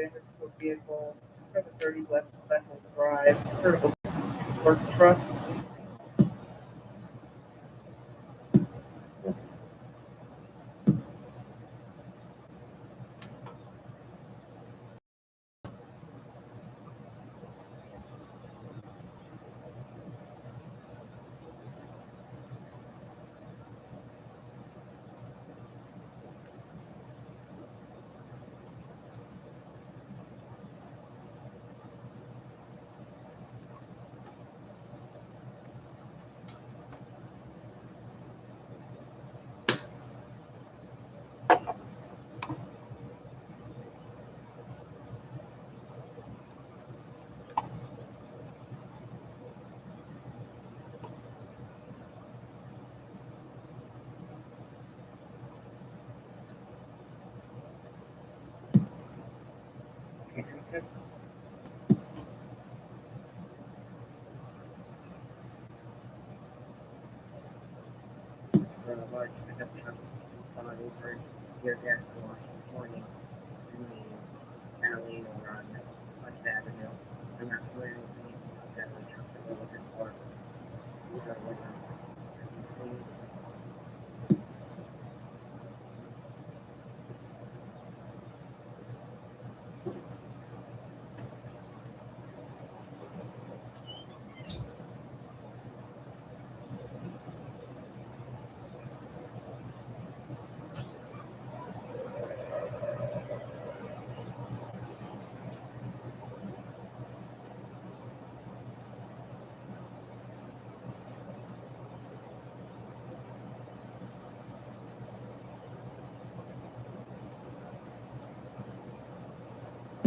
damage to a vehicle, 730 West Bethel Drive, critical work truck. Large pickup truck spun over near gas wash this morning in the alley over on West Avenue. I'm not familiar with anything about that truck that we're looking for. These are what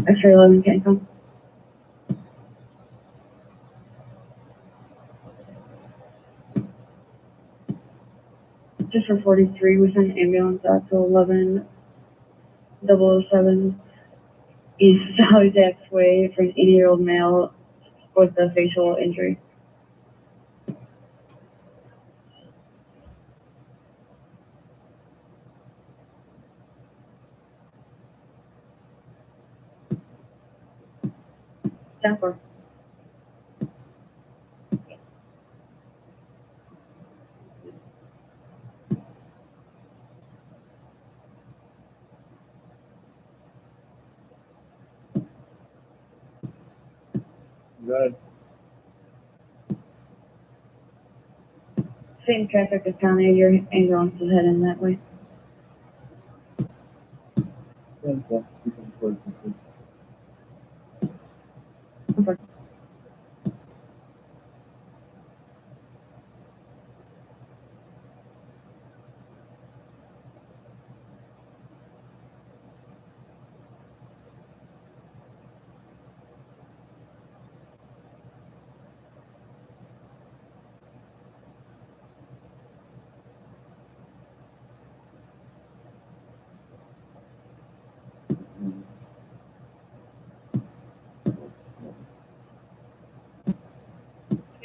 X-ray 11 can't come. Just for 43, we sent an ambulance out to 11007 East Halifax Way for an 80-year-old male with a facial injury. Stanford. Good. Same traffic as County, your ambulance is heading that way. Simple. Comfort.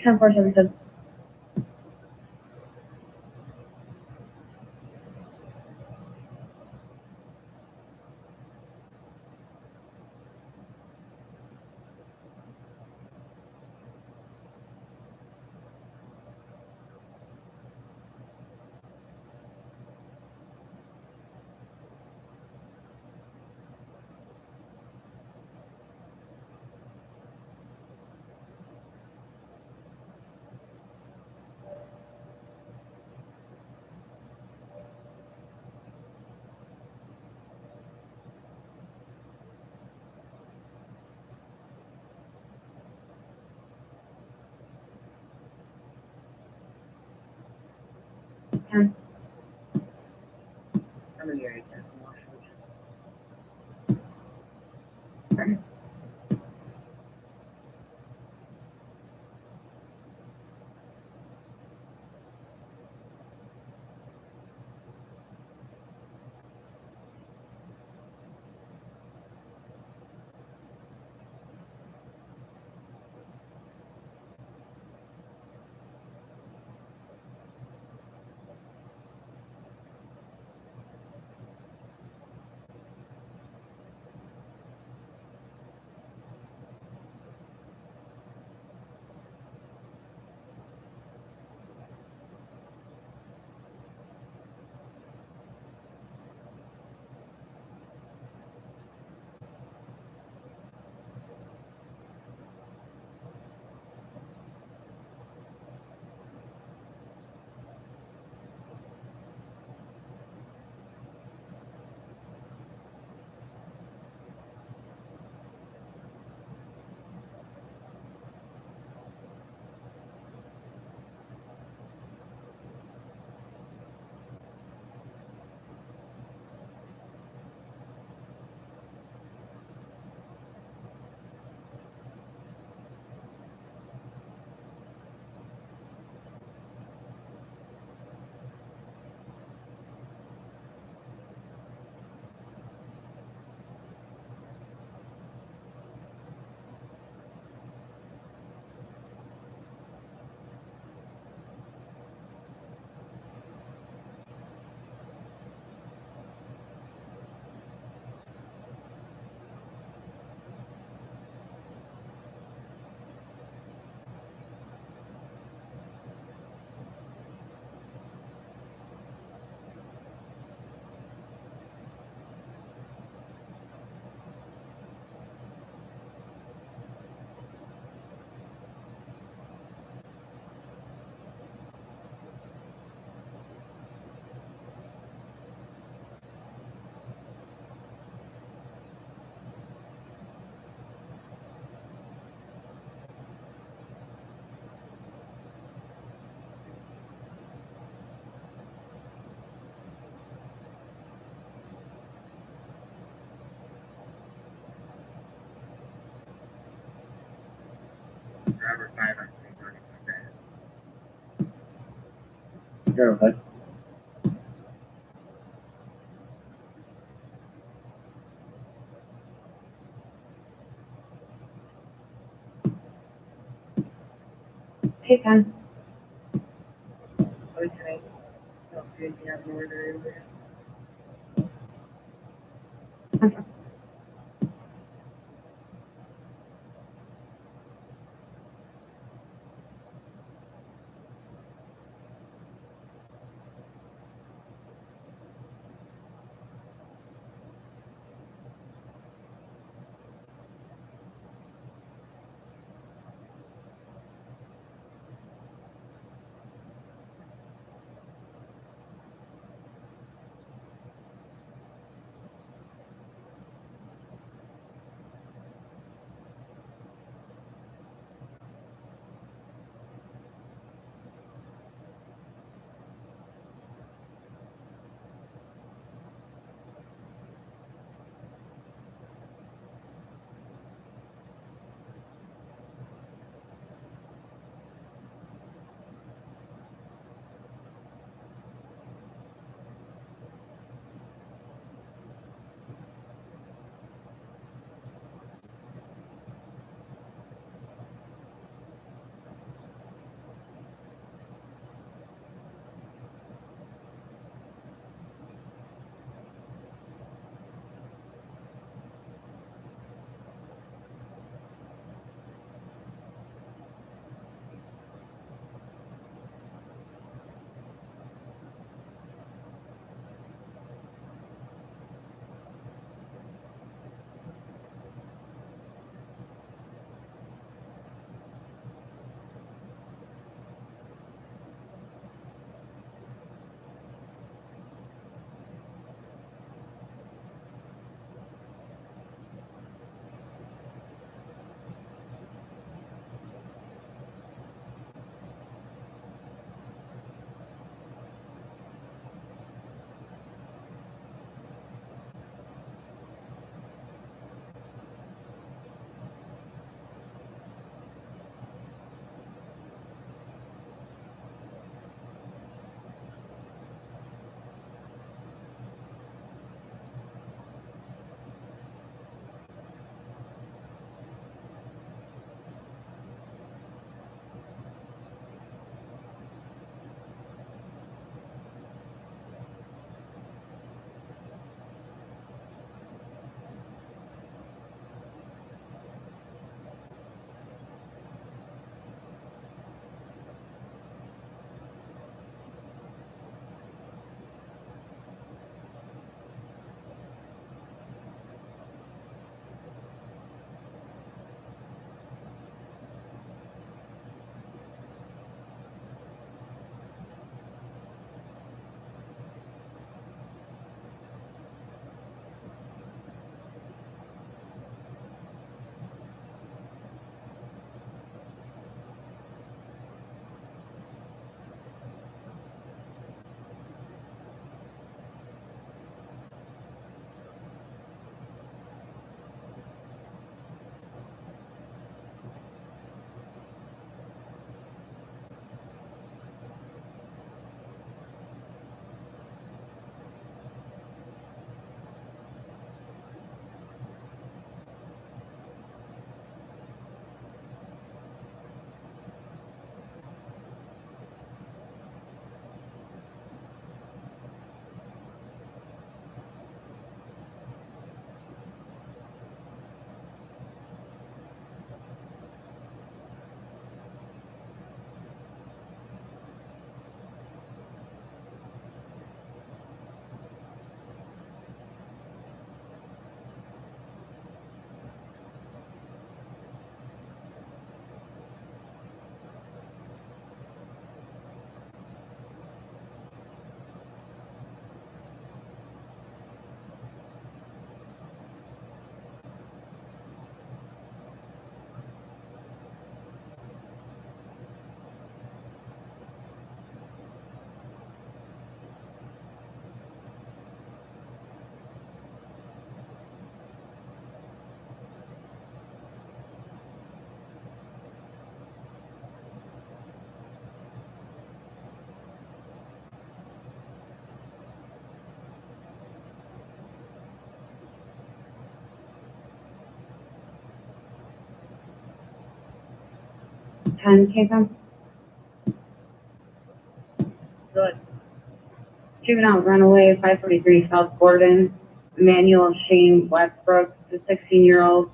Comfort, everything. How many are you testing? care, bud. Hey, Ken. Okay. So, did you have more to do? 10, Kathleen. Good. Juvenile runaway, 543 South Gordon. Emmanuel Shane Westbrook, the 16-year-old.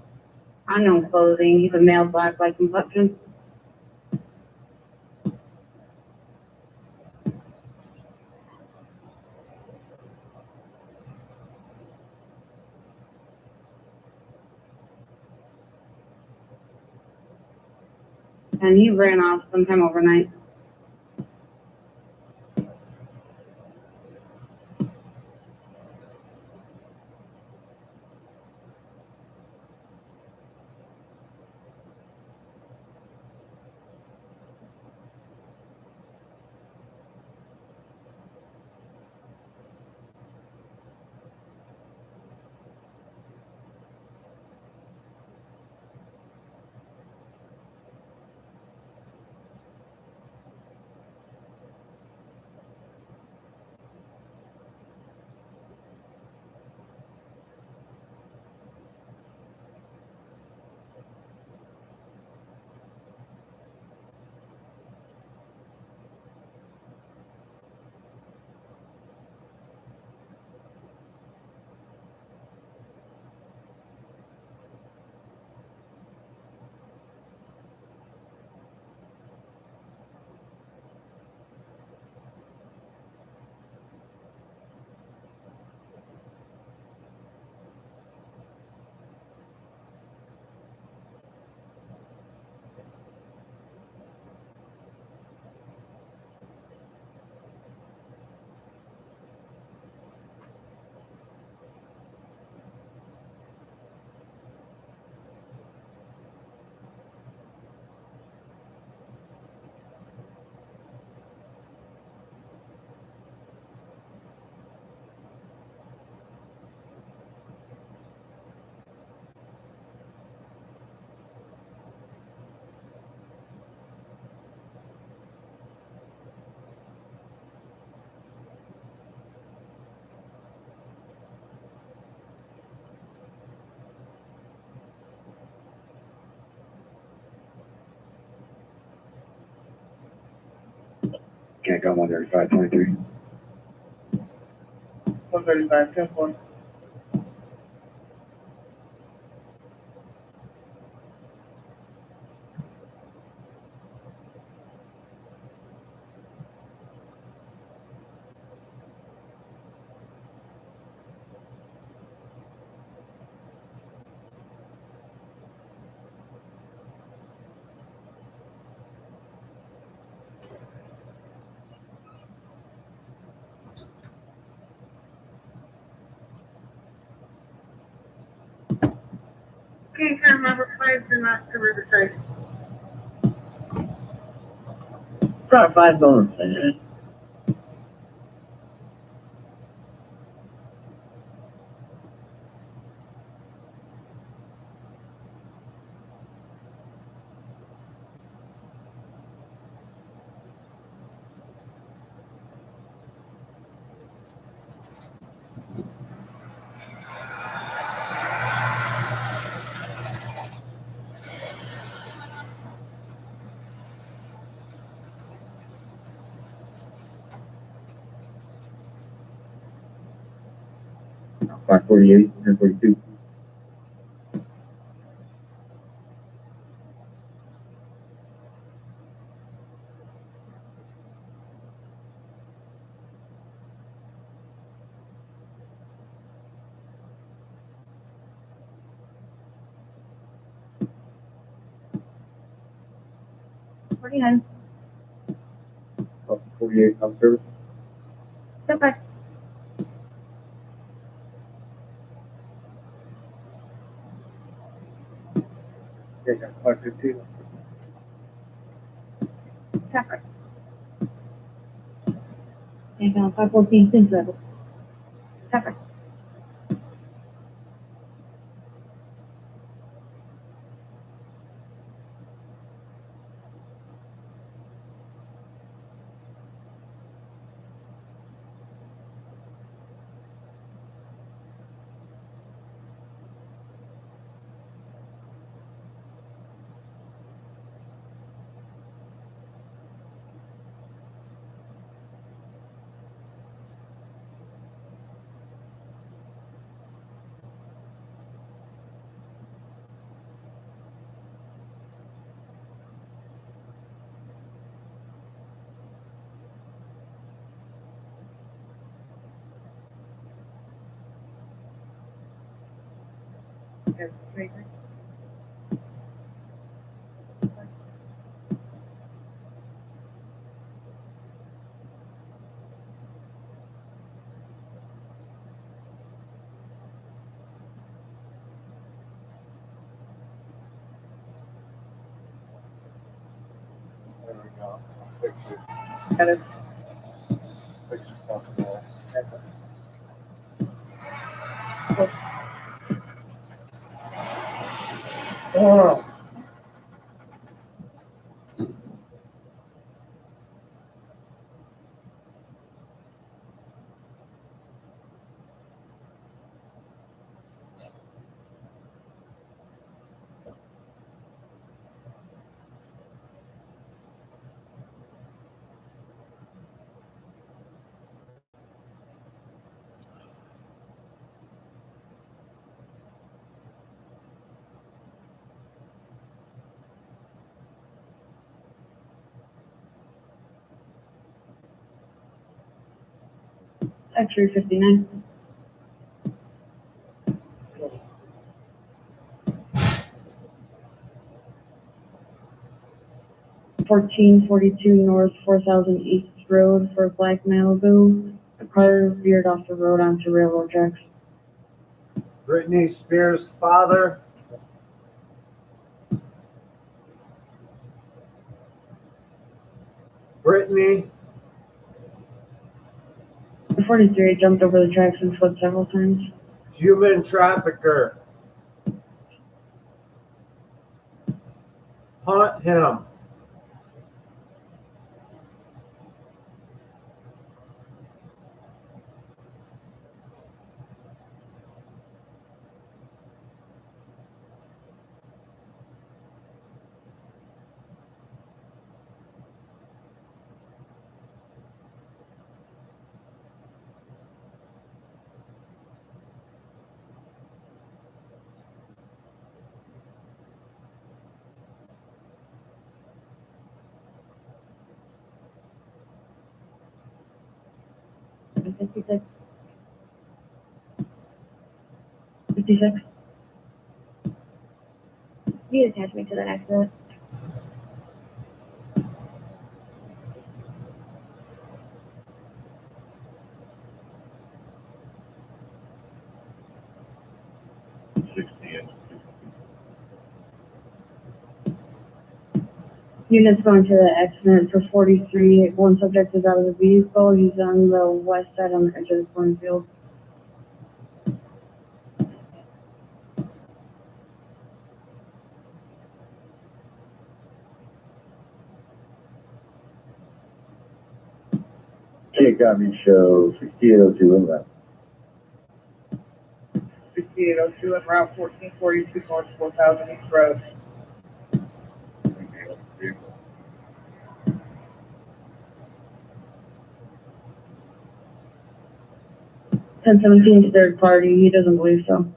Unknown clothing. He's a male, black light complexion. And he ran off sometime overnight. Can't go 135, 23. 135, 10-4. Okay, time number 5 to not to Riverside. Try 5 bonus, man. Five 48, 1042. $49. 48, health service. Step back. Okay, got 515. Step back. Okay, now 514 Sims level. Step back. There we go. Fix it. Got it. Fix your fucking ass. Oh. X-ray 59. Fourteen 42 North 4000 East Road for Black Malibu. The car veered off the road onto railroad tracks. Britney Spears' father. Britney. The 43 jumped over the tracks and flipped several times. Human trafficker. Hunt him. Fifty-six. 56. You attach me to that accident. Units going to the accident for 43. One subject is out of the vehicle. He's on the west side on the edge of the cornfield. Take copy, show 6802 inbound. 6802 and Route 1442 North 4000 East Road. 1017 to third party. He doesn't believe so.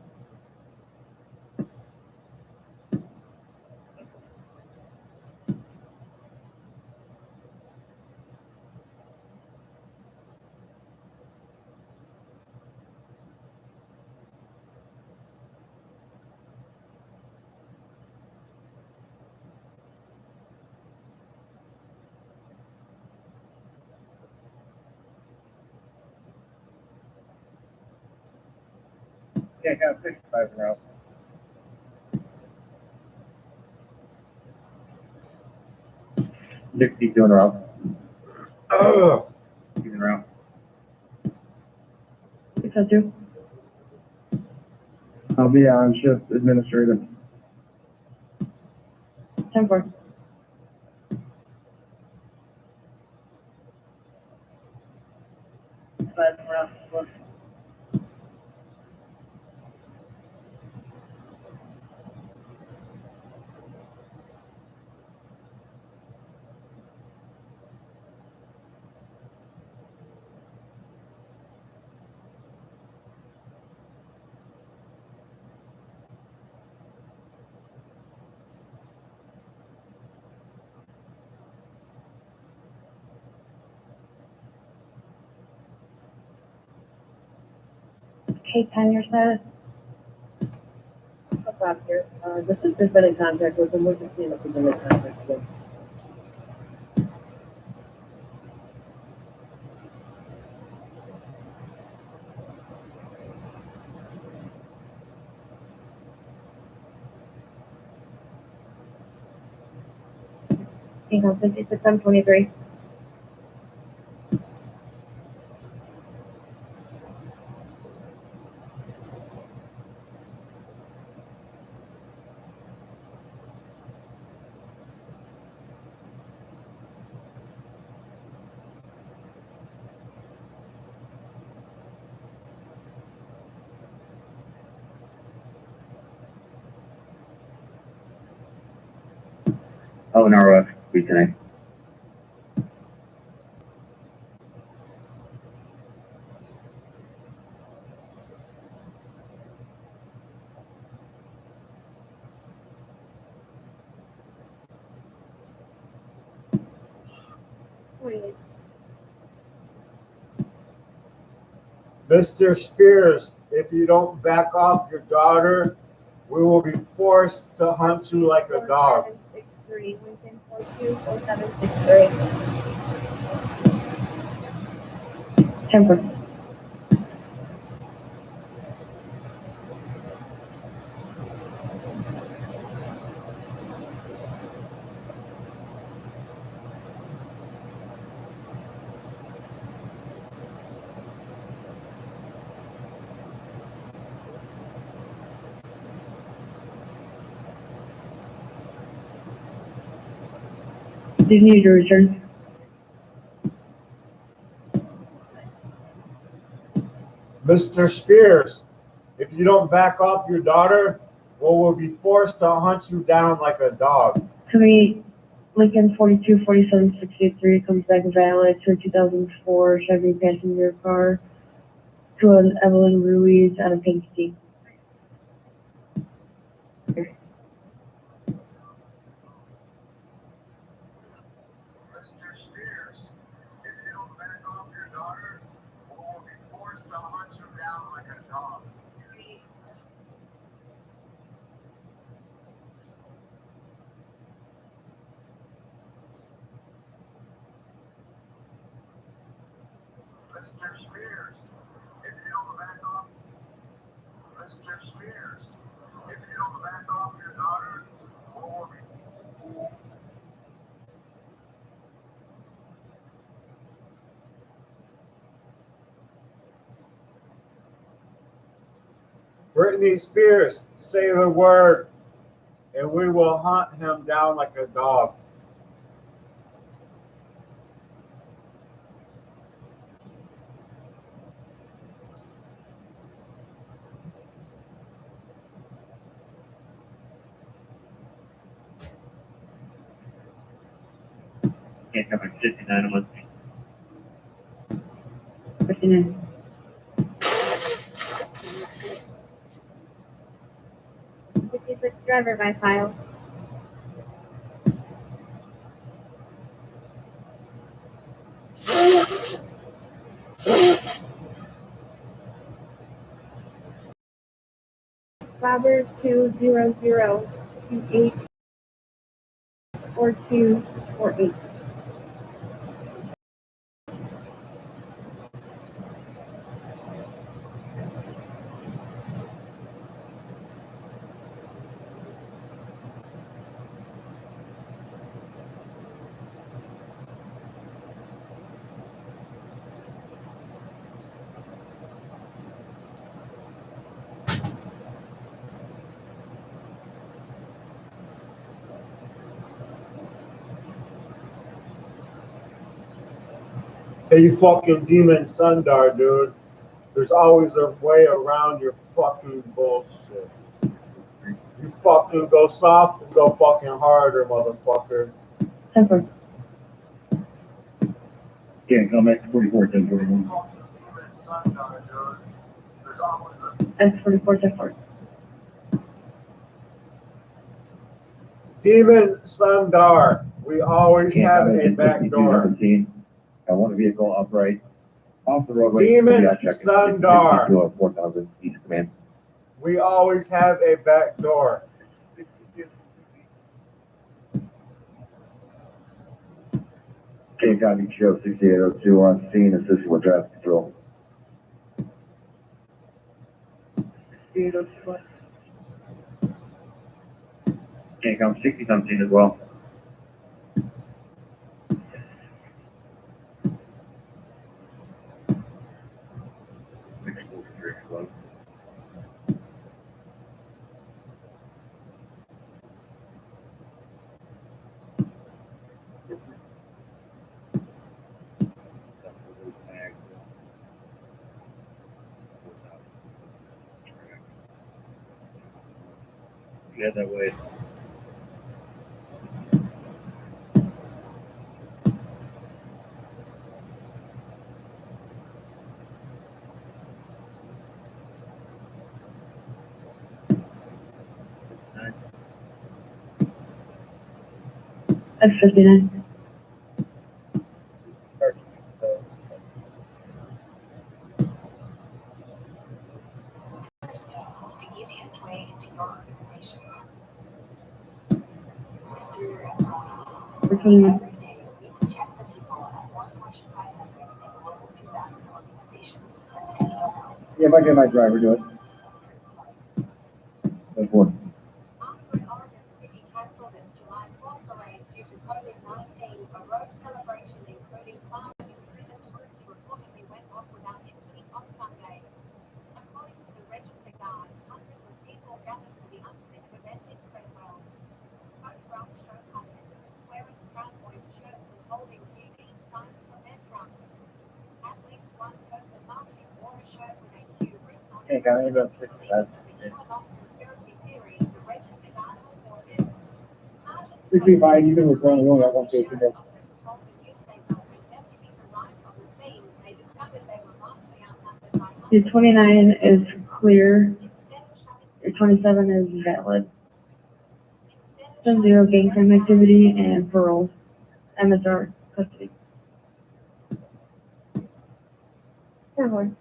Yeah, got 65 Route. Dixie doing around. Oh. Keeping around. 602. I'll be on shift administrator. 10-4. Route. Kate, time your status. Proctor. The sister's been in contact with him. We're just seeing if we can make contact with him. Hang on, 56-723. Oh, an RF, reconnect. Mr. Spears, if you don't back off your daughter, we will be forced to hunt you like a dog. 4763, Lincoln 424763. Temper. Do you need to return? Mr. Spears, if you don't back off your daughter, we will be forced to hunt you down like a dog. Company Lincoln 424763 comes back valid to a 2004 Chevy passenger car to an Evelyn Ruiz out of Pink City. Mr. Spears, if you don't back off your daughter, we will be forced to hunt you down like a dog. Mr. Spears, if you don't back off, Mr. Spears, if you don't back off your daughter, we will be. Britney Spears, say the word, and we will hunt him down like a dog. Can't come in 59 a month. 59. Driver by file. Robert 20028 or 248. Hey, you fucking demon Sundar, dude. There's always a way around your fucking bullshit. You fucking go soft and go fucking harder, motherfucker. Temper. Can't come back to 44, 1041. Fucking demon Sundar, dude. There's always a S44 Temper. demon Sundar. We always Can't have come a in back 52, door. 17. I want a vehicle upright off the roadway. Demon Yeah, check it. Sundar. 52 or 4000 East Command. We We always have a back door. King County Sheriff 6802 on scene, assisting with traffic control. King County 60 on scene as well. Yeah, that way. F59. The easiest way into your organization is through your employees. Every day, we protect the people at one Fortune 500 and Global 2000 organizations from anyone else. Yeah, if I get my driver do it. That's one. After an Oregon City canceled its July 4th parade due to COVID-19, a road celebration including farm extremist groups reportedly went off without incident on Sunday. According to the Register Guard, hundreds of people gathered for the unplanned event in Creswell. Photographs show participants wearing Proud Boys shirts and holding PB signs from their trucks. At least one person marching wore a shirt with a Q written on it. King County about 6 Believers of the QAnon conspiracy theory, the Register Guard reported. Sergeants Please be fine, you can return the room at 150. Sheriff's office told the newspaper when deputies arrived on the scene, they discovered they were vastly outnumbered by Your 29 is clear. Instead of shutting Your 27 is valid. Instead of 10-0 gang crime activity and parole. MSR custody. Forward.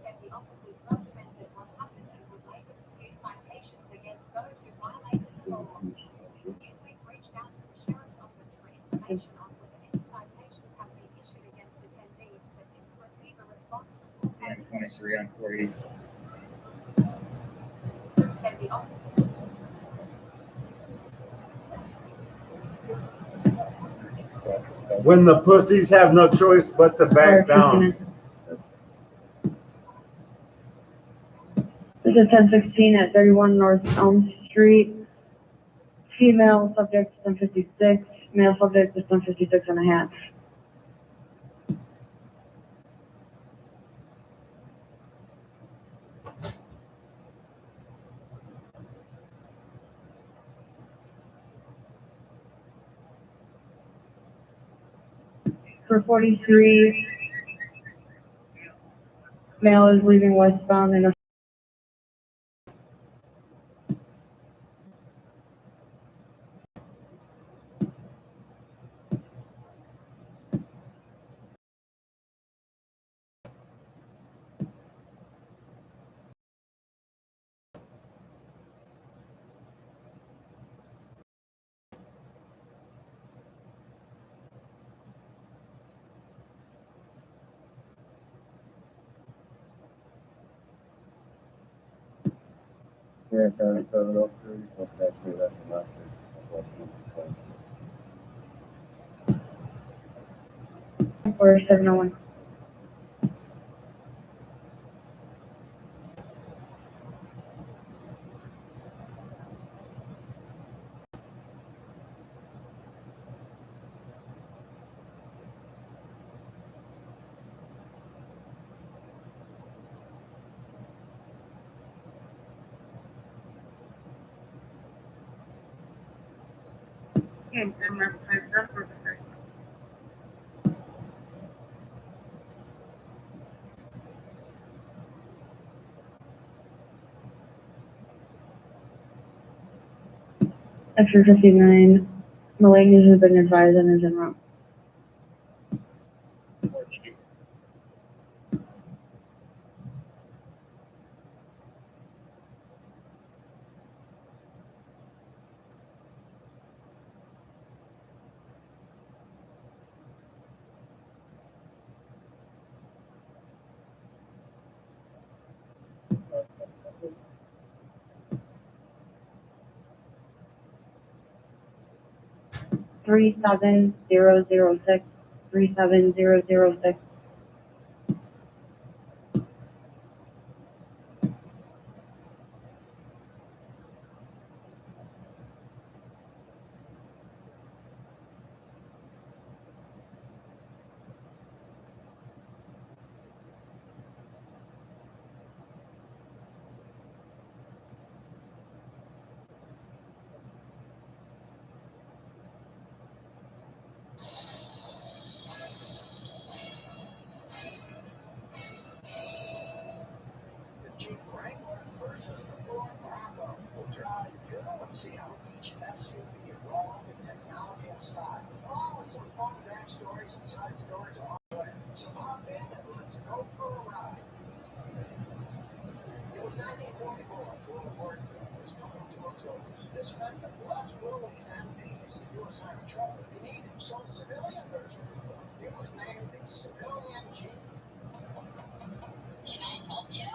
said the officers documented what happened and would later pursue citations against those who violated the law. Newsweek reached out to the sheriff's office for information on whether any citations have been issued against attendees, but didn't receive a response before And 23 on 40. said the officer. When the pussies have no choice but to back down. This is 1016 at 31 North Elm Street. Female subject is 1056. Male subject is 1056 and a half. For 43, male is leaving westbound in a Yeah, 3703. What's that? That's the last thing. or 701. Okay, I'm not typed up for the first. After 59, Melania's has been advised and is en route. $37,006, $37,006. The Jeep Wrangler versus the Ford Bronco. We'll drive through and see how each SUV evolved in technology and style, along with some fun backstories and side stories along the way. So hop in and let's go for a ride. It was 1944. World War II was coming to a close. This meant that Les Willie's MDs, the U.S. Army Trooper, he needed some civilian version of the book. It was named the Civilian Jeep. Can I help you?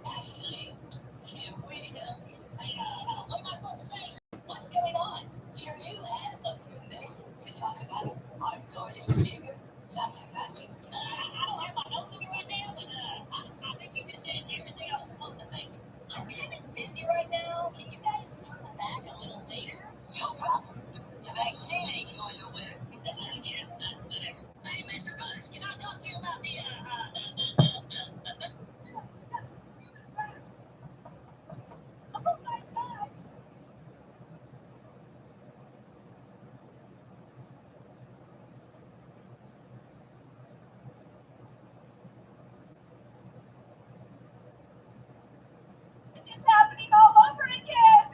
Actually, can we help you? What am I supposed to say? What's going on? Sure, you have a few minutes to talk about our Lord and Savior, Dr. Fauci. I don't have my notes with me right now, but I think you just said everything I was supposed to think. I'm kind of busy right now. Can you guys circle back a little later? No problem. The vaccine ain't going nowhere. Yeah, whatever. Hey, Mr. Butters, can I talk to you about the oh my God. It's happening all over again.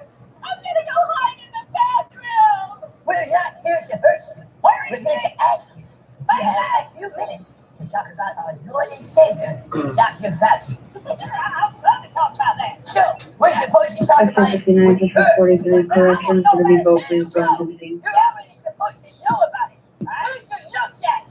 I'm gonna go hide in the bathroom. We're not here to hurt you. We're here to ask you if you have a few minutes to talk about our Lord and Savior, Dr. Fauci. I'd love to talk about that. So, we're supposed to talk about it Section 59, with Section her. 43, corrections to the Depot, please go to the scene. You're already supposed to know about it. Who's your notes at?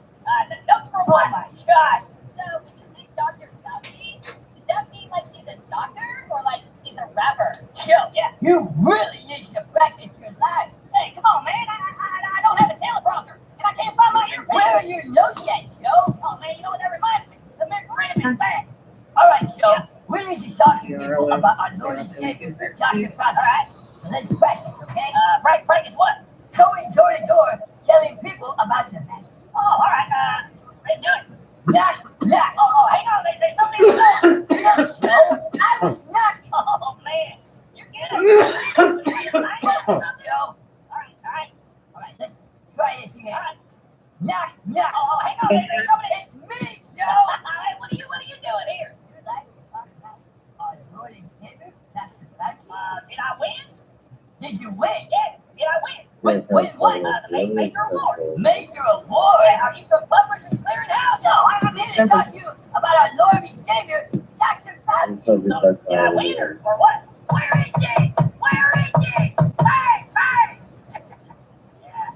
The notes for what? Oh my gosh. So, when you say Dr. Fauci, does that mean like he's a doctor or like he's a rapper? Chill, yeah. You really need to practice your lines. Hey, come on, man. I don't have a teleprompter and I can't find my earpiece. Where are your notes at, Joe? Oh, man, you know what that reminds me? The McRib is back. All right, Joe. We need to talk to people about our Lord and Savior, Dr. Fauci. All right. So let's practice, okay? Practice what? Going door to door, telling people about the vaccine. Oh, all right. Let's do it. Knock. Oh, hang on. There's something to know. No, Joe. I was knocking. Oh, man. You're good. Joe. All right. Let's try this again. All right. Knock. Oh, hang on. There's somebody. It's me, Joe. Hey, what are you doing here? You'd like to talk about our Lord and Savior, Dr. Fauci? Did I win? Did you win? Yeah, did I win? Win what? The major award. Major award? Yeah, are you from Publishers Clearinghouse? No, I'm here to talk to you about our Lord and Savior, Dr. Fauci. So, did I win or what? Where is he? Bang! Yeah.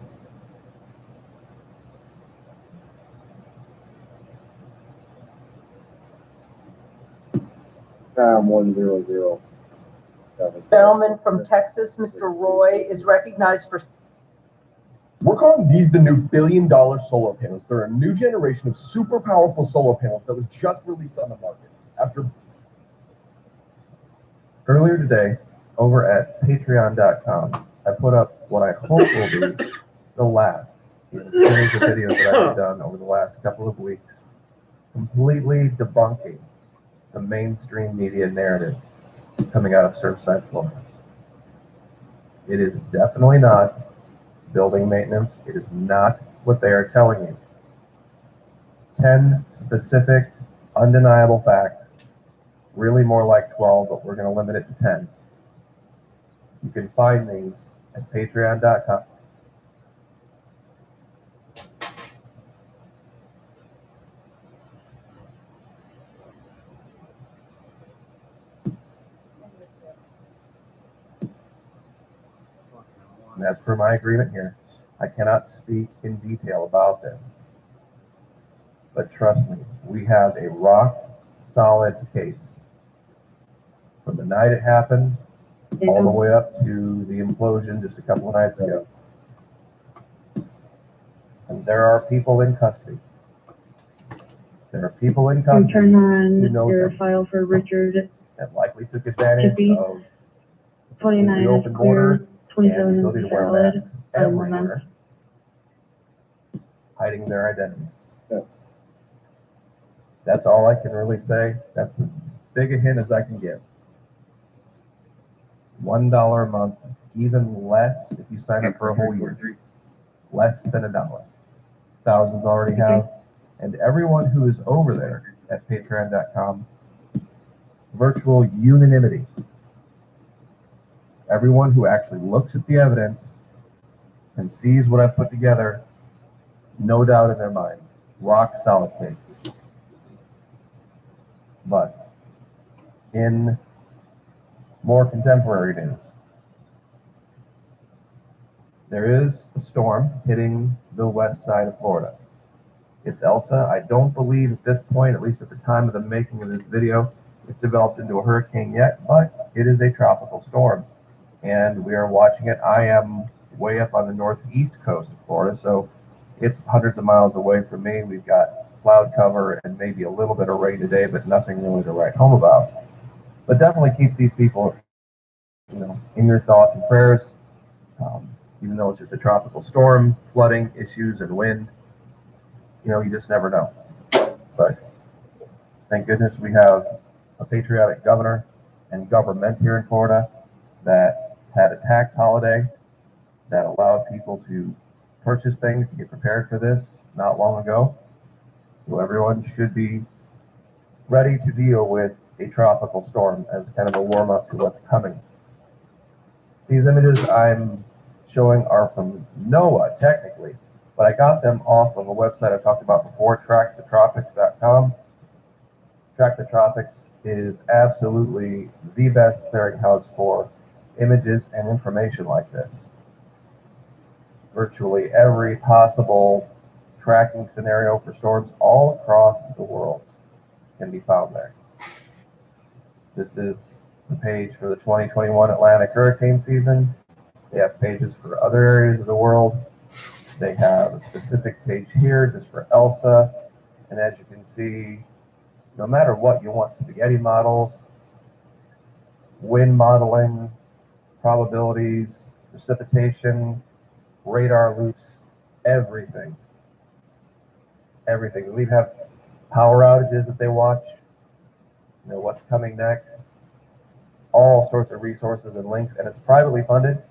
Tom 100. Gentleman from Texas, Mr. Roy, is recognized for. We're calling these the new billion-dollar solar panels. They're a new generation of super powerful solar panels that was just released on the market. Earlier today, over at patreon.com, I put up what I hope will be the last in a series of videos that I've done over the last couple of weeks, completely debunking the mainstream media narrative coming out of Surfside, Florida. It is definitely not building maintenance. It is not what they are telling you. 10 specific, undeniable facts, really more like 12, but we're going to limit it to 10. You can find these at patreon.com. And as per my agreement here, I cannot speak in detail about this. But trust me, we have a rock solid case from the night it happened, all the way up to the implosion just a couple of nights ago. And there are people in custody. There are people in You custody turn on who know your them file for Richard, that likely took advantage Chippy. of 29 the is open border clear, 27 and the is ability to wear valid. masks Other than that. everywhere, hiding their identity. Yeah. That's all I can really say. That's as big a hint as I can give. $1 a month, even less if you sign up for a whole year. Less than $1. Thousands already have. And everyone who is over there at patreon.com, virtual unanimity. Everyone who actually looks at the evidence and sees what I've put together, no doubt in their minds. Rock solid case. But in more contemporary news, there is a storm hitting the west side of Florida. It's Elsa. I don't believe at this point, at least at the time of the making of this video, it's developed into a hurricane yet, but it is a tropical storm. And we are watching it. I am way up on the northeast coast of Florida, so it's hundreds of miles away from me. We've got cloud cover and maybe a little bit of rain today, but nothing really to write home about. But definitely keep these people, in your thoughts and prayers. Even though it's just a tropical storm, flooding issues and wind, you just never know. But thank goodness we have a patriotic governor and government here in Florida that had a tax holiday that allowed people to purchase things to get prepared for this not long ago. So everyone should be ready to deal with a tropical storm as kind of a warm-up to what's coming. These images I'm showing are from NOAA, technically, but I got them off of a website I've talked about before, trackthetropics.com. Track the Tropics is absolutely the best clearinghouse for images and information like this. Virtually every possible tracking scenario for storms all across the world can be found there. This is the page for the 2021 Atlantic hurricane season. They have pages for other areas of the world. They have a specific page here just for Elsa. And as you can see, no matter what you want, spaghetti models, wind modeling, probabilities, precipitation, radar loops, everything. Everything. We have power outages that they watch, what's coming next, all sorts of resources and links, and it's privately funded,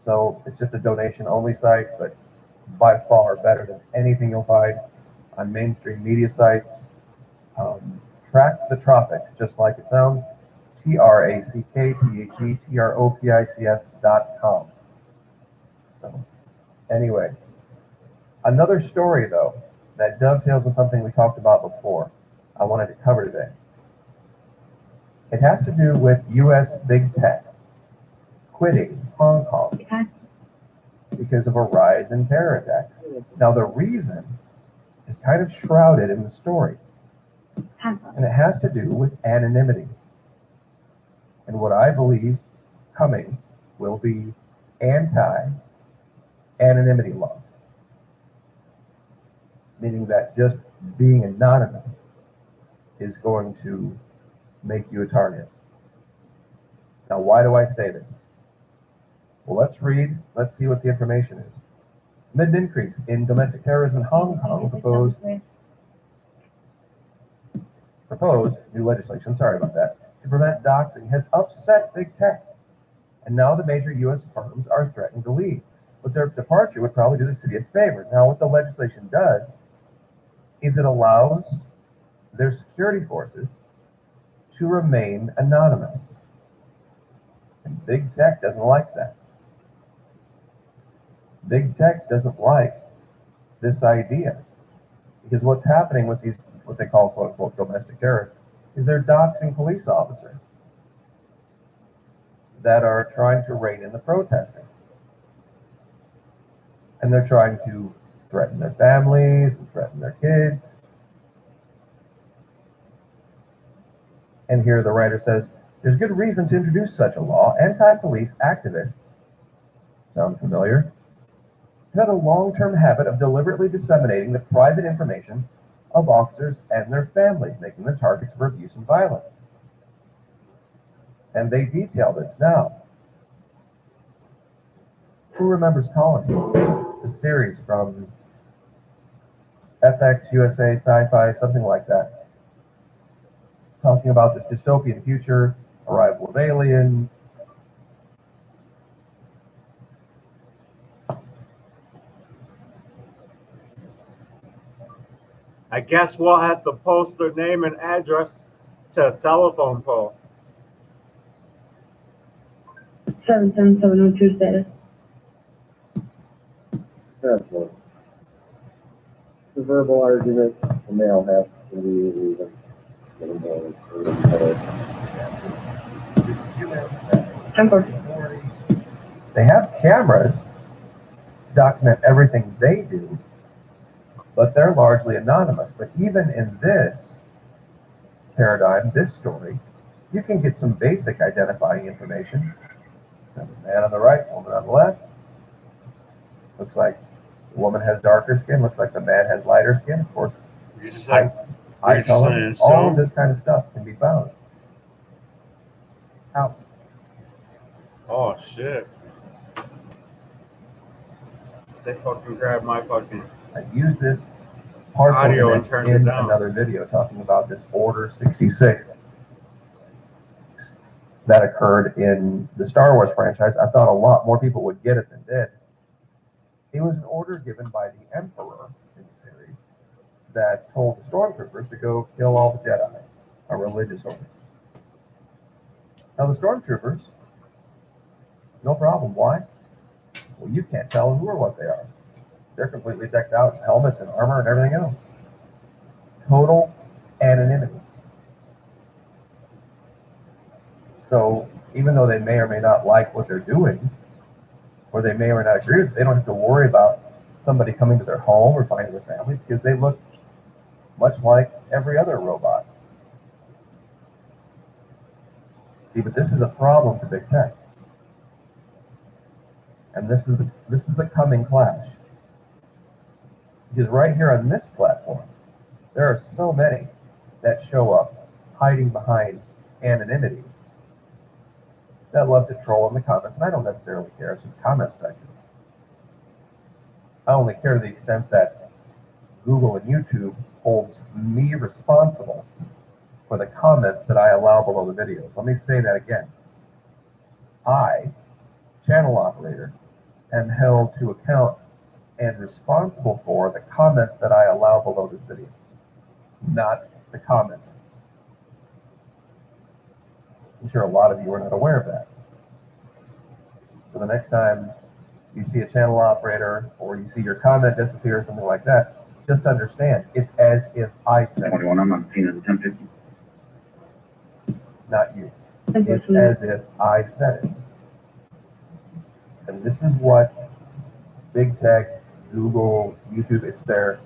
so it's just a donation-only site, but by far better than anything you'll find on mainstream media sites. Track the Tropics, just like it sounds, TRACKTHETROPICS.com. So, anyway, another story though that dovetails with something we talked about before, I wanted to cover today. It has to do with U.S. big tech quitting Hong Kong because of a rise in terror attacks. Now, the reason is kind of shrouded in the story, and it has to do with anonymity. And what I believe coming will be anti-anonymity laws, meaning that just being anonymous is going to make you a target. Now, why do I say this? Well, let's see what the information is. Amid an increase in domestic terrorism in Hong Kong, proposed new legislation, sorry about that, to prevent doxing has upset big tech. And now the major U.S. firms are threatening to leave. But their departure would probably do the city a favor. Now, what the legislation does is it allows their security forces to remain anonymous. And big tech doesn't like that. Big tech doesn't like this idea, because what's happening with these, what they call quote unquote domestic terrorists, is they're doxing police officers that are trying to rein in the protesters. And they're trying to threaten their families and threaten their kids. And here the writer says, There's good reason to introduce such a law. Anti-police activists, sound familiar, have had a long-term habit of deliberately disseminating the private information of officers and their families, making them targets for abuse and violence. And they detail this now. Who remembers Colony? The series from FX, USA, Sci-Fi, something like that. Talking about this dystopian future, arrival of alien. I guess we'll have to post their name and address to a telephone pole. 710-702 status. That's one. The verbal argument, the male has to be even. They have cameras to document everything they do, but they're largely anonymous. But even in this paradigm, this story, you can get some basic identifying information. Man on the right, woman on the left. Looks like the woman has darker skin. Looks like the man has lighter skin. Of course, eye color. All of this kind of stuff can be found. How? Oh shit! They fucking grabbed my fucking. I used this partial audio and image turned in it down. another video talking about this Order 66 that occurred in the Star Wars franchise. I thought a lot more people would get it than did. It was an order given by the Emperor in the series that told the stormtroopers to go kill all the Jedi, a religious order. Now the stormtroopers, no problem. Why? Well, you can't tell who or what they are. They're completely decked out in helmets and armor and everything else. Total anonymity. So even though they may or may not like what they're doing, or they may or may not agree with it, they don't have to worry about somebody coming to their home or finding their families because they look much like every other robot. See, but this is a problem for big tech. And this is the coming clash. Because right here on this platform, there are so many that show up hiding behind anonymity that love to troll in the comments, and I don't necessarily care. It's just comment section. I only care to the extent that Google and YouTube holds me responsible for the comments that I allow below the videos. Let me say that again. I, channel operator, am held to account and responsible for the comments that I allow below this video, not the commenter. I'm sure a lot of you are not aware of that. So the next time you see a channel operator or you see your comment disappear or something like that, just understand it's as if I said it. I'm on scene at 1050. Not you. It's as if I said it. And this is what big tech, Google, YouTube, it's their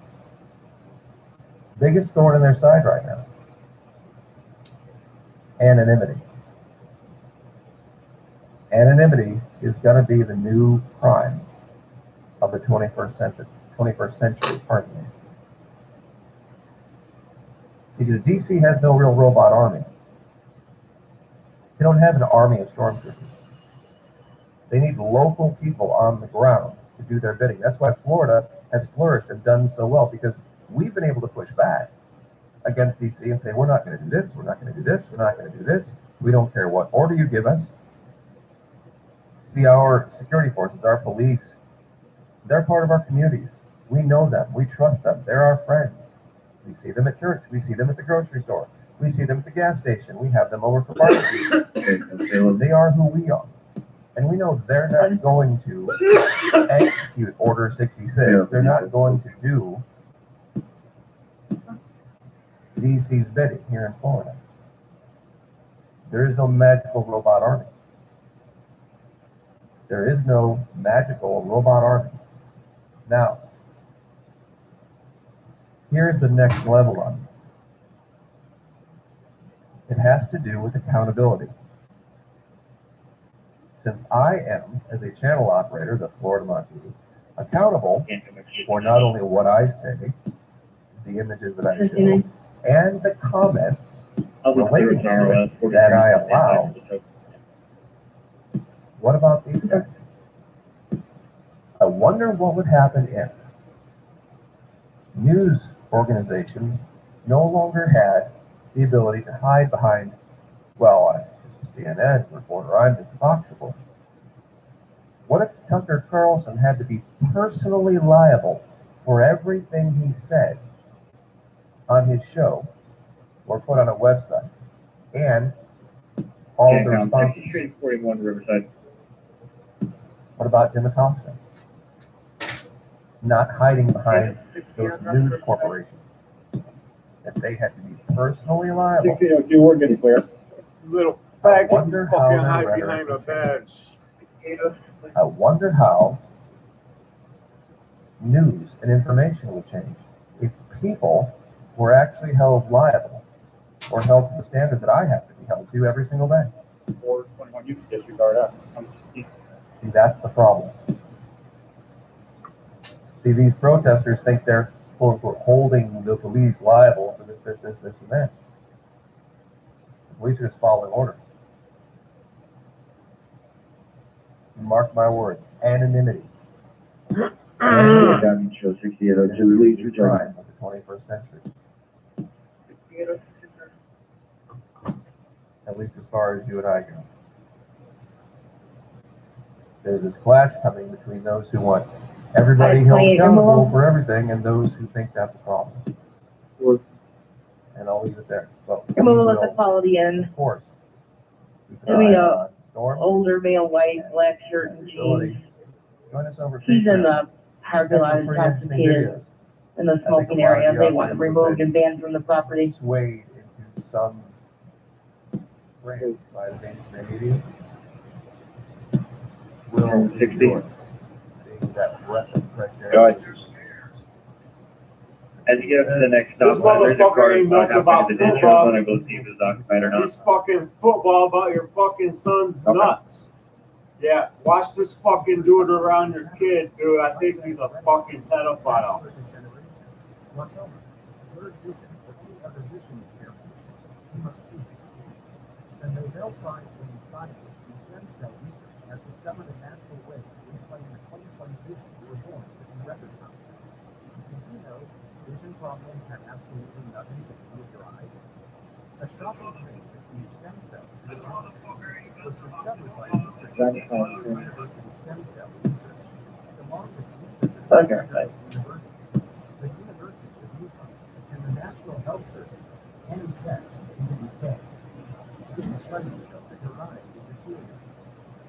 biggest thorn in their side right now. Anonymity. Anonymity is going to be the new crime of the 21st century, pardon me. Because DC has no real robot army. They don't have an army of stormtroopers. They need local people on the ground to do their bidding. That's why Florida has flourished and done so well, because we've been able to push back against DC and say, we're not going to do this, we're not going to do this, we're not going to do this. We don't care what order you give us. See, our security forces, our police, they're part of our communities. We know them. We trust them. They're our friends. We see them at church. We see them at the grocery store. We see them at the gas station. We have them over for barbecue. They are who we are. And we know they're not going to execute Order 66. They're not going to do DC's bidding here in Florida. There is no magical robot army. There is no magical robot army. Now, here's the next level on this. It has to do with accountability. since I am, as a channel operator, the Florida Montini, accountable for not only what I say, the images that I show, and the comments relating to it that I allow. What about these guys? I wonder what would happen if news organizations no longer had the ability to hide behind, well, I'm just a CNN reporter, I'm just a Fox reporter. What if Tucker Carlson had to be personally liable for everything he said on his show or put on a website, and all of the responsibility? Street 41 Riverside. What about Jim Acosta? Not hiding behind those news corporations. If they had to be personally liable. 1602, we're getting clear. Little I faggot, wonder how fucking their hide rhetoric behind a would change. bench. I wonder how news and information would change if people were actually held liable or held to the standard that I have to be held to every single day. 421, you can disregard us. See, that's the problem. See, these protesters think they're, quote unquote, holding the police liable for this, and this. The police are just following orders. Mark my words, anonymity. Down show 6802, please return. Crime of the 21st century. At least as far as you and I go. There's this clash coming between those who want everybody held accountable for everything and those who think that's a problem. And I'll leave it there. But we We'll let will, the quality end. of course, keep I an mean, eye on Storm. Older male, white, black shirt and Ability. jeans. Join us over He's in Patreon. the parking lot Some pretty interesting intoxicated videos. in the smoking area. They want him removed and banned from the property. Swayed into some trance by the mainstream media. Will 60. enjoy seeing that breath of fresh air. Go ahead. As you get up to the next This stop, there's a motherfucker car ain't nuts outside about the ditch. I football. want to go see if it's occupied or not. This fucking football about your fucking son's Okay. nuts. Yeah, watch this fucking dude around your kid, dude. I think he's a fucking pedophile. The Nobel Prize winning scientist in stem cell research has discovered a natural way to reclaim the 20/20 vision you were born with in record time. Did you know vision problems have absolutely nothing to do with your eyes? A shocking link between stem cells and blindness was discovered by researchers at the University of Stem Cell Research, along with researchers at Vanderbilt University, the University of Utah, and the National Health Service's NHS in the UK. These studies show that your eyes will deteriorate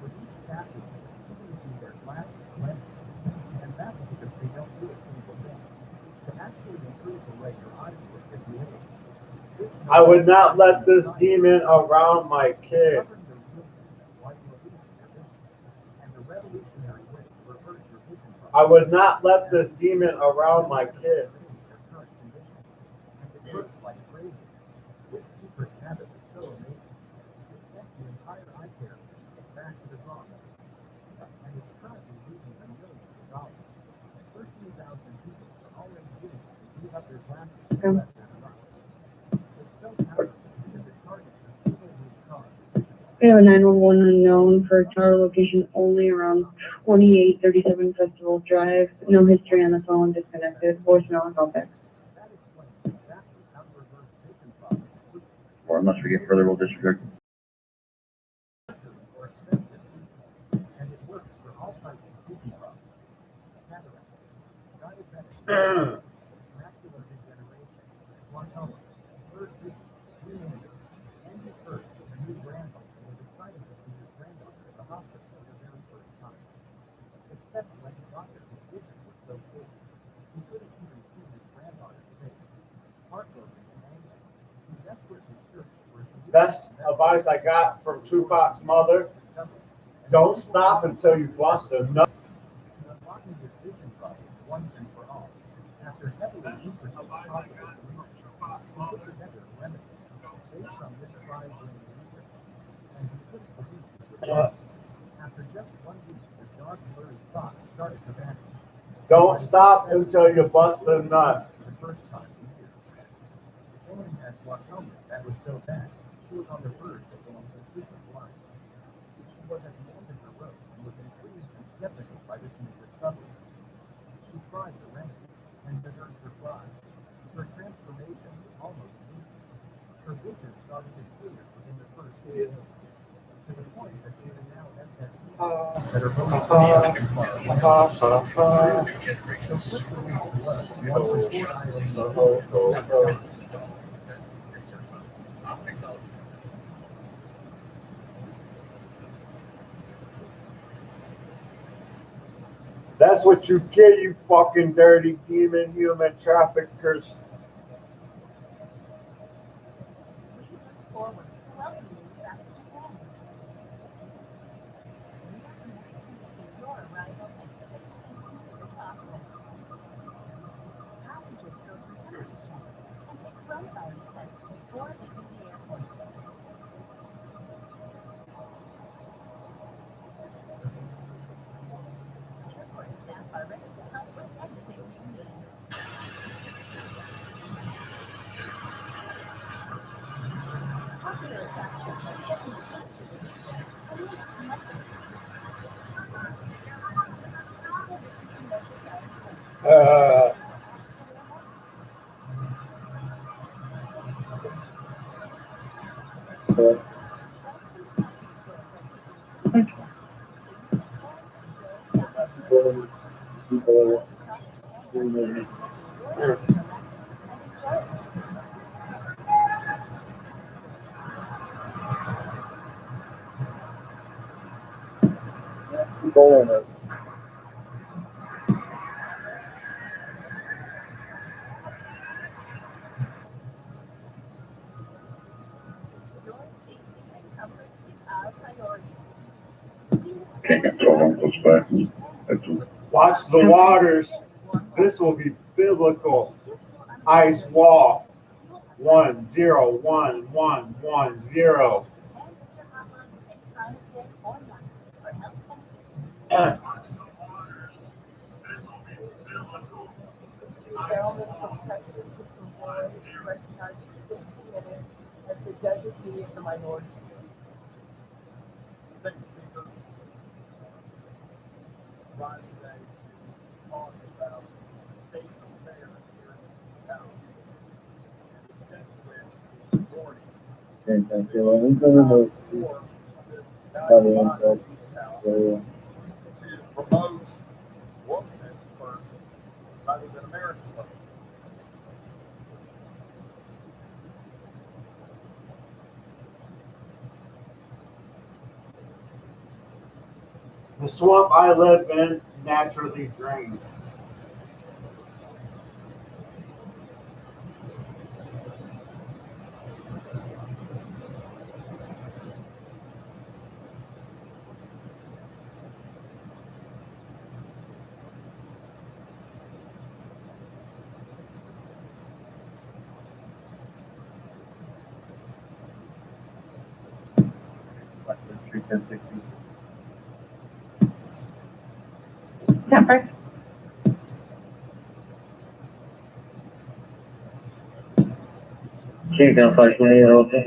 with each passing year, even if you wear glasses or lenses, and that's because they don't do a single thing. To actually improve the way your eyes look as you age, this I would not let this demon around my kid. discovering the real reason why you are losing your vision, and the revolutionary way to reverse your vision problem. I would not let this demon around my kid. Your current condition, and it works like crazy. This secret habit is so amazing. It sent the entire eye care industry back to the drawing board, and it's currently losing them millions of dollars. 13,000 people are already giving it to give up their glasses in less than a month. It's so powerful because it targets the single root cause of vision loss. We have a 911 unknown for tower location only around 2837 Festival Drive. No history on the phone, disconnected. Voicemail and call back. That explains exactly how to reverse vision problems quickly. Or unless we get further, we'll disregard. Or expensive treatments, and it works for all types of vision problems: cataracts, diabetic, macular degeneration, glaucoma, blurred vision, you name it. Andy Firth, a new grandmother, was excited to see his granddaughter at the hospital for the very first time. Except when he got there, his vision was so poor, he couldn't even see his granddaughter's face. Heartbroken and angry, he desperately searched for a solution. Best advice I got from Tupac's mother: don't stop until you've lost enough. Unlocking his vision problem once and for all. After heavily researching possible solutions, he put together a remedy based on this prize-winning research, and he couldn't believe his results. After After just 1 week, his dark, blurry spots started to vanish. Don't stop until you bust a nut. For the first time in years. Ellen had glaucoma that was so bad, she was on the verge of going completely blind. She was at the end of her rope and was intrigued and skeptical by this new discovery. She tried the remedy, and to her surprise, her transformation was almost instant. Her vision started to clear within the first 2 days, to the point that she can now access things that are both so quickly once the short island That's what you get, you fucking dirty demon human traffickers. Forward to welcome you back to Japan. We are committed to making your arrival as safe and smooth as possible. Passengers go through temperature checks and take coronavirus tests before leaving the airport. Airport staff are ready to help with anything you need. Popular attractions are taking advantage of this place and make it connected. Measures are in place. Your safety and comfort is our priority. Can't control Uncle's back. Watch the waters. This will be biblical. Ice wall. 101110. Bellman from Texas, Mr. Roy, is recognized for 60 minutes as the designee of the minority. Thank you, Speaker. Riding today to talk about the state of affairs here in the county and the extent to which the majority Okay, thank you. Well, we're gonna move for this by the valuable end body of to promote wokeness first rather than American first. The swamp I live in naturally drains. Street 1060. Temper. Chief, now 528, okay?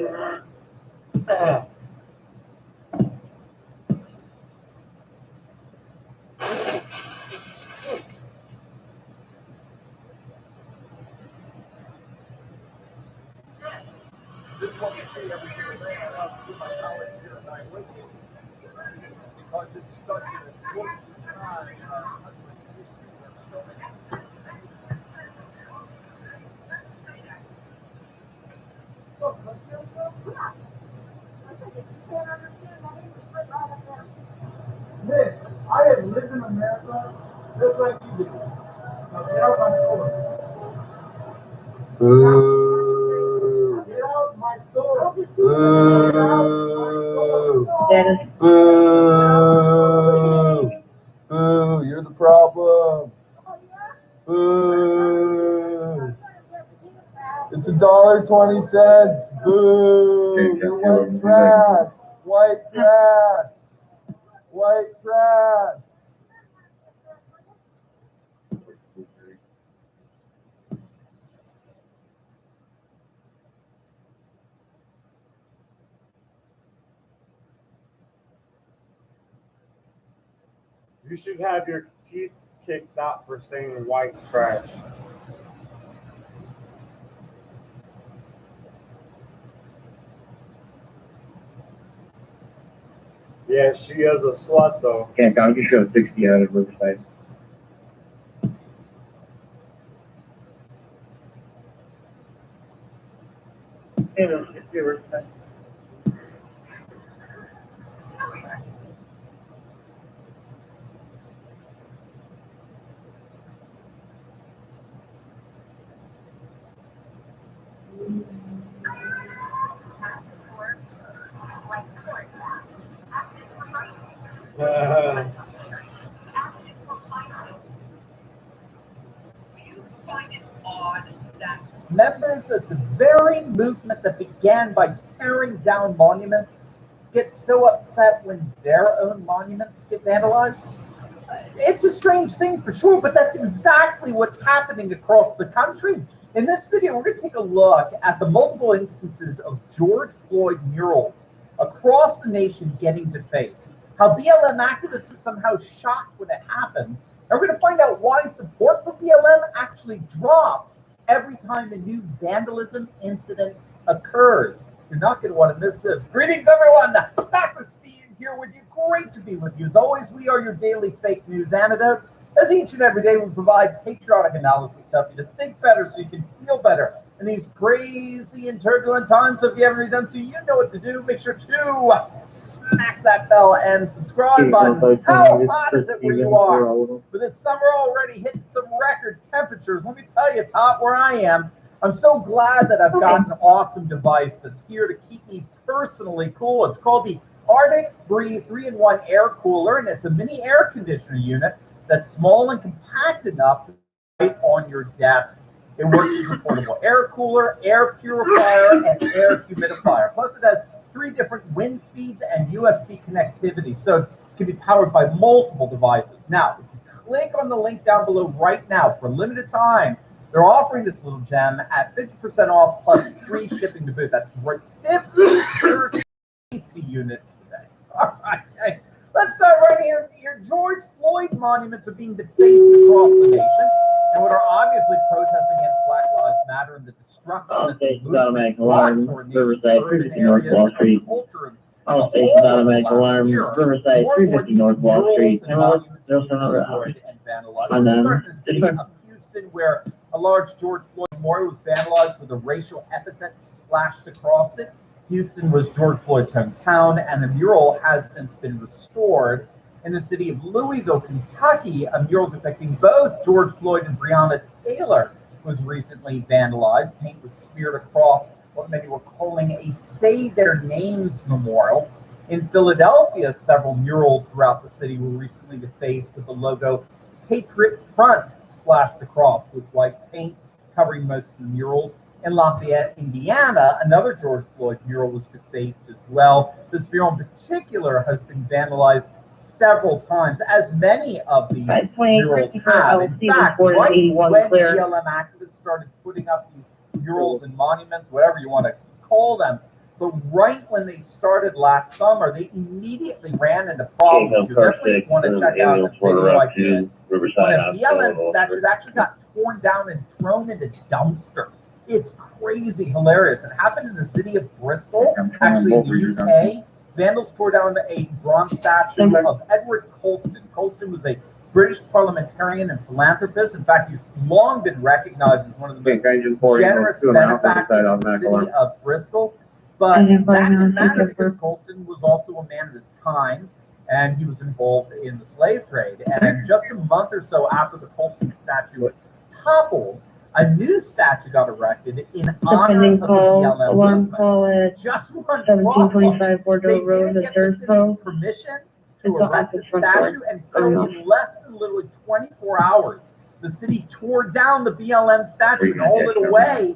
This is what we see every single day. I love to see my colleagues here tonight with me because this is such an important time in our country's history where so many Mitch, I have lived in America just like you did. Now get out my store. Boo. Get out my store. That Boo. Boo. You're the problem. Boo. It's $1.20. Boo. Okay, You're white trash. White trash. White trash. You should have your teeth kicked out for saying white trash. Yeah, she is a slut though. Can't County Show 60 out of Riverside. Members of the very movement that began by tearing down monuments get so upset when their own monuments get vandalized. It's a strange thing for sure, but that's exactly what's happening across the country. In this video, we're going to take a look at the multiple instances of George Floyd murals across the nation getting defaced, how BLM activists are somehow shocked when it happens, and we're going to find out why support for BLM actually drops every time a new vandalism incident occurs. You're not going to want to miss this. Greetings, everyone. Dr. Steve here with you. Great to be with you. As always, we are your daily fake news antidote. As each and every day, we provide patriotic analysis to help you to think better so you can feel better in these crazy and turbulent times. So if you haven't already done so, you know what to do. Make sure to smack that bell and subscribe button. How hot is it where you are? For this summer already hitting some record temperatures. Let me tell you, top where I am, I'm so glad that I've got an awesome device that's here to keep me personally cool. It's called the Arctic Breeze 3-in-1 air cooler, and it's a mini air conditioner unit that's small and compact enough to fit on your desk. It works as a portable air cooler, air purifier, and air humidifier. Plus, it has 3 different wind speeds and USB connectivity, so it can be powered by multiple devices. Now, if you click on the link down below right now, for a limited time, they're offering this little gem at 50% off plus free shipping to boot. That's right, 50 AC unit today. All right, let's start right here. Your George Floyd monuments are being defaced across the nation, and what are obviously protests against Black Lives Matter and the destruction of the movement Alarm, Riverside, 350 North Wall Street. All stations automatic alarm, Riverside, 350 North Wall Street. Hello, there's another and then the city of Houston, where a large George Floyd memorial was vandalized with a racial epithet splashed across it. Houston was George Floyd's hometown, and the mural has since been restored. In the city of Louisville, Kentucky, a mural depicting both George Floyd and Breonna Taylor was recently vandalized. Paint was smeared across what many were calling a Say Their Names memorial. In Philadelphia, several murals throughout the city were recently defaced with the logo Patriot Front splashed across with white paint covering most of the murals. In Lafayette, Indiana, another George Floyd mural was defaced as well. This mural in particular has been vandalized several times, as many of these murals have. In fact, right when BLM activists started putting up these murals and monuments, whatever you want to call them, but right when they started last summer, they immediately ran into problems. You definitely want to check out the video I did. When a BLM statue actually got torn down and thrown into dumpster. It's crazy hilarious. It happened in the city of Bristol, actually in the UK. Vandals tore down a bronze statue of Edward Colston. Colston was a British parliamentarian and philanthropist. In fact, he's long been recognized as one of the most generous benefactors in the city of Bristol. But that didn't matter because Colston was also a man of his time, and he was involved in the slave trade. And just a month or so after the Colston statue was toppled, a new statue got erected in honor of the BLM movement. Just one problem. 1725 Bordeaux They Road, didn't the get the third city's pro. permission to erect the statue, and so in less than literally 24 hours, the city tore down the BLM statue and hauled it away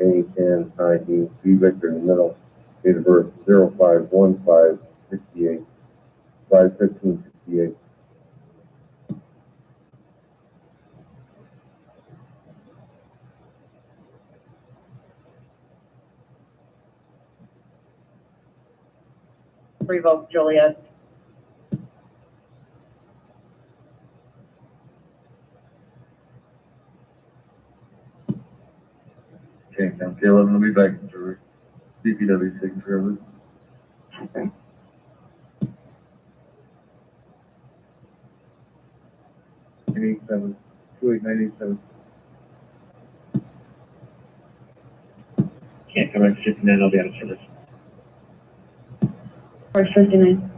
Annie Chan, ID, V Victor in the middle, date of birth 051568, 5/15/68. Revoke Juliet. Okay, County 11, let me back in service. DPW signature of it. Okay. Eighty-seven, 28987. Can't come back to 59, I'll be out of service. First 59.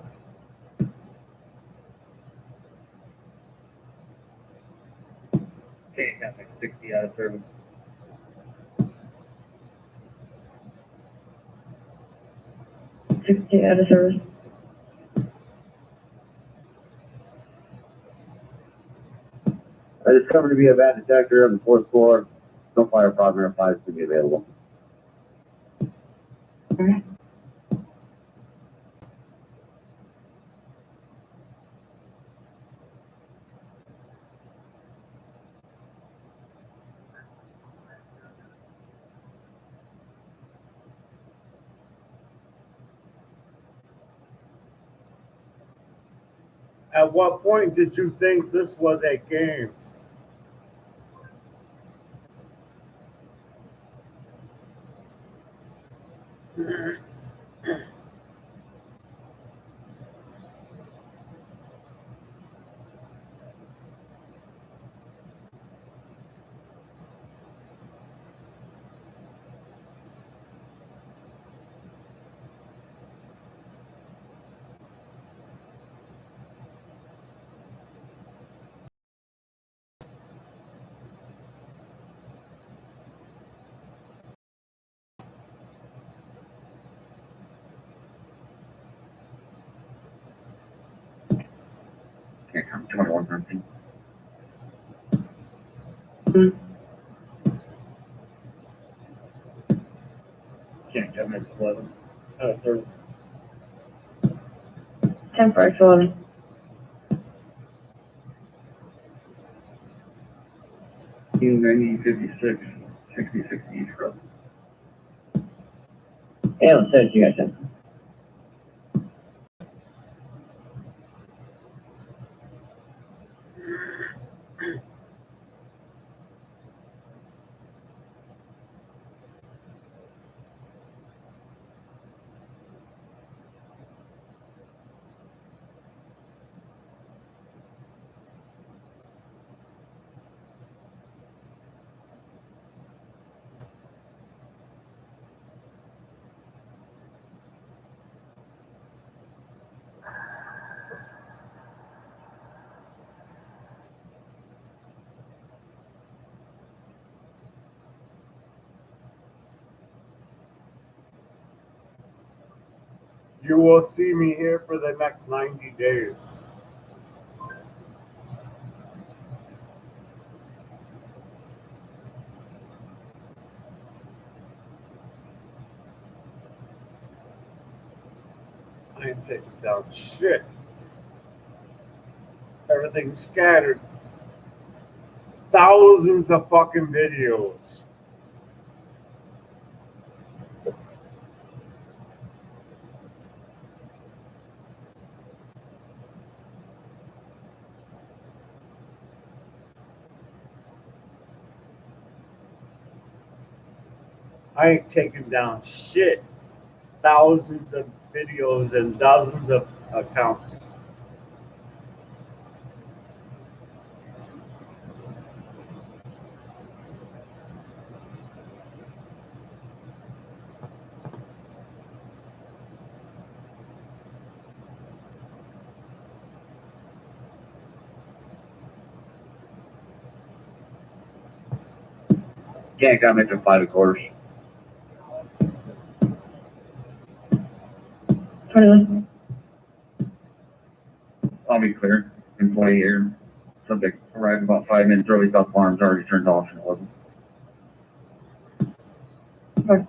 Okay, contact 60 out of service. Out of service. I discovered to be a bad detector on the 4th floor. No fire program applies to be available. Okay. At what point did you think this was a game? Can't come 2113. Can't come back 11 out of service. 10 for 11. U9056, 66 East Road. Yeah, let's send it to you guys then. You will see me here for the next 90 days. I ain't taking down shit. Everything's scattered. Thousands of fucking videos. I ain't taking down shit. Thousands of videos and dozens of accounts. Can't come into 5/4. 21. I'll be clear. Employee here. Subject arrived about 5 minutes early. Thought alarms already turned off and it wasn't. for.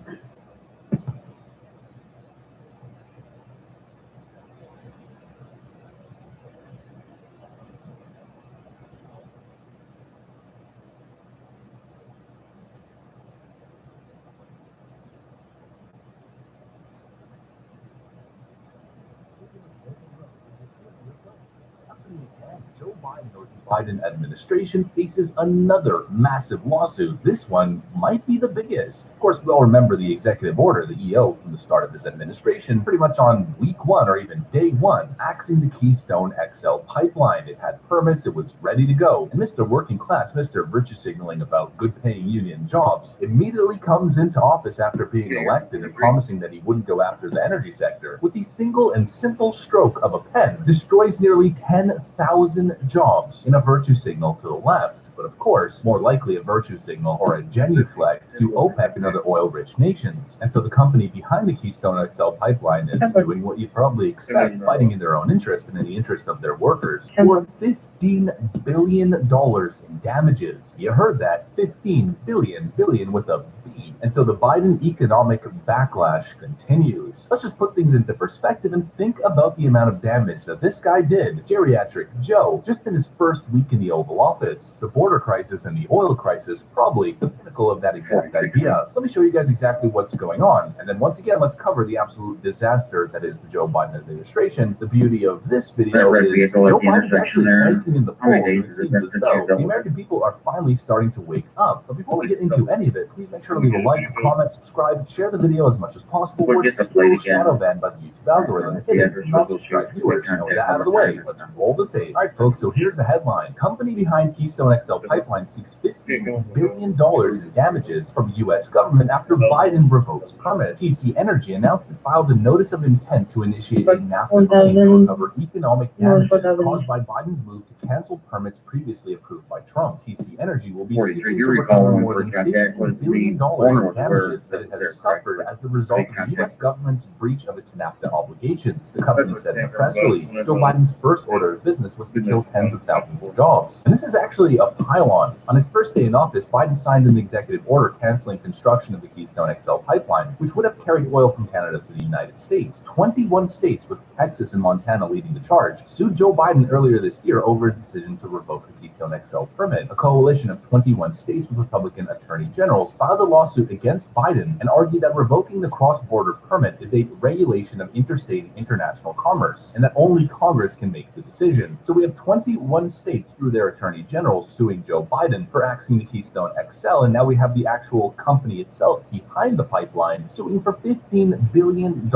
Joe Biden or the Biden administration faces another massive lawsuit. This one might be the biggest. Of course, we all remember the executive order, the EO, from the start of this administration, pretty much on week one or even day one, axing the Keystone XL pipeline. It had permits, it was ready to go. And Mr. Working Class, Mr. Virtue Signaling about good paying union jobs, immediately comes into office after being elected and promising that he wouldn't go after the energy sector. With the single and simple stroke of a pen, destroys nearly 10,000 jobs in a virtue signal to the left. But of course, more likely a virtue signal or a genuflect to OPEC and other oil-rich nations. And so the company behind the Keystone XL pipeline is doing what you'd probably expect, fighting in their own interest and in the interest of their workers. For $15 billion in damages. You heard that, 15 billion with a B. And so the Biden economic backlash continues. Let's just put things into perspective and think about the amount of damage that this guy did, Geriatric Joe, just in his first week in the Oval Office. The border crisis and the oil crisis, probably the pinnacle of that exact idea. So let me show you guys exactly what's going on. And then once again, let's cover the absolute disaster that is the Joe Biden administration. The beauty of this video is Joe Biden's actually tanking in the polls, and it seems as though the American people are finally starting to wake up. But before we get into any of it, please make sure to leave a like, comment, subscribe, share the video as much as possible. We're still shadow banned by the YouTube algorithm. Hidden, not subscribed viewers. You know that out of the way. Let's roll the tape. All right, folks, so here's the headline. Company behind Keystone XL pipeline seeks $50 billion in damages from the U.S. government after Biden revokes permit. TC Energy announced it filed a notice of intent to initiate a NAFTA claim to recover economic damages caused by Biden's move to cancel permits previously approved by Trump. TC Energy will be seeking to recover more than $50 billion in damages that it has suffered as the result of the U.S. government's breach of its NAFTA obligations. The company said in a press release, Joe Biden's first order of business was to kill tens of thousands of jobs. And this is actually a pile-on. On his first day in office, Biden signed an executive order canceling construction of the Keystone XL pipeline, which would have carried oil from Canada to the United States. 21 states, with Texas and Montana leading the charge, sued Joe Biden earlier this year over his decision to revoke the Keystone XL permit. A coalition of 21 states with Republican attorney generals filed a lawsuit against Biden and argued that revoking the cross-border permit is a regulation of interstate and international commerce, and that only Congress can make the decision. So we have 21 states through their attorney generals suing Joe Biden for axing the Keystone XL, and now we have the actual company itself behind the pipeline suing for $15 billion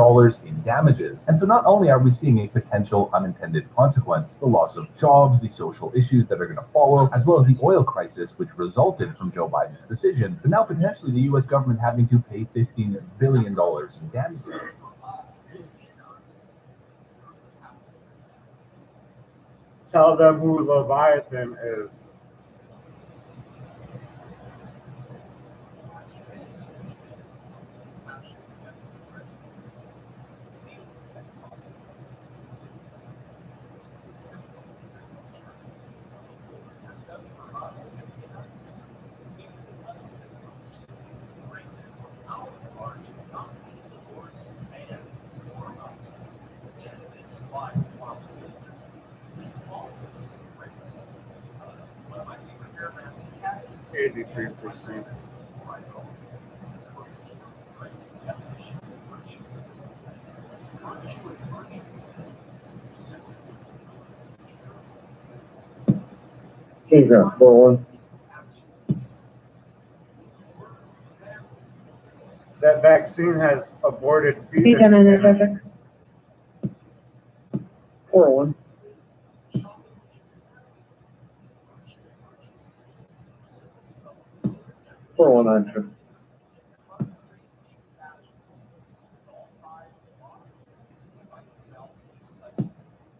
in damages. And so not only are we seeing a potential unintended consequence, the loss of jobs, the social issues that are going to follow, as well as the oil crisis which resulted from Joe Biden's decision, but now potentially the U.S. government having to pay $15 billion in damages. Tell them who Leviathan is. %. Jesus, boy. That vaccine has aborted Speed fetus. on traffic. 401. Sure.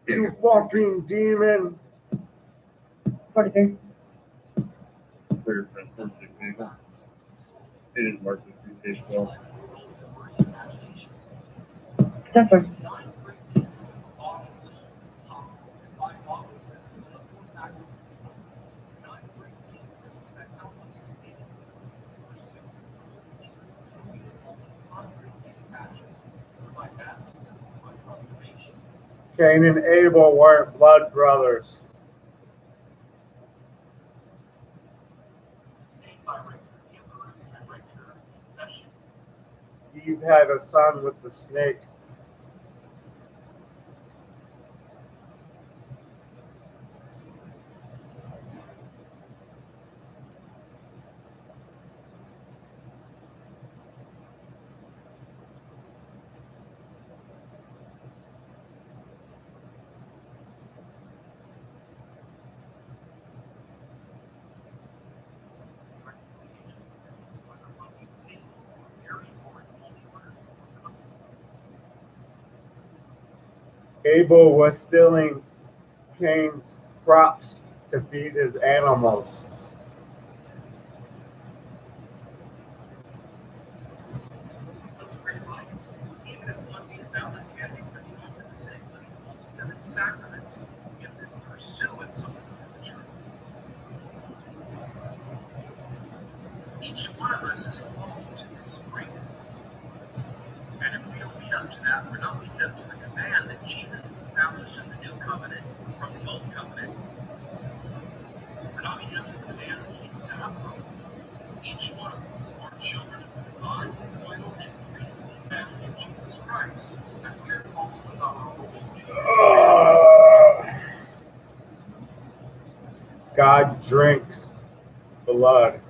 You fucking demon. 43. Clear for the vehicle. It didn't work with communication well. Stepper. Cain and Abel weren't blood brothers. Eve had a son with the snake. Abel was stealing Cain's crops to feed his animals. Sacraments in this pursuance of the truth. Each one of us is called to this greatness. And if we don't lead up to that, we're not leading up to the command that Jesus established in the new covenant from the old covenant. We're not leading up to the commands that he set up for us. Each one of us are children of God, royal and priestly family of Jesus Christ. And we're called to live out our role. God drinks blood.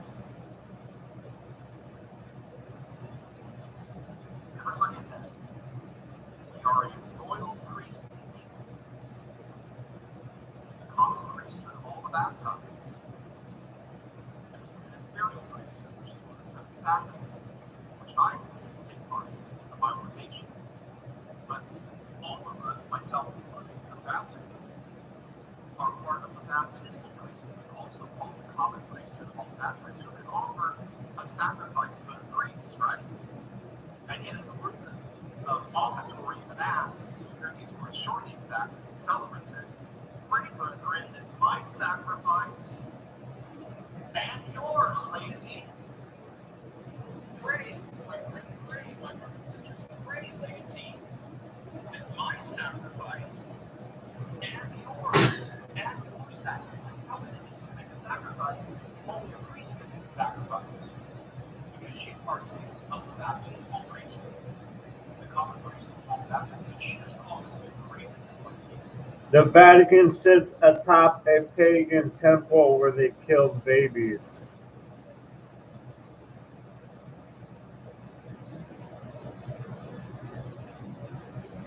We are a royal priestly people. The common priesthood of all the baptized. There's the ministerial priesthood, which is one of the seven sacraments, which I take part in, the baptism. But all of us, myself included, the baptism, are part of the baptismal priesthood, also called the common priesthood of all baptized, who can offer a sacrifice for the priest, right? And yet, in the words of offertory mass, there is for shortening that, the celebrant says, "Pray, brethren, that my sacrifice and yours, laity, pray, my brothers and sisters, pray, laity, that my sacrifice and your sacrifice." How is it that you make a sacrifice? Only a priest can make a sacrifice. Because she partake of the baptismal priesthood, the common priesthood of all baptism. So Jesus calls us to pray. This is what he did. The Vatican sits atop a pagan temple where they killed babies.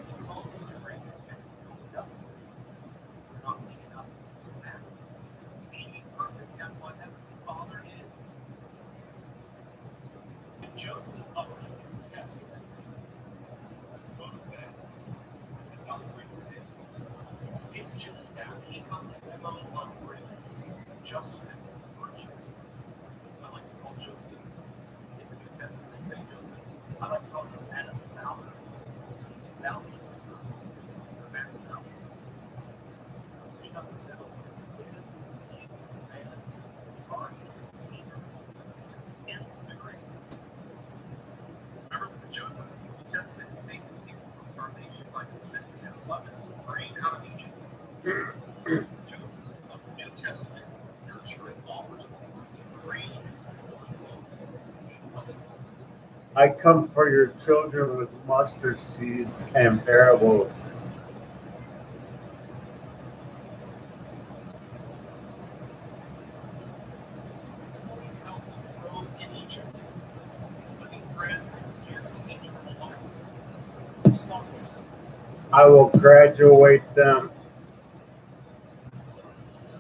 He calls us to pray this, and we don't lead up to it. We're not leading up to this commandments. Being perfect, that's what Heavenly Father is. And Joseph of the New Testament, let's go to Venice, we celebrate today, didn't just that, he got the memo on grace, justice, and virtues. I like to call Joseph in the New Testament, St. Joseph. I like to call him the man of valor. He's valiant. The man of valor. He got the memo. He's the man to target to end the grave. Remember that Joseph in the New Testament saved his people from starvation by dispensing an abundance of grain out of Egypt. Joseph of the New Testament nurturing offers grain. I comfort your children with mustard seeds and parables. I will graduate them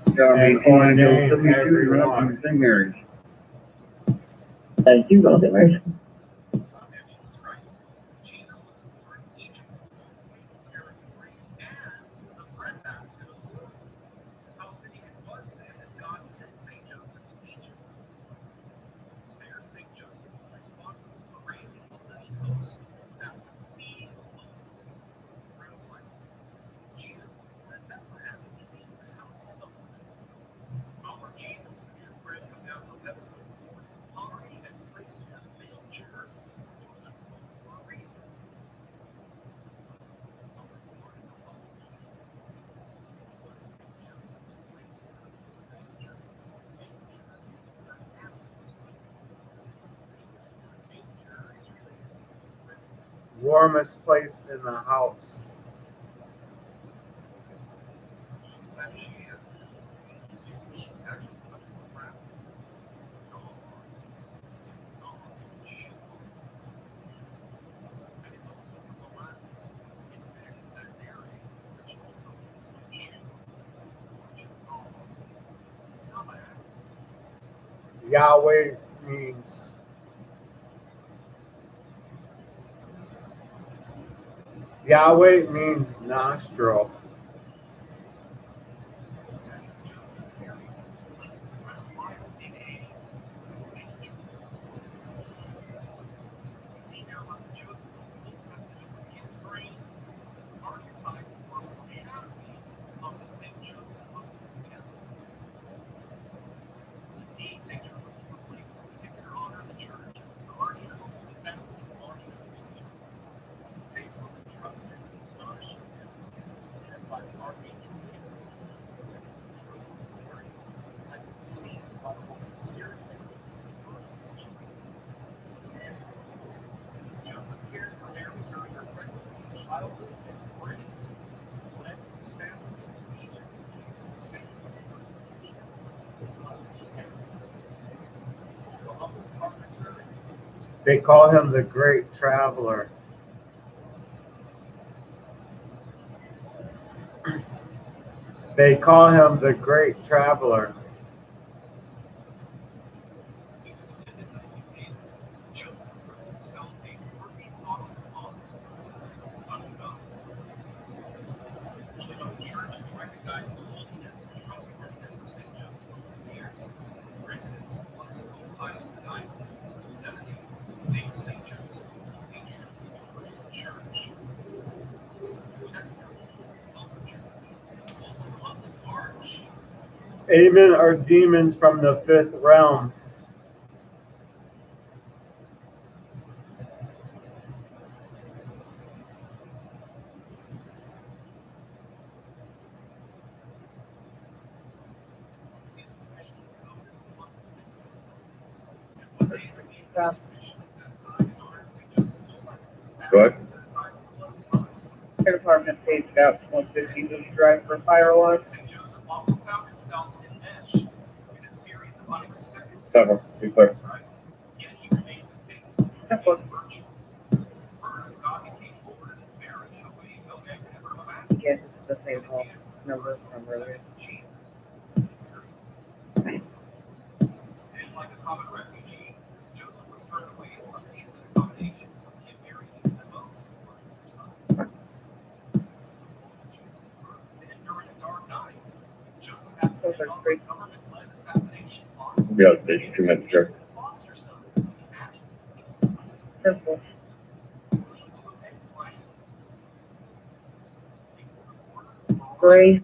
and ordain everyone. Thank you, Brother Mary. Our Jesus, the true bread from heaven, was born in poverty and placed in a manger. warmest place in the house. Yahweh means nostril. They call him the Great Traveler. They call him the Great Traveler. Amen are demons from the fifth realm. Go ahead. Fire department paged out to 150 Moose Drive for fire alarms. Several. Be clear. Yeah, this is the same home number from earlier. Those are great. Yeah, it's 2 minutes, sure. Simple. Gray.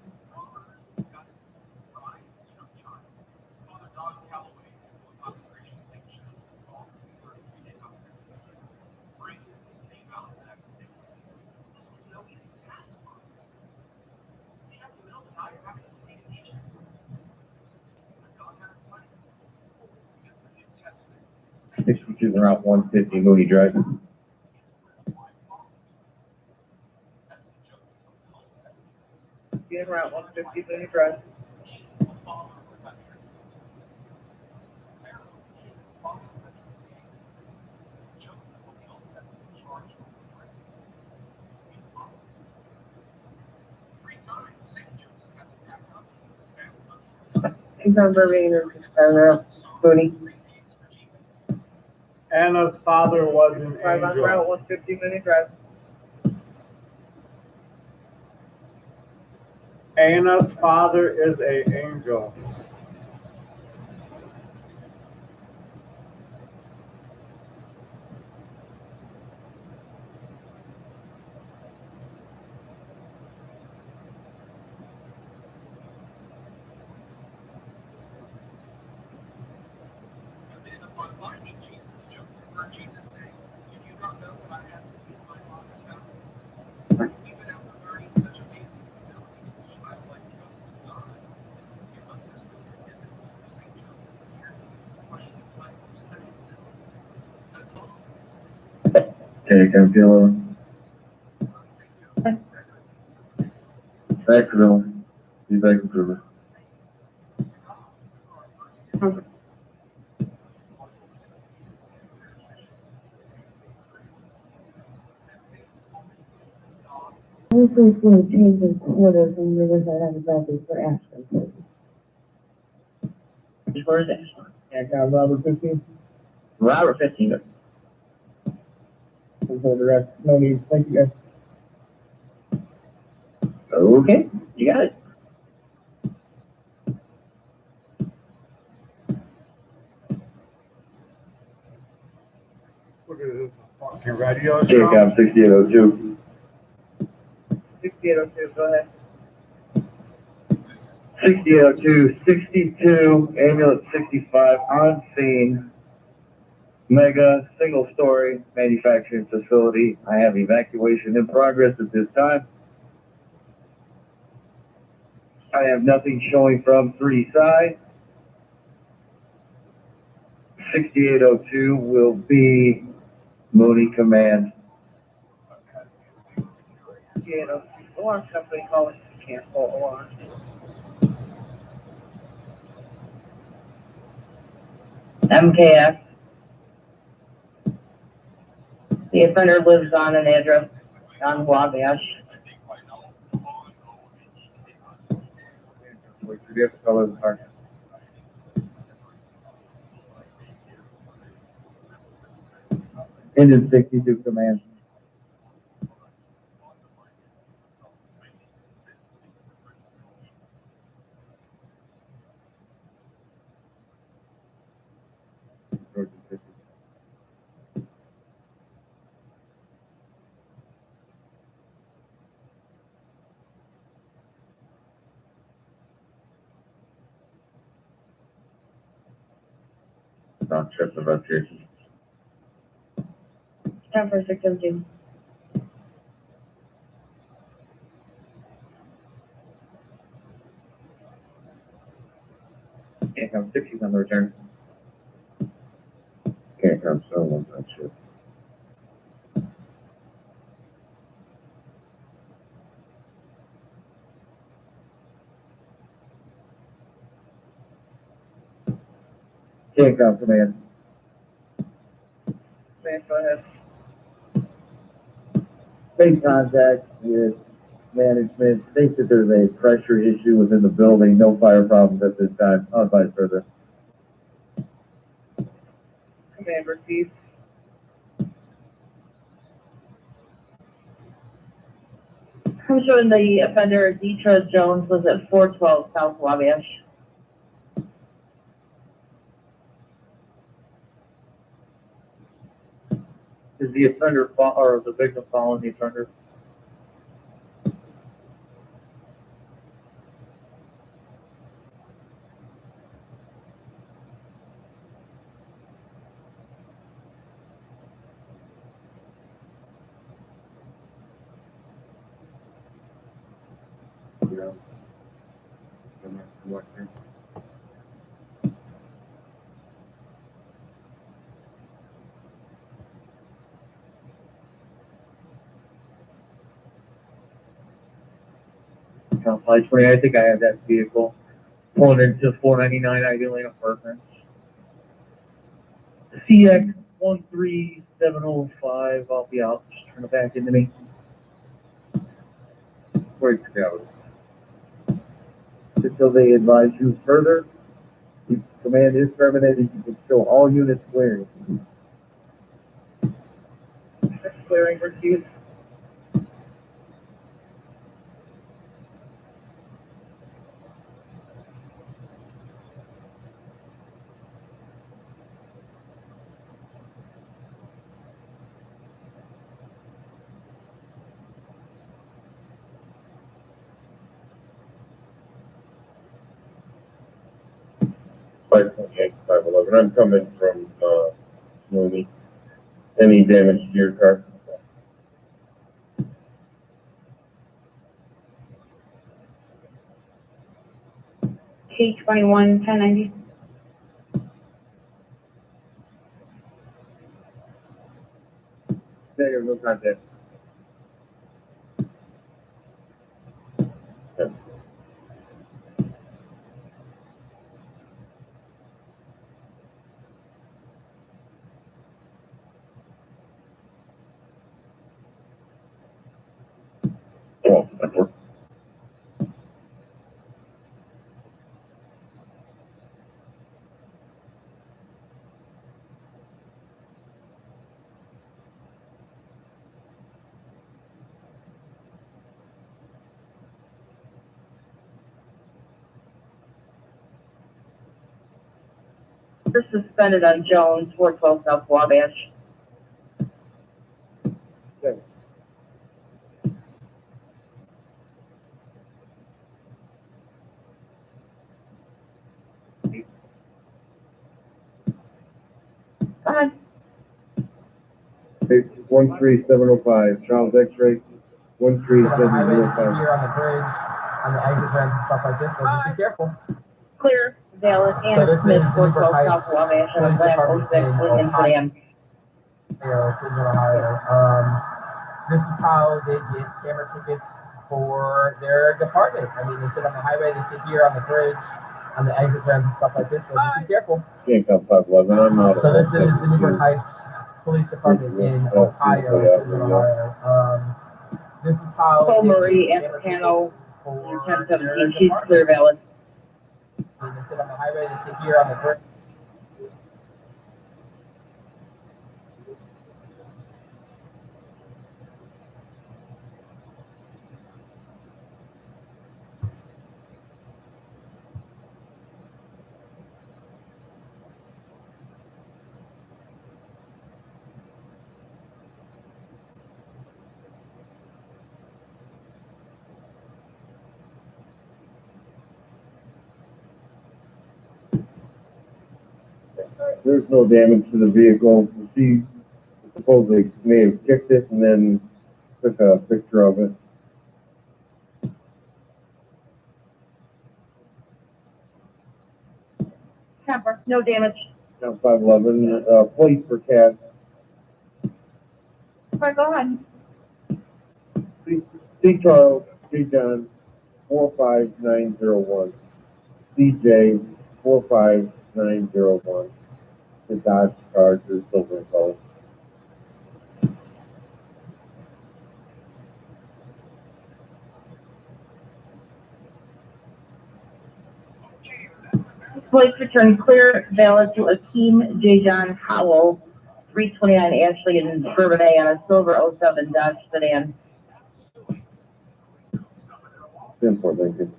Choosing Route 150 Mooney Drive. Being Route 150 Mooney Drive. Number Mooney. Anna's father was an Drive on angel. Route 150 Mooney Drive. Anna's father is an angel. Okay, can I feel Accidental. Feedback improvement. Hopefully it's going to change the quarter from Riverside on the Bradley for Ashland. Which one is that? Yeah, Robert 15. Robert 15. We'll hold the rest. No need. Thank you, guys. Okay, you got it. Look at this fucking radio Take show. out 6802. 6802, go ahead. 6802, 62, ambulance 65, on scene. Mega single-story manufacturing facility. I have evacuation in progress at this time. I have nothing showing from 3 side. 6802 will be Mooney Command. 6802, alarm company calling, cancel alarm. MKS. The offender lives on an address on Wabash. Engine 62 Command. Non-trip investigation. 10 for 617. Can't come 60s on the return. Can't come someone's on ship. Can't come command. Man, go ahead. Make contact with management. Think that there's a pressure issue within the building. No fire problems at this time. I'll advise further. Command received. I'm showing the offender, Deetra Jones, was at 412 South Wabash. Is the offender or the victim following the offender? Flight 20, I think I have that vehicle pulling into 499 Ideal Lane Apartments. CX 13705, I'll be out. Just turn it back into me. Where'd you go? Until they advise you further, the command is terminated. You can show all units clearing. Clearing received. Flight 28, 511. I'm coming from Mooney. Any damage to your car? K21 1090. Negative, no contact. This is suspended on Jones, 412 South Wabash. Okay. Come on. It's 13705, Charles X-ray, Sit on the highway, they sit 13705. here on the bridge, on the exit ramps and stuff like this, so just be careful. Clear. Valid So and this Smith, is 412 Newport South Heights Wabash, and a Police black Department 06 in Lincoln Ohio. sedan. Cleveland, Ohio. This is how they get camera tickets for their department. I mean, they sit on the highway, they sit here on the bridge, on the exit ramps and stuff like this, so just be careful. Can't come 511, I'm out. So this is the Newport Heights Police Department in Ohio, Cleveland, Ohio. This is how Paul they Marie, get camera Apicano, tickets for 1017, she's clear valid. I mean, they sit on the highway, they sit here on the bridge. There's no damage to the vehicle. She supposedly may have kicked it and then took a picture of it. Camper, no damage. Down 511, plate for Cat. All right, go ahead. C. Charles, C. John, 45901. CJ, 45901. The Dodge Charger, silver and gold. Police return clear valid to Akeem J. John Howell, 329 Ashley in Bourbonnais on a silver 07 Dodge sedan. Import Lincoln.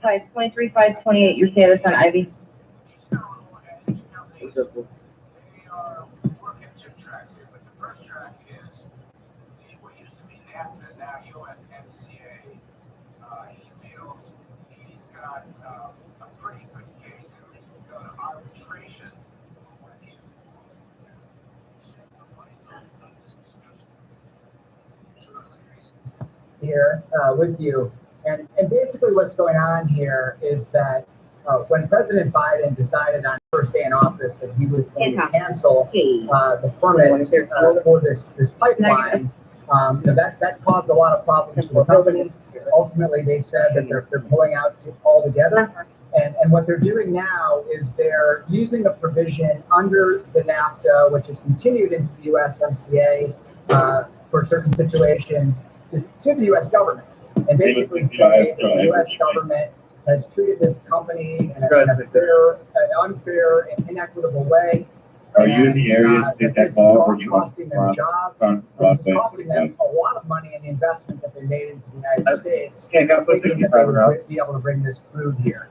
Type 23528, your status on Ivy. Here with you. And basically what's going on here is that when President Biden decided on first day in office that he was going to cancel the permits for this pipeline, that caused a lot of problems for the company. Ultimately, they said that they're pulling out altogether. And what they're doing now is they're using a provision under the NAFTA, which is continued into the USMCA for certain situations, to the U.S. government, and basically say that the U.S. government has treated this company in an unfair and inequitable way. Are you in the area to take that call, or do you want costing them jobs? This is costing them a lot of money in the investment that they made into the United States, thinking that they would be able to bring this crude here.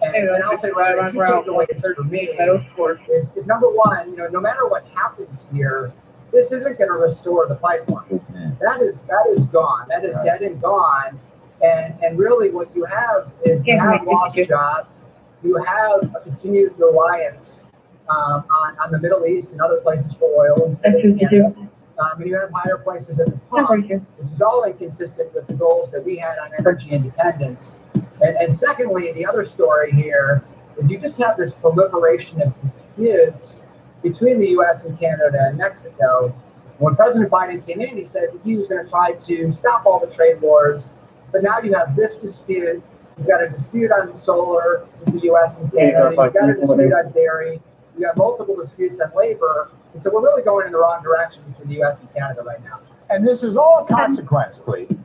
And I'll say right on for me is number one, no matter what happens here, this isn't going to restore the pipeline. That is gone. That is dead and gone. And really what you have is you have lost jobs. You have a continued reliance on the Middle East and other places for oil instead of Canada. And you have higher prices at the pump, which is all inconsistent with the goals that we had on energy independence. And secondly, the other story here is you just have this proliferation of disputes between the U.S. and Canada and Mexico, When President Biden came in, he said he was going to try to stop all the trade wars. But now you have this dispute. You've got a dispute on solar with the U.S. and Canada. You've got a dispute on dairy. You have multiple disputes on labor. And so we're really going in the wrong direction between the U.S. and Canada right now. And this is all a consequence, Cleve,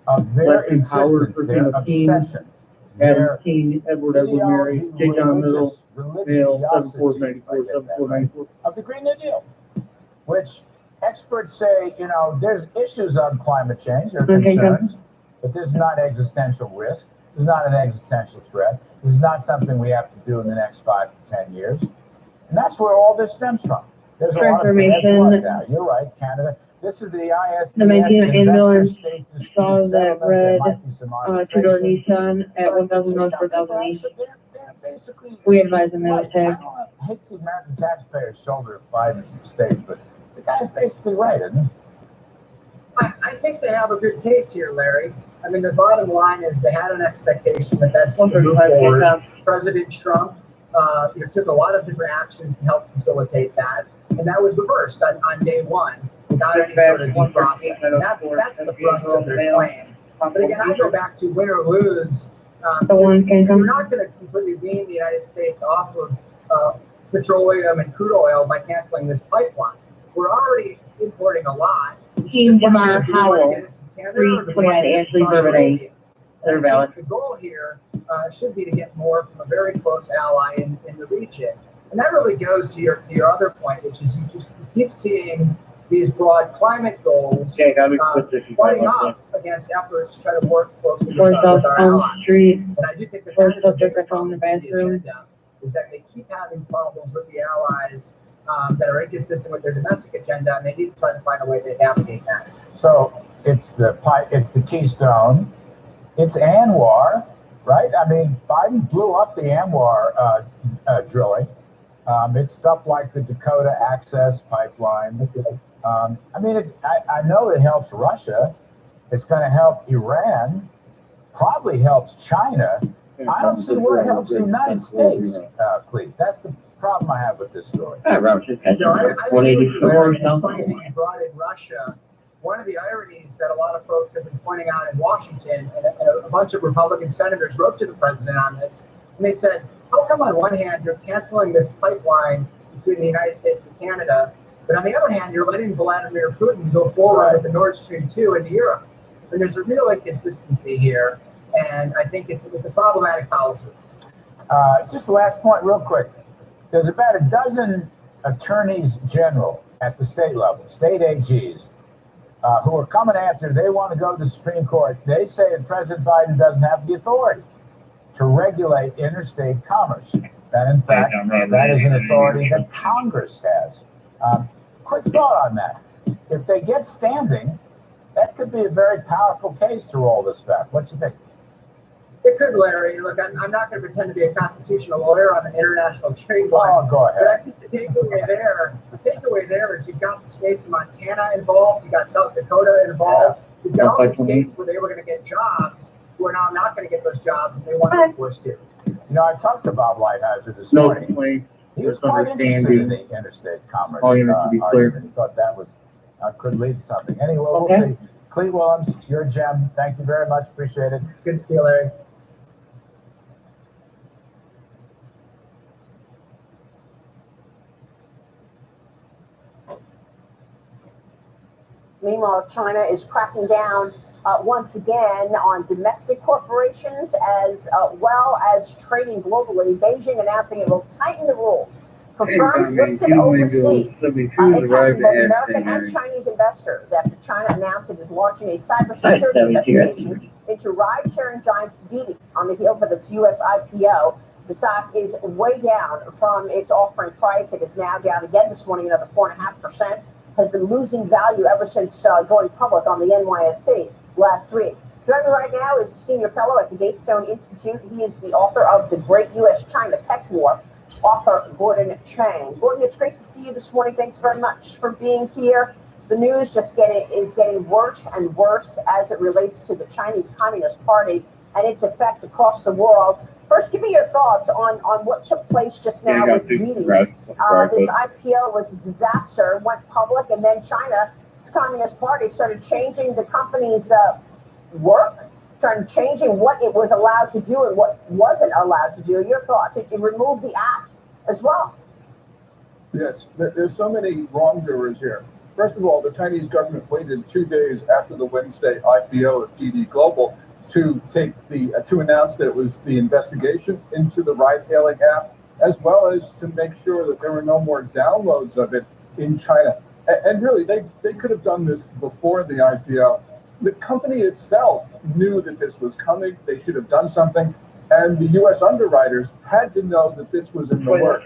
of their insistence, their obsession. Adam King, Edward Mary, J. John Middle, Male, 7494, 7494. Of the Green New Deal, which experts say, you know, there's issues on climate change, there are concerns, but this is not existential risk. This is not an existential threat. This is not something we have to do in the next 5 to 10 years. And that's where all this stems from. There's a lot of bad blood now. You're right, Canada. This is the ISDS. The 19 ambulance saw that red two-door Nissan at 1000 North 4000 East. We advise them to tag. I hate the American taxpayers shoulder Biden's mistakes, but the guy's basically right, isn't he? I think they have a good case here, Larry. I mean, the bottom line is they had an expectation that that's going to move forward. President Trump took a lot of different actions to help facilitate that, and that was reversed on day one without any sort of due process. And that's the thrust of their plan. But again, I go back to win or lose. We're not going to completely wean the United States off of petroleum and crude oil by canceling this pipeline. We're already importing a lot. Team Jamar Howell, 329 Ashley Bourbonnais. They're valid. The goal here should be to get more from a very close ally in the region. And that really goes to your other point, which is you keep seeing these broad climate goals fighting off against efforts to try to work closely with our allies. And I do think that that is a big problem in the agenda, is that they keep having problems with the allies that are inconsistent with their domestic agenda, and they need to try to find a way to navigate that. So it's the Keystone, it's ANWR, right? I mean, Biden blew up the ANWR drilling. It's stuff like the Dakota Access Pipeline. I mean, I know it helps Russia. It's going to help Iran. Probably helps China. I don't see where it helps the United States, Cleve. That's the problem I have with this story. I agree with you, Larry. It's funny that you brought in Russia. One of the ironies that a lot of folks have been pointing out in Washington, and a bunch of Republican senators wrote to the president on this, and they said, how come on one hand you're canceling this pipeline between the United States and Canada, but on the other hand you're letting Vladimir Putin go forward with the Nord Stream 2 into Europe? And there's a real inconsistency here, and I think it's a problematic policy. Just the last point real quick. There's about a dozen attorneys general at the state level, state AGs, who are coming after, they want to go to the Supreme Court. They say that President Biden doesn't have the authority to regulate interstate commerce. That, in fact, that is an authority that Congress has. Quick thought on that. If they get standing, that could be a very powerful case to roll this back. What do you think? It could, Larry. Look, I'm not going to pretend to be a constitutional lawyer on an international trade line. Oh, go ahead. But I think the takeaway there is you've got the states of Montana involved, you've got South Dakota involved, you've got all the states where they were going to get jobs who are now not going to get those jobs and they want to be forced to. You know, I talked to Bob Lighthizer this morning. He was quite interested in the interstate commerce argument. He thought that could lead to something. Anyway, we'll see. Cleve Willems, you're a gem. Thank you very much. Appreciate it. Good to see you, Larry. Meanwhile, China is cracking down once again on domestic corporations as well as trading globally. Beijing announcing it will tighten the rules for firms listed overseas, impacting both American and Chinese investors after China announced it is launching a cybersecurity investigation into ride-sharing giant Didi on the heels of its U.S. IPO. The stock is way down from its offering price. It is now down again this morning, another 4.5%. Has been losing value ever since going public on the NYSE last week. Joining me right now is a senior fellow at the Gatestone Institute. He is the author of The Great U.S.-China Tech War, author Gordon Chang. Gordon, it's great to see you this morning. Thanks very much for being here. The news is getting worse and worse as it relates to the Chinese Communist Party and its effect across the world. First, give me your thoughts on what took place just now with Didi this IPO was a disaster, went public, and then China's Communist Party started changing the company's work, started changing what it was allowed to do and what wasn't allowed to do. Your thoughts? It removed the app as well. Yes, there's so many wrongdoers here. First of all, the Chinese government waited 2 days after the Wednesday IPO of DD Global to announce that it was the investigation into the ride-hailing app, as well as to make sure that there were no more downloads of it in China. And really, they could have done this before the IPO. The company itself knew that this was coming. They should have done something. And the U.S. underwriters had to know that this was in the works.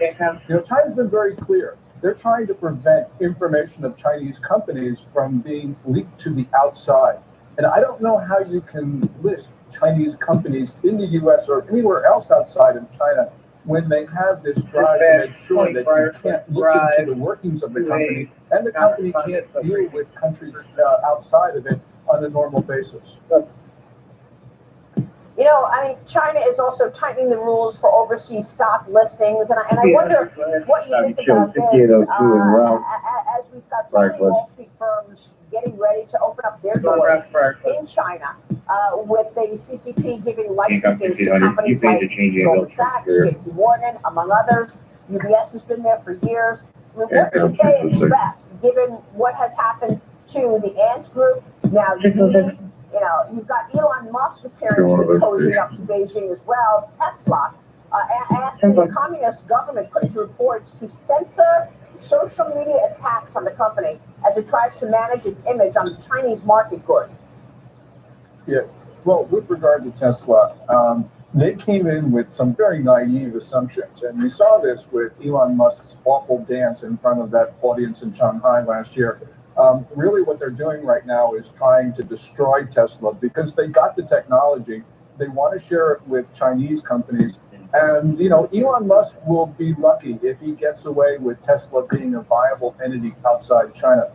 China's been very clear. They're trying to prevent information of Chinese companies from being leaked to the outside. And I don't know how you can list Chinese companies in the U.S. or anywhere else outside of China when they have this drive to make sure that you can't look into the workings of the company, and the company can't deal with countries outside of it on a normal basis. China is also tightening the rules for overseas stock listings, and I wonder what you think about this as we've got so many Wall Street firms getting ready to open up their doors in China, with the CCP giving licenses to companies like Goldman Sachs, JP Morgan, among others. UBS has been there for years. What should they expect, given what has happened to the Ant Group, now DiDi? You've got Elon Musk appearing to be cozying up to Beijing as well. Tesla asking the communist government, put into reports, to censor social media attacks on the company as it tries to manage its image on the Chinese market, Gordon. Yes. Well, with regard to Tesla, they came in with some very naive assumptions. And we saw this with Elon Musk's awful dance in front of that audience in Shanghai last year. Really what they're doing right now is trying to destroy Tesla because they got the technology. They want to share it with Chinese companies. And, Elon Musk will be lucky if he gets away with Tesla being a viable entity outside China.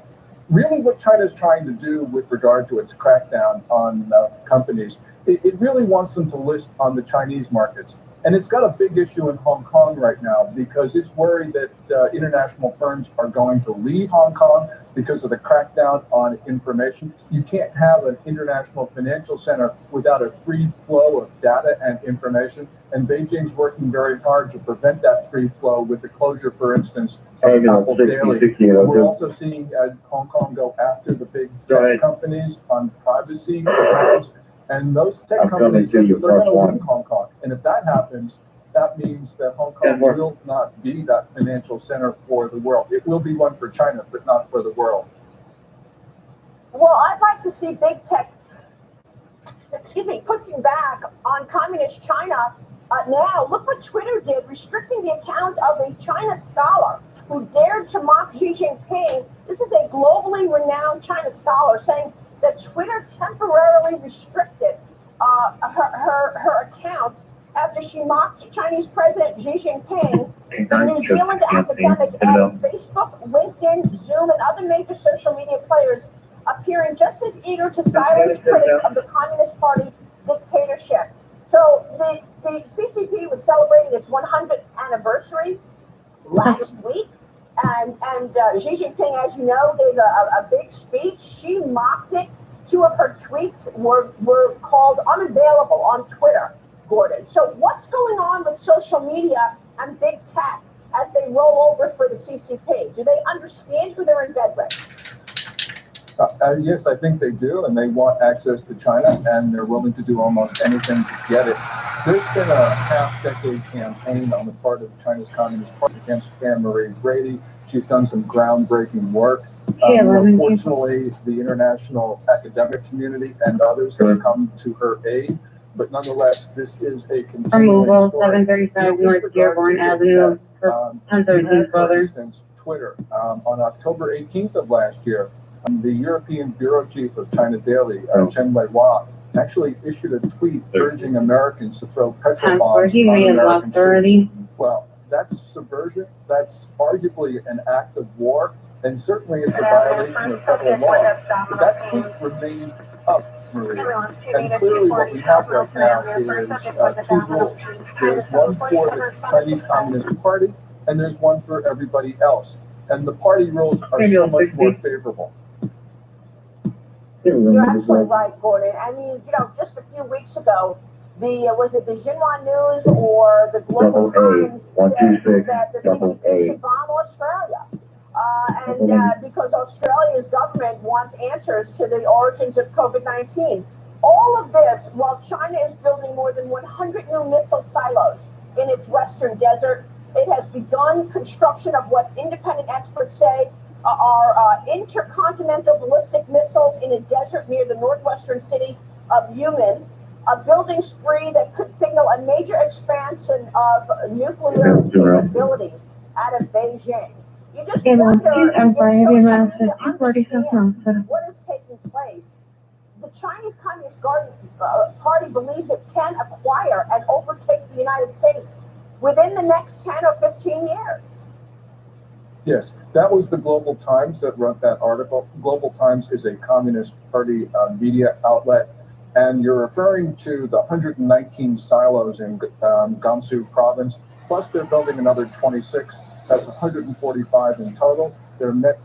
Really what China is trying to do with regard to its crackdown on companies, it really wants them to list on the Chinese markets. And it's got a big issue in Hong Kong right now because it's worried that international firms are going to leave Hong Kong because of the crackdown on information. You can't have an international financial center without a free flow of data and information. And Beijing's working very hard to prevent that free flow with the closure, for instance, of Apple Daily. We're also seeing Hong Kong go after the big tech companies on privacy grounds. And those tech companies, they're going to win Hong Kong. And if that happens, that means that Hong Kong will not be that financial center for the world. It will be one for China, but not for the world. Well, I'd like to see big tech, pushing back on communist China. Now, look what Twitter did, restricting the account of a China scholar who dared to mock Xi Jinping. This is a globally renowned China scholar saying that Twitter temporarily restricted her account after she mocked Chinese President Xi Jinping. The New Zealand academic added Facebook, LinkedIn, Zoom, and other major social media players appearing just as eager to silence critics of the Communist Party dictatorship. So the CCP was celebrating its 100th anniversary last week. And Xi Jinping, as you know, gave a big speech. She mocked it. 2 of her tweets were called unavailable on Twitter, Gordon. So what's going on with social media and big tech as they roll over for the CCP? Do they understand who they're in bed with? Yes, I think they do, and they want access to China, and they're willing to do almost anything to get it. There's been a half-decade campaign on the part of China's Communist Party against Anne-Marie Brady. She's done some groundbreaking work. Unfortunately, the international academic community and others have come to her aid. But nonetheless, this is a continuing Removal, story. 735 North Dearborn Avenue, 1013 For instance, Twitter. On October 18th of last year, the European Bureau Chief of China Daily, Chen Weihua, actually issued a tweet urging Americans to throw petrol bombs on American troops. Well, that's subversion. That's arguably an act of war, and certainly it's a violation of federal law. But that tweet remained up, Maria. And clearly what we have right now is 2 rules. There's one for the Chinese Communist Party, and there's one for everybody else. And the party rules are so much more favorable. You're absolutely right, Gordon. I mean, just a few weeks ago, was it the Xinhua News or the Global Times said that the CCP should bomb Australia? Because Australia's government wants answers to the origins of COVID-19. All of this while China is building more than 100 new missile silos in its western desert. It has begun construction of what independent experts say are intercontinental ballistic missiles in a desert near the northwestern city of Yumen, a building spree that could signal a major expansion of nuclear capabilities out of Beijing. You just wonder if social media understands what is taking place. The Chinese Communist Party believes it can acquire and overtake the United States within the next 10 or 15 years. Yes, that was the Global Times that wrote that article. Global Times is a Communist Party media outlet, and you're referring to the 119 silos in Gansu province, plus they're building another 26. That's 145 in total. They're meant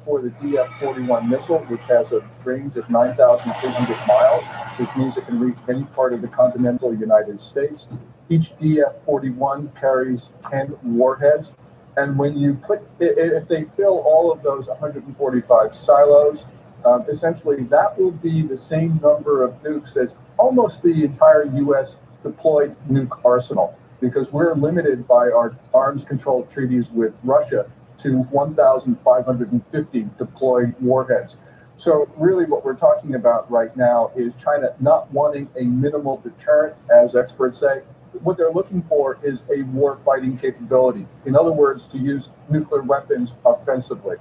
for the DF-41 missile, which has a range of 9,300 miles, which means it can reach any part of the continental United States. Each DF-41 carries 10 warheads. And when you if they fill all of those 145 silos, essentially that will be the same number of nukes as almost the entire U.S. deployed nuke arsenal, because we're limited by our arms control treaties with Russia to 1,550 deployed warheads. So really what we're talking about right now is China not wanting a minimal deterrent, as experts say. What they're looking for is a war-fighting capability. In other words, to use nuclear weapons offensively.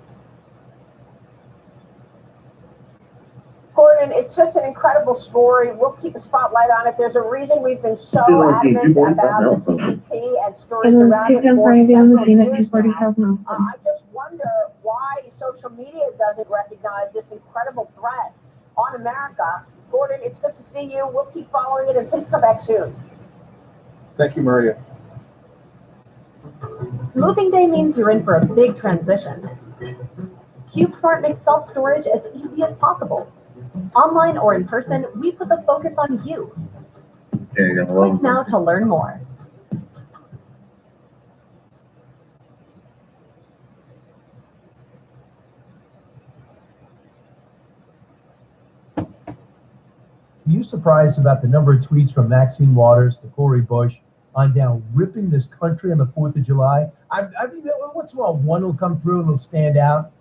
Gordon, it's just an incredible story. We'll keep a spotlight on it. There's a reason we've been so adamant about the CCP and stories around it for several years now. I just wonder why social media doesn't recognize this incredible threat on America. Gordon, it's good to see you. We'll keep following it, and please come back soon. Thank you, Maria. Moving day means you're in for a big transition. CubeSmart makes self-storage as easy as possible. Online or in person, we put the focus on you. Click now to learn more. Are you surprised about the number of tweets from Maxine Waters to Cori Bush on down ripping this country on the 4th of July? I mean, once in a while, one will come through and will stand out.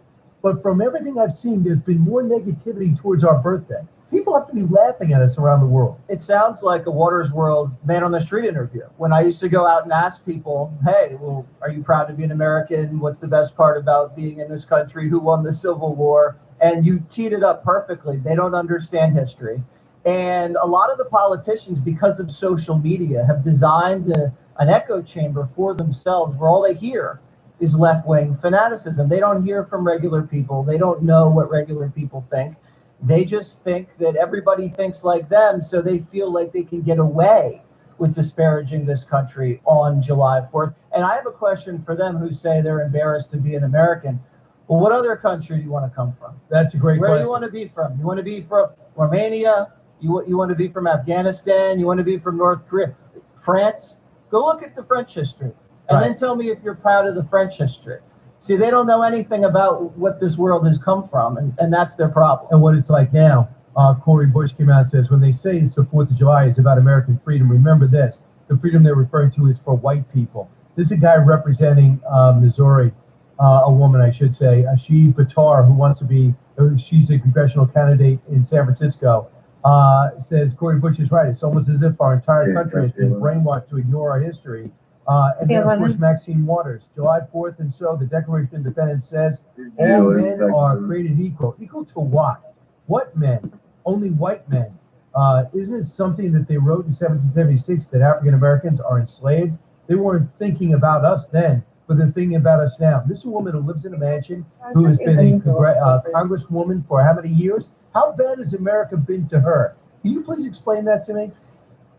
But from everything I've seen, there's been more negativity towards our birthday. People have to be laughing at us around the world. It sounds like a Waters World Man on the Street interview. When I used to go out and ask people, hey, well, are you proud to be an American? What's the best part about being in this country? Who won the Civil War? And you teed it up perfectly. They don't understand history. And a lot of the politicians, because of social media, have designed an echo chamber for themselves where all they hear is left-wing fanaticism. They don't hear from regular people. They don't know what regular people think. They just think that everybody thinks like them, so they feel like they can get away with disparaging this country on July 4th. And I have a question for them who say they're embarrassed to be an American. Well, what other country do you want to come from? That's a great question. Where do you want to be from? You want to be from Romania? You want to be from Afghanistan? You want to be from North Korea? France? Go look at the French history. And then tell me if you're proud of the French history. See, they don't know anything about what this world has come from, and that's their problem. And what it's like now, Cori Bush came out and says, when they say it's the 4th of July, it's about American freedom, remember this. The freedom they're referring to is for white people. This is a guy representing Missouri, a woman, I should say, Ashee Batar, who wants to be, she's a congressional candidate in San Francisco, says Cori Bush is right. It's almost as if our entire country has been brainwashed to ignore our history. And then, of course, Maxine Waters, July 4th, and so the Declaration of Independence says all men are created equal. Equal to what? What men? Only white men. Isn't it something that they wrote in 1776 that African Americans are enslaved? They weren't thinking about us then, but they're thinking about us now. This is a woman who lives in a mansion, who has been a congresswoman for how many years? How bad has America been to her? Can you please explain that to me?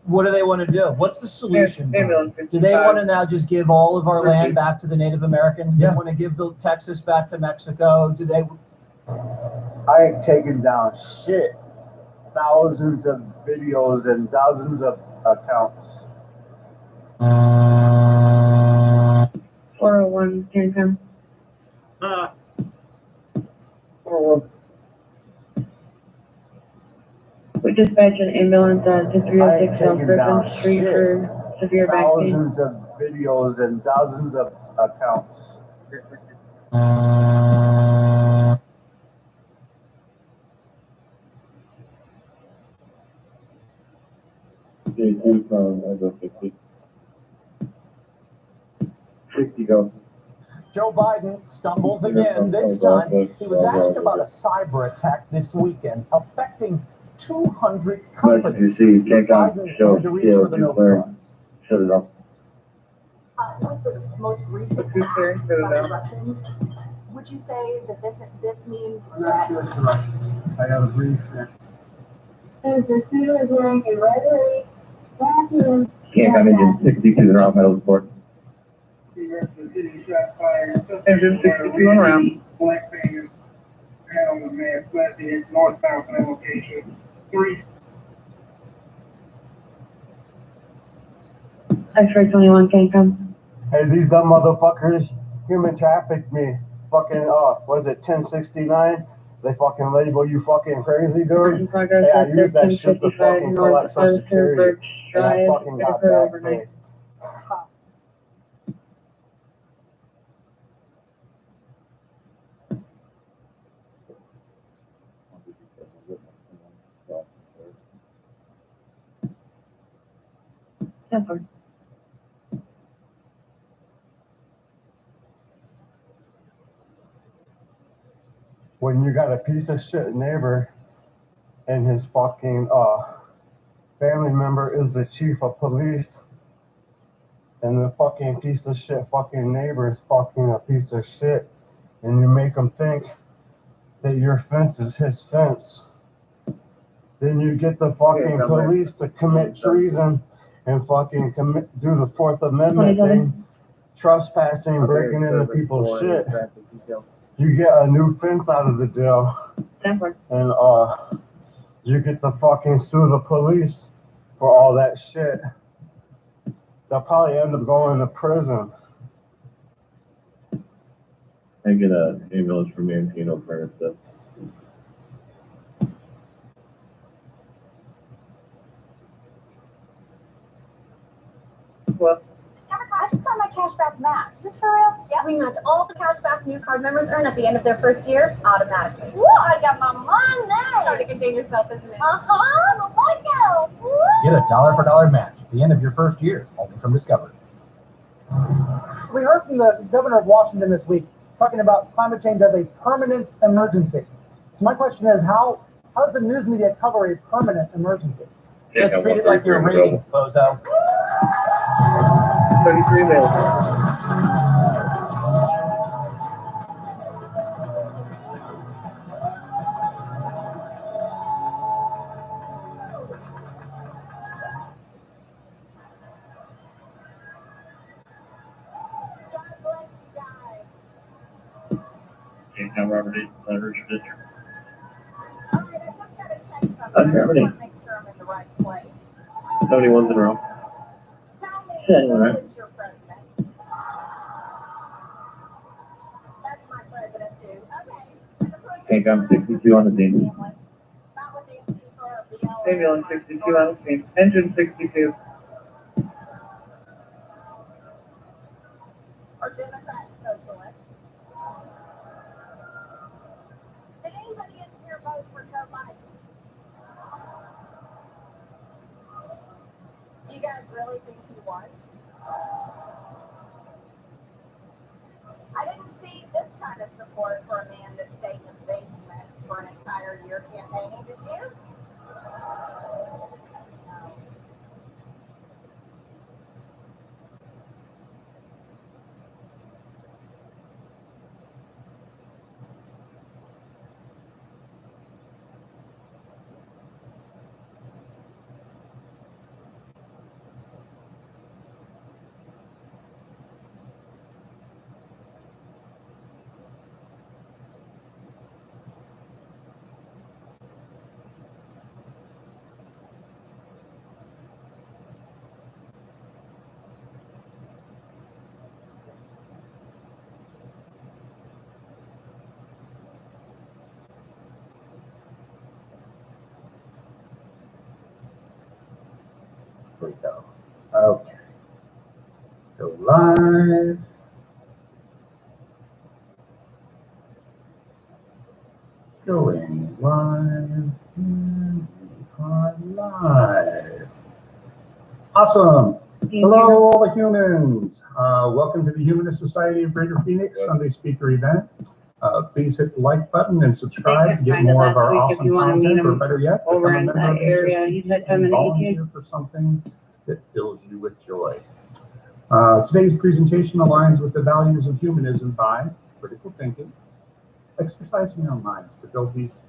What do they want to do? What's the solution? Do they want to now just give all of our land back to the Native Americans? They want to give the Texas back to Mexico? Do they? I ain't taking down shit. Thousands of videos and dozens of accounts. 401 CANCOM. 401. We dispatch an ambulance to 306 South Griffin Street for severe back pain. Thousands of videos and dozens of accounts. Joe Biden stumbles again. This time, he was asked about a cyber attack this weekend affecting 200 companies. You see, you can't Biden had to reach for the Nobel Prize. Shut it off. With the most recent eruptions, would you say that this means I'm not sure it's the Russians. I got a brief. Can't come in 62 around Meadows Court. Engine 62 around. Black fingers, and on the man, flatbed, northbound location. 3. X-ray 21 CANCOM. Hey, these dumb motherfuckers human trafficked me. Fucking, what is it, 1069? They fucking label you fucking crazy, dude. In progress Hey, I at used that shit to 1355 fucking North collect Social Security. Birch And I Drive. fucking got Occurred back overnight. paid. Temper. When you got a piece of shit neighbor and his fucking family member is the chief of police and the fucking piece of shit fucking neighbor is fucking a piece of shit and you make him think that your fence is his fence, then you get the fucking police to commit treason and fucking do the Fourth Amendment thing, trespassing, breaking into people's shit. You get a new fence out of the deal, and you get to fucking sue the police for all that shit. They'll probably end up going to prison. I get an ambulance from Mantino for stuff. Well, I just got my cashback match. Is this for real? Yeah. We match all the cashback new card members earn at the end of their first year automatically. Whoa, I got my money! Hard to contain yourself, isn't it? Uh-huh. Let go. Get a dollar for dollar match at the end of your first year, only from Discover. We heard from the governor of Washington this week talking about climate change as a permanent emergency. So my question is, how does the news media cover a permanent emergency? Just treat it like your ratings, bozo. 33 mil. Can't come Robert E. Letters District. Robert E. Make sure I'm in the right place. 71's in a row. Tell me, who is your president? That's my president too. Okay. Can't come 62 on the scene. Ambulance 62 on the scene. Engine 62. Or Democrat socialist. Did anybody in here vote for Joe Biden? Do you guys really think he won? I didn't see this kind of support for a man that stayed in the basement for an entire year campaigning, did you? we go. Okay. Go live. Going live. Live. Awesome. Hello, all the humans. Welcome to the Humanist Society of Greater Phoenix Sunday Speaker event. Please hit the like button and subscribe to get more of our awesome content, or better yet, over become a in member that of the area. You said come and and eat volunteer for something that fills you with joy. Today's presentation aligns with the values of humanism by critical thinking, exercising our minds to build these.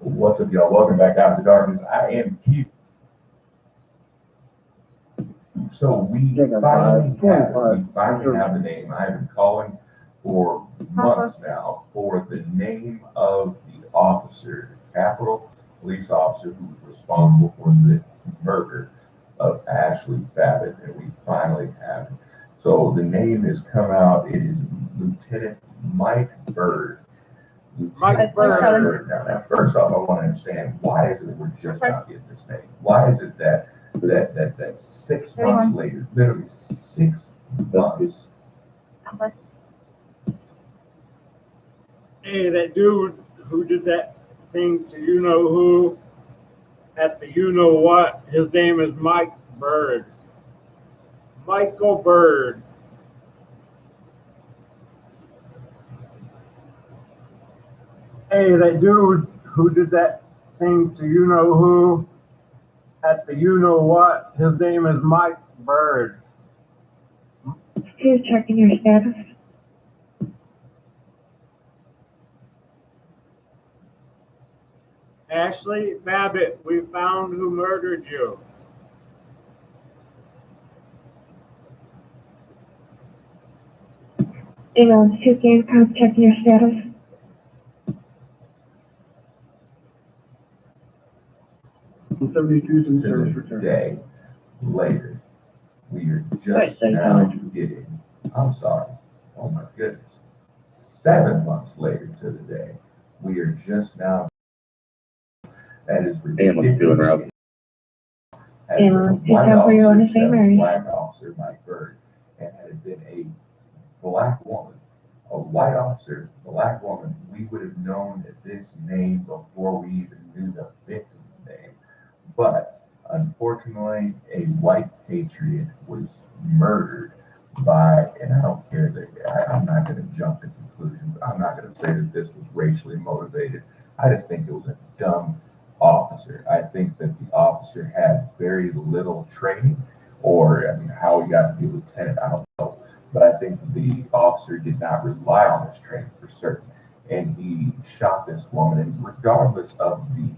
What's up, y'all? Welcome back out of the darkness. I am Keith. So we finally have the name. I've been calling for months now for the name of the officer, Capitol Police Officer, who was responsible for the murder of Ashley Babbitt, and we finally have it. So the name has come out. It is Lieutenant Mike Byrd. Mike Byrd. Now, first off, I want to understand, why is it that we're just not getting this name? Why is it that 6 months later, literally 6 months? Hey, that dude who did that thing to you know who at the you know what, his name is Mike Byrd. Michael Byrd. Hey, that dude who did that thing to you know who at the you know what, his name is Mike Byrd. Who's checking your status? Ashley Babbitt, we found who murdered you. Email 2 Gamecom checking your status. Today later, we are just now getting, I'm sorry, oh my goodness, 7 months later to the day, we are just now, that is ridiculous. Black officer Mike Byrd, and had it been a black woman, a white officer, black woman, we would have known this name before we even knew the victim's name. But unfortunately, a white patriot was murdered by, and I don't care that I'm not going to jump to conclusions. I'm not going to say that this was racially motivated. I just think it was a dumb officer. I think that the officer had very little training, or I mean, how he got to be a lieutenant, I don't know. But I think the officer did not rely on his training for certain, and he shot this woman. And regardless of the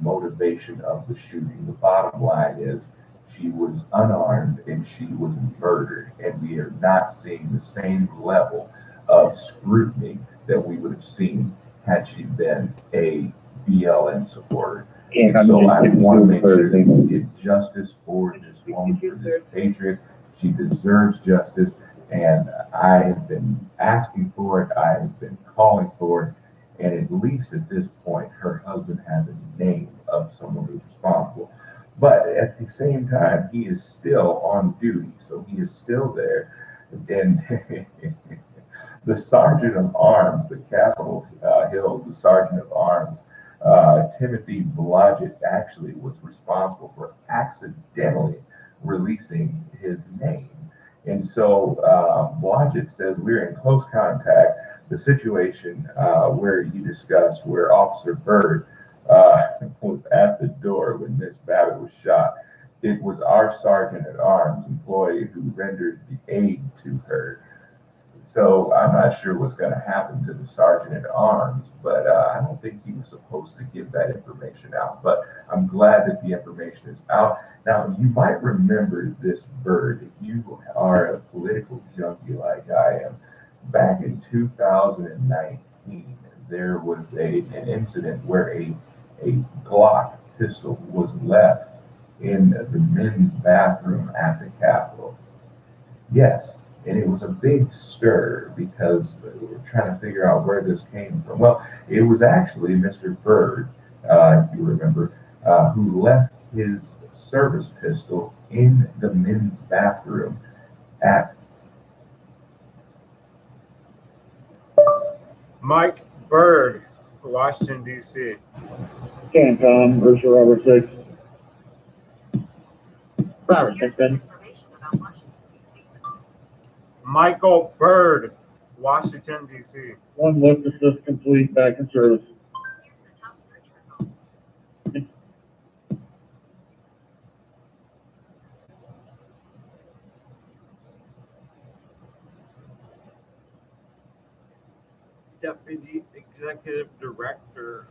motivation of the shooting, the bottom line is she was unarmed and she was murdered, and we are not seeing the same level of scrutiny that we would have seen had she been a BLM supporter. And so I want to make sure that we get justice for this woman, for this patriot. She deserves justice, and I have been asking for it. I have been calling for it. And at least at this point, her husband has a name of someone who's responsible. But at the same time, he is still on duty, so he is still there. And the sergeant of arms, the Capitol Hill, the sergeant of arms, Timothy Blodgett, actually was responsible for accidentally releasing his name. And so Blodgett says, we're in close contact. The situation where you discussed where Officer Byrd was at the door when Miss Babbitt was shot, it was our sergeant at arms employee who rendered the aid to her. So I'm not sure what's going to happen to the sergeant at arms, but I don't think he was supposed to give that information out. But I'm glad that the information is out. Now, you might remember this Byrd. If you are a political junkie like I am, back in 2019, there was an incident where a Glock pistol was left in the men's bathroom at the Capitol. Yes, and it was a big stir because we were trying to figure out where this came from. Well, it was actually Mr. Byrd, if you remember, who left his service pistol in the men's bathroom at Mike Byrd, Washington, D.C. CANCOM, Ursa Robert 6. Robert 6, Ben. Michael Byrd, Washington, D.C. One lift assist complete, back in service. Deputy Executive Director.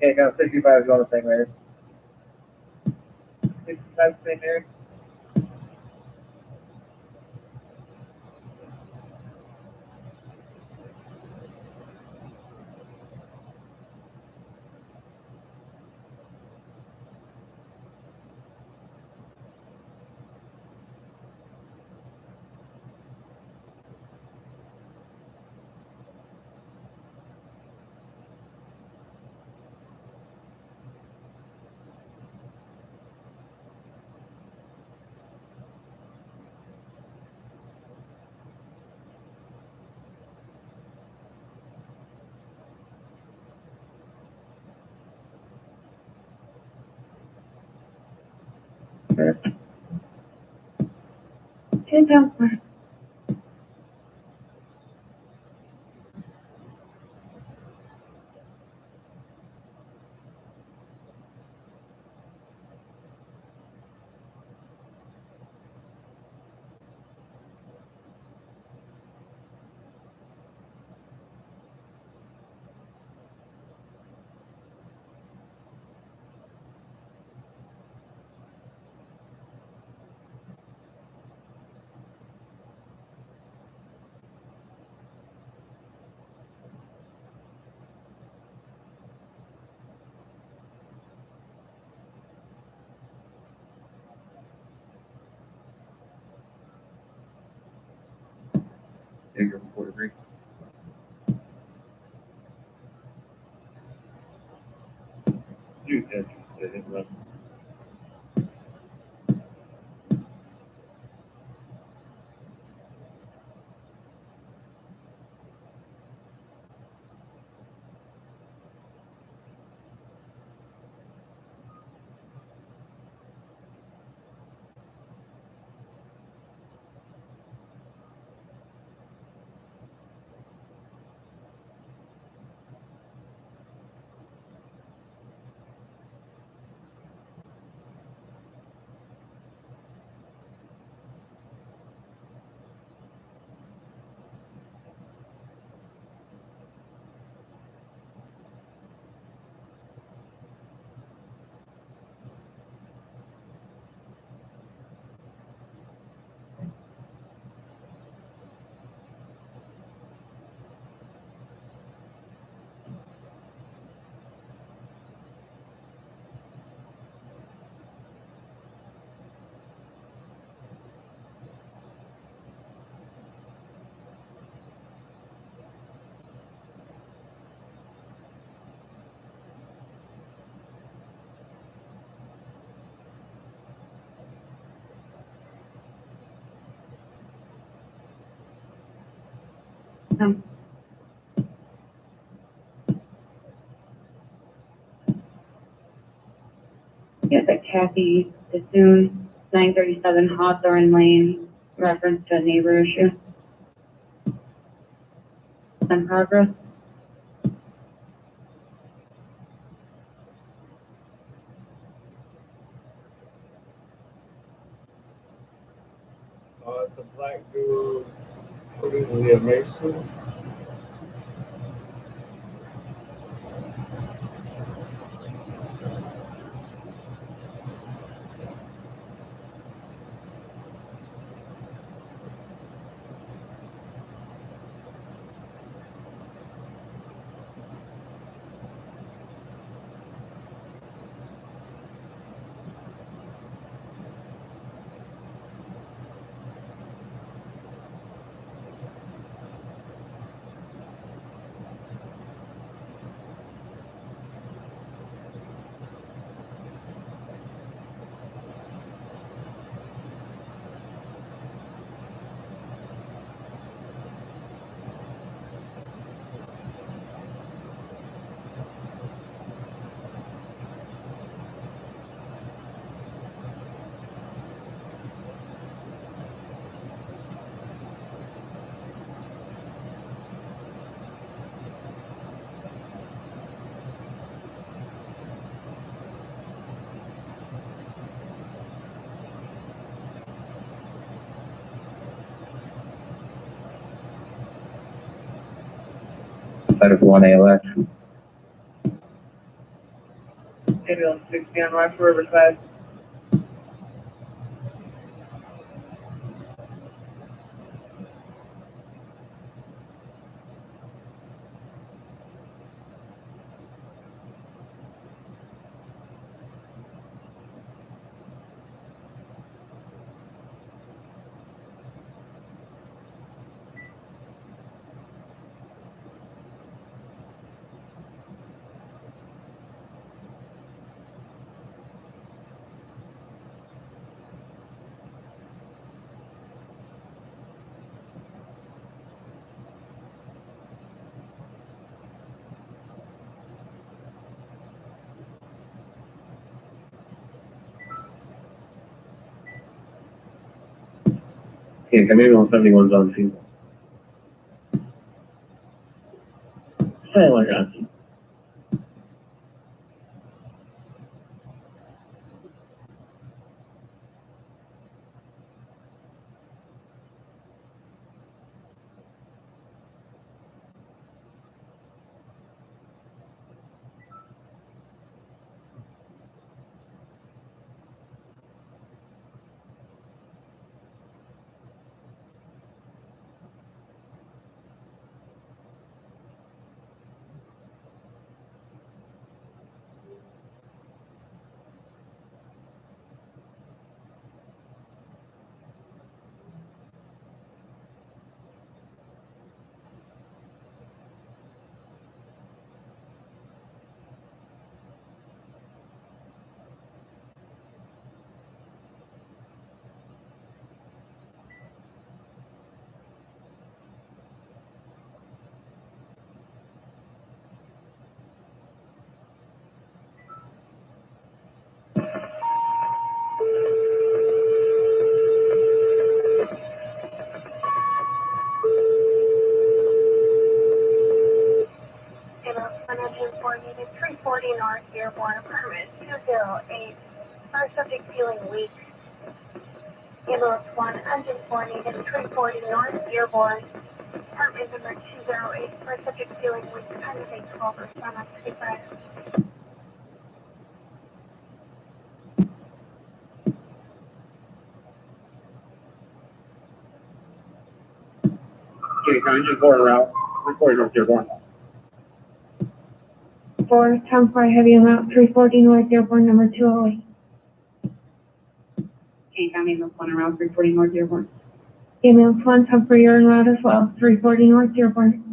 Okay, got 65 going to St. Mary. 65 St. Mary. Digger 43. You did run. Yes, at Kathy Sassoon, 937 Hawthorne Lane, reference to a neighbor issue. In progress. It's a black dude, probably a Mason. Better for 1 ALX. Ambulance 60 on West Riverside. Okay, Camino 71's on scene. Silent on scene. Needed 340 North Dearborn, permit 208. Our subject feeling weak. Ambulance 1, engine 4 needed 340 North Dearborn, permit number 208. Our subject feeling weak, time is 8:12, respond on 65. Okay, engine 4 route. 340 North Dearborn. 4, 10-4, heavy amount, 340 North Dearborn, number 208. Kane County, ambulance 1 around 340 North Dearborn. Ambulance 1, 10-4, you're en route as well, 340 North Dearborn.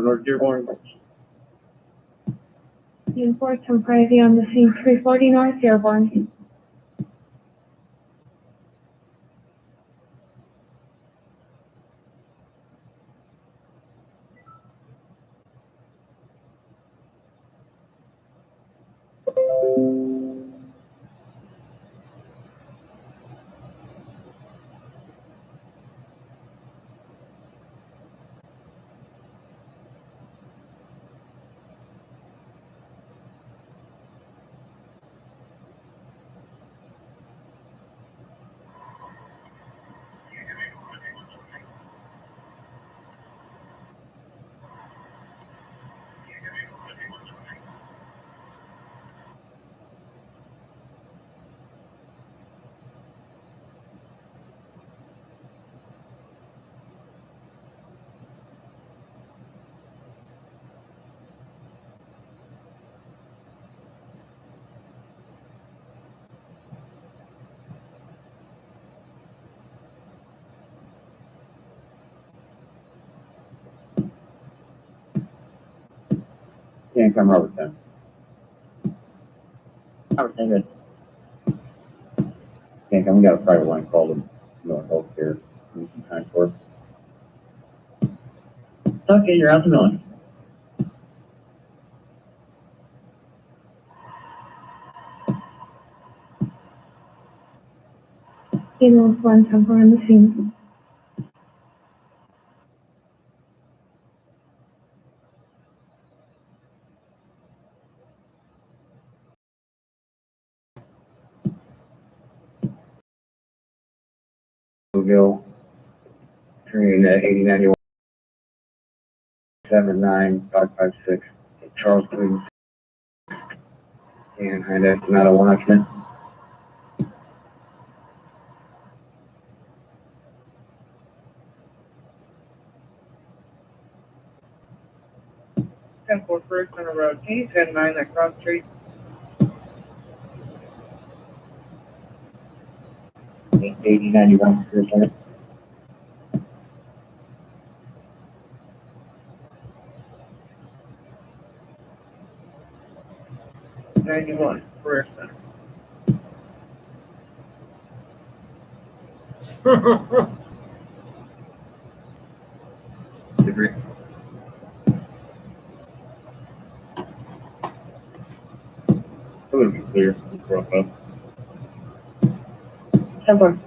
for North Dearborn. Uniform 10 Private on the scene, 340 North Dearborn. Can't come Robertson. Robertson, good. Can't come, we got a private line called him, North Health Care, need some time for it. Okay, you're out the noise. Ambulance 1 10 on the scene. Louisville, train 8091 79556, Charleston, and that's not a watchman. Ten four First Center Road, can you 10-9 that cross street? 8091, Lieutenant. '91 Career Center. Degree. That would be clear. Broke up. 10 4.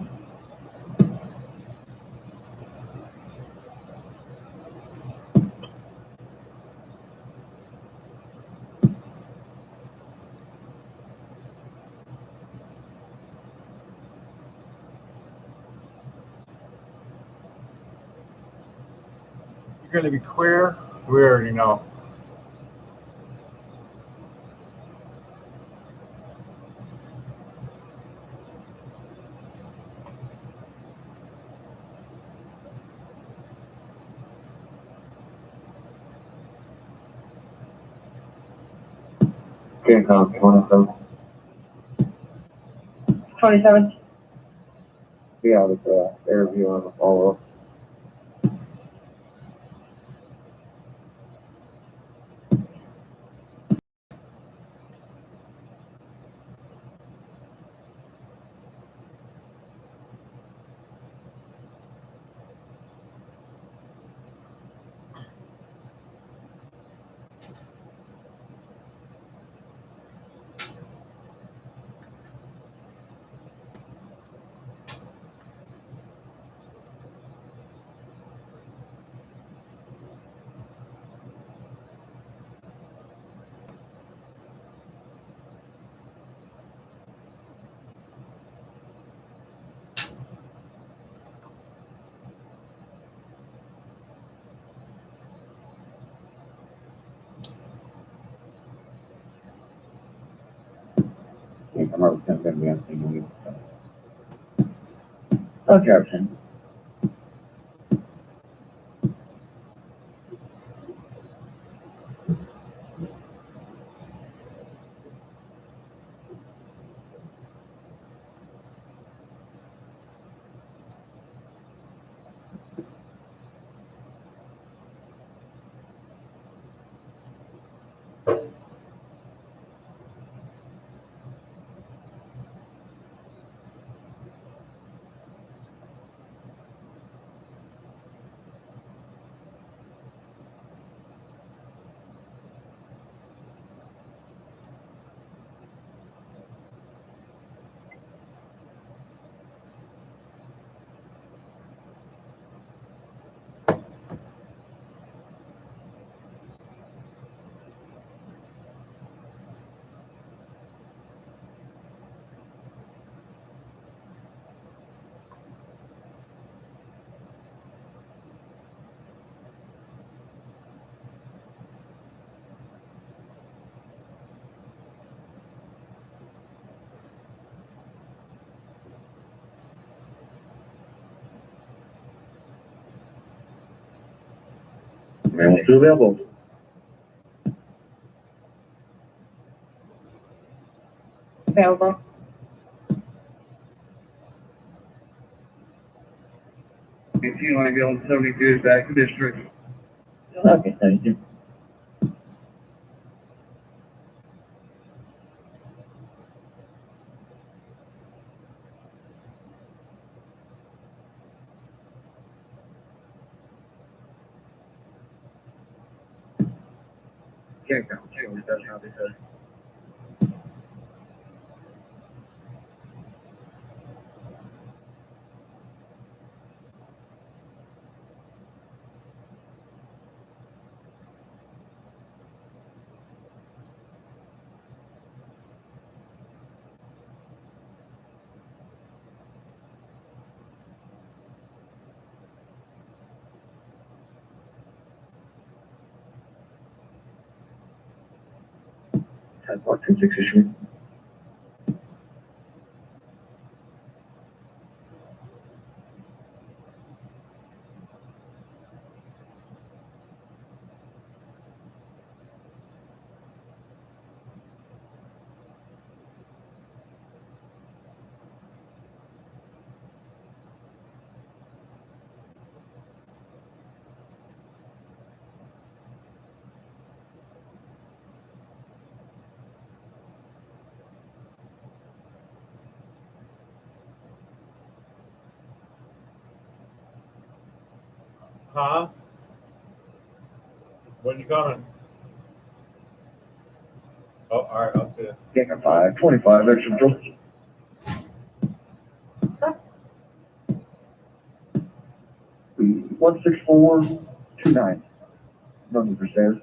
You're going to be clear? We already know. Can't come, 27. 27. Yeah, with air view on the follow-up. Can't come over, going to be on scene. Okay, Robertson. Man, two available. Available. If you want to go on 72 is back to district. Okay, thank you. Can't count. It doesn't have it. Has what 26 issue? Huh? When you coming? Oh, all right, I'll see you. Can't 5, 25 extra Joe. One 16429. No need for stairs.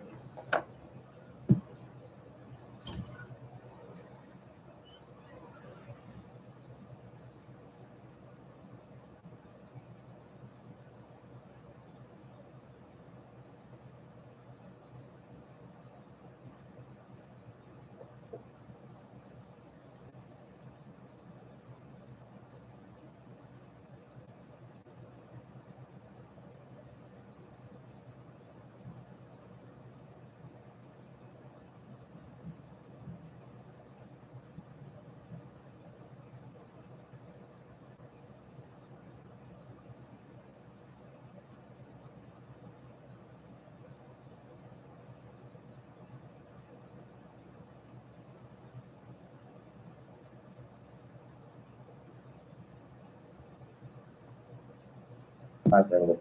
Available.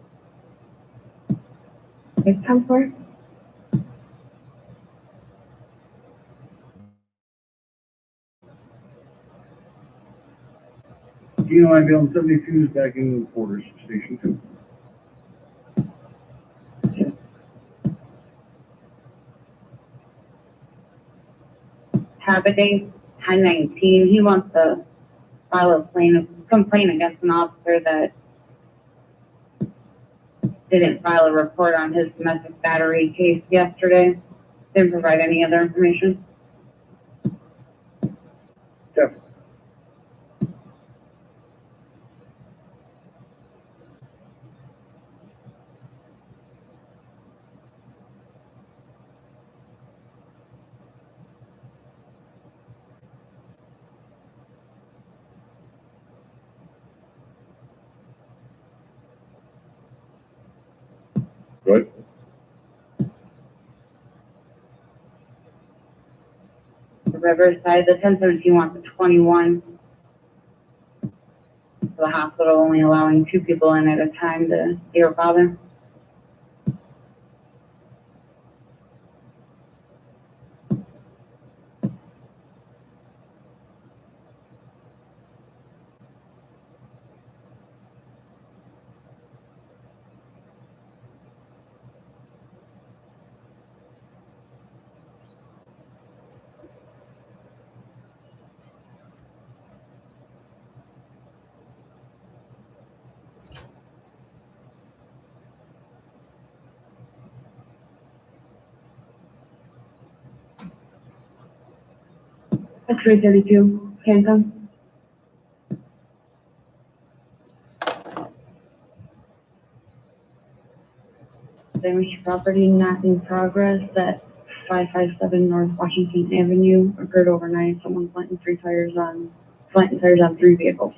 It's time for it. You know, I go on 72 is back in quarters, station 2. Habitate 1019. He wants to file a complaint against an officer that didn't file a report on his domestic battery case yesterday. Didn't provide any other information. Good. The Riverside, the 1017 wants a 21. The hospital only allowing 2 people in at a time to see her father. X-ray 32, Cancun. damage to property not in progress at 557 North Washington Avenue occurred overnight. Someone planting tires on 3 vehicles.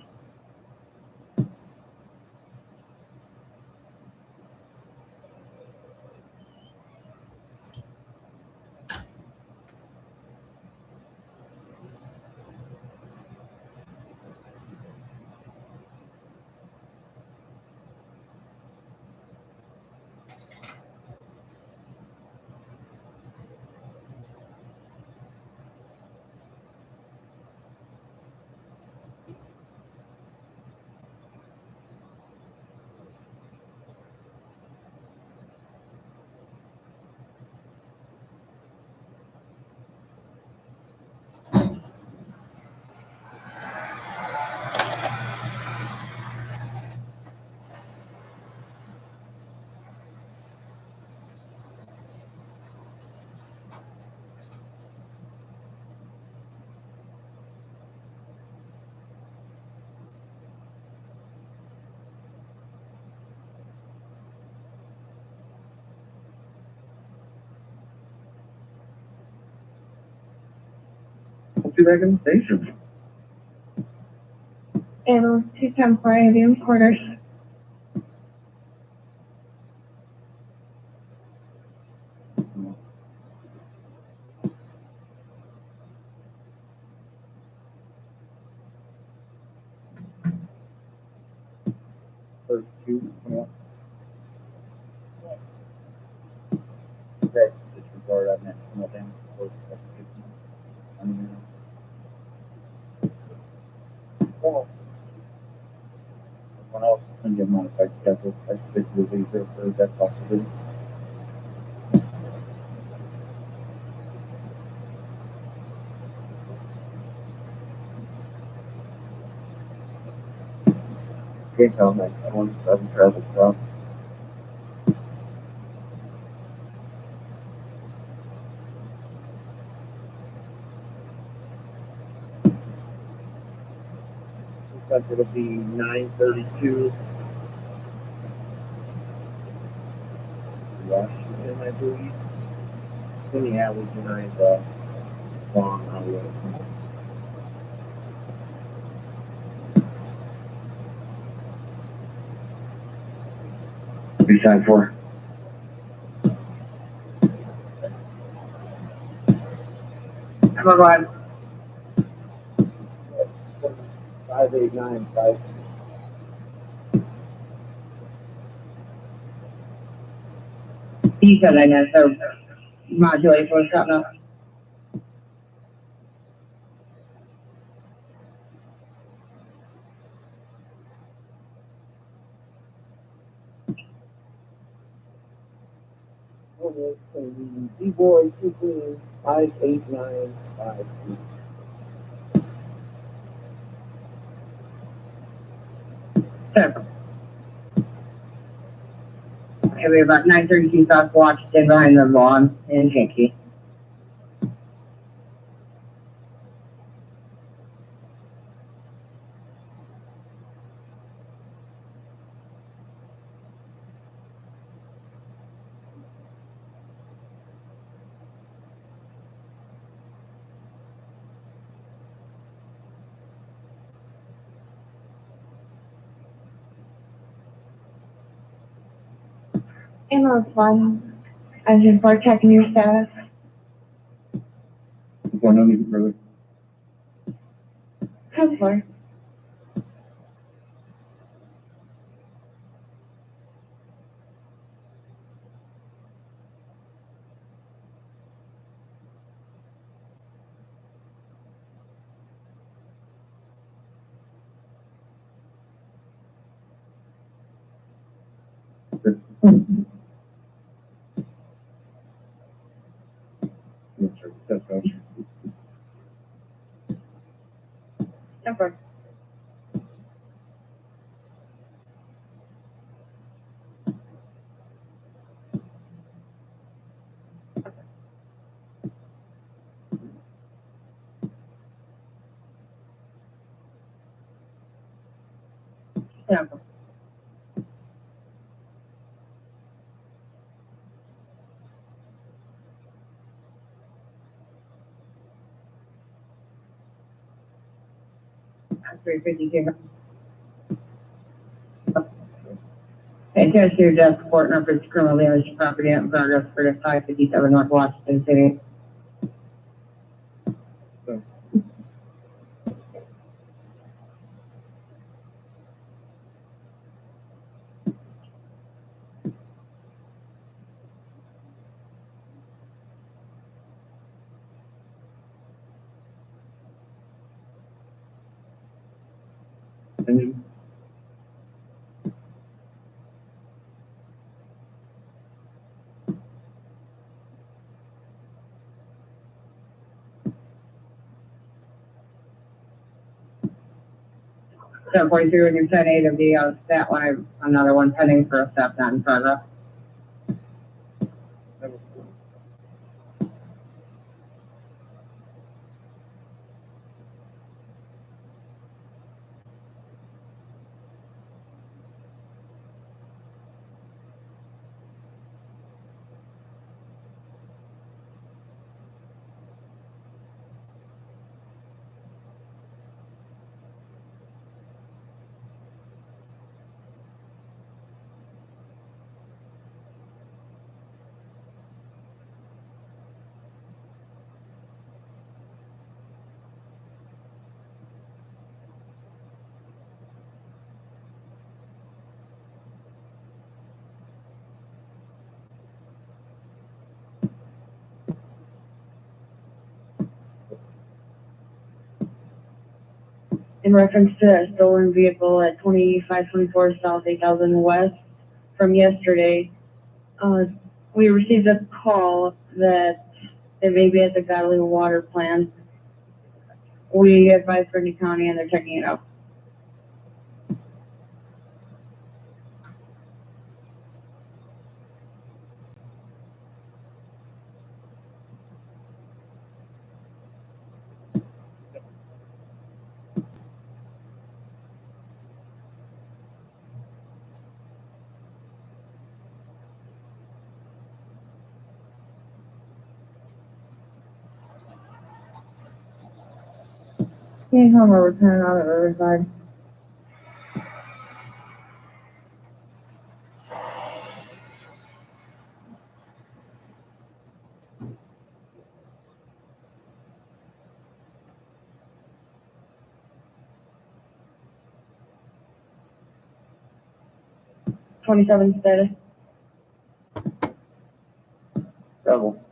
Two recommendations. And 210 Avenue quarters. First two, yeah. Okay, disregard that next one, then. Well, everyone else is going to get modified schedule. That's basically easier for that possibility. Can't tell me. I want to travel from. Looks like it'll be 9:32. Washington, I believe. In the alley behind Long Highway. Be time for. Come on, Ryan. 5895. You said I know, so modulate for something else. D-Boy 5895. Sure. It'll be about 9:32 South Washington behind the lawn in Yankee. Ambulance one. I just for checking your status. Going on even further. Counselor. Number. Number. 352. Attached to your desk, report in reference to criminal damage to property in progress for the 557 North Washington City. Engine. 743 with your 10 AWD, that one, I have another one pending for a step down in progress. In reference to that stolen vehicle at 2524 South 8000 West from yesterday, we received a call that it may be at the Godly Water Plant. We advised Brittany County and they're checking it out. Okay, Homer, we're turning on at Riverside. '27 status. Rebel.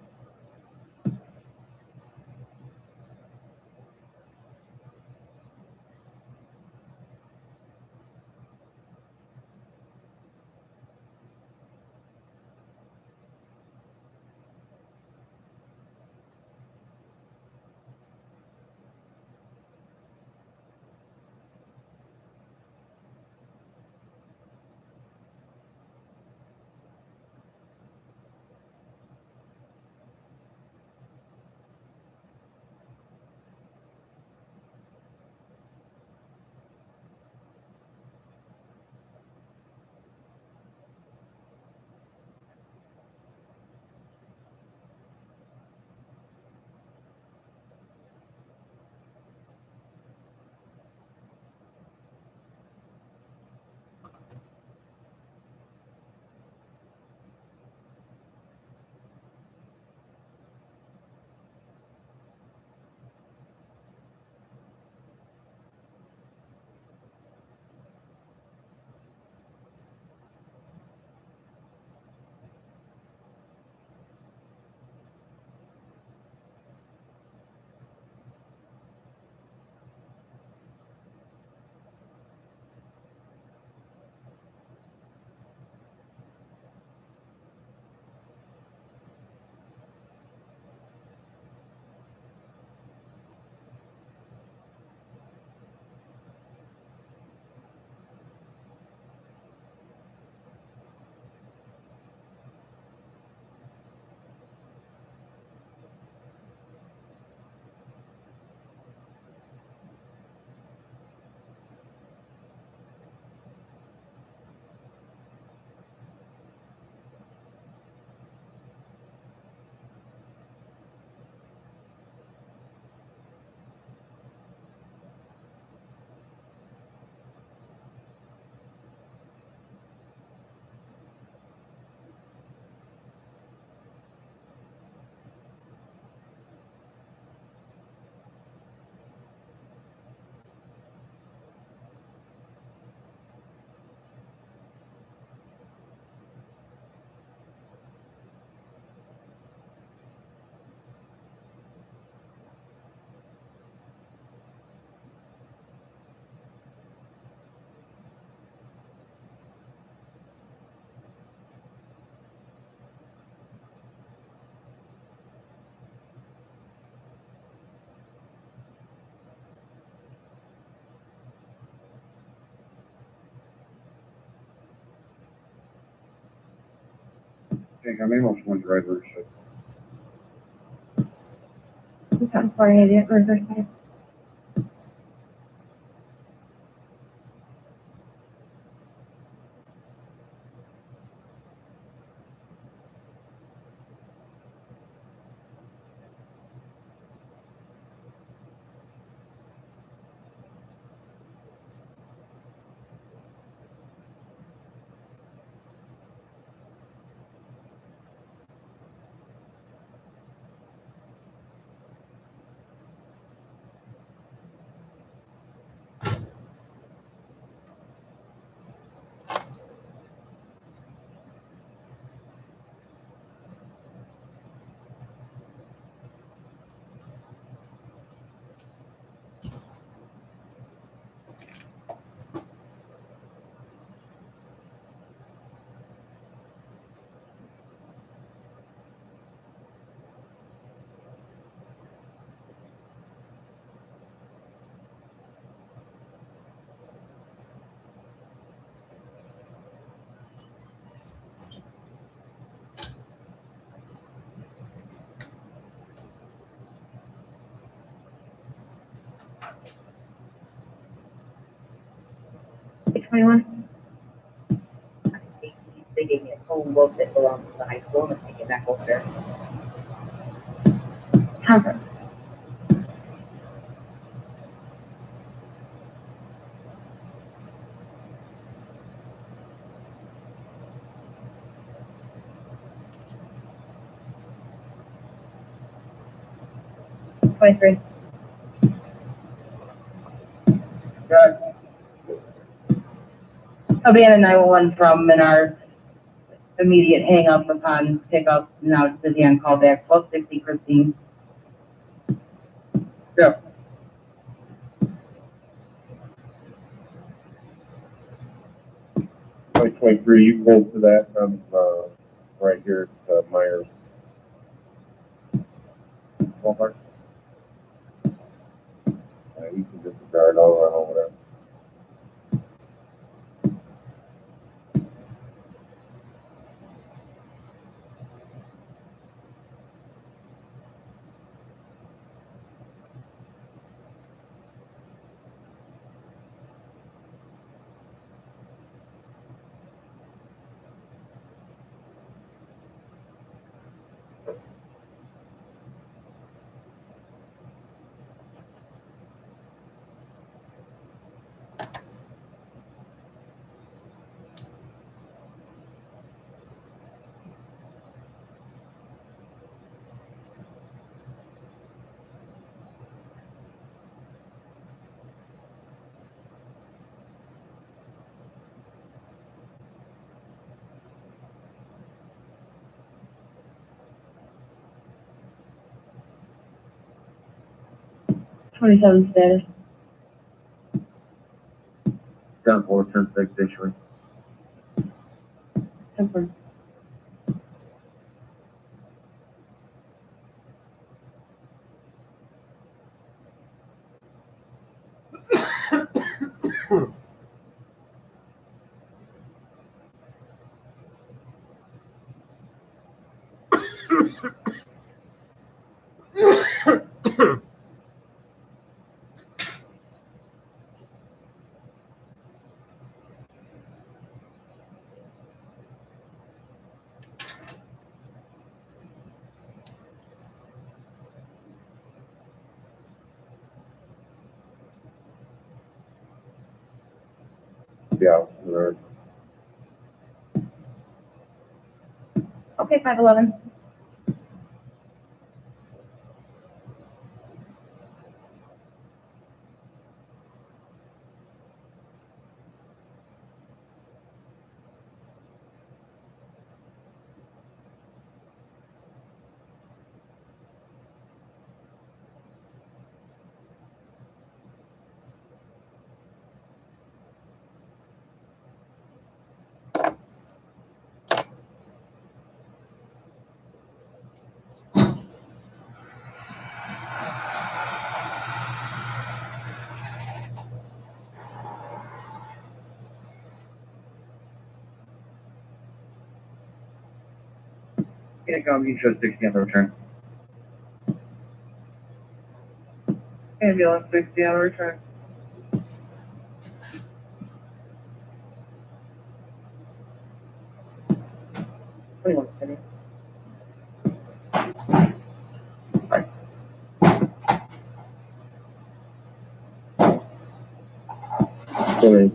Okay, I mean, most one driver, so. I'm sorry, I didn't Riverside. Which 21? They gave me a phone book that belongs to the high school, and I'm taking that over there. Conference. Three. Good. I'll be on a 911 from Menard. Immediate hang up upon pickup. Now it's busy on callback. 1260 Christine. Yeah. Like 23, you can hold for that, right here at, Myers. Walmart. You can disregard, I'll run over there. Twenty-seven status. 10-4, 10-6, issuing. 10-4. Yeah, right. Okay, 511. Can't come, you show 60 on the return. Ambulance 60 on return. Sorry.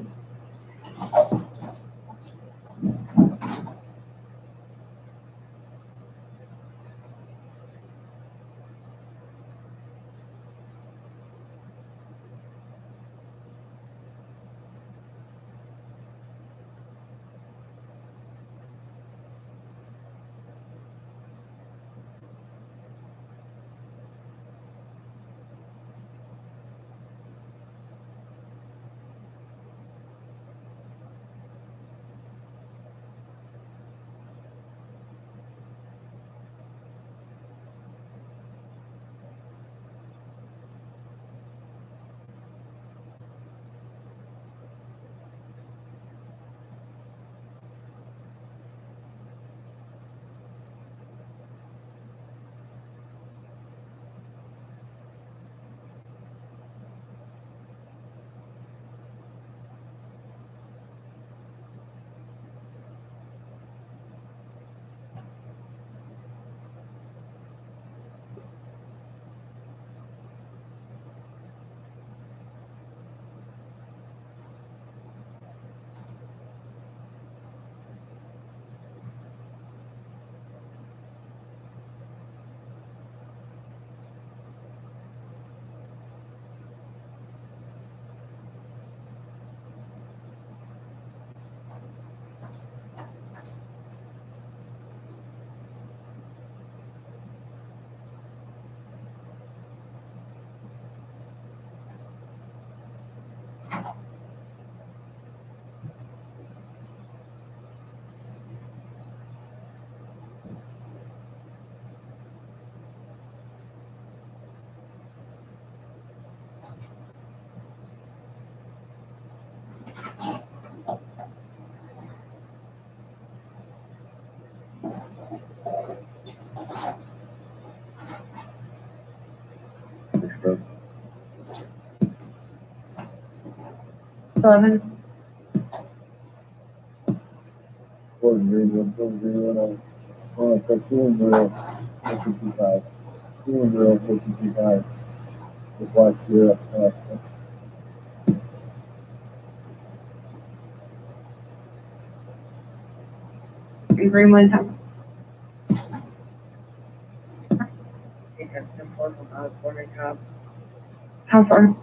Seven. And Greenland. How far?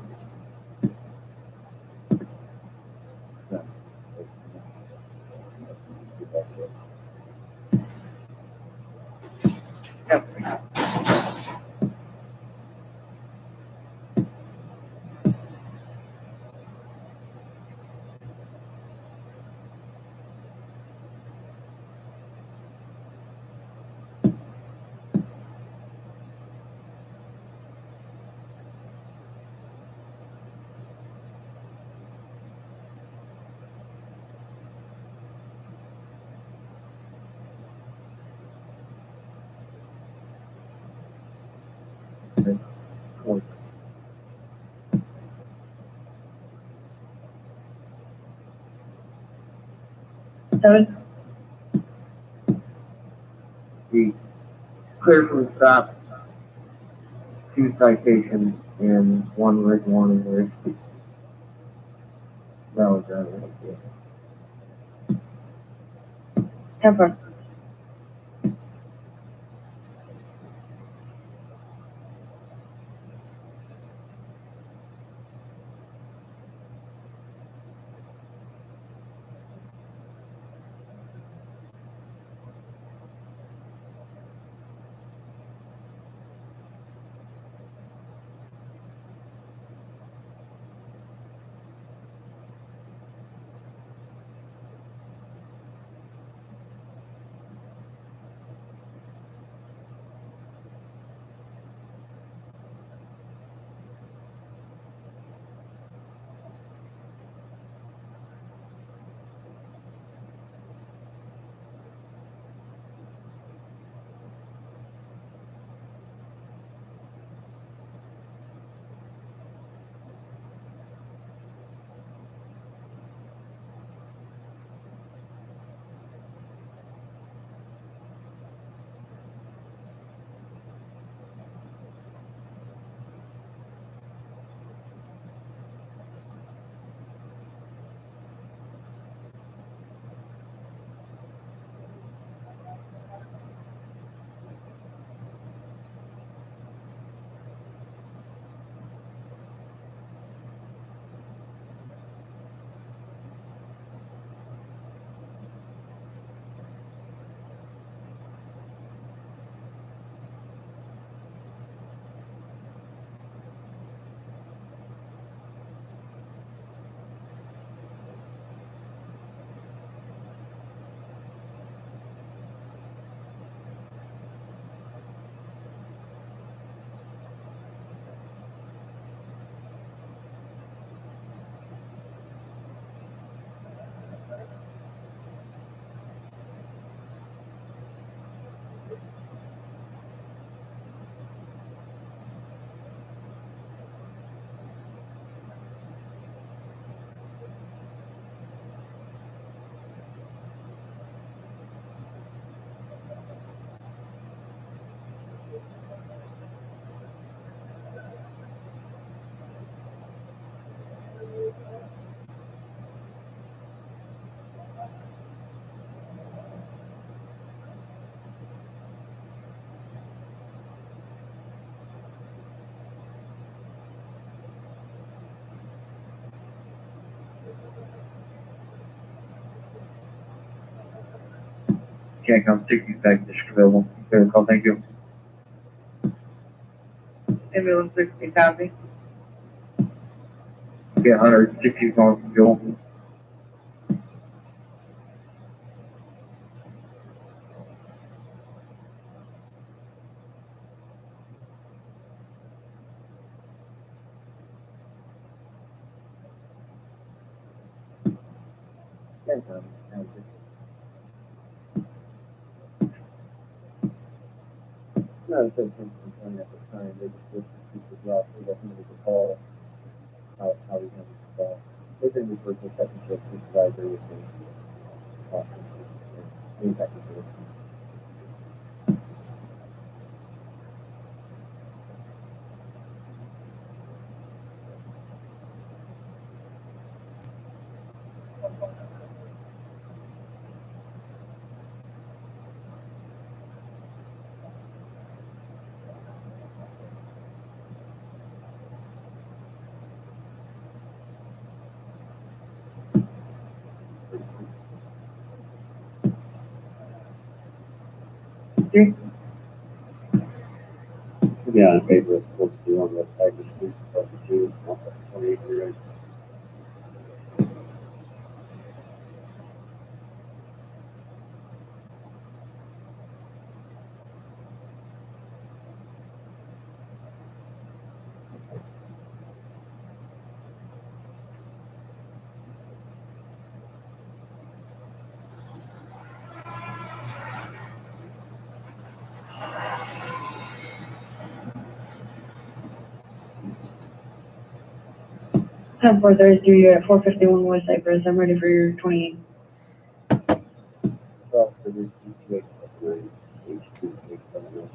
Seven. The clear from the stop, 2 citations and 1 written warning word. That was Temper. Can't come 60 back to available. Fair call, thank you. Ambulance 60, copy. Yeah, 160 calling Joe. No, it's something at the time. They just looked at the job. They got somebody to call how we handle the call. They then referred to a second shift supervisor with the impact. Yeah, on paper, it's supposed to be on the side of the street, supposed to do, 28 years. Ten 433, you're at 451 West Cypress. I'm ready for your 28. Well, for this H2, H2, H7,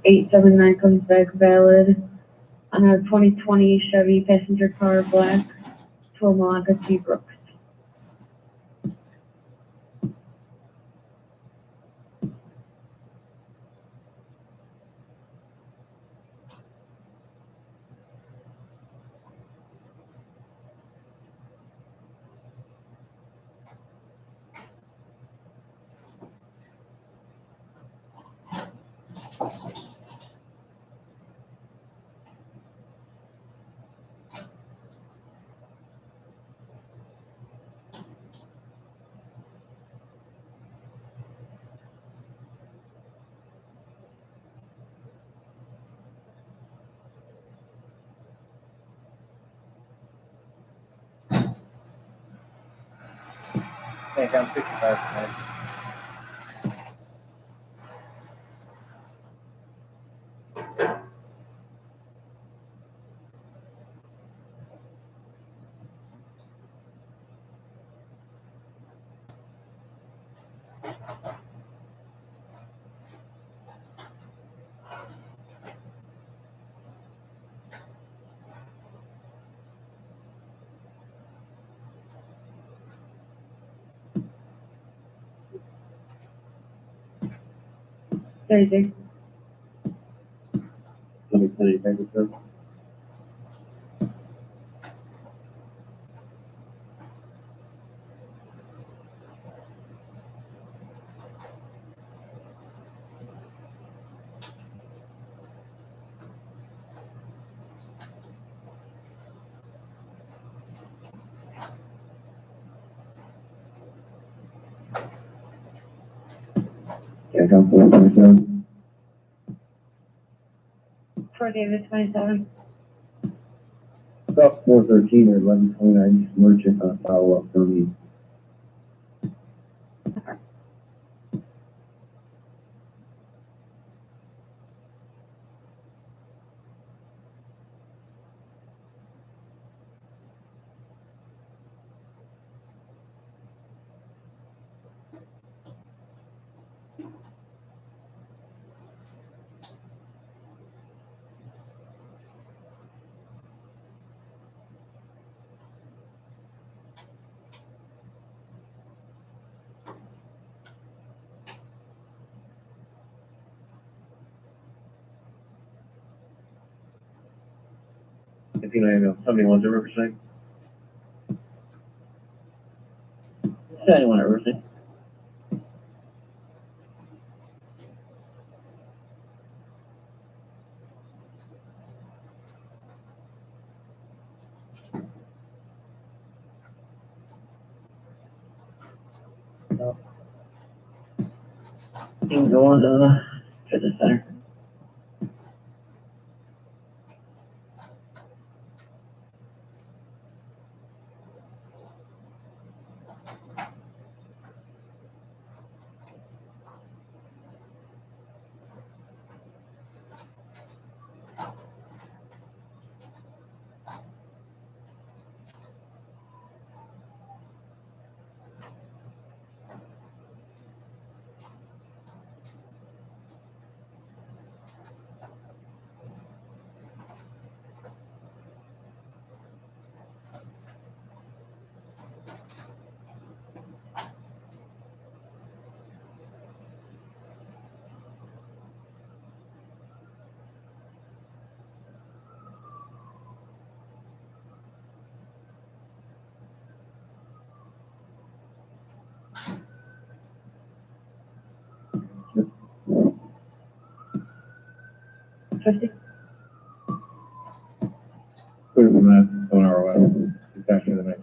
Eight 7-9 comes back valid on a 2020 Chevy passenger car black to Malacca T. Brooks. can't come 65 tonight. Thursday. Let me tell you, thank you, sir. Can't come 427. For David 27. About 413 or 1129, merchant on follow-up from me. ambulance, 71 to Riverside. 71 at Riverside. You can go on to the fitness center. Put it on our way. It's actually the next.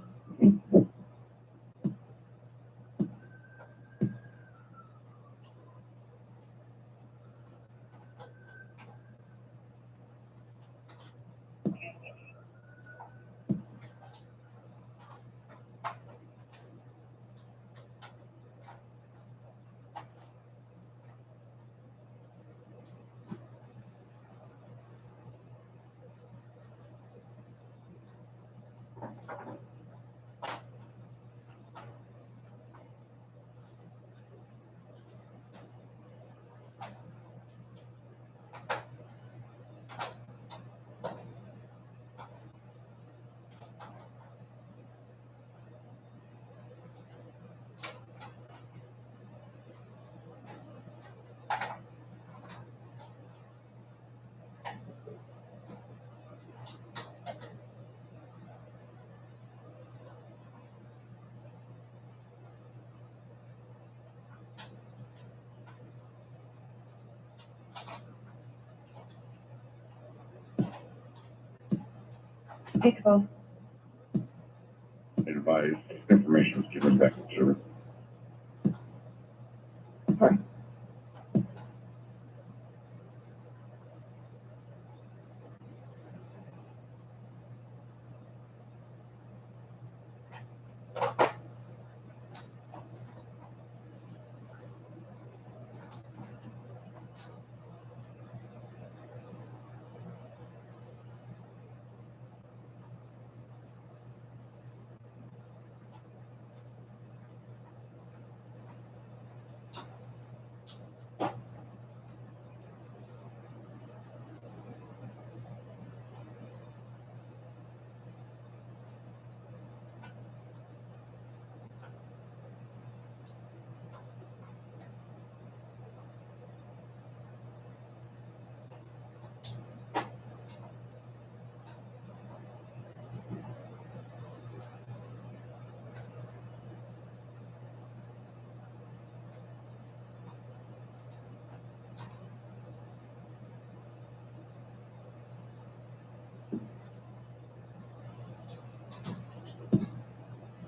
Baseball. Advise information was given back to service.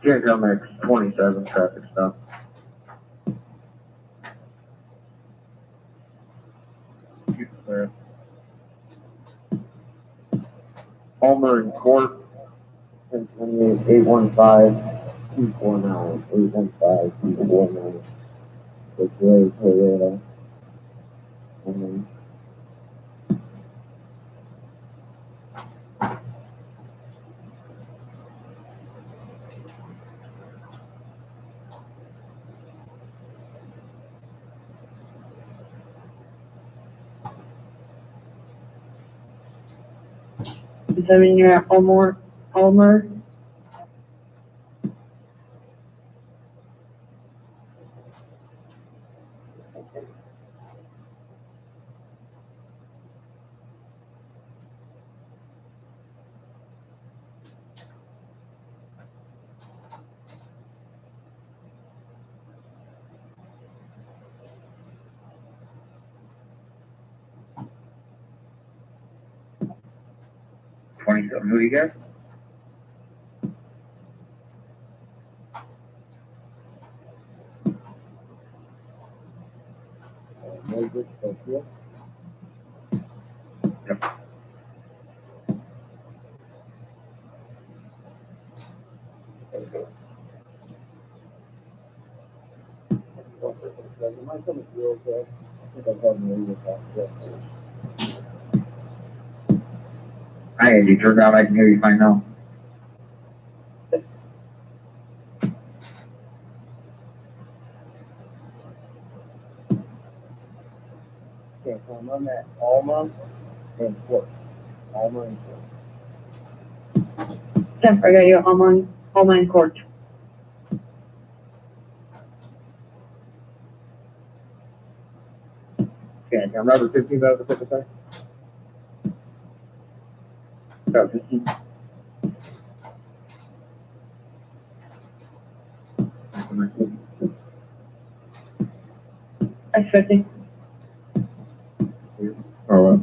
Jacob makes 27 traffic stop. Palmer and Court, 1028, 815, 249, 815, 249. It's Ray Toyota. And then Is that when you're at Palmer? 27. Who do you got? Moses, Sophia. Yep. It might come as real, so I think I've had an area talk. Hi, Andy. Turn down. I can hear you fine now. Okay, so I'm at Alma and Fort. Alma and Fort. Yep, I got you, Alma and Court. Okay, I'm number 15 out of the 55. No, 15. That's 50. All right.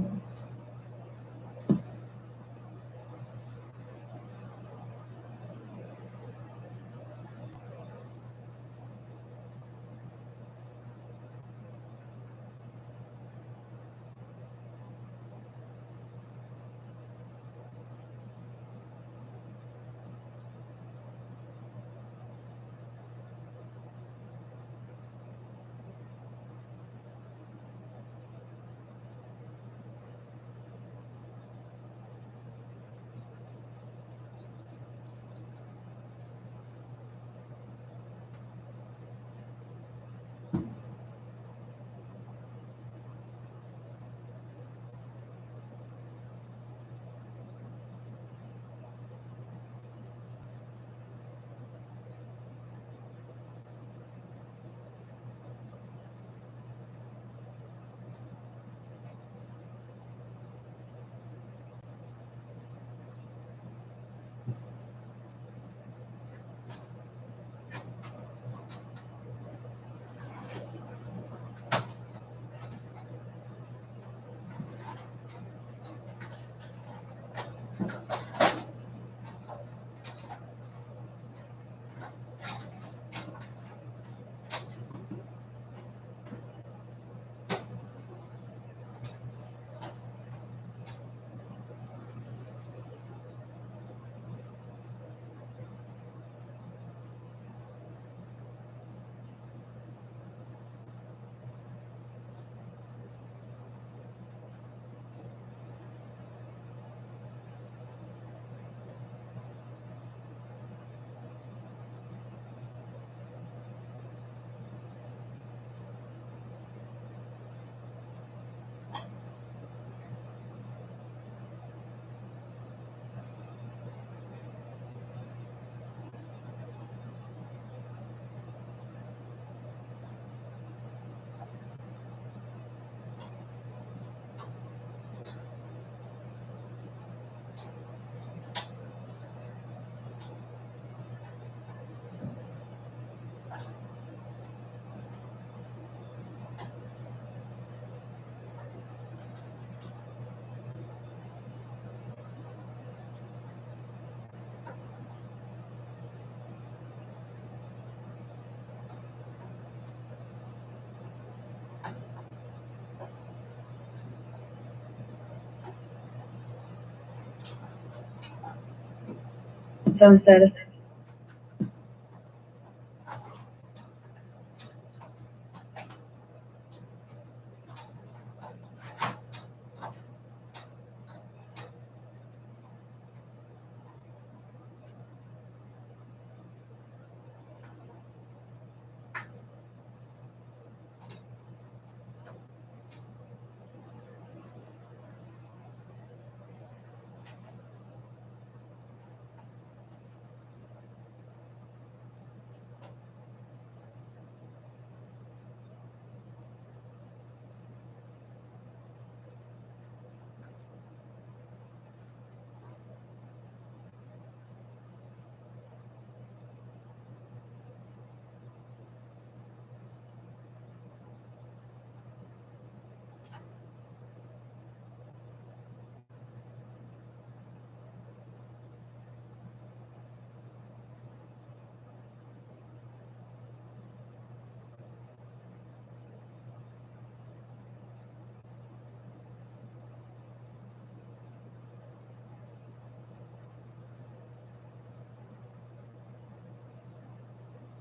Zone status.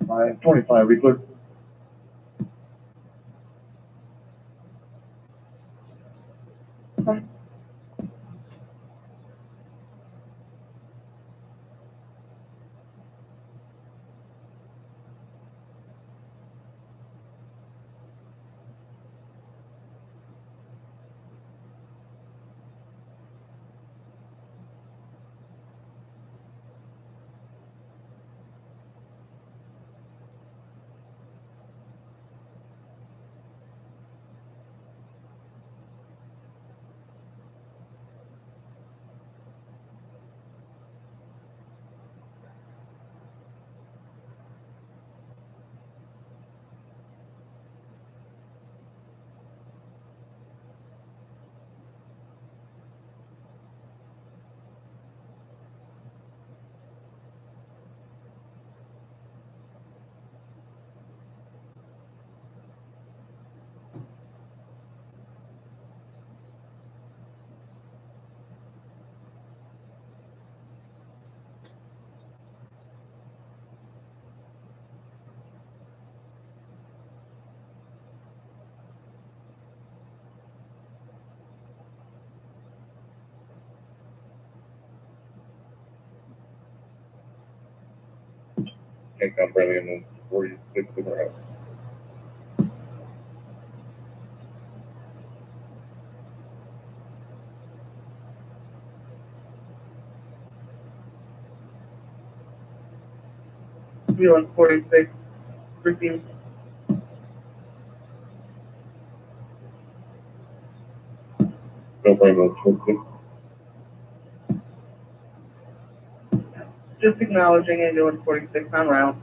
5:25, we clear. Can't come bring in before you stick to the house. Wheel 46, freaking. Don't bring those quickly. Just acknowledging ambulance 46 on route.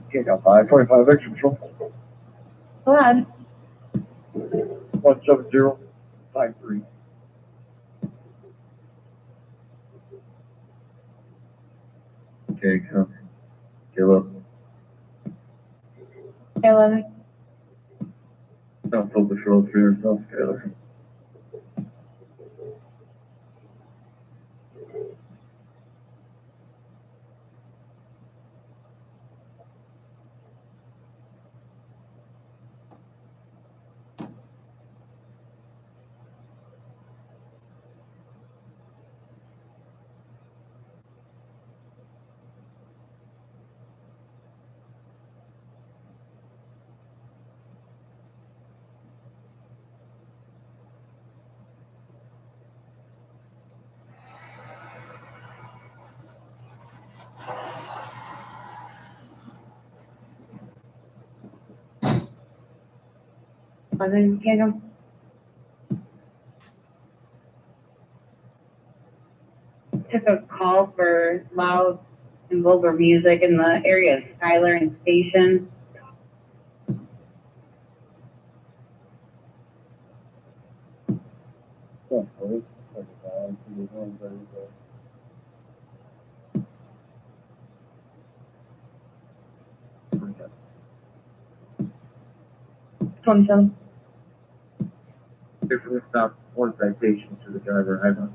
Okay, now 5:25, extra patrol. Go ahead. 17053. Okay, come. Caleb. Caleb. South Oak Patrol 300 South Skyler. Caleb. Took a call for loud and vulgar music in the area of Skyler and Station. Yeah, 45, you're going very good. Twenty-seven. Here for the stop, one citation to the driver. Hang on.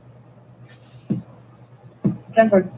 10-4.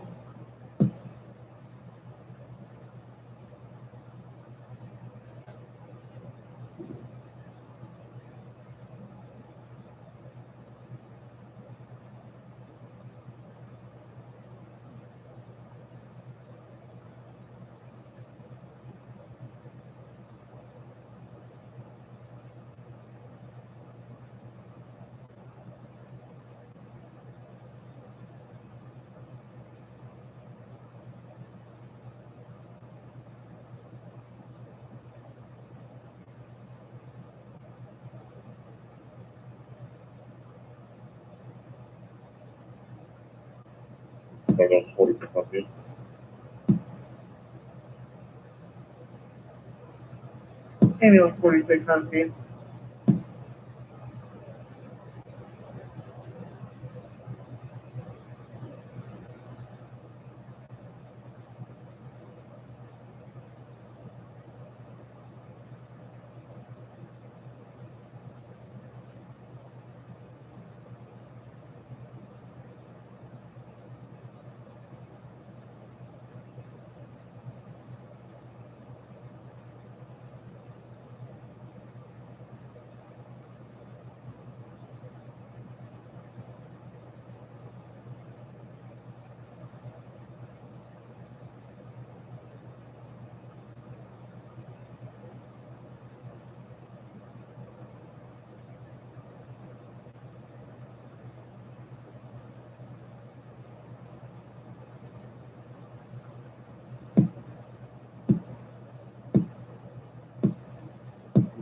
Start on 40% in. Ambulance 46 on scene.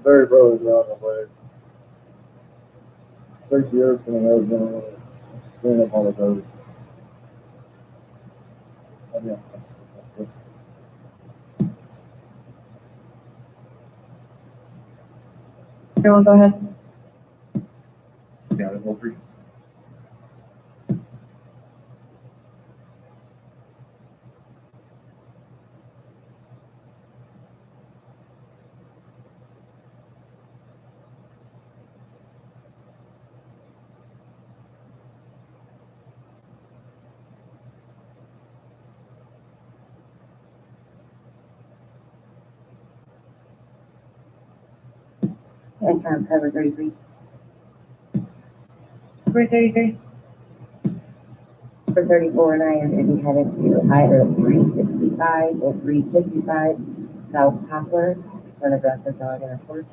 Very broad around the way. 6 years from Arizona, clean up all of those. Yeah. Everyone go ahead. Yeah, there's no free. And time cover 33. 333. For 34, and I am going to be headed to either 365 or 355 South Poplar for an aggressive dog and a horse.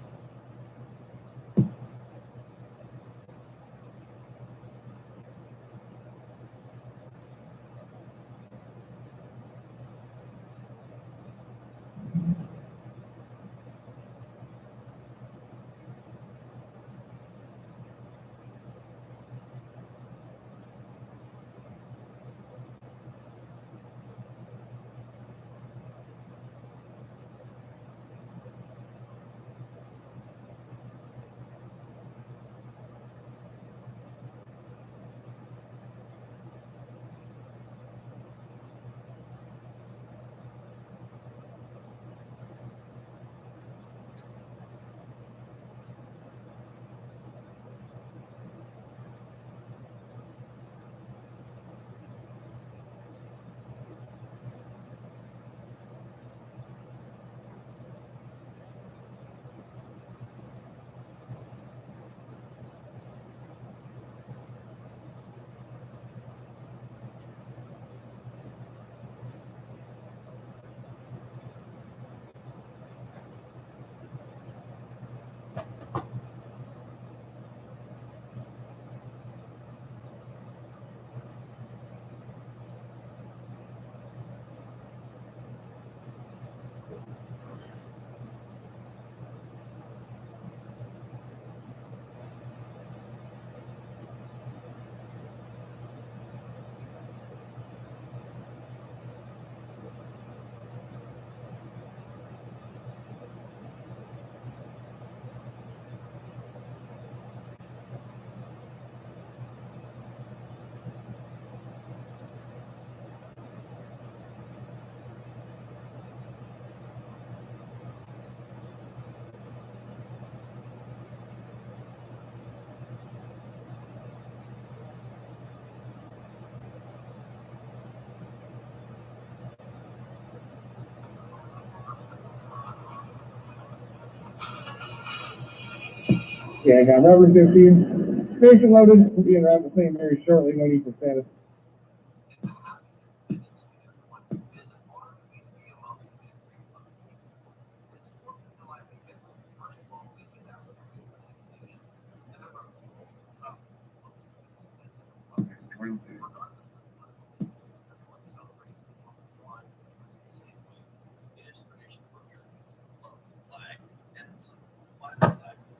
Yeah, I got number 15. Station loaded. We'll be around the same area shortly. No need for status.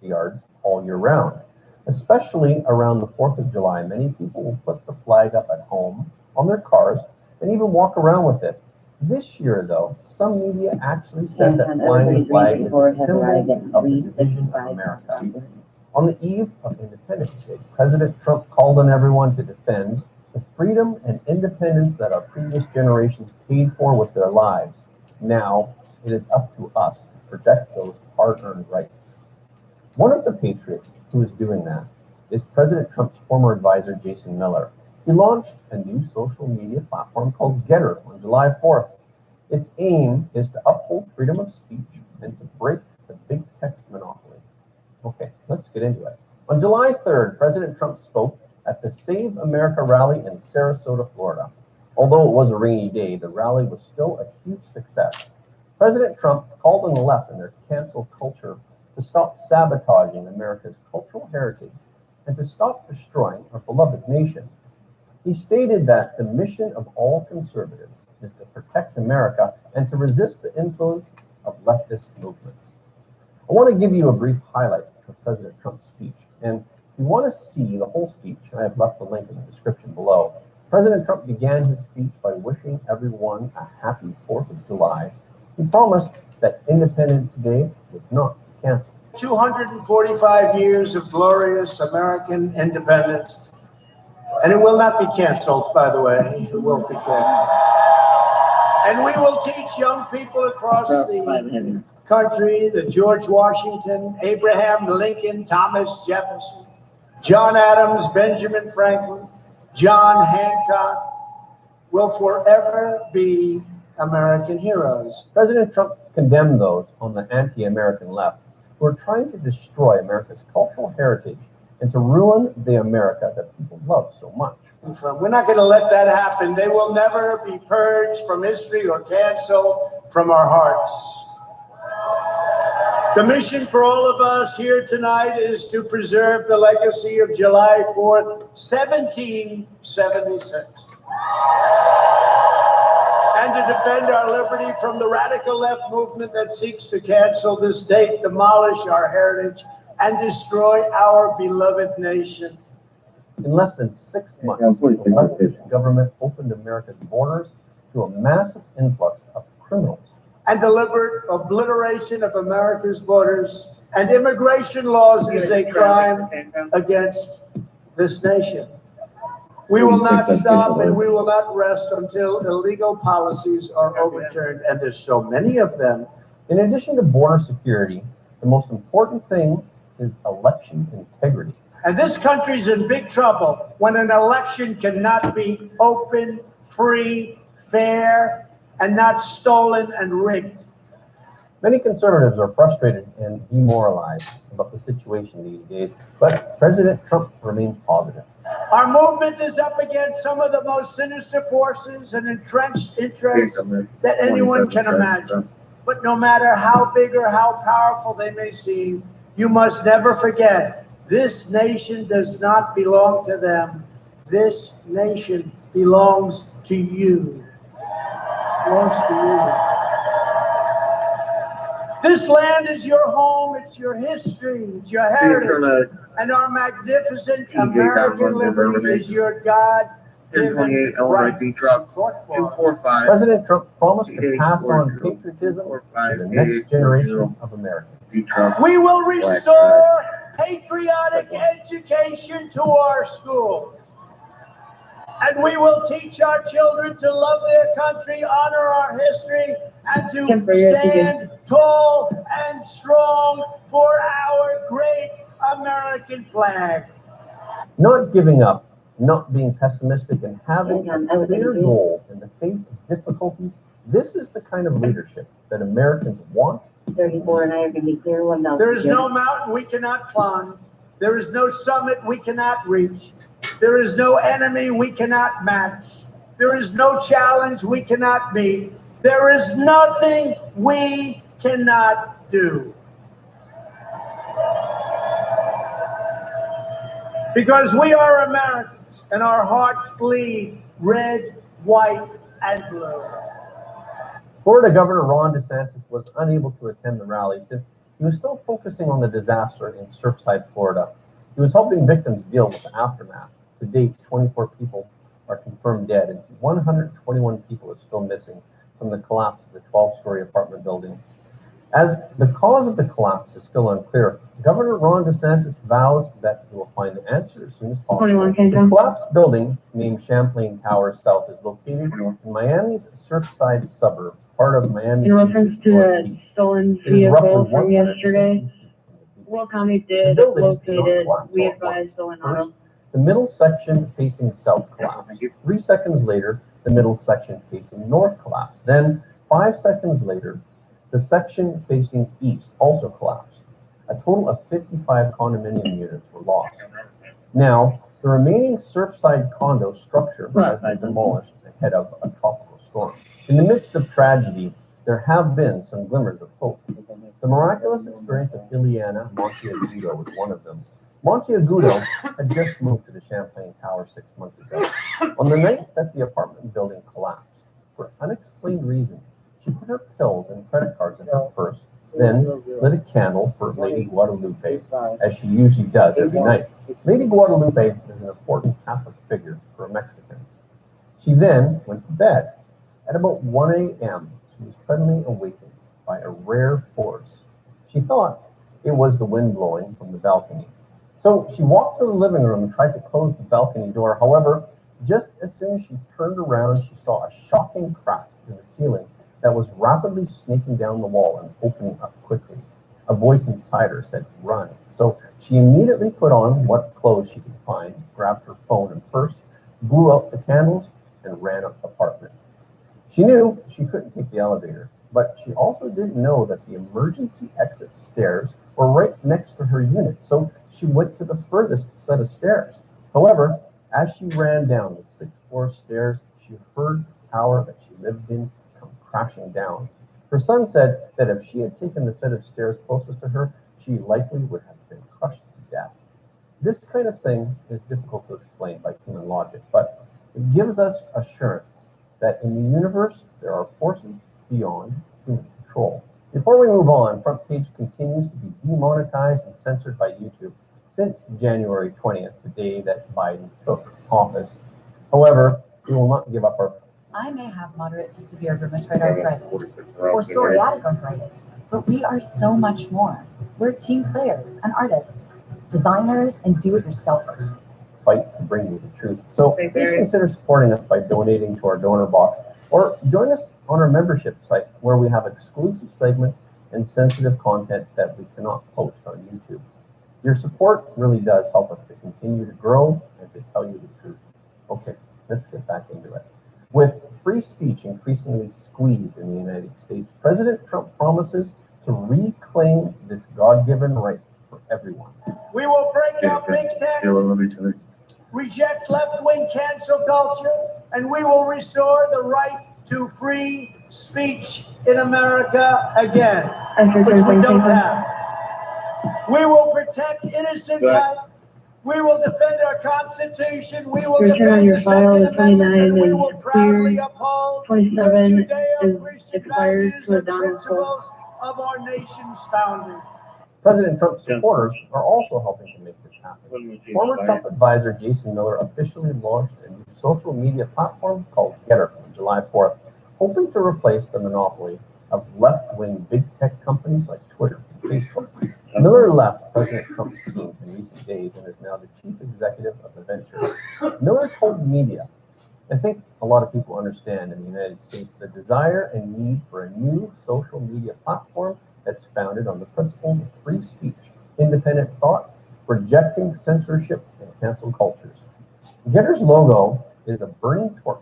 Yards all year round, especially around the 4th of July. Many people will put the flag up at home on their cars and even walk around with it. This year, though, some media actually said that flying the flag is a symbol of the division of America. On the eve of Independence Day, President Trump called on everyone to defend the freedom and independence that our previous generations paid for with their lives. Now, it is up to us to protect those hard-earned rights. One of the patriots who is doing that is President Trump's former advisor, Jason Miller. He launched a new social media platform called Getter on July 4th. Its aim is to uphold freedom of speech and to break the big text monopoly. Okay, let's get into it. On July 3rd, President Trump spoke at the Save America rally in Sarasota, Florida. Although it was a rainy day, the rally was still a huge success. President Trump called on the left and their cancel culture to stop sabotaging America's cultural heritage and to stop destroying our beloved nation. He stated that the mission of all conservatives is to protect America and to resist the influence of leftist movements. I want to give you a brief highlight of President Trump's speech. And if you want to see the whole speech, I have left the link in the description below. President Trump began his speech by wishing everyone a happy 4th of July. He promised that Independence Day would not be canceled. 245 years of glorious American independence. And it will not be canceled, by the way. It will be canceled. And we will teach young people across the country that George Washington, Abraham Lincoln, Thomas Jefferson, John Adams, Benjamin Franklin, John Hancock will forever be American heroes. President Trump condemned those on the anti-American left who are trying to destroy America's cultural heritage and to ruin the America that people love so much. We're not going to let that happen. They will never be purged from history or canceled from our hearts. The mission for all of us here tonight is to preserve the legacy of July 4th, 1776. And to defend our liberty from the radical left movement that seeks to cancel this date, demolish our heritage, and destroy our beloved nation. In less than 6 months, the leftist government opened America's borders to a massive influx of criminals. And deliberate obliteration of America's borders and immigration laws is a crime against this nation. We will not stop and we will not rest until illegal policies are overturned, and there's so many of them. In addition to border security, the most important thing is election integrity. And this country's in big trouble when an election cannot be open, free, fair, and not stolen and rigged. Many conservatives are frustrated and demoralized about the situation these days, but President Trump remains positive. Our movement is up against some of the most sinister forces and entrenched interests that anyone can imagine. But no matter how big or how powerful they may seem, you must never forget, this nation does not belong to them. This nation belongs to you. Belongs to you. This land is your home, it's your history, it's your heritage, and our magnificent American liberty is your God-given right. President Trump promised to pass on patriotism to the next generation of Americans. We will restore patriotic education to our schools. And we will teach our children to love their country, honor our history, and to stand tall and strong for our great American flag. Not giving up, not being pessimistic, and having a clear goal in the face of difficulties, this is the kind of leadership that Americans want. 34 and I are going to be clear one now. There is no mountain we cannot climb. There is no summit we cannot reach. There is no enemy we cannot match. There is no challenge we cannot meet. There is nothing we cannot do. Because we are Americans and our hearts bleed red, white, and blue. Florida Governor Ron DeSantis was unable to attend the rally since he was still focusing on the disaster in Surfside, Florida. He was helping victims deal with the aftermath. To date, 24 people are confirmed dead, and 121 people are still missing from the collapse of the 12-story apartment building. As the cause of the collapse is still unclear, Governor Ron DeSantis vows that he will find the answer as soon as possible. The collapsed building, named Champlain Towers South, is located in Miami's Surfside suburb, part of Miami. In reference to the stolen vehicle from yesterday, Will County did locate it. We advised going on. The middle section facing south collapsed. 3 seconds later, the middle section facing north collapsed. Then, 5 seconds later, the section facing east also collapsed. A total of 55 condominium units were lost. Now, the remaining Surfside condo structure has been demolished ahead of a tropical storm. In the midst of tragedy, there have been some glimmers of hope. The miraculous experience of Ileana Monteagudo was one of them. Monteagudo had just moved to the Champlain Tower 6 months ago. On the night that the apartment building collapsed, for unexplained reasons, she put her pills and credit cards in her purse, then lit a candle for Lady Guadalupe, as she usually does every night. Lady Guadalupe is an important Catholic figure for Mexicans. She then went to bed. At about 1 a.m., she was suddenly awakened by a rare force. She thought it was the wind blowing from the balcony. So she walked to the living room and tried to close the balcony door. However, just as soon as she turned around, she saw a shocking crack in the ceiling that was rapidly sneaking down the wall and opening up quickly. A voice inside her said, "Run." So she immediately put on what clothes she could find, grabbed her phone and purse, blew out the candles, and ran up the apartment. She knew she couldn't take the elevator, but she also didn't know that the emergency exit stairs were right next to her unit, so she went to the furthest set of stairs. However, as she ran down the 6th floor stairs, she heard the tower that she lived in come crashing down. Her son said that if she had taken the set of stairs closest to her, she likely would have been crushed to death. This kind of thing is difficult to explain by human logic, but it gives us assurance that in the universe there are forces beyond human control. Before we move on, Front Page continues to be demonetized and censored by YouTube since January 20th, the day that Biden took office. However, we will not give up our... I may have moderate to severe rheumatoid arthritis or psoriatic arthritis, but we are so much more. We're team players and artists, designers and do-it-yourselfers. Fight to bring you the truth. So please consider supporting us by donating to our donor box, or join us on our membership site where we have exclusive segments and sensitive content that we cannot post on YouTube. Your support really does help us to continue to grow and to tell you the truth. Okay, let's get back into it. With free speech increasingly squeezed in the United States, President Trump promises to reclaim this God-given right for everyone. We will break up big tech, reject left-wing cancel culture, and we will restore the right to free speech in America again, which we don't have. We will protect innocent life. We will defend our Constitution. We will defend the Second Amendment, and we will proudly uphold the Judeo-Christian values and principles of our nation's founding. President Trump's supporters are also helping to make this happen. Former Trump advisor Jason Miller officially launched a new social media platform called Getter on July 4th, hoping to replace the monopoly of left-wing big tech companies like Twitter and Facebook. Miller left President Trump's team in recent days and is now the chief executive of the venture. Miller told media, "I think a lot of people understand in the United States the desire and need for a new social media platform that's founded on the principles of free speech, independent thought, rejecting censorship, and cancel cultures." Getter's logo is a burning torch,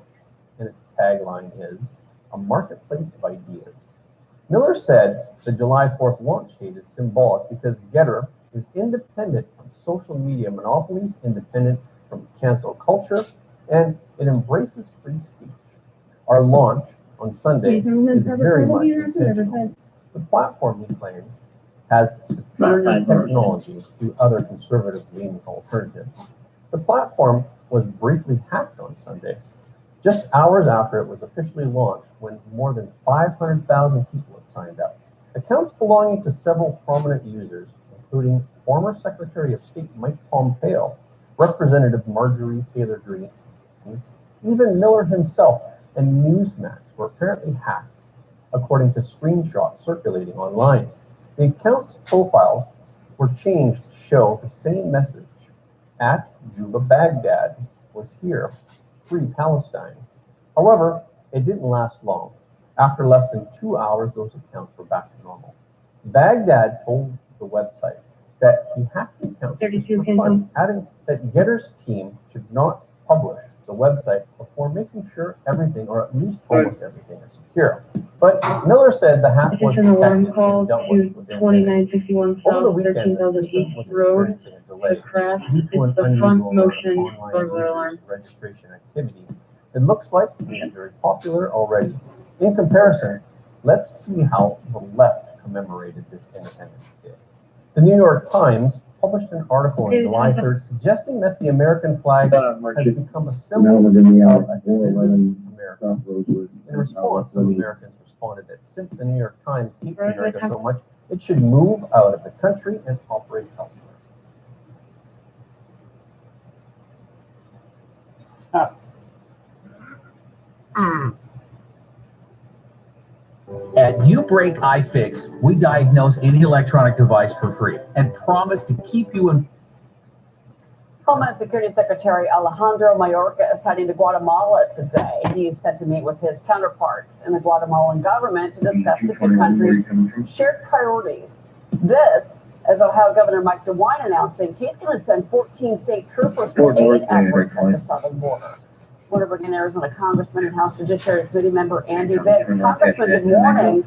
and its tagline is "a marketplace of ideas." Miller said the July 4th launch date is symbolic because Getter is independent from social media monopolies, independent from cancel culture, and it embraces free speech. Our launch on Sunday is very much intentional. The platform, he claimed, has superior technology to other conservative-leaning alternatives. The platform was briefly hacked on Sunday, just hours after it was officially launched, when more than 500,000 people had signed up. Accounts belonging to several prominent users, including former Secretary of State Mike Pompeo, Representative Marjorie Taylor Greene, Even Miller himself and Newsmax were apparently hacked, according to screenshots circulating online. The account's profiles were changed to show the same message. At Juba Baghdad was here, free Palestine. However, it didn't last long. After less than 2 hours, those accounts were back to normal. Baghdad told the website that he hacked the accounts just for fun, adding that Getter's team should not publish the website before making sure everything, or at least almost everything, is secure. But Miller said the hack was It's an alarm detected call and dealt to with within minutes. 2961 Over the South, weekend, the 13,000 system East was Road. experiencing a delay The crash due is to an the front unusual amount of motion online burglar users alarm. and registration activity. It looks like it's very popular already. In comparison, let's see how the left commemorated this Independence Day. The New York Times published an article on July 3rd suggesting that the American flag has become a symbol of a divided America. In response, some Americans responded that since the New York Times hates America so much, it should move out of the country and operate elsewhere. At UBreak iFix, we diagnose any electronic device for free and promise to keep you in. Homeland Security Secretary Alejandro Mayorkas is heading to Guatemala today. He is set to meet with his counterparts in the Guatemalan government to discuss the two countries' shared priorities. This, as Ohio Governor Mike DeWine announcing he's going to send 14 state troopers to aid efforts at the southern border. Florida Virginia, Arizona Congressman and House Judiciary Committee member Andy Biggs. Congressman is warning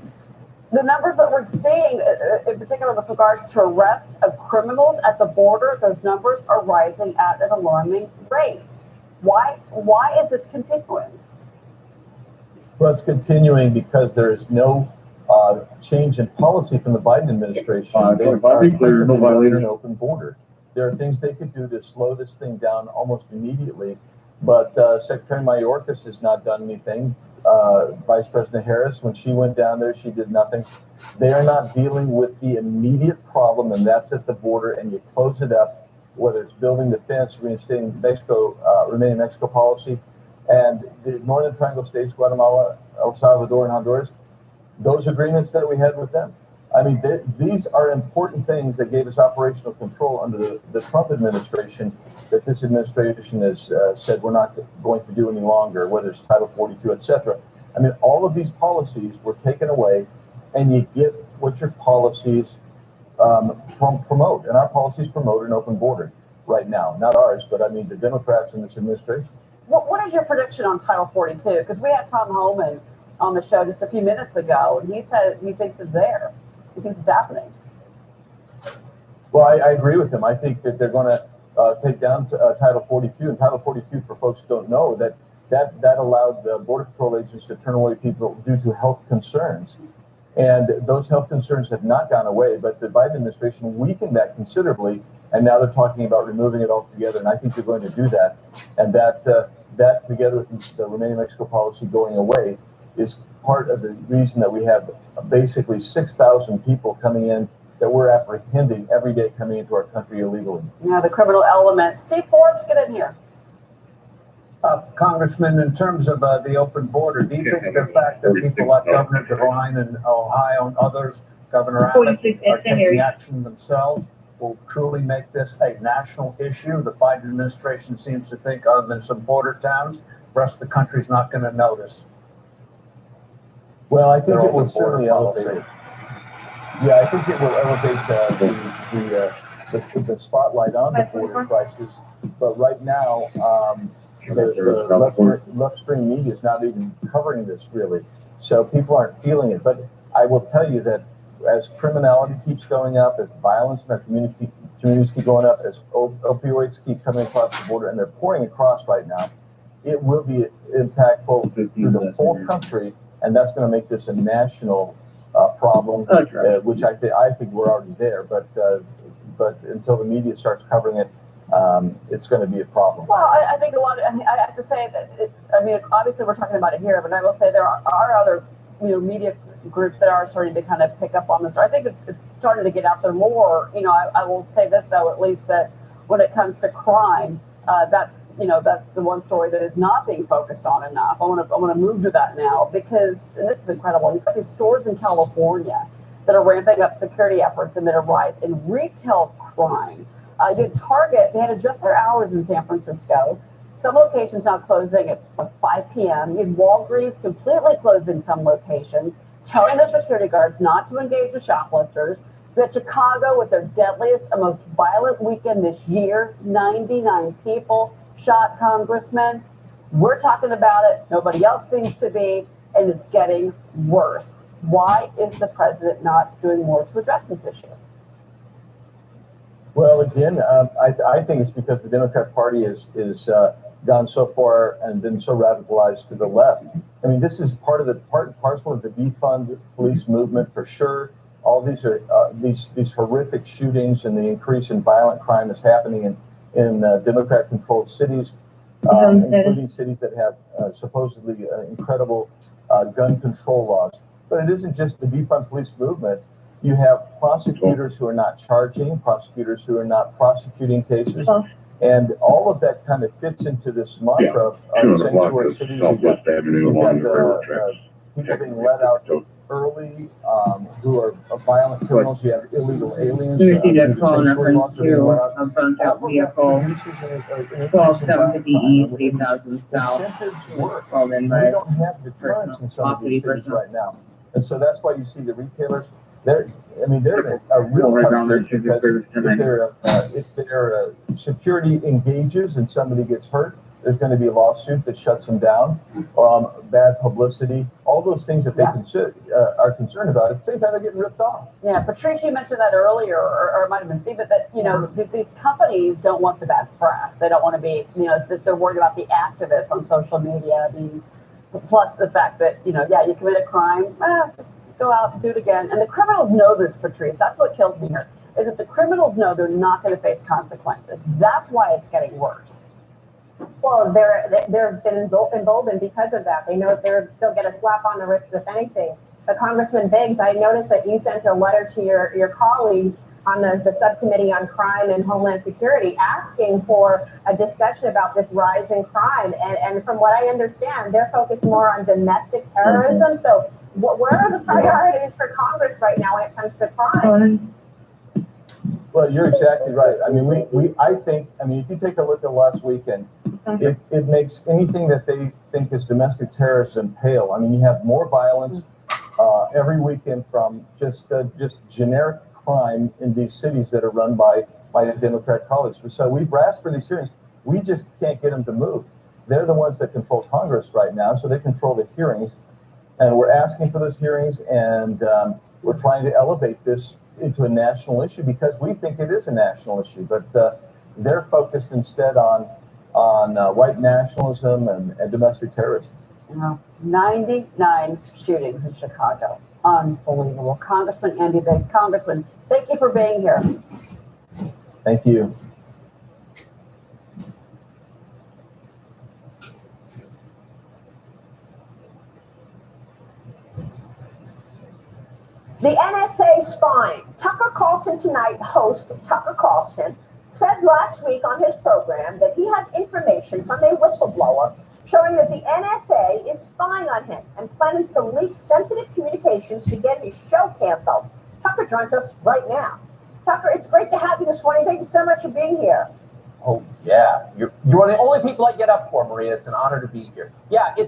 the numbers that we're seeing, in particular with regards to arrests of criminals at the border, those numbers are rising at an alarming rate. Why is this continuing? Well, it's continuing because there is no change in policy from the Biden administration. They are an open border. There are things they could do to slow this thing down almost immediately, but Secretary Mayorkas has not done anything. Vice President Harris, when she went down there, she did nothing. They are not dealing with the immediate problem, and that's at the border, and you close it up, whether it's building the fence, reinstating Mexico, remaining Mexico policy, and the Northern Triangle states, Guatemala, El Salvador, and Honduras, those agreements that we had with them. I mean, these are important things that gave us operational control under the Trump administration that this administration has said we're not going to do any longer, whether it's Title 42, et cetera. I mean, all of these policies were taken away, and you get what your policies promote. And our policies promote an open border right now. Not ours, but I mean the Democrats in this administration. What is your prediction on Title 42? Because we had Tom Homan on the show just a few minutes ago, and he said he thinks it's there. He thinks it's happening. Well, I agree with him. I think that they're going to take down Title 42. And Title 42, for folks who don't know, that allowed the Border Patrol agents to turn away people due to health concerns. And those health concerns have not gone away, but the Biden administration weakened that considerably. And now they're talking about removing it altogether. And I think they're going to do that. And that together with the remaining Mexico policy going away is part of the reason that we have basically 6,000 people coming in that we're apprehending every day coming into our country illegally. Yeah, the criminal element. Steve Forbes, get in here. Congressman, in terms of the open border, do you think the fact that people like Governor DeWine in Ohio and others, Governor Abbott, are taking action themselves, will truly make this a national issue? The Biden administration seems to think, other than some border towns, the rest of the country's not going to notice. Well, I think it will certainly elevate it. Yeah, I think it will elevate the spotlight on the border crisis. But right now, the left-wing media is not even covering this really, so people aren't feeling it. But I will tell you that as criminality keeps going up, as violence in our communities keep going up, as opioids keep coming across the border, and they're pouring across right now, it will be impactful to the whole country. And that's going to make this a national problem, which I think we're already there. But until the media starts covering it, it's going to be a problem. Well, I think a lot. I have to say that. Obviously we're talking about it here, but I will say there are other media groups that are starting to kind of pick up on this. I think it's starting to get out there more. I will say this though, at least that when it comes to crime, That's the one story that is not being focused on enough. I want to move to that now because, and this is incredible. You've got these stores in California that are ramping up security efforts amid a rise in retail crime. You had Target, they had to adjust their hours in San Francisco. Some locations now closing at 5 p.m. You had Walgreens completely closing some locations, telling the security guards not to engage with shoplifters. You had Chicago with their deadliest and most violent weekend this year. 99 people shot congressmen. We're talking about it. Nobody else seems to be, and it's getting worse. Why is the president not doing more to address this issue? Well, again, I think it's because the Democrat Party is gone so far and been so radicalized to the left. I mean, this is part and parcel of the defund police movement for sure. All these are these horrific shootings and the increase in violent crime that's happening in Democrat-controlled cities, including cities that have supposedly incredible gun control laws. But it isn't just the defund police movement. You have prosecutors who are not charging, prosecutors who are not prosecuting cases, and all of that kind of fits into this mantra of sanctuary cities. You've got people being let out early who are violent criminals. You have illegal aliens. You see that call reference to a front out vehicle, 12750 East, 8000 South, called in by we don't have deterrents in some of these cities right now, and so that's why you see the retailers. They're in a real tough shape because if their security engages and somebody gets hurt, there's going to be a lawsuit that shuts them down, bad publicity, all those things that they are concerned about. At the same time, they're getting ripped off. Yeah, Patrice, you mentioned that earlier, or it might have been Steve, but that these companies don't want the bad press. They don't want to be, that they're worried about the activists on social media. I mean, plus the fact that you commit a crime, just go out and do it again. And the criminals know this, Patrice. That's what kills me here, is that the criminals know they're not going to face consequences. That's why it's getting worse. Well, they're been emboldened because of that. They know they'll get a slap on the wrist if anything. But Congressman Biggs, I noticed that you sent a letter to your colleague on the subcommittee on crime and homeland security asking for a discussion about this rise in crime. And from what I understand, they're focused more on domestic terrorism. So where are the priorities for Congress right now when it comes to crime? Well, you're exactly right. I mean, I think, if you take a look at last weekend, it makes anything that they think is domestic terrorism pale. I mean, you have more violence every weekend from just generic crime in these cities that are run by the Democrat colleagues. So we've asked for these hearings. We just can't get them to move. They're the ones that control Congress right now, so they control the hearings. And we're asking for those hearings, and we're trying to elevate this into a national issue because we think it is a national issue. But they're focused instead on white nationalism and domestic terrorism. 99 shootings in Chicago. Unbelievable. Congressman Andy Biggs. Congressman, thank you for being here. Thank you. The NSA spying. Tucker Carlson Tonight host Tucker Carlson said last week on his program that he has information from a whistleblower showing that the NSA is spying on him and planning to leak sensitive communications to get his show canceled. Tucker joins us right now. Tucker, it's great to have you this morning. Thank you so much for being here. Oh, yeah. You're one of the only people I get up for, Maria. It's an honor to be here. Yeah, you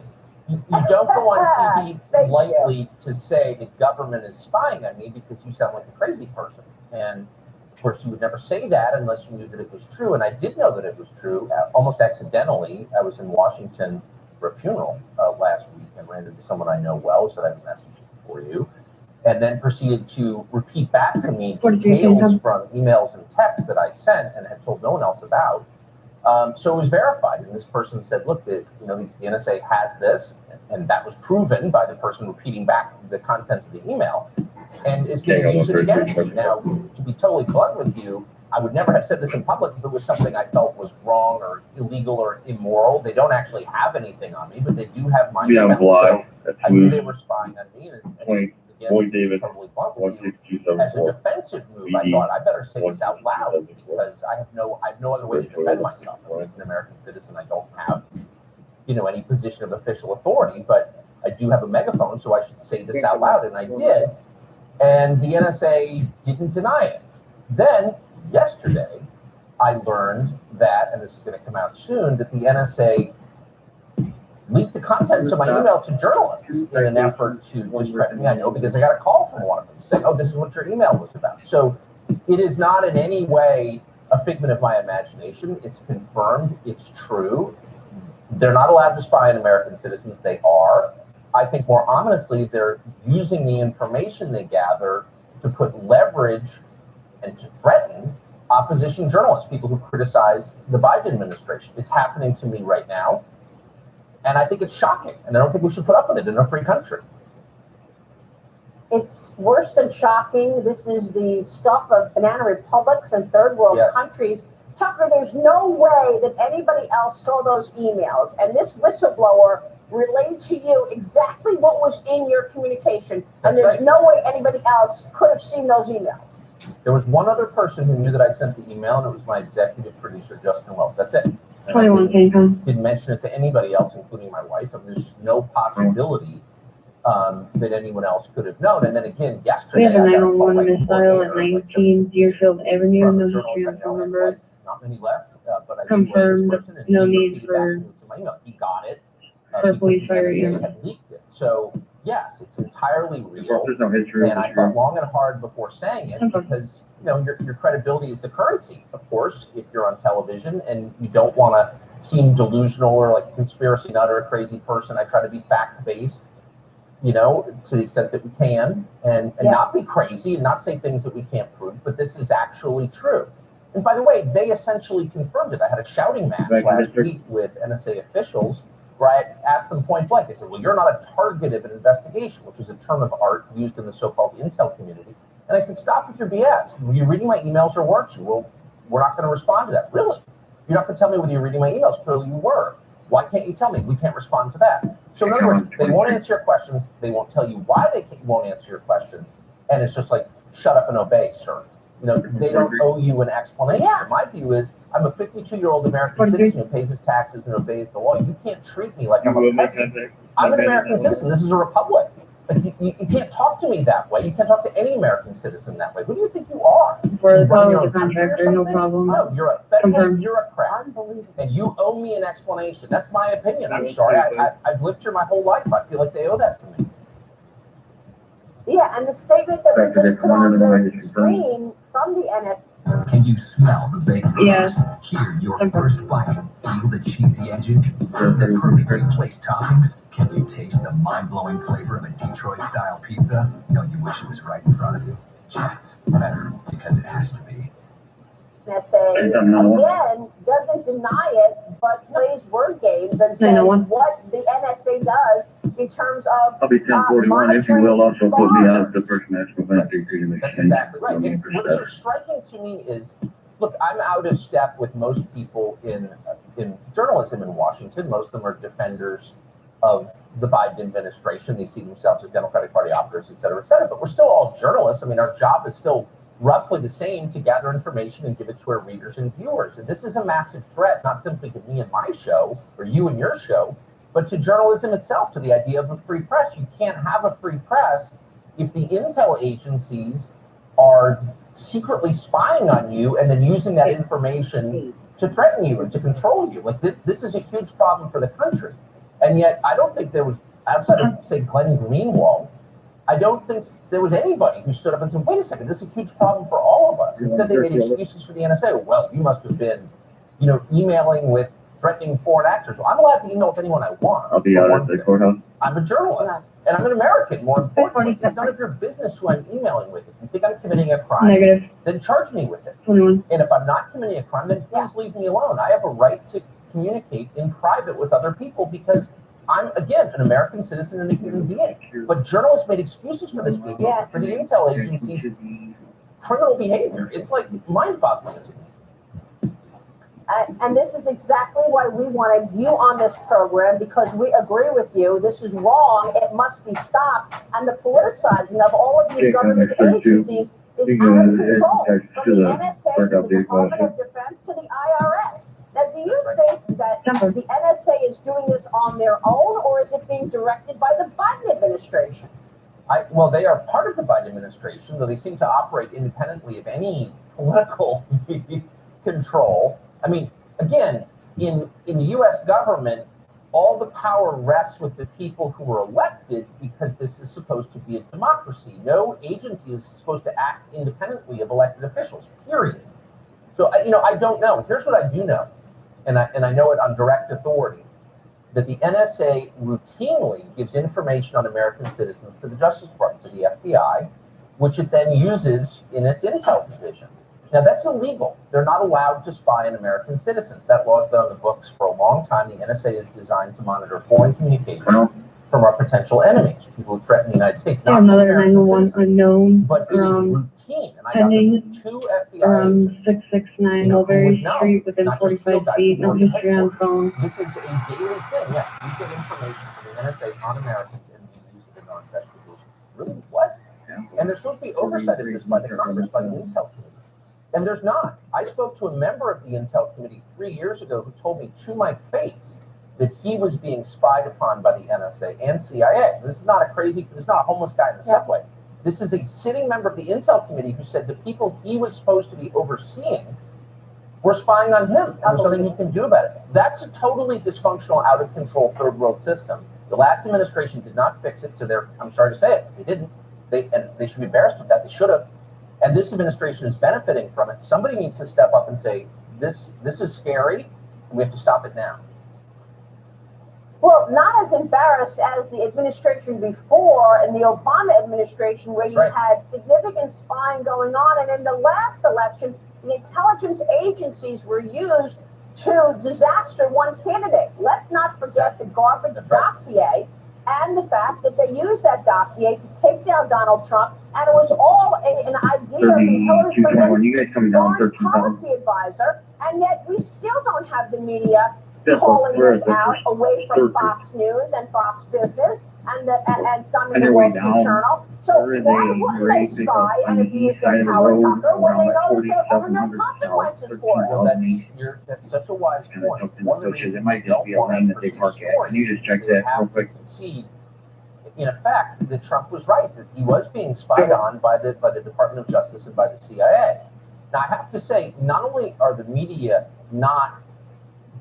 don't go on TV lightly to say the government is spying on me because you sound like a crazy person. And of course, you would never say that unless you knew that it was true. And I did know that it was true. Almost accidentally, I was in Washington for a funeral last week and ran into someone I know well, said I have a message for you. And then proceeded to repeat back to me details from emails and texts that I sent and had told no one else about. So it was verified, and this person said, "Look, the NSA has this," and that was proven by the person repeating back the contents of the email, and is going to use it against me. Now, to be totally blunt with you, I would never have said this in public if it was something I felt was wrong or illegal or immoral. They don't actually have anything on me, but they do have my email. So I knew they were spying on me, and the Boyd Davis, totally blunt with you, as a 16274. defensive move, I thought I better say this out loud because I have no other way to defend myself. I'm an American citizen. I don't have, any position of official authority, but I do have a megaphone, so I should say this out loud, and I did. And the NSA didn't deny it. Then yesterday, I learned that, and this is going to come out soon, that the NSA leaked the contents of my email to journalists in an effort to discredit me. I know because I got a call from one of them saying, "Oh, this is what your email was about." So it is not in any way a figment of my imagination. It's confirmed. It's true. They're not allowed to spy on American citizens. They are. I think more ominously, they're using the information they gather to put leverage and to threaten opposition journalists, people who criticize the Biden administration. It's happening to me right now. And I think it's shocking. And I don't think we should put up with it in a free country. It's worse than shocking. This is the stuff of banana republics and third world countries. Tucker, there's no way that anybody else saw those emails. And this whistleblower relayed to you exactly what was in your communication. And there's no way anybody else could have seen those emails. There was one other person who knew that I sent the email, and it was my executive producer, Justin Wells. That's it. 21 didn't mention it to anybody else, including my wife. I mean, there's just no possibility that anyone else could have known. And then again, yesterday, we have a 911 missile at 19 Deerfield Avenue, no history on phone number. Not many left, but I confirmed, no need for he got it. For police fire. Had leaked it. So yes, it's entirely real. There's no history. And I thought long and hard before saying it because your credibility is the currency, of course, if you're on television and you don't want to seem delusional or like a conspiracy nut or a crazy person. I try to be fact-based, to the extent that we can, and not be crazy and not say things that we can't prove, but this is actually true. And by the way, they essentially confirmed it. I had a shouting match last week with NSA officials where I asked them point blank. They said, well, you're not a target of an investigation, which is a term of art used in the so-called intel community. And I said, stop with your BS. Were you reading my emails or weren't you? Well, we're not going to respond to that. Really? You're not going to tell me whether you're reading my emails? Clearly you were. Why can't you tell me? We can't respond to that. So in other words, they won't answer your questions. They won't tell you why they won't answer your questions. And it's just like, shut up and obey, sir. They don't owe you an explanation. My view is, I'm a 52-year-old American citizen who pays his taxes and obeys the law. You can't treat me like I'm a peasant. I'm an American citizen. This is a republic. Like, you can't talk to me that way. You can't talk to any American citizen that way. Who do you think you are? For the contractor, no problem. No, you're a federal bureaucrat. And you owe me an explanation. That's my opinion. I'm sorry. I've lived here my whole life. I feel like they owe that to me. Yeah, and the statement that we just put on the screen from the NSA. Can you smell the baked crust? Hear your first bite? Feel the cheesy edges? See the perfectly placed toppings? Can you taste the mind-blowing flavor of a Detroit-style pizza? Don't you wish it was right in front of you? Jets, better, because it has to be. NSA, again, doesn't deny it, but plays word games and says what the NSA does in terms of I'll be 1041, if you will, also put me out the First National Bank Exchange. That's exactly right. And what's so striking to me is, look, I'm out of step with most people in journalism in Washington. Most of them are defenders of the Biden administration. They see themselves as Democratic Party operatives, et cetera, but we're still all journalists. I mean, our job is still roughly the same, to gather information and give it to our readers and viewers. And this is a massive threat, not simply to me and my show, or you and your show, but to journalism itself, to the idea of a free press. You can't have a free press if the intel agencies are secretly spying on you and then using that information to threaten you and to control you. Like this is a huge problem for the country. And yet I don't think there was, outside of, say, Glenn Greenwald, I don't think there was anybody who stood up and said, wait a second, this is a huge problem for all of us. Instead, they made excuses for the NSA. Well, you must have been, emailing with threatening foreign actors. Well, I'm allowed to email with anyone I want. I'll be out at the courthouse. I'm a journalist, and I'm an American, more importantly. It's none of your business who I'm emailing with. If you think I'm committing a crime, then charge me with it. And if I'm not committing a crime, then please leave me alone. I have a right to communicate in private with other people because I'm, again, an American citizen and a human being. But journalists made excuses for this behavior, for the intel agencies' criminal behavior. It's like mind-boggling to me. And this is exactly why we wanted you on this program, because we agree with you. This is wrong. It must be stopped. And the politicizing of all of these government agencies is out of control, from the NSA to the Department of Defense to the IRS. Now, do you think that the NSA is doing this on their own, or is it being directed by the Biden administration? Well, they are part of the Biden administration, though they seem to operate independently of any political control. I mean, again, in the U.S. government, all the power rests with the people who were elected, because this is supposed to be a democracy. No agency is supposed to act independently of elected officials, period. So, I don't know. Here's what I do know, and I know it on direct authority, that the NSA routinely gives information on American citizens to the Justice Department, to the FBI, which it then uses in its intel division. Now, that's illegal. They're not allowed to spy on American citizens. That law's been on the books for a long time. The NSA is designed to monitor foreign communication from our potential enemies, people who threaten the United States. Not another 911 unknown. But it is routine, and I got this from 2 FBI agents. 669 Mulberry Street within 45 feet. No history on phone. This is a daily thing. Yeah, we get information from the NSA on Americans, and we use it in our investigation. Really? What? And there's supposed to be oversight of this by the Congress, by the Intel Committee. And there's not. I spoke to a member of the Intel Committee 3 years ago who told me to my face that he was being spied upon by the NSA and CIA. This is not this is not a homeless guy in the subway. This is a sitting member of the Intel Committee who said the people he was supposed to be overseeing were spying on him. There's nothing he can do about it. That's a totally dysfunctional, out of control third world system. The last administration did not fix it, so I'm sorry to say it, they didn't. They should be embarrassed with that. They should have. And this administration is benefiting from it. Somebody needs to step up and say, this is scary, and we have to stop it now. Well, not as embarrassed as the administration before, in the Obama administration, where you had significant spying going on. And in the last election, the intelligence agencies were used to disaster one candidate. Let's not forget the garbage dossier and the fact that they used that dossier to take down Donald Trump. And it was all an idea from Hillary Clinton's foreign policy advisor. And yet we still don't have the media calling this out away from Fox News and Fox Business and some in the Wall Street Journal. So why wouldn't they spy and abuse their power, Tucker, when they know that there are no consequences for it? Well, that's such a wise point. One of the reasons it might just be a lane that they park at. Can you just check that real quick? In effect, that Trump was right, that he was being spied on by the Department of Justice and by the CIA. Now, I have to say, not only are the media not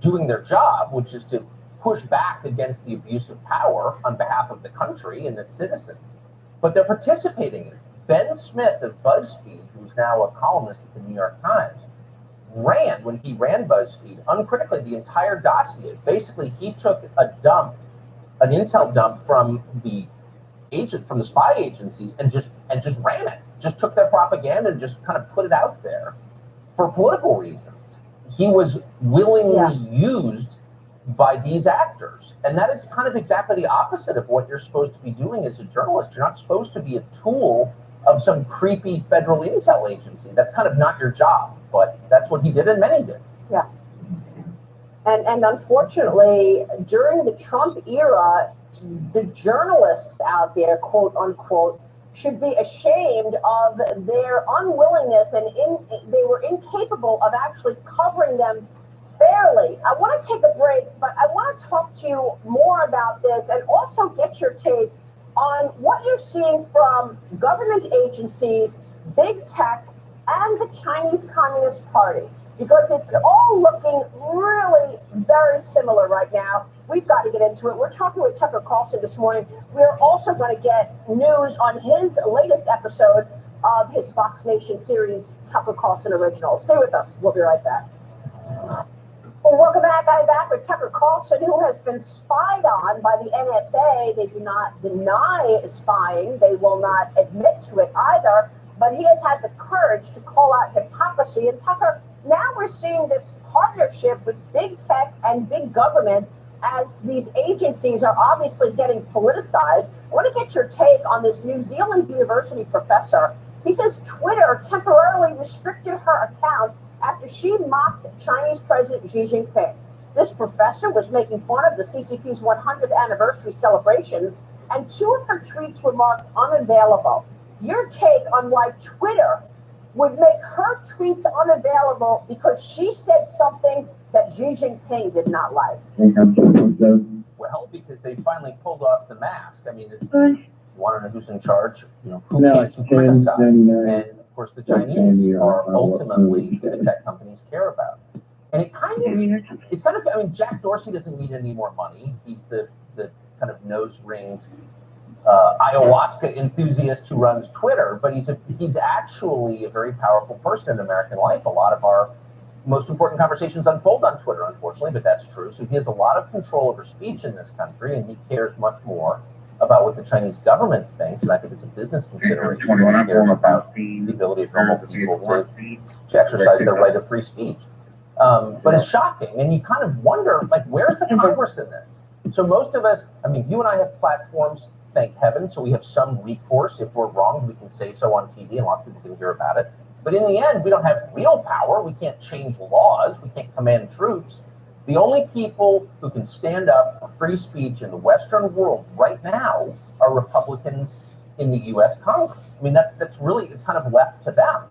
doing their job, which is to push back against the abuse of power on behalf of the country and its citizens, but they're participating in it. Ben Smith of BuzzFeed, who's now a columnist at the New York Times, when he ran BuzzFeed, uncritically the entire dossier. Basically, he took an intel dump from the spy agencies and just ran it. Just took their propaganda and just kind of put it out there for political reasons. He was willingly used by these actors. And that is kind of exactly the opposite of what you're supposed to be doing as a journalist. You're not supposed to be a tool of some creepy federal intel agency. That's kind of not your job, but that's what he did and many did. Yeah. And unfortunately, during the Trump era, the journalists out there, quote unquote, should be ashamed of their unwillingness and they were incapable of actually covering them fairly. I want to take a break, but I want to talk to you more about this and also get your take on what you're seeing from government agencies, big tech, and the Chinese Communist Party, because it's all looking really very similar right now. We've got to get into it. We're talking with Tucker Carlson this morning. We're also going to get news on his latest episode of his Fox Nation series, Tucker Carlson Originals. Stay with us. We'll be right back. Well, welcome back. I'm back with Tucker Carlson, who has been spied on by the NSA. They do not deny spying. They will not admit to it either. But he has had the courage to call out hypocrisy. And Tucker, now we're seeing this partnership with big tech and big government as these agencies are obviously getting politicized. I want to get your take on this New Zealand University professor. He says Twitter temporarily restricted her account after after she mocked Chinese President Xi Jinping. This professor was making fun of the CCP's 100th anniversary celebrations, and 2 of her tweets were marked unavailable. Your take on why Twitter would make her tweets unavailable because she said something that Xi Jinping did not like? Well, because they finally pulled off the mask. I mean, you want to know who's in charge? Who can't you criticize? And of course, the Chinese are ultimately who the tech companies care about. And it kind of, it's kind of, I mean, Jack Dorsey doesn't need any more money. He's the kind of nose-ringed ayahuasca enthusiast who runs Twitter, but he's actually a very powerful person in American life. A lot of our most important conversations unfold on Twitter, unfortunately, but that's true. So he has a lot of control over speech in this country, and he cares much more about what the Chinese government thinks, and I think it's a business consideration. He cares about the ability of normal people to exercise their right of free speech. But it's shocking, and you kind of wonder, like, where's the Congress in this? So most of us, I mean, you and I have platforms, thank heaven, so we have some recourse. If we're wrong, we can say so on TV, and lots of people can hear about it. But in the end, we don't have real power. We can't change laws. We can't command troops. The only people who can stand up for free speech in the Western world right now are Republicans in the U.S. Congress. I mean, that's really, it's kind of left to them.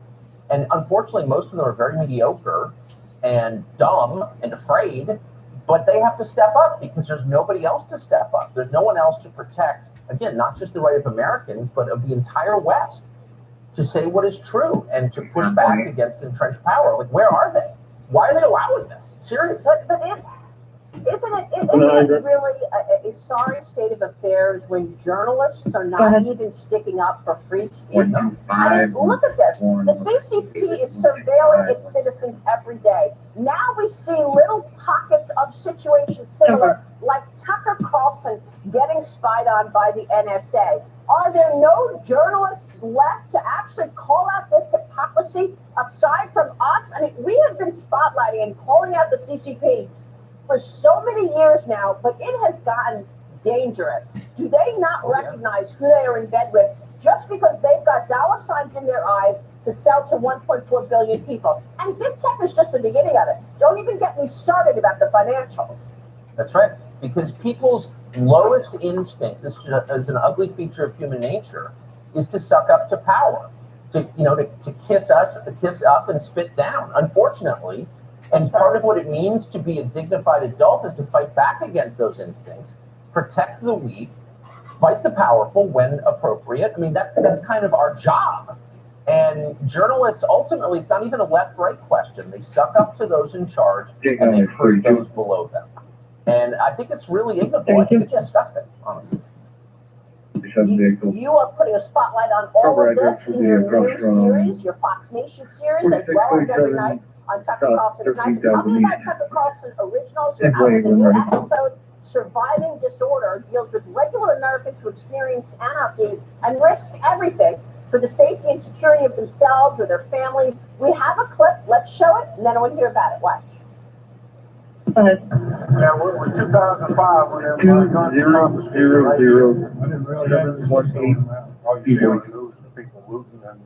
And unfortunately, most of them are very mediocre and dumb and afraid, but they have to step up because there's nobody else to step up. There's no one else to protect, again, not just the right of Americans, but of the entire West, to say what is true and to push back against entrenched power. Like, where are they? Why are they allowing this? Seriously. But isn't it really a sorry state of affairs when journalists are not even sticking up for free speech? I mean, look at this. The CCP is surveilling its citizens every day. Now we see little pockets of situations similar, like Tucker Carlson getting spied on by the NSA. Are there no journalists left to actually call out this hypocrisy aside from us? I mean, we have been spotlighting and calling out the CCP for so many years now, but it has gotten dangerous. Do they not recognize who they are in bed with just because they've got dollar signs in their eyes to sell to 1.4 billion people? And big tech is just the beginning of it. Don't even get me started about the financials. That's right, because people's lowest instinct, this is an ugly feature of human nature, is to suck up to power, to kiss up and spit down, unfortunately. And part of what it means to be a dignified adult is to fight back against those instincts, protect the weak, fight the powerful when appropriate. I mean, that's kind of our job. And journalists, ultimately, it's not even a left-right question. They suck up to those in charge and they hurt those below them. And I think it's really ignoble. I think it's disgusting, honestly. You are putting a spotlight on all of this in your news series, your Fox Nation series, as well as every night on Tucker Carlson Tonight. Tell me about Tucker Carlson Originals. You're out with a new episode. Surviving Disorder deals with regular Americans who experienced anarchy and risked everything for the safety and security of themselves or their families. We have a clip. Let's show it, and then I want to hear about it. Watch. Yeah, we're 2005 when everybody got confiscated. I didn't really have any say on that. All you see on the news is people looting and,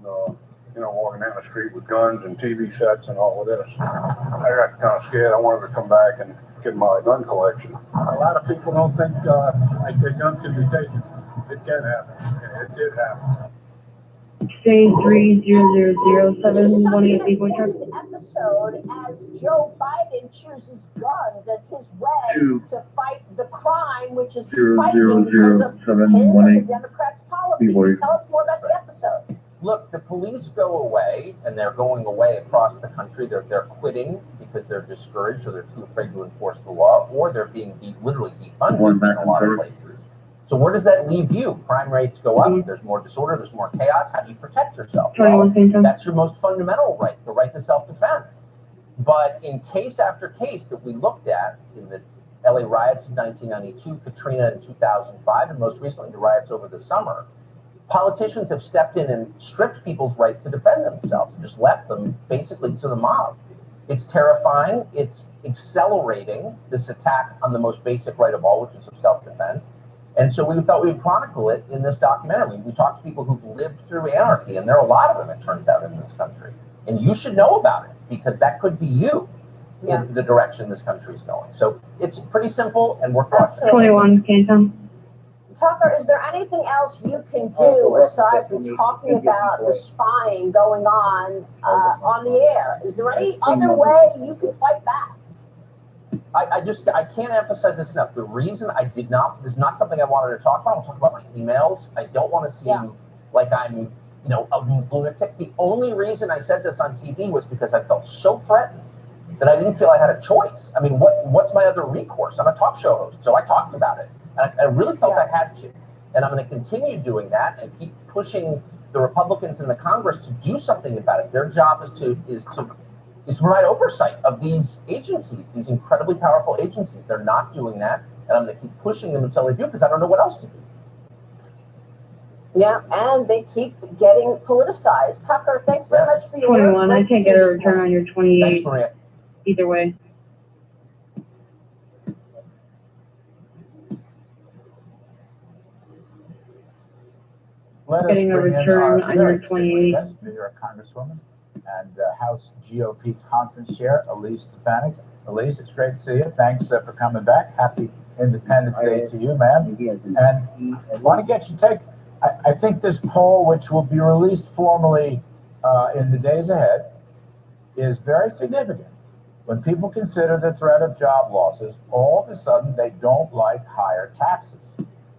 walking down the street with guns and TV sets and all of this. I got kind of scared. I wanted to come back and get my gun collection. A lot of people don't think like their gun can be taken. It can happen. It did happen. Say 3000718 Episode as Joe Biden chooses guns as his way to fight the crime, which is spiking because of his and the Democrats' policies. Tell us more about the episode. Look, the police go away, and they're going away across the country. They're quitting because they're discouraged or they're too afraid to enforce the law, or they're being literally defunded in a lot of places. So where does that leave you? Crime rates go up, there's more disorder, there's more chaos. How do you protect yourself? Well, that's your most fundamental right, the right to self-defense. But in case after case that we looked at, in the LA riots of 1992, Katrina in 2005, and most recently the riots over the summer, politicians have stepped in and stripped people's right to defend themselves, just left them basically to the mob. It's terrifying. It's accelerating this attack on the most basic right of all, which is of self-defense. And so we thought we would chronicle it in this documentary. We talked to people who've lived through anarchy, and there are a lot of them, it turns out, in this country. And you should know about it because that could be you in the direction this country is going. So it's pretty simple, and we're crushing it. 21, Canton. Tucker, is there anything else you can do aside from talking about the spying going on the air? Is there any other way you can fight back? I can't emphasize this enough. The reason I did not, this is not something I wanted to talk about. I'll talk about my emails. I don't want to seem like I'm, a lunatic. The only reason I said this on TV was because I felt so threatened that I didn't feel I had a choice. I mean, what's my other recourse? I'm a talk show host, so I talked about it. And I really felt I had to. And I'm going to continue doing that and keep pushing the Republicans in the Congress to do something about it. Their job is to provide oversight of these agencies, these incredibly powerful agencies. They're not doing that, and I'm going to keep pushing them until they do, because I don't know what else to do. Yeah, and they keep getting politicized. Tucker, thanks very much for your 21. work. I can't get a return on your 28. Thanks, Maria. Either way. Let us Getting a bring in return our on your very 28. distinguished guest, New York Congresswoman and House GOP Conference Chair, Elise Stefanik. Elise, it's great to see you. Thanks for coming back. Happy Independence Day to you, ma'am. And I want to get your take. I think this poll, which will be released formally in the days ahead, is very significant. When people consider the threat of job losses, all of a sudden they don't like higher taxes.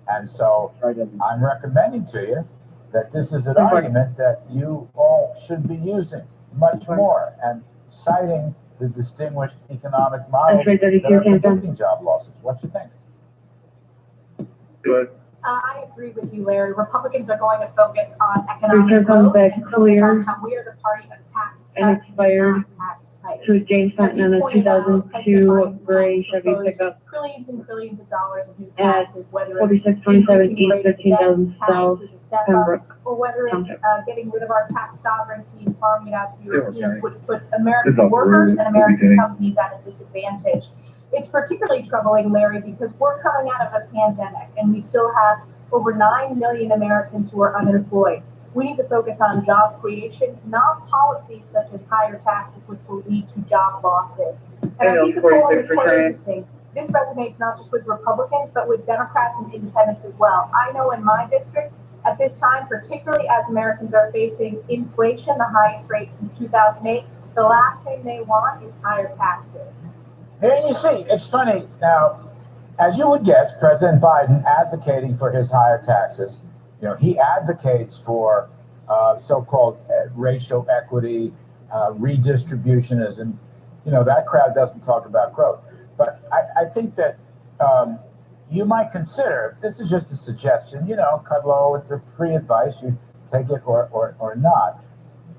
And so I'm recommending to you that this is an argument that you all should be using much more and citing the distinguished economic models that are predicting job losses. What do you think? Good. I agree with you, Larry. Republicans are going to focus on economic comes growth back and focus clear on how we are the party of tax and cuts, expired not tax hikes. to James Fenton on a 2002 gray Chevy pickup Trillions and trillions of dollars of new at taxes, whether it's 4627 increasing the East rate of 15,000 debt, South taxes to step up, Pembroke. or whether it's Township. getting rid of our tax sovereignty and farming it out to Europeans, okay. which puts American It's workers and American beginning. companies at a disadvantage. It's particularly troubling, Larry, because we're coming out of a pandemic and we still have over 9 million Americans who are unemployed. We need to focus on job creation, not policies such as higher taxes, which will lead to job losses. And I think the polling is quite interesting. This resonates not just with Republicans, but with Democrats and independents as well. I know in my district, at this time, particularly as Americans are facing inflation, the highest rate since 2008, the last thing they want is higher taxes. Here you see, it's funny. Now, as you would guess, President Biden advocating for his higher taxes, he advocates for so-called racial equity, redistributionism. That crowd doesn't talk about growth. But I think that you might consider, this is just a suggestion, Kudlow, it's a free advice, you take it or not.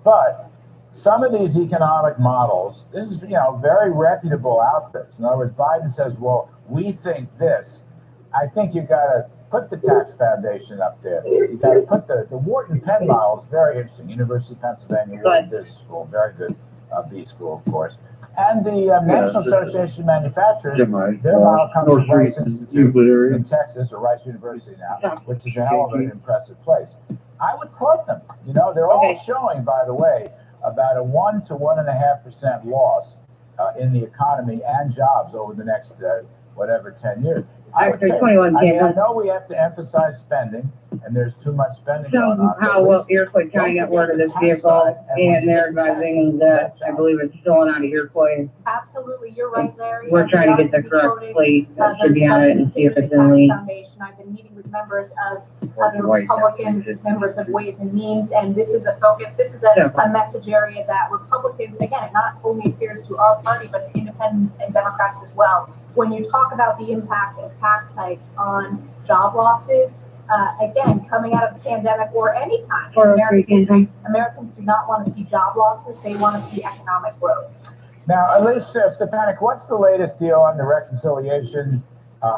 But some of these economic models, this is, very reputable outfits. In other words, Biden says, well, we think this. I think you got to put the tax foundation up there. You got to put the Wharton Penn model is very interesting. University of Pennsylvania Wharton Business School, very good B school, of course. And the National Association of Manufacturers, their model comes from Rice Institute in Texas, or Rice University now, which is a hell of an impressive place. I would quote them. They're all showing, by the way, about a 1 to 1.5% loss in the economy and jobs over the next 10 years. I would say, 21 I know we have to emphasize spending, and there's too much spending going on. How Iroquois County got word of this vehicle, and they're advising that I believe it's stolen out of Iroquois. Absolutely, you're right, Larry. We're trying to get the correct plate that should be on it and see if it's in lien. I've been meeting with members of the Republican members of Ways and Means, and this is a focus. This is a message area that Republicans, again, it not only appears to our party, but to independents and Democrats as well. When you talk about the impact of tax hikes on job losses, again, coming out of the pandemic or any time, Americans do not want to see job losses. They want to see economic growth. Now, Elise Stefanik, what's the latest deal on the reconciliation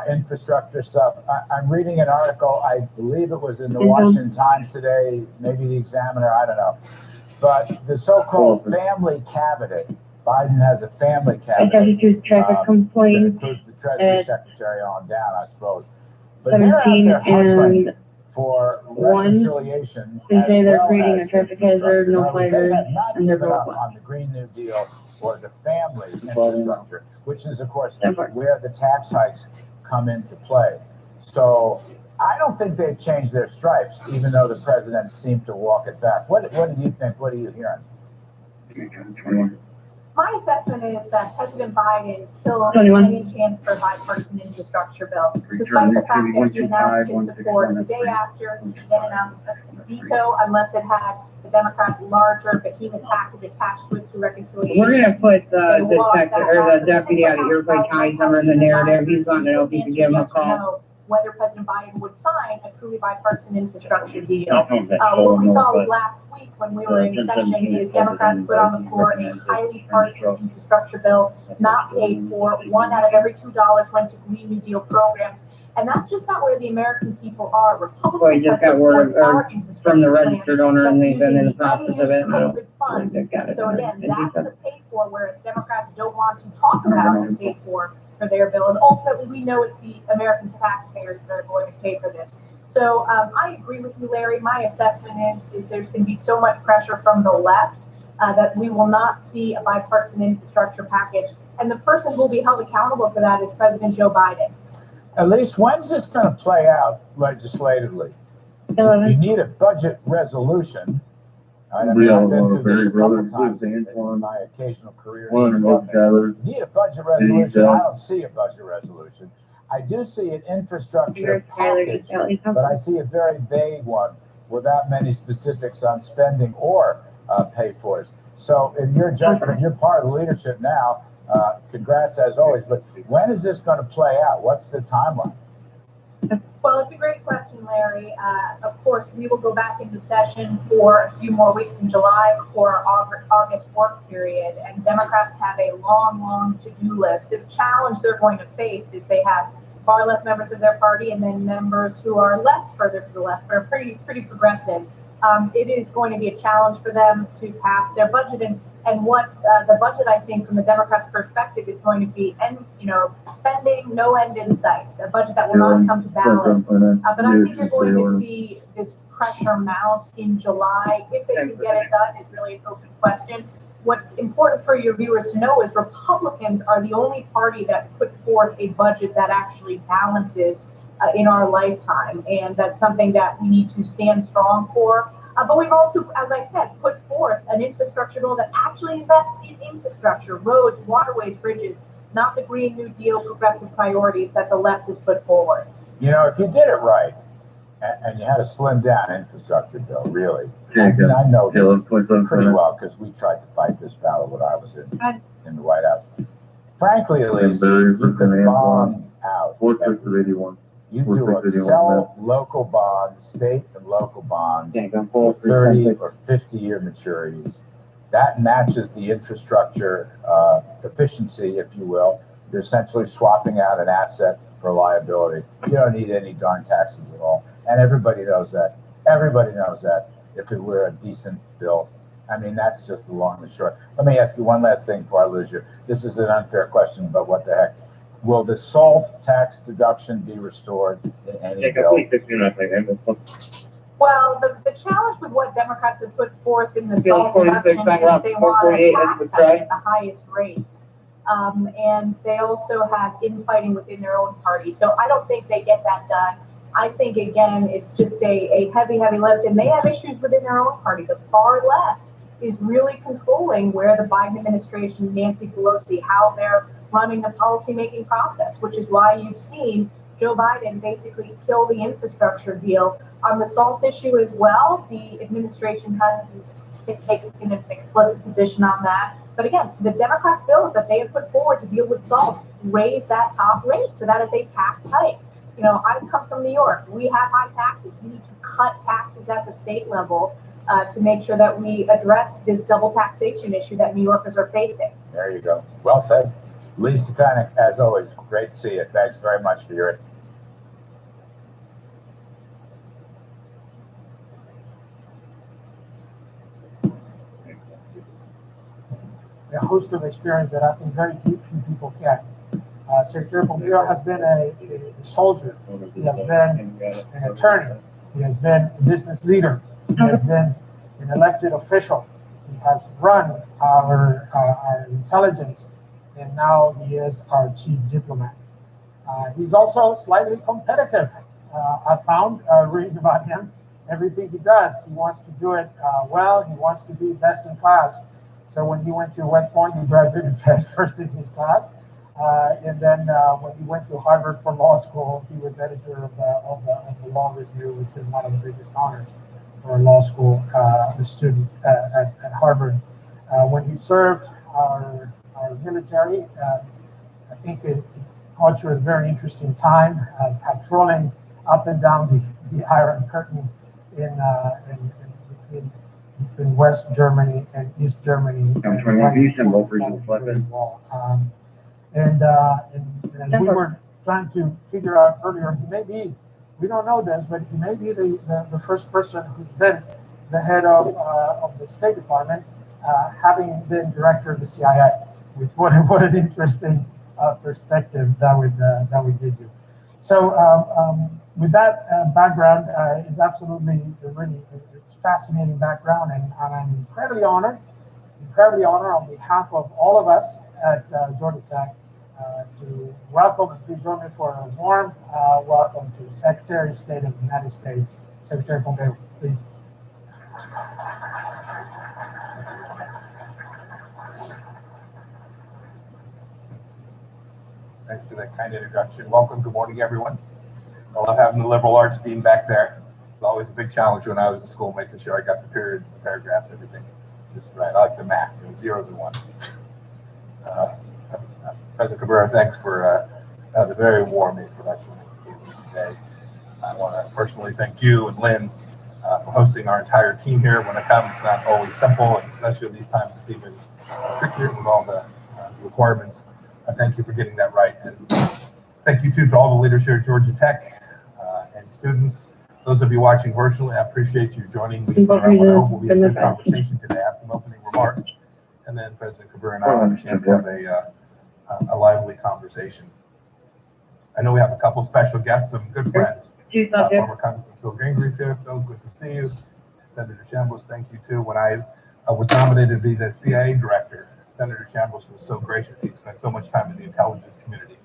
infrastructure stuff? I'm reading an article, I believe it was in the Washington Times today, maybe the Examiner, I don't know. But the so-called family cabinet, Biden has a family cabinet. Traffic complaint. That includes the Treasury Secretary on down, I suppose. But they're out there 17 hustling and for 1. reconciliation. They say they're as well creating as a traffic hazard, no they flaggers, have not and they're given up broke. on the Green New Deal or the family infrastructure, which is, of course, where the tax hikes come into play. So I don't think they've changed their stripes, even though the president seemed to walk it back. What do you think? What are you hearing? My assessment is that President Biden killed any chance for a bipartisan infrastructure bill. Despite the fact that he announced his support the day after, he then announced a veto unless it had the Democrats' larger behemoth package attached to it through reconciliation. We're gonna put the deputy out of Iroquois County somewhere in the narrative. He's wanting to know if you can give him a call. Whether President Biden would sign a truly bipartisan infrastructure deal. What we saw last week when we were in session is Democrats put on the floor a highly partisan infrastructure bill, not paid for. 1 out of every $2 went to Green New Deal programs. And that's just not where the American people are. Republicans Well, he just got word from the registered owner and they've been in the process of it. So again, that's the paid for, whereas Democrats don't want to talk about the paid for their bill. And ultimately, we know it's the American taxpayers that are going to pay for this. So I agree with you, Larry. My assessment is there's going to be so much pressure from the left that we will not see a bipartisan infrastructure package. And the person who will be held accountable for that is President Joe Biden. At least when's this going to play out legislatively? You need a budget resolution. I've been through this a couple times in my occasional career. You need a budget resolution. I don't see a budget resolution. I do see an infrastructure package, but I see a very vague one without many specifics on spending or pay fors. So in your judgment, you're part of the leadership now. Congrats as always, but when is this going to play out? What's the timeline? Well, it's a great question, Larry. Of course, we will go back into session for a few more weeks in July before our August work period, and Democrats have a long, long to-do list. The challenge they're going to face is they have far left members of their party and then members who are less further to the left, but are pretty progressive. It is going to be a challenge for them to pass their budget, and what the budget, I think, from the Democrats' perspective, is going to be, spending no end in sight. A budget that will not come to balance. But I think you're going to see this pressure mount in July. If they can get it done is really an open question. What's important for your viewers to know is Republicans are the only party that put forth a budget that actually balances in our lifetime, and that's something that we need to stand strong for. But we've also, as I said, put forth an infrastructure bill that actually invests in infrastructure, roads, waterways, bridges, not the Green New Deal progressive priorities that the left has put forward. You know, if you did it right, and you had a slimmed down infrastructure bill, really, I know this pretty well because we tried to fight this battle when I was in the White House. Frankly, at least, you can bond out. You do sell local bonds, state and local bonds, 30 or 50-year maturities. That matches the infrastructure efficiency, if you will. You're essentially swapping out an asset for liability. You don't need any darn taxes at all. And everybody knows that. Everybody knows that if it were a decent bill. I mean, that's just the long and the short. Let me ask you one last thing before I lose you. This is an unfair question, but what the heck? Will the SALT tax deduction be restored in any bill? Well, the challenge with what Democrats have put forth in the SALT deduction is they want a tax hike at the highest rate. And they also have infighting within their own party. So I don't think they get that done. I think, again, it's just a heavy lift. And they have issues within their own party. The far left is really controlling where the Biden administration, Nancy Pelosi, how they're running the policymaking process, which is why you've seen Joe Biden basically kill the infrastructure deal. On the SALT issue as well, the administration hasn't taken an explicit position on that. But again, the Democrat bills that they have put forward to deal with SALT raise that top rate. So that is a tax hike. You know, I come from New York. We have high taxes. We need to cut taxes at the state level to make sure that we address this double taxation issue that New Yorkers are facing. There you go. Well said. Lisa Koenig, as always, great to see you. Thanks very much for your. A host of experience that I think very few people get. Secretary Pompeo has been a soldier. He has been an attorney. He has been a business leader. He has been an elected official. He has run our intelligence, and now he is our chief diplomat. He's also slightly competitive. I found reading about him, everything he does, he wants to do it well. He wants to be best in class. So when he went to West Point, he graduated first in his class. And then when he went to Harvard for law school, he was editor of the Law Review, which is one of the biggest honors for a law school student at Harvard. When he served our military, I think it caught you at a very interesting time, patrolling up and down the Iron Curtain between West Germany and East Germany. And as we were trying to figure out earlier, he may be, we don't know this, but he may be the first person who's been the head of the State Department, having been director of the CIA, which what an interesting perspective that would give you. So with that background, is absolutely really, it's fascinating background, and I'm incredibly honored on behalf of all of us at Georgia Tech to welcome, and please join me for a warm welcome to Secretary of State of the United States, Secretary Pompeo, please. Thanks for that kind introduction. Welcome. Good morning, everyone. I love having the liberal arts dean back there. It's always a big challenge when I was in school, making sure I got the periods, the paragraphs, everything just right. I like the math, zeros and ones. President Cabrera, thanks for the very warm introduction you gave me today. I want to personally thank you and Lynn for hosting our entire team here. When I come, it's not always simple, and especially at these times, it's even trickier with all the requirements. Thank you for getting that right. And thank you, too, to all the leaders here at Georgia Tech and students. Those of you watching virtually, I appreciate you joining me for what I hope will be a good conversation today. I have some opening remarks, and then President Cabrera and I will have a chance to have a lively conversation. I know we have a couple special guests, some good friends. Former Congressman Phil Gingrich here. Phil, good to see you. Senator Chambliss, thank you, too. When I was nominated to be the CIA director, Senator Chambliss was so gracious. He spent so much time in the intelligence community.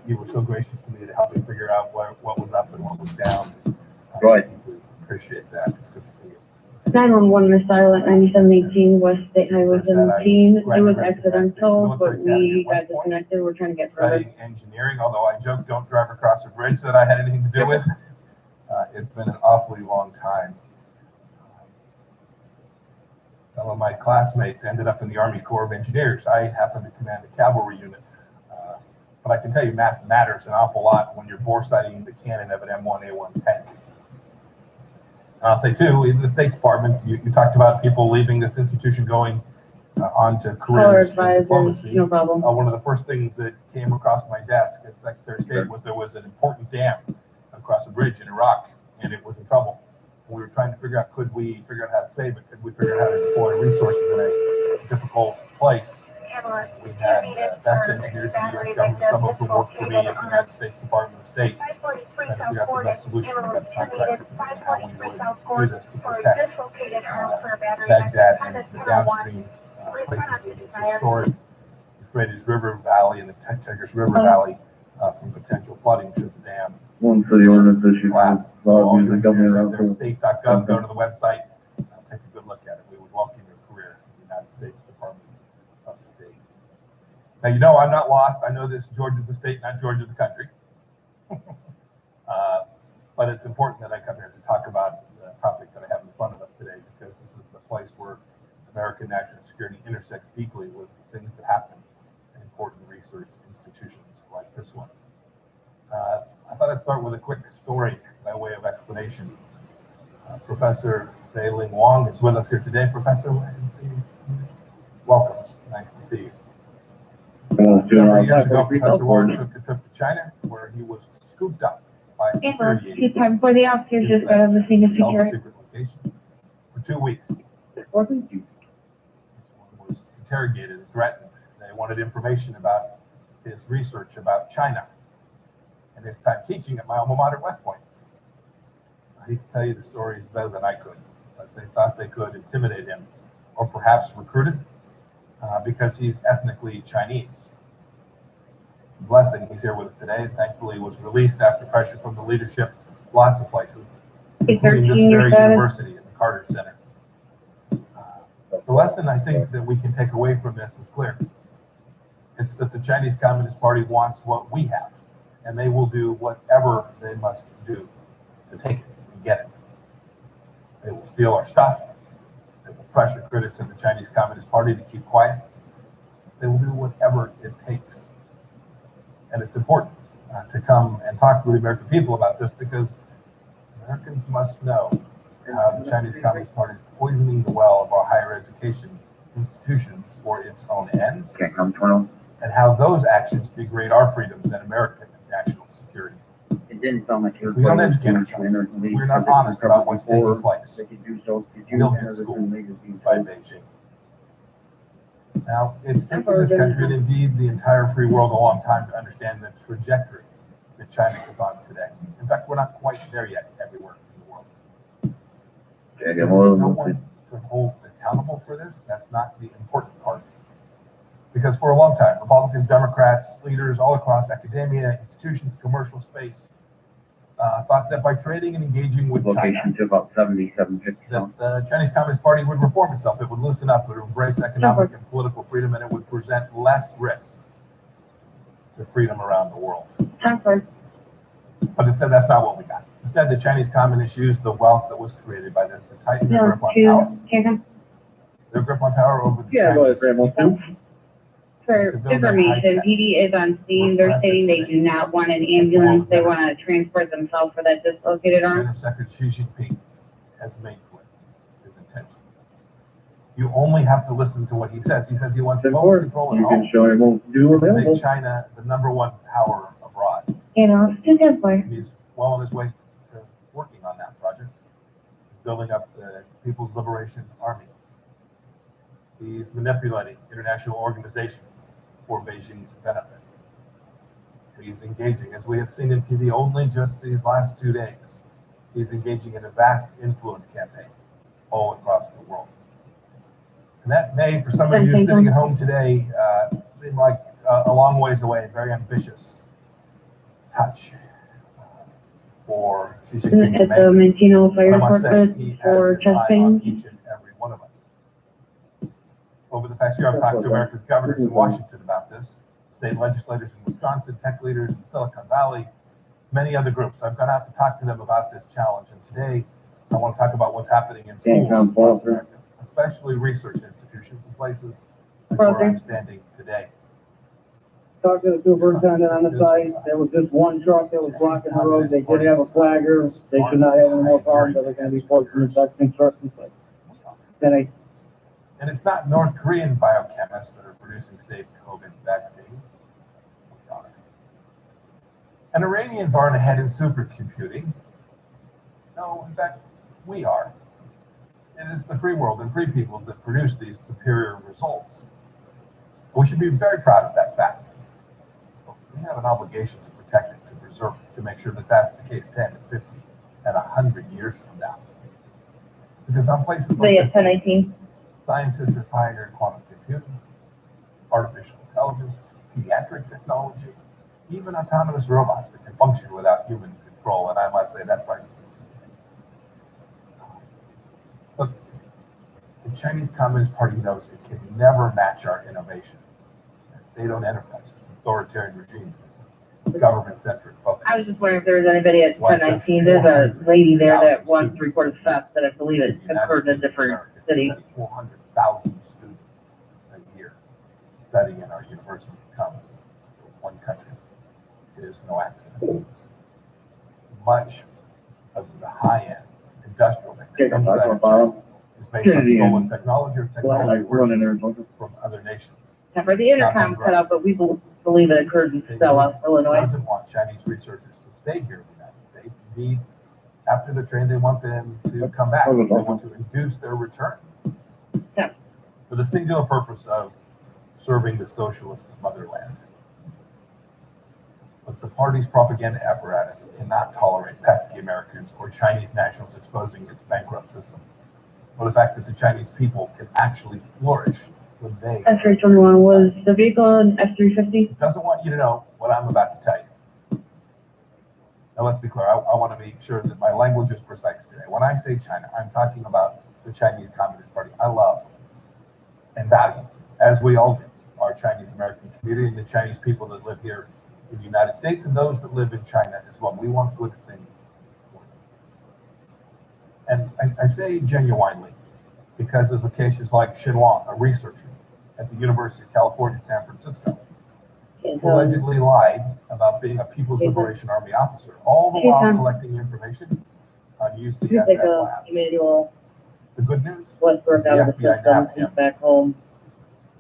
You were so gracious to me to help me figure out what was up and what was down. Right. Appreciate that. It's good to see you. 911 was silent, 9718 West State Highway 17. It was accidental, but we got disconnected. We're trying to get further. Studying engineering, although I joke, don't drive across a bridge that I had anything to do with. It's been an awfully long time. Some of my classmates ended up in the Army Corps of Engineers. I happen to command a cavalry unit. But I can tell you math matters an awful lot when you're bore sighting the cannon of an M1A1 tank. And I'll say, too, in the State Department, you talked about people leaving this institution going on to careers in diplomacy. No problem. One of the first things that came across my desk as Secretary of State was there was an important dam across a bridge in Iraq, and it was in trouble. And we were trying to figure out, could we figure out how to save it? Could we figure out how to deploy resources in a difficult place? We had best engineers in the U.S. government. Some of whom worked for me at the United States Department of State, trying to figure out the best solution, the best contract, and how we would do this to protect Baghdad and the downstream places that it's restored, Euphrates River Valley and the Tigris River Valley from potential flooding should the dam One for the ordinance issue. collapse. So all you engineers out there, state.gov, go to the website, take a good look at it. We would welcome your career in the United States Department of State. Now, you know, I'm not lost. I know this is Georgia the state, not Georgia the country. But it's important that I come here to talk about the topic that I have in front of us today, because this is the place where American national security intersects deeply with things that happen in important research institutions like this one. I thought I'd start with a quick story by way of explanation. Professor Fei-Ling Wang is with us here today. Professor, welcome. Nice to see you. Several years ago, Professor Wang took a trip to China where he was scooped up by security agents. Time for the officers just got on the scene of security. Secret location for 2 weeks. This one was interrogated and threatened. They wanted information about his research about China and his time teaching at my alma mater, West Point. He could tell you the stories better than I could, but they thought they could intimidate him or perhaps recruited because he's ethnically Chinese. It's a blessing he's here with us today, and thankfully was released after pressure from the leadership lots of places, including this very university at the Carter Center. The lesson I think that we can take away from this is clear. It's that the Chinese Communist Party wants what we have, and they will do whatever they must do to take it and get it. They will steal our stuff. They will pressure critics of the Chinese Communist Party to keep quiet. They will do whatever it takes. And it's important to come and talk with the American people about this, because Americans must know how the Chinese Communist Party is poisoning the well of our higher education institutions for its own ends, and how those actions degrade our freedoms and American national security. It didn't sound like If we don't educate ourselves, we're not honest about what's taking place. We'll get schooled by Beijing. Now, it's taken this country, and indeed the entire free world, a long time to understand the trajectory that China is on today. In fact, we're not quite there yet everywhere in the world. There's no one to hold accountable for this. That's not the important part. Because for a long time, Republicans, Democrats, leaders all across academia, institutions, commercial space, thought that by trading and engaging with China, to about 7750. that the Chinese Communist Party would reform itself, it would loosen up, it would embrace economic and political freedom, and it would present less risk to freedom around the world. But instead, that's not what we got. Instead, the Chinese communists used the wealth that was created by this to tighten their grip on power. Their grip on power over the Chinese. For information, PD is on scene. They're saying they do not want an ambulance. They want to transport themselves for that dislocated arm. China Secretary Xi Jinping has made clear his intention. You only have to listen to what he says. He says he wants total control at home. To make China the #1 power abroad. You know, it's Templar. He's well on his way to working on that project. He's building up the People's Liberation Army. He's manipulating international organizations for Beijing's benefit. He's engaging, as we have seen in TV only just these last 2 days, he's engaging in a vast influence campaign all across the world. And that may, for some of you sitting at home today, seem like a long ways away, a very ambitious touch for Xi Jinping. At the Mantino Fire Department for testing. Each and every one of us. Over the past year, I've talked to America's governors in Washington about this, state legislators in Wisconsin, tech leaders in Silicon Valley, many other groups. I've gone out to talk to them about this challenge, and today I want to talk about what's happening in schools across America, especially research institutions and places like where I'm standing today. Talked to the superintendent on the site. There was just one truck that was blocking the road. They did have a flagger. They should not have any more problems. They're going to be forced to the construction site. Then And it's not North Korean biochemists that are producing safe COVID vaccines. We are. And Iranians aren't ahead in supercomputing. No, in fact, we are. It is the free world and free peoples that produce these superior results. We should be very proud of that fact. But we have an obligation to protect it, to preserve it, to make sure that that's the case 10, 50, and 100 years from now. Because on places like this, scientists have pioneered quantum computing, artificial intelligence, pediatric technology, even autonomous robots that can function without human control. And I must say that frightens me just a bit. But the Chinese Communist Party knows it can never match our innovation. State-owned enterprises, authoritarian regimes, government-centric focus. I was just wondering if there was anybody at 1019. There's a lady there that wants to report a theft that I believe it occurred in a different city. 400,000 students a year studying in our universities come from one country. It is no accident. Much of the high-end industrial mix inside of China is based on stolen technology or technology purchased from other nations. For the intercom cut out, but we believe it occurred in Stella, Illinois. Doesn't want Chinese researchers to stay here in the United States. Indeed, after they're trained, they want them to come back. They want to induce their return. For the singular purpose of serving the socialist motherland. But the party's propaganda apparatus cannot tolerate pesky Americans or Chinese nationals exposing its bankrupt system. or the fact that the Chinese people can actually flourish when they S321 was the vehicle in F350. doesn't want you to know what I'm about to tell you. Now let's be clear, I want to make sure that my language is precise today. When I say China, I'm talking about the Chinese Communist Party. I love and value, as we all do, our Chinese American community and the Chinese people that live here in the United States and those that live in China as well. We want good things for them. And I say genuinely, because there's cases like Xin Wang, a researcher at the University of California, San Francisco, who allegedly lied about being a People's Liberation Army officer, all the while collecting information on UCSF labs. The good news is the FBI nabbed him. Back home.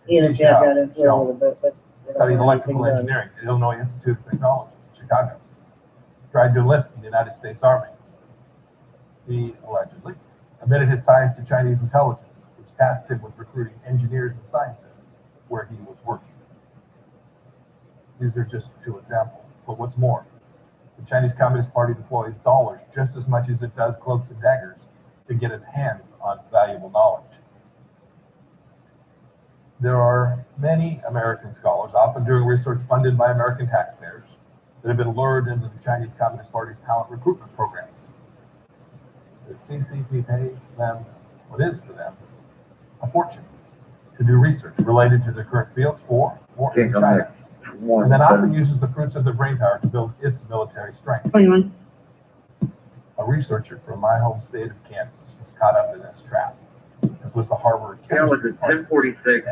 He and his dad got into it a little bit, but. Studied electrical engineering at Illinois Institute of Technology in Chicago. Tried to enlist in the United States Army. He allegedly admitted his ties to Chinese intelligence, which tasked him with recruiting engineers and scientists where he was working. These are just two examples. But what's more, the Chinese Communist Party deploys dollars just as much as it does cloaks and daggers to get its hands on valuable knowledge. There are many American scholars, often doing research funded by American taxpayers, that have been lured into the Chinese Communist Party's talent recruitment programs. The CCP pays them, what is for them, a fortune to do research related to their current fields for or in China, and then often uses the fruits of their brainpower to build its military strength. 21. A researcher from my home state of Kansas was caught up in this trap, as was the Harvard chemistry That was at 1046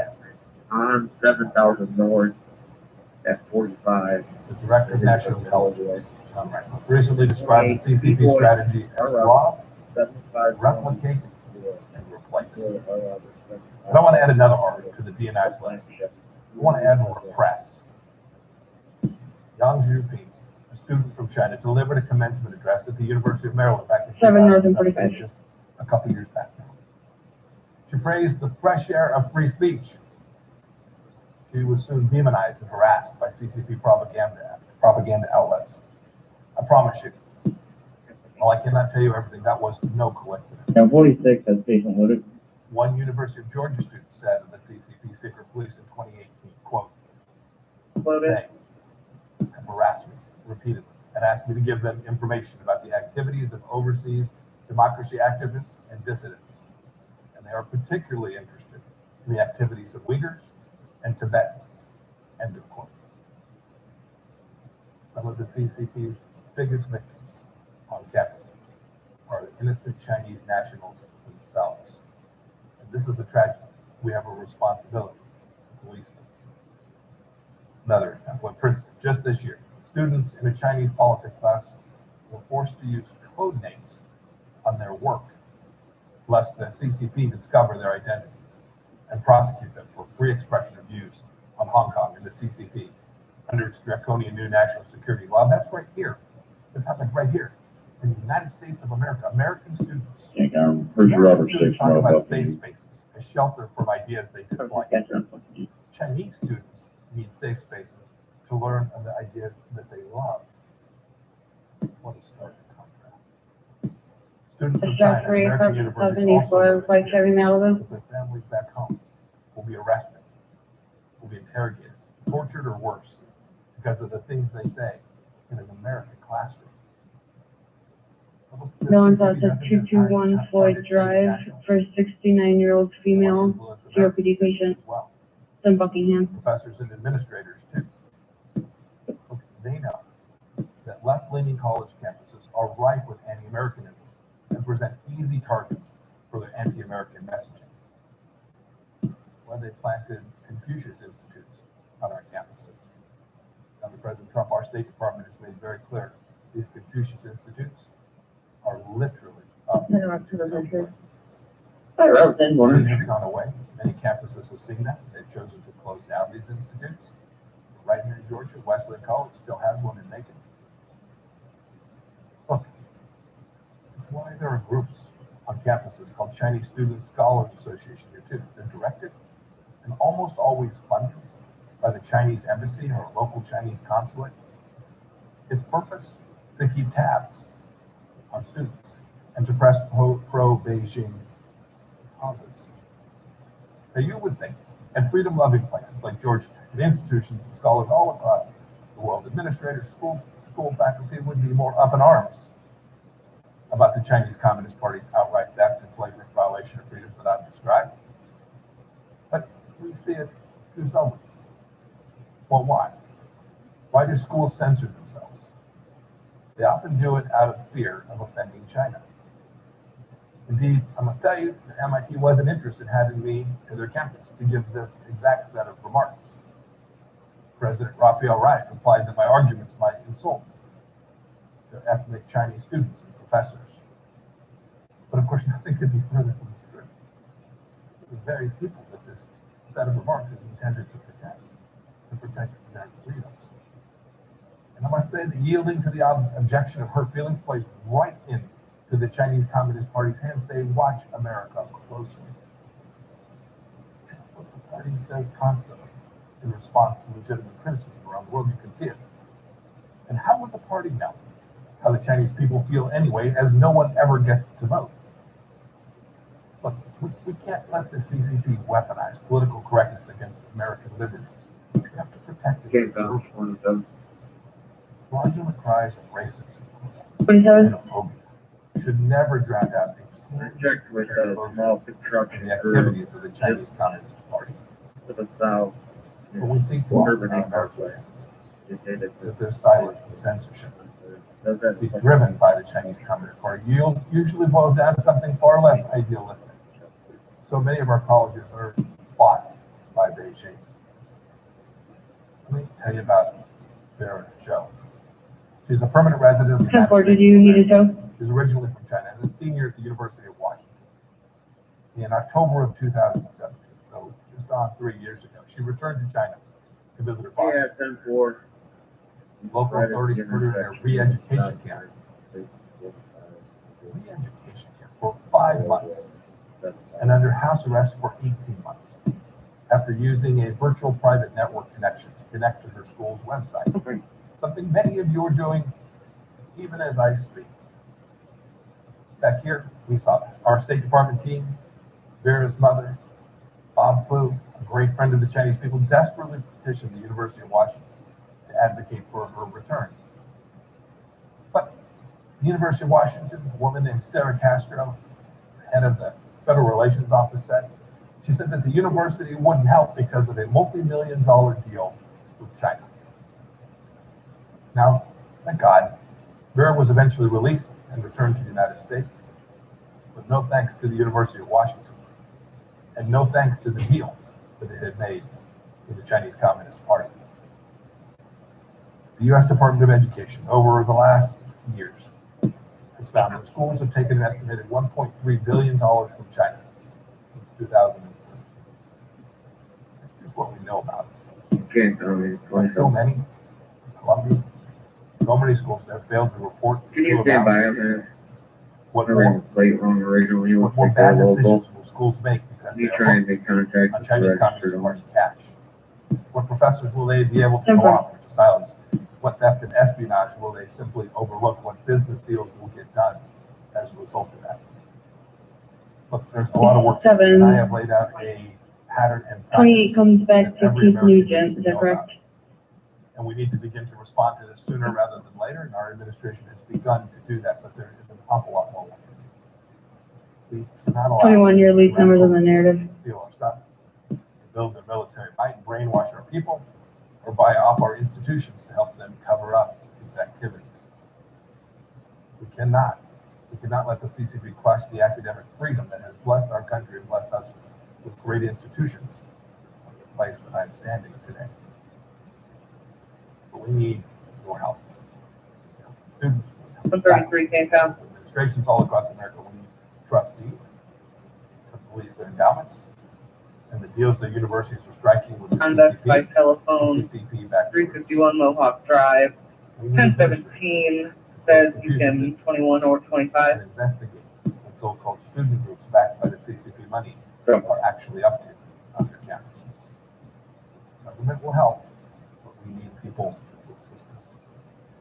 on 7000 North at 45. The Director of National Intelligence, John Ratcliffe, recently described the CCP strategy as rob, replicate, and replace. I don't want to add another article to the DNI's list. I want to add repress. Yang Zhuping, a student from China, delivered a commencement address at the University of Maryland back in 7 North and 45. just a couple years back now. She praised the fresh air of free speech. She was soon demonized and harassed by CCP propaganda outlets. I promise you, while I cannot tell you everything, that was no coincidence. Now 46 has taken what it. One University of Georgia student said of the CCP secret police in 2018, quote, "They have harassed me repeatedly and asked me to give them information about the activities of overseas democracy activists and dissidents. And they are particularly interested in the activities of Uyghurs and Tibetans," end of quote. Some of the CCP's biggest victims on campuses are the innocent Chinese nationals themselves. And this is a tragedy. We have a responsibility to police this. Another example, at Princeton, just this year, students in a Chinese politics class were forced to use code names on their work, lest the CCP discover their identities and prosecute them for free expression of views on Hong Kong and the CCP under its draconian new national security law. That's right here. This happened right here in the United States of America. American students. Students talk about safe spaces, a shelter from ideas they dislike. Chinese students need safe spaces to learn of the ideas that they love. What a stark contrast. Students from China, American universities also like Chevy Malibu. with their families back home will be arrested, will be interrogated, tortured, or worse because of the things they say in an American classroom. No one's out to 221 Floyd Drive for a 69-year-old female COPD patient in Buckingham. Professors and administrators too. They know that left-leaning college campuses are rife with anti-Americanism and present easy targets for their anti-American messaging. That's why they planted Confucius Institutes on our campuses. Under President Trump, our State Department has made very clear these Confucius Institutes are literally up. Many have gone away. Many campuses have seen that. They've chosen to close down these institutes. Right here in Georgia, Wesleyan College still has one in Macon. Look, it's why there are groups on campuses called Chinese Student Scholars Association here too. They're directed and almost always funded by the Chinese embassy or a local Chinese consulate. Its purpose to keep tabs on students and to press pro-Beijing causes. Now you would think, and freedom-loving places like Georgetown, and institutions and scholars all across the world, administrators, school faculty would be more up in arms about the Chinese Communist Party's outright theft and flagrant violation of freedoms that I've described. But we see it too seldom. Well, why? Why do schools censor themselves? They often do it out of fear of offending China. Indeed, I must tell you that MIT wasn't interested in having me to their campus to give this exact set of remarks. President Raphael Reif replied that my arguments might insult their ethnic Chinese students and professors. But of course, nothing could be further from the truth. The very people that this set of remarks is intended to protect their freedoms. And I must say that yielding to the objection of hurt feelings plays right into the Chinese Communist Party's hands. They watch America closely. It's what the party says constantly in response to legitimate criticism around the world. You can see it. And how would the party know how the Chinese people feel anyway, as no one ever gets to vote? Look, we can't let the CCP weaponize political correctness against American liberties. We have to protect it. Fraudulent cries of racism and xenophobia should never drown out the activities of the Chinese Communist Party. But we see too often in American that their silence and censorship be driven by the Chinese Communist Party usually boils down to something far less idealistic. So many of our colleges are bought by Beijing. Let me tell you about Vera Zhou. She's a permanent resident of the United States. Did you need to go? She's originally from China and is a senior at the University of Washington. In October of 2017, so just on 3 years ago, she returned to China to visit her father. Local authorities put her in a re-education camp. Re-education camp for 5 months and under house arrest for 18 months after using a virtual private network connection to connect to her school's website. Something many of you are doing even as I speak. Back here, we saw this. Our State Department team, Vera's mother, Bob Fu, a great friend of the Chinese people, desperately petitioned the University of Washington to advocate for her return. But the University of Washington, a woman named Sarah Castro, the head of the Federal Relations Office, said that the university wouldn't help because of a multi-million-dollar deal with China. Now, thank God, Vera was eventually released and returned to the United States, but no thanks to the University of Washington, and no thanks to the deal that it had made with the Chinese Communist Party. The U.S. Department of Education, over the last years, has found that schools have taken an estimated $1.3 billion from China since 2003. That's just what we know about it. So many, Columbia, so many schools that have failed to report the true amounts. What more bad decisions will schools make because they are hooked on Chinese Communist Party cash? What professors will they be able to go on to silence? What theft and espionage will they simply overlook? What business deals will get done as a result of that? Look, there's a lot of work to do, and I have laid out a pattern and 28 comes back to every Keith American Nugent, needs is to that know correct? about. And we need to begin to respond to this sooner rather than later, and our administration has begun to do that, but there is an awful lot more work. We cannot allow 21-year lease numbers in the narrative. steal our stuff, build their military might, and brainwash our people, or buy off our institutions to help them cover up these activities. We cannot let the CCP crush the academic freedom that has blessed our country and blessed us with great institutions like the place that I'm standing today. But we need your help. Students, administrations all across America, we need trustees to police their endowments and the deals that universities are striking with the Conduct by CCP. telephone, CCP back 351 Mohawk Drive, 1017 says you can 21 or 25. And investigate what so-called student groups backed by the CCP money are actually up to on their campuses. Government will help, but we need people to assist us.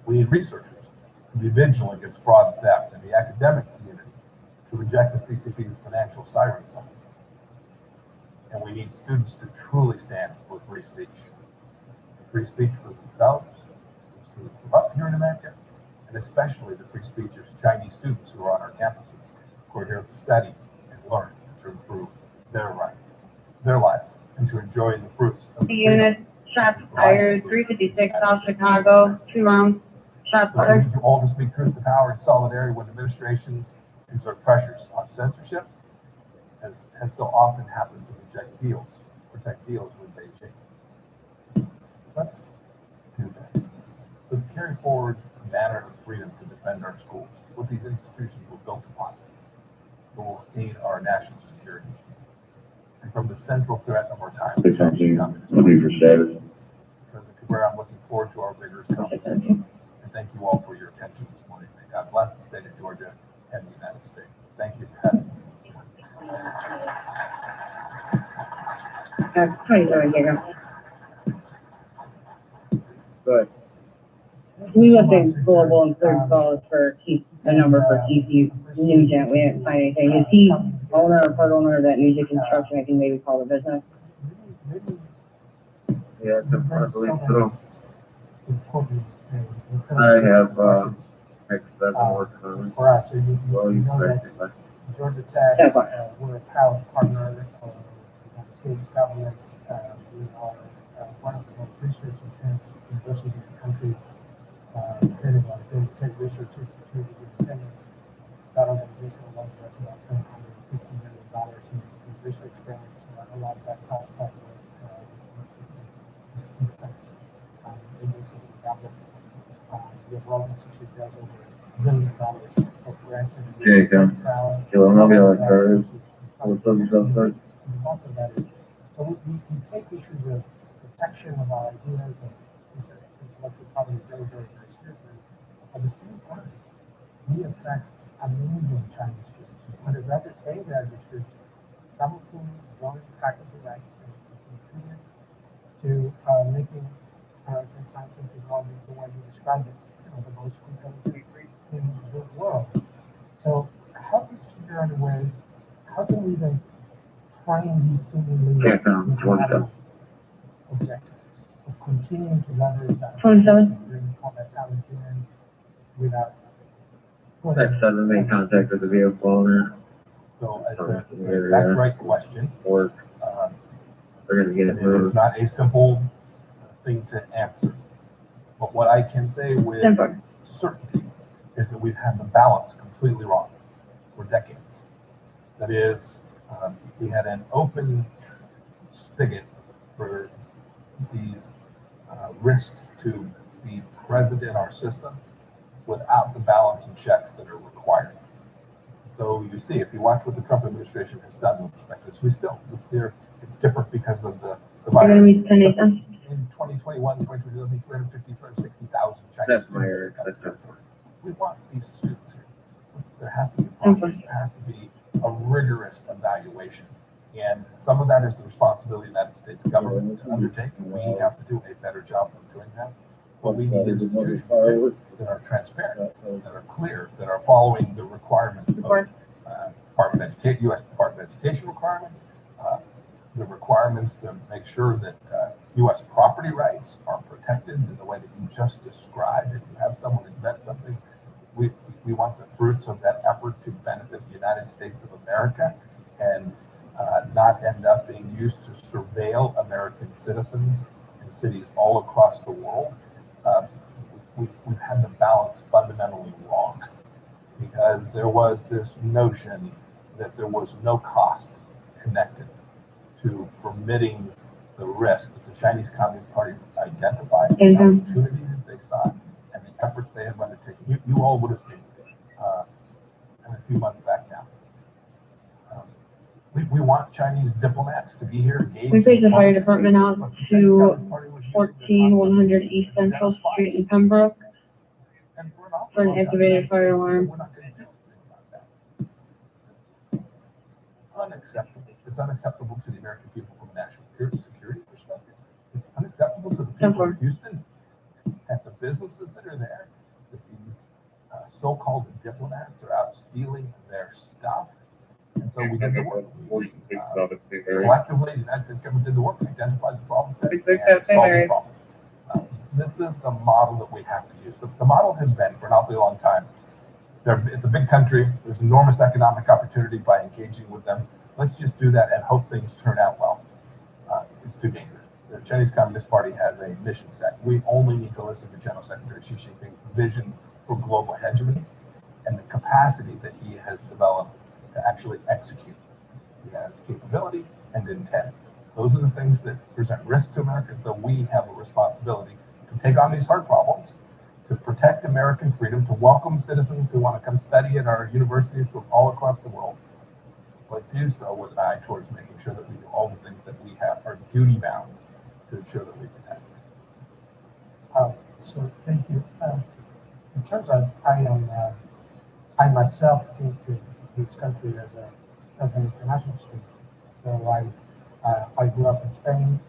We need researchers to be vigilant against fraud and theft, and the academic community to reject the CCP's financial siren signs. And we need students to truly stand for free speech. Free speech for themselves, who grew up here in America, and especially the free speech of Chinese students who are on our campuses, who are here to study and learn to improve their rights, their lives, and to enjoy the fruits of The unit, shots fired, 356 South Chicago, 2 rounds, shots We fired. need to all to speak truth to power in solidarity when administrations exert pressures on censorship, as so often happened to protect deals with Beijing. Let's do this. Let's carry forward a manner of freedom to defend our schools, what these institutions were built upon, that will aid our national security, and from the central threat of our time, the Chinese Communist Party. President Cabrera, I'm looking forward to our vigorous conversation, and thank you all for your attention this morning. May God bless the state of Georgia and the United States. Thank you for having me this morning. How you doing, Jacob? Good. We looked at global and third calls for Keith, a number for Keith Nugent. We didn't find anything. Is he owner or part owner of that Nugent Construction? I can maybe call the business. Yeah, I believe so. I have, X7 work on it. For us, you Well, you know that expected, Georgia Tech, we're a proud partner of the United States government. We are one of the most research-intense universities in the country. Headed by Georgia Tech Research Institute is in attendance. That organization alone has about $750 million in research grants. A lot of that cost by agencies in the government. The Overall Institute does over $1 billion of grants in the okay, come. Kill him, I'll be like, first. What's up, yourself, first? The bulk of that is, so we take issues of protection of our ideas and intellectual property very, very, very seriously. At the same time, we attract amazing Chinese students, undergraduate and graduate students, some of whom join faculty ranks and contribute to making American science and technology the way you described it, the most competitive in the world. So help us figure out a way, how can we then frame these seemingly objectives of continuing to leverage that bring all that talent in without X7 made contact with the vehicle owner. So it's an exact right question. Work. They're gonna get it moved. It's not a simple thing to answer. But what I can say with certainty is that we've had the balance completely wrong for decades. That is, we had an open spigot for these risks to be present in our system without the balance and checks that are required. So you see, if you watch what the Trump administration has done with respect to this, it's different because of the virus. In 2021, 2022, 350, 360,000 Chinese students. We want these students here. There has to be a process. There has to be a rigorous evaluation. And some of that is the responsibility of the United States government to undertake. We have to do a better job of doing that. But we need institutions too, that are transparent, that are clear, that are following the requirements of Department of Education, U.S. Department of Education requirements, the requirements to make sure that U.S. property rights are protected in the way that you just described. If you have someone invent something, we want the fruits of that effort to benefit the United States of America and not end up being used to surveil American citizens in cities all across the world. We've had the balance fundamentally wrong because there was this notion that there was no cost connected to permitting the risk that the Chinese Communist Party identified, the opportunity that they saw, and the efforts they have undertaken. You all would have seen a few months back now. We want Chinese diplomats to be here engaged. We take the fire department out to 14100 East Central Street in Pembroke for an activated fire alarm. We're not going to do anything about that. Unacceptable. It's unacceptable to the American people from a national security perspective. It's unacceptable to the people of Houston and the businesses that are there, that these so-called diplomats are out stealing their stuff And so we did the work. Collectively, the United States government did the work, identified the problem set, and solved the problem. This is the model that we have to use. The model has been for an awfully long time. It's a big country. There's enormous economic opportunity by engaging with them. Let's just do that and hope things turn out well. It's too dangerous. The Chinese Communist Party has a mission set. We only need to listen to General Secretary Xi Jinping's vision for global hegemony and the capacity that he has developed to actually execute. He has capability and intent. Those are the things that present risk to America. And so we have a responsibility to take on these hard problems, to protect American freedom, to welcome citizens who want to come study at our universities from all across the world, but do so with an eye towards making sure that we do all the things that we are duty bound to ensure that we protect. So thank you. In terms of, I myself came to this country as an international student. So I grew up in Spain.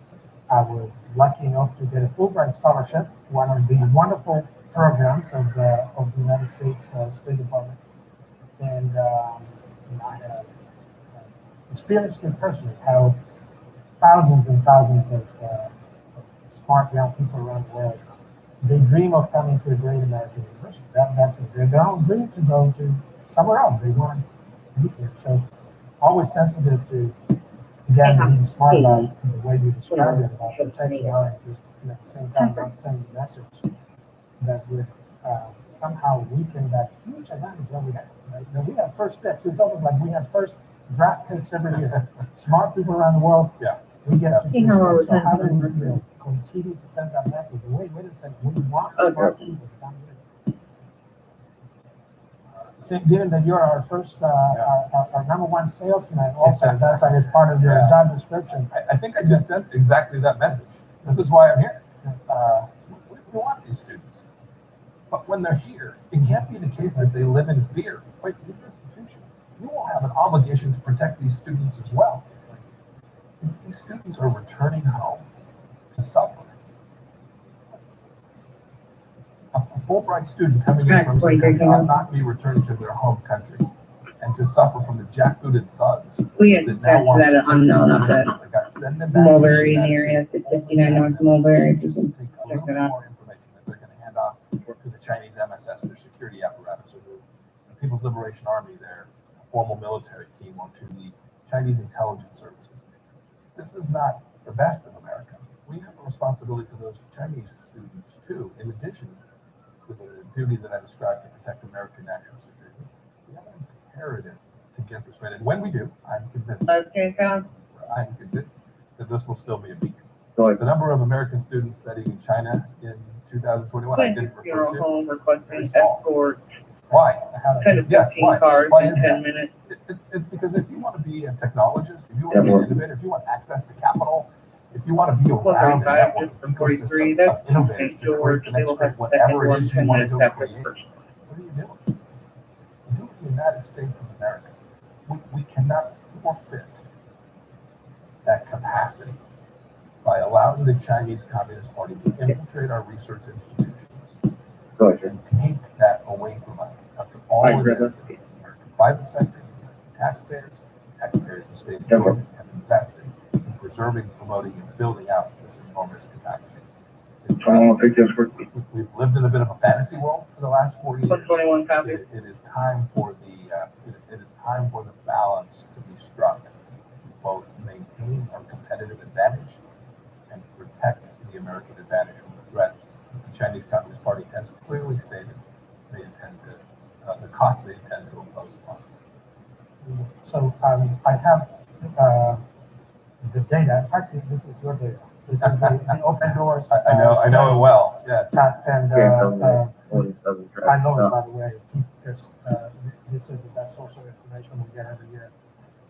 I was lucky enough to get a Fulbright scholarship, one of the wonderful programs of the United States State Department, and I have experienced it personally how thousands and thousands of smart young people around the world, they dream of coming to a great American university. That's their own dream to go to somewhere else. They want to be here. So always sensitive to, again, being smart about the way you describe it, about protecting our interests, and at the same time not sending a message that would somehow weaken that huge advantage that we have. Right? That we have first picks. It's almost like we have first draft picks every year. Smart people around the world. Yeah. We get to choose. So how do we continue to send that message? Wait a second. We want smart people down here. So given that you're our first, our number one salesman, also that's I guess part of your job description. I think I just sent exactly that message. This is why I'm here. We want these students, but when they're here, it can't be the case that they live in fear. Wait, these institutions, you will have an obligation to protect these students as well. These students are returning home to suffer. A Fulbright student coming in from some country ought not be returned to their home country and to suffer from the jackbooted thugs We had that now want that unknown of that they got send them back. Mulberry area, 59 North Mulberry. Just take a little bit more information that they're going to hand off to the Chinese MSS, their security apparatus, or the People's Liberation Army, their formal military team, or to the Chinese intelligence services. This is not the best of America. We have a responsibility to those Chinese students too, in addition to the duty that I described to protect American national security. We have an imperative to get this right. And when we do, I'm convinced that this will still be a beacon. The number of American students studying in China in 2021, I didn't refer to. Home requesting escort. Why? Kind of 15 cars in 10 minutes. It's because if you want to be a technologist, if you want to be an innovator, if you want access to capital, if you want to be around the network ecosystem of innovators to create the next great whatever it is you want to go create, what are you doing? You're doing the United States of America. We cannot forfeit that capacity by allowing the Chinese Communist Party to infiltrate our research institutions and take that away from us. After all it is, the private sector, taxpayers in the state of Georgia have invested in preserving, promoting, and building out this enormous capacity. We've lived in a bit of a fantasy world for the last 4 years. It is time for the balance to be struck to both maintain our competitive advantage and protect the American advantage from the threats that the Chinese Communist Party has clearly stated they intend to, the cost they intend to impose upon us. So I have the data. In fact, this is your data. This is the open doors. I know it well. Yes. And I know it, by the way, because this is the best source of information we get every year.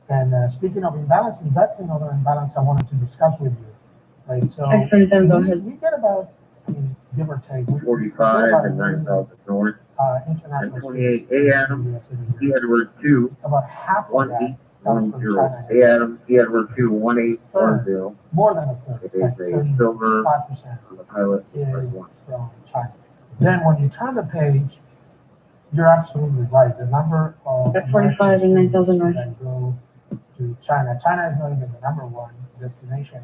And speaking of imbalances, that's another imbalance I wanted to discuss with you. Right? So we get about, I mean, give or take, 45 and 9 south of north. International 28 A Adam, he had word 2. About half of that comes from 10. China. A Adam, he had word 2 1810. More than a third. It is a silver 5% on the pilot is from China. Then when you turn the page you're absolutely right. The number of At 45 and 9,000 north. that go to China. China is not even the number one destination.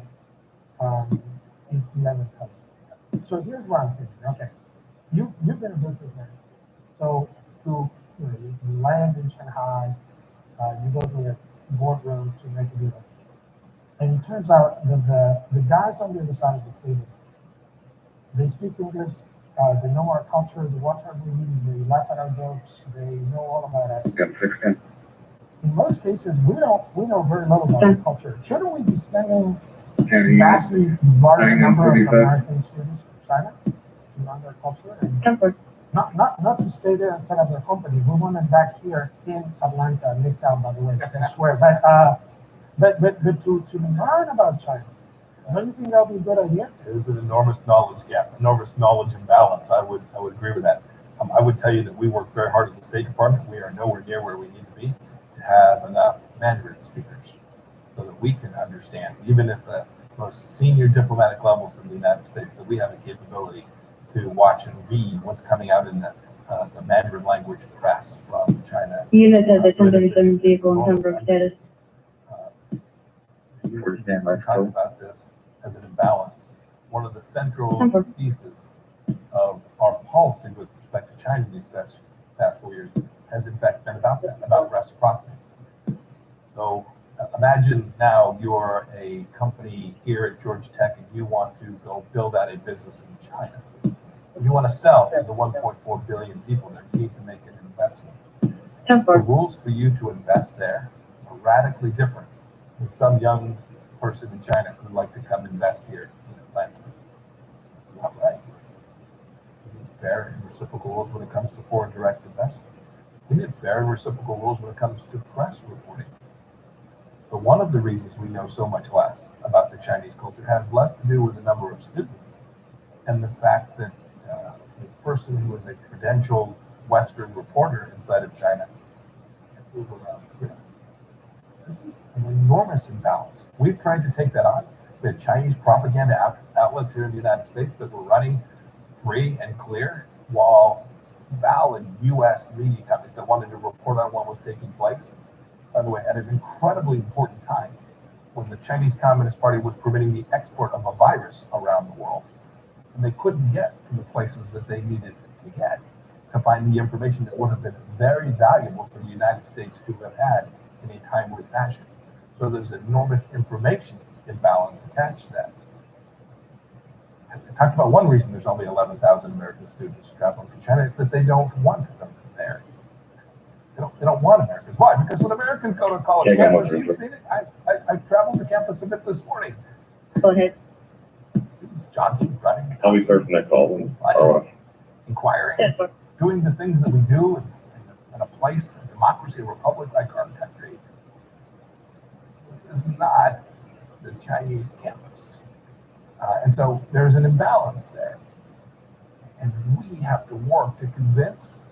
Is 11,000. So here's what I'm thinking. Okay, you've been a businessman. So you land in Shanghai, you go to the boardroom to make a deal, and it turns out that the guys on the other side of the table, they speak English. They know our culture. They watch our movies. They laugh at our jokes. They know all about us. In most cases, we know very little about our culture. Shouldn't we be sending vastly large number of American students to China to learn their culture? And not to stay there and set up their companies. We want them back here in Atlanta, Midtown, by the way, I swear. But to learn about China. Don't you think that would be a good idea? It is an enormous knowledge gap, enormous knowledge imbalance. I would agree with that. I would tell you that we work very hard at the State Department. We are nowhere near where we need to be to have enough Mandarin speakers so that we can understand, even at the most senior diplomatic levels in the United States, that we have a capability to watch and read what's coming out in the Mandarin language press from China. Unit has a 1037 vehicle in Pembroke status. We're talking about this as an imbalance. One of the central theses of our policy with respect to China these past 4 years has in fact been about that, about reciprocity. So imagine now you're a company here at Georgia Tech and you want to go build out a business in China. You want to sell to the 1.4 billion people that need to make an investment. The rules for you to invest there are radically different than some young person in China who'd like to come invest here in Atlanta. It's not right. We need fair and reciprocal rules when it comes to foreign direct investment. We need fair and reciprocal rules when it comes to press reporting. So one of the reasons we know so much less about the Chinese culture has less to do with the number of students and the fact that a person who is a credentialed Western reporter inside of China can move around freely. This is an enormous imbalance. We've tried to take that on. We had Chinese propaganda outlets here in the United States that were running free and clear, while valid U.S. media companies that wanted to report on what was taking place, by the way, at an incredibly important time when the Chinese Communist Party was permitting the export of a virus around the world. And they couldn't get to the places that they needed to get to find the information that would have been very valuable for the United States to have had in a timely fashion. So there's enormous information imbalance attached to that. I talked about one reason there's only 11,000 American students traveling to China. It's that they don't want them there. They don't want Americans. Why? Because when Americans go to college campus, you've seen it. I traveled to campus a bit this morning. Go ahead. Jogging, running. I'll be first in that call. Inquiring, doing the things that we do in a place, a democracy, a republic like our country. This is not the Chinese campus. And so there's an imbalance there. And we have to work to convince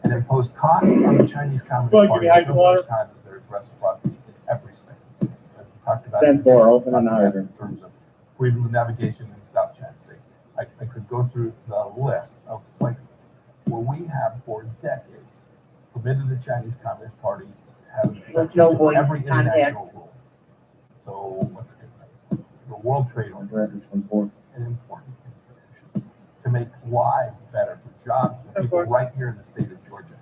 and impose costs on the Chinese Communist Party until such time as there is reciprocity in every space. As we talked about in terms of freedom of navigation in the South China Sea. I could go through the list of places where we have for decades permitted the Chinese Communist Party to have an exception to every international rule. So what's it? The World Trade Organization, an important institution to make lives better for jobs for people right here in the state of Georgia.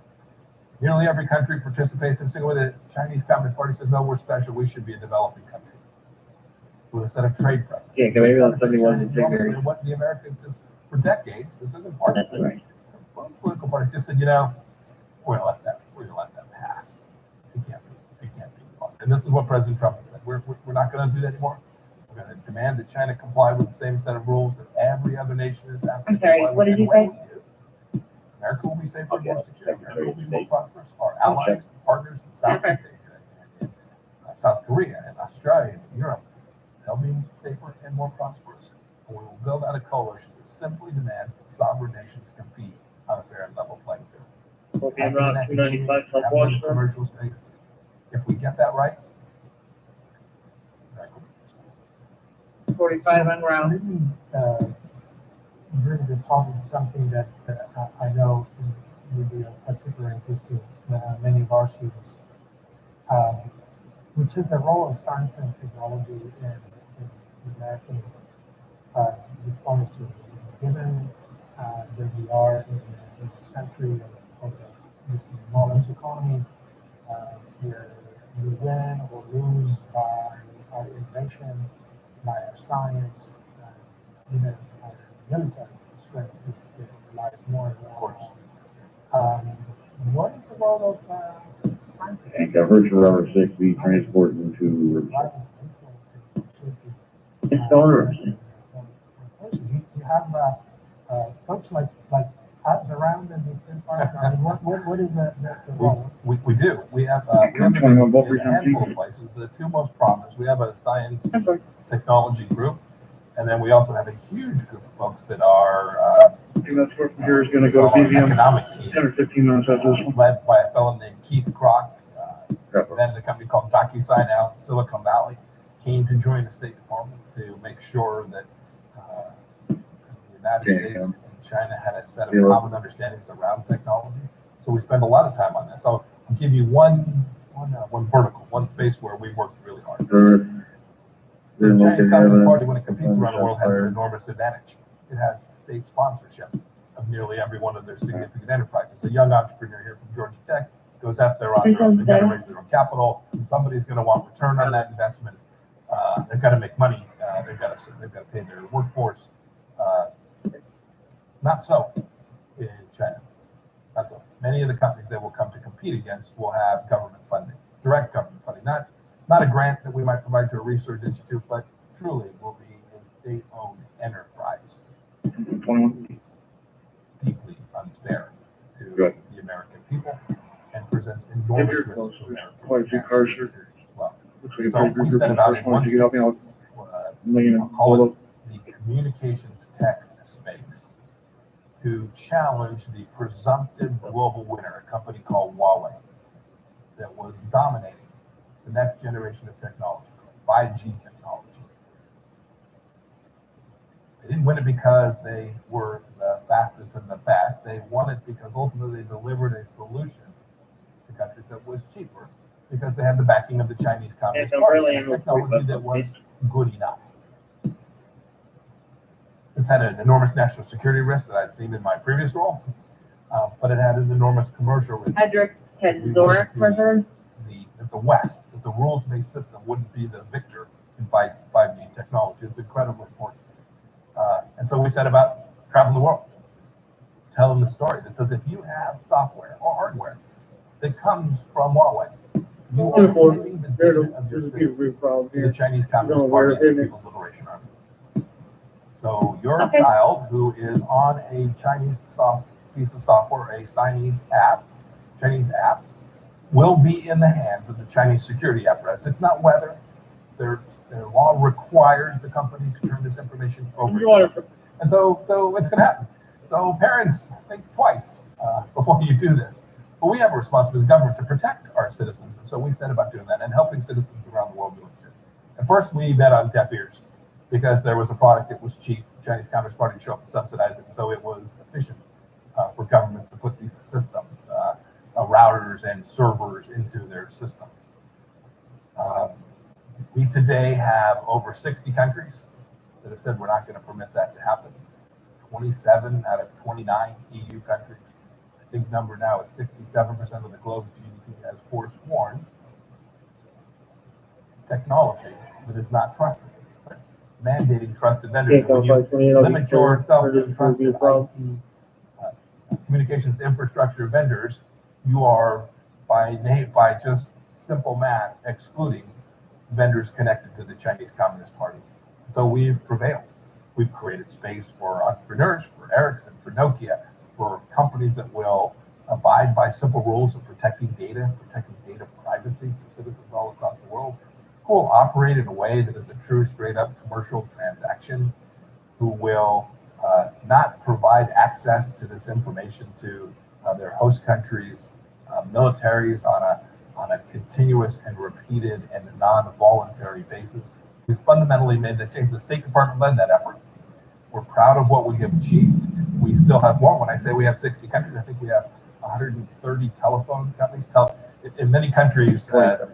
Nearly every country participates in a single way. The Chinese Communist Party says, no, we're special. We should be a developing country with a set of trade preferences. Yeah, maybe on 71 what the Americans says for decades, this isn't part of it. Right. Political parties just said, we're gonna let that pass. It can't be involved. And this is what President Trump has said. We're not gonna do that anymore. We're gonna demand that China comply with the same set of rules that every other nation is asking. I'm sorry, what did you say? America will be safer and more secure. America will be more prosperous. Our allies, partners in Southeast Asia, and South Korea, and Australia, and Europe, they'll be safer and more prosperous. And we will build out a coalition that simply demands that sovereign nations compete on a fair and level playing field. Okay, around 295 South Washington. Commercial space. If we get that right, America will be just fine. 45 on round. Let me bring the topic something that I know would be of particular interest to many of our students, which is the role of science and technology in American diplomacy. Given that we are in the century of this knowledge economy, where we win or lose by our innovation, by our science, even our military strength relies more and more on. What is the role of scientists? And virtual rubber 60 transporting to It's owners. You have folks like us around in this environment. I mean, what is the role? We do. We have a handful of places. The two most prominent. We have a science technology group, and then we also have a huge group of folks that are here is going to go to museum. Economic team, 10 or 15 minutes after this one. led by a fellow named Keith Kroc, then a company called DocuSign out in Silicon Valley, came to join the State Department to make sure that the United States and China had a set of common understandings around technology. So we spend a lot of time on this. So I'll give you one vertical, one space where we worked really hard. The Chinese Communist Party, when it competes around the world, has an enormous advantage. It has state sponsorship of nearly every one of their significant enterprises. A young entrepreneur here from Georgia Tech goes out there on their own. They've got to raise their own capital. Somebody's going to want return on that investment. They've got to make money. They've got to pay their workforce. Not so in China. Not so. Many of the companies that will come to compete against will have government funding, direct government funding, not a grant that we might provide to a research institute, but truly will be a state-owned enterprise. It's deeply unfair to the American people and presents enormous risks to American security as well. So we set about in one space, call it the communications tech space, to challenge the presumptive global winner, a company called Huawei, that was dominating the next generation of technology, 5G technology. They didn't win it because they were the fastest and the best. They won it because ultimately they delivered a solution to countries that was cheaper, because they had the backing of the Chinese Communist Party, and technology that was good enough. This had an enormous national security risk that I'd seen in my previous role, but it had an enormous commercial risk. Hedrick Zorak was her. The West, that the rules-based system wouldn't be the victor in 5G technology. It's incredibly important. And so we set about traveling the world, telling the story that says if you have software or hardware that comes from Huawei, you are giving the data of your citizens to the Chinese Communist Party and the People's Liberation Army. So your child who is on a Chinese piece of software, a Chinese app, will be in the hands of the Chinese security apparatus. It's not whether. Their law requires the company to turn this information over. And so it's going to happen. So parents, think twice before you do this. But we have a responsibility as government to protect our citizens. And so we set about doing that and helping citizens around the world do it too. And first we met on deaf ears because there was a product that was cheap. Chinese Communist Party would show up and subsidize it. And so it was efficient for governments to put these systems, routers and servers into their systems. We today have over 60 countries that have said we're not going to permit that to happen. 27 out of 29 EU countries. I think number now is 67% of the globe's GDP has forsworn technology that is not trusted. Mandating trusted vendors. When you limit yourself to trusted IT communications infrastructure vendors, you are by just simple math excluding vendors connected to the Chinese Communist Party. So we've prevailed. We've created space for entrepreneurs, for Ericsson, for Nokia, for companies that will abide by simple rules of protecting data privacy for citizens all across the world, who will operate in a way that is a true straight-up commercial transaction, who will not provide access to this information to their host countries' militaries on a continuous and repeated and non-voluntary basis. We fundamentally made that change. The State Department led that effort. We're proud of what we have achieved. We still have more. When I say we have 60 countries, I think we have 130 telephone companies. In many countries, the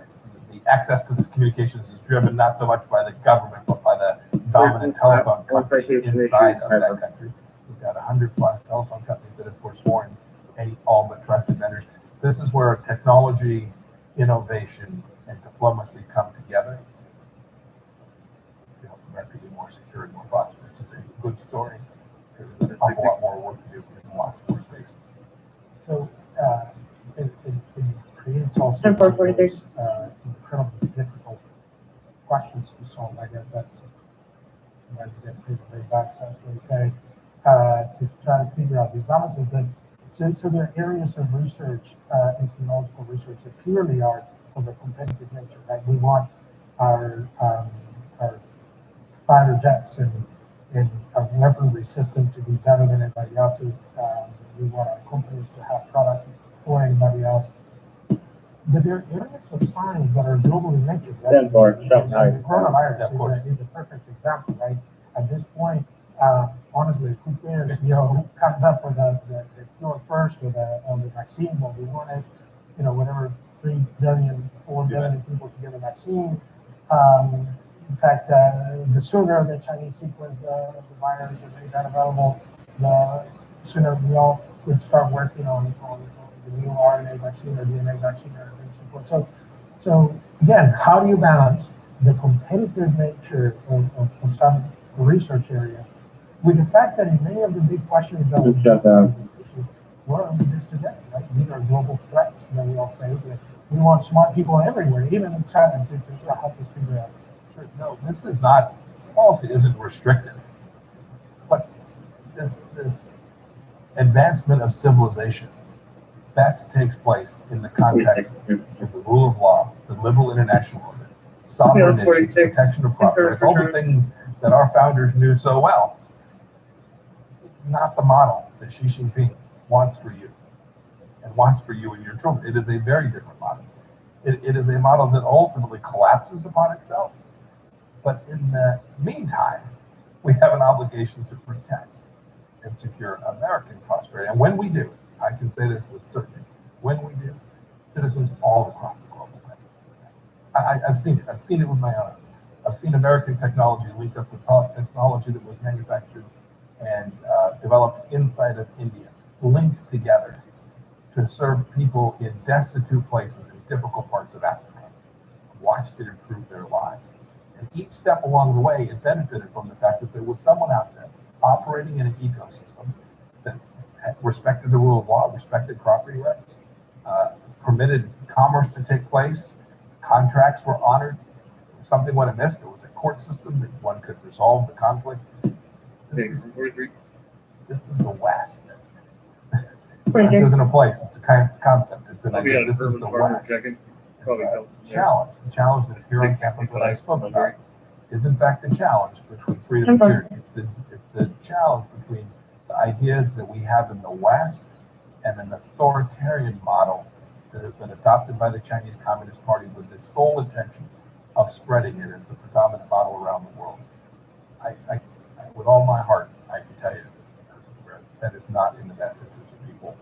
access to this communications is driven not so much by the government, but by the dominant telephone company inside of that country. We've got 100+ telephone companies that have forsworn all but trusted vendors. This is where technology, innovation, and diplomacy come together to help America be more secure and more prosperous. It's a good story. There's an awful lot more work to do in lots more spaces. So it creates also incredibly difficult questions to solve. I guess that's why we get people very back, so actually say, to try to figure out these balances. But so there are areas of research and technological research that clearly are of a competitive nature, right? We want our fighter jets and our weaponry system to be better than anybody else's. We want our companies to have products for anybody else. But there are areas of science that are globally measured, right? The coronavirus is the perfect example, right? At this point, honestly, who cares, who comes up with the cure first or the vaccine? What we want is, whatever 3 billion, 4 billion people to get a vaccine. In fact, the sooner the Chinese sequence the virus and make that available, the sooner we all could start working on the new RNA vaccine or DNA vaccine or so forth. So again, how do you balance the competitive nature of some research areas with the fact that in many of the big questions that we're on this today, right? These are global threats that we all face. We want smart people everywhere, even in China, to help us figure out. No, this policy isn't restrictive, but this advancement of civilization best takes place in the context of the rule of law, the liberal international order, sovereign nations, protection of property. It's all the things that our founders knew so well. It's not the model that Xi Jinping wants for you and wants for you and your children. It is a very different model. It is a model that ultimately collapses upon itself. But in the meantime, we have an obligation to protect and secure American prosperity. And when we do, I can say this with certainty, when we do, citizens all across the globe will benefit. I've seen it. I've seen it with my own eyes. I've seen American technology linked up with technology that was manufactured and developed inside of India, linked together to serve people in destitute places in difficult parts of Africa. I've watched it improve their lives. And each step along the way, it benefited from the fact that there was someone out there operating in an ecosystem that respected the rule of law, respected property rights, permitted commerce to take place, contracts were honored. If something went amiss, there was a court system that one could resolve the conflict. This is the West. This isn't a place, it's a concept. It's an idea. This is the West. The challenge that's here on campus that I spoke about is in fact the challenge between freedom and tyranny. It's the challenge between the ideas that we have in the West and an authoritarian model that has been adopted by the Chinese Communist Party with the sole intention of spreading it as the predominant model around the world. I with all my heart, I can tell you that is not in the best interest of people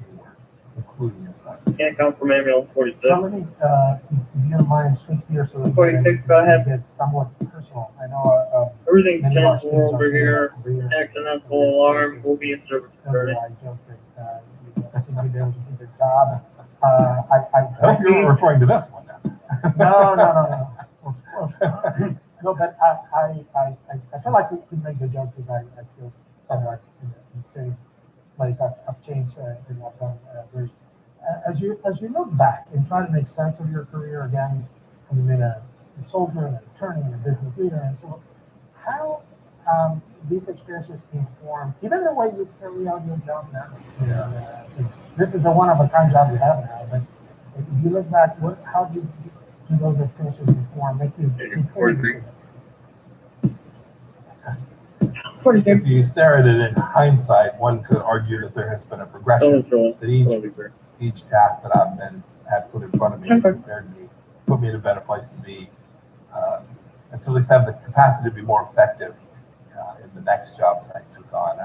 anywhere, including inside. Can't come from ambulance 46. Somebody, if you don't mind, switch gears so that 46, go ahead. Get somewhat personal. I know everything's many of our 10-4 students over are here. Korea. Accidental alarm will be in service I Friday. joke that you seem to be able to keep your job. I hope you're referring to this one now. No. No, but I feel like we could make the joke because I feel somewhat in the same place. I've changed and I've done version. As you look back and try to make sense of your career again, you've been a soldier, an attorney, a business leader, and so on. How these experiences inform even the way you carry out your job now? This is a one-of-a-kind job you have now, but if you look back, how do those experiences inform, make you prepare for this? If you stare at it in hindsight, one could argue that there has been a progression, that each task that I've had put in front of me, prepared me, put me in a better place to be, and to at least have the capacity to be more effective in the next job that I took on.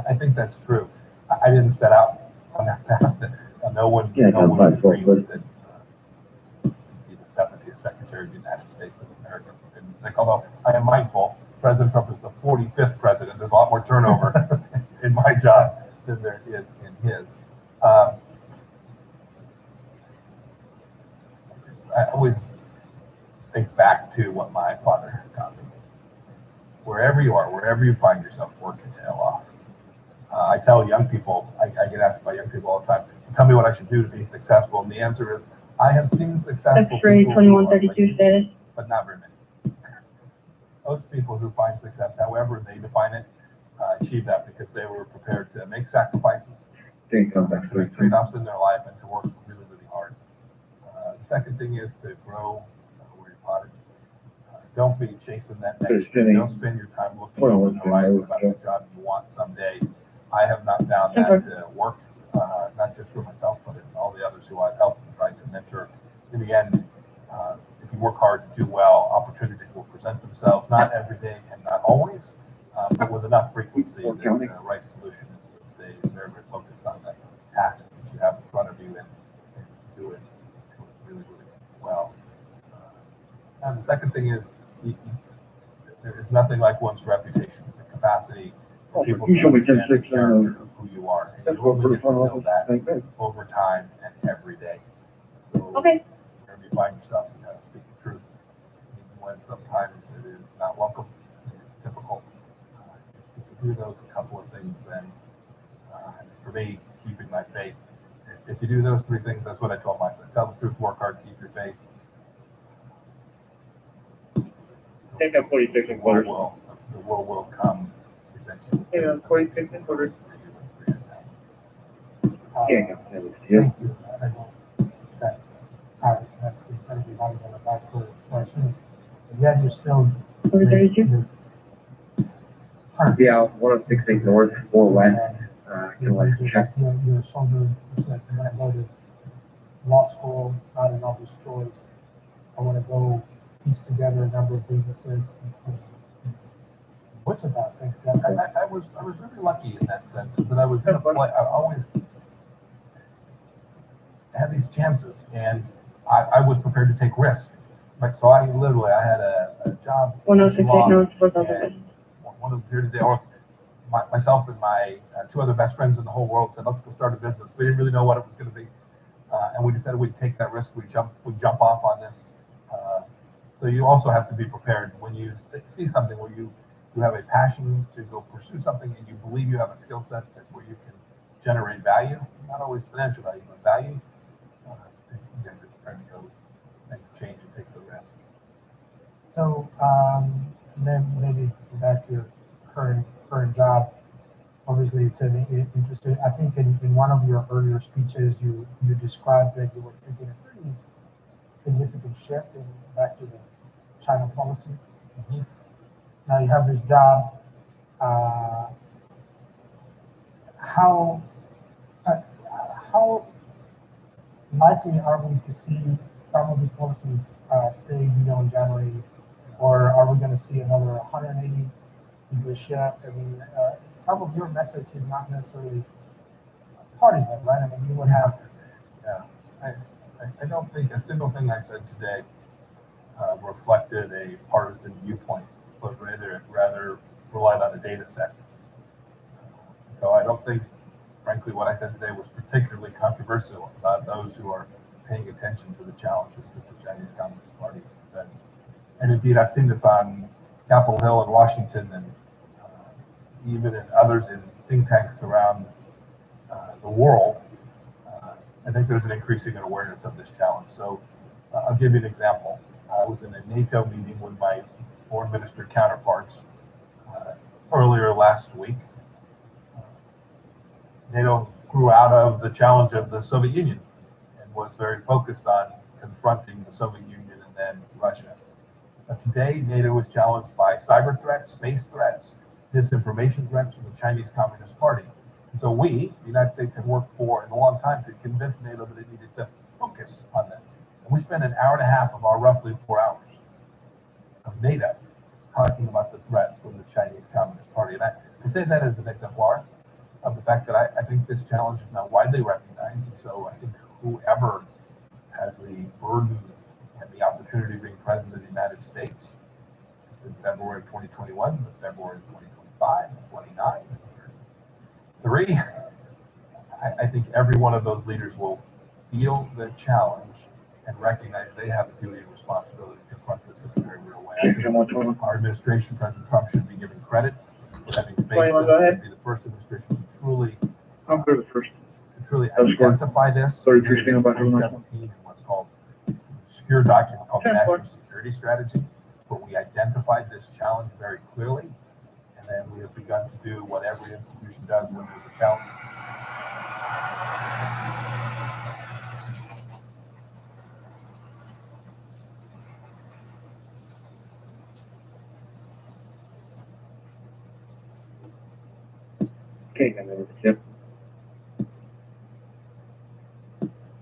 I think that's true. I didn't set out on that path no one Yeah, would dream that he'd be the 70th Secretary of the United States of America, for goodness sake. Although I am mindful, President Trump is the 45th president. There's a lot more turnover in my job than there is in his. I always think back to what my father taught me. Wherever you are, wherever you find yourself, work your tail off. I tell young people, I get asked by young people all the time, tell me what I should do to be successful. And the answer is, I have seen successful X-ray people who are 2132 lazy, status. but not very many. Those people who find success, however they define it, achieve that because they were prepared to make sacrifices, to make trade-offs in their life, and to work really, really hard. The second thing is to grow where you're potted. Don't be chasing that next thing. Don't spend your time looking over the horizon about the job you want someday. I have not found that to work, not just for myself, but in all the others who I've helped and tried to mentor. In the end, if you work hard and do well, opportunities will present themselves, not every day and not always, but with enough frequency that the right solution is to stay very, very focused on that task that you have in front of you and do it really, really well. And the second thing is, there is nothing like one's reputation, the capacity for people to understand the character of who you are. And you only get to build that over time and every day. So wherever you find yourself, you gotta speak the truth. Even when sometimes it is not welcome, it's difficult. If you do those couple of things, then for me, keeping my faith, if you do those three things, that's what I told myself. Tell the truth, work hard, keep your faith. Take that 46 and quarters. The world will come present you. Yeah, 46 and quarters. Thank you. That's incredibly valuable advice for questions. And yet you're still Yeah, 106 north, 4 west. You're a soldier. You said, I'm going to go to law school, not an obvious choice. I want to go piece together a number of businesses. What's about? I was really lucky in that sense, is that I was in a play. I always had these chances, and I was prepared to take risk. Right, so I had a job. 1068 North, 4000. One of the here today, myself and my two other best friends in the whole world said, let's go start a business. We didn't really know what it was going to be, and we decided we'd take that risk. We'd jump off on this. So you also have to be prepared when you see something where you have a passion to go pursue something and you believe you have a skill set that where you can generate value, not always financial value, but value. You have to be prepared to go make the change and take the risk. So then maybe back to your current job. Obviously, it's an interesting. I think in one of your earlier speeches, you described that you were taking a pretty significant shift back to the China policy. Mm-hmm. Now you have this job. How likely are we to see some of these policies stay beyond January, or are we going to see another 180-degree shift? I mean, some of your message is not necessarily partisan, right? I mean, you would have. Yeah, I don't think a single thing I said today reflected a partisan viewpoint, but rather relied on a data set. So I don't think, frankly, what I said today was particularly controversial about those who are paying attention to the challenges that the Chinese Communist Party presents. And indeed, I've seen this on Capitol Hill in Washington, and even in others in think tanks around the world. I think there's an increasing awareness of this challenge. So I'll give you an example. I was in a NATO meeting with my foreign minister counterparts earlier last week. NATO grew out of the challenge of the Soviet Union and was very focused on confronting the Soviet Union and then Russia. But today, NATO is challenged by cyber threats, space threats, disinformation threats from the Chinese Communist Party. And so we, the United States, have worked for in a long time to convince NATO that it needed to focus on this. And we spent an hour and a half of our roughly 4 hours of NATO talking about the threat from the Chinese Communist Party. And I say that as an exemplar of the fact that I think this challenge is now widely recognized. recognized. And so I think whoever has the burden and the opportunity of being president of the United States, it's in February of 2021, but February of 2025, 29, 3, I think every one of those leaders will feel the challenge and recognize they have a duty and responsibility to confront this in a very real way. I think our administration, President Trump, should be given credit for having faced this and be the first administration to truly identify this in 2017 in what's called an obscure document called the National Security Strategy, where we identified this challenge very clearly, and then we have begun to do what every institution does when there's a challenge. Okay, I'm over to Chip.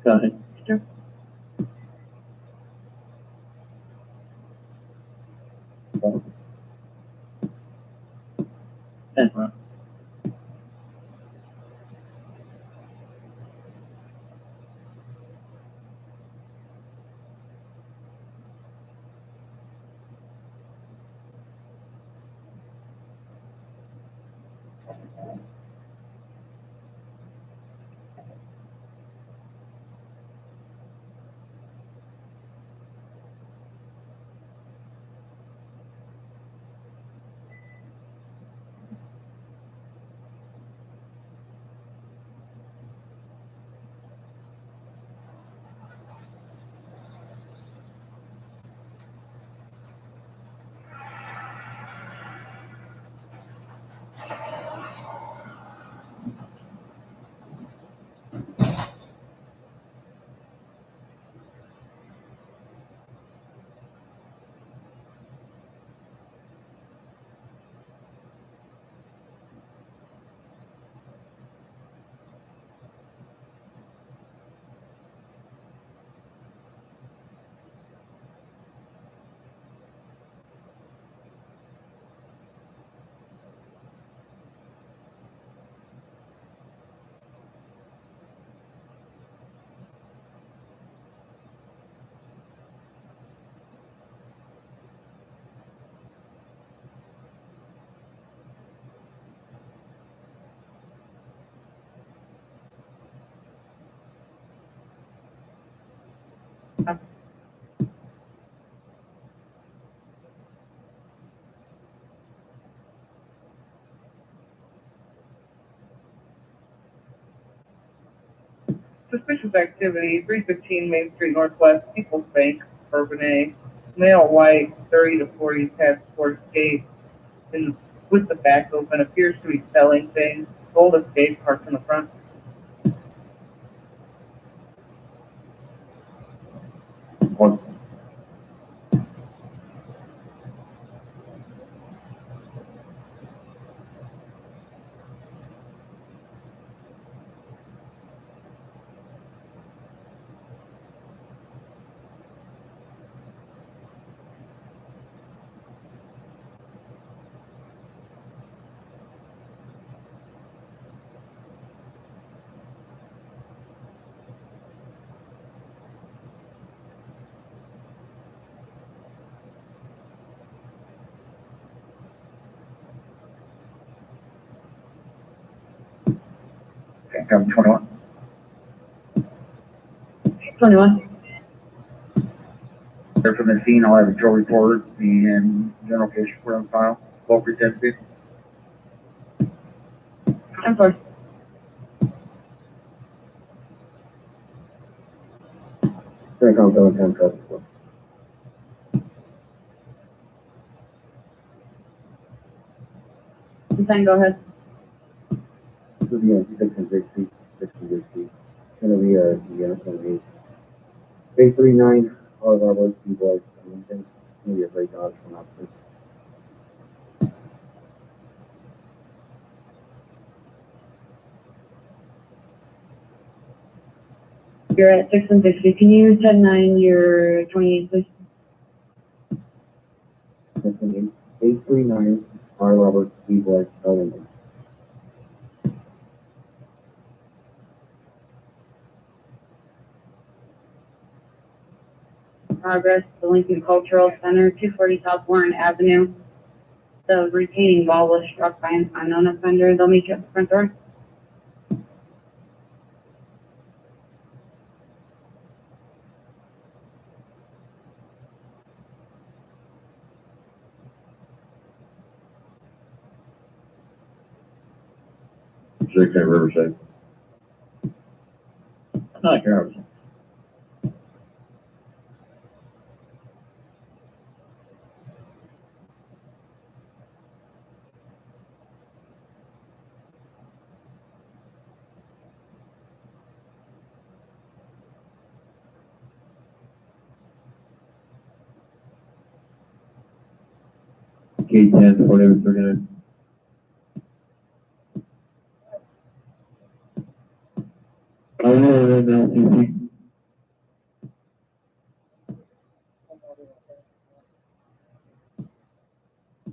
Go ahead. Sure. That's right. Suspicious activity, 315 Main Street Northwest, People's Bank, Urban A. Male white, 30 to 40, task force gate, and with the back open, appears to be selling things. Gold Escape parked in the front. One. Okay, I'm 21. 21. There from the scene, I'll have a drill report and general case report on file. Both detectives. I'm sorry. Frank, I'm going 10 traffic. Go ahead. So the 660, 60, gonna be a the 839 all of our work people are gonna be a great dodge from officers. You're at 6 and 60. Can you 10-9 your 28, please? 839 R. Robert B. Boyd, Ellington. progress, the Lincoln Cultural Center, 240 South Warren Avenue. The retaining wall was struck by an unknown offender. They'll meet you at the front door. JK Riverside. Not sure. K10, whatever they're gonna. Oh, no, LCC.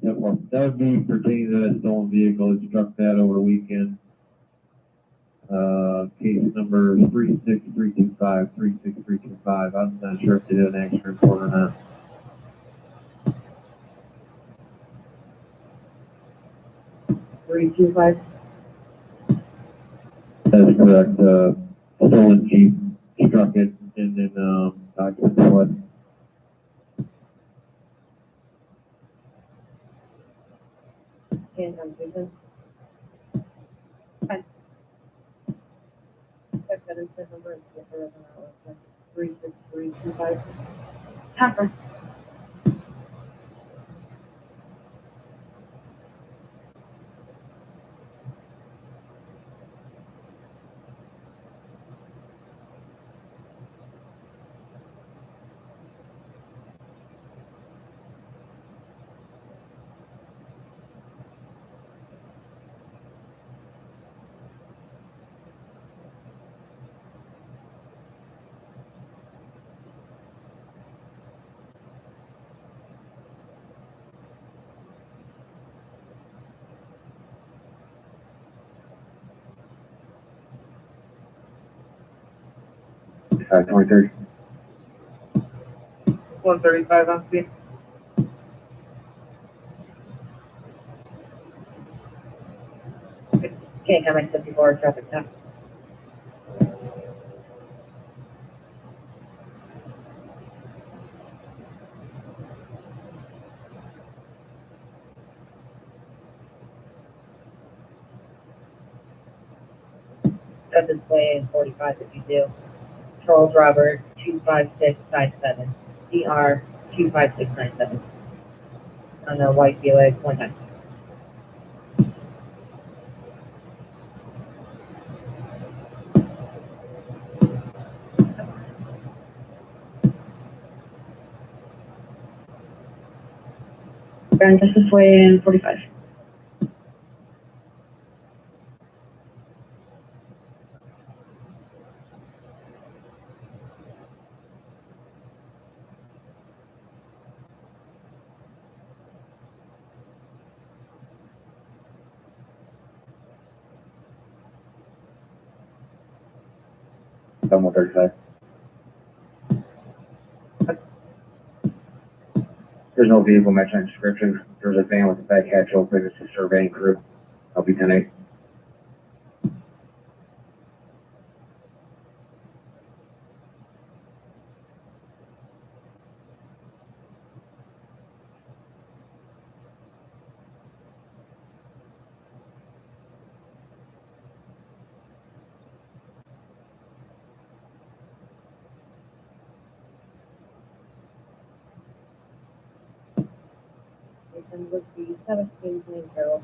That would be pertaining to that stolen vehicle. It struck that over the weekend. Case number 36325. I'm not sure if they did an action report or not. That's correct. Stolen Jeep struck it and then, documents what? Fine. Check that instead number and get the rest of that. 36325. Tucker. Five 23. 135 on scene. Can't come at 54 traffic stop. Got display in 45 if you do. Charles Robert 25657. DR 25697. On a white Buick 1 time. And just this way in 45. Done 135. There's no vehicle matching on description. There's a van with a back hatch open. It's a surveying crew. I'll be 10-8. And would be 17 Carol.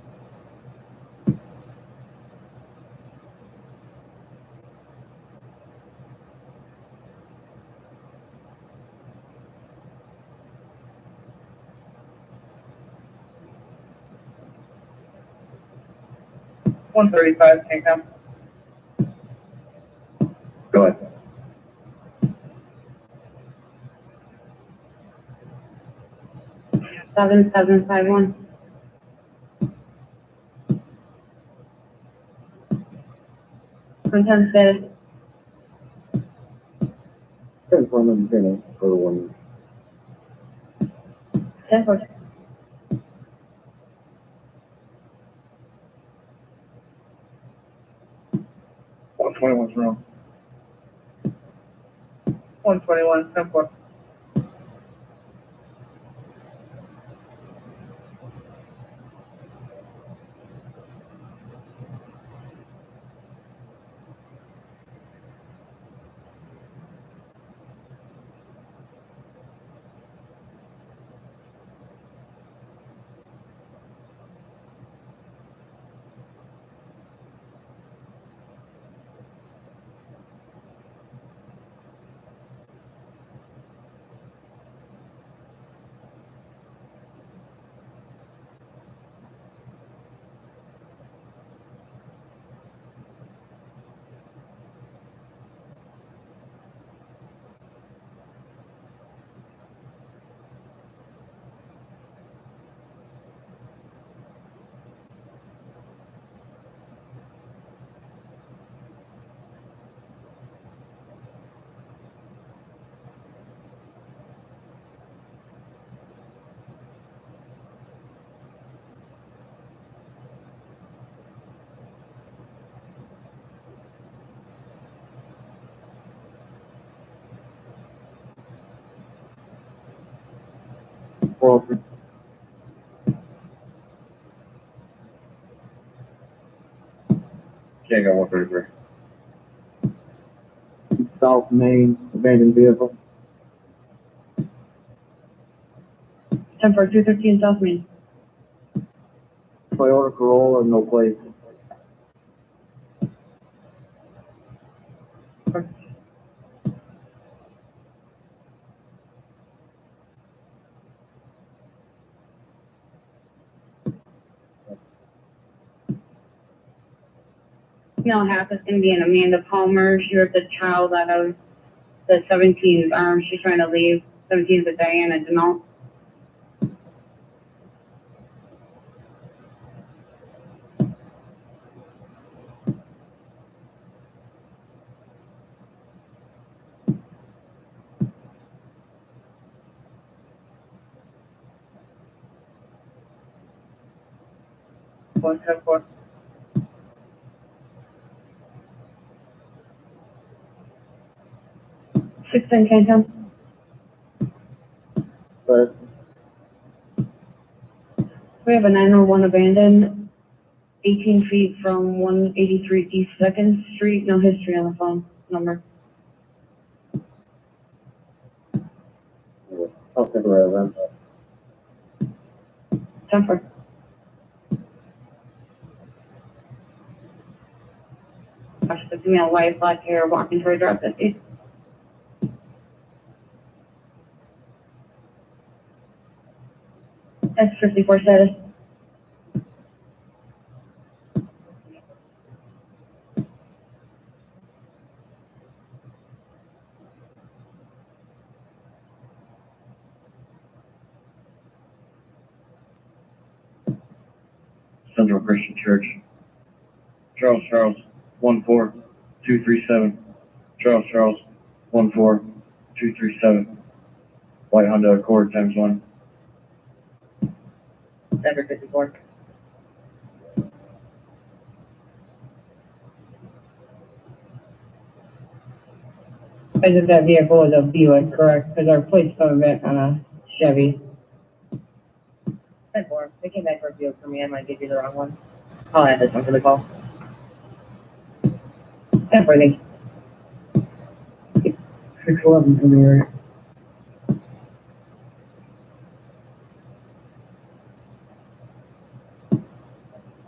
One 35 can't come. Go ahead. Seven 751. Content status. Confirm and finish for 1 10-4. 121's wrong. 121, 10-4. Yeah, I got 133. South Main, abandoned vehicle. 10-4, 213 South Main. Toyota Corolla, no plate. Female half is gonna be an Amanda Palmer. She ripped a child out of the 17's arm. She's trying to leave. 17's with Diana Denault. One 10-4. 610 Canton. But We have a 901 abandoned, 18 feet from 183 East 2nd Street. No history on the phone number. I'll take away of them. 10-4. Gosh, the female white, black hair, walking toward drop 50. That's 54 status. Central Christian Church. Charles, 14237. Charles, 14237. White Honda Accord ×1. 754. I said that vehicle is a Buick, correct? Because our plate's coming back on a Chevy. 10-4. They came back for a deal for me. I might give you the wrong one. I'll add this one for the call. 10-4, thank you. 611 from the area.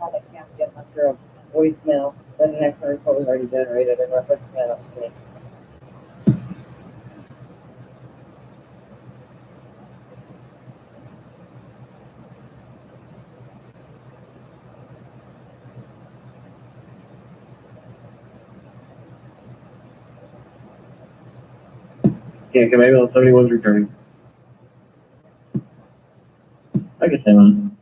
I can't get much of a voicemail. Then the next one report was already generated in reference to that. Yeah, can maybe 71's returning. I can say one.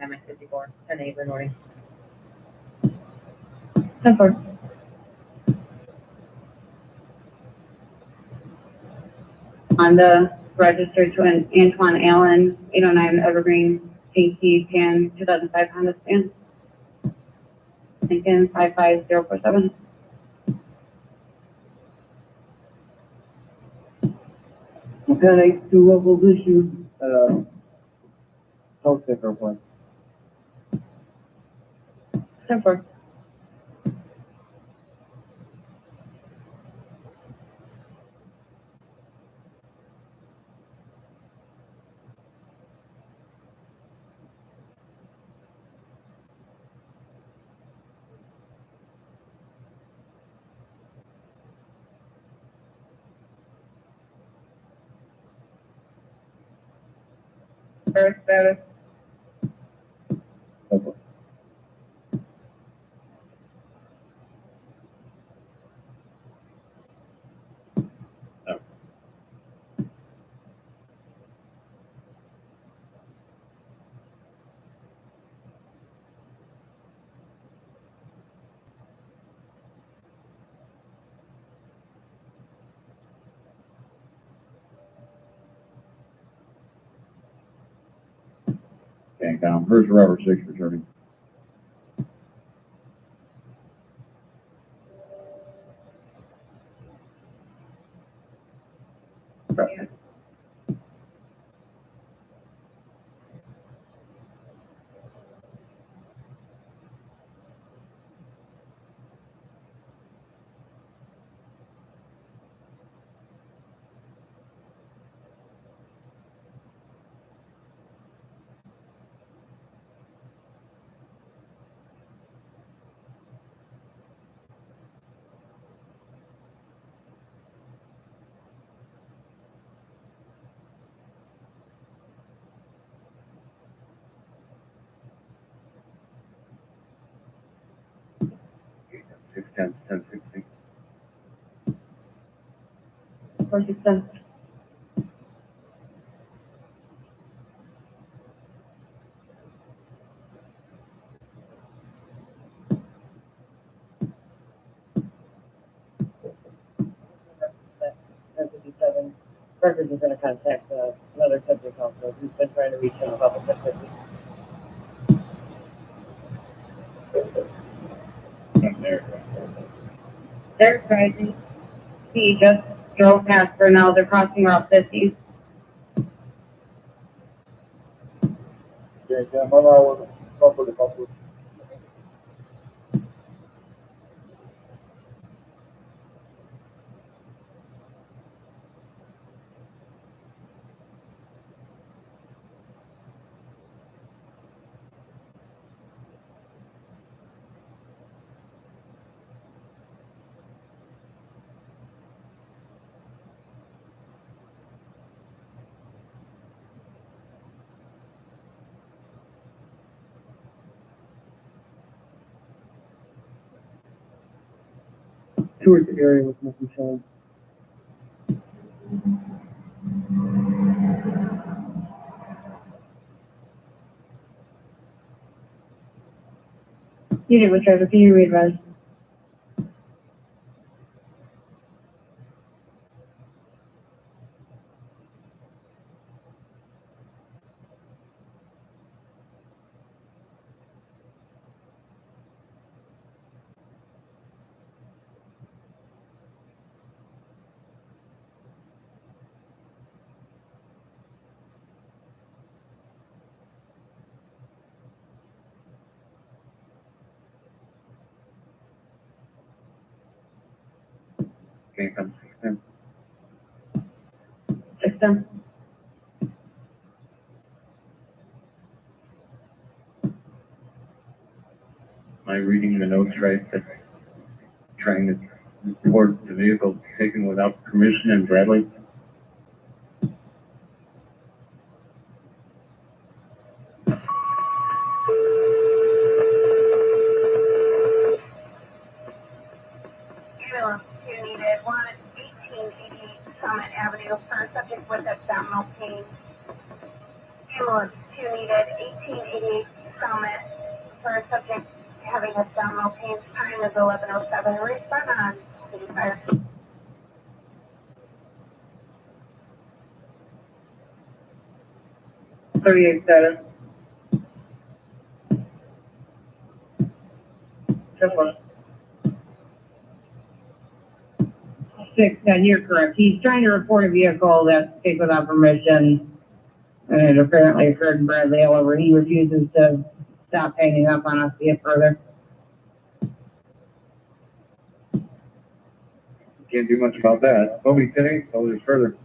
MX-54, 10-8 reporting. 10-4. Honda registered to an Antoine Allen 809 Evergreen AC Tan 2005 Honda Stan. Lincoln 55047. Lieutenant 8 2 locals issued, tow sticker one. 10-4. First status. Okay, here's Robert 6 returning. Six 10 1060. 467. Records is going to contact another subject also who's been trying to reach him about the 1050. They're crazy. He just drove past her. Now they're crossing Route 50. Okay, I'm on properly coupled. Toured the area with nothing showing. You did, whichever. Can you read, Rez? Okay, come 610. 610. Am I reading the notes right? That trying to report the vehicle taken without permission in Bradley? Ambulance 2 needed, 1888 Summit Avenue, for subject with abdominal pain. Ambulance 2 needed, 1888 Summit for a subject having abdominal pain. Time is 11:07. Respond on city fire. 38 status. Simple. 610, you're correct. He's trying to report a vehicle that's taken without permission, and it apparently occurred in Bradley. However, he refuses to stop hanging up on us to get further. Can't do much about that. Nobody today, so there's further.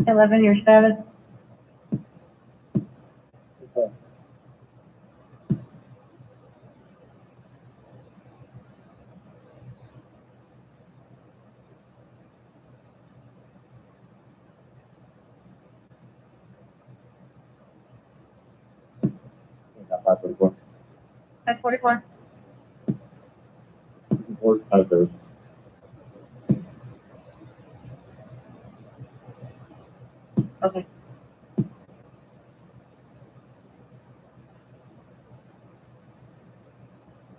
Eleven, your status. Got 544. 544. Report 530. Okay.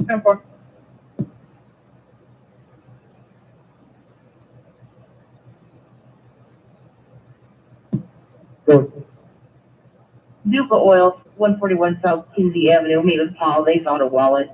Simple. Duca Oil, 141 South Kinsey Avenue. Meet with Paul. They found a wallet.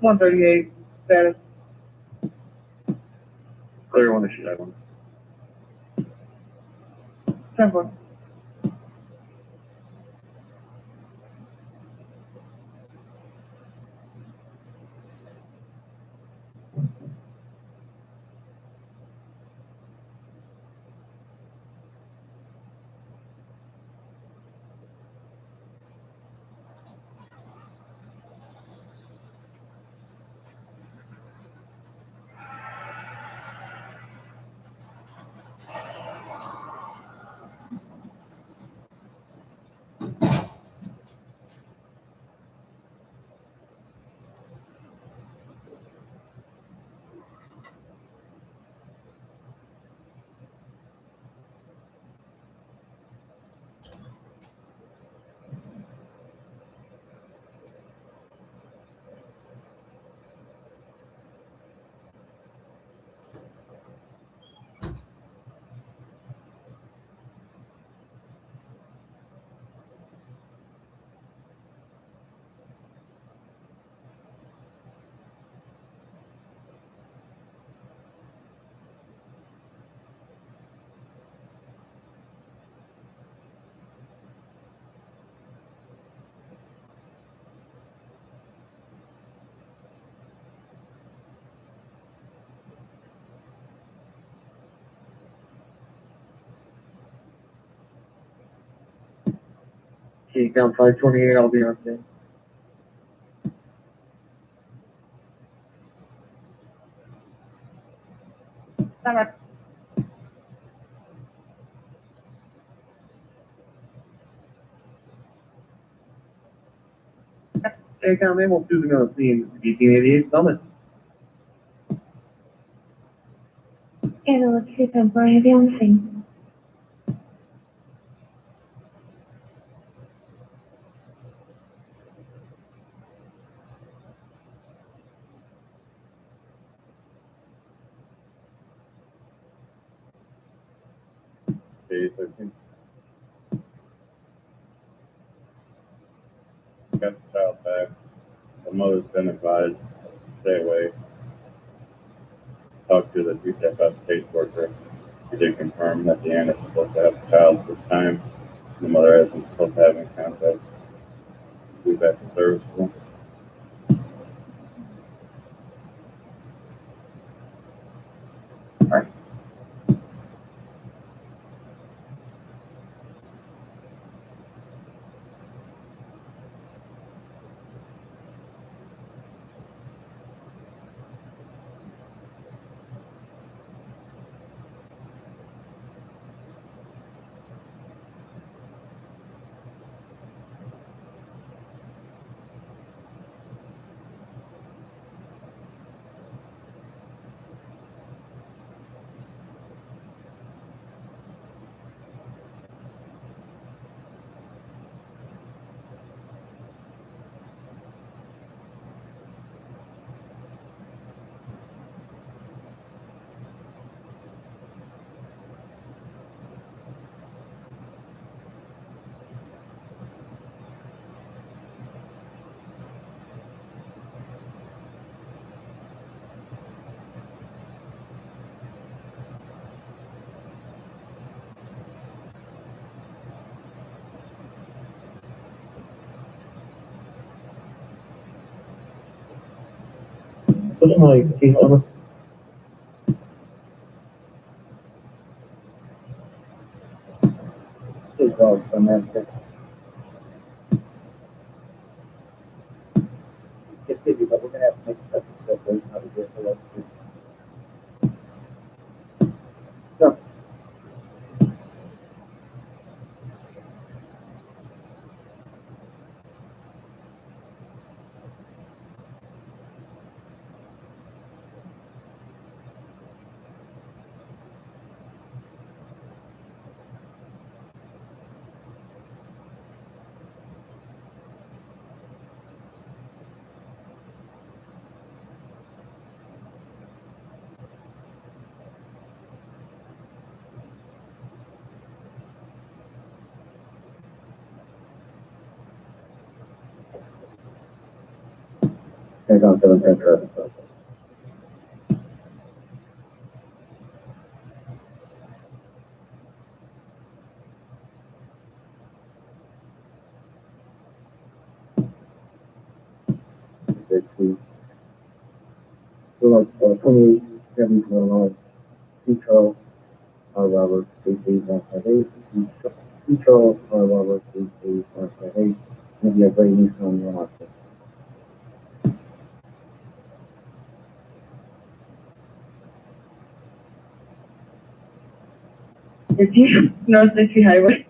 138 status. Clear one issue, that one. 10-4. Key count 528, I'll be on scene. Hey, count Mammal choosing on the scene, 1888 Summit. Analyst 310, heavy on the scene. Day 13. Got the child back. The mother's been advised, stay away. Talked to the DCFS state worker. He did confirm that the aunt is supposed to have the child this time. The mother isn't supposed to have any contact. Be back in service. What's my case number? Please go from that. It's busy, but we're gonna have to make a second separation how to get to that. So, on 710 traffic stop. Please. So, 28, 70, Illinois, C. Charles R. Roberts, 88158, C. Charles R. Roberts, 88158, maybe a very new on your market. North Dixie Highway.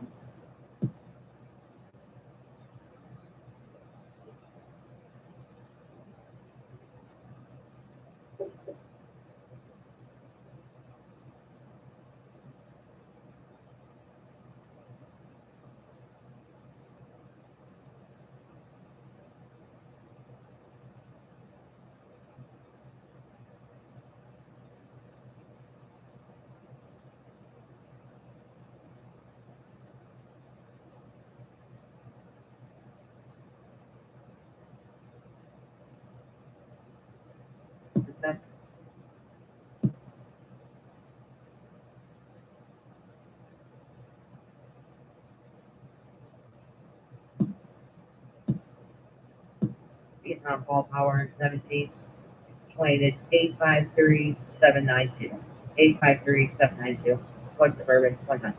Vietnam Ball Power 17, 20 853-792. 853-792. One Suburban, 100.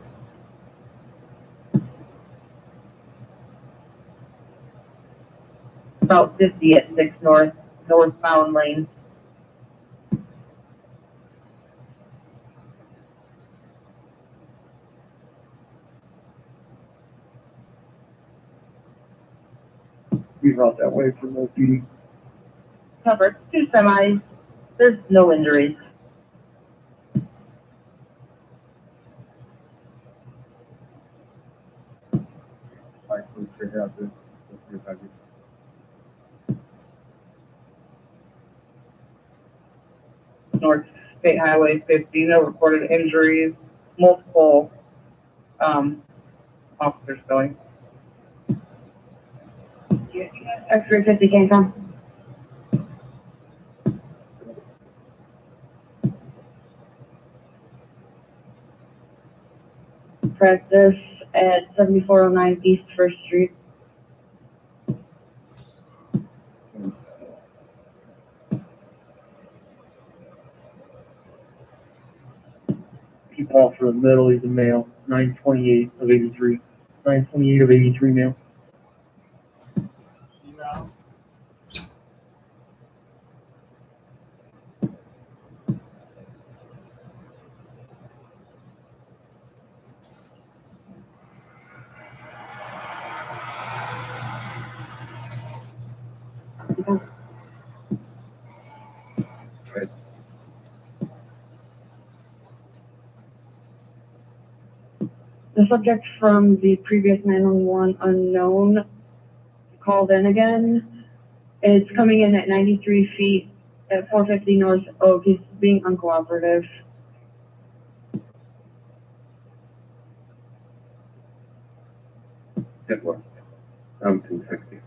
About 50 at 6 North, northbound lane. Reroute that way for no PD. Covered, 2 semis. There's no injuries. License to have this. North State Highway 50, no reported injuries, multiple, officers going. X350 came from. Practice at 7409 East First Street. Keep off for the middle, he's a male, 928 of 83. 928 of 83 male. The subject from the previous 911 unknown called in again. It's coming in at 93 feet at 450 North Oak. He's being uncooperative. It was 1760.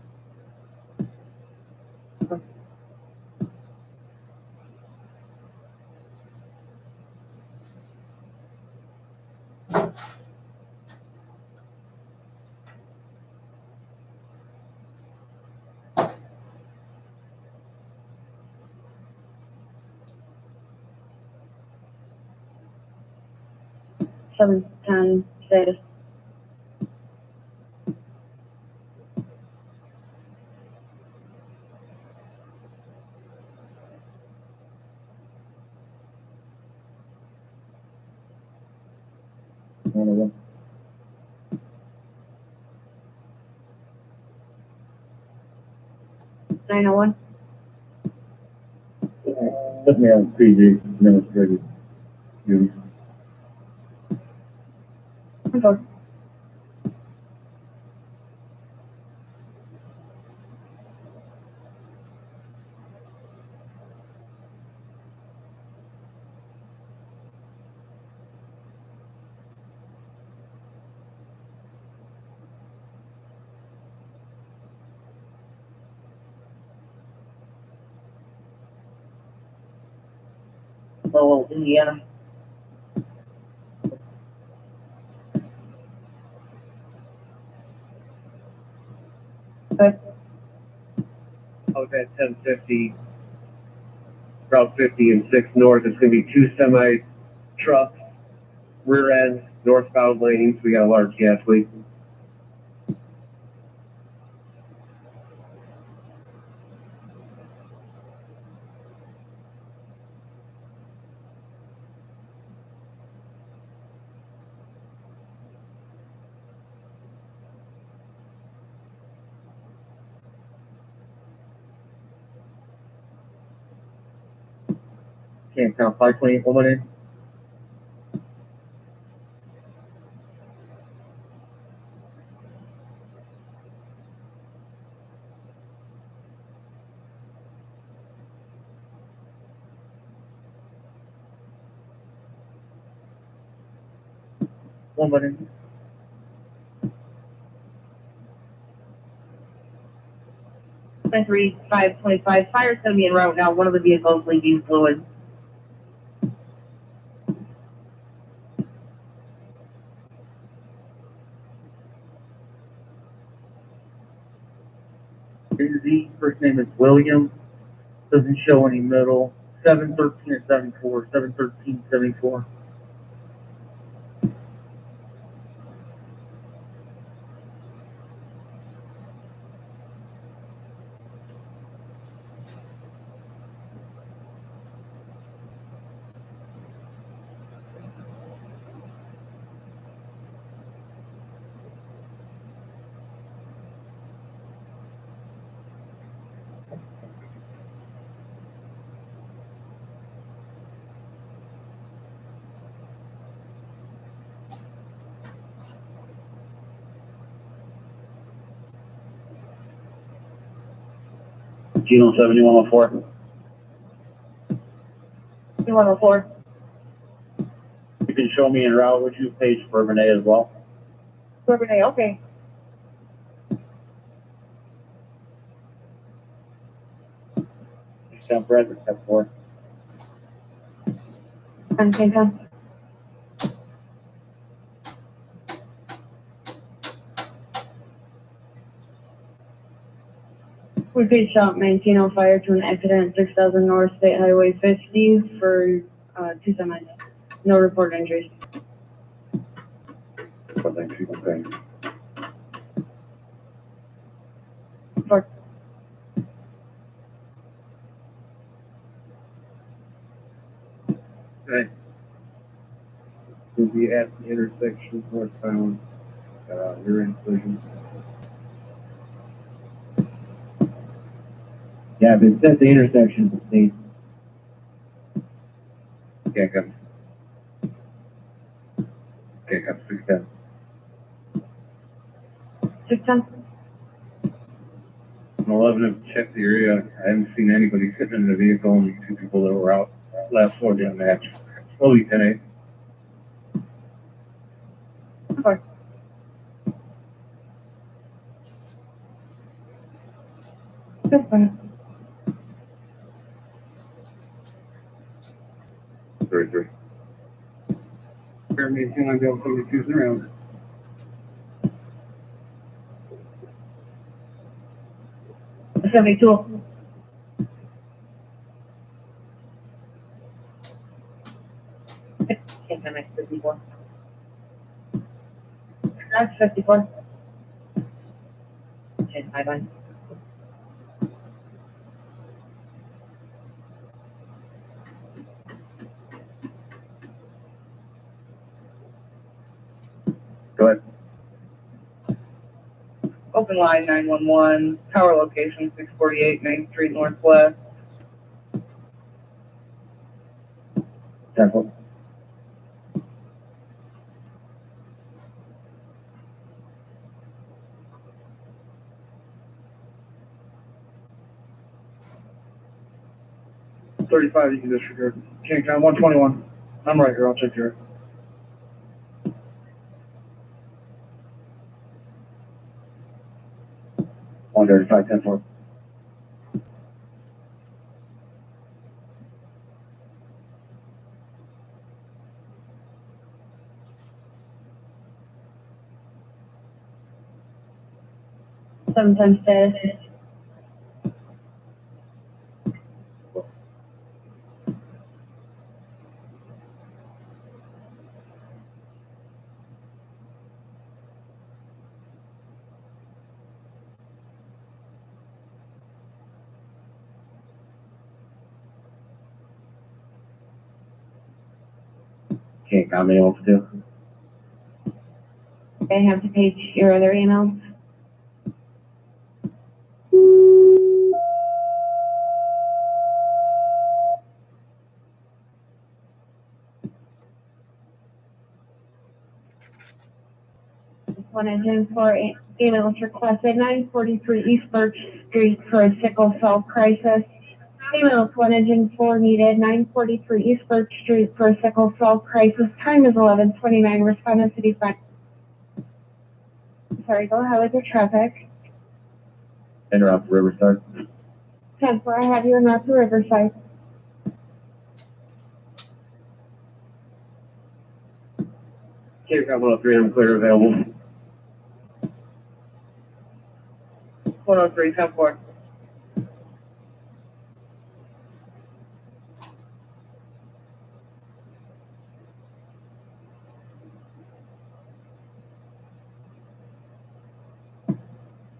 Seven ten status. One. 901. Put me on PG administrative duties. Okay. Lowell, Indiana. I was at 1050, Route 50 and 6 North. It's going to be 2 semi trucks, rear ends, northbound lanes. We got a large gas leak. Can't count 528 1 in. One button. Three 525. Fire's going to be en route now. One of the vehicles leaking fluid. The first name is William. Doesn't show any middle. 713 or 74. 713 74. Gino 7104. 2104. You can show me en route, would you, page for Renee as well? Renee, okay. Sam Frederick, step 4. Okay, done. We reached out 19 fire to an accident at 6000 North State Highway 50 for 2 semis. No reported injuries. But thanks, you can say. For Okay. We'll be at the intersection northbound, rear end collision. Yeah, but it's at the intersection of the state. Can't come. Can't come 610. 610. 11 have checked the area. I haven't seen anybody sitting in the vehicle, only 2 people that were out last floor down match. Slowly 10-8. Okay. That's fine. 33. Fair maintain on Bill 72's around. It's 72. Can't come next to 54. That's 54. 10 5 on. Go ahead. Open line 911, tower location 648 9th Street Northwest. Temple. $35 you can disregard. Change on 121. I'm right here. I'll take care of it. On 35, 10 4. 7-ton status. Can't comment what to do. I have to page your other emails. One engine for ambulance requested 943 East Birch Street for a sickle cell crisis. Ambulance 1 engine 4 needed 943 East Birch Street for a sickle cell crisis. Time is 11:29. Respond to City 5. Sorry, go ahead with your traffic. Interrupt Riverside. 10-4, I have you in route to Riverside. Cape Cod 103, I'm clear available. 103, 10-4.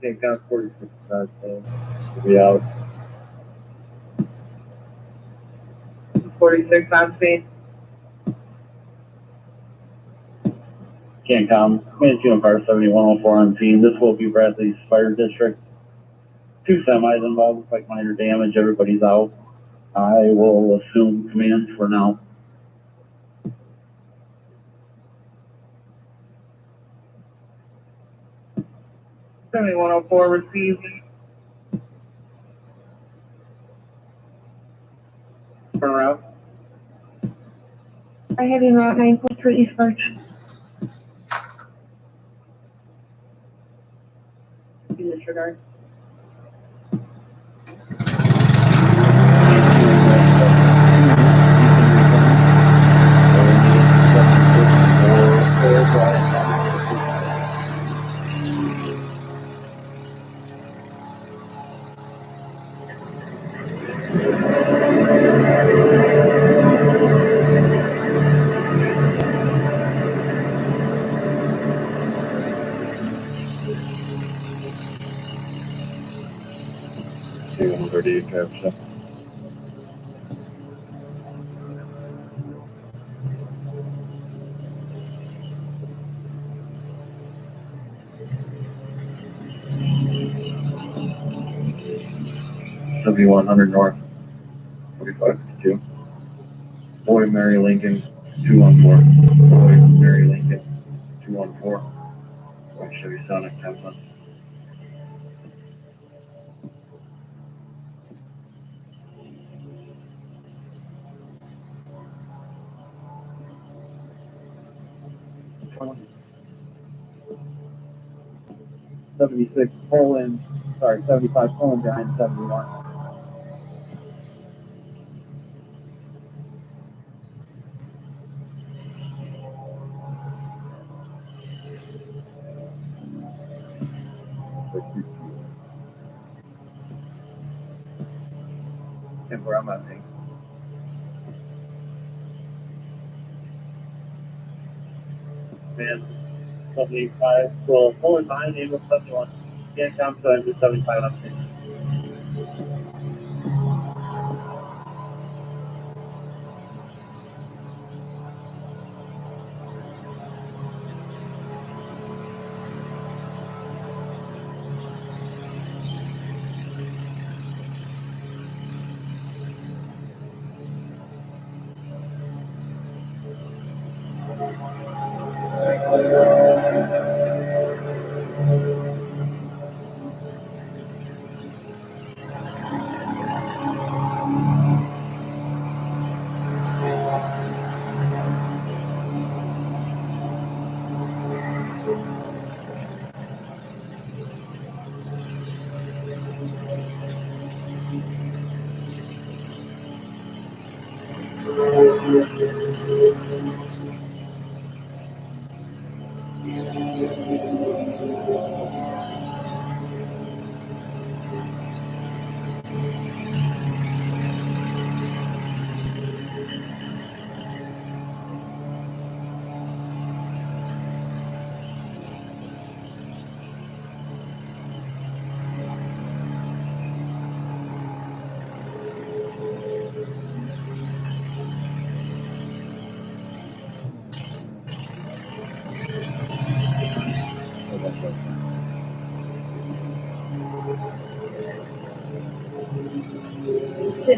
Cape Cod 46, we out. 46 on scene. CANCOM, Manitoulin Fire 7104 on scene. This will be Bradley's fire district. 2 semis involved with like minor damage. Everybody's out. I will assume command for now. 7104 received. Turn around. I have you in route 943 East Birch. Disregard. K130 capture. W100 North, 4552. Boy Mary Lincoln, 214. Boy Mary Lincoln, 214. Boy Chevy Sonic 10-1. $76 Poland, sorry, $75 Poland behind $71. And where I'm at, Hank. Man, 75, well, Poland behind Angle 71. Can't come to end 75 up there.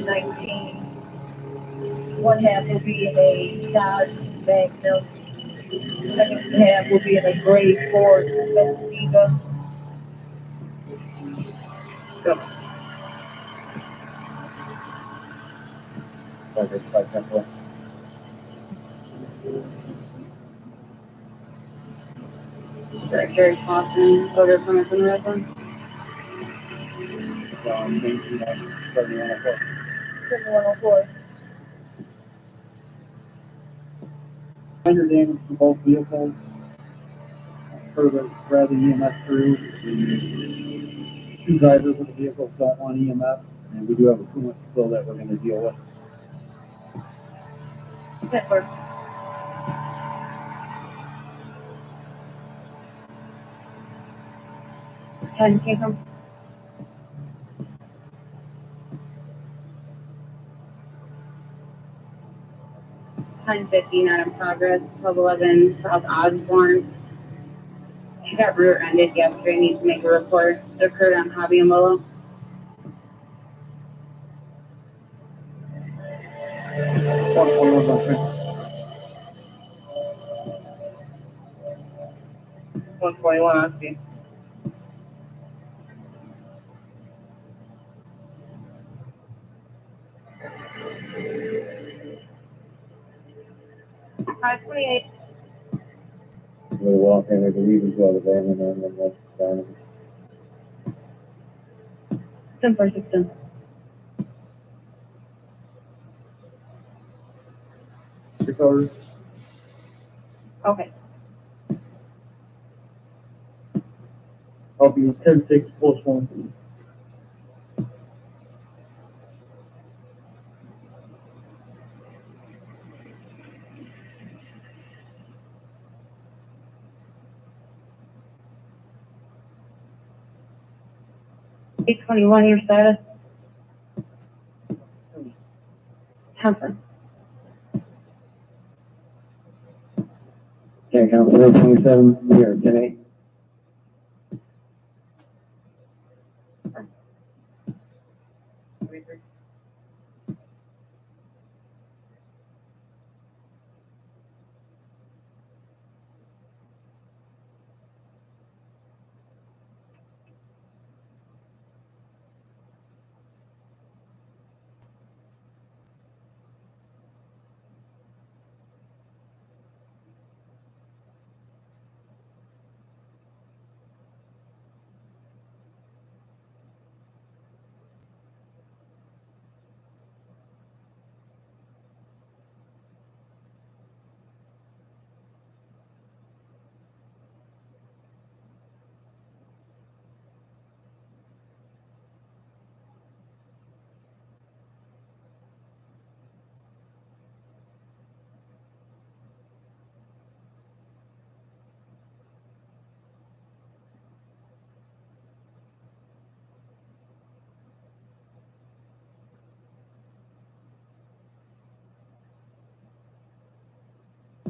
1019. One half will be in a Dodge Magnum. Second half will be in a gray Ford Festiva. Jerry Clausen, voter permit from the red one. 7104. Minor damage to both vehicles. Further, rather EMS crew. Two drivers of the vehicles don't want EMS, and we do have a coolant spill that we're gonna deal with. Pittsburgh. Ten came from 1050, not in progress. 1211 South Osborne. She got rear-ended yesterday. Needs to make a report. It occurred on Hobby and Willow. One 21 on scene. Five 28. We walk in, I believe as well, the van and then what's down. 1046. Recovery. Okay. I'll be 10-6 plus 1. Eight 21, your status. Temper. Okay, council 27, here, 10-8.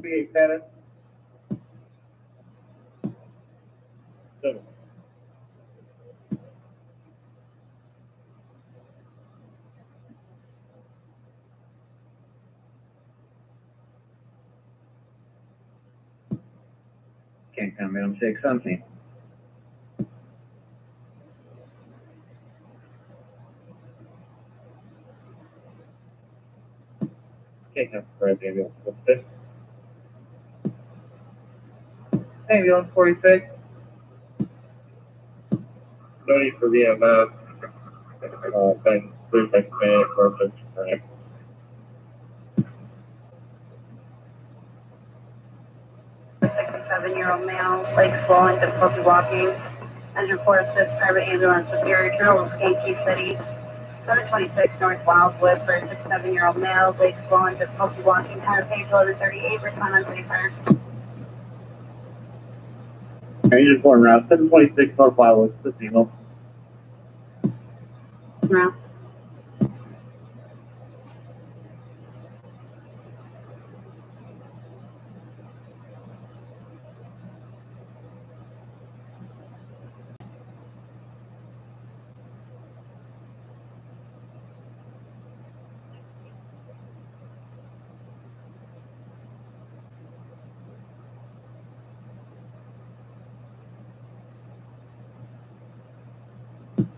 VA status. 7. Can't comment on 6 something. Okay, council correct, ambulance, what's this? Ambulance 46. No need for VMS. Thanks, please, thanks, man, perfect, correct. Seven-year-old male, legs swollen, difficulty walking. As reported, this private ambulance with Gary Trails, Yankee City. 726 North Wildwood for a 6-7-year-old male, legs swollen, difficulty walking, higher page 1138, respond on 25. Okay, you just going around 726 North Wildwood, this email. Route.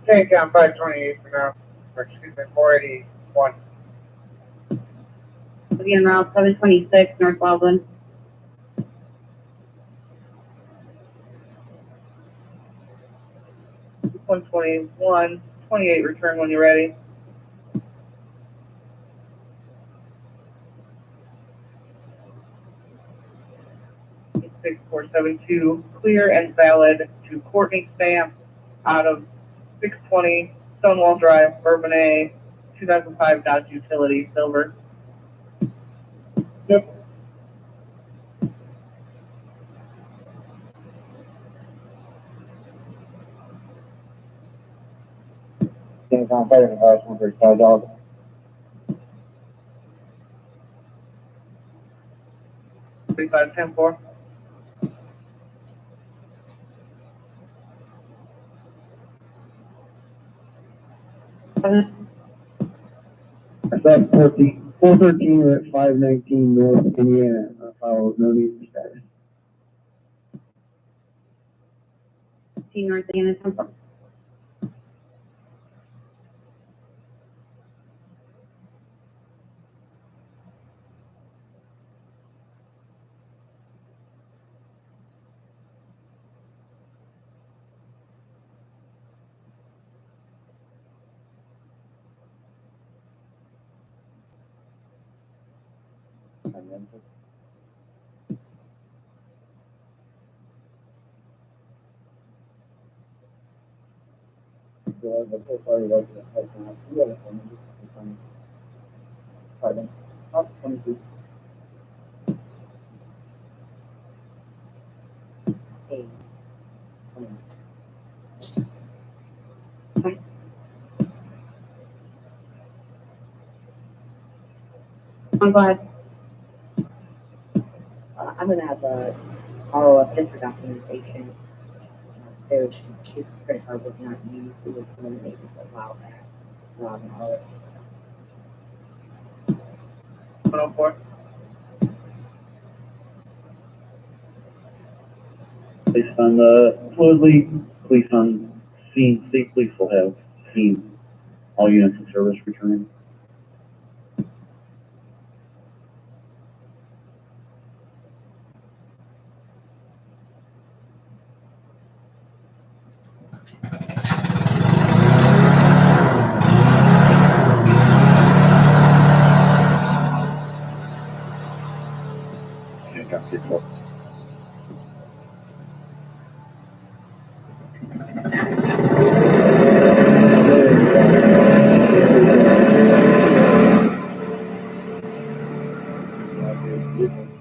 Tank down 528 for now. Or excuse me, 481. Again, Route 726, North Loveland. One 28, return when you're ready. Six 472, clear and valid to Courtney Stamp out of 620 Stonewall Drive, Bourbonnais, 2005 Dodge Utility, silver. Yep. Tank on fire in the house, $135. 3510-4. I thought 413, we're at 519 North Indiana, file no need for status. 15 North Indiana, 10-4. Pardon? 22. I'm glad. I'm gonna have a follow up just for documentation. There's this credit card was not used, it was eliminated a while back. Robin Hart. 104. Based on the fluid leak, police on scene, state police will have seen all units of service returning.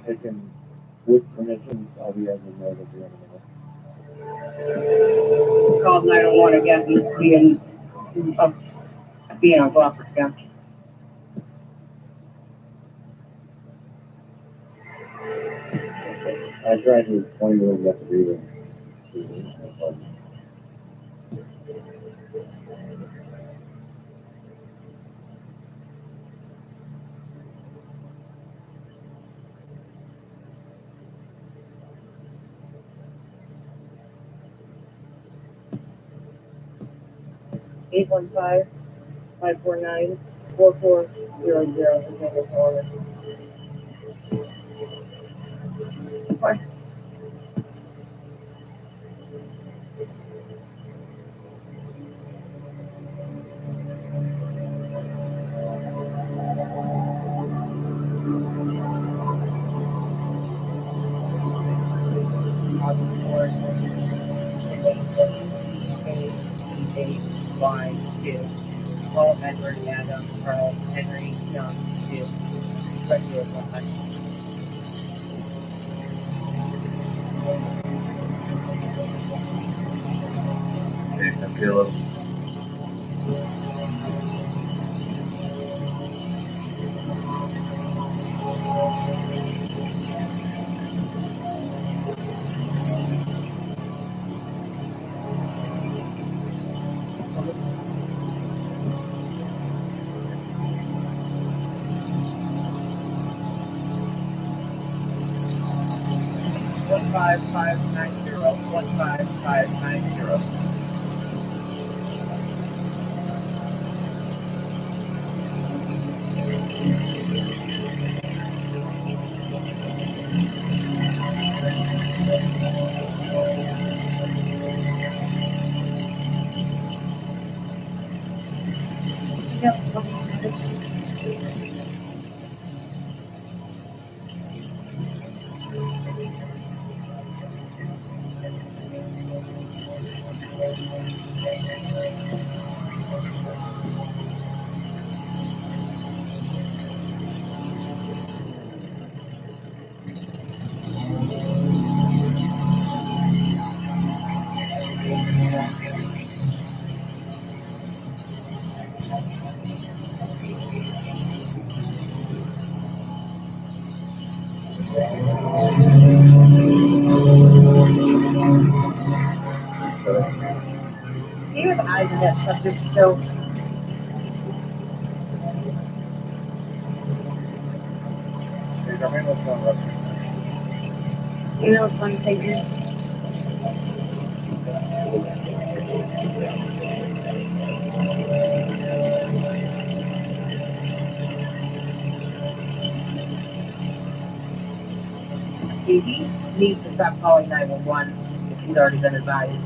Taken with permission, I'll be able to know that you're in Called 901 again, being on Gloucester County. I tried to explain to them what to do. But 815-549-4400. Y2. Paul Edward Adam Charles Henry Young 2. Regular 100. Okay, Caleb. One 15-590. Do you have eyes in that subject still? You know, it's funny thing. He needs to stop calling 911 if he's already been advised.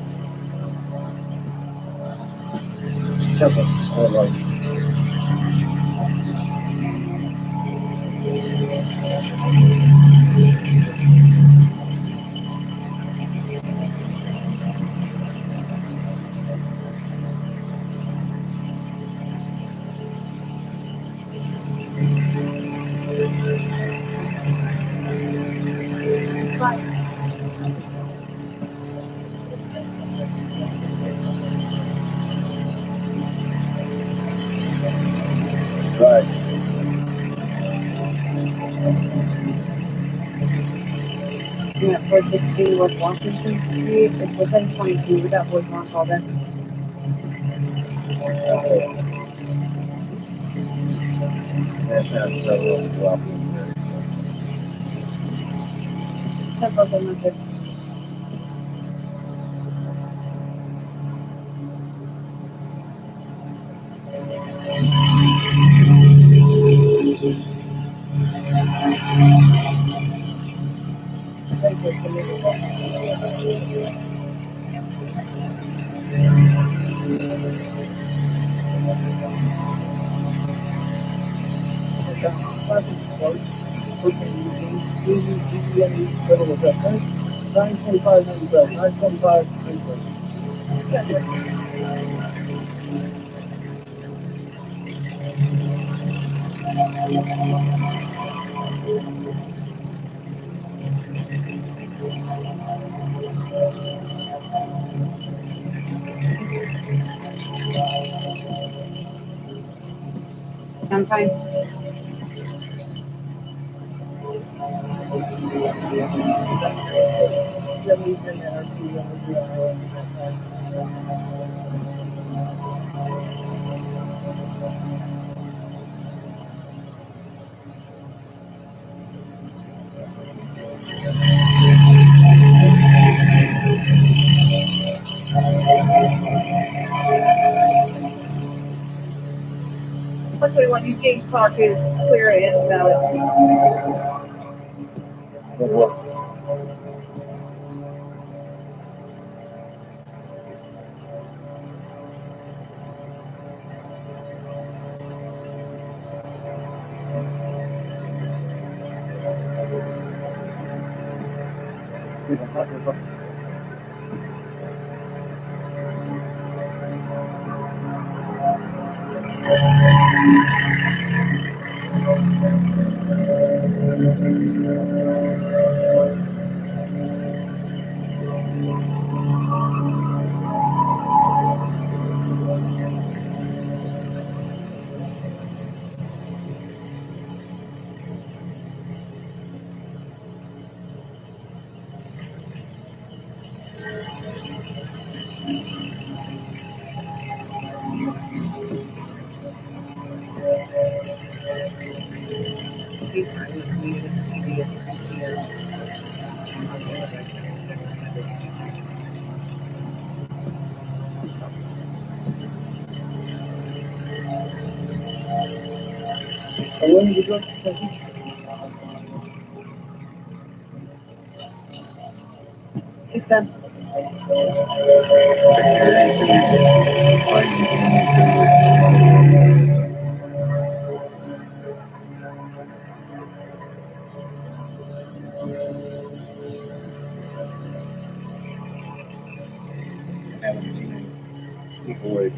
Right. Yeah, 416 West Washington Street. It's within 22. We got voicemail call there. That's not several blocking. That's also not good. I'm fine. Especially when you think talk is clear and valid. And when you go, It's done. Haven't seen people with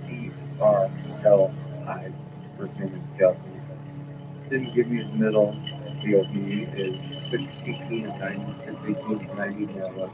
ERLI, first name is Kelsey. Didn't give me his middle. DOB is 618 and 90, 618 and 90 now.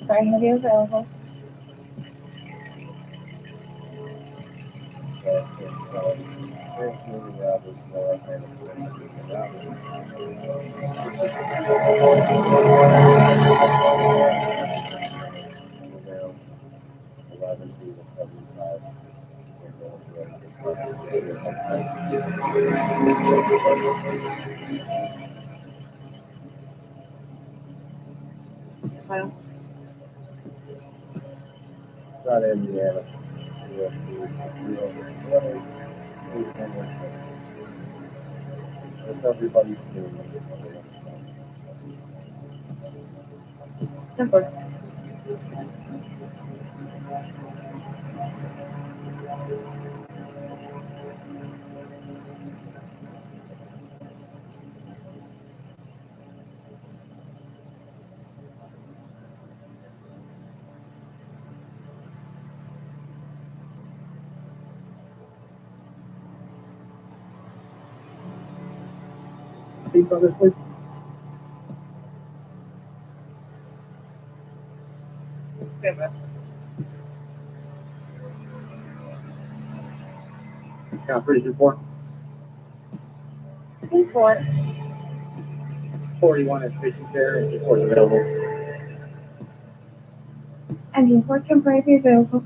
Sorry, have you available? Not Indiana. It's everybody's doing Number. Speak on this, please. Conference report. 41 is patient care and support available. Engine 4 temporary available.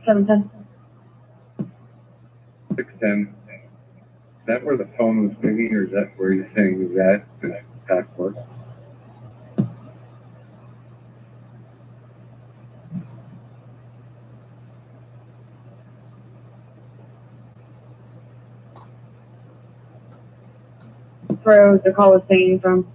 Seven 610. Is that where the phone was ringing, or is that where you're saying that is backwards? where the call was saying from.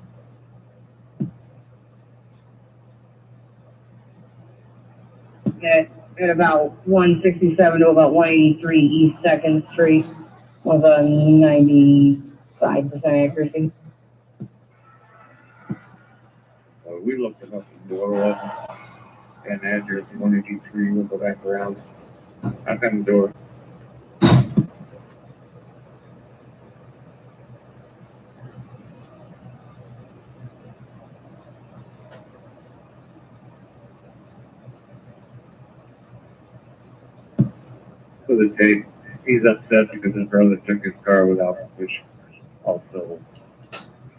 At about 167 to about 183 East 2nd Street with a 95% accuracy. We looked it up in door and address 183, we'll go back around. Knock on the door. So the day, he's upset because his brother took his car without permission. Also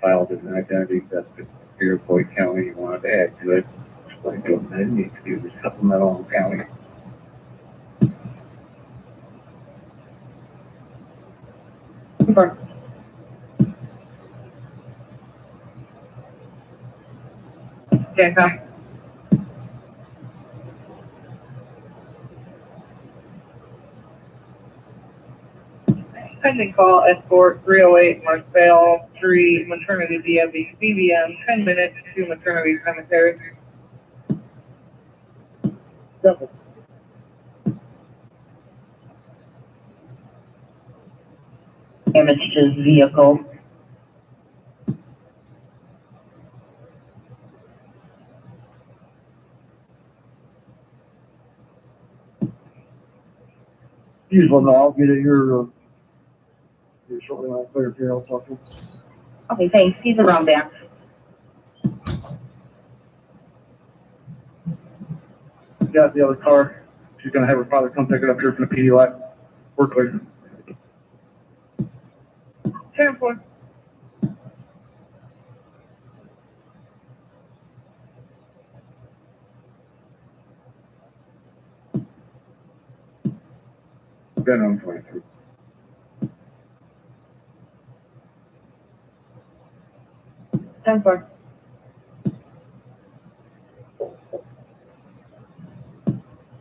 filed as an identity theft in Iroquois County. He wanted to add to it. Explained to him that it needs to be the supplemental in county. Jacob. Pending call, escort 308 Marcel Street, maternity BVM, 10 minutes to maternity cemetery. Damage to his vehicle. Usually, no, I'll get it here shortly when I clear up here. I'll talk to him. Okay, thanks. He's around back. Got the other car. She's gonna have her father come pick it up here from the PD lot. We're clear. 10-4. Been on 23. Ten four.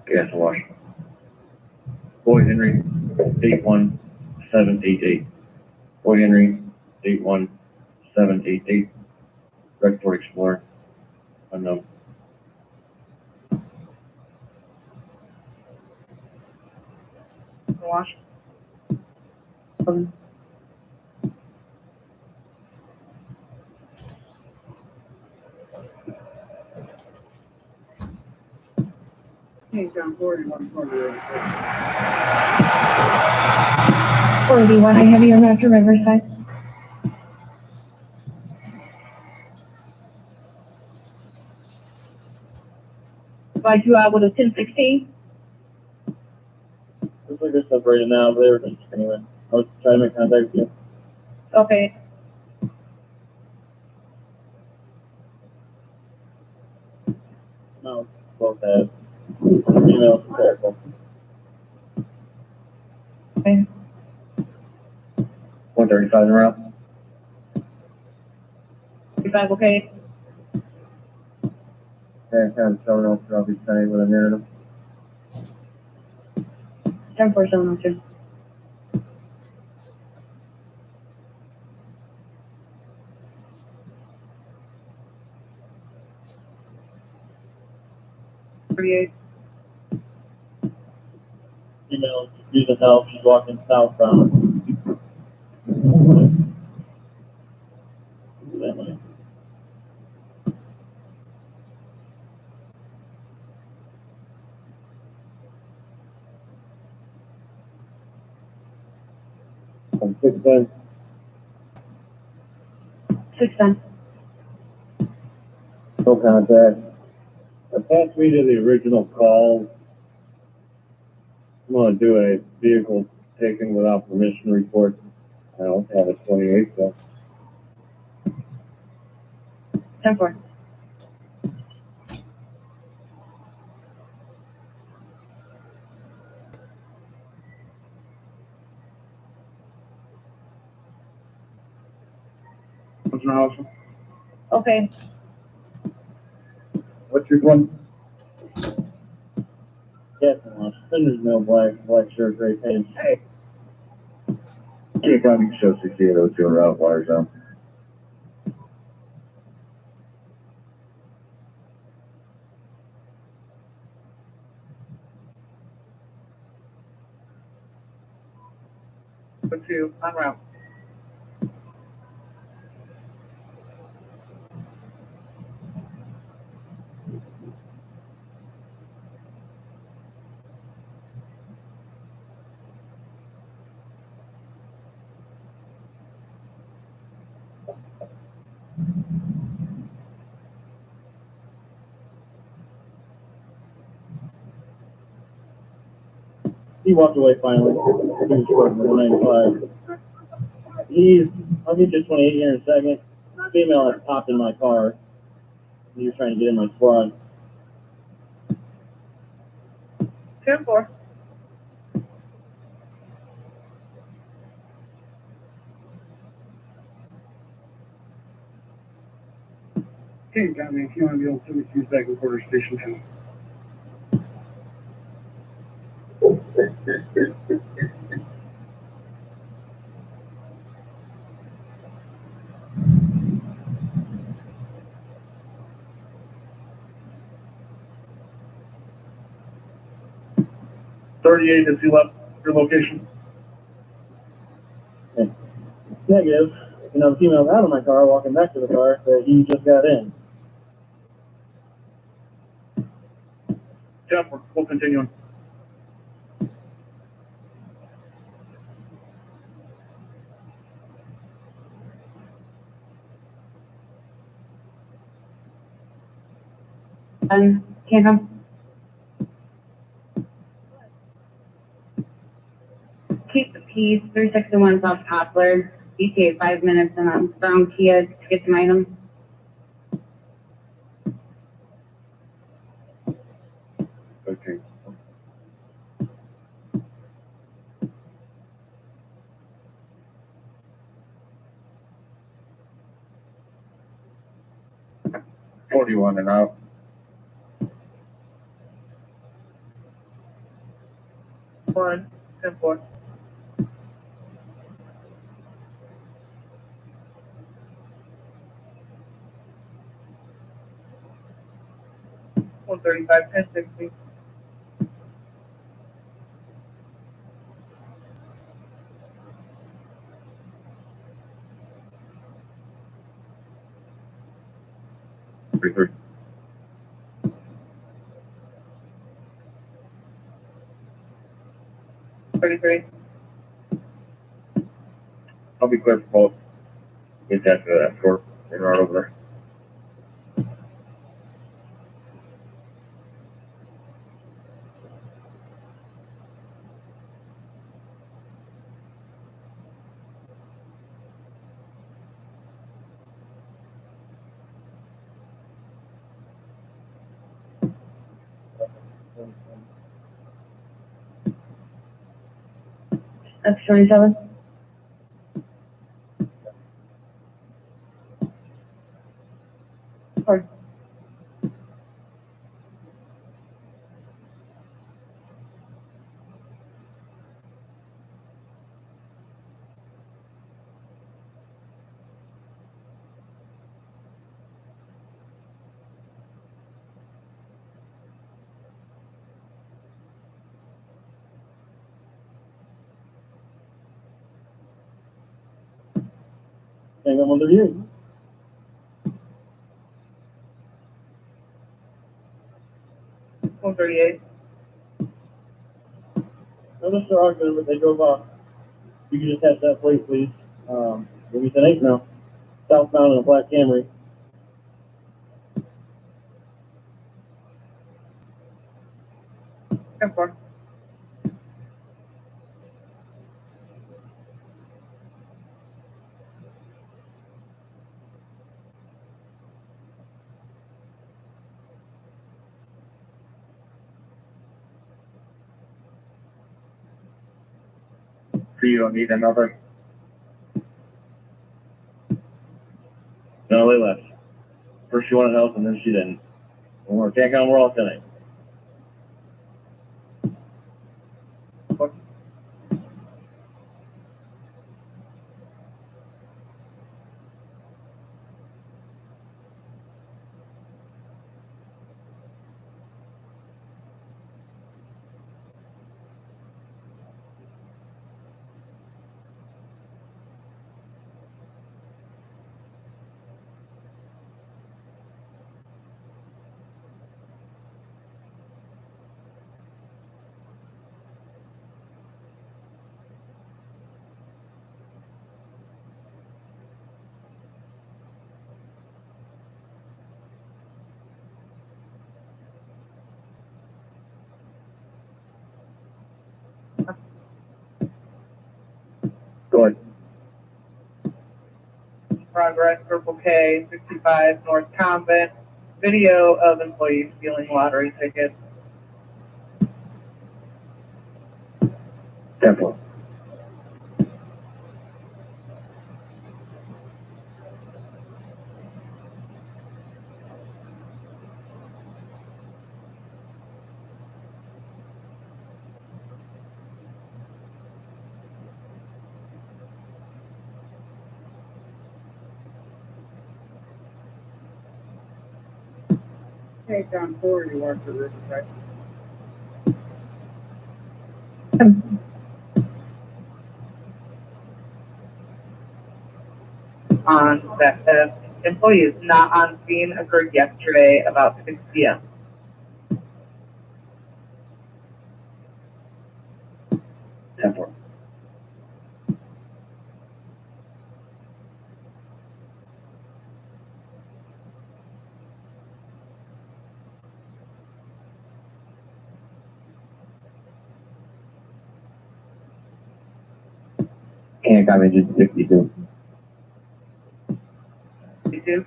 Gas wash. Boy Henry, 81788. Boy Henry, 81788. Red Ford Explorer, unknown. Wash. He's down 41, 48. 41, I have you around to Riverside. Slide you out with a 1016. Looks like they're separated now, but they were just anyway. I was trying to make contact with you. Okay. No, both have. Female hysterical. Okay. 135 and around. 35, okay. And kind of showing off throughout each day with a narrative. 10702. Female using help, she's walking southbound. From 610. 610. No contact. Attach me to the original call. I'm going to do a vehicle taken without permission report. I don't have a 28, so. 10-4. What's your house? Okay. What's your one? Yes, Cinder's no black shirt, gray pants. Hey. Can you probably show 6802 route wires out? for 2, en route. He walked away finally. He was short 195. I'll get you 28 here in a second. Female has popped in my car. He was trying to get in my squad. 10-4. Okay, got me. If you want to be on 72 second quarter station 2. Has he left your location? Okay. Negative. The female's out of my car, walking back to the car that he just got in. 10-4, we'll continue on. Can't come. Keep the peace, 361 South Poplar, ETA 5 minutes, and I'm Brown Kia to get some items. Okay. $41 and out. One, 10-4. $135, 1060. $33. $33. I'll be clear for both. Get that to that short and right over there. That's 27. Or Hang on, under you. $138. No, Mr. Ogden, but they drove off. You can just have that plate, please. Give me 10-8 now. Southbound in a black Camry. $10-4. So you don't need another? No, they left. First she wanted help, and then she didn't. We're can't count, we're all tonight. progress, Circle K, 65 North Convent, video of employees stealing lottery tickets. Temple. Hey, John Ford, you want to Riverside? On that employees not on scene occurred yesterday about 6 p.m. Temple. And Common 62. 62.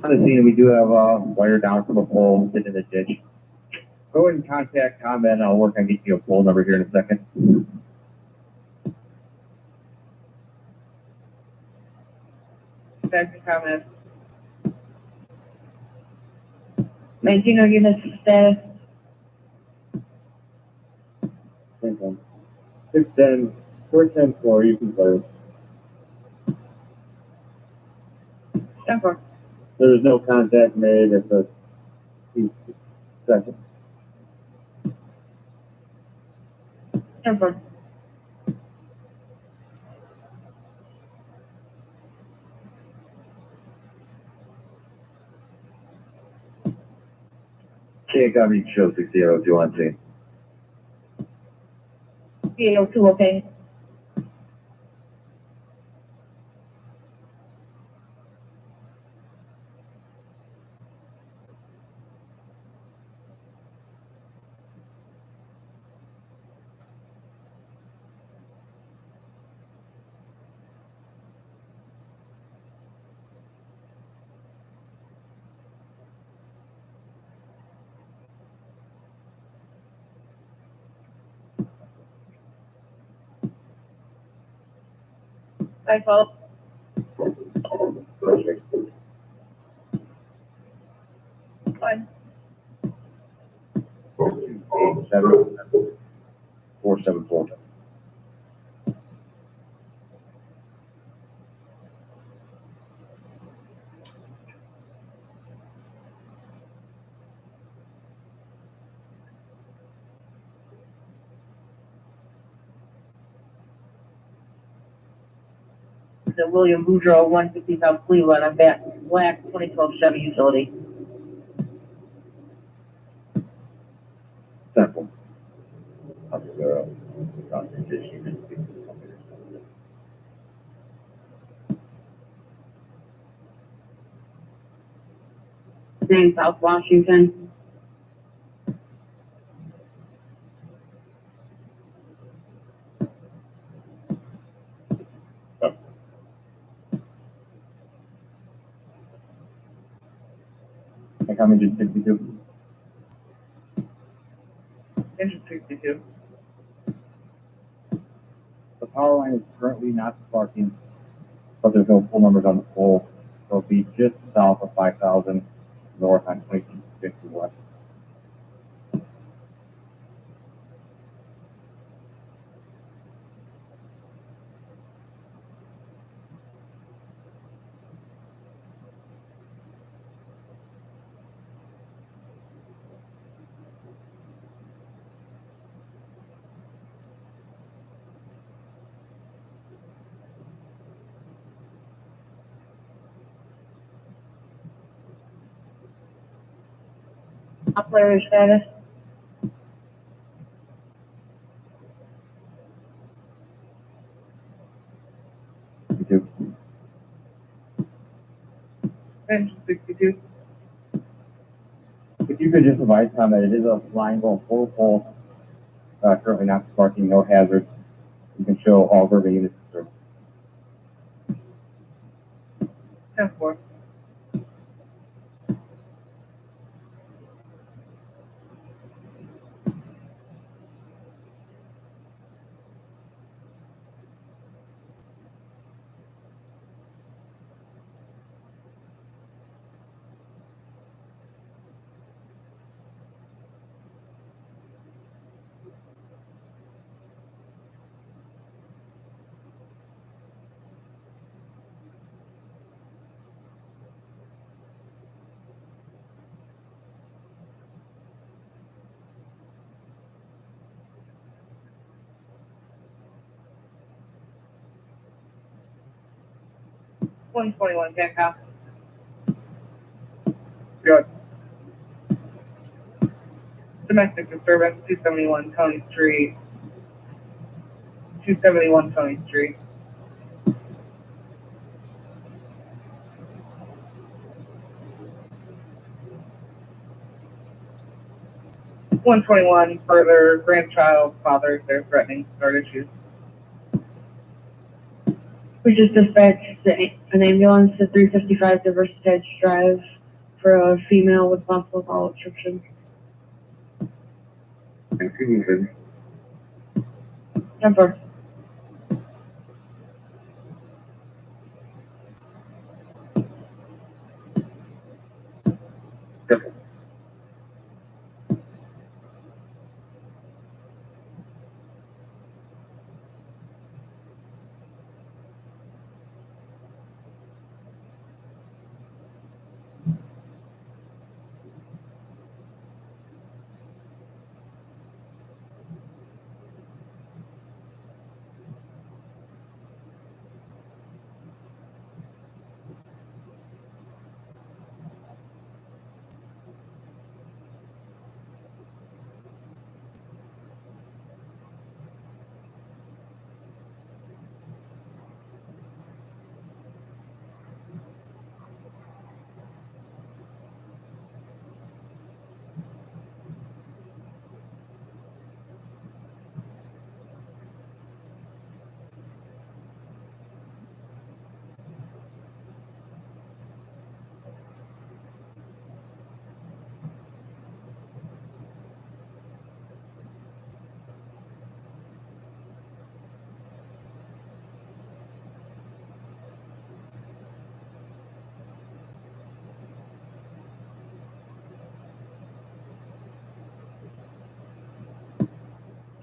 On the scene, we do have a wire down from a pole sitting in the ditch. Go ahead and contact Combat, and I'll work on getting you a pole number here in a second. Back to comments. 19 units status. 610, 410 floor, you can close. Temple. There was no contact made at the second. Temple. Can't copy show 6002 on scene. PA02, okay. My fault. Fine. 474. The William Boudreaux, 150 South Cleveland, I'm back, black 2012 Chevy utility. Temple. Name South Washington. Common 62. Engine 62. The power line is currently not sparking, but there's no full numbers on the pole. So it'll be just south of 5,000 north on 2250 west. Operator status. Engine 62. If you could just advise Tom that it is a line going full pole, currently not sparking, no hazards. You can show all Verba units. 10-4. $121, Hancock. Good. Domestic disturbance, 271 Tony Street. 271 Tony Street. $121 further grandchild father, they're threatening to start issues. We just dispatched an ambulance to 355 Diversity Drive for a female with possible bowel obstruction. Confusion. Number.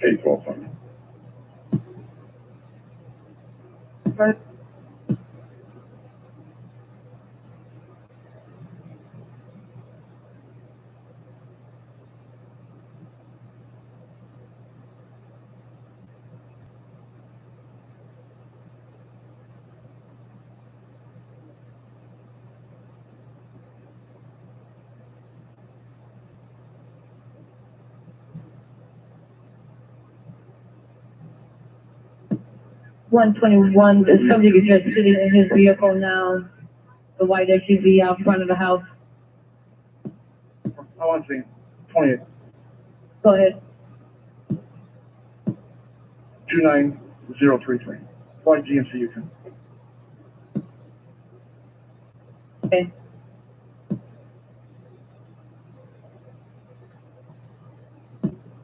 K-12. Right. $121, the subject is just sitting in his vehicle now, the white SUV out front of the house. I want to see 28. Go ahead. 29033. White GMC Yukon. Okay.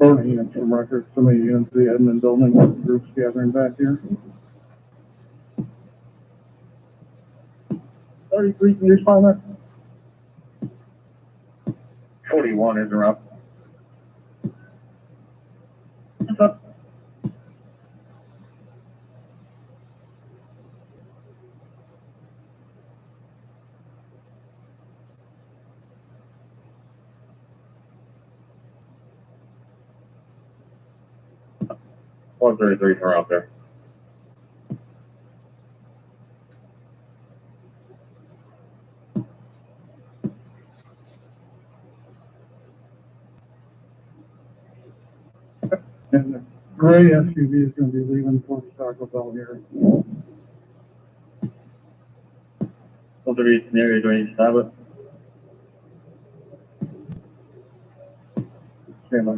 Burning unit from record, somebody into the admin building, groups gathering back here. 33, can you respond there? 41 is around. What's up? One 33 are out there. And the gray SUV is gonna be leaving towards Taco Bell here. Will there be scenarios where you stop it? Stand by.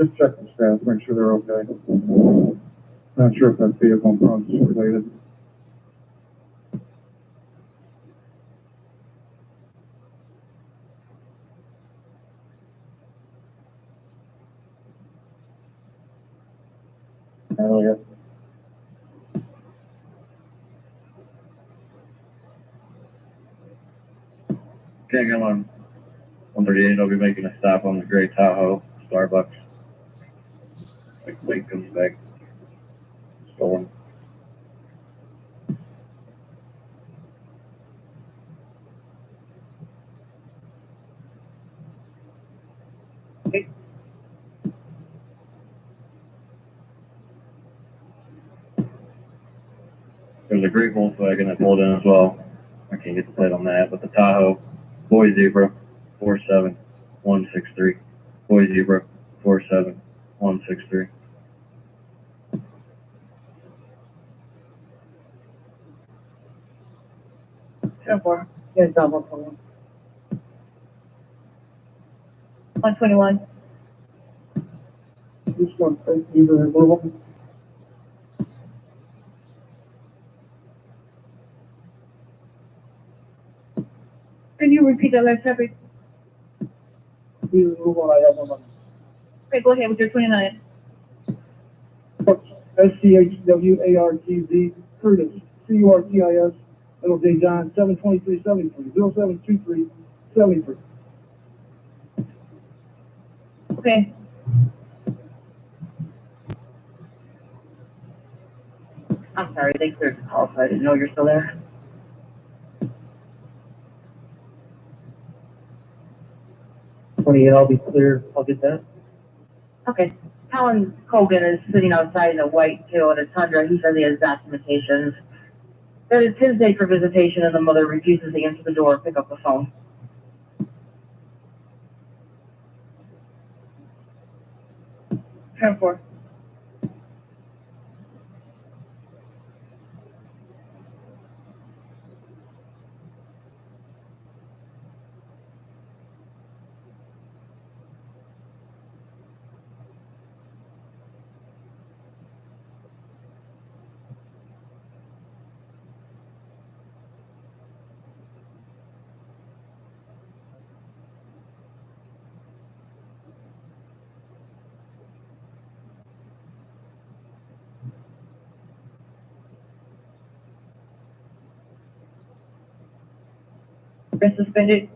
Just check the stats, make sure they're okay. Not sure if that vehicle in front is related. Earlier. Can't come on 138. I'll be making a stop on the Gray Tahoe, Starbucks. Like late comes back. Stolen. There's a great Volkswagen that pulled in as well. I can't get the plate on that, but the Tahoe, Boy Zebra, 47163. Boy Zebra, 47163. Four. Yeah, double 121. This one, either removal. Can you repeat that last topic? Either removal, I have one. Okay, go ahead with your 29. SCHWARTZ, Curtis, CURTIS, Little J John, 72373, 072373. Okay. I'm sorry, they cleared the call, so I didn't know you're still there. I'll be clear, I'll get that. Okay. Colin Cogan is sitting outside in a white Toyota Tundra. He says he has documentations. That it's his day for visitation, and the mother refuses to answer the door or pick up the phone. Turn 4. Been suspended.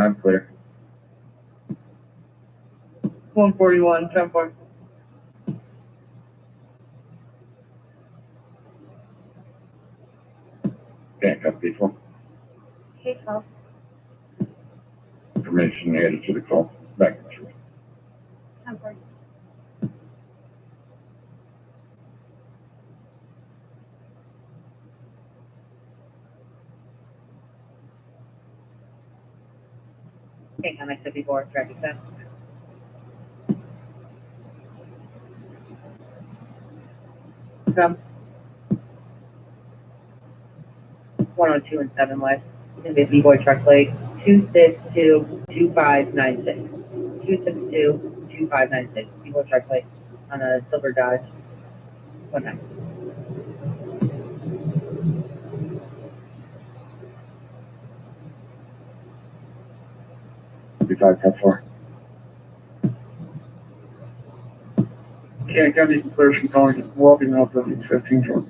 I'm clear. 141, turn 4. Can't cut people. Okay, so. Information added to the call. Back to you. Turn 4. Okay, I'm at 54, traffic stop. From 102 and 7 West. It's going to be a B-Boy truck plate. 2622596. 2622596. B-Boy truck plate on a silver Dodge. 19. 55-4. Can't get any clear from calling, walking out the 15 truck.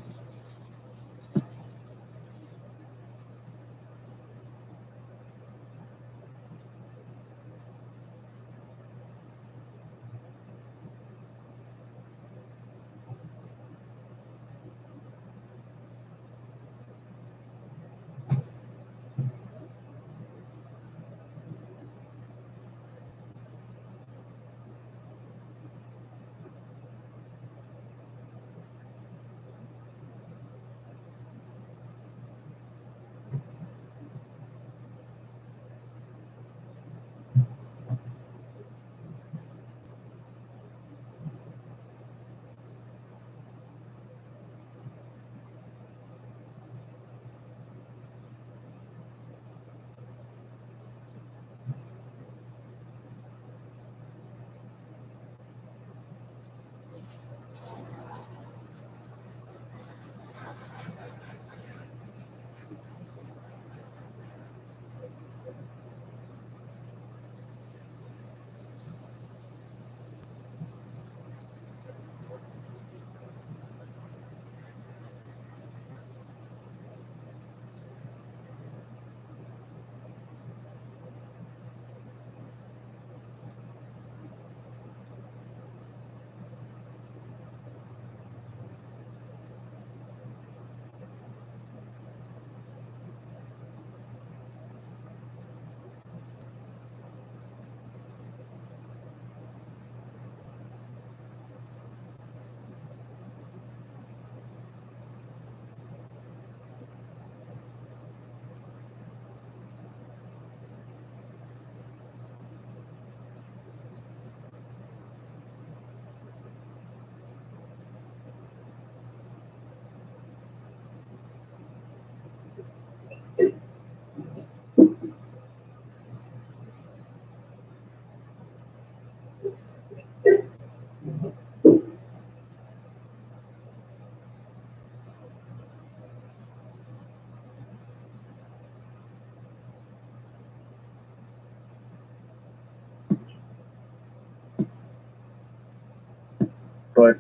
Right.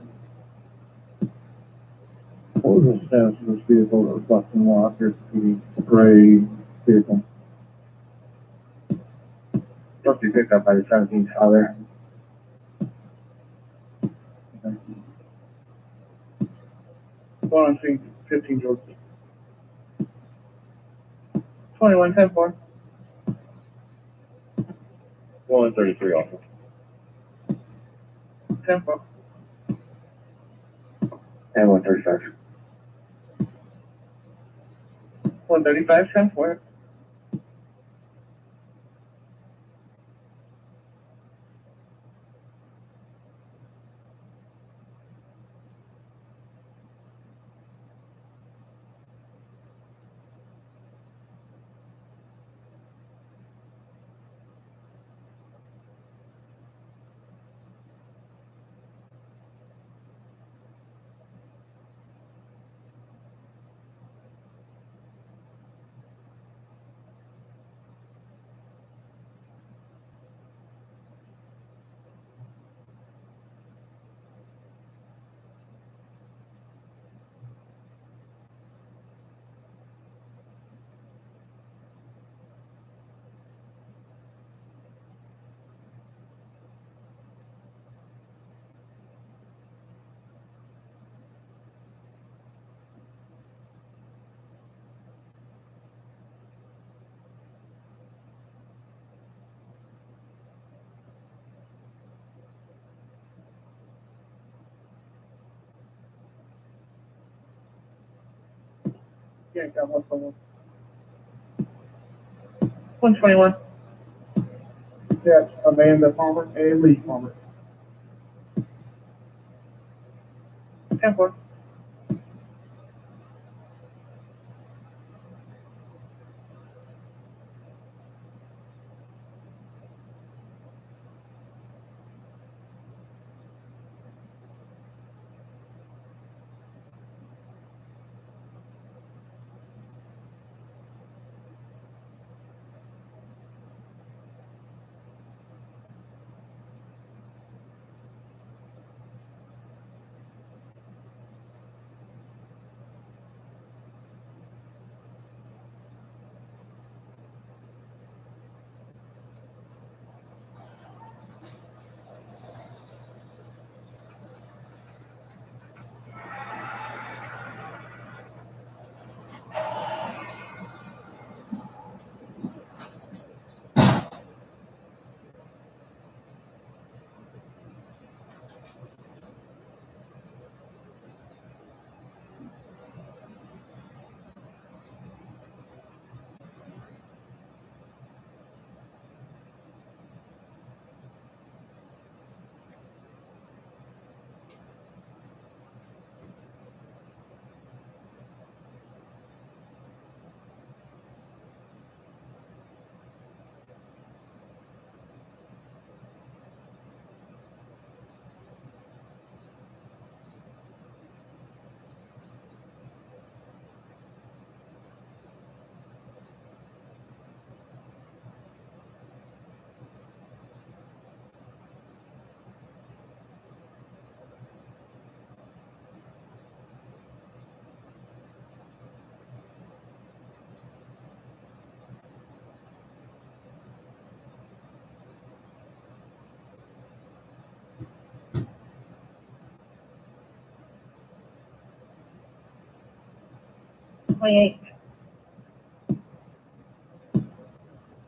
What was the status of this vehicle that was left in Walker, the gray vehicle? Must be picked up by the 17th father. One on scene, 15 George. 21-10-4. 133 also. 10-4. And 135. 135-10-4. Yeah, got one from 121. That's Amanda Palmer and Lee Palmer. 10-4.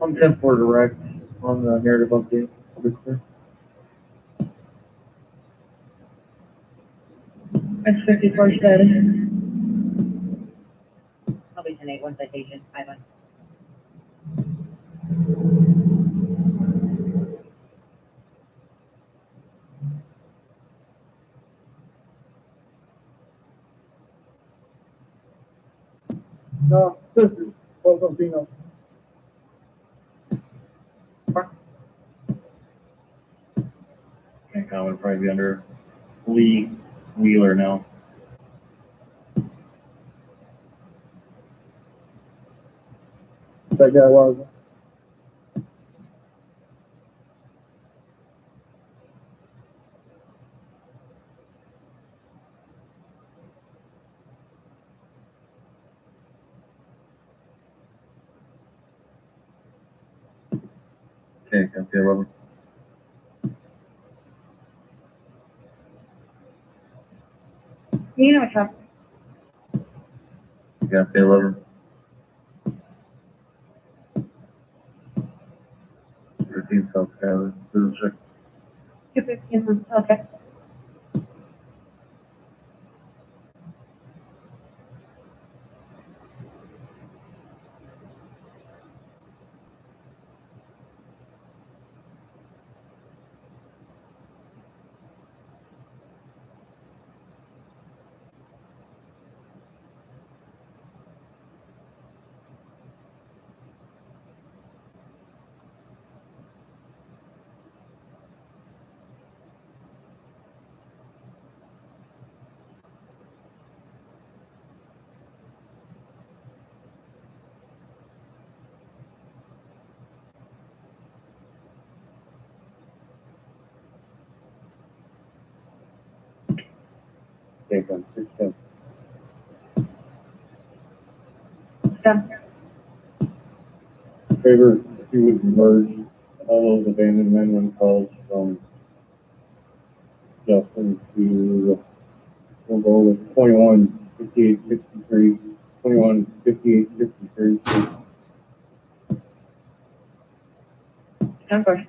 I'm 10-4 direct on the narrative update. I'll be clear. X-54 status. Probably 10-8, one citation, 5-1. No, sisters, both of females. comment would probably be under Lee Wheeler now. That guy was. Okay, can I see a rubber? You know, truck. Can I see a rubber? 13 South Skyler, citizenship. 215, okay. Okay, on 610. Done. Favor, if you would merge all those abandoned men calls from Justin to, we'll go with 21, 58, 63, 21, 58, 63. Of course.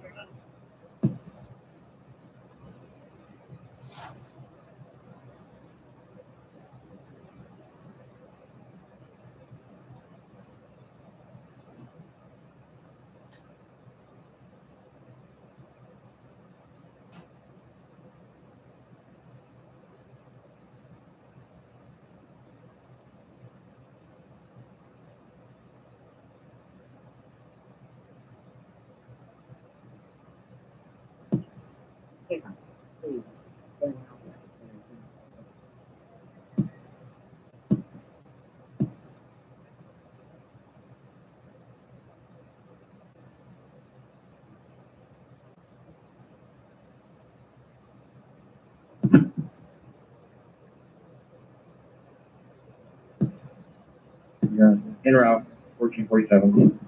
Yeah, en route, 1447.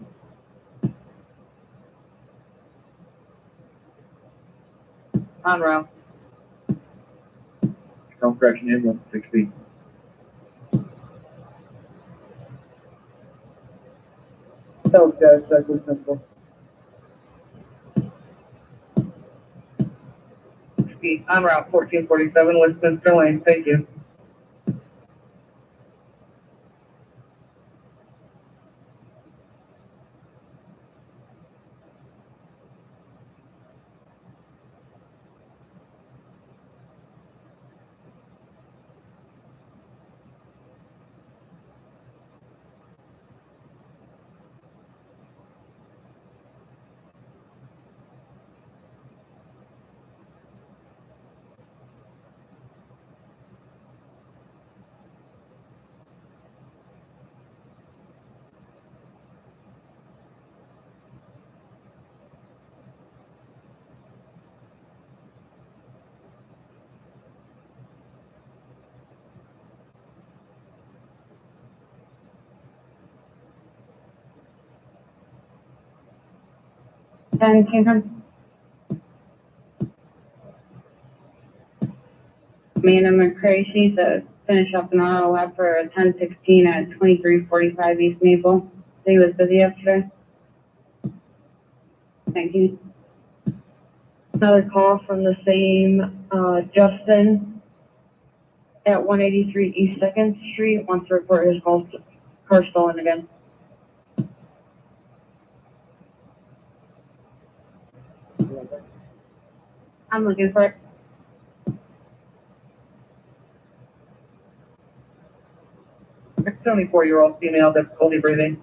On route. Health correction ambulance, 60. South guy, second simple. On route 1447, Westminster Lane, thank you. And Kingdom. Amanda McCray, she's to finish up an auto lap for a 1016 at 2345 East Maple. He was busy yesterday. Thank you. Another call from the same Justin at 183 East 2nd Street wants to report his car stolen again. I'm looking for it. A 74-year-old female difficulty breathing.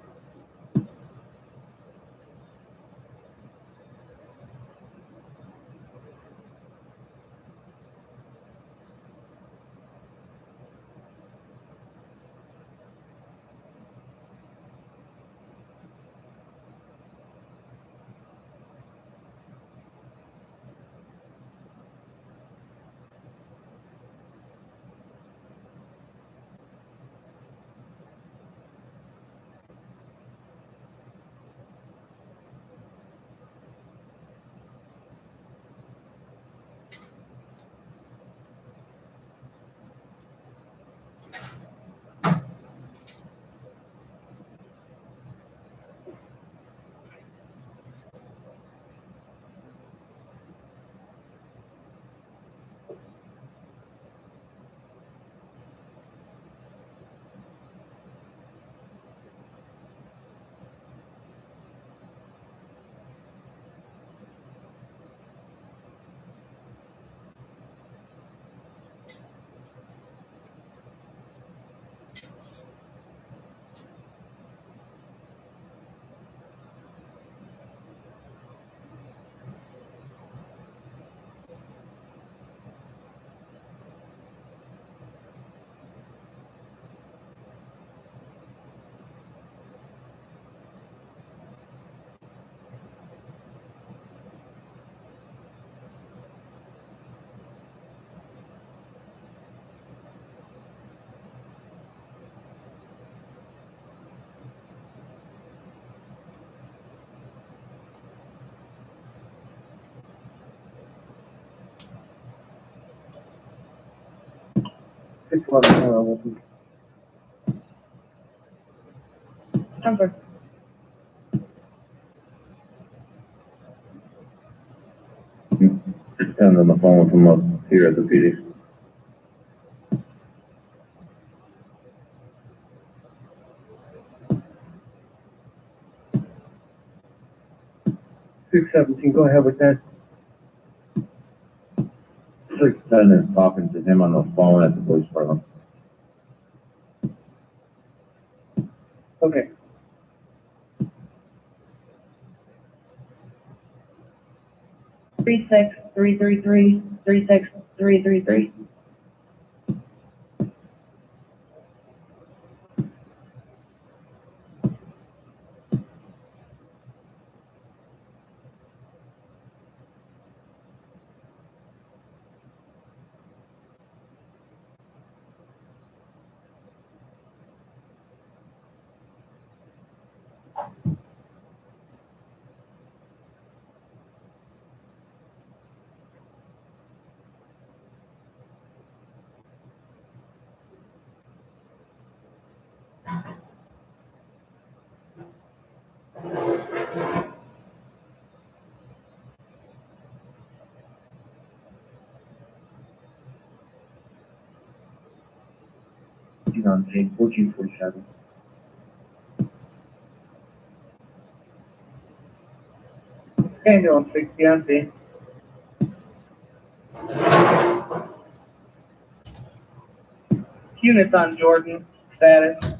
611, Temper. Depends on the phone with them up here at the PD. go ahead with that. 610 is talking to him on the phone at the police department. Okay. Three six three three three 36333. On page 1447. Ambulance 60 on scene. Units on Jordan, status.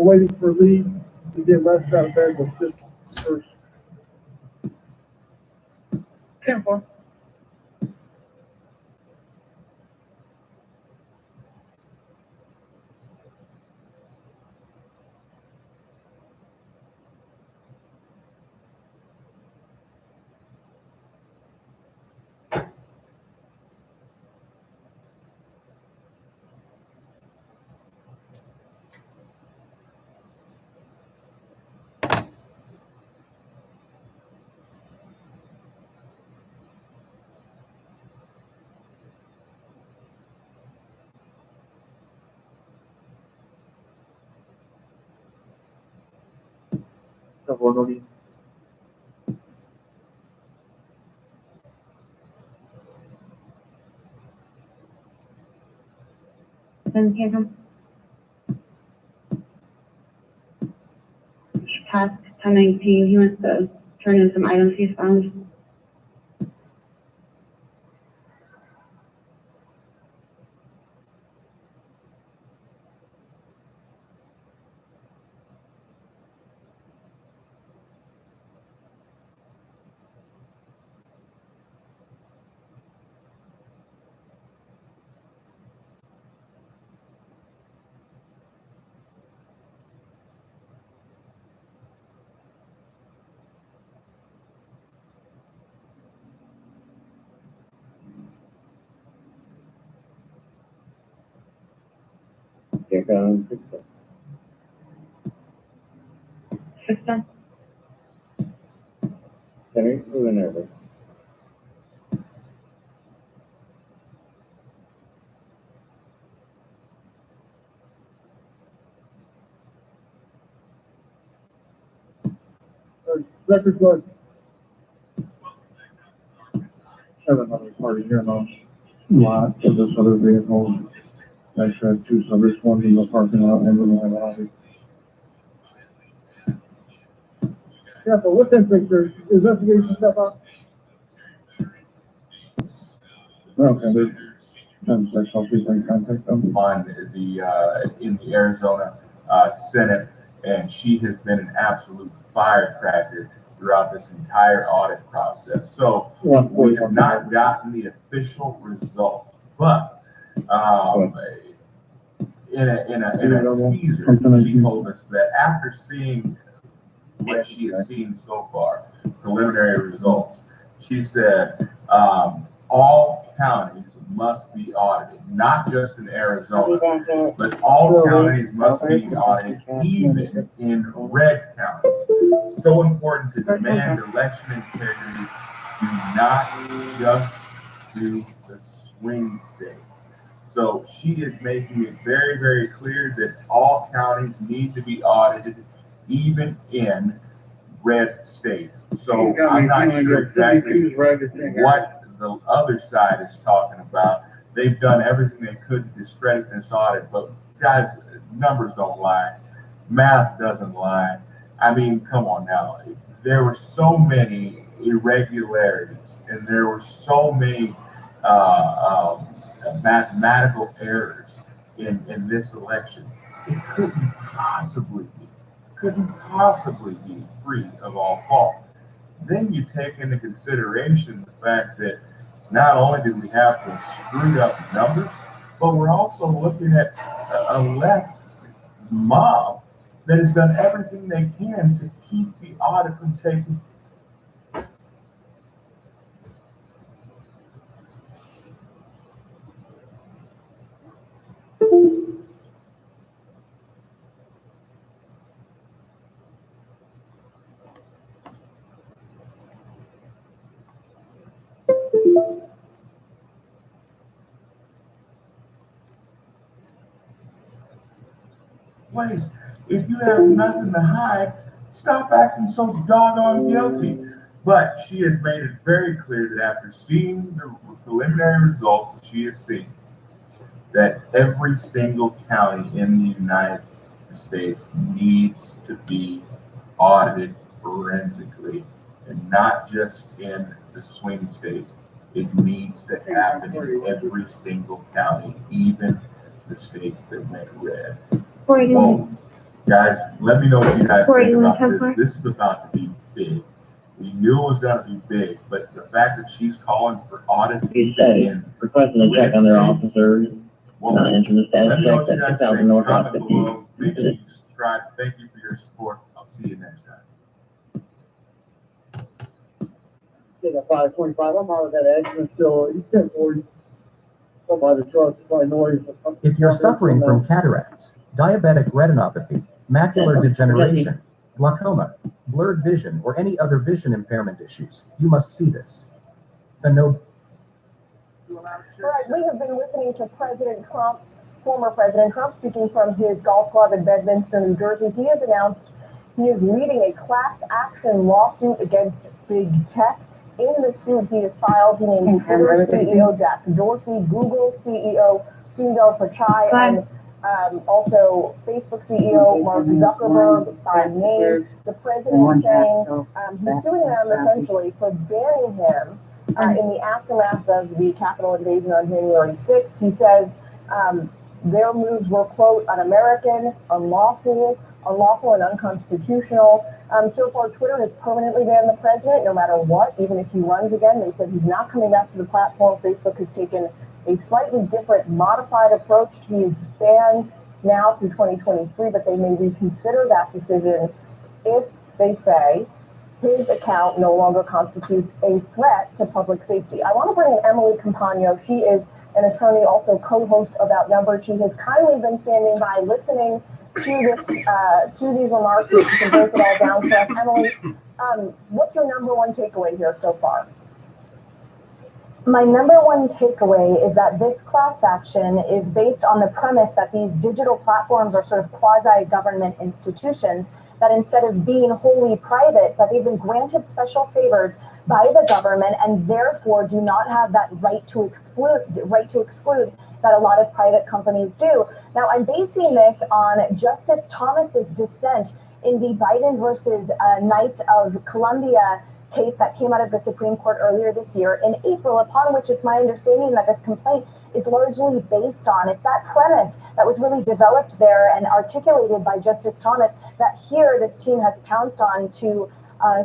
We're waiting for Lee to get left out of bed with this first. 10-4. Then came from past 1019. He wants to turn in some items he's found. Check on 610. 610. Henry, who in there? Record was 700 party here on lot of this other vehicle. Actually, had two subbers, one in the parking lot and one in the lobby. Yeah, but what's that picture? Investigation stuff up? Okay, there's, I'll see if I can contact them. On the, in the Arizona, Senate, and she has been an absolute firecracker throughout this entire audit process. So we have not gotten the official results, but in a teaser, she told us that after seeing what she has seen so far, preliminary results, she said all counties must be audited, not just in Arizona, but all counties must be audited, even in red counties. So important to demand election integrity. Do not just do the swing states. So she is making it very, very clear that all counties need to be audited, even in red states. So I'm not sure exactly what the other side is talking about. They've done everything they could to discredit this audit, but guys, numbers don't lie. Math doesn't lie. I mean, come on now. There were so many irregularities and there were so many mathematical errors in this election. It couldn't possibly be free of all fault. Then you take into consideration the fact that not only did we have the screwed up numbers, but we're also looking at a left mob that has done everything they can to keep the audit from taking. Place. If you have nothing to hide, stop acting so doggone guilty. But she has made it very clear that after seeing the preliminary results that she has seen, that every single county in the United States needs to be audited forensically, and not just in the swing states. It needs to happen in every single county, even the states that went red. Well, guys, let me know what you guys think about this. This is about to be big. We knew it was going to be big, but the fact that she's calling for audits in requesting a check on their officers, enter the let me know status what check you guys at 6,000 think. North Comment 50. below. Make sure you subscribe. Thank you for your support. I'll see you next time. Take a 525, I'm out of that exit still, you said 40. Go by the truck, by noise. If you're suffering from cataracts, diabetic retinopathy, macular degeneration, glaucoma, blurred vision, or any other vision impairment issues, you must see this. All right, we have been listening to President Trump, former President Trump, speaking from his golf club in Bedminster, New Jersey. He has announced he is leading a class action lawsuit against big tech. In the suit he has filed, he names Twitter CEO Jack Dorsey, Google CEO Sundar Pichai, and also Facebook CEO Mark Zuckerberg by name. The president saying he's suing them essentially for banning him in the aftermath of the Capitol invasion on January 6th. He says their moves were, quote, un-American, unlawful and unconstitutional. So far, Twitter has permanently banned the president, no matter what, even if he runs again. They said he's not coming back to the platform. Facebook has taken a slightly different, modified approach. He's banned now through 2023, but they may reconsider that decision if they say his account no longer constitutes a threat to public safety. I want to bring in Emily Campagno. She is an attorney, also co-host of Outnumbered. She has kindly been standing by listening to these remarks, so she can break it all down for us. Emily, what's your number one takeaway here so far? My number one takeaway is that this class action is based on the premise that these digital platforms are sort of quasi-government institutions, that instead of being wholly private, that they've been granted special favors by the government and therefore do not have that right to exclude that a lot of private companies do. Now, I'm basing this on Justice Thomas's dissent in the Biden versus Knights of Columbia case that came out of the Supreme Court earlier this year in April, upon which it's my understanding that this complaint is largely based on. It's that premise that was really developed there and articulated by Justice Thomas that here this team has pounced on to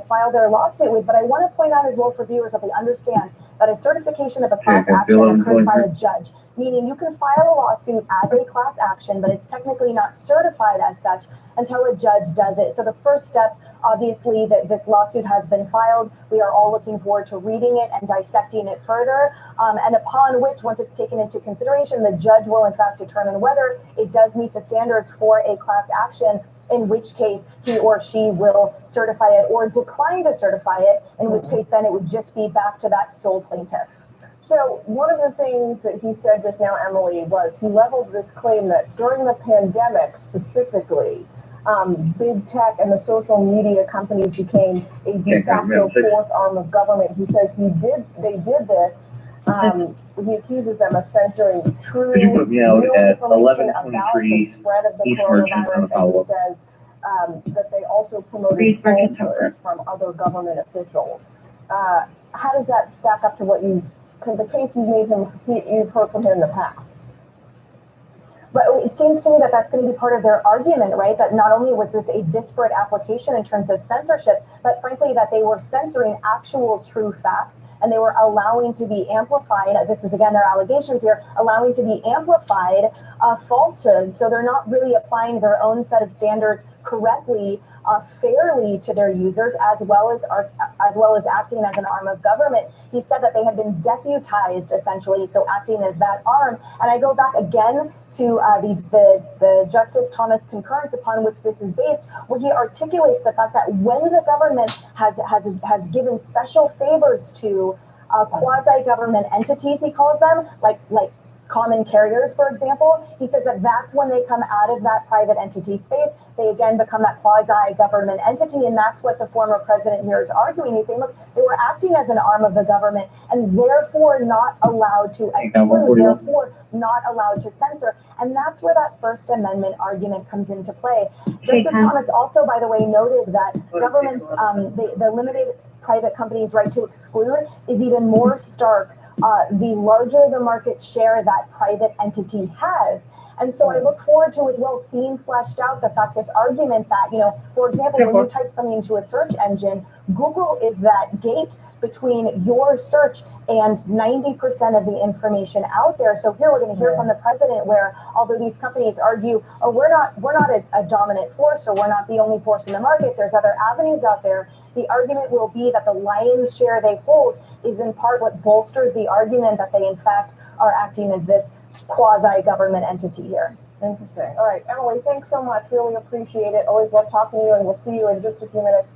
file their lawsuit with. But I want to point out as well for viewers that they understand that a certification of a class action occurs by a judge, meaning you can file a lawsuit as a class action, but it's technically not certified as such until a judge does it. So the first step Obviously, that this lawsuit has been filed. We are all looking forward to reading it and dissecting it further. And upon which, once it's taken into consideration, the judge will in fact determine whether it does meet the standards for a class action, in which case he or she will certify it or decline to certify it, in which case then it would just be back to that sole plaintiff. So one of the things that he said just now, Emily, was he leveled this claim that during the pandemic specifically, big tech and the social media companies became a de facto fourth arm of government. He says they did this. He accuses them of censoring true Could you put me out at information about the 11:23 spread of the East Merchant on a coronavirus, and he follow-up? says that they also promoted falsehoods from other government officials. How does that stack up to what the case you've heard from him in the past? But it seems to me that that's going to be part of their argument, right? That not only was this a disparate application in terms of censorship, but frankly that they were censoring actual true facts and they were allowing to be amplified. This is again their allegations here, allowing to be amplified falsehoods. So they're not really applying their own set of standards correctly, fairly to their users, as well as acting as an arm of government. He said that they had been deputized, essentially, so acting as that arm. And I go back again to the Justice Thomas concurrence upon which this is based, where he articulates the fact that when the government has given special favors to quasi-government entities, he calls them, like common carriers, for example, he says that that's when they come out of that private entity space. They again become that quasi-government entity, and that's what the former president here is arguing. He's saying, look, they were acting as an arm of the government and therefore not allowed to exclude, therefore not allowed to censor. And that's where that First Amendment argument comes into play. Justice Thomas also, by the way, noted that governments, the limited private companies' right to exclude is even more stark the larger the market share that private entity has. And so I look forward to as well seeing fleshed out the fact, this argument that, for example, when you type something into a search engine, Google is that gate between your search and 90% of the information out there. So here we're going to hear from the president where, although these companies argue, oh, we're not a dominant force, or we're not the only force in the market, there's other avenues out there. The argument will be that the lion's share they hold is in part what bolsters the argument that they in fact are acting as this quasi-government entity here. Interesting. All right, Emily, thanks so much. Really appreciate it. Always love talking to you, and we'll see you in just a few minutes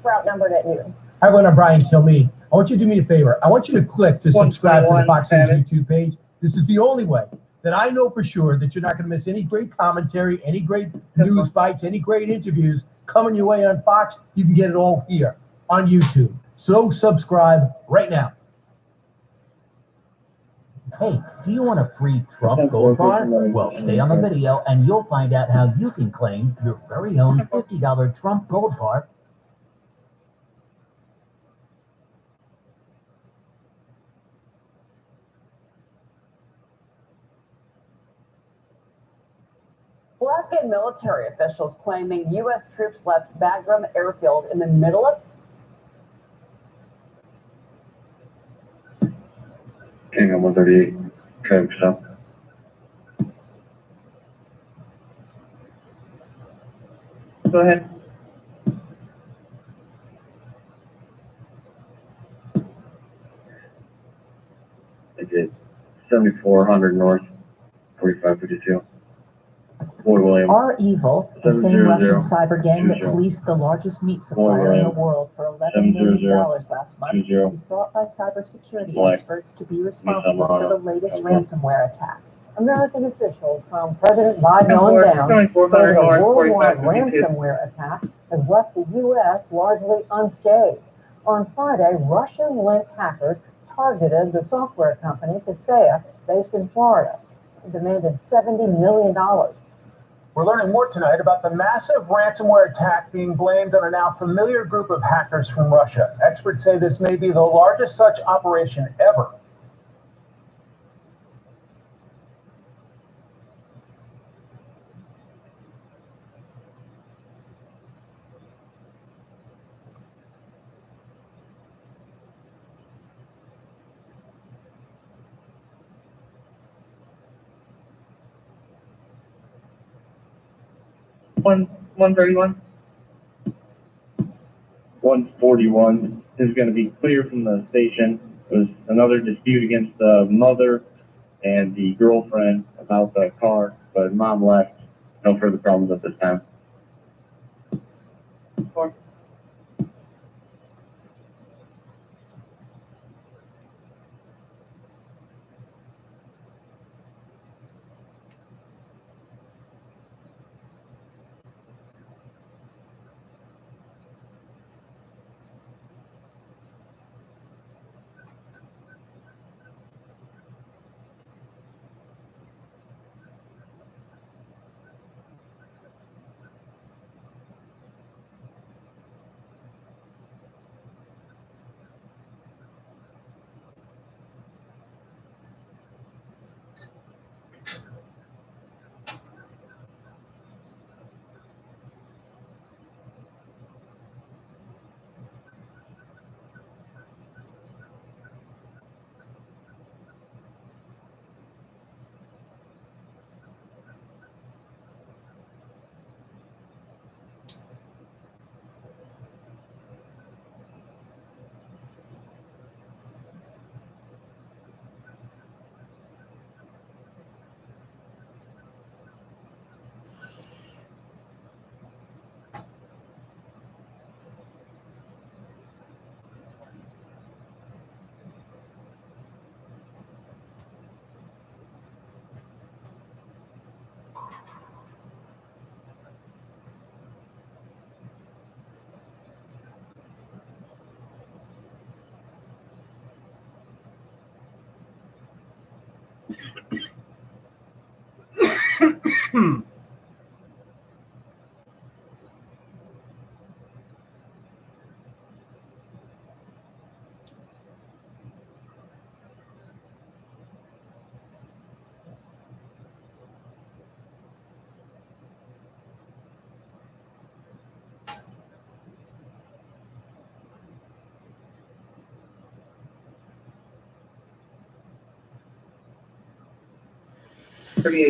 for Outnumbered at noon. Hi, Glenn O'Brien, Kill Me. I want you to do me a favor. I want you to click to subscribe to the Fox News YouTube page. This is the only way that I know for sure that you're not going to miss any great commentary, any great news bites, any great interviews coming your way on Fox. You can get it all here on YouTube. So subscribe right now. Hey, do you want a free Trump Gold Bar? Well, stay on the video and you'll find out how you can claim your very own $50 Trump Gold Bar. Well, Afghan military officials claiming U.S. troops left Bagram airfield in the middle of King on 138, traffic stop. Go ahead. It's 7400 north, 4552. William. Are Evil, the same 700, Russian cyber gang that 20. policed the largest meat supplier in the world for $11 million last month, 20. is thought by cybersecurity Black. experts to be responsible for the latest ransomware attack. American officials from President Biden on down say that a worldwide ransomware attack has left the U.S. largely unscathed. On Friday, Russian-linked hackers targeted the software company Kaseya, based in Florida, and demanded $70 million. We're learning more tonight about the massive ransomware attack being blamed on a now familiar group of hackers from Russia. Experts say this may be the largest such operation ever. One 131. 141 is going to be clear from the station. It was another dispute against the mother and the girlfriend about the car, but mom left. No further problems at this time.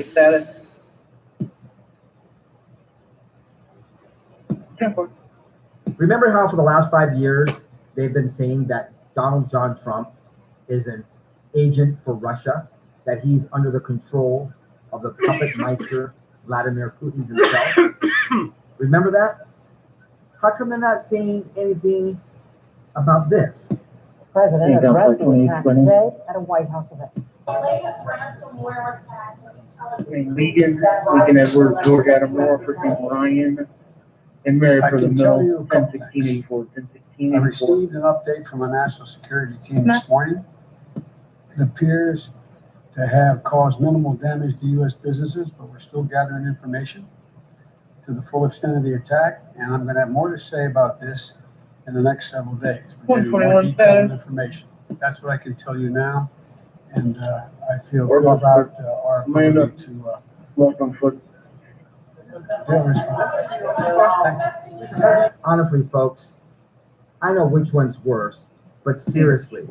Status. Remember how for the last 5 years, they've been saying that Donald John Trump is an agent for Russia, that he's under the control of the puppet meister, Vladimir Putin himself? Remember that? How come they're not saying anything about this? President of the wrestling attack today at a White House event. Lincoln Edwards, George Adam Moore, Frank Ryan, and Mary I for the can tell mill, you a couple 10-16-84, I received an update from a national security team this morning. It appears to have caused minimal damage to U.S. businesses, but we're still gathering information to the full extent of the attack, and I'm going to have more to say about this in the next several days. We're getting more detailed information. That's what I can tell you now, and I feel good about our ability to Honestly, folks, I know which one's worse, but seriously, which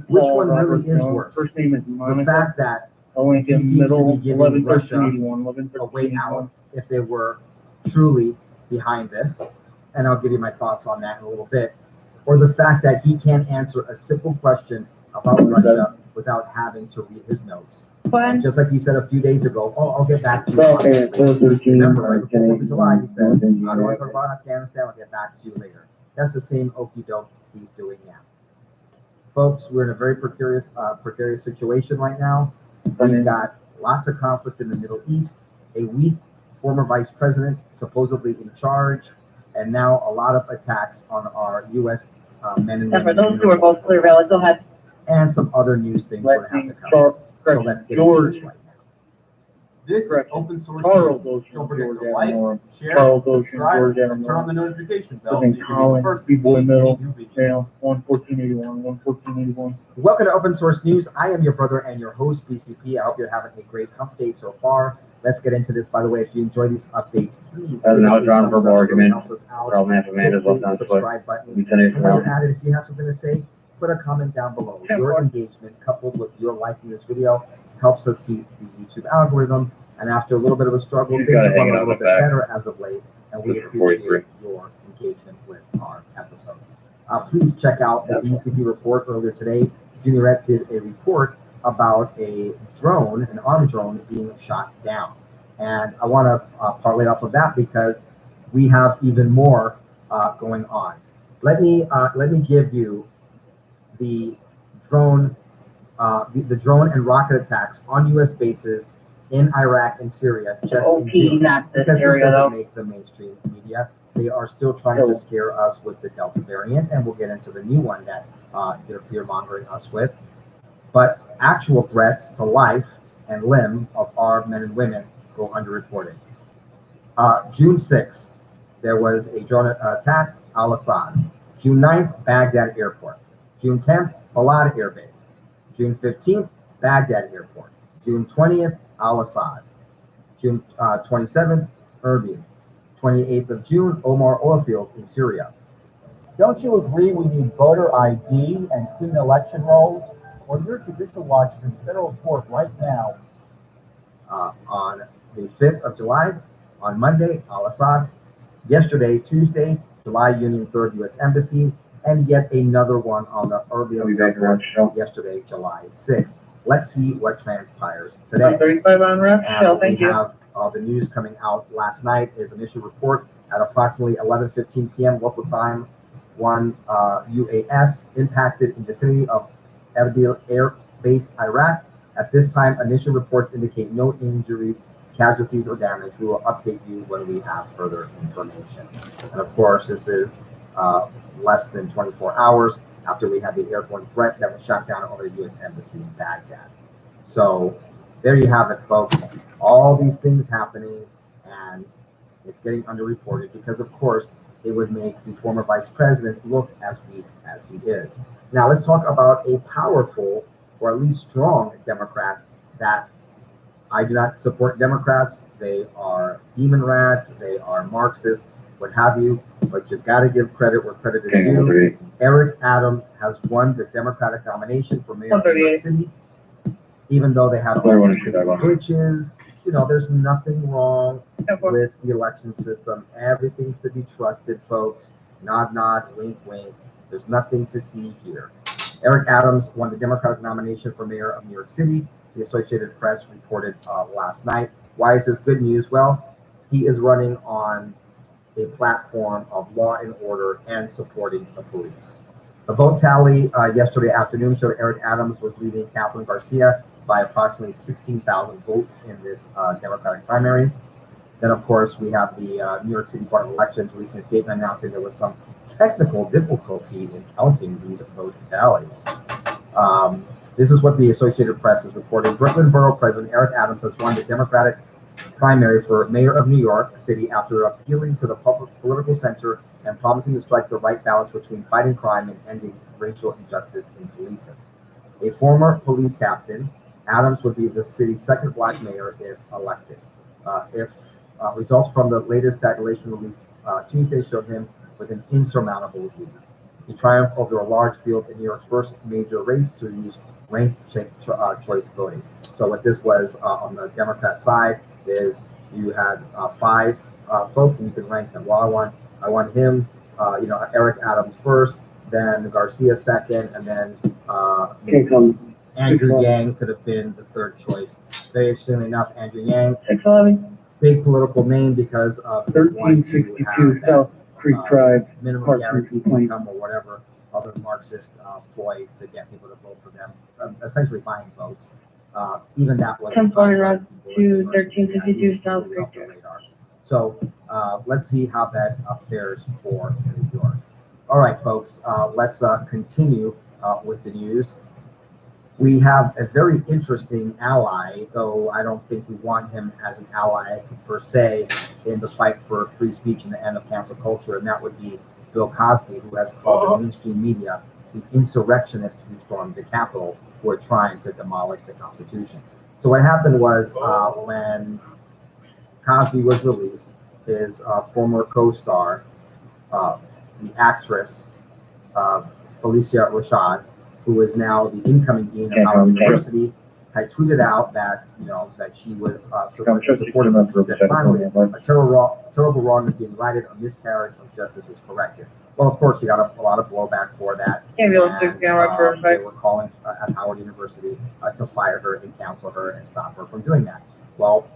one really is worse? First name is The Monica. fact that he Lincoln, seems middle, to be 11, giving Russia 1381, 11, a way out if they were truly behind this, and I'll give you my thoughts on that in a little bit, or the fact that he can't answer a simple question about Russia without having to read his notes. And just like he said a few days ago, I'll get back to you. Remember, right before 4th of July, he said, I don't want to talk about Afghanistan, I'll get back to you later. That's the same okie doke he's doing now. Folks, we're in a very precarious situation right now. We've got lots of conflict in the Middle East, a weak former vice president supposedly in charge, and now a lot of attacks on our U.S. Men and women. Those two are both clear valid. Go ahead. And some other news things we're going to have to cover. So let's get into this right now. This is open source. Carl news. goes from Don't forget George to like, Animore. share, Carl goes from subscribe, George and turn Animore. on the notification bell so Then you can be the Colin, first to people see in the any middle, new videos. channel 11481, 11481. Welcome to Open Source News. I am your brother and your host, BCP. I hope you're having a great hump day so far. Let's get into this. By the way, if you enjoy these updates, please As an outdrawn thumbs verbal up. It really argument, helps us out. I'll have Amanda's Hit left on the subscribe button. Lieutenant And while Colonel. you're at it, if you have something to say, put a comment down below. Your engagement coupled with your liking this video helps us beat the YouTube algorithm. And after a little bit of a struggle, He's things gotta have hang gone a it on little the bit back. better as of late. and we This is for appreciate your engagement with our episodes. Please check out the BCP report earlier today. Junior Rec did a report about a drone, an armed drone, being shot down. And I want to parlay off of that because we have even more going on. Let me give you the drone, the drone and rocket attacks on U.S. bases in Iraq and Syria. Just OP, not this because area this though. doesn't make the mainstream media. They are still trying to scare us with the Delta variant, and we'll get into the new one that they're fear-mongering us with. But actual threats to life and limb of our men and women go underreported. June 6th, there was a drone attack, Al-Assad. June 9th, Baghdad Airport. June 10th, Balad Air Base. June 15th, Baghdad Airport. June 20th, Al-Assad. June 27th, Erbil. 28th of June, Omar oilfields in Syria. Don't you agree we need voter ID and clean election rolls? Well, your judicial watch is in federal court right now. On the 5th of July, on Monday, Al-Assad. Yesterday, Tuesday, July Union 3rd U.S. Embassy, and yet another one on the Erbil Airport yesterday, July 6th. Let's see what transpires today. 35 on ref. Shell, We thank you. have the news coming out last night is initial report at approximately 11:15 p.m. local time. One UAS impacted in vicinity of Erbil Air Base, Iraq. At this time, initial reports indicate no injuries, casualties, or damage. We will update you when we have further information. And of course, this is less than 24 hours after we had the airborne threat that was shot down over the U.S. Embassy in Baghdad. So there you have it, folks. All these things happening, and it's getting underreported because, of course, it would make the former vice president look as weak as he is. Now, let's talk about a powerful, or at least strong, Democrat that I do not support Democrats. They are demon rats. They are Marxists, what have you. But you've got to give credit where credit is due. Eric Adams has won the Democratic nomination for mayor of New York City, even though they have all these glitches. You know, there's nothing wrong with the election system. Everything's to be trusted, folks. Nod, nod, wink, wink. There's nothing to see here. Eric Adams won the Democratic nomination for mayor of New York City. The Associated Press reported last night. Why is this good news? Well, he is running on a platform of law and order and supporting the police. The vote tally yesterday afternoon showed Eric Adams was leading Catherine Garcia by approximately 16,000 votes in this Democratic primary. Then, of course, we have the New York City Board of Elections releasing a statement announcing there was some technical difficulty in counting these vote tallies. This is what the Associated Press is reporting. Brooklyn Borough President Eric Adams has won the Democratic primary for mayor of New York City after appealing to the public political center and promising to strike the right balance between fighting crime and ending racial injustice in policing. A former police captain, Adams would be the city's second black mayor if elected. If results from the latest tabulation released Tuesday showed him with an insurmountable lead. He triumphed over a large field in New York's first major race to use ranked choice voting. So what this was on the Democrat side is you had 5 folks and you could rank them. Well, I want him, Eric Adams first, then Garcia second, and then Andrew Yang could have been the third choice. Very interestingly enough, Andrew Yang, big political name because of 1362 South Creek Drive, minimum guaranteed income or whatever other Marxist ploy to get people to vote for them, essentially buying votes. Even that was 10-4 Road to 1352 South Creek Drive. So let's see how that fares for New York. All right, folks, let's continue with the news. We have a very interesting ally, though I don't think we want him as an ally per se in the fight for free speech and the end of cancel culture, and that would be Bill Cosby, who has called the mainstream media the insurrectionists who stormed the Capitol, who are trying to demolish the Constitution. So what happened was when Cosby was released, his former co-star, the actress Felicia Rashad, who is now the incoming dean of Howard University, had tweeted out that, you know, that she was supportive. just She said, finally, a terrible wrong is being righted, a miscarriage of justice is corrected. Well, of course, she got a lot of blowback for that. Ambulance And, 60 hour they were calling at Howard University to fire her and cancel her and stop her from doing that. Well,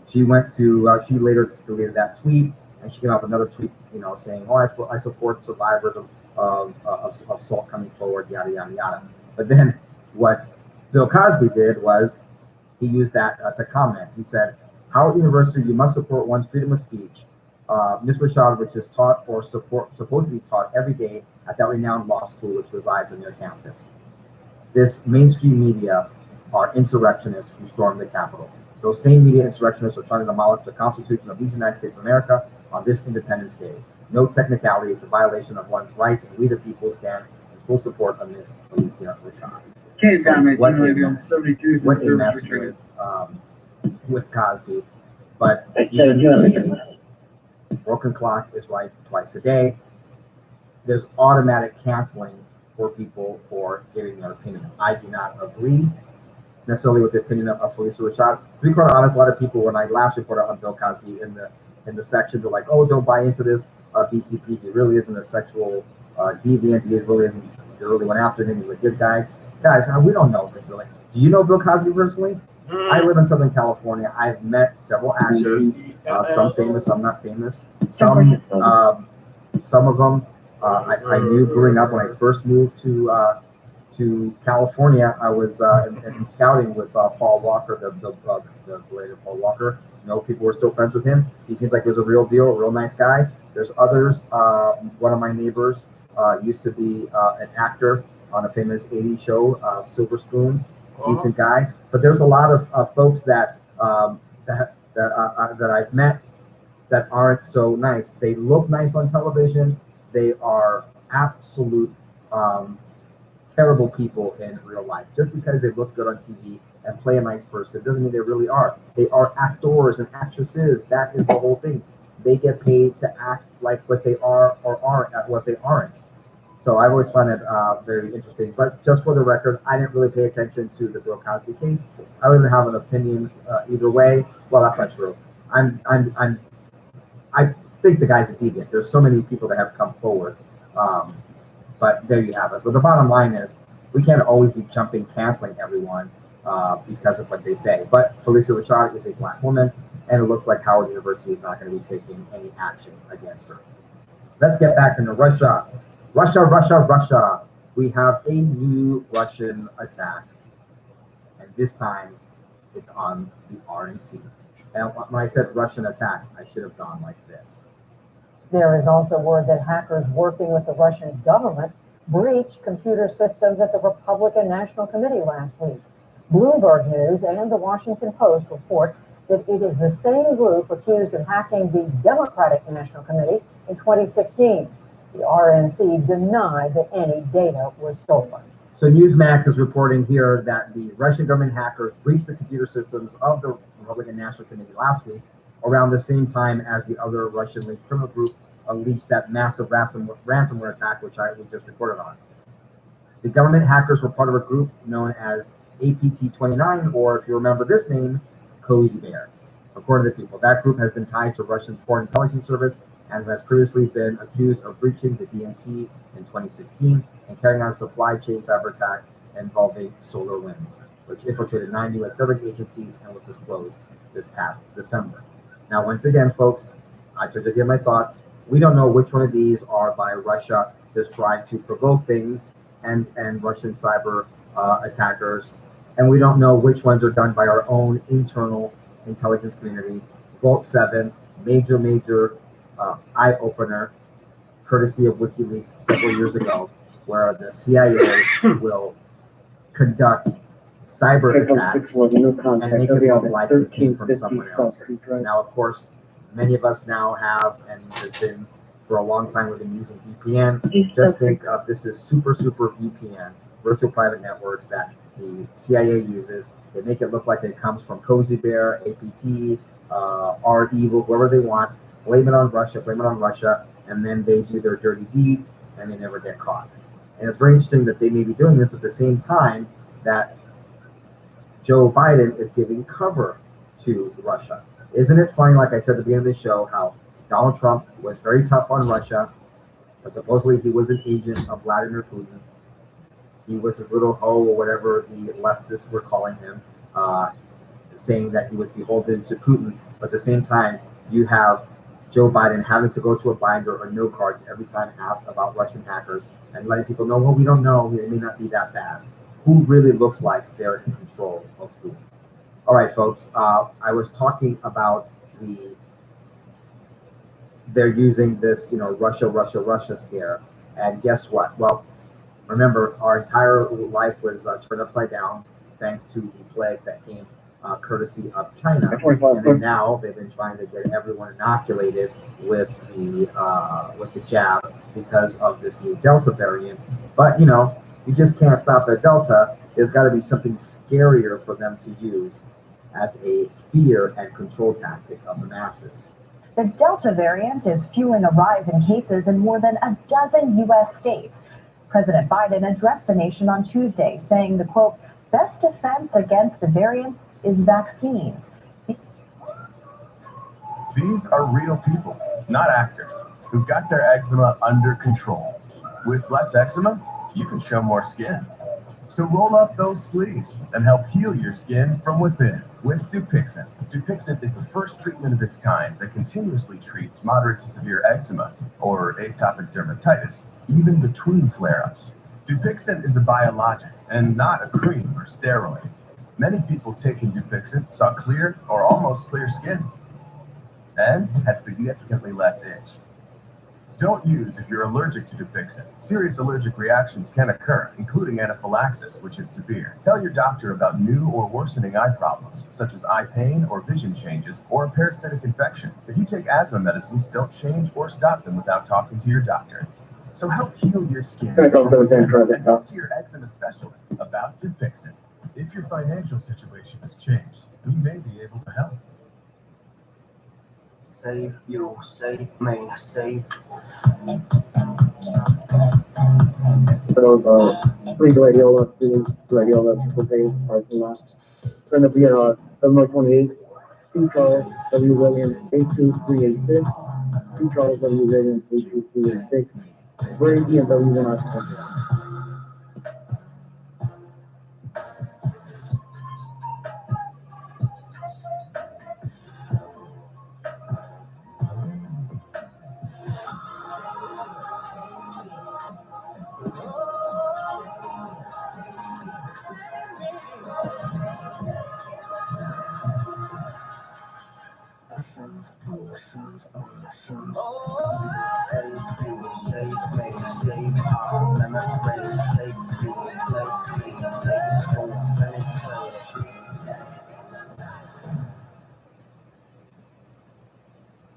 she went to, she later deleted that tweet, and she came out with another tweet, you know, saying, oh, I support survivors of assault coming forward, yada, yada, yada. But then what Bill Cosby did was he used that to comment. He said, Howard University, you must support one's freedom of speech. Ms. Rashad is taught or supposedly taught every day at that renowned law school which resides on your campus. This mainstream media are insurrectionists who stormed the Capitol. Those same media insurrectionists are trying to demolish the Constitution of these United States of America on this Independence Day. No technicality, it's a violation of one's rights, and we the people stand in full support of Ms. Phylicia Rashad. So what a mess with Cosby. But even a broken clock is right twice a day. There's automatic canceling for people for giving their opinion. I do not agree necessarily with the opinion of Phylicia Rashad. To be quite honest, a lot of people, when I last reported on Bill Cosby in the section, they're like, oh, don't buy into this BCP. He really isn't a sexual deviant. He really went after him. He's a good guy. Guys, we don't know. Like, do you know Bill Cosby personally? I live in Southern California. I've met several actors, some famous, some not famous. Some of them I knew growing up. When I first moved to California, I was in scouting with Paul Walker, the later Paul Walker. You know, people were still friends with him. He seems like he was a real deal, a real nice guy. There's others. One of my neighbors used to be an actor on a famous 80s show, Silver Spoons. Decent guy. But there's a lot of folks that I've met that aren't so nice. They look nice on television. They are absolute terrible people in real life. Just because they look good on TV and play a nice person doesn't mean they really are. They are actors and actresses. That is the whole thing. They get paid to act like what they are or aren't at what they aren't. So I've always found it very interesting. But just for the record, I didn't really pay attention to the Bill Cosby case. I don't even have an opinion either way. Well, that's not true. I think the guy's a deviant. There's so many people that have come forward. But there you have it. But the bottom line is, we can't always be canceling everyone because of what they say. But Phylicia Rashad is a black woman, and it looks like Howard University is not going to be taking any action against her. Let's get back into Russia. Russia. We have a new Russian attack. And this time, it's on the RNC. And when I said Russian attack, I should have gone like this. There is also word that hackers working with the Russian government breached computer systems at the Republican National Committee last week. Bloomberg News and the Washington Post report that it is the same group accused of hacking the Democratic National Committee in 2016. The RNC denied that any data was stolen. So Newsmax is reporting here that the Russian government hackers breached the computer systems of the Republican National Committee last week, around the same time as the other Russian-linked criminal group unleashed that massive ransomware attack, which we just reported on. The government hackers were part of a group known as APT29, or if you remember this name, Cozy Bear. According to the people, that group has been tied to Russian Foreign Intelligence Service and has previously been accused of breaching the DNC in 2016 and carrying out a supply chain cyber attack involving SolarWinds, which infiltrated 9 U.S. government agencies and was disclosed this past December. Now, once again, folks, I tried to give my thoughts. We don't know which one of these are by Russia just trying to provoke things and Russian cyber attackers, and we don't know which ones are done by our own internal intelligence community. Vault 7, major eye-opener, courtesy of WikiLeaks several years ago, where the CIA will conduct cyber attacks and make it look like it came from someone else. Now, of course, many of us now have, and have been for a long time, we've been using VPN. Just think of this as super VPN, virtual private networks that the CIA uses. They make it look like it comes from Cozy Bear, APT, R-Evil, whoever they want. Blame it on Russia, and then they do their dirty deeds, and they never get caught. And it's very interesting that they may be doing this at the same time that Joe Biden is giving cover to Russia. Isn't it funny, like I said at the beginning of the show, how Donald Trump was very tough on Russia, but supposedly he was an agent of Vladimir Putin. He was his little hoe or whatever the leftists were calling him, saying that he was beholden to Putin. But at the same time, you have Joe Biden having to go to a binder or no cards every time asked about Russian hackers and letting people know, well, we don't know, it may not be that bad. Who really looks like they're in control of who? All right, folks, I was talking about they're using this, Russia scare. And guess what? Well, remember, our entire life was turned upside down thanks to the plague that came courtesy of China. And then now they've been trying to get everyone inoculated with the jab because of this new Delta variant. But, you just can't stop at Delta. There's got to be something scarier for them to use as a fear and control tactic of the masses. The Delta variant is fueling a rise in cases in more than a dozen U.S. states. President Biden addressed the nation on Tuesday, saying the, quote, best defense against the variants is vaccines. These are real people, not actors, who've got their eczema under control. With less eczema, you can show more skin. So roll up those sleeves and help heal your skin from within with Dupixent. Dupixent is the first treatment of its kind that continuously treats moderate to severe eczema or atopic dermatitis, even between flare-ups. Dupixent is a biologic and not a cream or steroid. Many people taking Dupixent saw clear or almost clear skin and had significantly less itch. Don't use if you're allergic to Dupixent. Serious allergic reactions can occur, including anaphylaxis, which is severe. Tell your doctor about new or worsening eye problems, such as eye pain or vision changes, or a parasitic infection. If you take asthma medicines, don't change or stop them without talking to your doctor. So help heal your skin. Talk to your eczema specialist about Dupixent. If your financial situation has changed, we may be able to help. Save you, save me, save. Radiola students, Radiola propane parking lot. It's going to be on February 28th. C. Charles W. Williams, 82386. C. Charles W. Williams, 82386. Brady BMW 1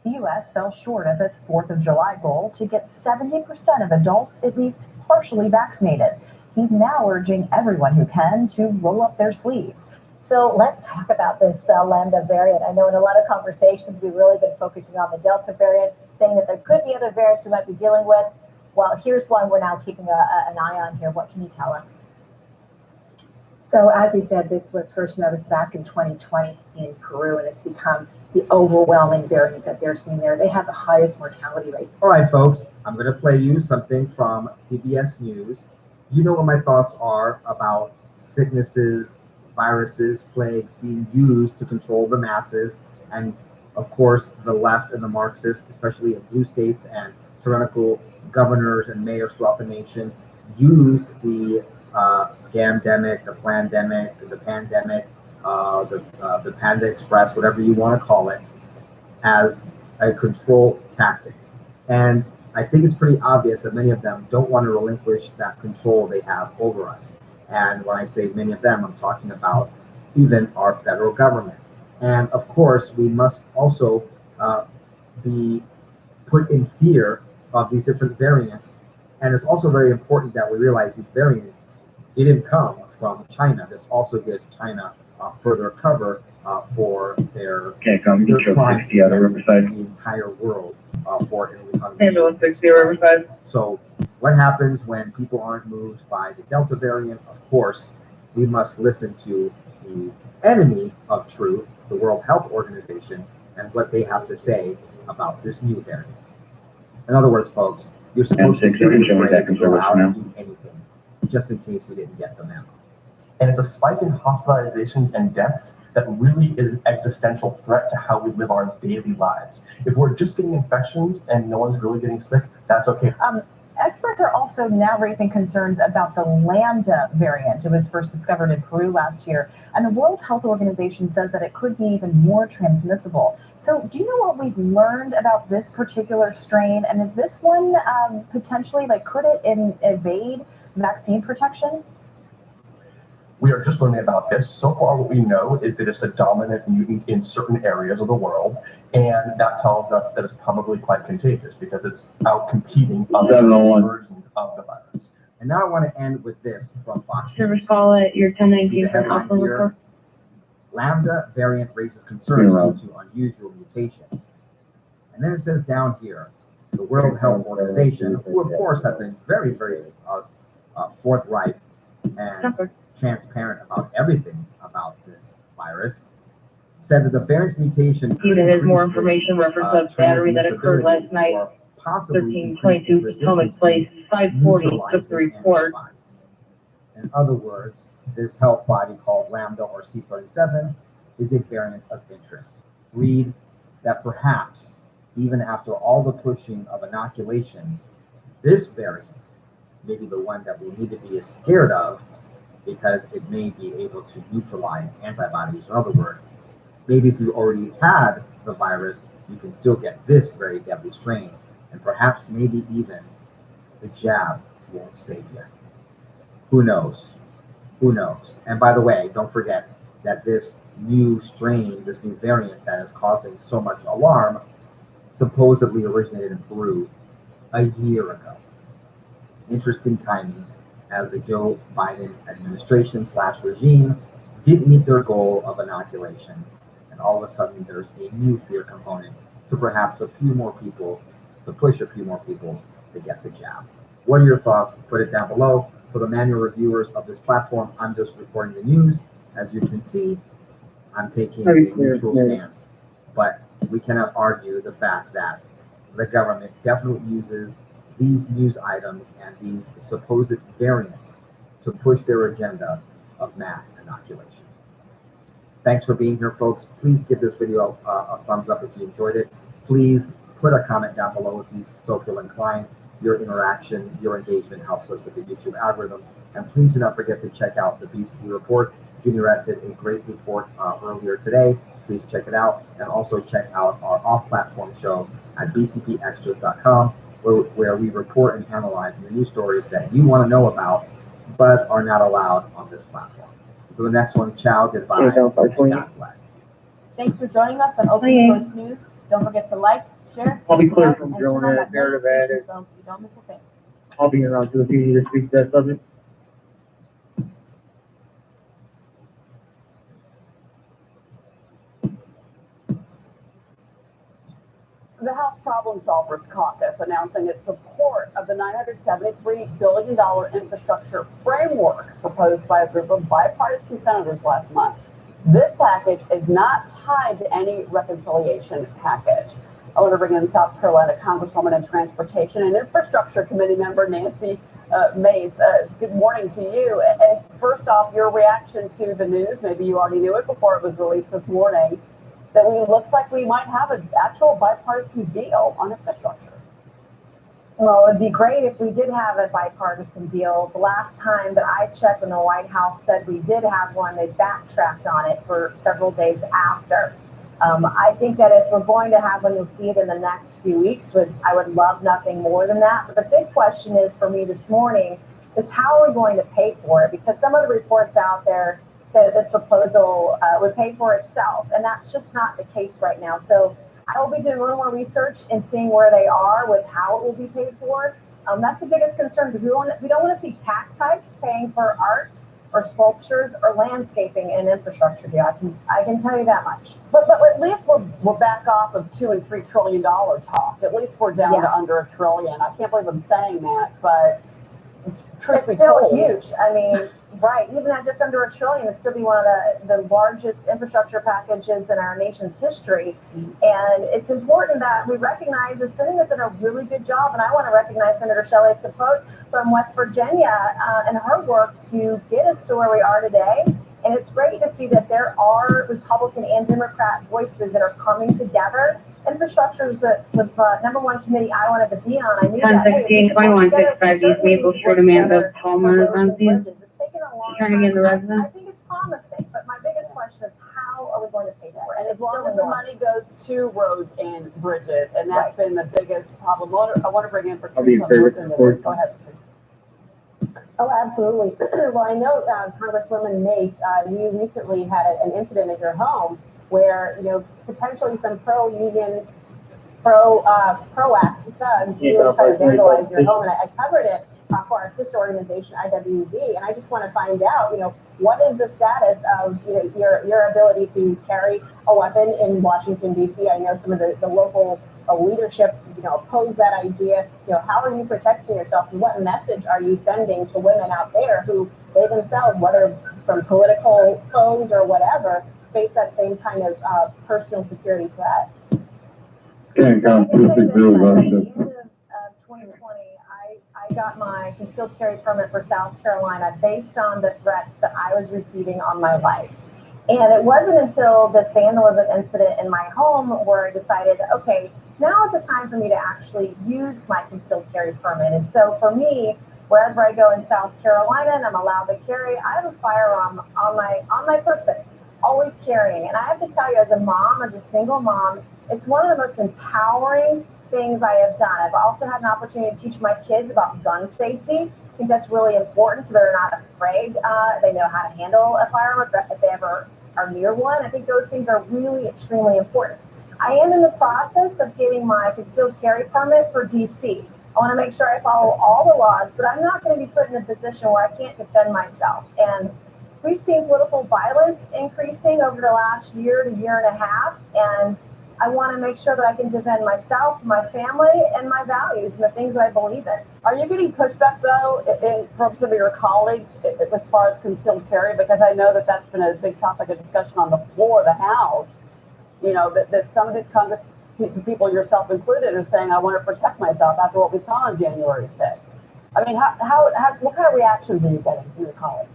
The U.S. fell short of its 4th of July goal to get 70% of adults at least partially vaccinated. He's now urging everyone who can to roll up their sleeves. So let's talk about this Lambda variant. I know in a lot of conversations, we've really been focusing on the Delta variant, saying that there could be other variants we might be dealing with. Well, here's one we're now keeping an eye on here. What can you tell us? So as you said, this was first noticed back in 2020 in Peru, and it's become the overwhelming variant that they're seeing there. They have the highest mortality rate. All right, folks, I'm going to play you something from CBS News. You know what my thoughts are about sicknesses, viruses, plagues being used to control the masses. And of course, the left and the Marxists, especially in blue states and tyrannical governors and mayors throughout the nation, used the scamdemic, the plandemic, the pandemic, the Panda Express, whatever you want to call it, as a control tactic. And I think it's pretty obvious that many of them don't want to relinquish that control they have over us. And when I say many of them, I'm talking about even our federal government. And of course, we must also be put in fear of these different variants. And it's also very important that we realize these variants didn't come from China. This also gives China further cover for their crimes against the entire world for Ambulance 60 Riverside. So what happens when people aren't moved by the Delta variant? Of course, we must listen to the enemy of truth, the World Health Organization, and what they have to say about this new variant. In other words, folks, you're supposed to be very afraid to go out and do anything, just in case you didn't get the memo. And it's a spike in hospitalizations and deaths that really is an existential threat to how we live our daily lives. If we're just getting infections and no one's really getting sick, that's okay. Experts are also now raising concerns about the Lambda variant. It was first discovered in Peru last year, and the World Health Organization says that it could be even more transmissible. So do you know what we've learned about this particular strain? And is this one potentially, like, could it evade vaccine protection? We are just learning about this. So far, what we know is that it's a dominant mutant in certain areas of the world, and that tells us that it's probably quite contagious because it's out competing other versions of the virus. And now I want to end with this from Fox Service News. call at your 1019 See the for headline Alpha here? report. Lambda variant raises concerns due to unusual mutations. And then it says down here, the World Health Organization, who of course have been very, very forthright and transparent about everything about this virus, said that the variant's mutation could Unit has more increase information its, reference of battery that occurred transmissibility last night. or possibly 1322 increase Potomac resistance Place, to 540 took neutralizing the report. antibodies. In other words, this health body called Lambda or C37 is a variant of interest. Read that perhaps, even after all the pushing of inoculations, this variant may be the one that we need to be scared of because it may be able to neutralize antibodies. In other words, maybe if you already had the virus, you can still get this very deadly strain, and perhaps maybe even the jab won't save you. Who knows? Who knows? And by the way, don't forget that this new strain, this new variant that is causing so much alarm, supposedly originated in Peru a year ago. Interesting timing, as the Joe Biden administration / regime didn't meet their goal of inoculations, and all of a sudden there's a new fear component to perhaps a few more people, to push a few more people to get the jab. What are your thoughts? Put it down below. For the manual reviewers of this platform, I'm just reporting the news. As you can see, I'm taking a neutral stance, but we cannot argue the fact that the government definitely uses these news items and these supposed variants to push their agenda of mass inoculation. Thanks for being here, folks. Please give this video a thumbs up if you enjoyed it. Please put a comment down below if you so feel inclined. Your interaction, your engagement helps us with the YouTube algorithm. And please do not forget to check out the BCP report. Juniorette did a great report earlier today. Please check it out. And also check out our off-platform show at bcpextras.com, where we report and analyze the news stories that you want to know about, but are not allowed on this platform. Until the next one, ciao, goodbye, God bless. Thanks for joining us on Open Source News. Don't forget to like, share, I'll be clear subscribe, from and turn on Jonah, that narrative notifications added. bell so you don't miss a thing. I'll be around too if you need to speak to that subject. The House Problem Solvers Caucus announcing its support of the $973 billion infrastructure framework proposed by a group of bipartisan senators last month. This package is not tied to any reconciliation package. I want to bring in South Carolina Congresswoman and Transportation and Infrastructure Committee member Nancy Mace. Good morning to you. And first off, your reaction to the news, maybe you already knew it before it was released this morning, that it looks like we might have an actual bipartisan deal on infrastructure. Well, it'd be great if we did have a bipartisan deal. The last time that I checked, when the White House said we did have one, they backtracked on it for several days after. I think that if we're going to have one, you'll see it in the next few weeks. I would love nothing more than that. But the big question is for me this morning is how are we going to pay for it? Because some of the reports out there say that this proposal would pay for itself, and that's just not the case right now. So I will be doing a little more research and seeing where they are with how it will be paid for. That's the biggest concern because we don't want to see tax hikes paying for art or sculptures or landscaping and infrastructure deal. I can tell you that much. But at least we're back off of $2 and $3 trillion talk. At least we're down to under $1 trillion. I can't believe I'm saying that, but truth be it's still told, huge. I mean, Right, even at just under $1 trillion, it'd still be one of the largest infrastructure packages in our nation's history. And it's important that we recognize the Senate has done a really good job, and I want to recognize Senator Shelley Capote from West Virginia and her work to get us to where we are today. And it's great to see that there are Republican and Democrat voices that are coming together. Infrastructure was the #1 committee I wanted to be on. I knew that. 1016-2165 East Maple Street, Amanda Palmer, Runsey. Trying to get the resident. I think it's promising, but my biggest question is how are we going to pay for it? And as long as the money goes to roads and bridges, and that's been the biggest problem. I want to bring in Patrice on both ends of this. Go ahead, Patrice. Oh, absolutely. Well, I know, Congresswoman Mace, you recently had an incident at your home where, potentially some pro-union, pro-act thugs really tried to vandalize your home, and I covered it for our sister organization, IWB, and I just want to find out, what is the status of, your ability to carry a weapon in Washington, D.C.? I know some of the local leadership, oppose that idea. How are you protecting yourself, and what message are you sending to women out there who they themselves, whether from political foes or whatever, face that same kind of personal security threat? Can't count two big bills on this. 2020, I got my concealed carry permit for South Carolina based on the threats that I was receiving on my life. And it wasn't until this vandalism incident in my home where I decided, okay, now is the time for me to actually use my concealed carry permit. And so for me, wherever I go in South Carolina and I'm allowed to carry, I have a firearm on my person, always carrying. And I have to tell you, as a mom, as a single mom, it's one of the most empowering things I have done. I've also had an opportunity to teach my kids about gun safety. I think that's really important, so they're not afraid. They know how to handle a firearm if they ever are near one. I think those things are really extremely important. I am in the process of getting my concealed carry permit for DC. I want to make sure I follow all the laws, but I'm not going to be put in a position where I can't defend myself. And we've seen political violence increasing over the last year to year and a half, and I want to make sure that I can defend myself, my family, and my values and the things that I believe in. Are you getting pushback, though, from some of your colleagues as far as concealed carry? Because I know that that's been a big topic of discussion on the floor of the House. That some of these Congress people, yourself included, are saying, I want to protect myself after what we saw on January 6th. I mean, what kind of reactions are you getting from your colleagues?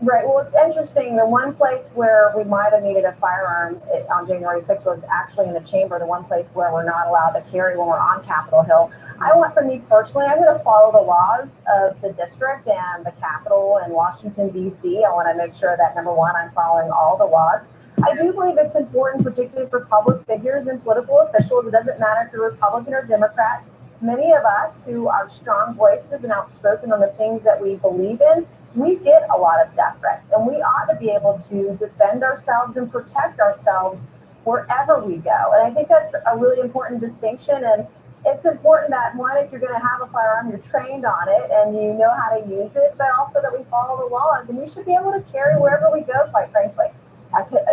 Right. Well, it's interesting. The one place where we might have needed a firearm on January 6th was actually in the chamber. The one place where we're not allowed to carry when we're on Capitol Hill. I want, for me personally, I'm going to follow the laws of the district and the Capitol in Washington, D.C. I want to make sure that, number one, I'm following all the laws. I do believe it's important, particularly for public figures and political officials. It doesn't matter if you're Republican or Democrat. Many of us who are strong voices and outspoken on the things that we believe in, we get a lot of death threats, and we ought to be able to defend ourselves and protect ourselves wherever we go. And I think that's a really important distinction. And it's important that, one, if you're going to have a firearm, you're trained on it and you know how to use it, but also that we follow the laws. And we should be able to carry wherever we go, quite frankly.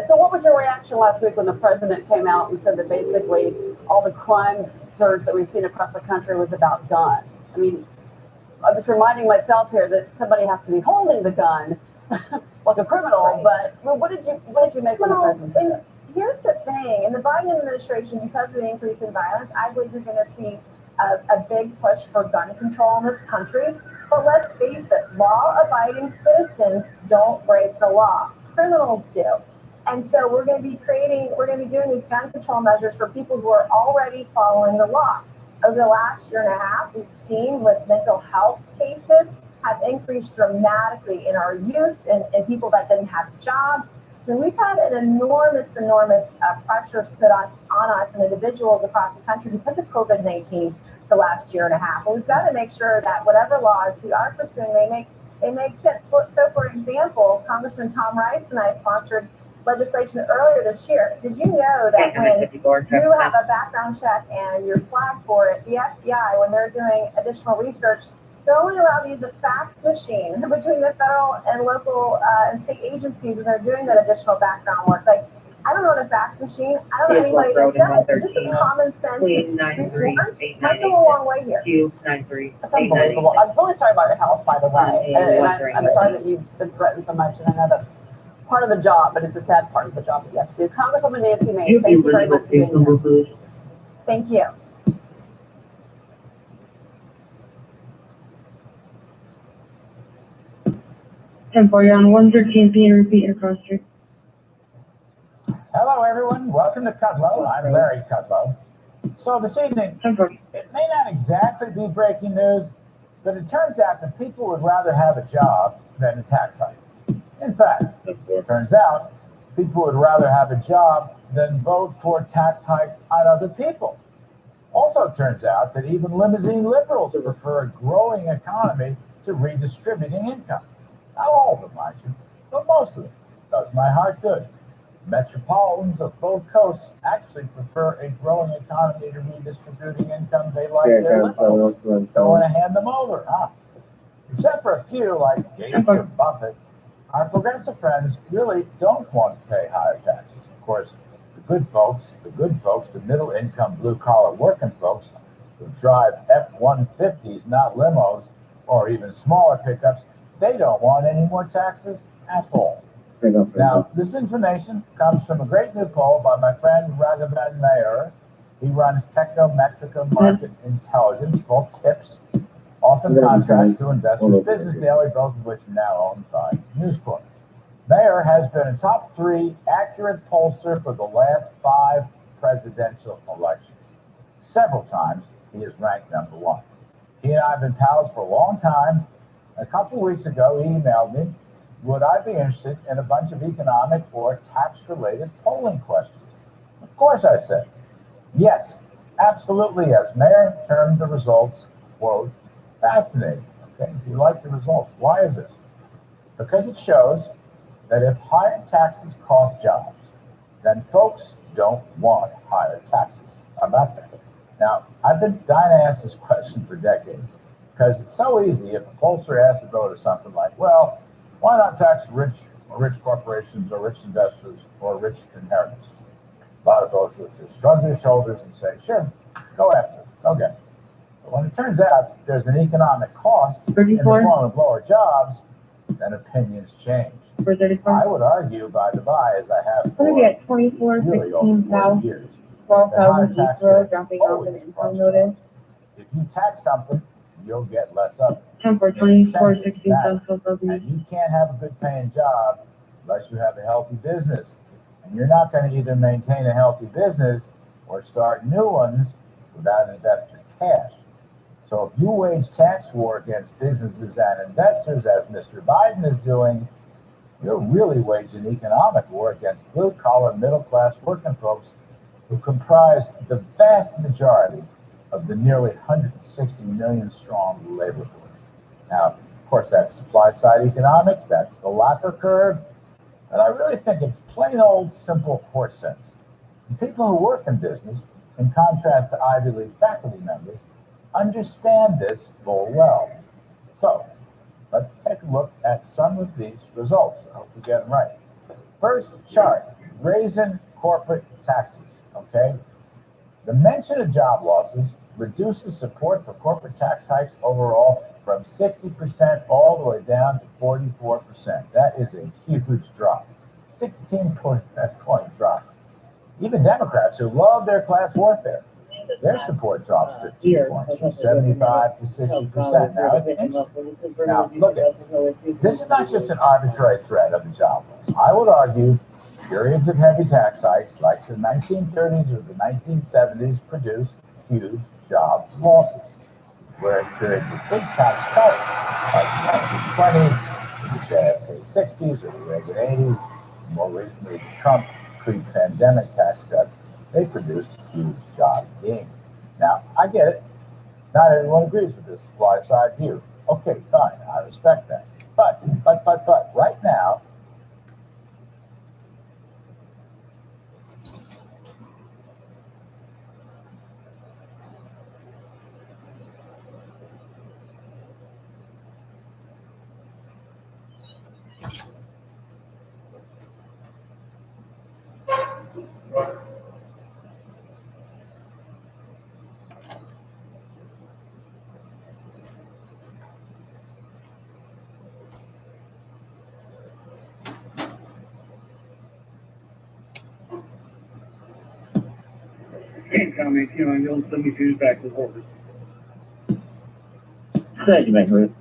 So what was your reaction last week when the president came out and said that basically all the crime surge that we've seen across the country was about guns? I mean, I'm just reminding myself here that somebody has to be holding the gun like a criminal, but what did you make of the president said that? Here's the thing. In the Biden administration, because of the increase in violence, I believe you're going to see a big push for gun control in this country. But let's face it, law-abiding citizens don't break the law. Criminals do. And so we're going to be doing these gun control measures for people who are already following the law. Over the last year and a half, we've seen with mental health cases have increased dramatically in our youth and people that didn't have jobs. And we've had an enormous pressures put on us and individuals across the country because of COVID-19 the last year and a half. And we've got to make sure that whatever laws we are pursuing, they make sense. So, for example, Congressman Tom Rice and I sponsored legislation earlier this year. Did you know that when you have a background check and you're flagged for it, the FBI, when they're doing additional research, they're only allowed to use a fax machine between the federal and local and state agencies when they're doing that additional background work. Like, I don't own a fax machine. I don't know anybody that does. Just some common sense. Might go a long way here. That's unbelievable. I'm really sorry about your house, by the way. And I'm sorry that you've been threatened so much, and I know that's part of the job, but it's a sad part of the job that you have to do. Congresswoman Nancy Mace, thank you very much for being here. Thank you. And for you on 113, can you repeat your question? Hello, everyone. Welcome to Kudlow. I'm Larry Kudlow. So this evening, it may not exactly be breaking news, but it turns out that people would rather have a job than a tax hike. In fact, it turns out people would rather have a job than vote for tax hikes on other people. Also turns out that even limousine liberals prefer a growing economy to redistributing income. Not all of them, mind you, but most of them. Does my heart good. Metropolitans of both coasts actually prefer a growing economy to redistributing income. They like their liberals. Don't want to hand them over, huh? Except for a few like Gates or Buffett, our progressive friends really don't want to pay higher taxes. Of course, the good folks, the middle-income, blue-collar working folks who drive F-150s, not limos, or even smaller pickups, they don't want any more taxes at all. Now, this information comes from a great new poll by my friend Raghavan Mayer. He runs Technometrica Market Intelligence, called TIPS, often contracts to Investors Business Daily, both of which are now owned by News Corp. Mayer has been a top 3 accurate pollster for the last 5 presidential elections. Several times, he is ranked number 1. He and I have been pals for a long time. A couple of weeks ago, he emailed me, would I be interested in a bunch of economic or tax-related polling questions? Of course, I said. Yes, absolutely yes. Mayer termed the results, quote, fascinating. Okay, if you like the results, why is this? Because it shows that if higher taxes cost jobs, then folks don't want higher taxes. How about that? Now, I've been dying to ask this question for decades, because it's so easy if a pollster asks a voter something like, well, why not tax rich corporations or rich investors or rich inheritance? A lot of voters would just shrug their shoulders and say, sure, go after it, go get it. But when it turns out there's an economic cost in the form of lower jobs, then opinions change. I would argue, by the by, as I have for at 24, really 16 over 40 South, years, 12,000 that higher tax East Road, rates dropping off always an income cause notice. If you tax something, you'll get less of it. 10 for 24, 16 South, 12,000 And you can't have a good paying job unless you have a healthy business. And you're not going to either maintain a healthy business or start new ones without investor cash. So if you wage tax war against businesses and investors, as Mr. Biden is doing, you're really waging economic war against blue-collar, middle-class working folks who comprise the vast majority of the nearly 160 million strong labor force. Now, of course, that's supply-side economics, that's the Laffer curve, and I really think it's plain old simple horse sense. And people who work in business, in contrast to Ivy League faculty members, understand this full well. So, let's take a look at some of these results. I hope we get them right. First chart, raising corporate taxes, okay? The mention of job losses reduces support for corporate tax hikes overall from 60% all the way down to 44%. That is a huge drop, 16-point drop. Even Democrats who love their class warfare, their support drops 15 points, from 75 to 60%. Now, it's interesting. Now, look at this is not just an arbitrary threat of the job loss. I would argue periods of heavy tax hikes, like the 1930s or the 1970s, produced huge job losses. Whereas periods of big tax cuts, like the 1920s, the JFK 60s, or the Reagan 80s, and more recently the Trump pre-pandemic tax cuts, they produced huge job gains. Now, I get it. Not everyone agrees with this supply side view. Okay, fine, I respect that. But, right now, can't comment, you'll send me feedback as well. Thank you, Nicholas.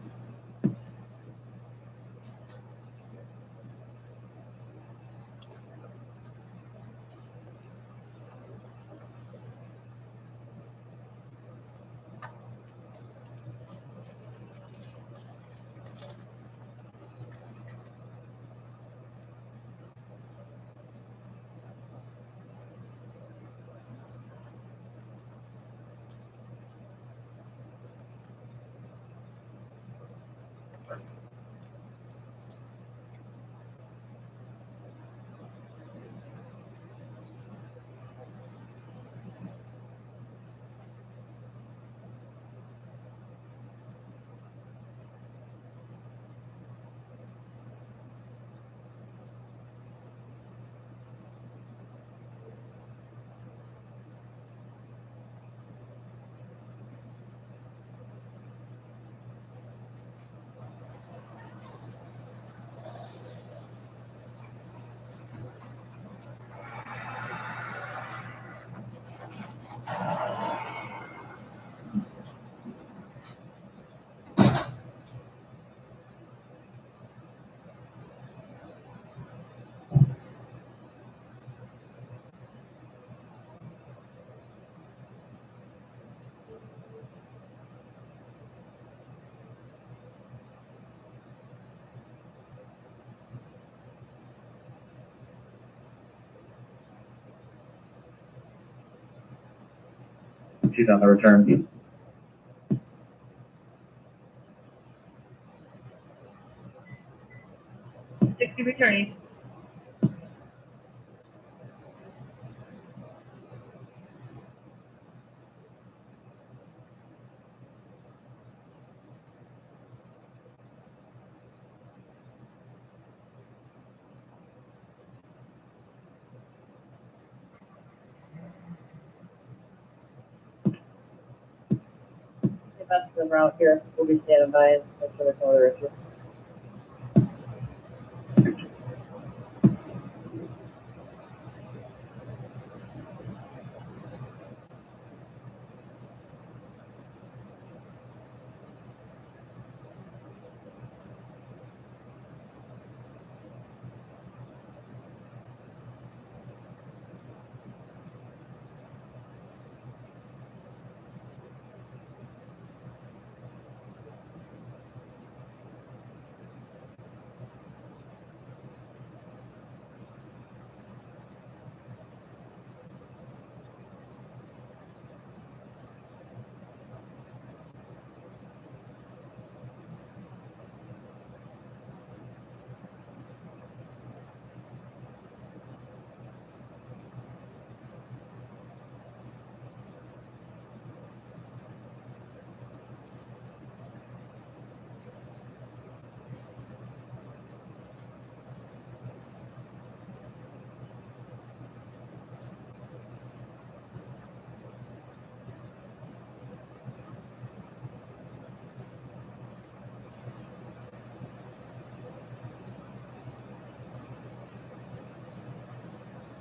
She's on the return. Returning. If that's the route here, we'll be standing by and make sure there's no other issue.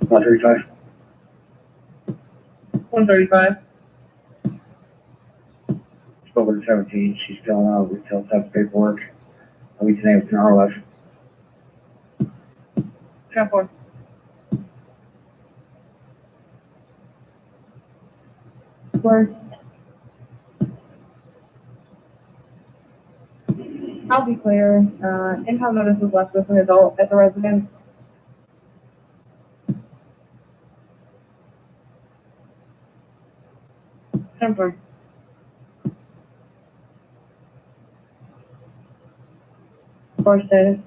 One 135. spoke with the 17, she's filling out retail tax paperwork. We today with an ROF. 10-4. Worst. I'll be clear. Impound notice was left with an adult at the residence. Temper. Court status.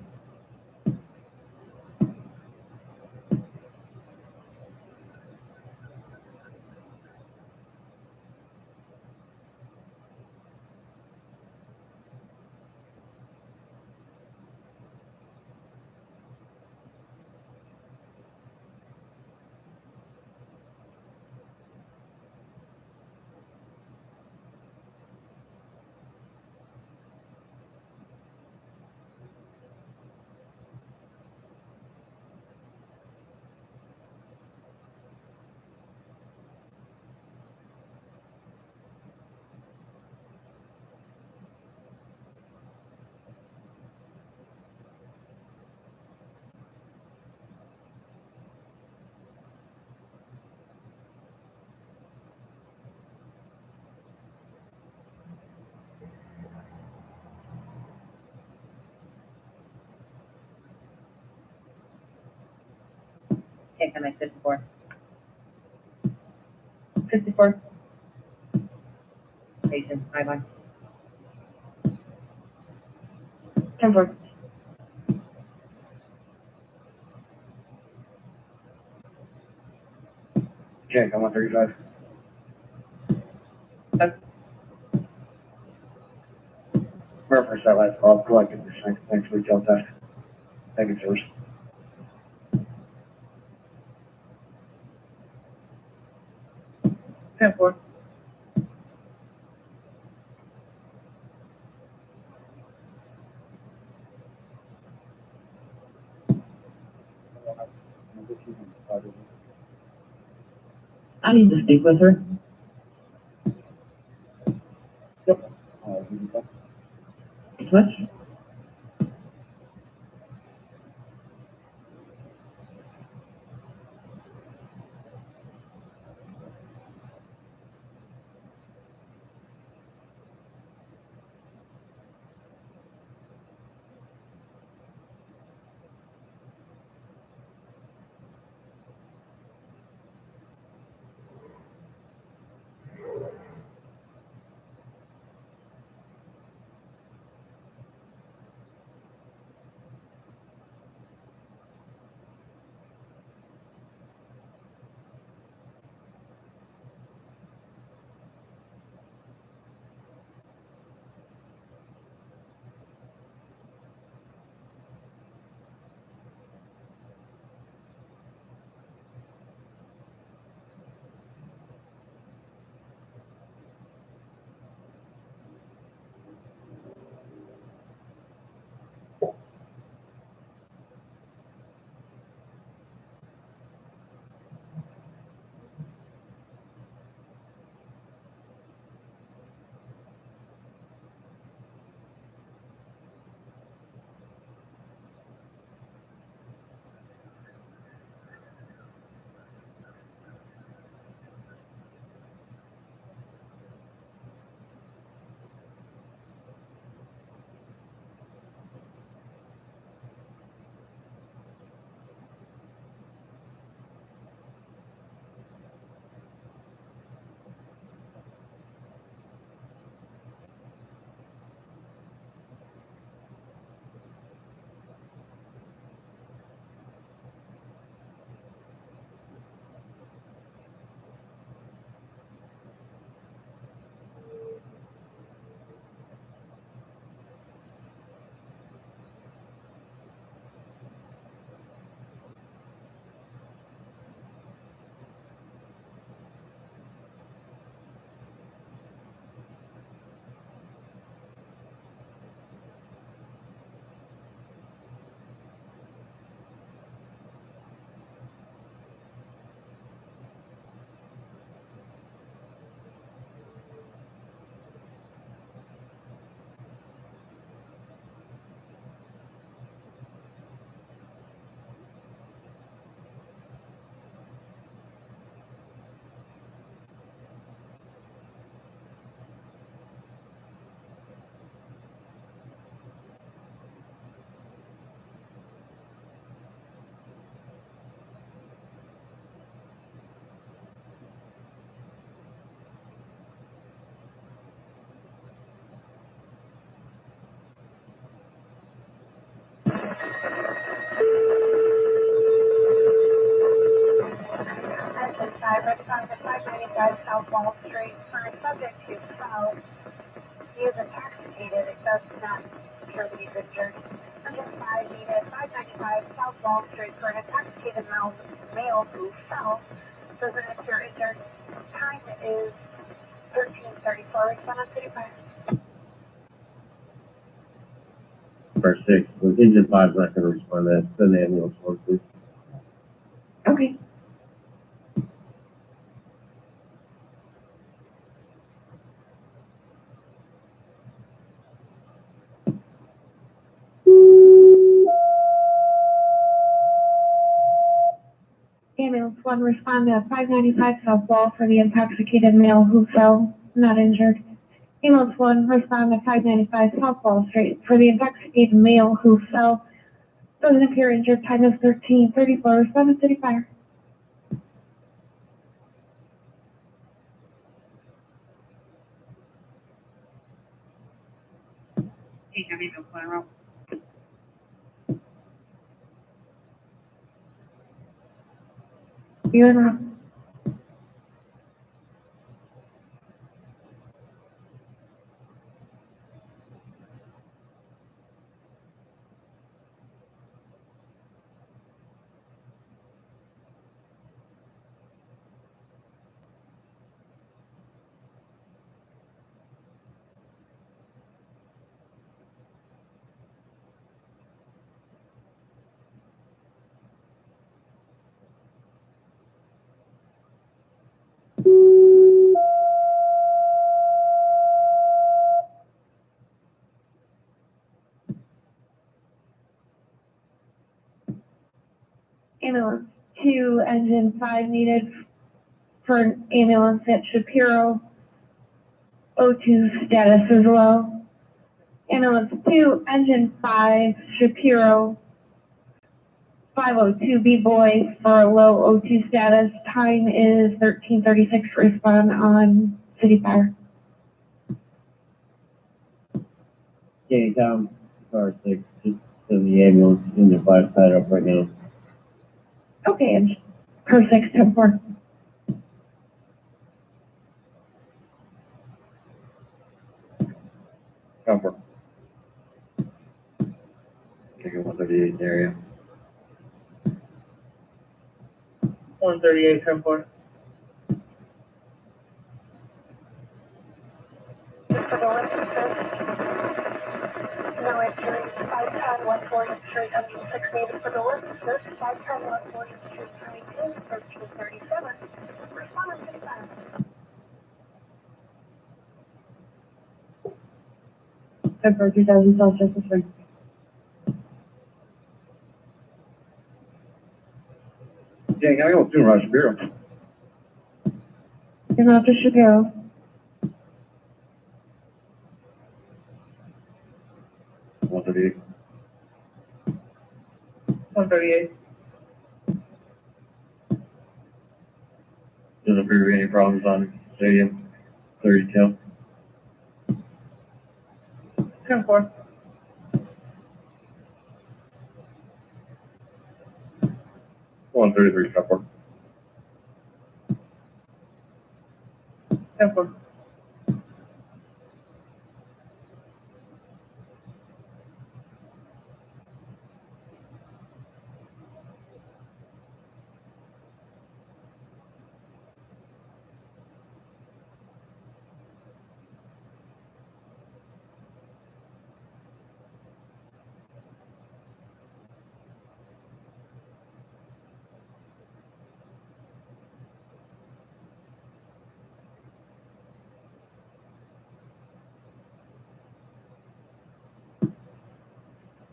Can't come at 54. 54. Station, I-1. 10-4. Check, I'm on 35. Reference that last call, collected the next retail test. Thank you, George. I need to speak with her. What? On the 595 South Wall Street, for a subject to South, he is intoxicated. It does not appear that he's injured. Urgent 5 needed 595 South Wall Street for an intoxicated male who fell. Doesn't appear injured. Time is 13:34. Respond on 35. First 6, with engine 5's not gonna respond to that, send the ambulance forward, please. Okay. Ambulance 1, respond to 595 South Wall for the intoxicated male who fell, not injured. Ambulance 1, respond to 595 South Wall Street for the intoxicated male who fell, doesn't appear injured. Time is 13:34. Respond to city fire. Pete, have you been playing around? You know. Ambulance 2, engine 5 needed for an ambulance at Shapiro. O2 status is low. Ambulance 2, engine 5, Shapiro. 502 B-Boy for a low O2 status. Time is 13:36. Respond on city fire. Okay, Tom, car 6, just send the ambulance in the 5 side up right now. Okay, and car 6, 10-4. Cover. Taking 138 area. 138, 10-4. No entry, 510 West 40th Street, engine 6 needed for the list. 510 West 40th Street, time is 13:37. Respond on city fire. Temperature 3000 Celsius is free. Yeah, gotta go soon, Roger Bureau. You're not to Shapiro. One 138. 138. Doesn't appear to be any problems on stadium. 32. 10-4. One 133 cover. 10-4.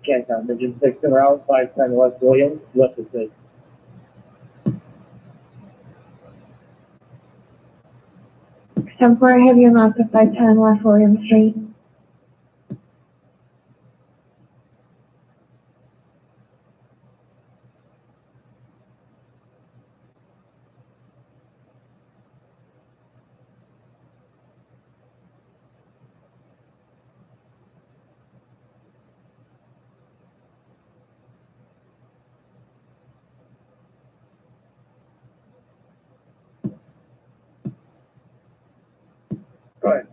Okay, Tom, engine 6 en route, 510 West Williams, left is 6. Tempore, heavy amounts of 510 West William Street. Go ahead.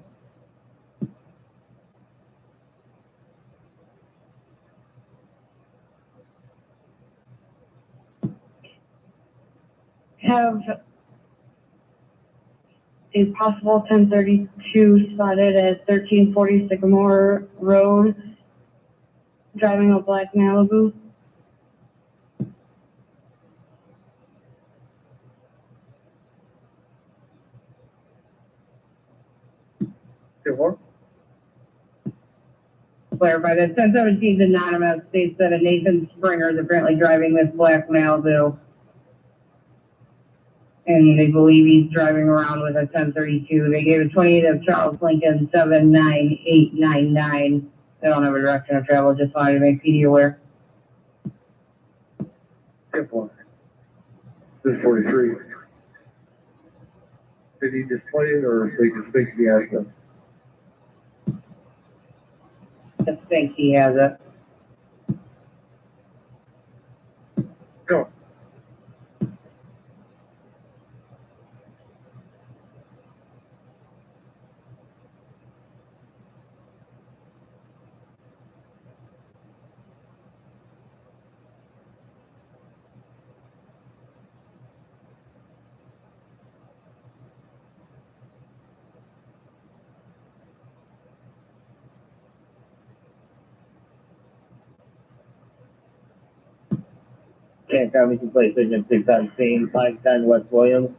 Have a possible 1032 spotted at 1340 Sycamore Road, driving a black Malibu. Clarify that 1017 is anonymous. States that a Nathan Springer is apparently driving this black Malibu. And they believe he's driving around with a 1032. They gave a 28 of Charles Lincoln 79899. They don't have a direction of travel, just wanted to make PD aware. Good one. This is 43. Did he just play it or they just make the access? I think he has it. Go. Can't County Complaint Agent 617, 510 West Williams.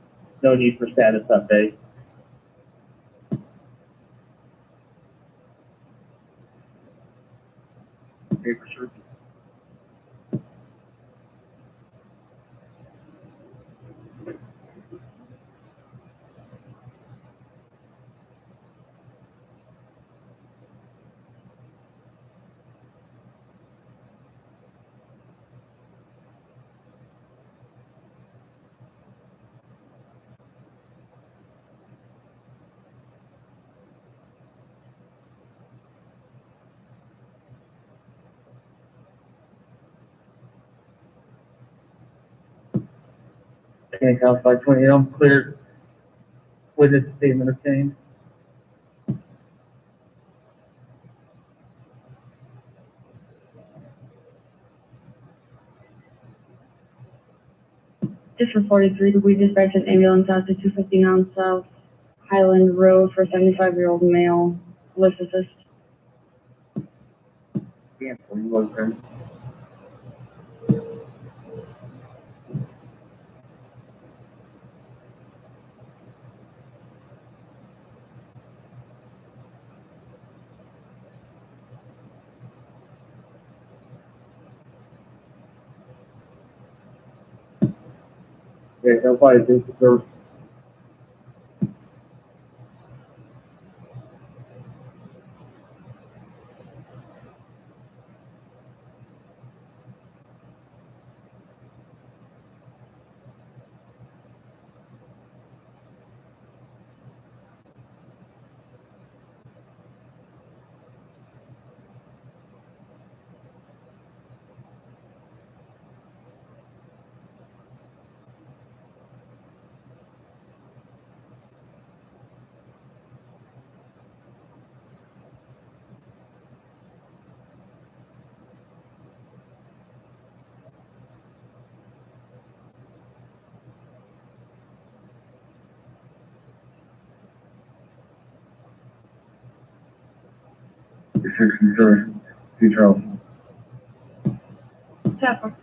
No need for status update. Paper search. Can't Count 520, I'm cleared. Witness statement obtained. Just for 43, we dispatched an ambulance out to 259 South Highland Road for a 75-year-old male. Lift assist. Yeah, for you, okay. Yeah, that's why I think the Future. Tapper.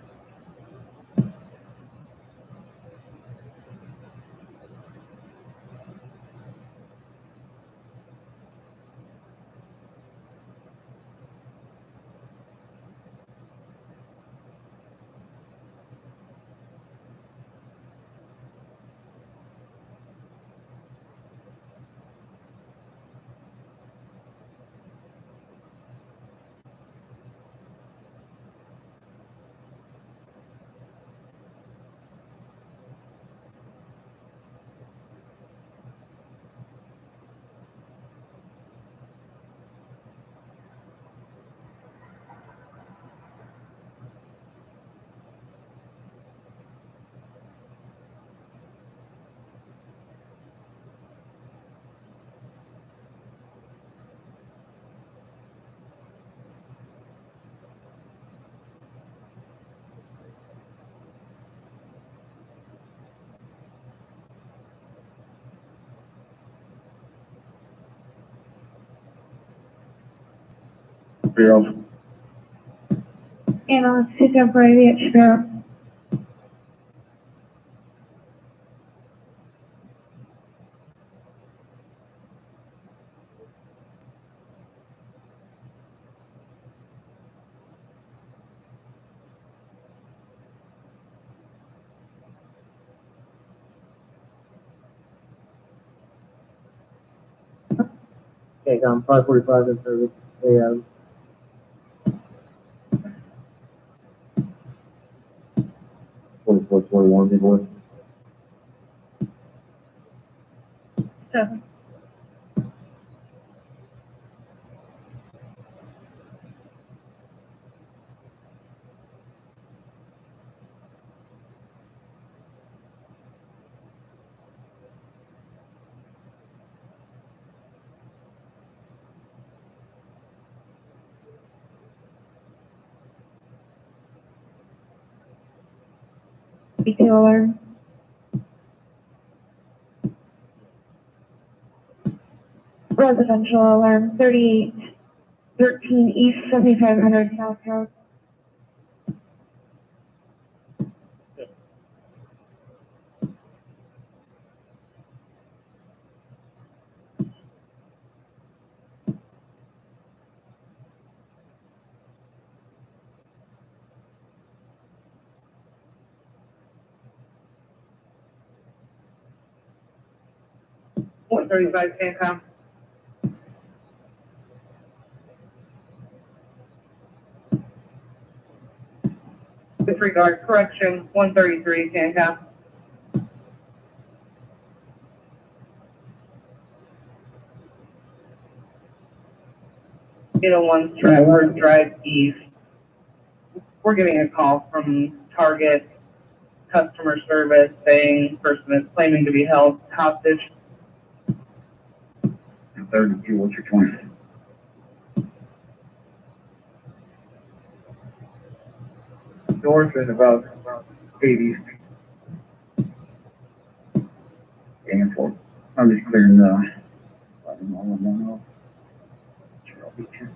Bureau. Ambulance picked up Brady at Sparrow. Okay, 545 in service. AM. People. 7. 32 alarm. Residential alarm 3813 East 7500 South Road. One 35 CANCOM. Disregard correction, 133 CANCOM. One Stratford Drive East. We're getting a call from Target customer service saying person is claiming to be held hostage. 32, what's your 20? North and about 80. And for, I'm just clearing the, I don't know. Sure, I'll be here.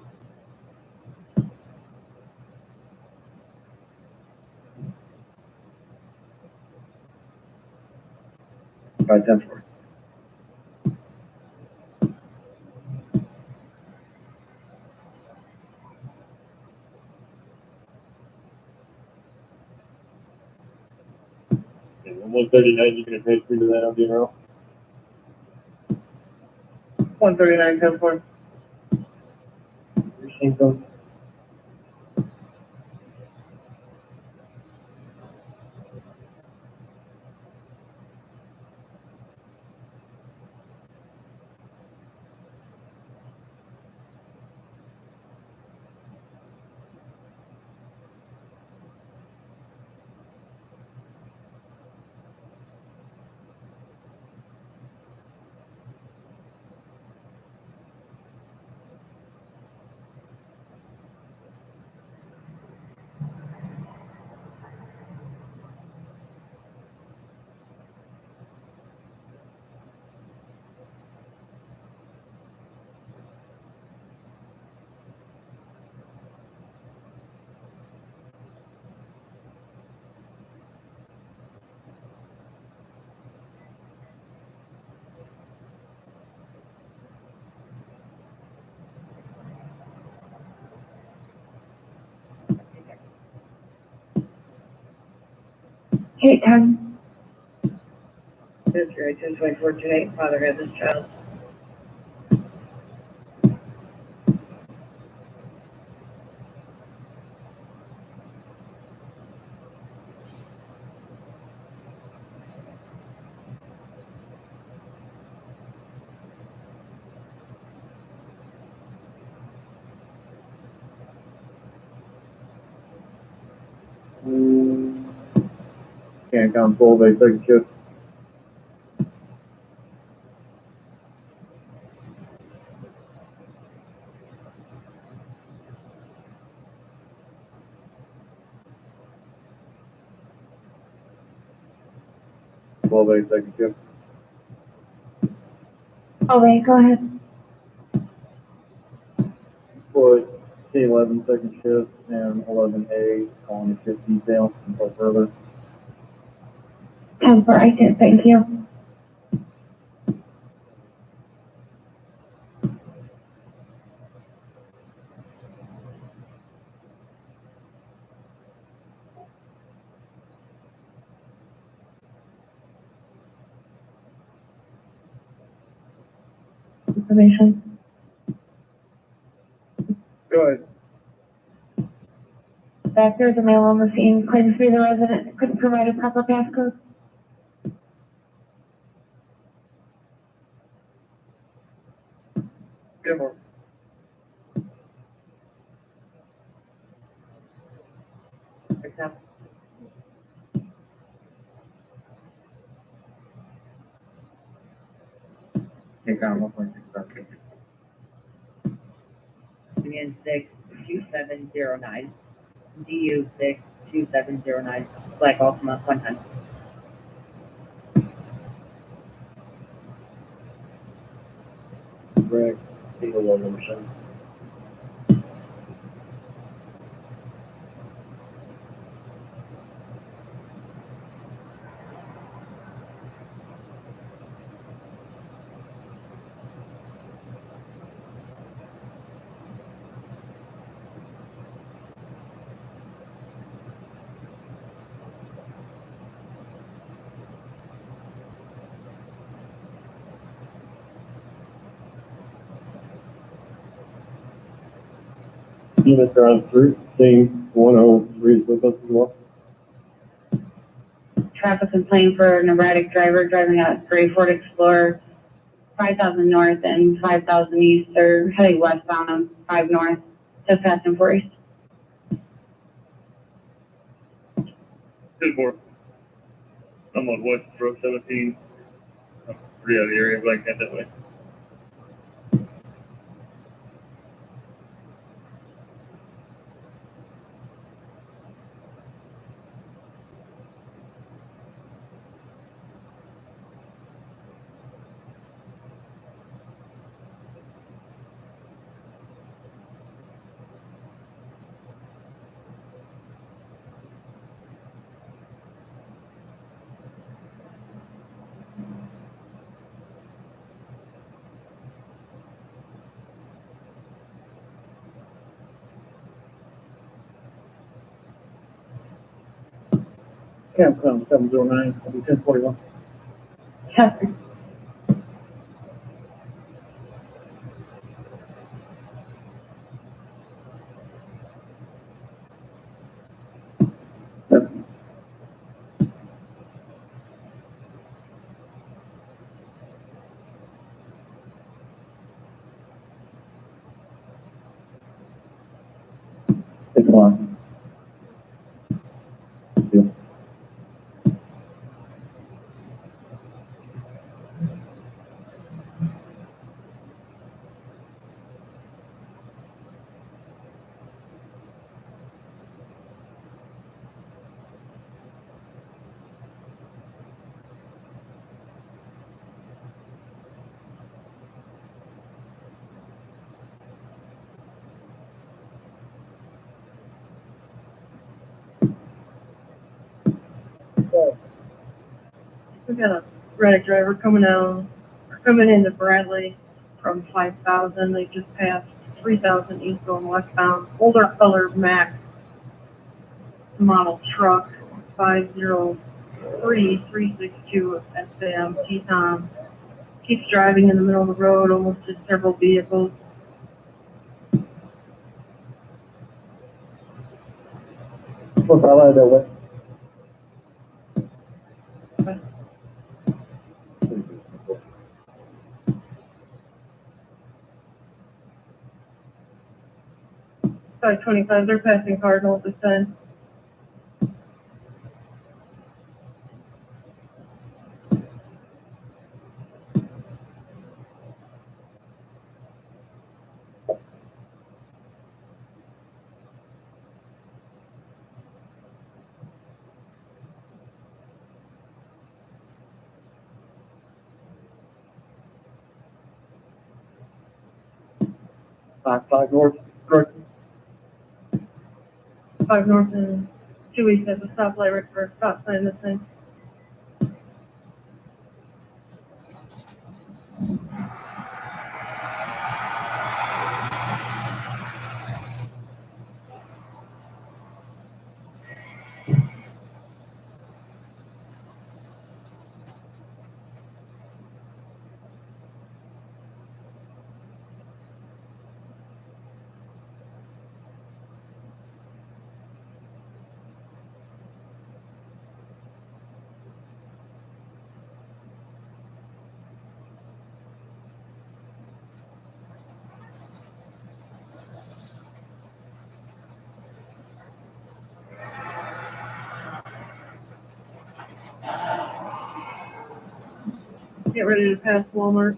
About 10 for. And 139, you can transfer to that on general? 139 10 4. Precinct code. Hey, time. That's right, 1024 J, father had this child. Can't count full day second shift. Full day second shift. Oh, wait, go ahead. For T11 second shift and 11A calling the shift detail until further. 10 4, I did, thank you. Information. Go ahead. Factors, a male on the scene claims to be the resident, couldn't provide a proper passcode. Good morning. Accept. Can't count 1.6. Union 62709, DU 62709. Black Ultima one time. Greg, single low number 7. Units are on through, thing 103 is with us as well. Traffic complaint for an erratic driver driving a gray Ford Explorer, 5,000 north and 5,000 east. They're heading westbound on 5 north to Fast and Furious. Good board. I'm on West Road 17. I'm pretty out of the area, but I can head that way. Capcom 709, I'll be 1041. It's on. Thank you. We got a erratic driver coming into Bradley from 5,000. They just passed 3,000 east going westbound. Older color Mack model truck, 503362 SM T-Tom. Keeps driving in the middle of the road, almost hit several vehicles. Look, I like that way. Side 25, they're passing Cardinal this time. Five north, correct. 5 north and 2 east at the stoplight right for a stop sign this thing. Get ready to pass Walmart.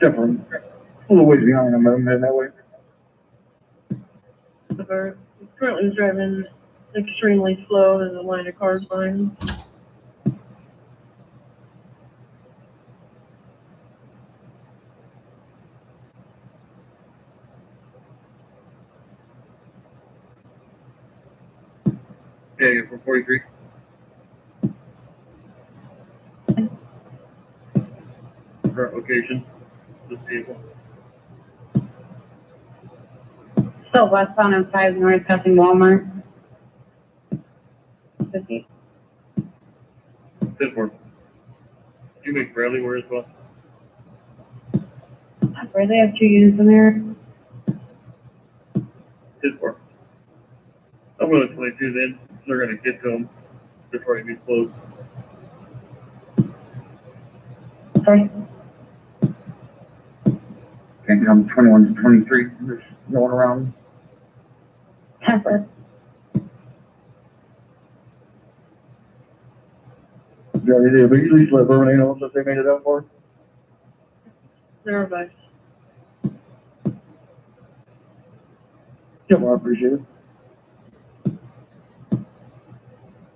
Definitely. A little ways behind them, I'm heading that way. the car. Currently driving extremely slow in the line of cars behind him. Yeah, for 43. Current location, this vehicle. Still westbound on 5 north passing Walmart. 50. Good work. You make Bradley wear as well? Where they have 2 units in there. Good work. I'm going to 22 then. They're going to get to him before he gets close. Sorry. Okay, I'm 21 to 23, just going around. Temper. Did they immediately let Vernon know that they made it up for? They're back. Yeah, well, I appreciate it.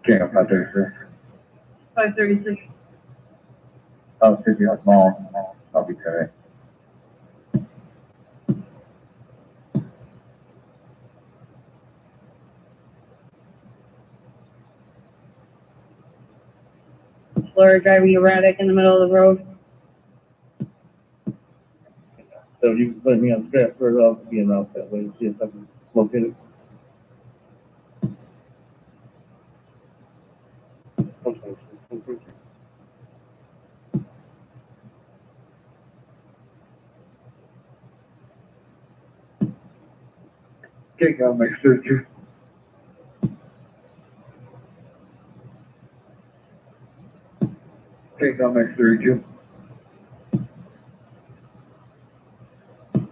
Okay, I'm not there, sir. 536. I'll take you out tomorrow. I'll be today. Explorer driving erratic in the middle of the road. So you can put me on scrap for it all to be out that way, see if I can locate it. Okay, I'll make sure you. Okay, I'll make sure you.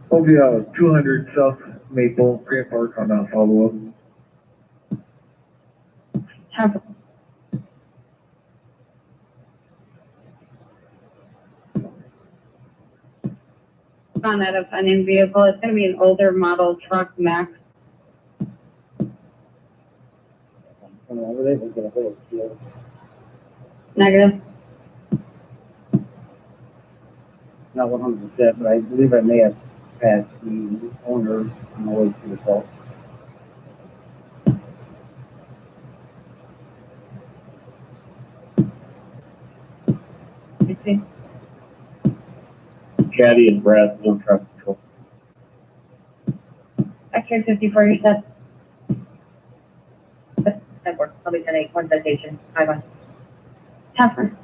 Oh, yeah, 200 South Maple, Grant Park on that follow-up. Temper. Found that a funding vehicle. It's going to be an older model truck Max. Negative. Not 100%, but I believe I may have passed the owner on the way to the call. Caddy and Brad, no traffic control. X-ray 54, you said. That works. I'll be 10-8, one citation. Bye-bye. Temper.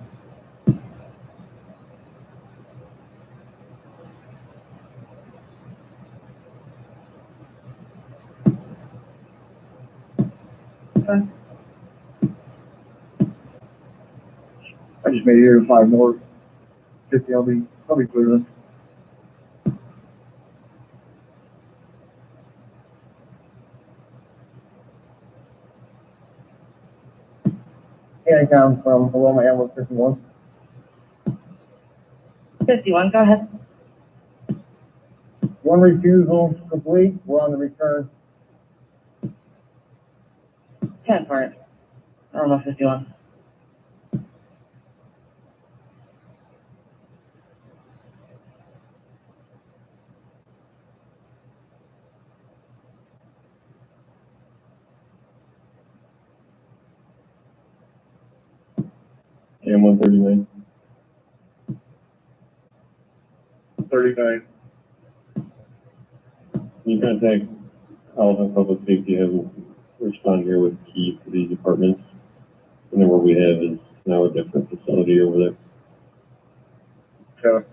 I just made it here 5 more. 50, I'll be clear then. Yeah, I come from Paloma Ambulance 51. 51, go ahead. One refusal complete, we're on the return. 10 for it. I don't know, 51. AM 139. 39. You contact Alvin Public Safety has responded here with keys to these apartments. And then what we have is now a different facility over there. So,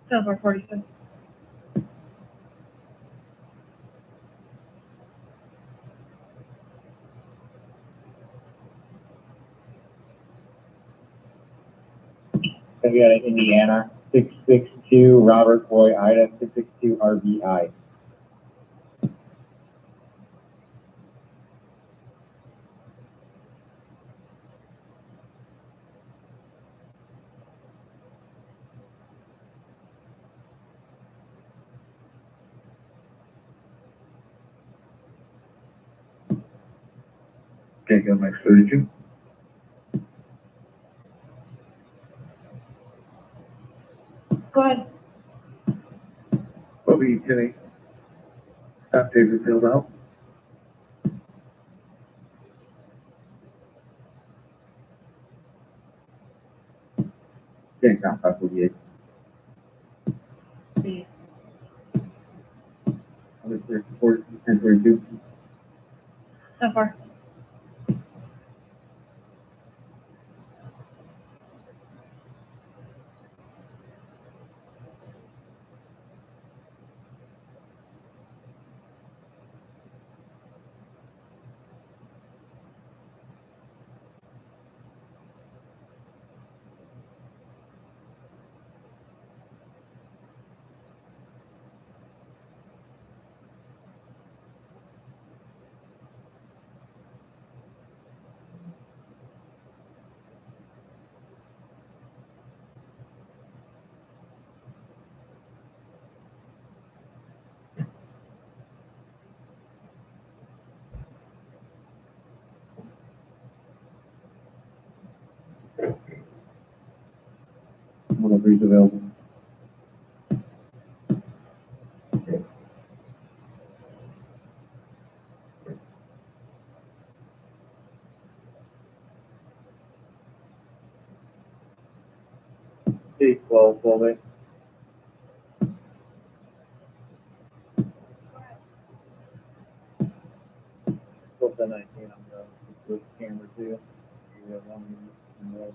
South Park 46. Then we got Indiana, 662, Robert Boy, Ida, 662, RBI. Okay, got my 32. Go ahead. Bobby, Kenny. Stop David filled out. Okay, count 548. Other 34, 1032. So far. Whatever's available. C12, Bobby. Still the 19 on the camera too. We have one in the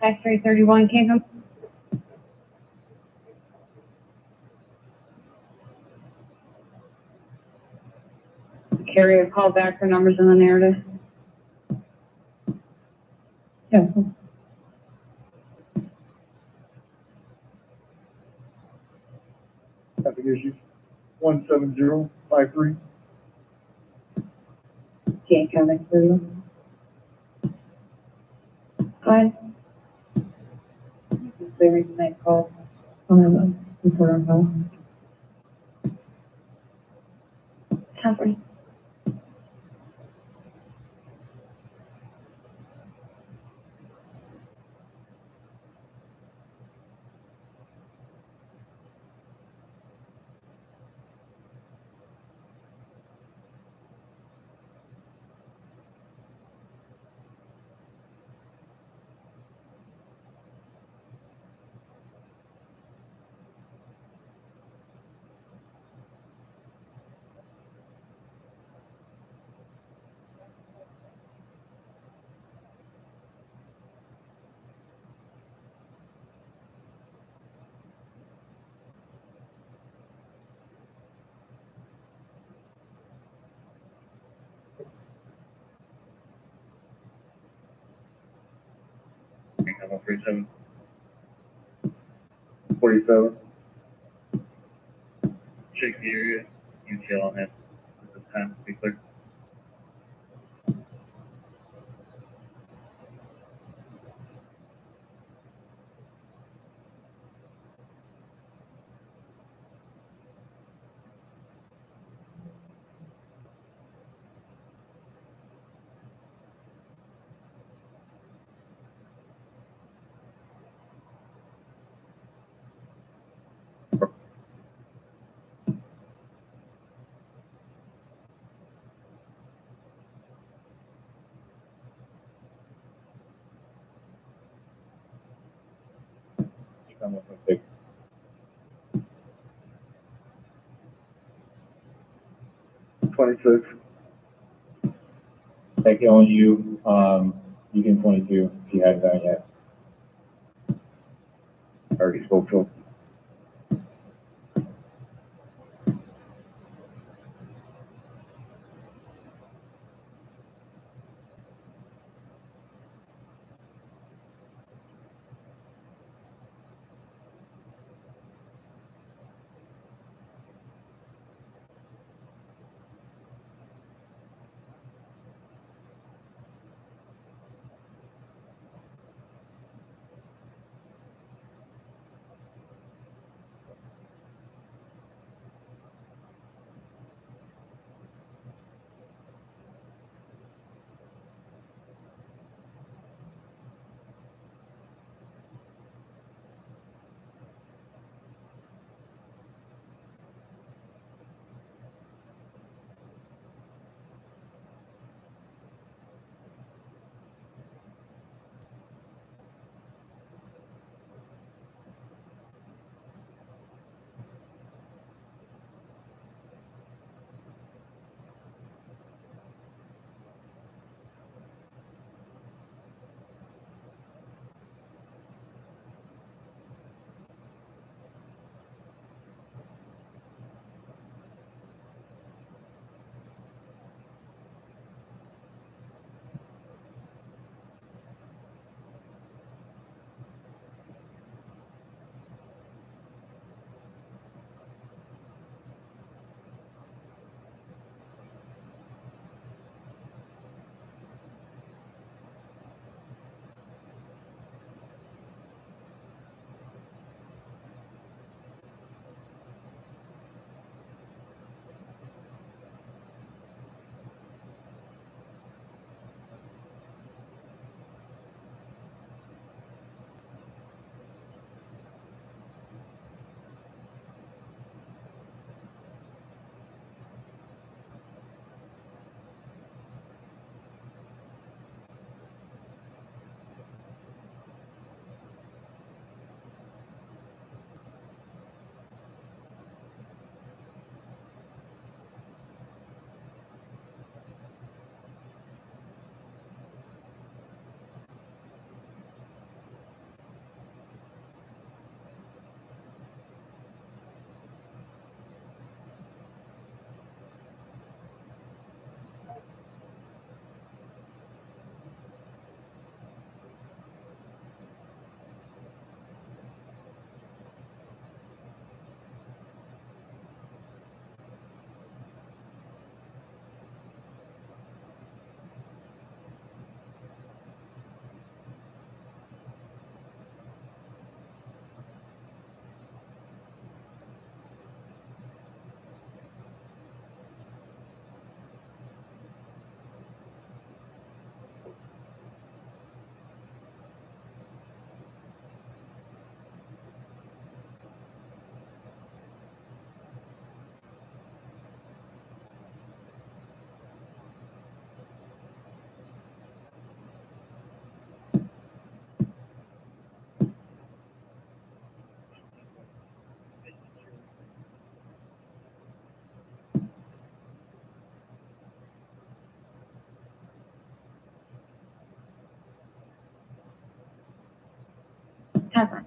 Act 331 Kingham. Carrier call back for numbers in the narrative. Yeah. Traffic issues. 17053. Can't come through. Go ahead. They reason they call. Before our call. Sorry. 137. 47. Check the area. UTL on that at this time. Be clear. I'm gonna take 26. Thank you on you. You can 22 if you haven't done it yet. Already spoke to him. Catherine.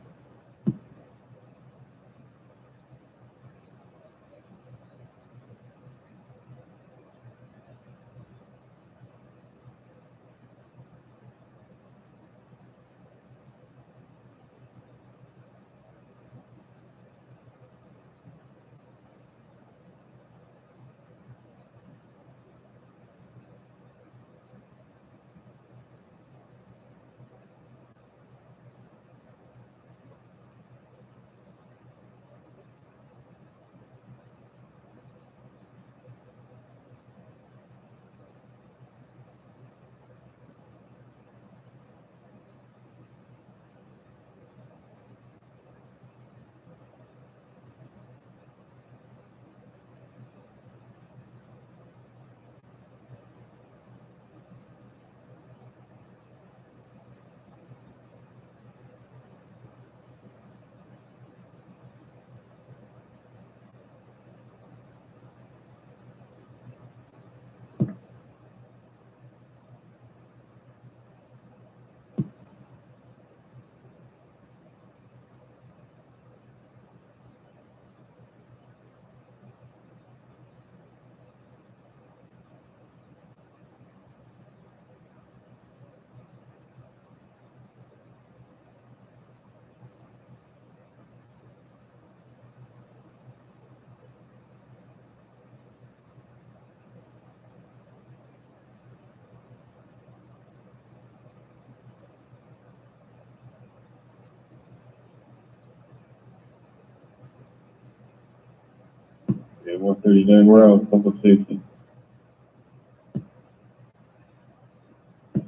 139, we're out, public safety.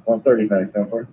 135, Comfort.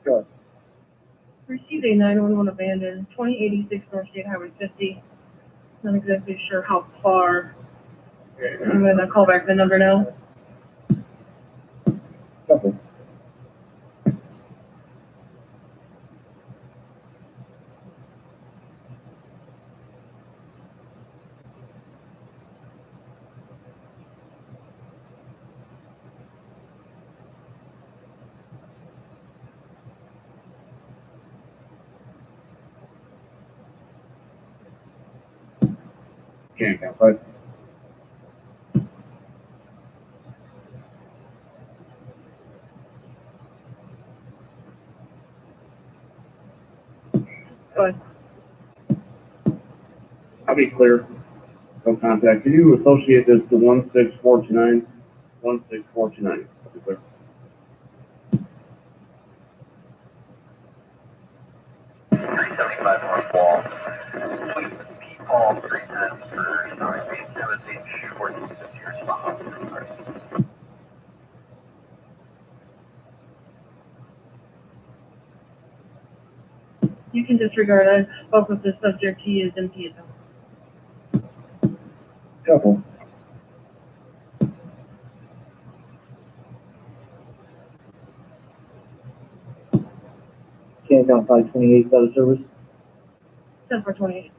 Go. Received a 911 abandoned, 2086 North State Highway 50. Not exactly sure how far. I'm gonna call back the number now. Couple. Can't count, but. Go ahead. I'll be clear. No contact. Can you associate this to 16429? 16429. I'll be clear. You can disregard. I spoke with the subject. He is in Pieto. Couple. Can't count 528 out of service. 10 for 28.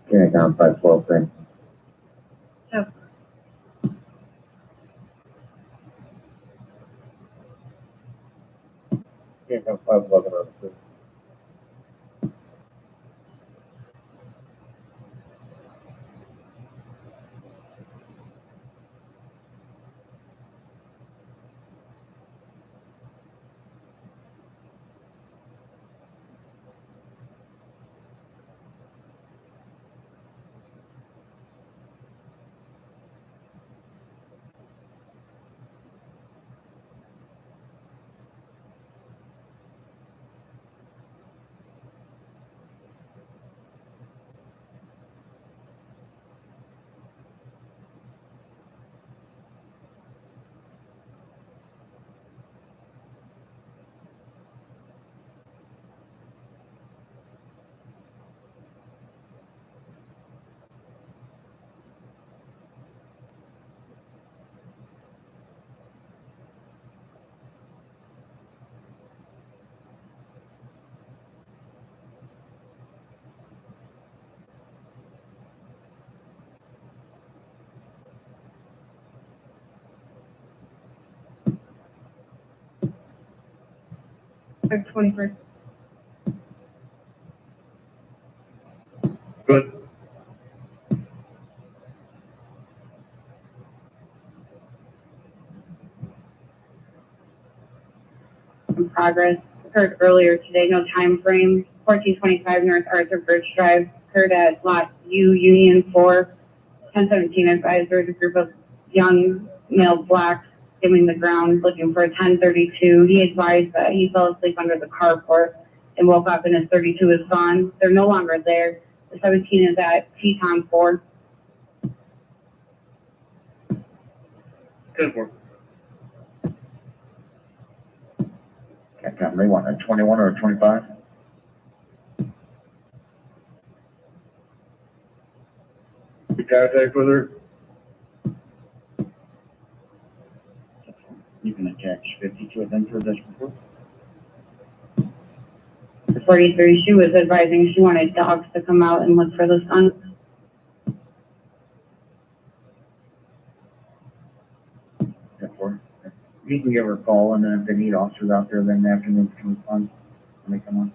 Can't count 512, thing. 10. Can't count 511 out of service. Or 21st. Good. In progress occurred earlier today, no time frame. 1425 North Arthur Birch Drive occurred at Lot U, Union 4. 1017 advised there was a group of young male blacks skimming the ground looking for a 1032. He advised that he fell asleep under the carport and woke up and his 32 is gone. They're no longer there. The 17 is at Teton 4. 10-4. Can't tell me what, a 21 or a 25? You contact with her? You can attach 50 to it then for this report. The 43, she was advising she wanted dogs to come out and look for the son. You can give her a call, and then if they need officers out there, then they have to move to respond when they come on.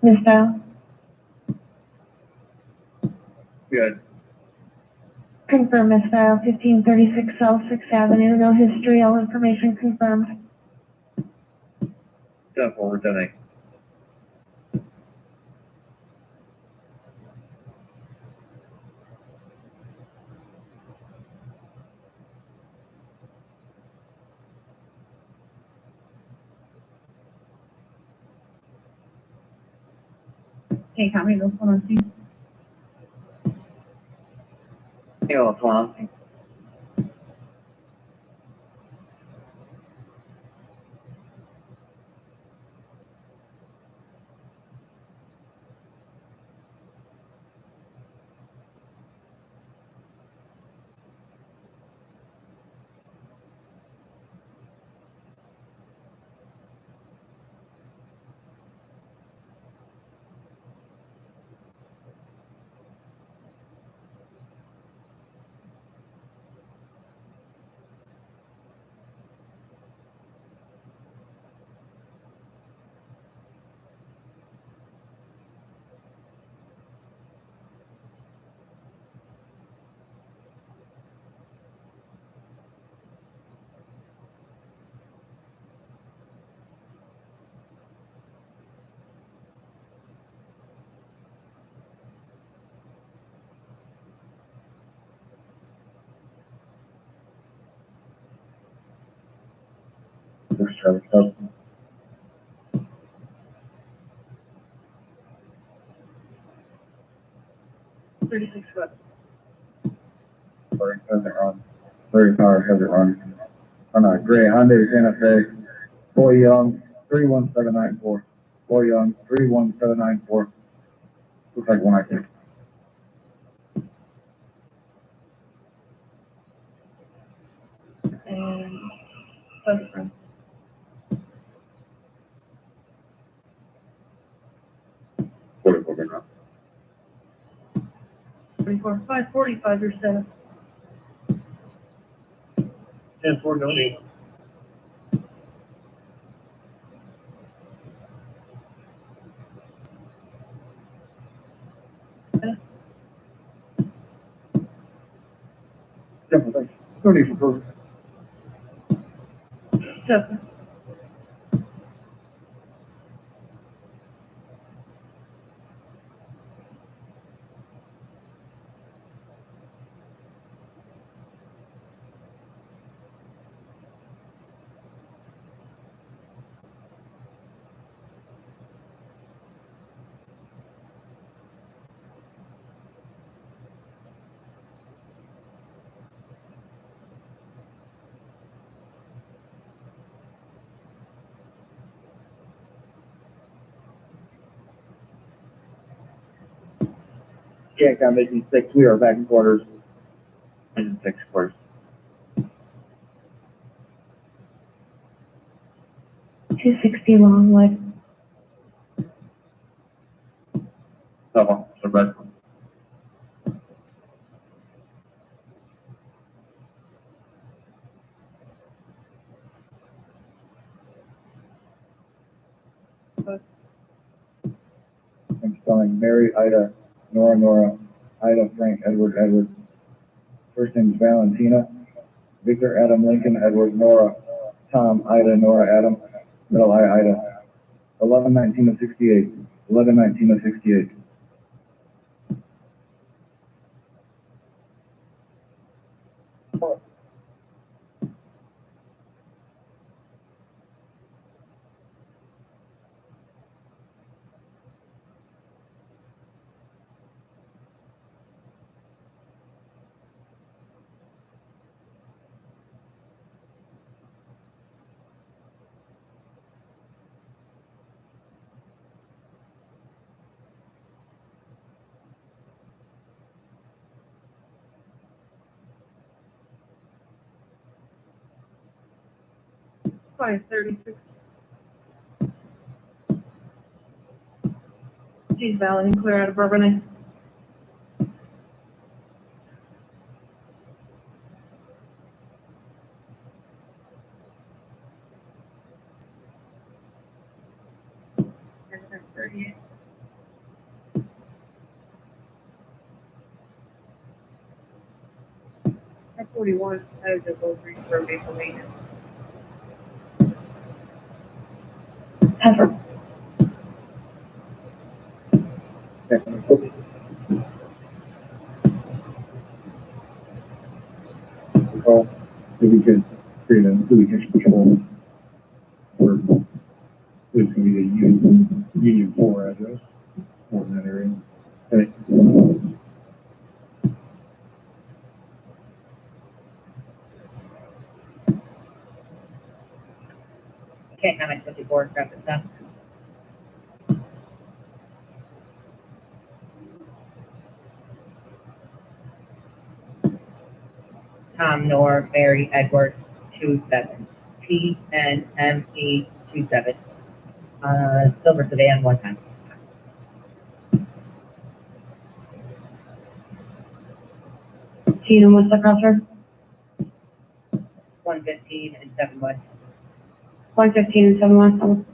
Ms. Dow? Good. Confirm, Ms. Dow, 1536 South 6th Avenue, no history, all information confirmed. 10-4, we're 10-8. Okay, copy those one on scene. Hello, Tom. There's Travis Hudson. Sorry, has it run? Larry Power has it run. On a gray Hyundai Santa Fe, Boy Young, 31794. Boy Young, 31794. Looks like one I think. And photograph. Now. 44, 545 or 7. 10-4, no need. Definitely. No need for proof. 7. Can't making 6, we are back in quarters. And 6 quarters. 260 long leg. So, red. I'm spelling Mary, Ida, Nora, Ida, Frank, Edward. First name is Valentina. Victor, Adam, Lincoln, Edward, Nora, Tom, Ida, Nora, Adam. Middle I, Ida. 11/19/68. 11/19/68. Fine, 36. She's valid and clear out of Bourbonnais. And 38. At 41, I was at those three for vehicle maintenance. Heifer. Well, if we could create a, so we can control, or it's gonna be a Union 4 address, or in that area. Okay. Can't comment 54, grab it down. Tom, Nor, Mary, Edward, 27. TNME 27. Silver sedan, 1 time. Tina, what's the crossroad? 115 and 71. 115 and 71.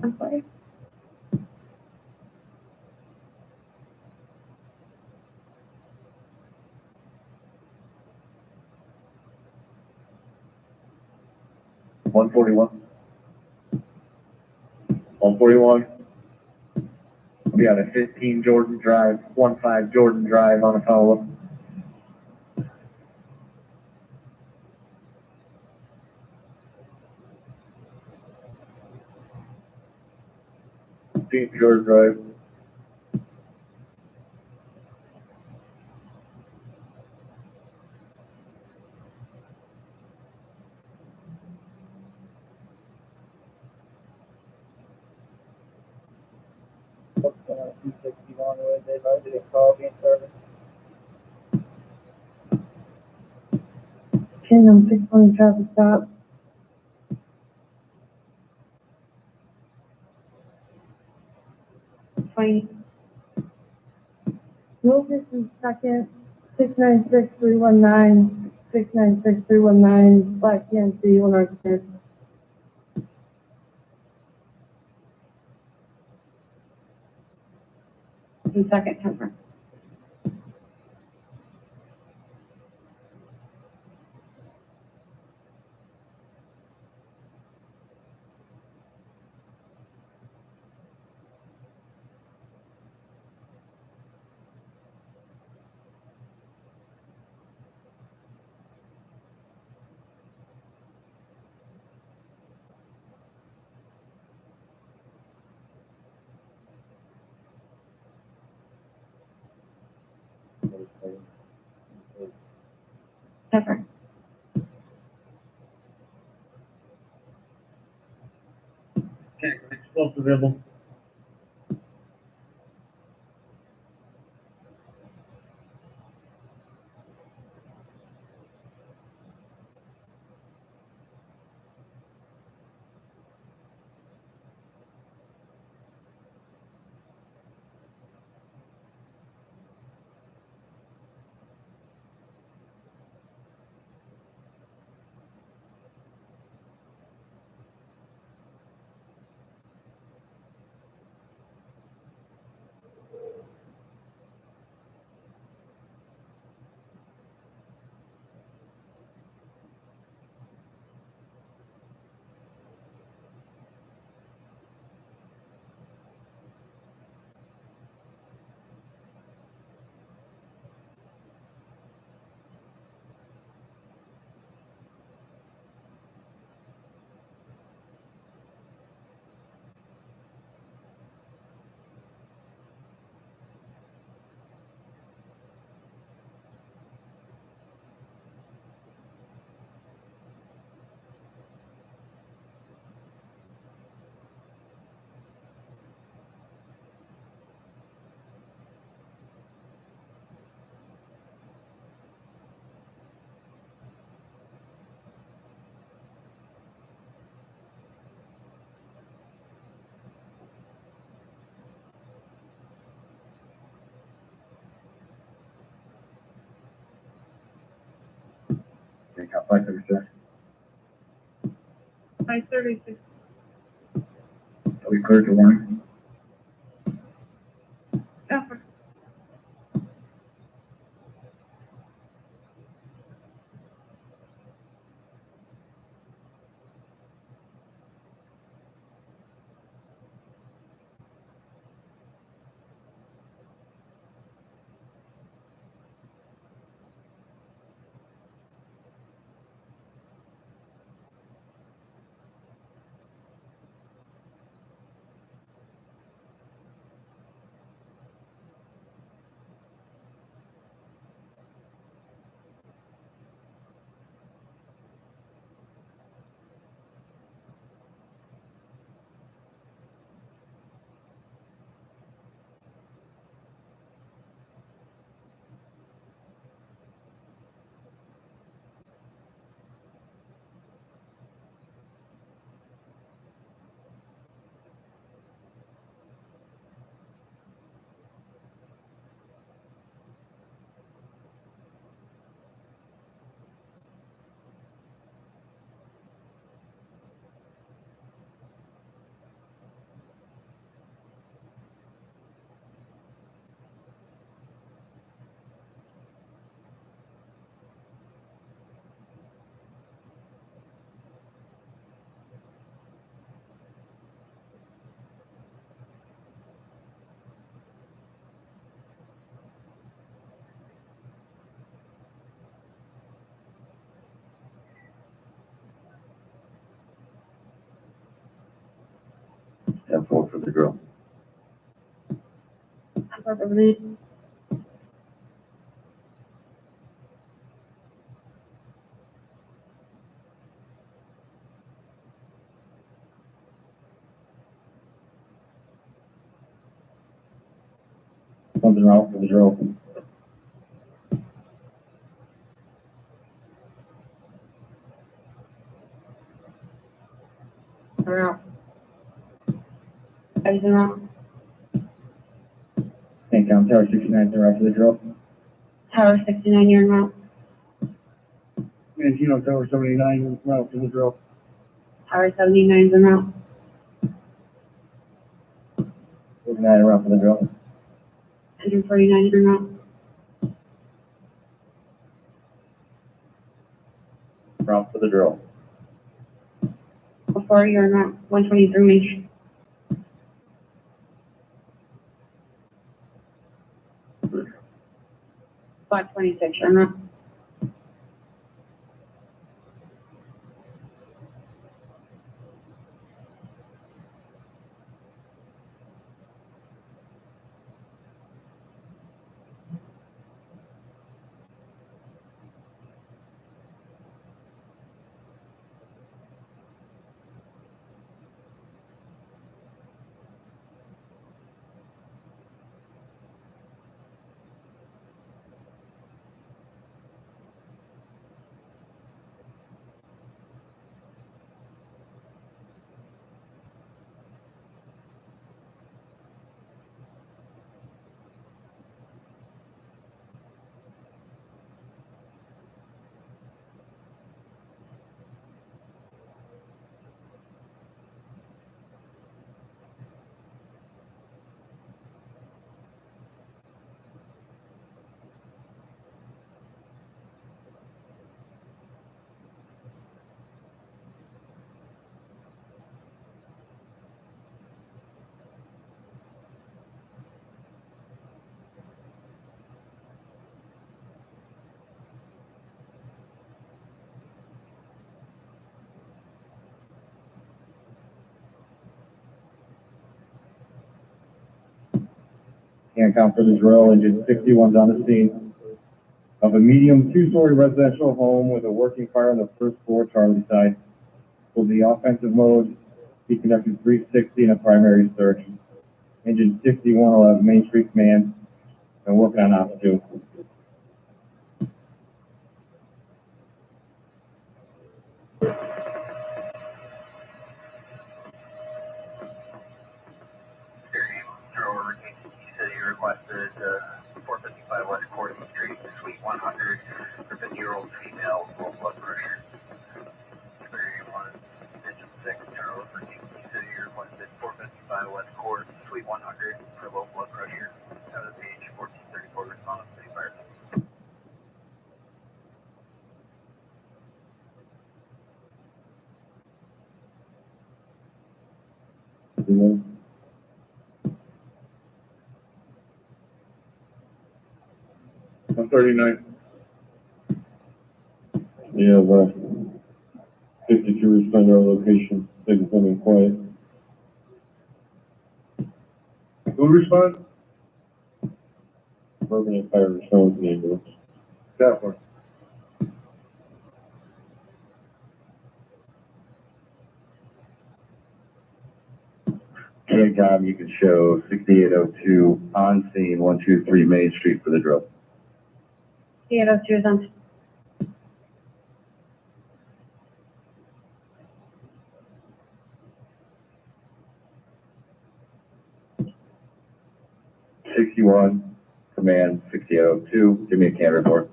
I'm sorry. One 141. We got a 15 Jordan Drive, 15 Jordan Drive on Apollo. Jordan Drive. They've already called me in service. 10 on 620 traffic stop. Fine. Move this in second. 696-319. 696-319. Black PNC 106. In second temper. Temper. Okay, explosive Dibble. Take out 536. 536. Are we clear to warning? Effort. Step forward for the drill. Affirmative. Something wrong for the drill. Around. Around. Can't count tower 69 0 for the drill. Tower 69, you're around. Mangino Tower 79, route for the drill. Tower 79 is around. 49 around for the drill. 149 is around. Route for the drill. Before you're around. 123 Main. 526, you're around. Can't count for the drill. Engine 61's on the scene of a medium two-story residential home with a working fire on the first floor, Charlie side. Will the offensive mode be conducting 360 in a primary search. Engine 61 will have Main Street Command and working on Ops 2. You requested 455 West Courtney Street, Suite 100, for 50-year-old female, low blood pressure. One, engine 6, Charles, you requested 455 West Court, Suite 100, for low blood pressure. Out of page 1434, response to fire. On 39. You have 52 respond to our location. Things coming quiet. Who responds? Bourbon and fire response to the ambulance. That one. KCOM, you can show 6802 on scene, 123 Main Street for the drill. 802 is on. '61, command 6802, give me a can report.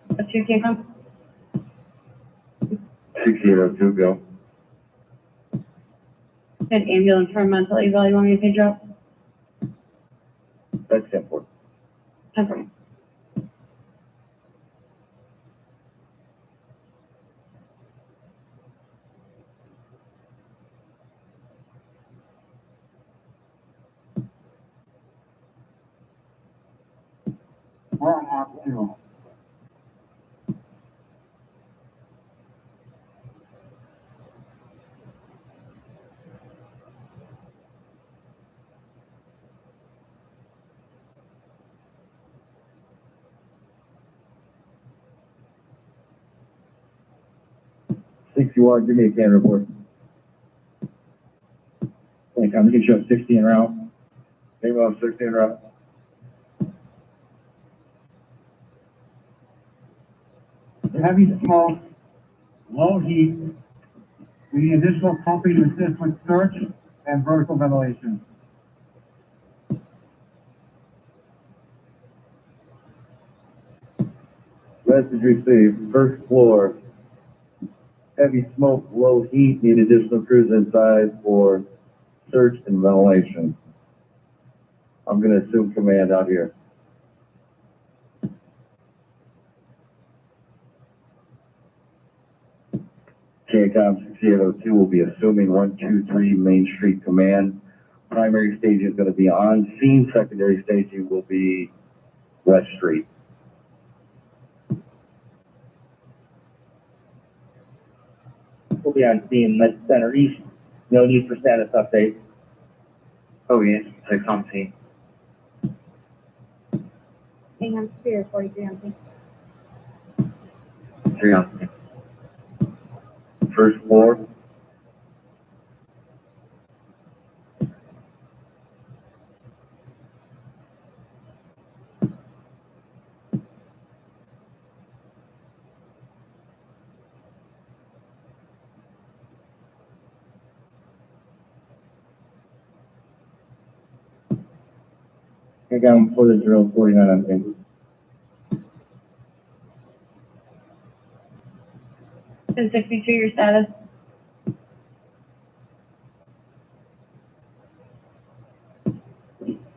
What's your can come? 6802, go. An ambulance for a mental eval, you want me to page up? That's 10-4. Okay. We're on Ops 2. '61, give me a can report. KCOM, you can show 60 en route. Meanwhile, 60 en route. Heavy smoke, low heat. We need additional pumping to assist with search and vertical ventilation. Message received, first floor. Heavy smoke, low heat, need additional crews inside for search and ventilation. I'm gonna assume command out here. KCOM 6802 will be assuming 123 Main Street command. Primary staging is gonna be on scene, secondary staging will be West Street. We'll be on scene, Med Center East. No need for status update. Oh, yeah, 6 on scene. Hang on, 43 on scene. 3 on scene. First floor. KCOM for the drill, 49 on scene. Is 62 your status?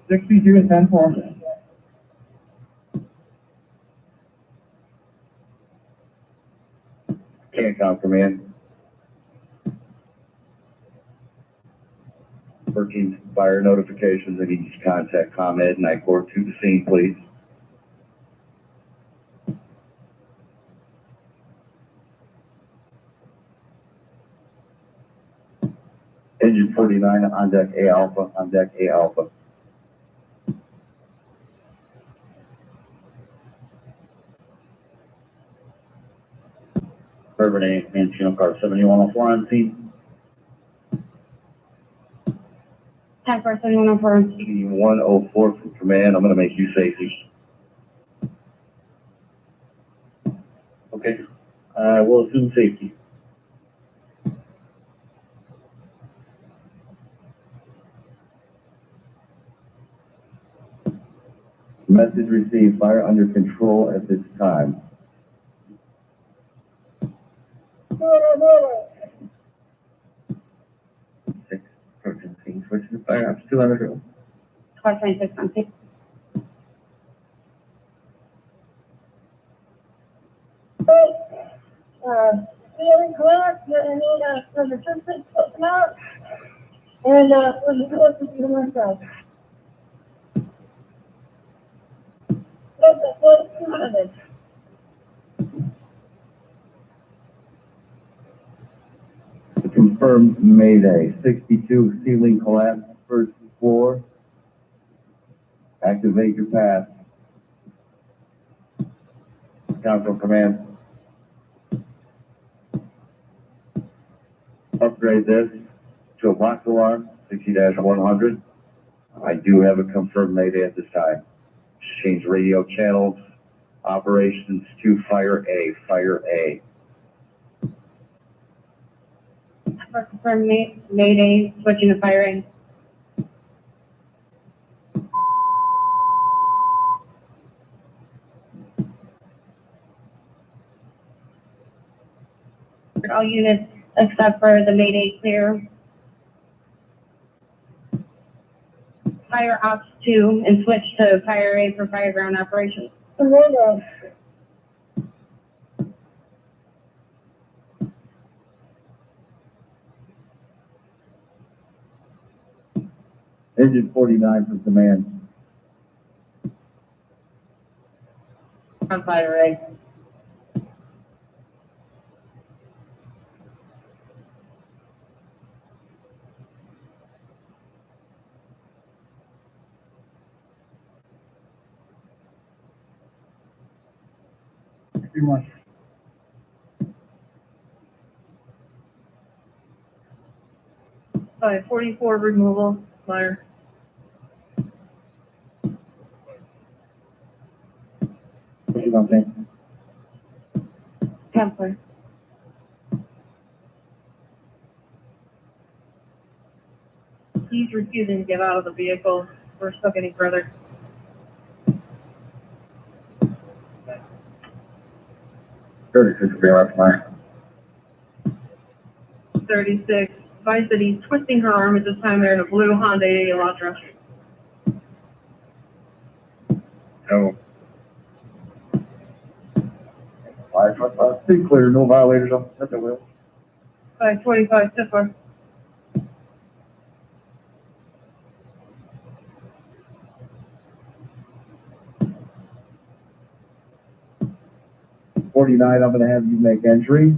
'62 is 10-4. KCOM command. Working fire notifications, I need you to contact ComEd and I-Corps to the scene, please. Engine 49 on deck A Alpha, on deck A Alpha. Bourbon A and Chinook car 7104 on scene. Task Force 7104. 104 from command. I'm gonna make you safety. Okay. We'll assume safety. Message received. Fire under control at this time. Six, approaching scene. Switching to fire. I'm still under control. Car 26 on scene. Feeling collapse, I need some assistance to come out. And, we're supposed to be the one side. Confirmed Mayday. 62 ceiling collapse, first floor. Activate your path. Council command. Upgrade this to a box alarm, 60-100. I do have a confirmed Mayday at this time. Change radio channels. Operations to Fire A. Fire A. Confirmed Mayday, switching to Fire A. All units except for the Mayday clear. Fire Ops 2 and switch to Fire A for fire ground operations. Engine 49 from command. On Fire A. Pretty much. By 44 removal, Meyer. What you gonna think? Templar. He's refusing to get out of the vehicle. We're still getting further. 36 be left line. 36. Vice that he's twisting her arm at this time. They're in a blue Honda Elantra. No. 555. Stay clear. No violators on the wheel. 525, Tiffler. $49, I'm gonna have you make entry.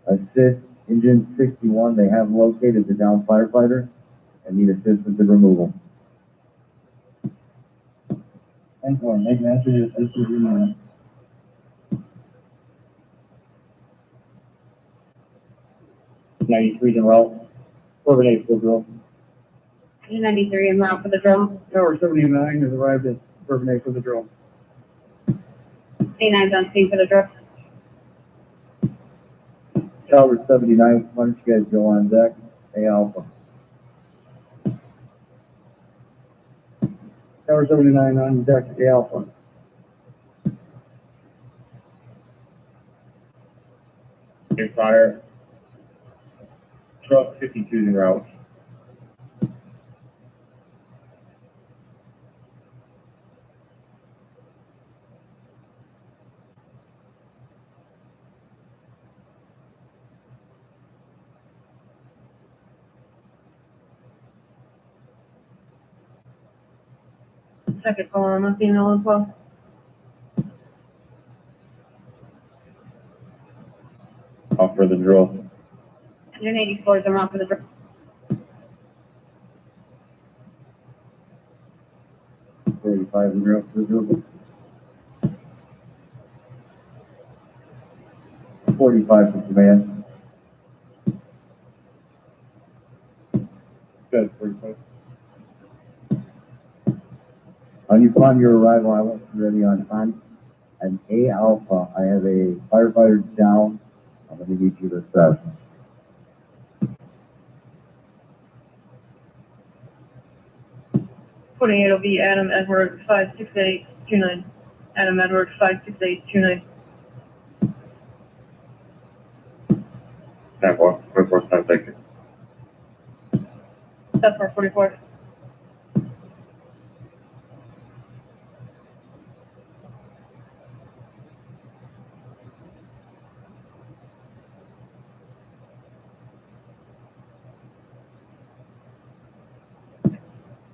Assist engine 61, they have located the downed firefighter and need assistance in removal. Thank you. Make an entry to assist with removal. '93 en route. Urban 8 full drill. 93 en route for the drill. Tower 79 has arrived at Bourbon A for the drill. A9's on scene for the drill. Tower 79, why don't you guys go on deck? A Alpha. Tower 79 on deck, A Alpha. Fire. Truck 52 en route. Second call on the female as well. Off for the drill. 184 is en route for the drill. 5-0. 45 for command. Good, 45. Upon your arrival, I want you ready on time. And A Alpha, I have a firefighter down. I'm going to need you to assess. Putting it'll be Adam Edward 56829. Adam Edward 56829. 10-4, 44, 10, thank you. Step 444.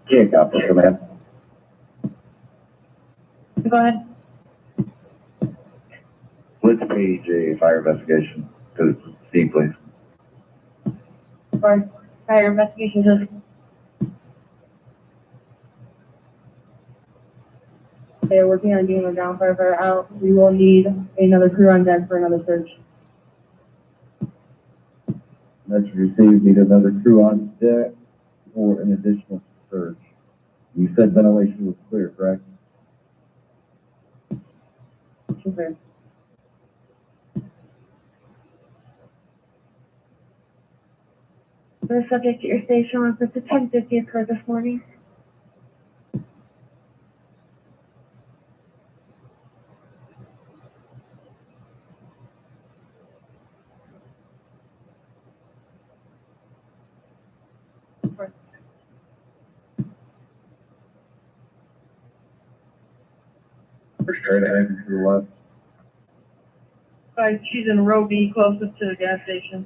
Yeah, Captain Command. Go ahead. Let's page a fire investigation to the scene, please. Or fire investigation says. They're working on getting the ground firefighter out. We will need another crew on deck for another search. Message received, need another crew on deck for an additional search. You said ventilation was clear, correct? Okay. The subject at your station was at the 10:50 occurred this morning. Straight ahead to the left. She's in row B, closest to the gas station.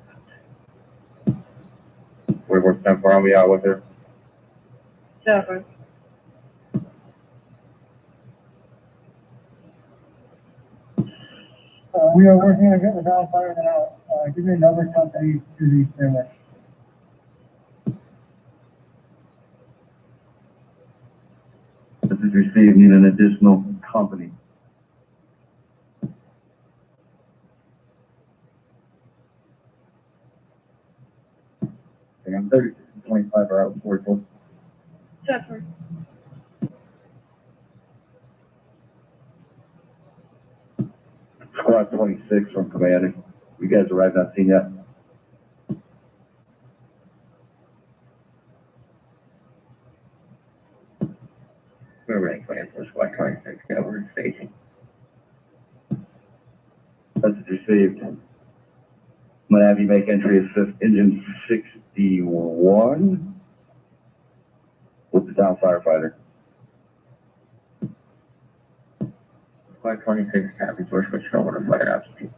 We're 10-4, I'll be out with her. Jennifer. We are working on getting the ground fireman out. Give me another company to the camera. This is received, need an additional company. Okay, I'm 36 and 25 are out for it. Jennifer. Squad 26 from commanding. You guys arrived on scene yet? We're ready for squad 26, over station. Message received. I'm gonna have you make entry assist engine 61 with the down firefighter. Squad 26, copy, for switch over to fire ops team.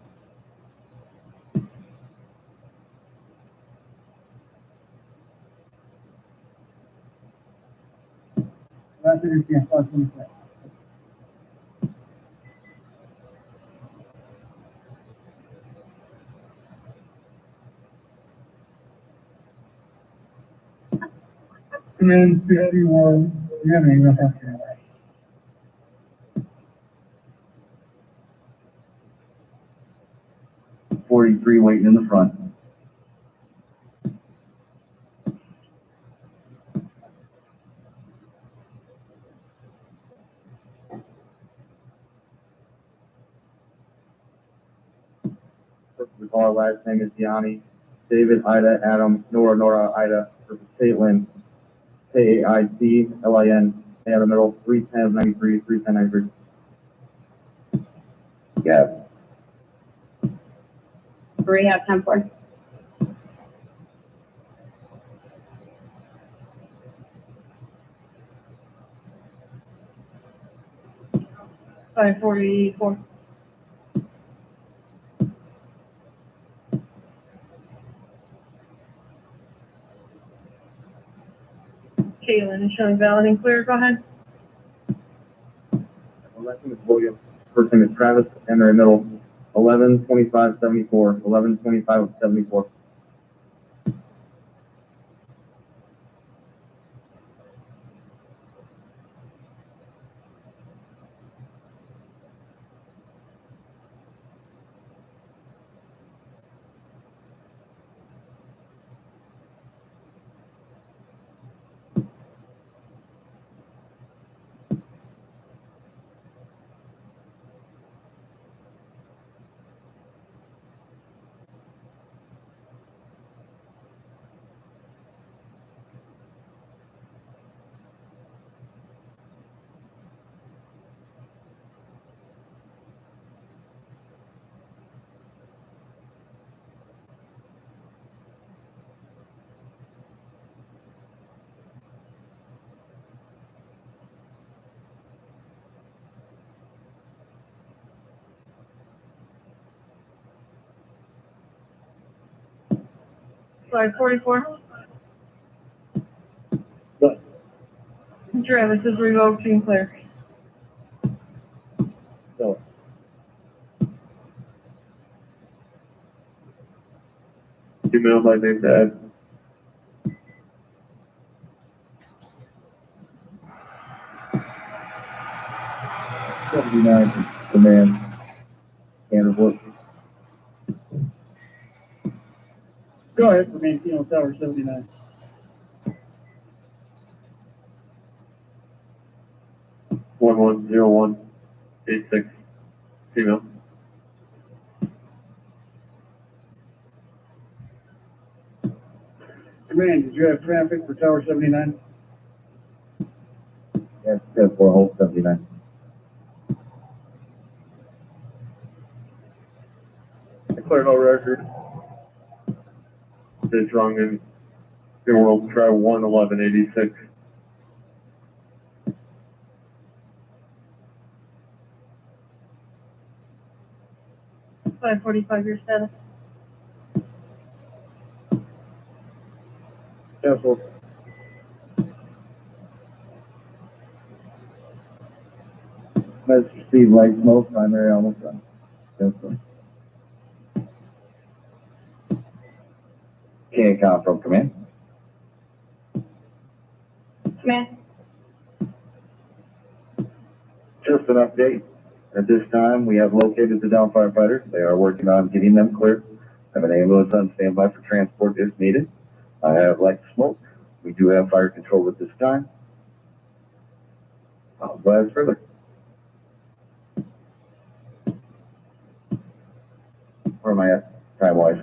That's it, you can't start from the Command 61, you have any reference to that? .43 waiting in the front. We call our last name is Yanni. David, Ida, Adam, Nora, Ida, Caitlin, K-A-I-T-L-I-N, A in the middle, 31093, 31093. Yeah. Rehab 10-4. $544. Caitlin is showing valid and clear. Go ahead. Last name is William. First name is Travis, and they're in the middle, 112574, 112574. Slide 44. Good. Travis is revoked and clear. So, Email my name to Ed. $79 demand. Canterbury. go ahead for Mantino Tower 79. One 10186 female. Command, did you have traffic for Tower 79? Yes, 10-4, hold 79. Declare no record. It's wrong in World Try 11186. Slide 45, your status. Cancel. Message Steve Light Smoke, primary almost done. Cancel. K-Con from command. Command. Just an update. At this time, we have located the down firefighters. They are working on getting them cleared. I have an ambulance on standby for transport if needed. I have light smoke. We do have fire control at this time. I'll advise further. Where am I at time-wise?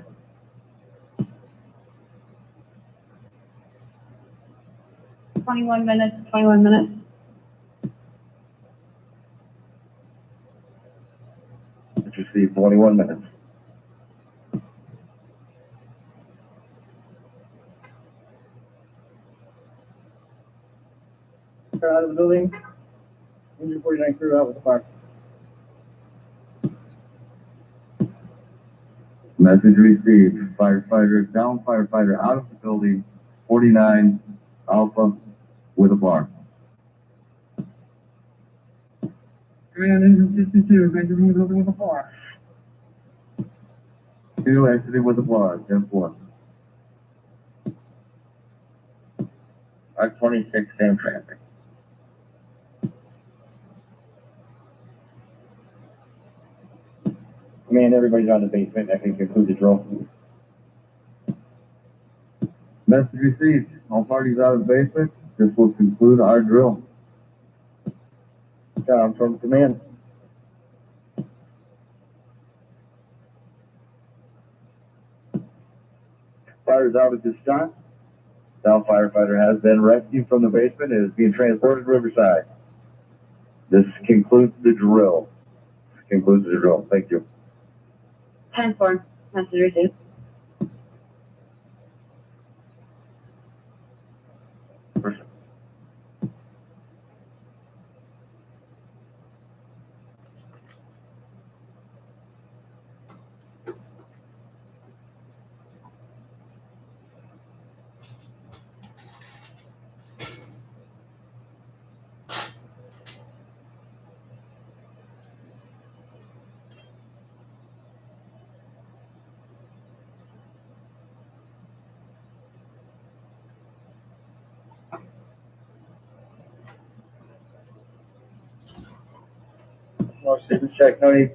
Twenty-one minutes. Let's receive 21 minutes. Car out of the building. Engine 49 crew out with the fire. Message received. Firefighter down, firefighter out of the building. 49 Alpha with a bar. Command, engine 52, major move over with the fire. 2 exiting with a bar. 10-4. R26, same traffic. Command, everybody's on the basement. That can conclude the drill. Message received. All parties out of the basement. This will conclude our drill. Down from command. Fire's out at this time. Down firefighter has been rescued from the basement and is being transported to Riverside. This concludes the drill. Thank you. 10-4, message received. More students check, Tony.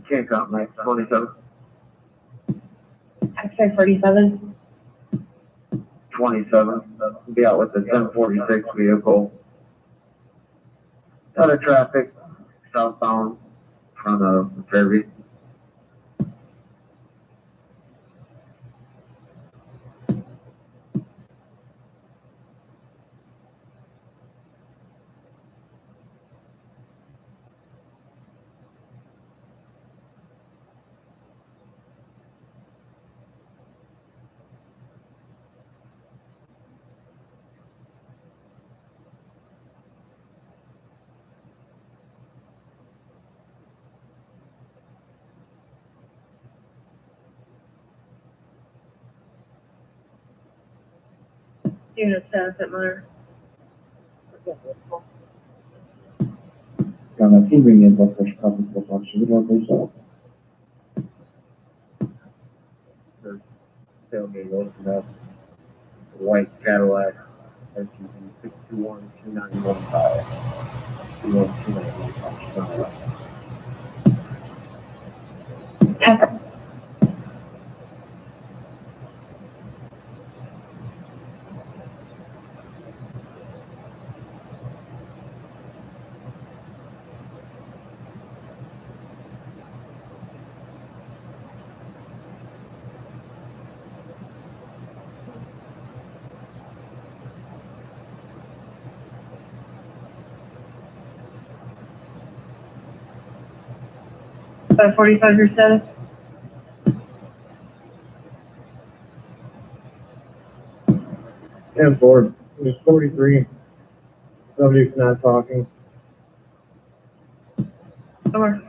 Can't count, Mike. 27. X-ray 47. 27. Be out with the 1046 vehicle. Out of traffic, southbound, front of Fairview. Unit status at Mother. Got TV info for Chicago football. Should we go for There's tailgate open up. White Cadillac. SUV 621-2915. 621-2915. By 45 your status. And Ford, there's 43. Somebody's not talking. Over.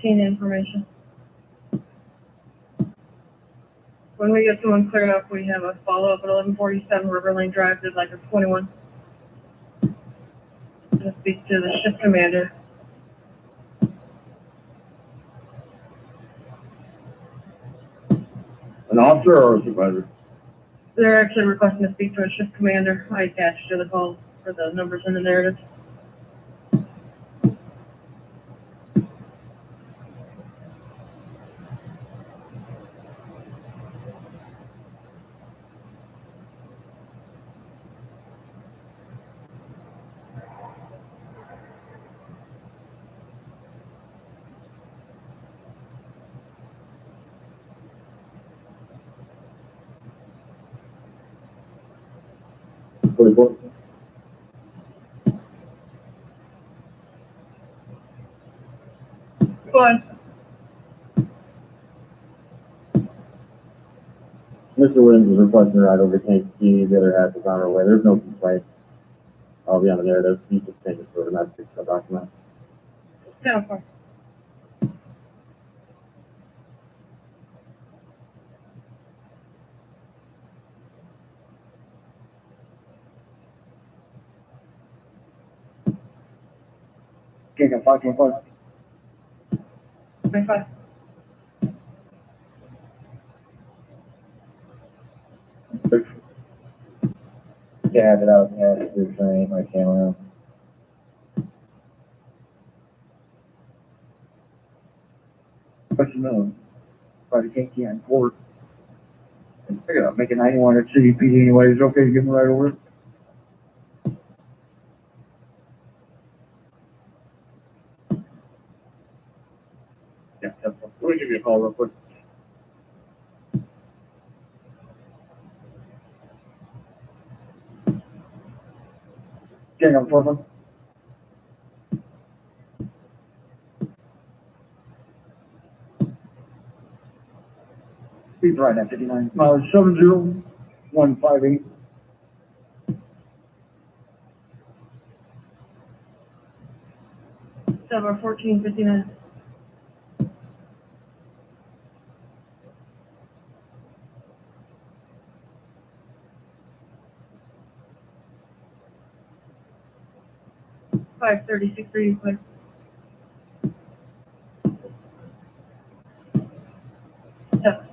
Information. When we get someone cleared up, we have a follow-up at 1147 River Lane Drive, did like a 21. Just speak to the shift commander. An officer or a supervisor? They're actually requesting to speak to a shift commander. I attached to the call for the numbers in the narrative. Go on. Mr. Williams is requesting a ride over to Kankakee. The other half is on our way. There's no complaint. I'll be on the narrative. You just take it for the message document. Down for. Okay, got 525. 25. Yeah, have it out. Yeah, it's turning my camera. Question no. Probably can't key on court. And figure out making 91 at CDPD anyway. Is it okay to give them right over? Yeah, let me give you a call real quick. Okay, I'm 4 Speed right at 59. 70158. 1459. Five 36 reading clear. Seven.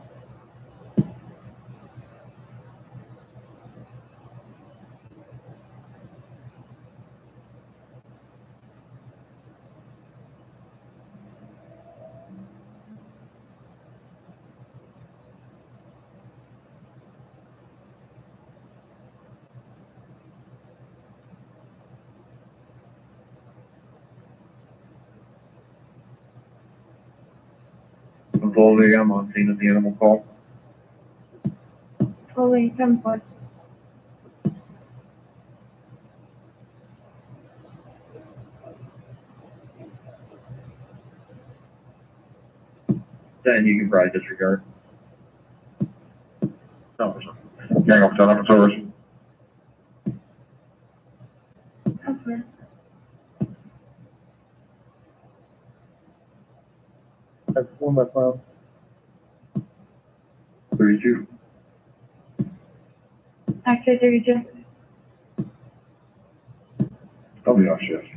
Volney, I'm on scene of the animal call. Fully 10-4. Then you can probably disregard. No, gang up, 10 service. Okay. That's 1 by 5. 32. X-ray 32. I'll be off shift.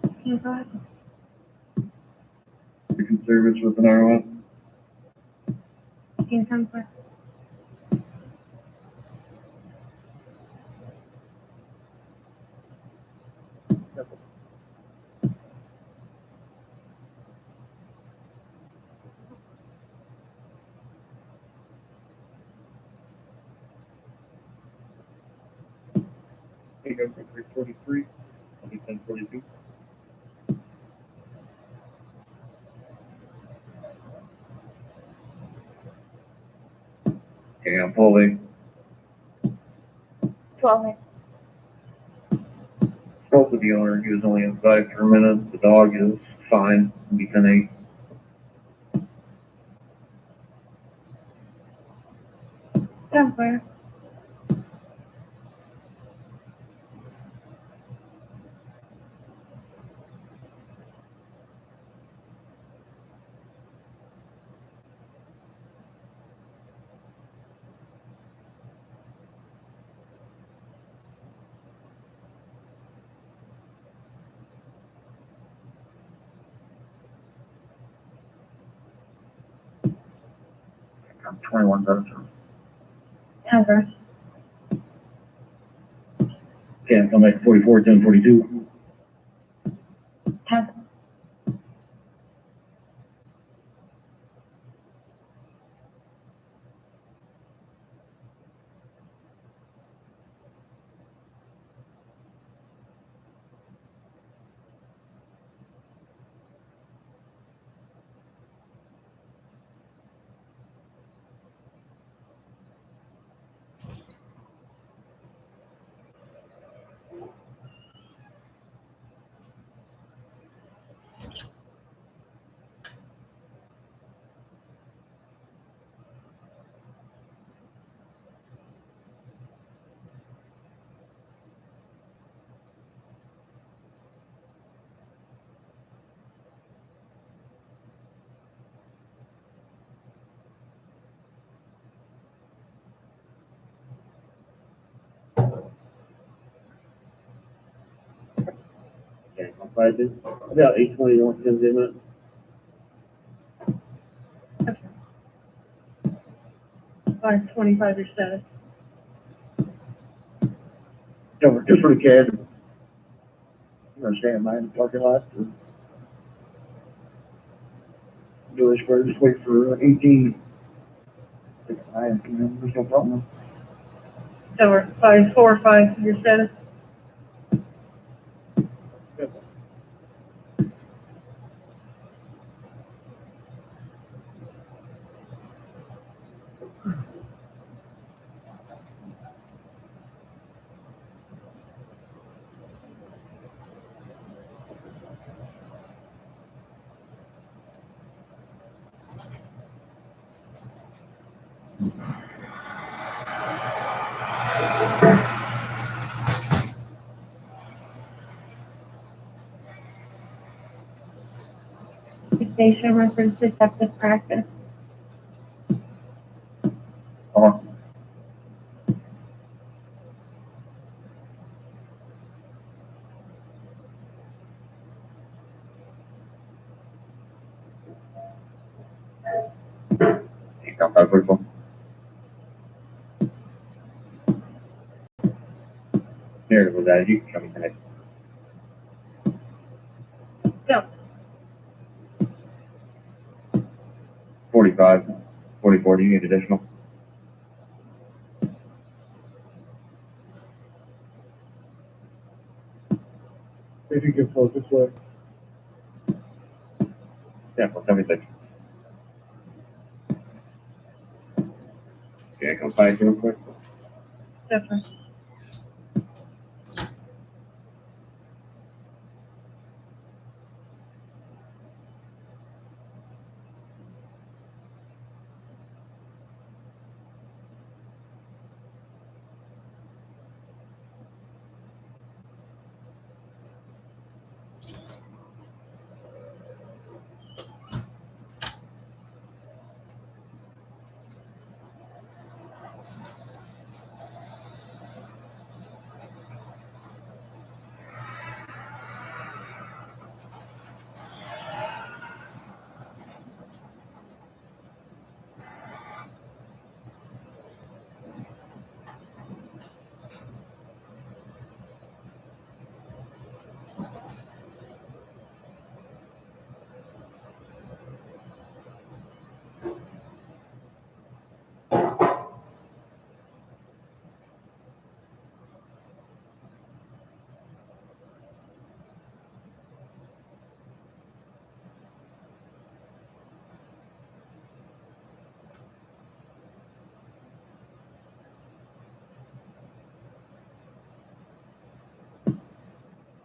Can you go ahead? You can service with an R1. Can you come for? Hey, go for 343. I'll be 1042. Okay, I'm fully. 12. Spoke with the owner. He was only inside for a minute. The dog is fine. It'll be 10-8. Come for. I'm 21 votes. Come for. Okay, I'll come back 44, 1042. Have. Okay, I'll find it. About 820 North Thames Inlet. About 25 your status. Over just for the kid. I'm gonna stand by in the parking lot. Do this for, just wait for 18. There's no problem. So we're 545 your status. Station reference deceptive practice. Come 544. Here, with that, you can come in tonight. Go. 45, 44, do you need additional? If you can float this way. Yeah, for 76. Okay, come find you real quick. Different.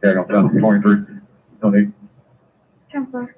Okay, I'll put 23. Donate. 10-4.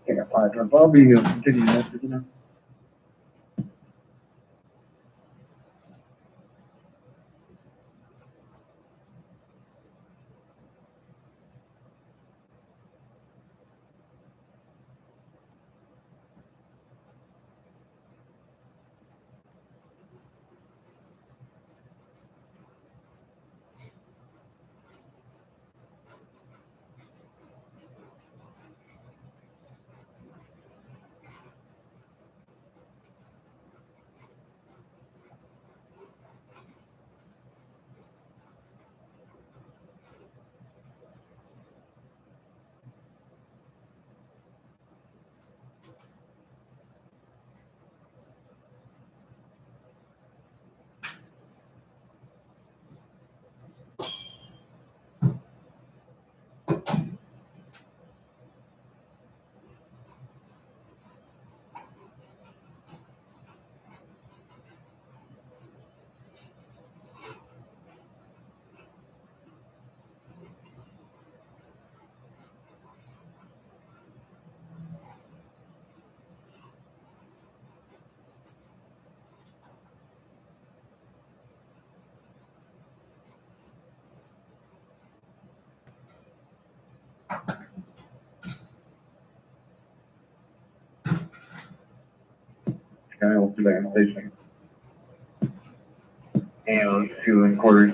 Okay, got 5. Bobby, continue that, isn't it? Okay, I'll do that in station. And 2 quarters.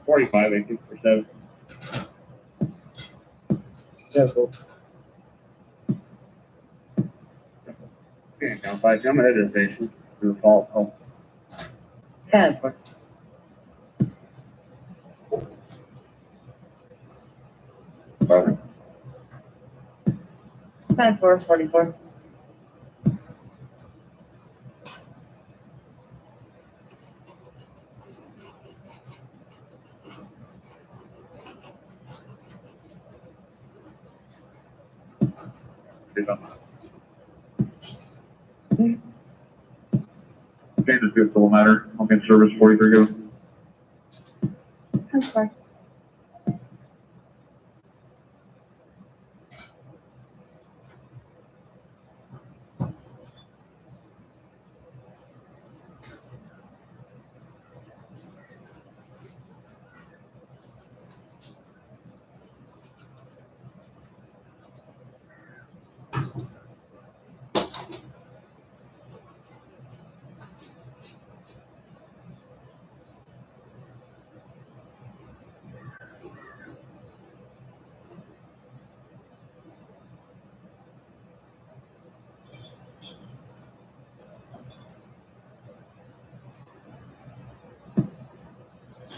$45, 18%. Yeah, cool. Okay, now 5, I'm ahead of the station. Do the fault. Oh. 10-4. Bobby. 10-4, 44. Okay, just do it full matter. I'll get service 43 go. 10-4.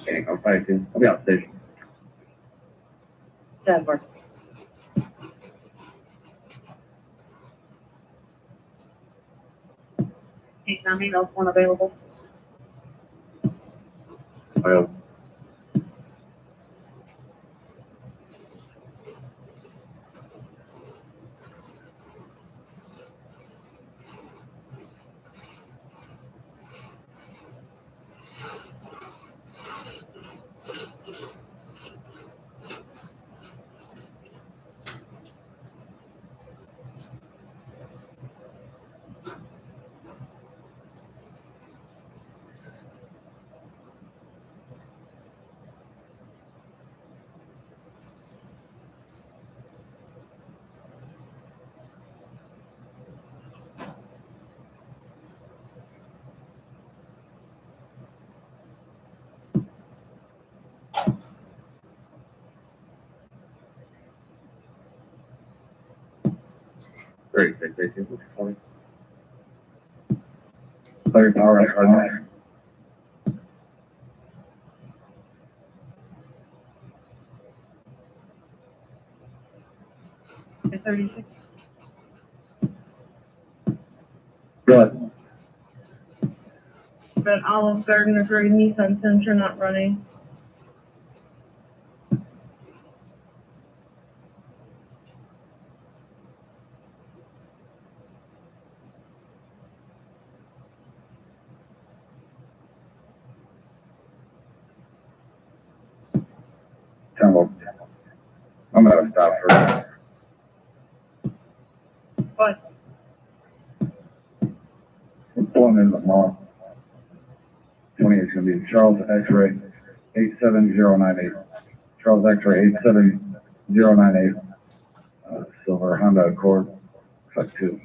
Okay, I'll fight you. I'll be out station. Denver. Eight, nine, one available. I'll very sick, basically. What's calling? Clear power at Cardinal. Okay, 36. Go ahead. But Olive Garden or Green Nissan Sentra not running. Temple. I'm gonna stop for What? we're pulling in the mall. 28 is gonna be Charles X-ray 87098. Charles X-ray 87098. Silver Honda Accord. Looks like two.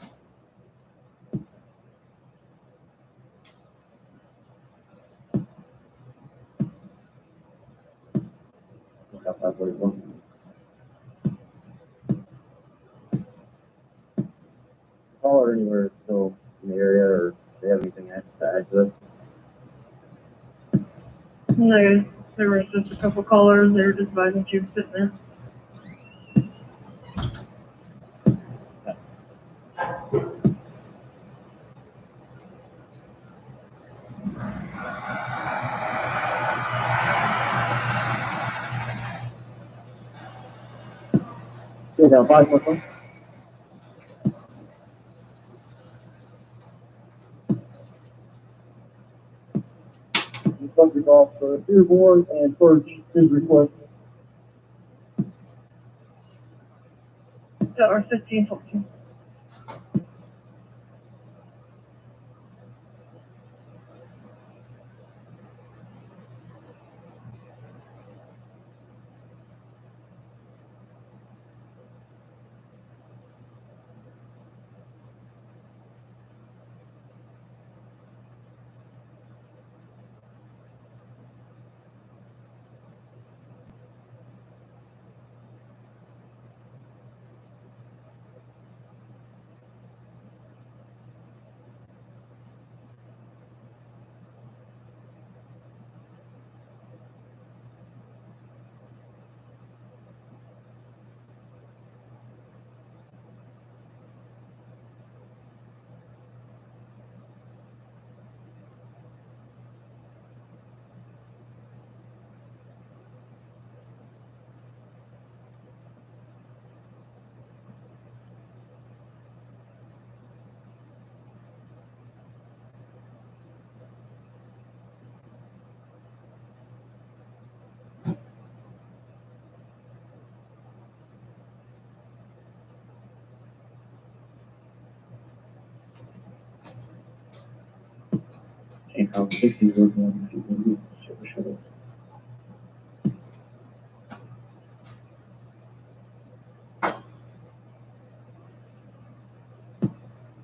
Got 544. Call or anywhere still in the area, or do they have anything to add to this? No, there was just a couple callers. They were just advising she was sitting there. Yeah, 544. The subject officer, Dearborn, and first his request. So, or 1514. Can't count 60 was one. Sure.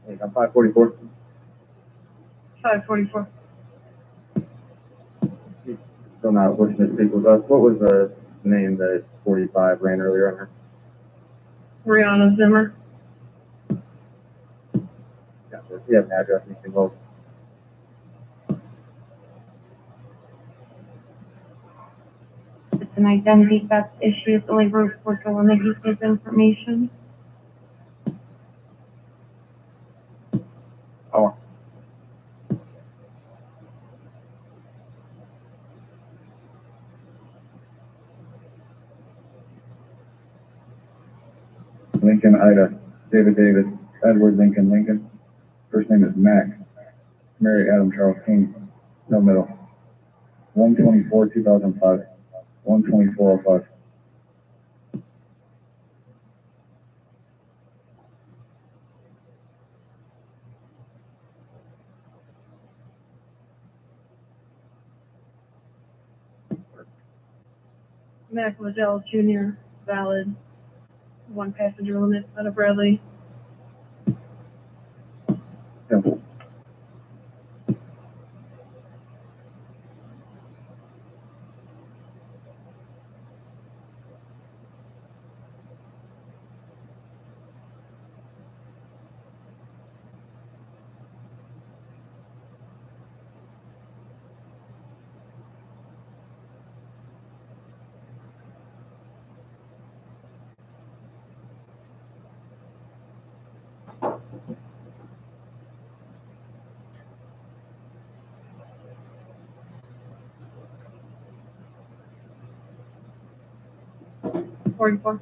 Hey, I'm 544. 544. Still not looking to speak with us. What was the name that 45 ran earlier on her? Brianna Zimmer. Gotcha. Do you have an address, anything else? an identity theft issue at the labor report to limit use of information. Oh. Lincoln, Ida, David, David, Edward, Lincoln, Lincoln. First name is Mac. Mary, Adam, Charles, King. No middle. 1/24/2005. 1/24/05. Mac Liddell Jr., valid, 1 passenger limit out of Bradley. Temple. Forty-four.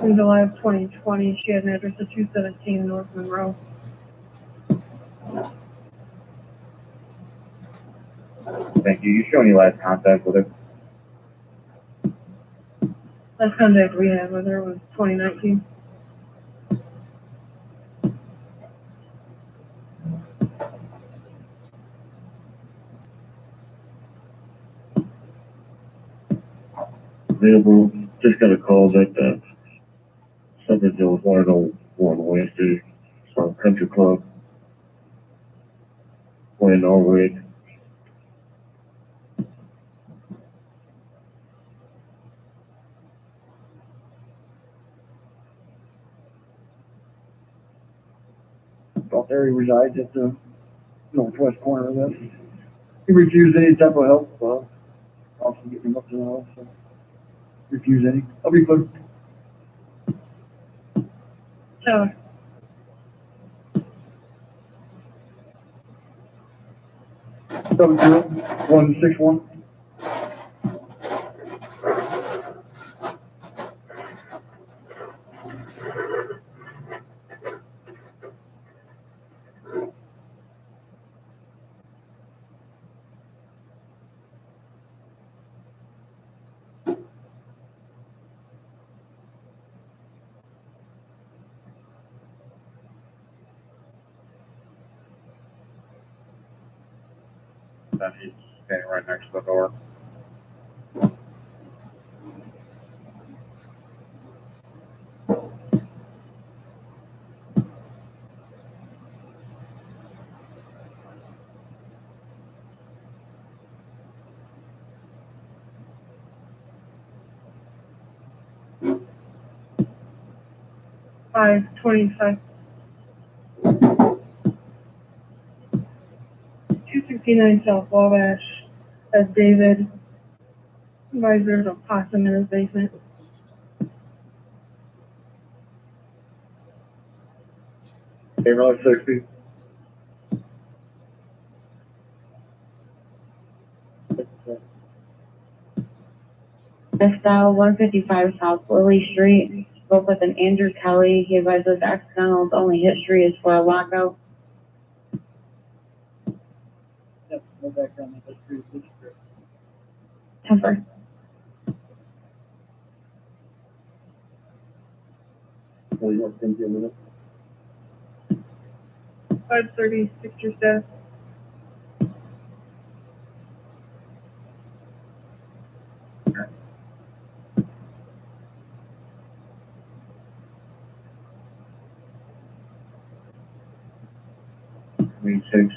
In July of 2020, she had an address of 217 North Monroe. Thank you. You show any last contact with her? Last contact we had with her was 2019. Available, just got a call that, something was wanted on Wednesday from Country Club. Playing Norway. About there, he resides at the northwest corner of this. He refused any type of help, also getting him up to the house, so. Refuse any. I'll be good. So, 70161. Then he's standing right next to the door. Five 25. 269 South Wabash. That's David. There's a possum in his basement. Camera 60. Style 155 South Lily Street. Spoke with an Andrew Kelly. He advises accidentals only history is for a lockout. Yep, no background, that's pretty good. Temper. Oh, you want to take a minute? 530 Sixer staff. Green 6.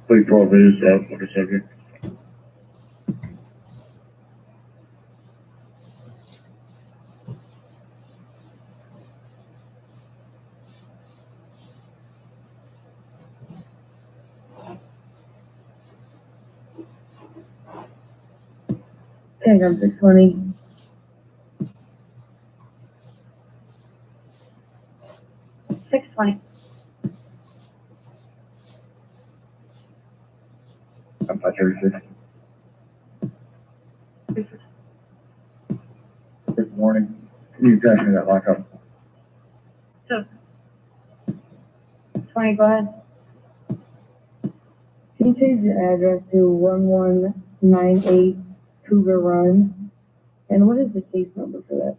Wait 12 minutes out for a second. Okay, I got 620. I'm not sure. Good morning. Can you pass me that lockup? So, 20, go ahead. Can you change your address to 1198 Cougar Run? And what is the case number for that?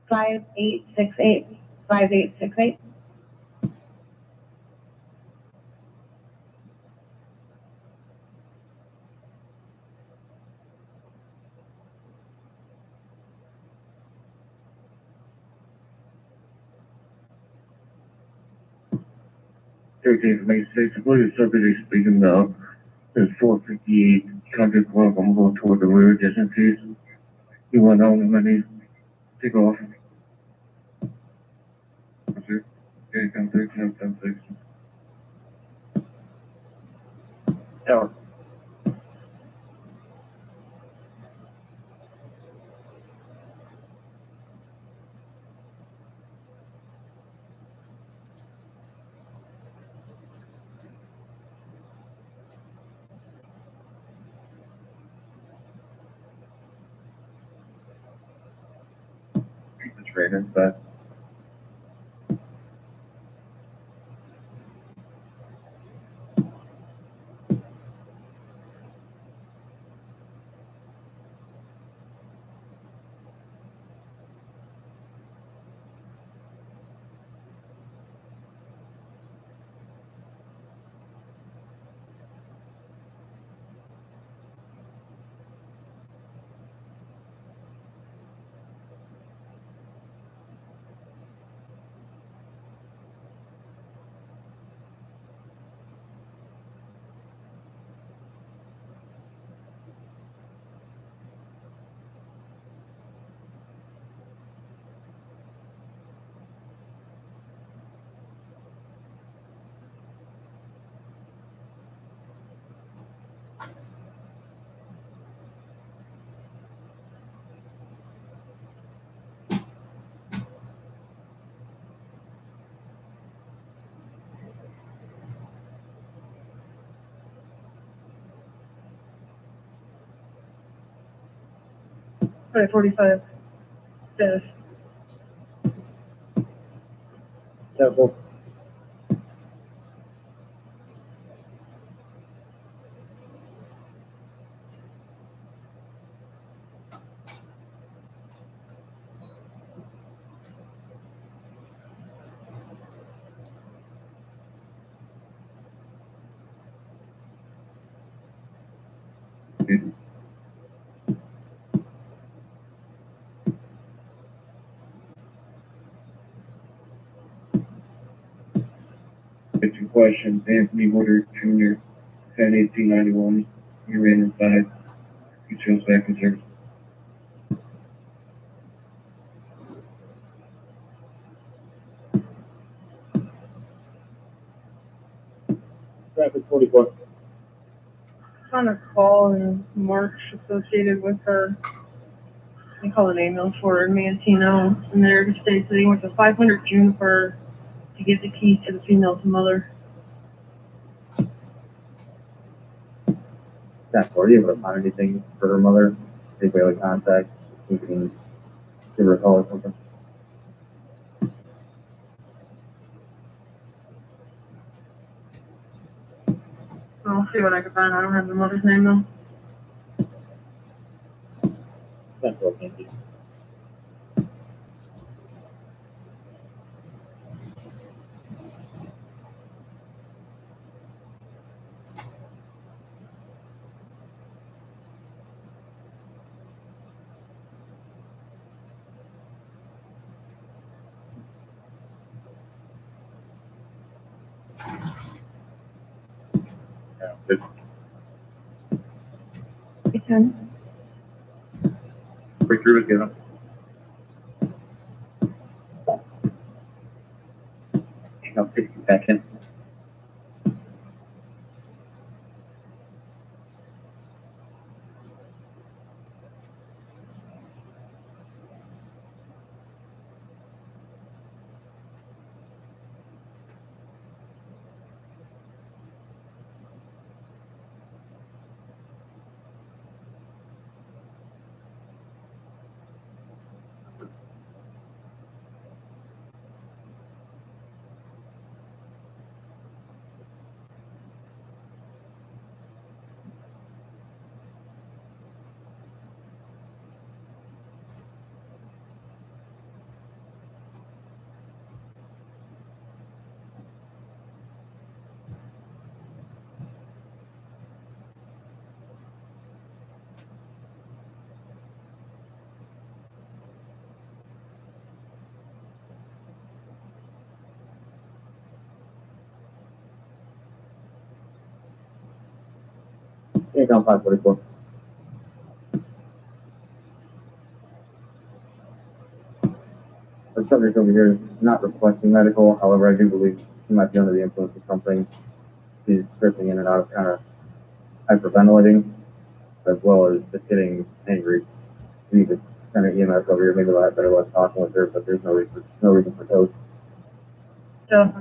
5868. 5868. May 6th, what is subject speaking now? It's 458 Country Club. I'm going toward the rear just in case you want to know when take off. Okay, come 3, 6. Tower. It's right inside. Right, 45. Yes. Temple. It's a question. Anthony Woodard Jr., 10/18/91. He ran inside. He chose back in service. Traffic 44. On a call in March associated with her, they call an ambulance for her in Mantino, and they're to state that he went to 500 Juniper to get the keys to the female's mother. That were you able to find anything for her mother? Take way of contact. We can give her a call or something. I'll see what I can find. I don't have the mother's name though. That's what thank you. Good. You can. Break through again. I'll take you back in. Account 544. The subject over here is not requesting medical, however, I do believe she might be under the influence of something. She's drifting in and out of kind of hyperventilating, as well as just getting angry. We need to send an EMS over here, maybe we'll have better luck talking with her, but there's no reason for toast. So,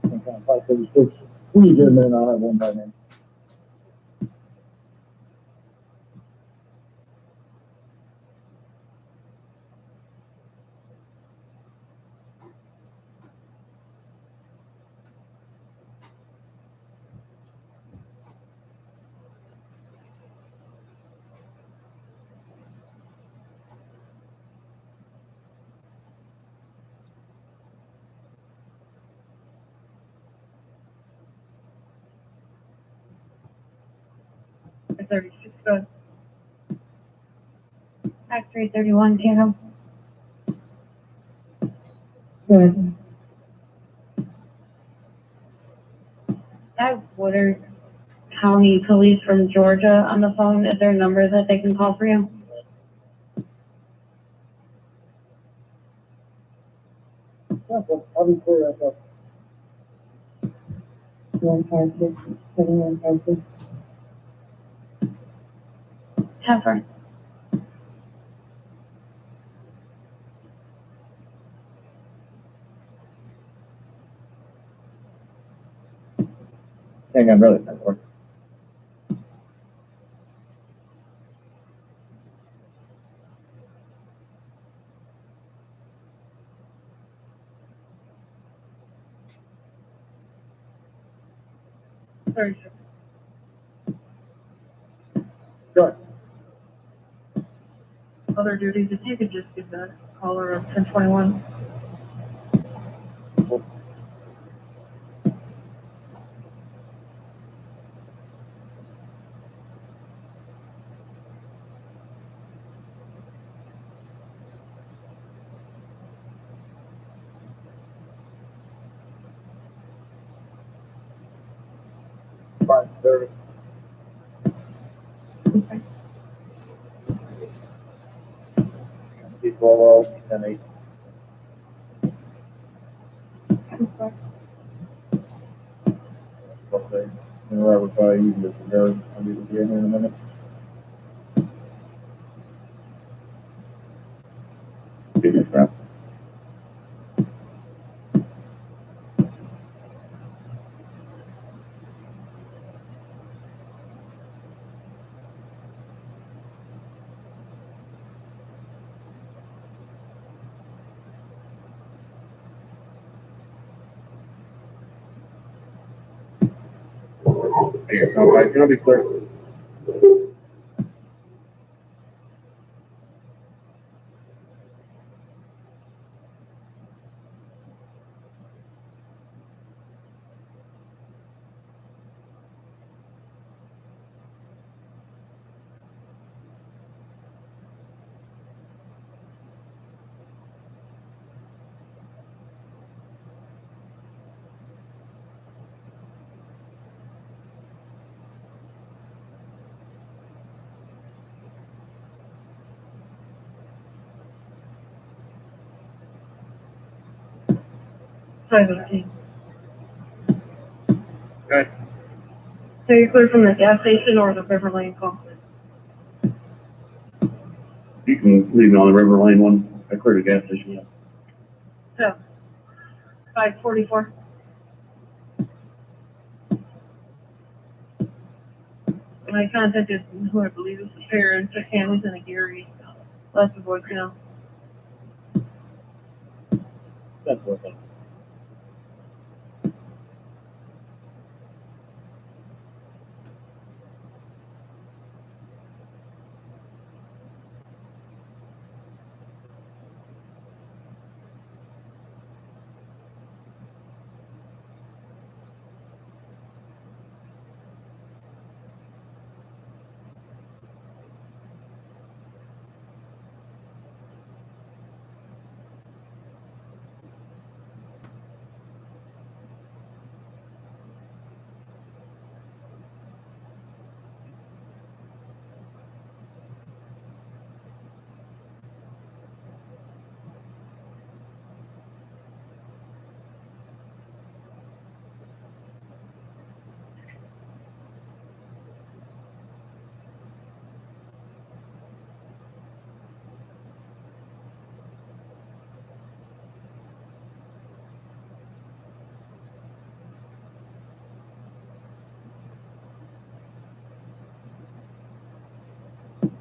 Account 536. Please, in there, and I'll have one by name. at 36, go. Act 331, Daniel. Good. I have Woodard County Police from Georgia on the phone. Is there a number that they can call for you? Yeah, well, I'll be clear as well. 156, 7156. Heifer. Hang on, brother. That's work. Sorry, Sure. other duties, if you could just give that caller a 1021. Five 30. Okay. People, 10-8. Okay. And I would probably use this regard. I'll be with you in a minute. Give me a crap. Here, no, right, you'll be clear. Good. Good. So you're clear from the gas station or the River Lane call? You can leave me on the River Lane one. I cleared the gas station. Yeah. So, 544. My contact is who I believe is the parents. I can't listen to Gary. Left a voicemail. That's okay.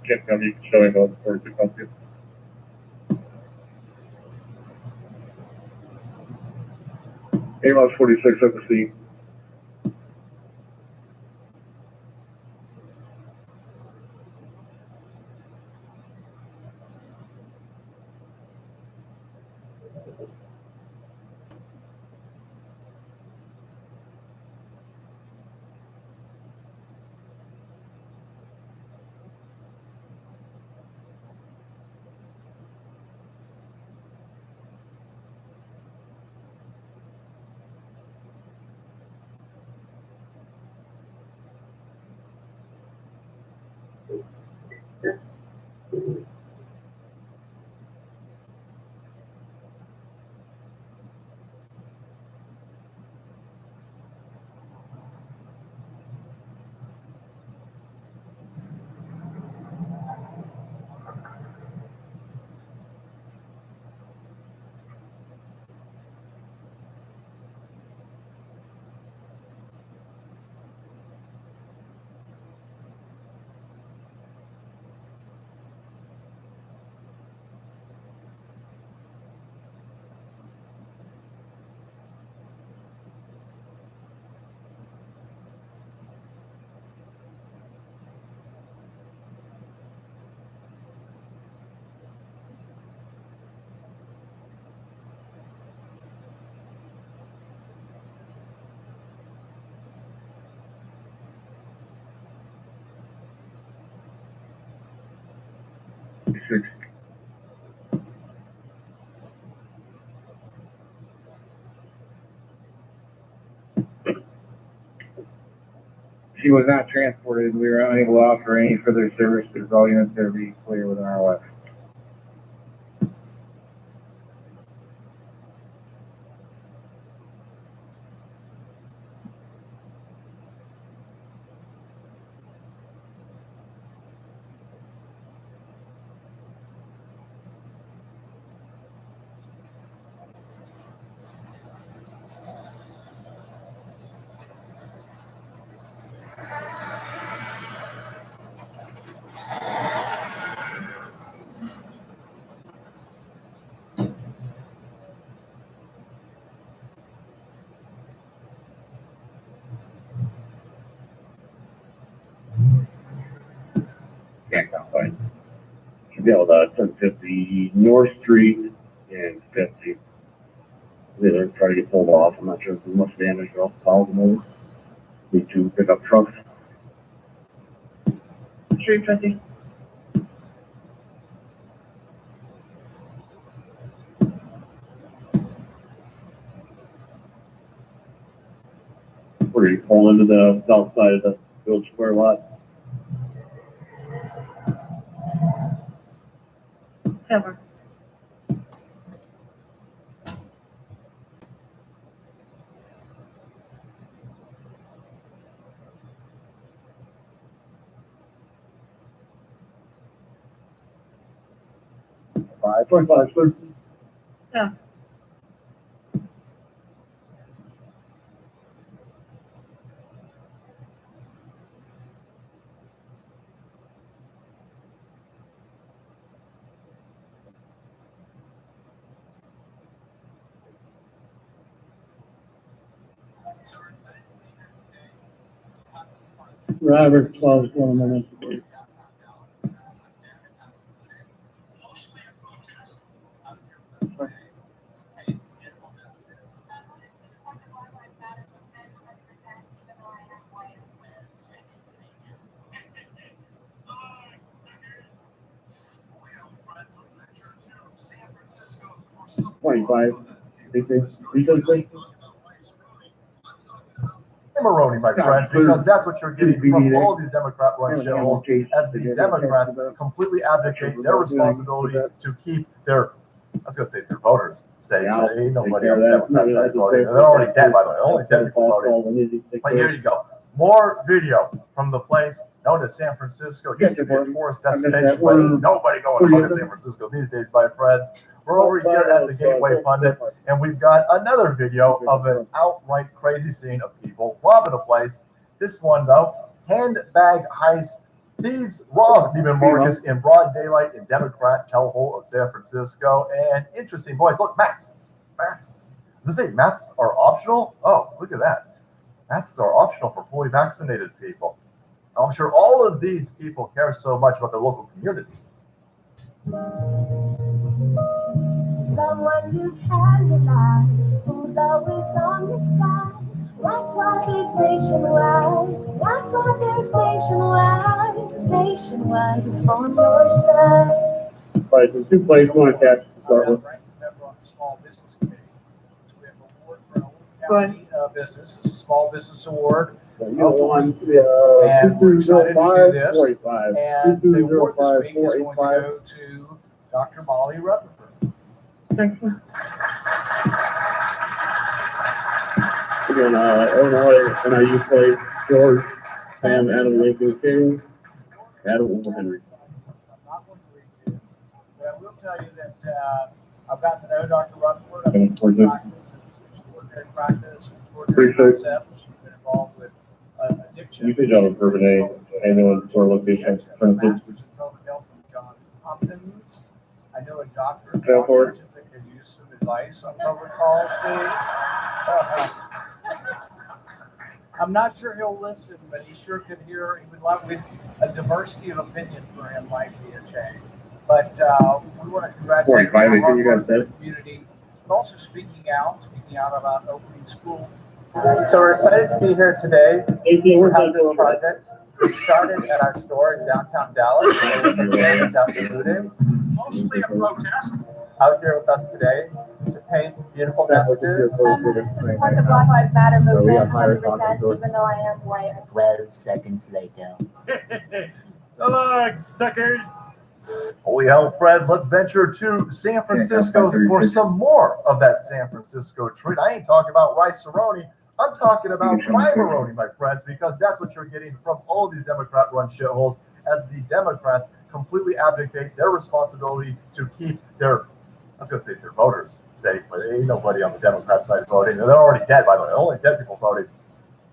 Can't tell me you can show him those 42 copies. A-Loss 46 at the scene. She was not transported. We were unable to offer any further services. All units are to be clear within our left. Can't count by. Should be able to 1050 North Street and 50. They're trying to get pulled off. I'm not sure if there's much damage or else follow them over. Need to pick up trucks. Street 50. Where you pull into the south side of the Village Square lot. Cover. Five 25, sir. Yeah. Robert 12 is one minute. Maroney, my friends, because that's what you're getting from all of these Democrat-run shitholes, as the Democrats completely abdicate their responsibility to keep their, I was going to say their voters safe. Ain't nobody on the Democrat side voting. They're already dead, by the way. Only dead people voting. But here you go. More video from the place known as San Francisco. It used to be a tourist destination, but ain't nobody going to fucking San Francisco these days, my friends. We're over here at the Gateway Pundit, and we've got another video of an outright crazy scene of people robbing a place. This one, though, handbag heist Thieves robbed Neiman Marcus in broad daylight in Democrat hellhole of San Francisco. And interesting, boys, look, masks. Masks. Does it say masks are optional? Oh, look at that. Masks are optional for fully vaccinated people. I'm sure all of these people care so much about their local community. Someone you can rely, who's always on your side. That's why there's nationwide. That's why there's nationwide. Nationwide is on your side. Right, so 2 plays, 1 catch to start with. County business. It's a small business award. You won, And we're excited to do this. 45. And the award this week is going to go to Dr. Molly Rutherford. Again, Illinois NIU play George, Sam, Adam Lincoln King, Adam Henry. But I will tell you that I've gotten to know Dr. Rutherford. I've And been for extraordinary practice, Appreciate extraordinary concepts. She's been involved with addiction. You could job at Bourbonnais, I know in store locations, for instance. Masters in public health from Johns Hopkins. I know a doctor Go for it. that could use some advice on public policy. I'm not sure he'll listen, but he sure could hear. He would love a diversity of opinion for him might be a change. But we want to congratulate 45, I think hard you work guys said. in the community, but also speaking out about opening school. So we're excited to be here today to have this project. We started at our store in downtown Dallas. It was a challenge after Blue Day. Mostly a protest. Out here with us today to paint beautiful messages. Support the Black Lives Matter movement 100%, even though I am white. 12 seconds later. Sucker. Holy hell, friends, let's venture to San Francisco for some more of that San Francisco treat. I ain't talking about rice-a-roni. I'm talking about crime-a-roni, my friends, because that's what you're getting from all these Democrat-run shitholes as the Democrats completely abdicate their responsibility to keep their, I was going to say their voters safe, but ain't nobody on the Democrat side voting. They're already dead, by the way. Only dead people voting.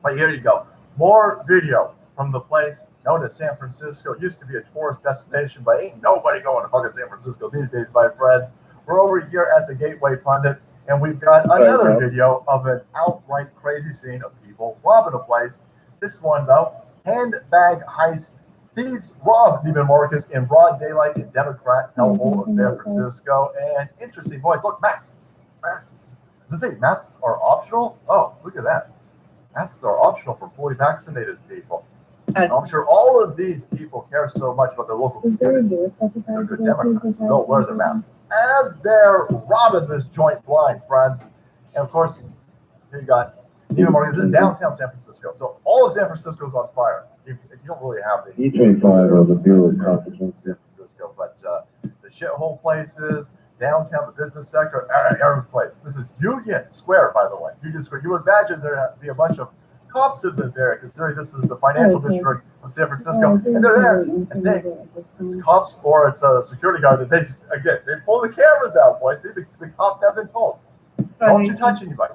But here you go. More video from the place known as San Francisco. It used to be a tourist destination, but ain't nobody going to fucking San Francisco these days, my friends. We're over here at the Gateway Pundit, and we've got another video of an outright crazy scene of people robbing a place. This one, though, handbag heist. Thieves robbed Neiman Marcus in broad daylight in Democrat hellhole of San Francisco. And interesting, boys, look, masks. Masks. Does it say masks are optional? Oh, look at that. Masks are optional for fully vaccinated people. I'm sure all of these people care so much about their local community. They're good Democrats. They'll wear their mask as they're robbing this joint blind, friends. And of course, here you got Neiman Marcus. This is downtown San Francisco. So all of San Francisco is on fire. You don't really have the E25 of the Bureau of Competition. San Francisco, but the shithole places, downtown, the business sector, every place. This is Union Square, by the way. Union Square. You would imagine there'd be a bunch of cops in this area, considering this is the financial district of San Francisco, and they're there, and it's cops or it's a security guard that they pull the cameras out, boys. See, the cops have been told, don't you touch anybody,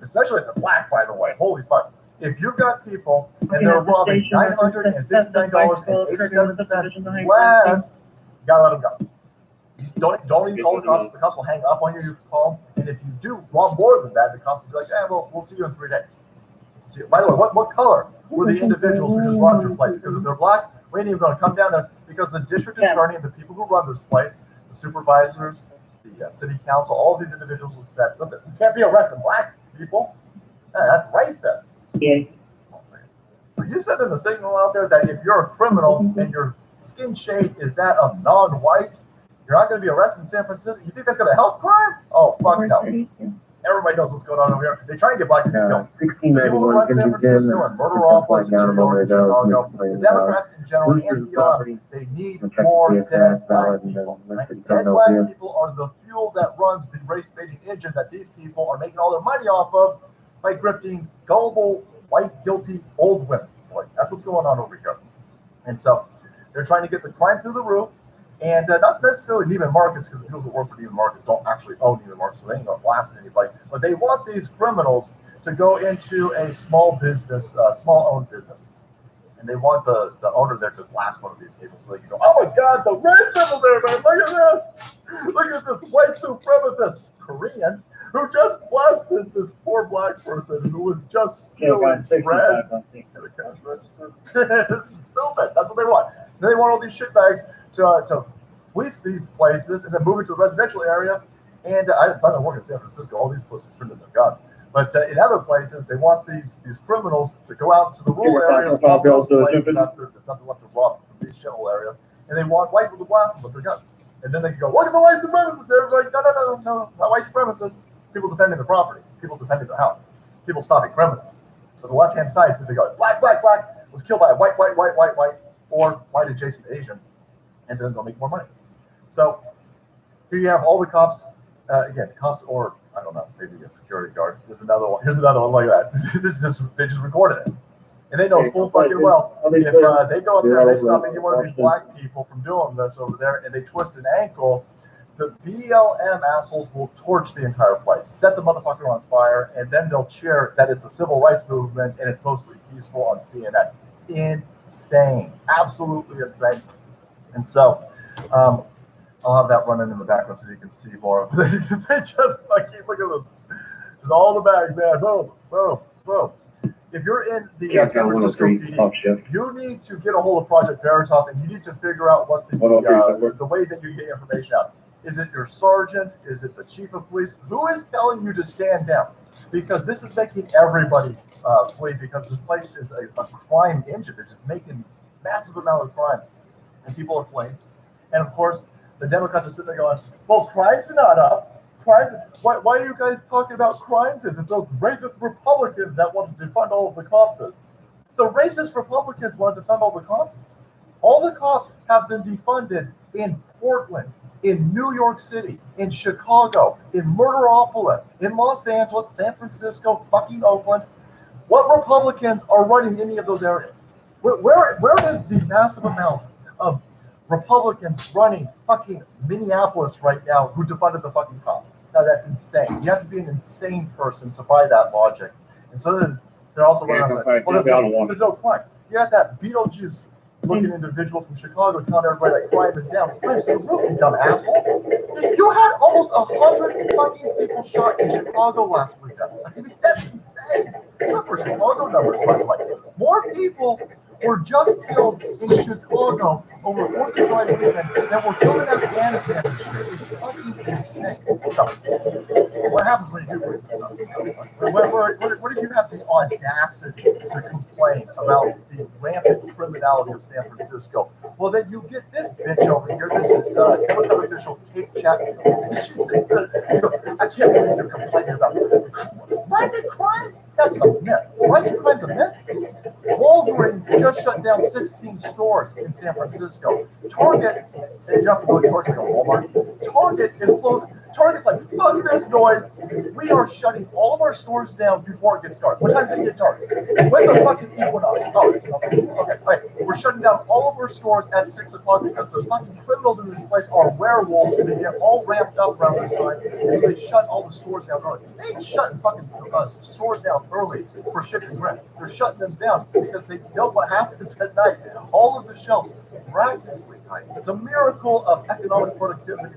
especially if they're black, by the way. Holy fuck. If you've got people and they're robbing $959.87 less, you gotta let them go. Don't even call the cops. The cops will hang up on you. You call them, and if you do want more than that, the cops will be like, we'll see you in 3 days. So, by the way, what color were the individuals who just robbed your place? Because if they're black, we ain't even going to come down there, because the district attorney and the people who run this place, the supervisors, the city council, all of these individuals have said, listen, you can't be arresting black people. That's right there. Yeah. Are you sending a signal out there that if you're a criminal and your skin shade is that of non-white, you're not going to be arrested in San Francisco? You think that's going to help crime? Oh, fuck no. Everybody knows what's going on over here. They try to get black people killed. People who run San Francisco and murder off places in Chicago, the Democrats in general and beyond, they need more dead black people. And dead black people are the fuel that runs the race-baiting engine that these people are making all their money off of by grifting gullible, white, guilty, old women. Boys, that's what's going on over here. And so they're trying to get the crime through the roof. And not necessarily Neiman Marcus, because the people who work for Neiman Marcus don't actually own Neiman Marcus, so they ain't going to blast anybody. But they want these criminals to go into a small business, small-owned business. and they want the owner there to blast one of these people so they can go, oh my God, the racism there, man! Look at this! Look at this white supremacist Korean who just blasted this poor black person who was just stealing bread in the cash register. This is stupid. That's what they want. Then they want all these shitbags to fleece these places and then move it to a residential area. And it's not going to work in San Francisco. All these places printed their guns. But in other places, they want these criminals to go out to the rural areas, rob those places after there's nothing left to rob from these shithole areas. And they want white people to blast them with their guns. And then they can go, look at the white supremacists. They're like, no, not white supremacists. People defending their property. People defending their house. People stopping criminals. So the left-hand side says they go, black, was killed by a white, or white adjacent to Asian. And then they'll make more money. So here you have all the cops, again, cops or, I don't know, maybe a security guard. Here's another one like that. They just recorded it. And they know full fucking well, if they go up there and they stop any one of these black people from doing this over there and they twist an ankle, the BLM assholes will torch the entire place, set the motherfucker on fire, and then they'll cheer that it's a civil rights movement and it's mostly peaceful on CNN. Insane. Absolutely insane. And so, I'll have that running in the background so you can see more of it. They just like keep looking at this. Just all the bags, man. Boom, boom, boom. If you're in the San Francisco PD, you need to get a hold of Project Veritas and you need to figure out what the ways that you get information out. Is it your sergeant? Is it the chief of police? Who is telling you to stand down? Because this is making everybody flee because this place is a crime engine. They're just making massive amount of crime and people are fleeing. And of course, the Democrats are sitting there going, well, crime's not up. Why are you guys talking about crime? It's those racist Republicans that want to defund all of the cops. The racist Republicans want to defund all the cops? All the cops have been defunded in Portland, in New York City, in Chicago, in Murderopolis, in Los Angeles, San Francisco, fucking Oakland. What Republicans are running any of those areas? Where is the massive amount of Republicans running fucking Minneapolis right now who defunded the fucking cops? Now that's insane. You have to be an insane person to buy that logic. And so then they're also running around saying, well, there's no crime. You got that Beetlejuice looking individual from Chicago telling everybody that crime is down. Crime's through the roof, you dumb asshole. You had almost 100 fucking people shot in Chicago last weekend. I mean, that's insane. Not for Chicago numbers, by the way. More people were just killed in Chicago over 4th of July weekend that were killed in Afghanistan this year. It's fucking insane. So, what happens when you do bring this up? Where did you have the audacity to complain about the rampant criminality of San Francisco? Well, then you get this bitch over here. This is Democratic official Kate Chapman. She says that, I can't believe you're complaining about rising crime. That's a myth. Rising crime's a myth. Walgreens just shut down 16 stores in San Francisco. Target, and you have to go to Target like a Walmart. Target is closed. Target's like, fuck this noise. We are shutting all of our stores down before it gets dark. What time does it get dark? When's the fucking equinox? Oh, it's okay. Right. We're shutting down all of our stores at 6 o'clock because the fucking criminals in this place are werewolves and they get all ramped up around this time. And so they shut all the stores down early. They ain't shutting fucking stores down early for shits and grits. They're shutting them down because they know what happens at night. All of the shelves miraculously, guys. It's a miracle of economic productivity.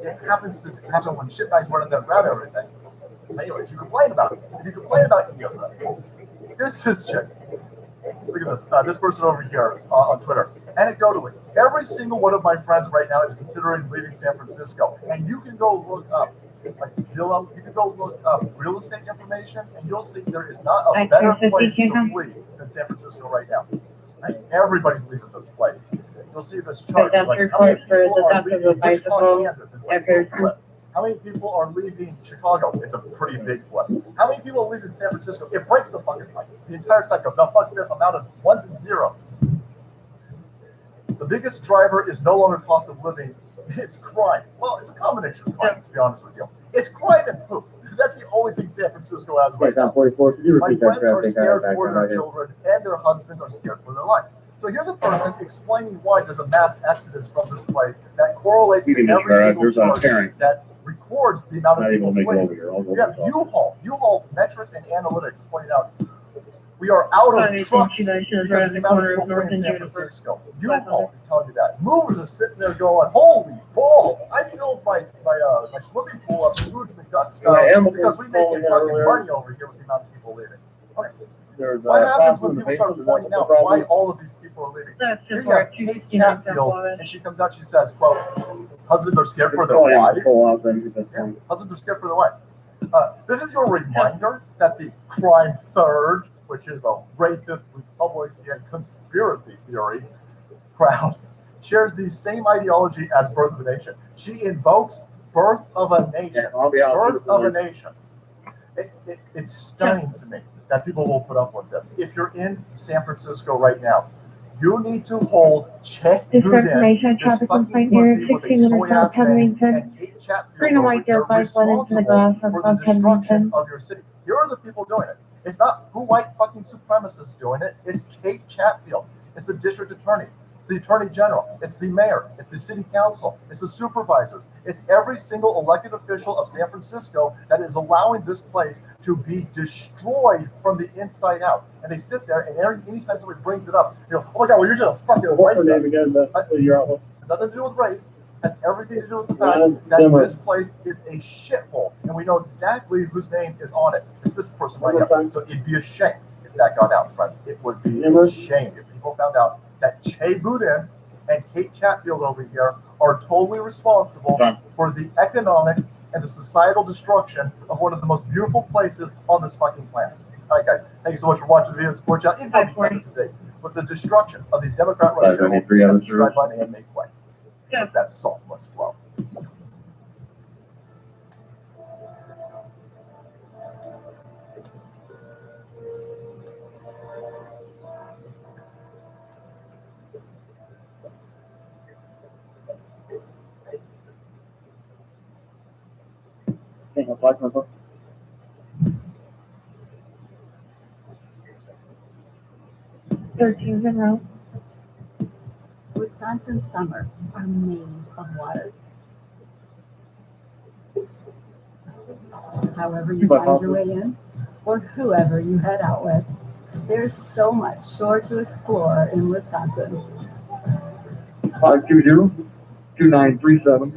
It happens to happen when shitbags run in there and grab everything. Anyways, you complain about it. If you complain about any of this, here's this chick. Look at this. This person over here on Twitter. Anecdotally, every single one of my friends right now is considering leaving San Francisco. And you can go look up, like Zillow, you can go look up real estate information, and you'll see there is not a better place to flee than San Francisco right now. Right? Everybody's leaving this place. You'll see this chart. Like, how many people are leaving Wichita, Kansas? It's like a flip. How many people are leaving Chicago? It's a pretty big flip. How many people are leaving San Francisco? It breaks the fucking cycle. The entire cycle. Now, fuck this. I'm out of ones and zeros. The biggest driver is no longer cost of living. It's crime. Well, it's a combination of crime, to be honest with you. It's crime and poop. That's the only thing San Francisco has right now. My friends are scared for their children, and their husbands are scared for their lives. So here's a person explaining why there's a mass exodus from this place that correlates to every single chart that records the amount of people fleeing. We have U-Haul Metrics and Analytics pointed out We are out Five of eight trucks two nine shows because right of on the the amount corner of of people North in and San Juniper. Francisco. U-Haul is telling you that. Movers are sitting there going, holy balls! I filled my swimming pool up Scrooge McDuck style because we make fucking money over here with the amount of people leaving. Okay. There's What happens bathroom when in the people start basement, pointing is that out the why problem? all of these people are leaving? That's Here just you where have two Kate sixteen South Chatfield, Walnut. and she comes out, she says, quote, husbands are scared for their Probably wives. pull out then at this point. Husbands are scared for their wives. This is your reminder that the crime third, which is a racist Republican conspiracy theory crowd, shares the same ideology as Birth of a Nation. She invokes Birth of a Nation. Yeah, I'll be out Birth for of a the Nation. It's stunning to me that people will put up with this. If you're in San Francisco right now, you need to hold Che This Boudin, information, this traffic fucking complaint pussy area with a 16 minutes soy-ass south name, Kensington. and Kate Chatfield Green and over white here dirt bike led into the grass of responsible for the Kensington. destruction of your city. Here are the people doing it. It's not who white fucking supremacists doing it. It's Kate Chatfield. It's the district attorney. It's the attorney general. It's the mayor. It's the city council. It's the supervisors. It's every single elected official of San Francisco that is allowing this place to be destroyed from the inside out. And they sit there, and anytime somebody brings it up, you know, oh my God, well, you're just a fucking What's her white name guy. again? Your outlook. Has nothing to do with race. Has everything to do with the Ron fact that Zimmer. this place is a shithole, and we know exactly whose name is on it. It's this person right here. So it'd be a shame if that got out, friends. It would be a shame if people found out that Che Boudin and Kate Chatfield over here are totally responsible for the economic and the societal destruction of one of the most beautiful places on this fucking planet. All right, guys. Thank you so much for watching the video. Support y'all. Info today with the destruction of these Democrat-run schools. Subscribe button and make way. Because that salt must flow. Can't apply for my book. Thirteen in row. Wisconsin summers are made of water. However you find your way in, or whoever you head out with, there's so much shore to explore in Wisconsin. 520-2937-1348.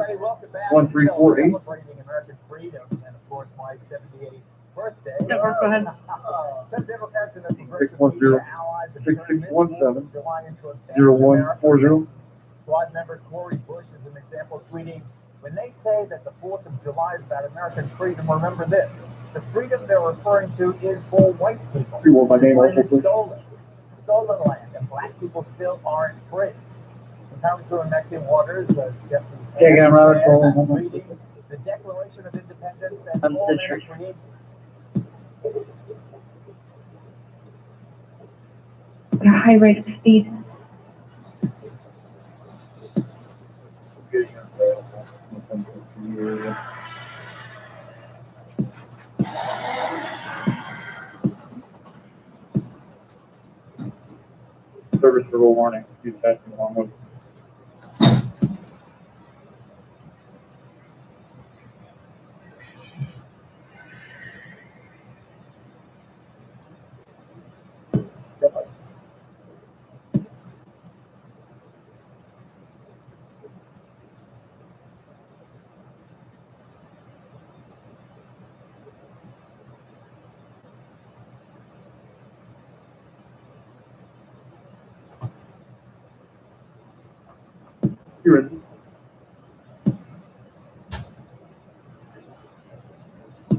Celebrating American freedom and, of course, my 78th birthday. Yeah, go ahead. Some Democrats and their progressive 610-6617-0140. media allies have turned July into a bad Squad member Corey Bush is an example, tweeting, when they say that the 4th of July is about American freedom, remember this. The freedom they're referring to is for white people. You want my name Land also, is please? stolen land, and black people still aren't free. Coming through Mexican waters, Jesse Yeah, I'm right. reading the Declaration of Independence and I'm full picturing. creation. At a high rate of speed. Service for low warning. Use testing along with. You're in.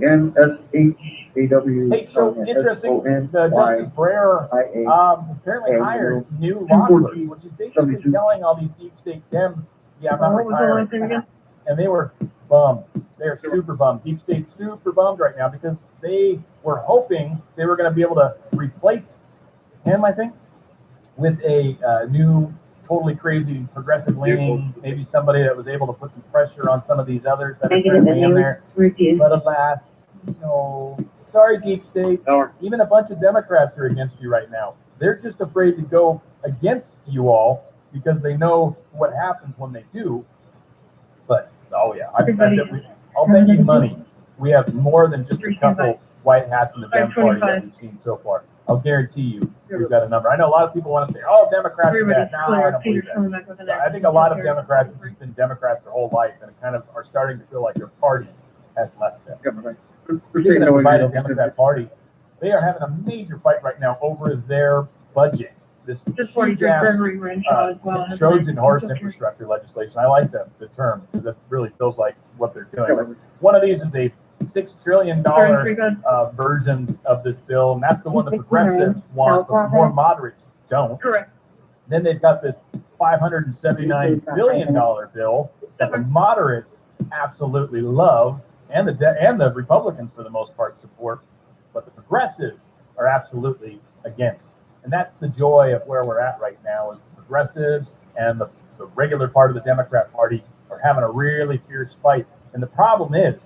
NSHAW. Hey, so interesting, Justice Breyer apparently hired new law clerks, which is basically telling all these deep state Dems, yeah, I'm not retiring. And they were bummed. They're super bummed. Deep State's super bummed right now because they were hoping they were going to be able to replace him, I think, with a new, totally crazy, progressive leaning, maybe somebody that was able to put some pressure on some of these others that are currently in there. But alas, no. Sorry, Deep State. Even a bunch of Democrats are against you right now. They're just afraid to go against you all because they know what happens when they do. But, oh yeah, I'll bet you money. We have more than just a couple white hats in the Dem Party that we've seen so far. I'll guarantee you, we've got a number. I know a lot of people want to say, "Oh, Democrats are Everybody's that." No, I clear. don't believe Peter's coming back with that. an I think a lot of Democrats have just been Democrats their whole life and kind of are starting to feel like their party has left them. Speaking of the divided Democrat Party, they are having a major fight right now over their budget. This Just 43 huge-ass, Gregory Renshaw as well. Trojan horse infrastructure legislation. I like the term because it really feels like what they're doing. One of these is a $6 trillion version of this bill, and that's the one the progressives want, but the more moderates don't. Correct. Then they've got this $579 billion bill that the moderates absolutely love, and the Republicans for the most part support, but the progressives are absolutely against. And that's the joy of where we're at right now, is the progressives and the regular part of the Democrat Party are having a really fierce fight. And the problem is,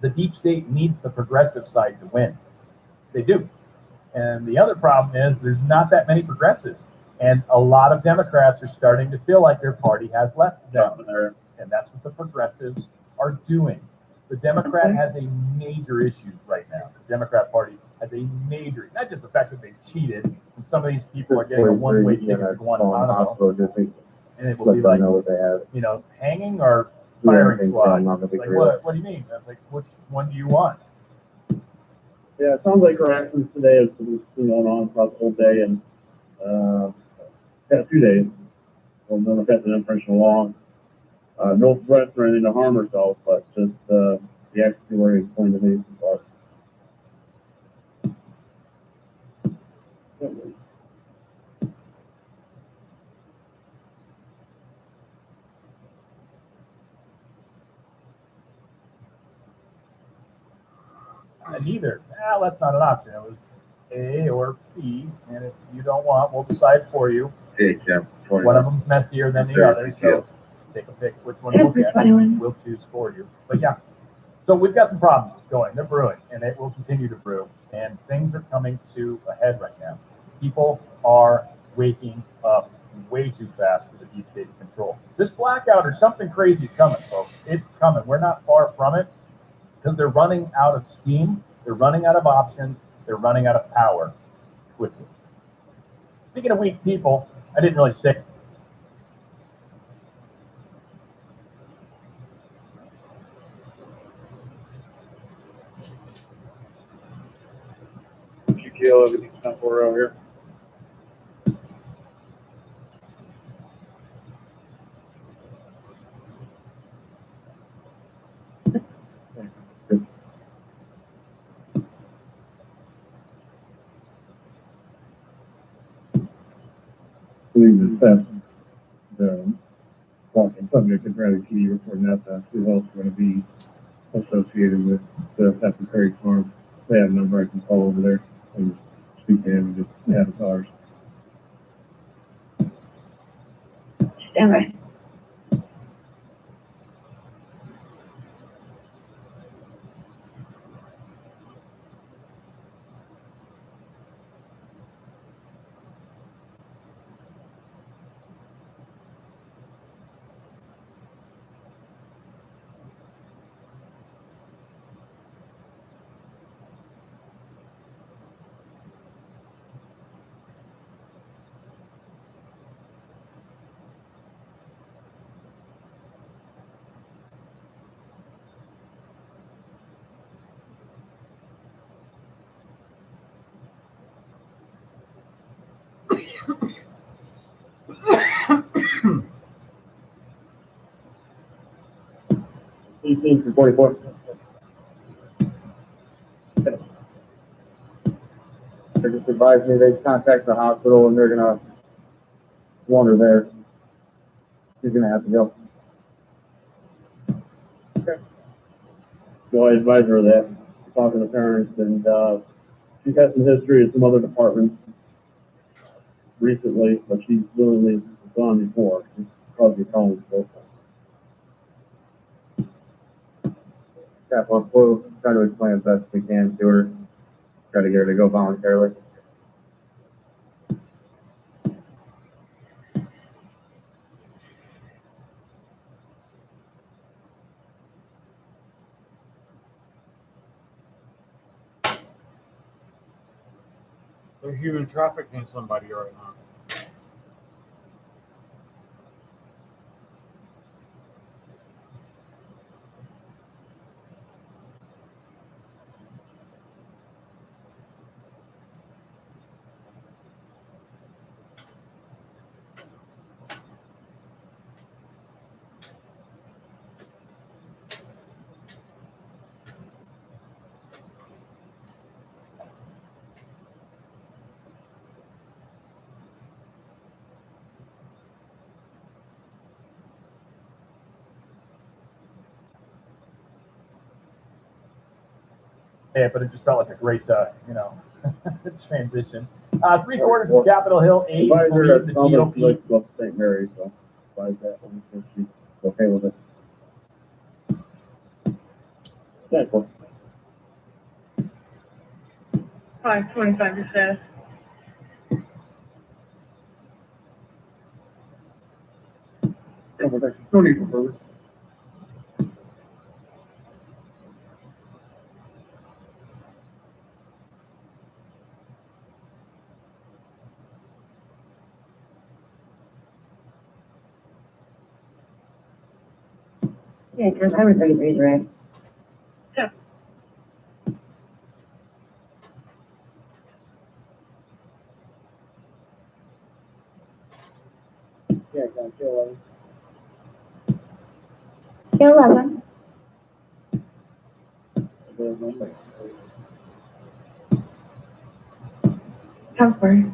the deep state needs the progressive side to win. They do. And the other problem is there's not that many progressives. And a lot of Democrats are starting to feel like their party has left them. And that's what the progressives are doing. The Democrat has a major issue right now. The Democrat Party has a major, not just the fact that they cheated, and some of these people are getting a one-way ticket to Guantanamo. And it will be like, hanging or firing squad. Like, what do you mean? Like, which one do you want? Yeah, it sounds like our actions today has been going on across the whole day and past 2 days. Well, none of that's an information along. No threats or anything to harm herself, but just the action where he's pointing to me. And either, that's not an option. It was A or B, and if you don't want, we'll decide for you. One of them's messier than the other, so take a pick which one we'll get. We'll choose for you. But yeah, so we've got some problems going. They're brewing, and it will continue to brew. And things are coming to a head right now. People are waking up way too fast for the deep state control. This blackout or something crazy is coming, folks. It's coming. We're not far from it because they're running out of steam. They're running out of options. They're running out of power quickly. Speaking of weak people, I didn't really say. GTO, everything's not for around here. The walking subject is rather key reporting that who's also going to be associated with the Pepper Prairie Farm. They have a number I can call over there and speak to him and just have his ours. Stand by. For 44. They just advised me they contact the hospital and they're gonna want her there. She's gonna have to go. Okay. So I advise her that, talk to the parents, and she's had some history at some other departments recently, but she's willingly gone before. She's probably calling both. We'll try to explain as best we can to her. Try to get her to go voluntarily. They're human trafficking somebody right now. Yeah, but it just felt like a great, transition. 3/4 of Capitol Hill aides believe the GOP. Love St. Mary's, so buy that one if she's okay with it. Thank you. 5:25 to status. No need for further. Yeah, because everybody reads right. Yeah. Yeah, got you. 11. Cover.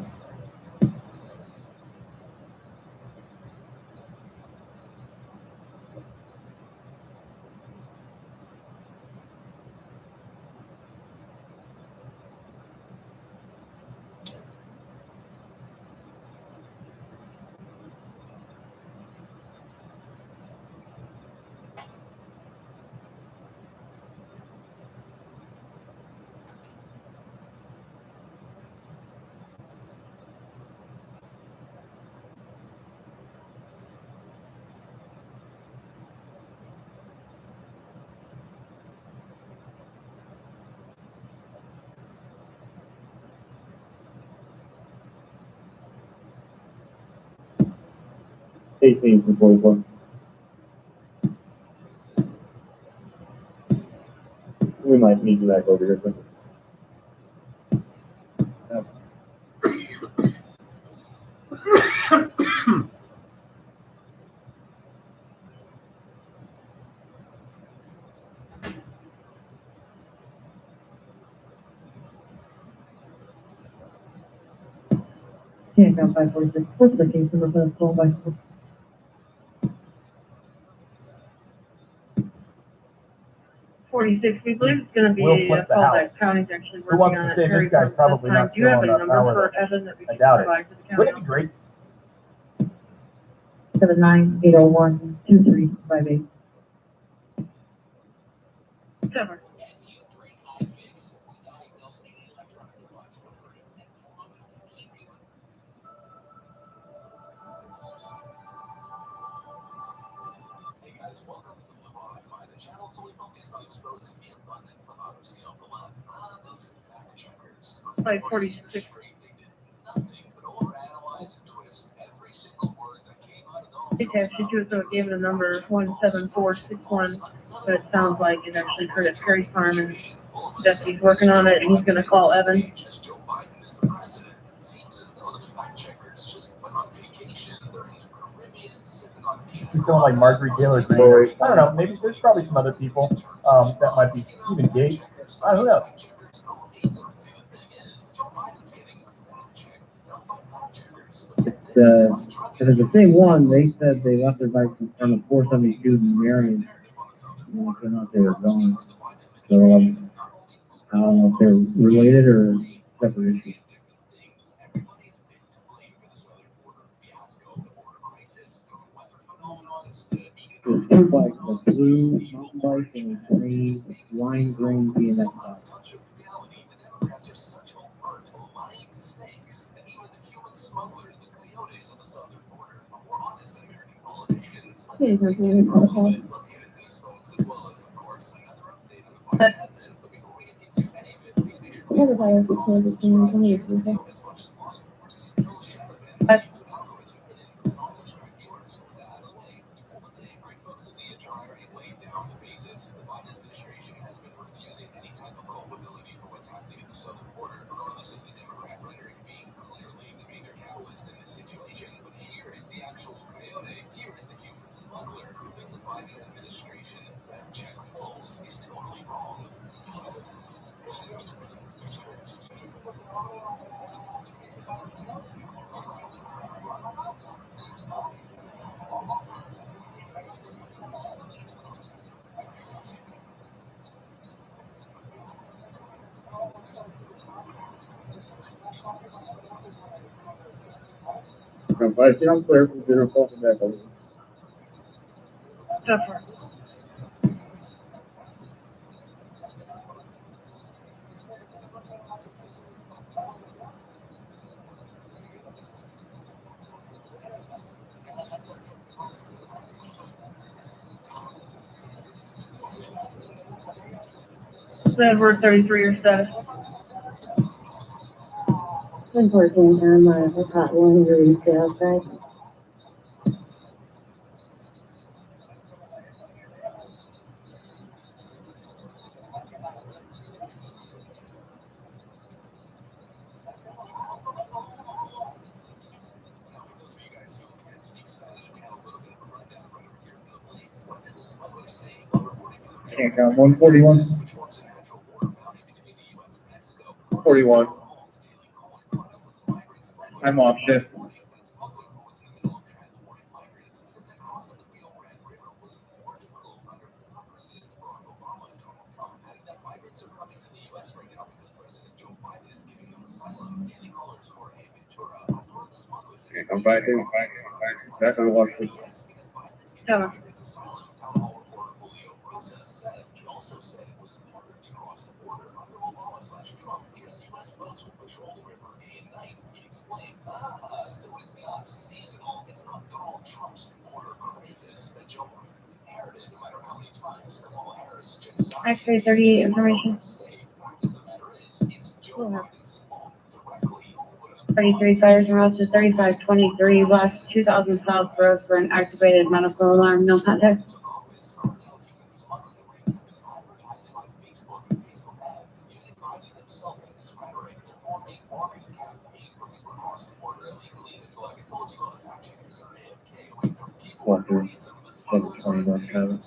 To 41. We might need you back over here. But... Yeah, got 546. What's the case number for the school bicycle? We believe it's going to be We'll a flip the call house. that county's actually Who working wants on to it. say this guy's probably not Do you have still a on the number power? for Evan that we I can doubt it. provide to the county? Wouldn't it be great? 79-801-2358. Cover. Welcome to Levon, the channel solely focused on exposing the abundant hypocrisy of the left. The fact checkers. 546. Nothing but overanalyze and twist every single word that came out of Donald They texted you, so it gave the number 17461, but it sounds like it actually occurred at Perry Farm, and Jesse's working on it, and he's going to call Evan. as Joe Biden is the president. It seems as though the fact checkers just went on vacation. They're in the Caribbean sipping on She's feeling like Marjorie Taylor's Greene. I don't know. Maybe there's probably some other people that might be even Gates. I don't know. If it's the same one, they said they left their bikes in front of 472 in Marion. They're not they were gone. So I don't know if they're related or separate issues. There's two bikes, a blue mountain bike and a green, lime green BMX bike. Everybody has a chance to change on your Tuesday. I see I'm clear for dinner, welcome back over. Suffer. Edward 33 or status. Unfortunately, I caught one injury to outside. Can't count 141. 41. I'm off shift. Okay, come back in. Back on Washington. Cover. Actually, 38 information. 33 fires and arrested 3523 West 2000 South Road for an activated medical alarm. No contact. Walker, 721 Kevin.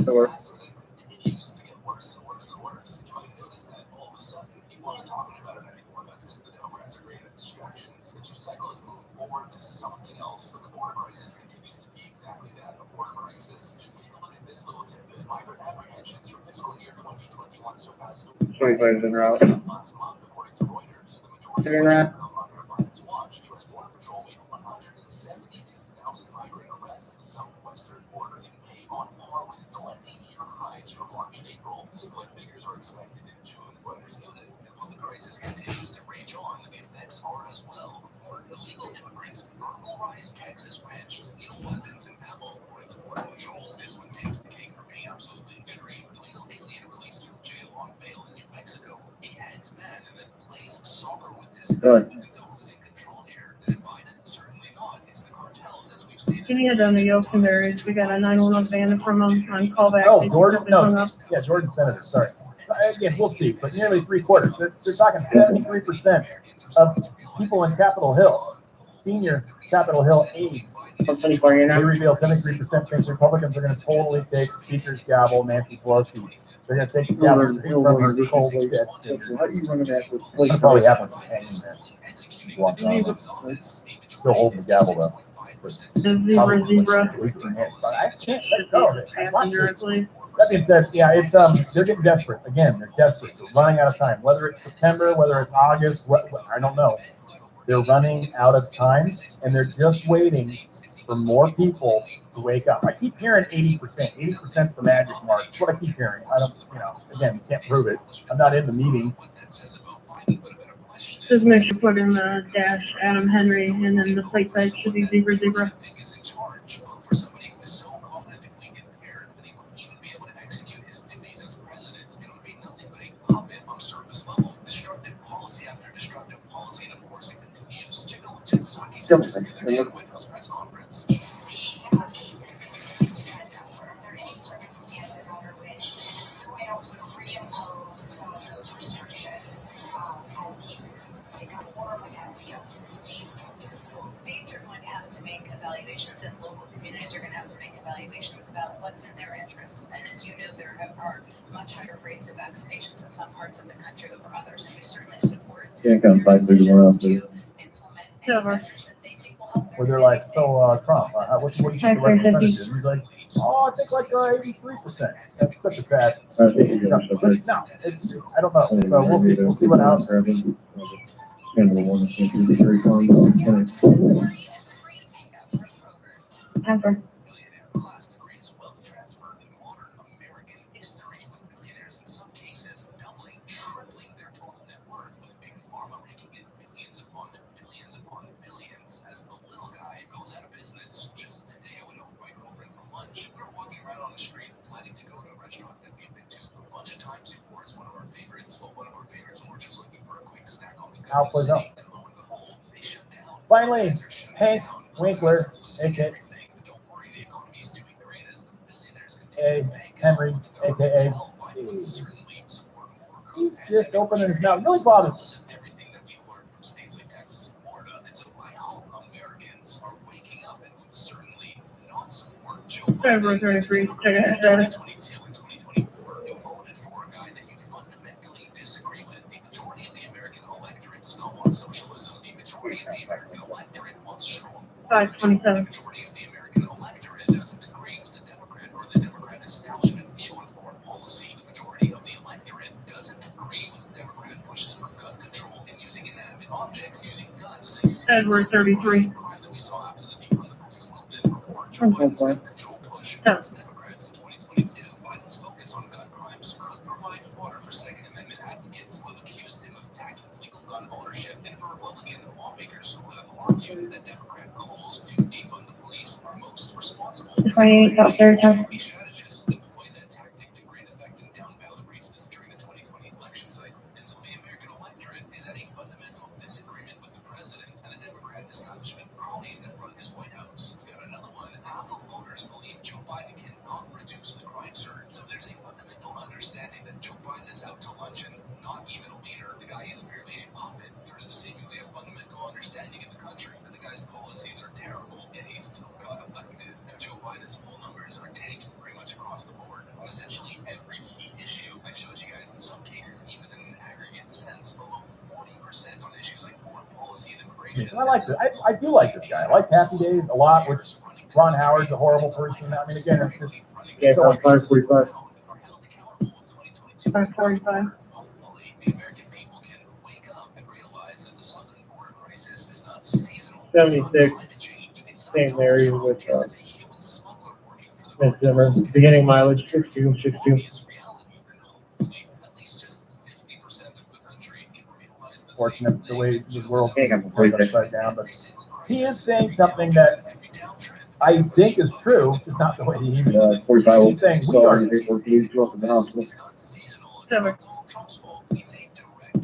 Sure. Twenty-five in route. Turn around. Good. Can you head down to Yelp and Berries? We got a 911 van from them on callback. Oh, They Gordon, just hung no, up. yeah, Jordan Senator, sorry. Again, we'll see, but nearly 3/4. They're talking 73% of people in Capitol Hill, senior Capitol Hill aides. They reveal 73% think Republicans are going to totally take the Speaker's gavel, Nancy Pelosi. They're going to take the gavel from her cold shit. How do you run that with That'll probably happen with hanging there. Walking on them. Still holding the gavel though. The zebra. I can't let go of it. I want to. Directly. That being said, yeah, it's they're getting desperate. Again, they're desperate. They're running out of time. Whether it's September, whether it's August, I don't know. They're running out of time, and they're just waiting for more people to wake up. I keep hearing 80%. 80% the magic mark. That's what I keep hearing. I don't, again, you can't prove it. I'm not in the meeting. Just make sure you put in the dash Adam Henry, and then the plate side should be zebra. just the other day at a White House press conference. States are going to have to make evaluations, and local communities are going to have to make evaluations about what's in their interests. And as you know, there are much higher rates of vaccinations in some parts of the country over others, and we certainly support Can't come fight through the world, dude. Where they're like, so Trump, what do you think the right percentage is? And he's like, oh, I think like 83%. That's such a bad. I think you're gonna shut this. No, it's, I don't know. So we'll see what happens. Ever. Class the greatest wealth transfer in modern American history, with billionaires in some cases doubling, tripling their total net worth, with big pharma raking in billions upon billions as the little guy goes out of business. Just today, I went out with my girlfriend for lunch. We were walking around on the street, planning to go to a restaurant that we've been to a bunch of times before. It's one of our favorites. Well, one of our favorites, and we're just looking for a quick snack on the go. I'll play up. And lo and behold, they shut down. Finally, Hank Winkler, aka Henry, aka he's just opening his mouth. Really bothers me. Everything that we've learned from states like Texas and Florida, and so I hope Americans are waking up and would certainly not support Joe Biden. February 33, check it out. 2022 and 2024, you voted for a guy that you fundamentally disagree with. The majority of the American electorate does not want socialism. The majority of the American electorate wants strong borders. 527. The majority of the American electorate doesn't agree with the Democrat or the Democrat establishment view on foreign policy. The majority of the electorate doesn't agree with Democrat pushes for gun control and using inanimate objects, using guns as a February 33. crime that we saw after the defund the police movement report. Joe Biden's gun control push against Democrats in 2022. Biden's focus on gun crimes could provide fodder for Second Amendment advocates who have accused him of attacking legal gun ownership, and for Republican lawmakers who have argued that Democrat calls to defund the police are most responsible. 28 out there, Tom. GOP strategists deployed that tactic to great effect in down ballot races during the 2020 election cycle. And so the American electorate is at a fundamental disagreement with the president and the Democrat establishment cronies that run his White House. We got another one. Half of voters believe Joe Biden cannot reduce the crime surge. So there's a fundamental understanding that Joe Biden is out to lunch and not even a leader. The guy is merely a puppet. There's seemingly a fundamental understanding in the country that the guy's policies are terrible, and he still got elected. Now, Joe Biden's poll numbers are tanking pretty much across the board on essentially every key issue. I've showed you guys in some cases, even in an aggregate sense, below 40% on issues like foreign policy and immigration. And I like this. I do like this guy. I like Happy Days a lot, which Ron Howard's a horrible person. I mean, again, it's just, Yeah, 545. 545. Hopefully, the American people can wake up and realize that the southern border crisis is not seasonal. 76, same area with Smith Zimmer. Beginning mileage 62, 62. fortunate the way the world is upside down, but he is saying something that I think is true. It's not the way he even. 45. He's saying we are.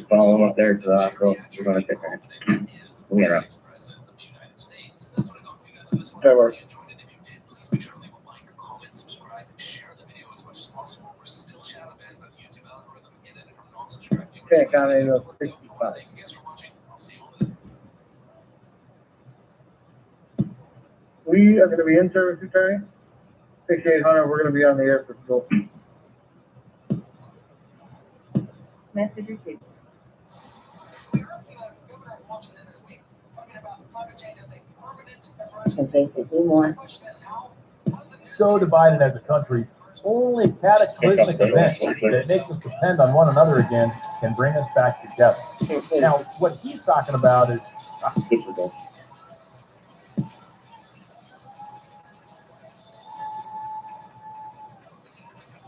Follow him up there to the hospital. We're gonna take him. We'll get around. February. Okay, comment of 65. We are gonna be in service, attorney. 6800, we're gonna be on the air for school. Message received. More. So divided as a country, only cataclysmic event that makes us depend on one another again can bring us back together. Now, what he's talking about is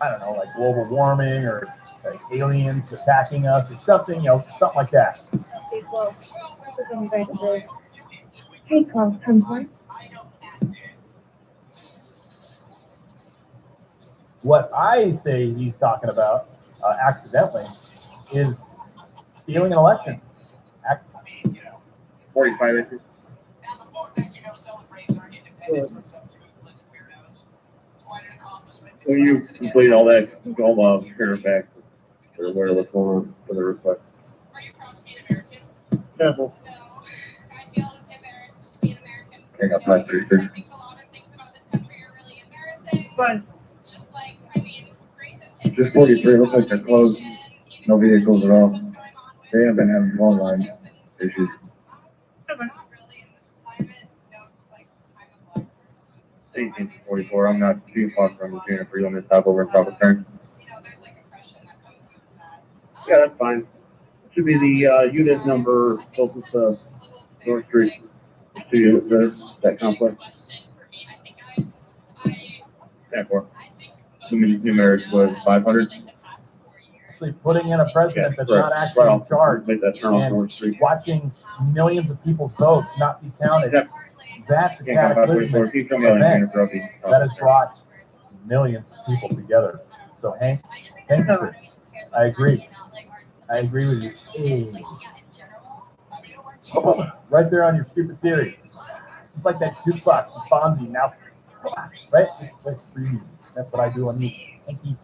I don't know, like global warming or like aliens attacking us or something, something like that. Hey, Flo. What's in right there? Hey, Flo. Come on. What I say he's talking about accidentally is stealing an election. 45 inches. When you complete all that, go turn it back or where what's going on for the request. Temple. I got my 3 But Just 43, looks like they're closed. No vehicles at all. They have been having phone line issues. 1844, I'm not too far from the Juniper. You want me to stop over and stop a turn? Yeah, that's fine. Should be the unit number closest to North Street. 2 units there, that complex. Yeah, 4. Numeric was 500. Actually putting in a president that's not actually in charge and watching millions of people's votes not be counted. That's a cataclysmic event that has brought millions of people together. So Hank, thank you. I agree. I agree with you. Hey. Right there on your stupid theory. It's like that jukebox with Fonzie now. Right? Let's breathe. That's what I do on you. Hanky,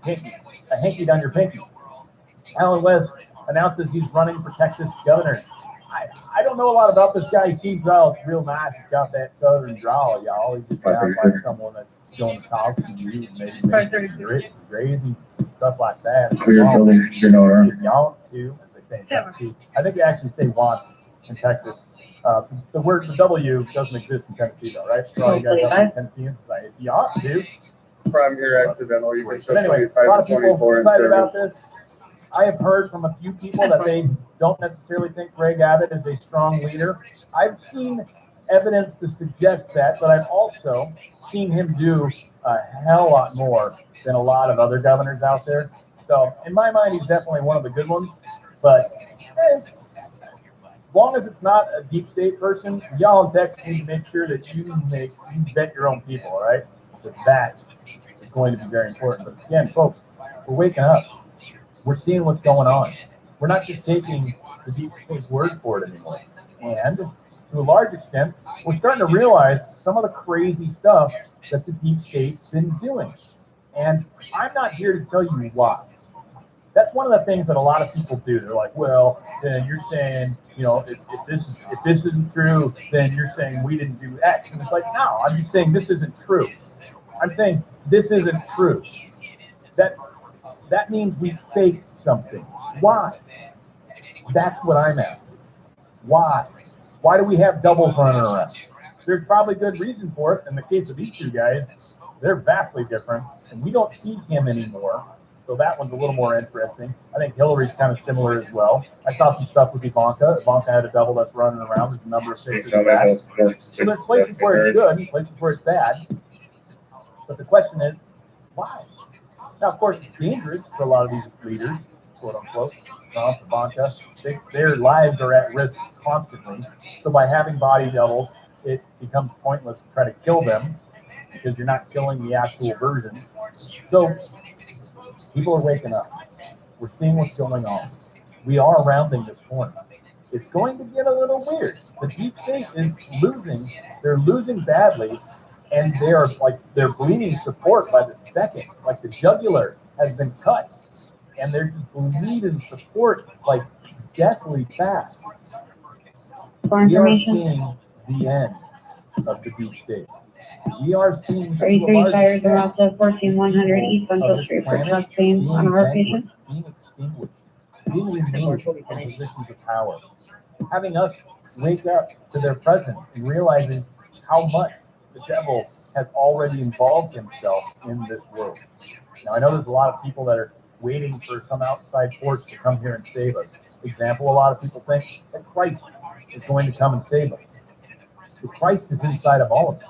pinky. I hankied on your pinky. Alan West announces he's running for Texas governor. I don't know a lot about this guy. He seems real nice. He's got that southern drawl, y'all. He's just sounds like someone that's going to talk to you and maybe make some grits, crazy stuff like that. Y'all too, as they say in Tennessee. I think they actually say want in Texas. The word the W doesn't exist in Tennessee though, right? So all you guys are Tennesseans, like if you ought to. From here, accidental. But anyway, a lot of people excited about this. I have heard from a few people that they don't necessarily think Greg Abbott is a strong leader. I've seen evidence to suggest that, but I've also seen him do a hell lot more than a lot of other governors out there. So in my mind, he's definitely one of the good ones. But as long as it's not a deep state person, y'all in Texas need to make sure that you vet your own people, all right? Because that is going to be very important. But again, folks, we're waking up. We're seeing what's going on. We're not just taking the deep state's word for it anymore. And to a large extent, we're starting to realize some of the crazy stuff that the deep state's been doing. And I'm not here to tell you why. That's one of the things that a lot of people do. They're like, well, then you're saying, you know, if this isn't true, then you're saying we didn't do X. And it's like, no, I'm just saying this isn't true. I'm saying this isn't true. That means we faked something. Why? That's what I'm asking. Why? Why do we have doubles running around? There's probably good reason for it. In the case of these two guys, they're vastly different, and we don't see him anymore. So that one's a little more interesting. I think Hillary's kind of similar as well. I saw some stuff with Ivanka. Ivanka had a double that's running around. There's a number of things that bad. So there's places where it's good, places where it's bad. But the question is, why? Now, of course, it's dangerous for a lot of these leaders, quote unquote. Trump, Ivanka, their lives are at risk constantly. So by having body doubles, it becomes pointless to try to kill them because you're not killing the actual version. So people are waking up. We're seeing what's going on. We are rounding this corner. It's going to get a little weird. The deep state is losing. They're losing badly, and they're bleeding support by the second. Like the jugular has been cut, and they're just bleeding support like deathly fast. We are seeing the end of the deep state. We are seeing 33 fires around the 14100 East Central Street for chest pain on our patients. Being extinguished, being removed from positions of power, having us wake up to their presence and realizing how much the devil has already involved himself in this world. Now, I know there's a lot of people that are waiting for some outside force to come here and save us. For example, a lot of people think that Christ is going to come and save us. But Christ is inside of all of us.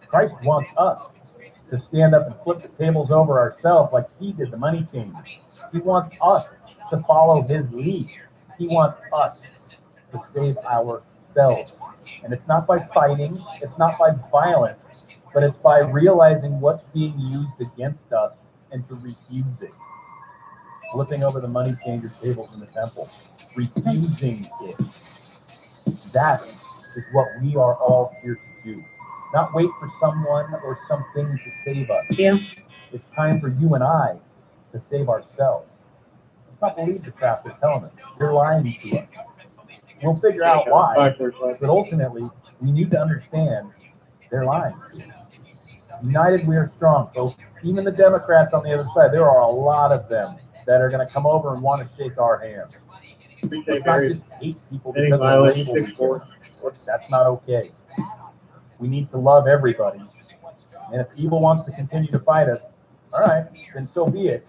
Christ wants us to stand up and flip the tables over ourselves like he did the money changer. He wants us to follow his lead. He wants us to save ourselves. And it's not by fighting, it's not by violence, but it's by realizing what's being used against us and to refuse it. Flipping over the money changer tables in the temple, refusing it. That is what we are all here to do. do. Not wait for someone or something to save us. Yeah. It's time for you and I to save ourselves. Let's not believe the crap they're telling us. They're lying to us. We'll figure out why, but ultimately, we need to understand they're lying. United, we are strong, folks. Even the Democrats on the other side, there are a lot of them that are going to come over and want to shake our hands. Let's not just hate people because of the label. That's not okay. We need to love everybody. And if evil wants to continue to fight us, all right, then so be it.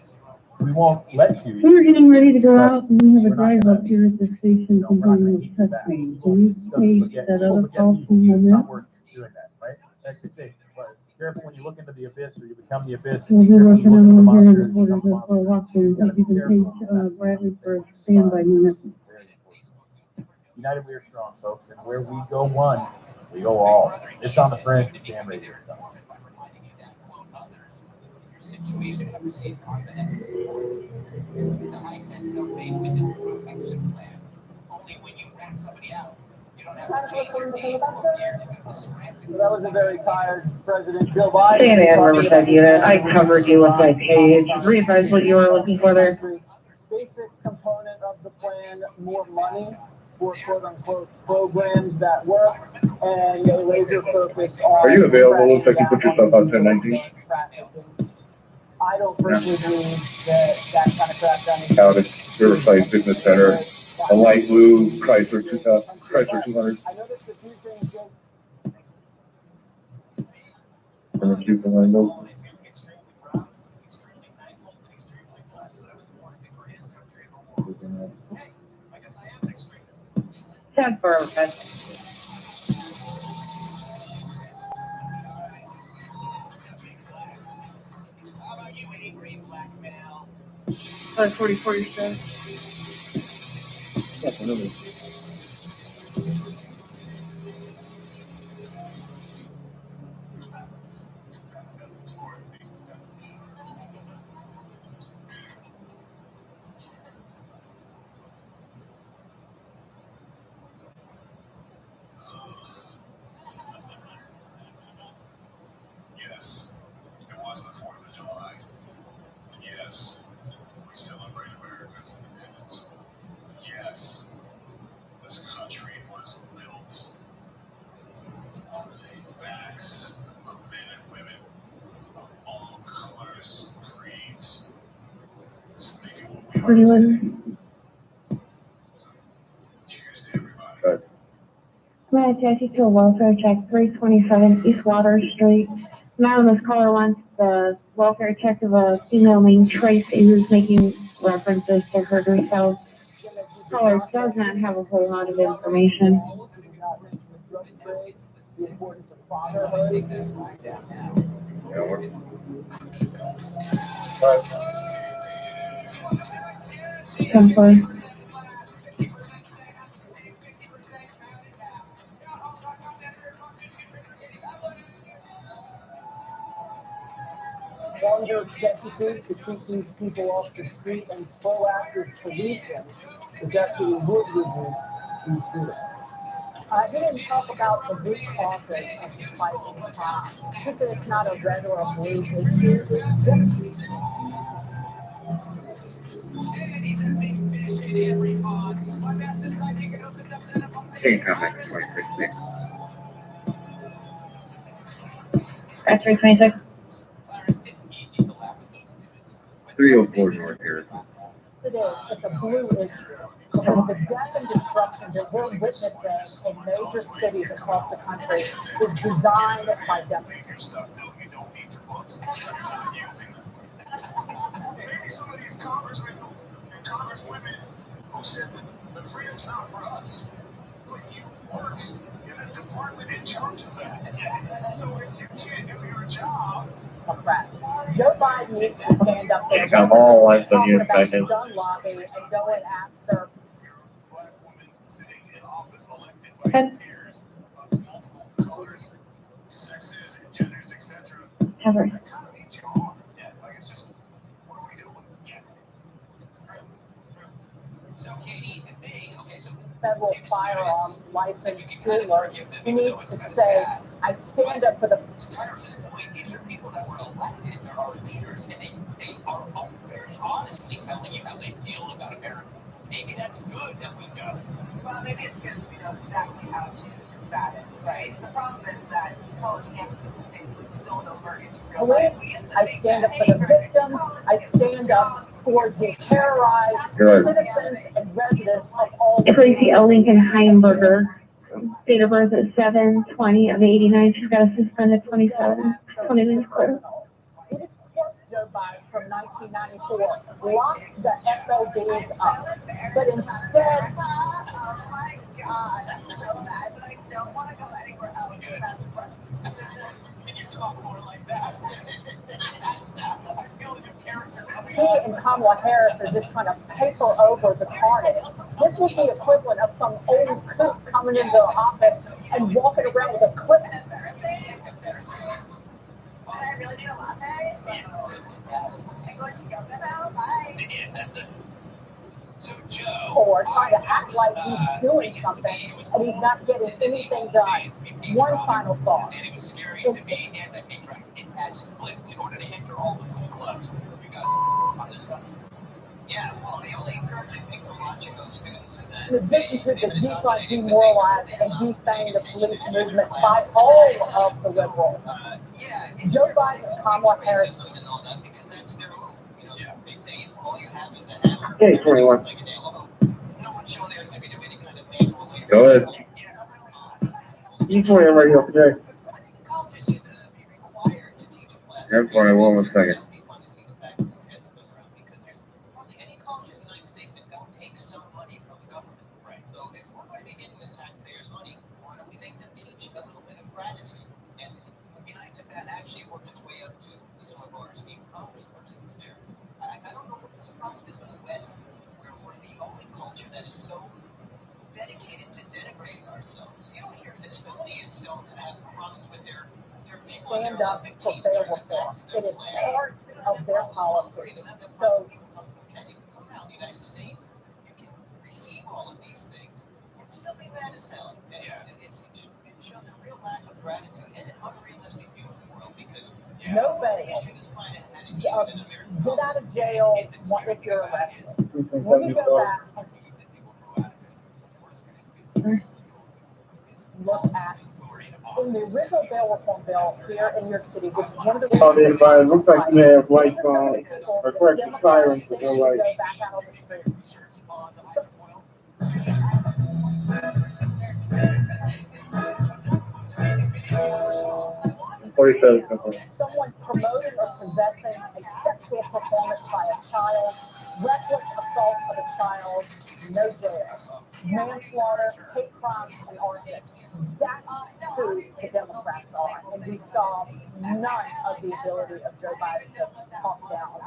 We won't let you. We're getting ready to go out and we have a drive up here at the station complaining of touchscreen. Can you take that other call to my Not worth doing that, right? That's the thing. But careful when you look into the abyss or you become the abyss. We'll be working on one here in the quarters for a walkthrough. Thank you can take Bradley for a standby unit. United we are strong, folks, and where we go one, we go all. It's on the Fringe with Jam Radio. Situation have received confidential support. It's a high-tech self-made witness protection plan. Only when you rat somebody out, you don't have to change your name or appear if you disgrant it. That was a very tired President Joe Biden. San Ann Riverside unit, I covered you with my page. Readvise what you were looking for there. Basic component of the plan, more money for quote-unquote programs that work, and a laser focus on... Are you available? Looks like you put yourself on 1019. I don't personally believe that kind of crackdown. Out at Riverside Business Center, a light blue Chrysler 200. I noticed a few things. And a few behind those. Ten for overhead. Sorry, 40 cents. Yes, it was the 4th of July. Yes, we celebrate America's independence. Yes, this country was built on the backs of men and women of all colors, creeds, to make it what we are today. Cheers to everybody. May I take you to a welfare check, 327 East Water Street. Anonymous caller wants the welfare check of a female named Tracy who's making references to hurt herself. Caller does not have a whole lot of information. The importance of fatherhood. Simpler. Longer sentences to keep these people off the street and proactive policing, the deputy would reduce these shootings. He didn't talk about the root causes of the spike in crime. He said it's not a red or a blue issue. Can't come back to 2016. At 326. 304 North Harrison. It is. It's a blue issue. The death and destruction that we're witnessing in major cities across the country is designed by Democrats. Maybe some of these congressmen and congresswomen who said the freedom's not for us, but you work in the department in charge of that. So if you can't do your job, Democrats. Joe Biden needs to stand up there. I'm all left on talking you, about I the know. gun lobby and going after. sexes and genders, etc. Cover. So Katie, they, okay, so Federal firearms license dealer, he needs to say I stand up for the. To Tyrus's point, these are people that were elected. They're our leaders, and they are very honestly telling you how they feel about America. Maybe that's good that we know. Well, maybe it's good so we know exactly how to combat it, right? The problem is that college campuses have basically spilled over into real life. Police, I stand up for the victims, I stand up for the terrorized citizens and residents of all. Tracy L. Lincoln Heimberger, date of birth is 7/20/89. She's got a suspended 27, 20 days court. It except Joe Biden from 1994 locked the SOBs up, but instead. Oh my God, I'm so bad, but I don't want to go anywhere else. That's gross. Can you talk more like that? I feel in your character coming He and Kamala Harris are just trying to paper over the carnage. This was the equivalent of some old cook coming into the office and walking around with a clip. It's embarrassing. But I really need a latte, so yes. I'm going to yoga now. Bye. So Joe, Or trying to act like he's doing something and he's not getting anything done. One final thought. and it was scary to be anti-patriotic. It has flipped in order to enter all the cool clubs. You got on this country. Yeah, well, the only encouraging thing from watching those students is that In addition to the defund, demoralize, and defang the police movement by all of the liberals, Joe Biden and Kamala Harris. And all that because that's their own. You know, they say if all you have is a hammer, Hey, 21. it's like a nail. Although no one's sure there's going to be any kind of manual labor. Go ahead. E20, I'm ready up today. I'm 21, 1 second. Any colleges in the United States that don't take some money from the government. Right. So if we're going to be getting the taxpayers' money, why don't we make them teach a little bit of gratitude? And it would be nice if that actually worked its way up to some of our esteemed congresspersons there. I don't know what this problem is in the West, where we're the only culture that is so dedicated to denigrating ourselves. You don't hear Estonians don't have problems with their people on their Stand up Olympic for teams fair wearing reform. bats, It their is flags. part of their policy. So Somehow in the United States, you can receive all of these things and still be mad as hell. And it shows a real lack of gratitude and an unrealistic view of the world because no bail. this planet had it easier than America. Get out of jail if you're arrested. When you go back and look at in the original bail reform bill here in New York City, which is one of the Oh, reasons it looks like you may have lights on, or correct the sirens, but no lights. go back out on the street. Someone promoting or possessing a sexual performance by a child, reckless assault of a child, no jail. Manslaughter, hate crimes, and arson. That's who the Democrats are. And we saw none of the ability of Joe Biden to talk down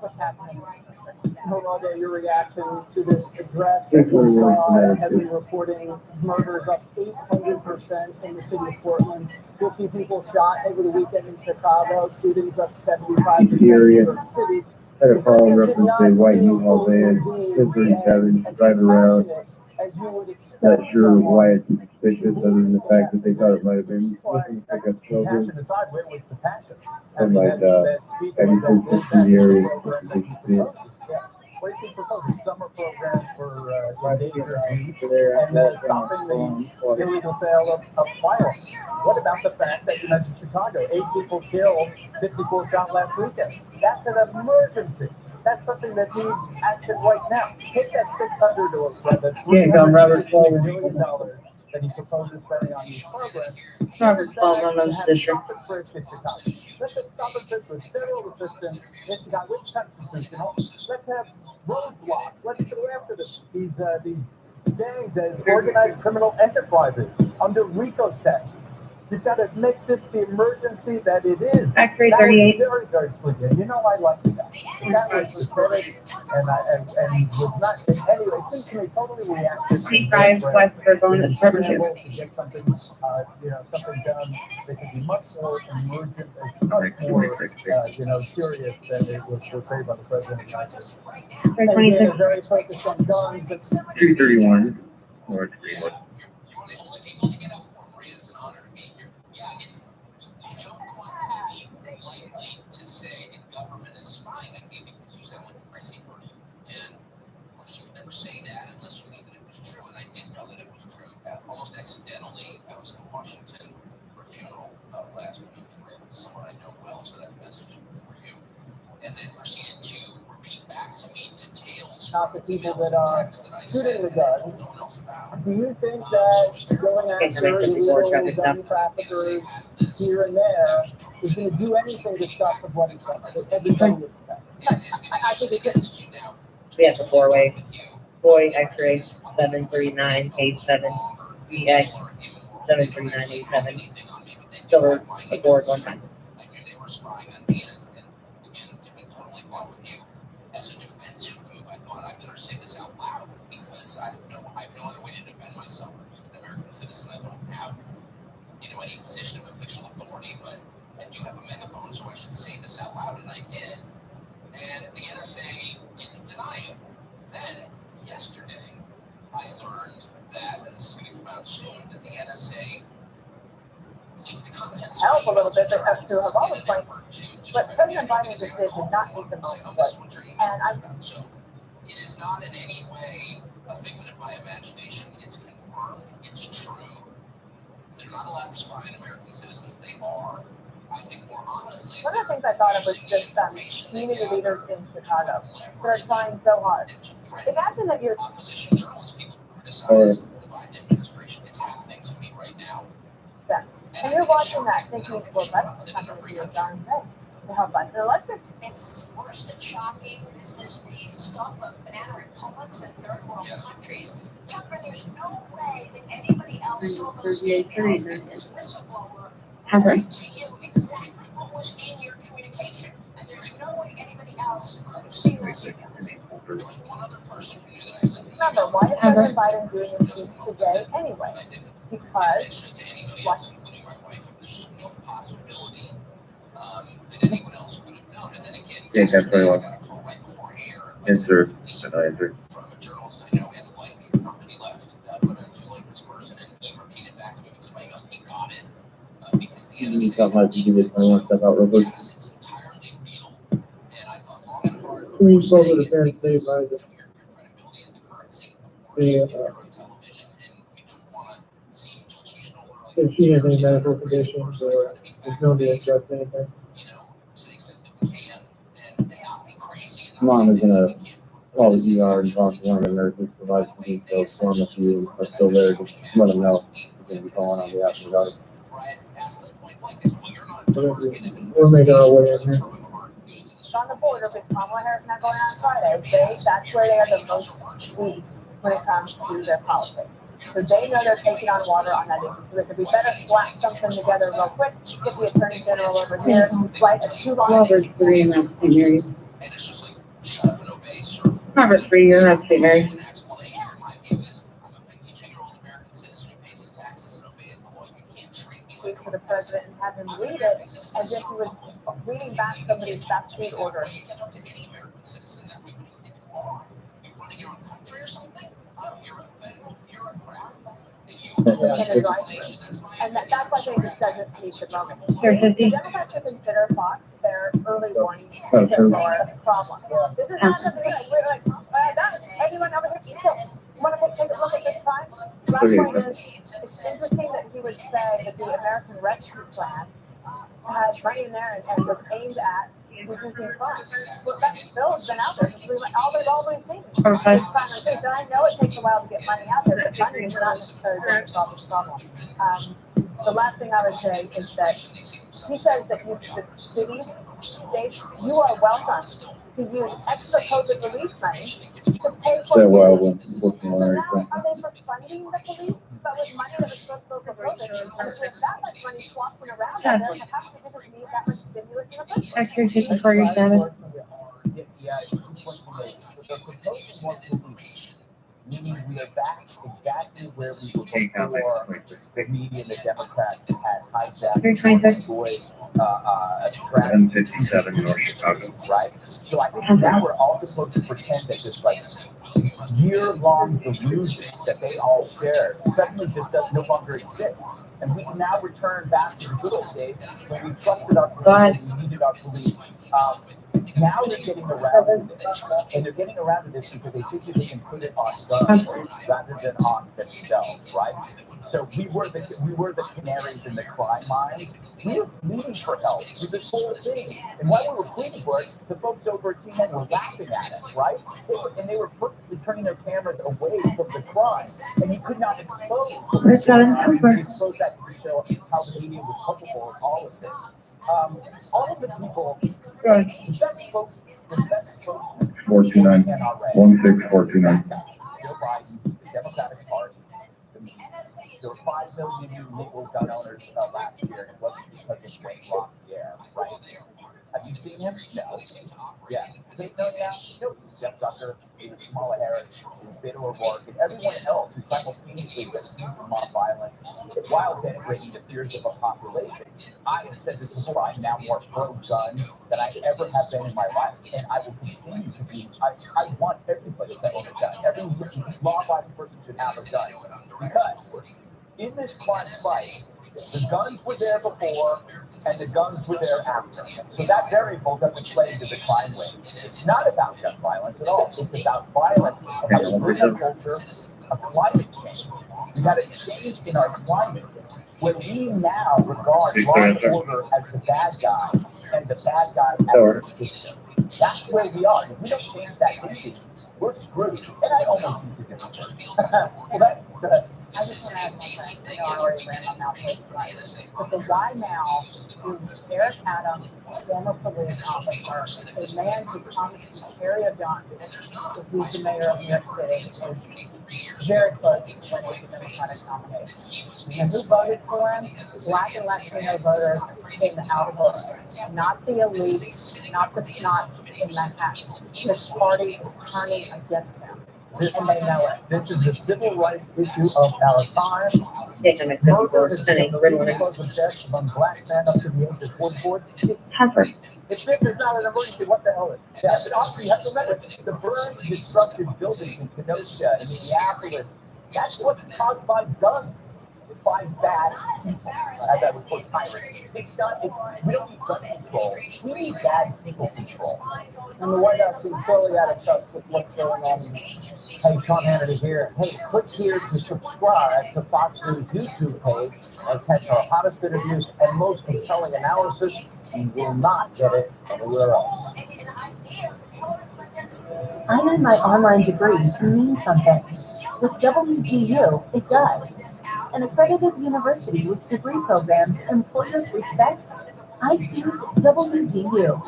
what's happening in this country. Geraldo, your reaction to this address that we saw heavily reporting murders up 800% in the city of Portland, 50 people shot over the weekend in Chicago, shootings up 75% in New York City. Had a call reference to white U-Haul van, 1037, driving around. Not sure why it's suspicious, other than the fact that they thought it might have been looking to pick up children. Passion aside, where was the passion? From like, every 50 years, they should see it. What is he proposing? Summer program for endangered youth and then stopping the illegal sale of firearms. What about the fact that you mentioned Chicago? 8 people killed, 54 shot last weekend. That's an emergency. That's something that needs action right now. Take that 600 or the $360 million that he proposes spending on these programs. Robert Baldwin, Memphis District. Let's stop and frisk with federal assistance in Chicago, with constitutional. Let's have roadblocks. Let's go after these gangs as organized criminal enterprises under RICO statutes. You've got to make this the emergency that it is. Act 338. Very, very sleepy. And you know I like that. That was pathetic and was not in any way, it seems to me totally reactive. C5 West Berlin, Riverview. To get something, something done that could be much more emergent and much more, serious than it was portrayed by the president of the United States. And they're very focused on guns, but 331, North Greenwood. someone I know well, so that message for you. And then proceeded to repeat back to me details Not from the people emails that and are texts that I shooting sent the and guns. told no one else about. Do you think that going after illegal gun traffickers here and there is going to do anything to stop the bloody summer that everybody expects? I think it could. We have the four-way. Boy, X-ray, 73987, VX, 73987. Silver, aboard one time. I knew they were spying on me, and again, to be totally blunt with you, as a defensive move, I thought I better say this out loud because I have no other way to defend myself. I'm just an American citizen. I don't have, any position of official authority, but I do have a megaphone, so I should say this out loud, and I did. And the NSA didn't deny it. Then, yesterday, I learned that, and this is going to come out soon, that the NSA leaked the contents help a little bit to have all the points. But President Biden's decision not make the most. And So it is not in any way a figment of my imagination. It's confirmed. It's true. They're not allowed to spy on American citizens. They are. I think more honestly, one of the things I thought of was just community leaders in Chicago that are trying so hard. Imagine that you're opposition journalists, people who criticize the Biden administration. It's happening to me right now. Yeah. And you're watching that thinking, well, that's not going to be a darn thing to help us elected. It's worse and shocking. This is the stuff of banana republics and third world countries. Tucker, there's no way that anybody else saw those emails, and this whistleblower relayed to you exactly what was in your communication. And there's no way anybody else could have seen those emails. There was one other person who knew that I sent the Remember, why is President Biden doing this speech today anyway? Because what? Including my wife, there's just no possibility that anyone else could have known. And then again, Yeah, that's very I well. got a call right before air. Answer. From a journalist I know, and not many left, but I do like this person, and he repeated back to me and said, he got it because the NSA Sometimes you can get 21 stuff out real quick. yes, it's entirely real. And I thought long and hard Please go to the parent state by the, your credibility is the currency, of course, if the, you're on television, and we don't want to seem delusional or like if she has any medical conditions or there's no need to adjust anything. to the extent that we can, and not be crazy. And Mom not is say gonna things we can't prove. call the ER and talk to one of the nurses, provide some details for them if you are still there, just let them know. You're gonna be calling on behalf of the daughter. Right, ask them point blank, this, well, you're not a target of an We're making our way in here. It's on the border, but Kamala Harris not going on Friday. That's where they are the most weak when it comes to their politics. So they know they're taking on water on that issue. So they could be better slap something together real quick, get the Attorney General over here, write a 2-line. Robert 3, and that's St. Mary's. And it's just like, shut up and obey, sir. Robert 3, you're not St. Mary's. An explanation, in my view, is I'm a 52-year-old American citizen who pays his taxes and obeys the law. You can't treat me like For the president and have him read it as if he was reading back somebody's backseat order. You can't talk to any American citizen that way. What do you think you are? You running your own country or something? Oh, you're a federal bureaucrat. In a drive-through. And that's why I think this doesn't need the moment. The Democrats should consider Fox their early warning system for a problem. This is not something like, we're like, that's anyone over here, want to take a look at this time? Last point is, it's interesting that he would say that the American Rescue Plan had money in there and was aimed at reducing crime. Well, that bill has been out there since all they've always seen. And I know it takes a while to get money out there, but money is not necessarily going to solve the problem. The last thing I would say is that he says that the cities, states, you are welcome to use extra COVID relief money to pay for. So well, working on So everything. now, are they for funding the police? But with money that was supposed to go for COVID, and with that much money swapping around, out there, how come they didn't need that much stimulus in the budget? Extra 54 your status. They're proposing what will be, meaning we are back exactly where we were before the media and the Democrats had hijacked the Floyd tragedy. 757 North Chicago. Right? So I think now we're all supposed to pretend that this like year-long delusion that they all shared suddenly just no longer exists. And we can now return back to the good old days when we trusted our police and we needed our police. Now they're getting around to this, and they're getting around to this because they think that they can put it on guns rather than on themselves, right? So we were the canaries in the crime mine. We were pleading for help with this whole thing, and while we were pleading for it, the folks over at CNN were laughing at us, right? They were purposely turning their cameras away from the crime, and you could not expose that to show how the media was culpable of all of this. All of the people, the best spokesman, 429 16429. Joe Biden, the Democratic Party. There were 5 million new legal gun owners last year, and it wasn't because of Wayne LaPierre, right? Have you seen him? No. Yeah. Say no now? Nope. Jeff Zucker, it was Kamala Harris, it was Beto O'Rourke, and everyone else who simultaneously listened to mob violence while denigrating the fears of a population. I have said this before, I'm now more pro-gun than I ever have been in my life, and I will continue to be. I want everybody to own a gun. Every law-abiding person should have a gun. Because in this crime spike, the guns were there before, and the guns were there after. So that variable doesn't play into the crime rate. It's not about gun violence at all. It's about violence, a freedom culture, a climate change. We got a change in our climate where we now regard law and order as the bad guy and the bad guy as the victim. That's where we are. If we don't change that thinking, we're screwed. And I almost need to get it. I just want to add one thing. I already ran on that page, right? But the guy now is Eric Adams, former police officer, a man who promised to carry a gun if he's the mayor of New York City, is very close to winning the Democratic nomination. And who voted for him? Black and Latino voters in the House of Voters, not the elite, not the snots in Manhattan. This party is turning against them. And they know it. This is the civil rights issue of our time. Murder is the cause of death among black men up to the age of 44. It's covered. If this is not an emergency, what the hell is it? Yeah, but also you have to remember, the burned, disrupted buildings in Kenosha and Minneapolis, that's what's caused by guns. By bad people, as I would put tyrants. We don't need gun control. We need bad people control. And the White House is totally out of touch with what's going on. Hey, Sean Hannity here. Hey, click here to subscribe to Fox News YouTube page and catch our hottest interviews and most compelling analysis. You will not get it anywhere else. I need my online degree to mean something. With WGU, it does. An accredited university with degree programs employers respect, I choose WGU.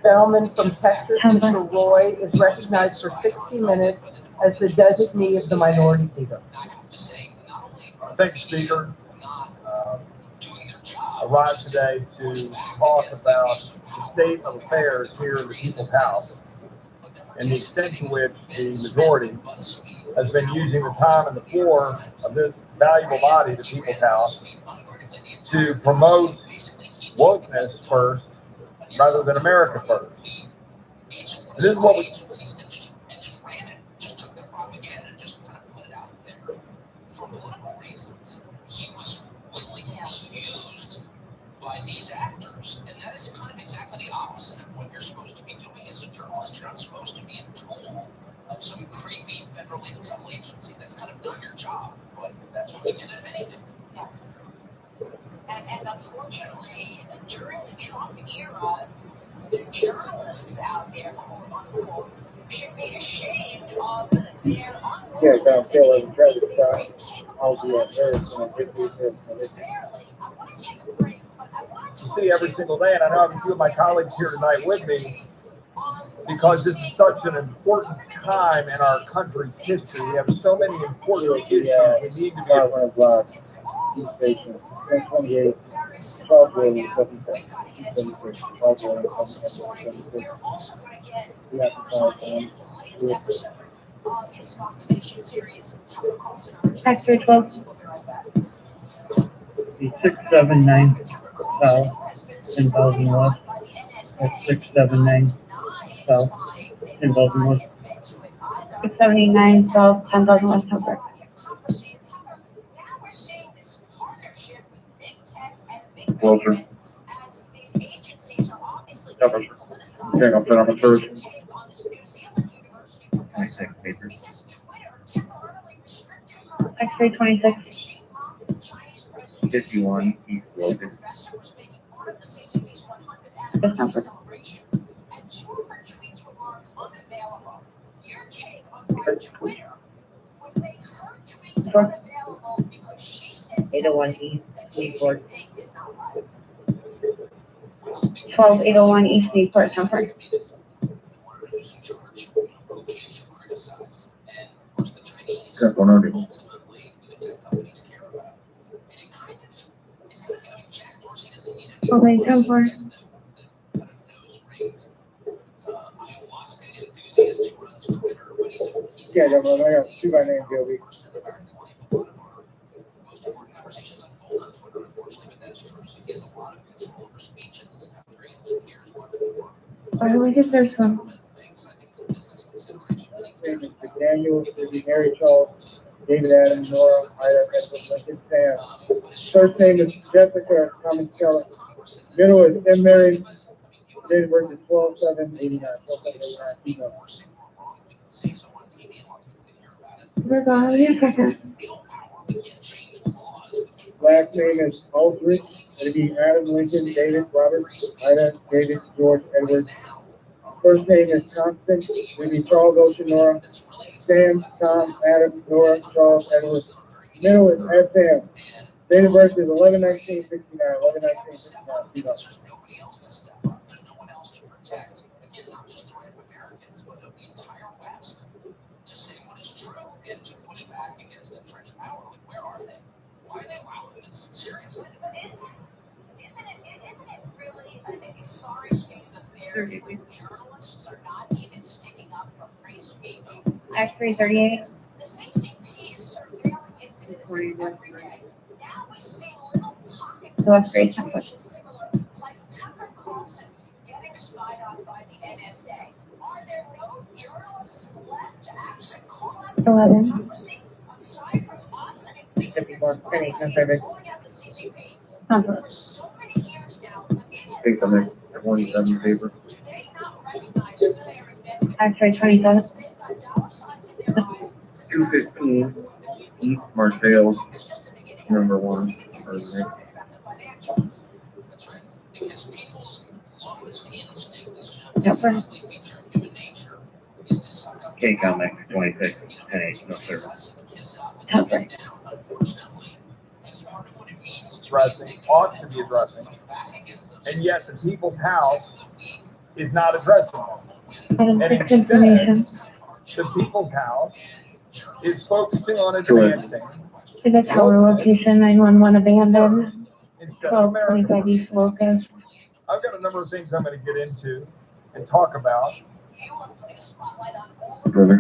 Gentleman from Texas, Mr. Roy, is recognized for 60 minutes as the designee of the minority leader. Thank you, Speaker. Arrived today to talk about the state of affairs here in the People's House and the extent to which the majority has been using the time and the floor of this valuable body, the People's House, to promote wokeness first rather than America first. This is what we... By these actors, and that is kind of exactly the opposite of what you're supposed to be doing as a journalist. You're not supposed to be a tool of some creepy federal intel agency. That's kind of not your job, but that's what they did at anything. Yeah. And unfortunately, during the Trump era, the journalists out there, quote unquote, should be ashamed of their unwillingness to be fairly. I want to take a break. See every single day, and I know I have a few of my colleagues here tonight with me because this is such an important time in our country's history. We have so many important issues we need to be able X-ray 12. The 679 south in Belgium West. That's 679 south in Belgium West. 679 South 10,000 West Temple. Closer. Okay, I'll put on the first. 26 paper. X-ray 26. 51 East Logan. This number. Sure. 801 East Newport. 12801 East Newport Temple. Step 100. Okay, Temple. Yeah, I got two by name, Joby. Why do we get this one? Name is Daniel, Mary Charles, David Adams, Nora, Ida, Edward, Lincoln, Sam. First name is Jessica Thomas Keller. Middle is M. Mary. Date of birth is 12/7/89. 12/7/89. Female. We're going to be a second. Last name is Aldrich. It'll be Adam, Lincoln, David, Robert, Ida, David, George, Edward. First name is Constant. It'll be Charles, Ocean, Nora. Sam, Tom, Adam, Nora, Charles, Edward. Middle is S. Sam. Date of birth is 11/19/69. 11/19/69. Female. X-ray 38. So X-ray Temple. 11. 54 Penny Conservative. Temple. Take the next 27 paper. X-ray 27. 215 East Marshall, number 1. Or the Temple. K Comic 26 10 no service. Temple. Addressing, ought to be addressing, and yet the people's house is not addressing them. Item And 6 information. the people's house is focusing on advancing To the tower location 911 abandoned. instead of America. 1225 East Locust. I've got a number of things I'm going to get into and talk about. Brother.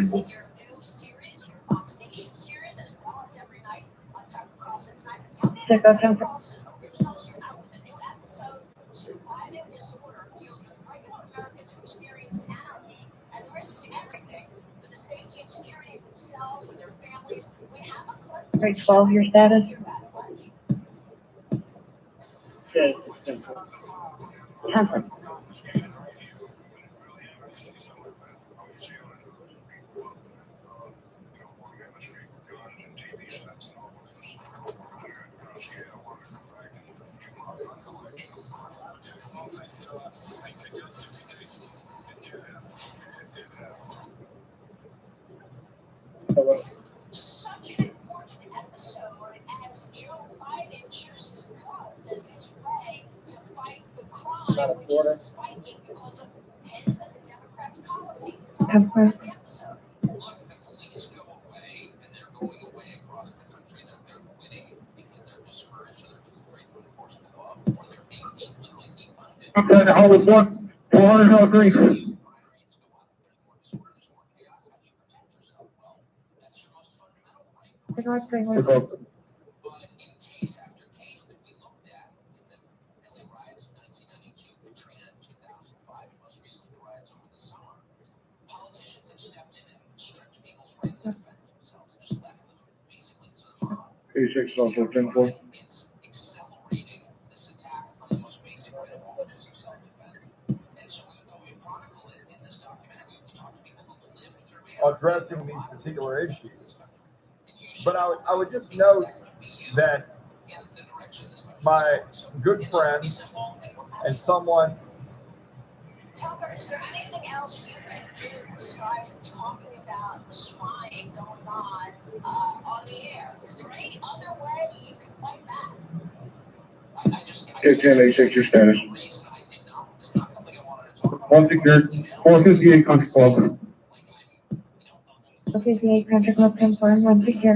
Sicko Temple. Grade 12, your status? Temple. Such an important episode as Joe Biden chooses guns as his way to fight the crime, which is spiking because of his and the Democrats' policies. Tell us about the episode. Look, the police go away, and they're going away across the country. They're quitting because they're discouraged or they're too afraid to enforce the law, or they're being politically defunded. Okay, the whole report. 403. The North Green Look Woods. up. But in case after case that we looked at, in the LA riots of 1992, Katrina in 2005, and most recently the riots over the summer, politicians have stepped in and stripped people 86, also 10-4. It's accelerating this attack on the most basic right of all, which is self-defense. And so we chronicle it in this documentary. We talk to people who've lived through it. Addressing these particular issues. But I would just note that my good friend and someone. Tucker, is there anything else you can do besides talking about the spying going on the air? Is there any other way you can fight back? Okay, 10-86, your status. One secured, 458 country club. 458 Country Club confirmed, one secure.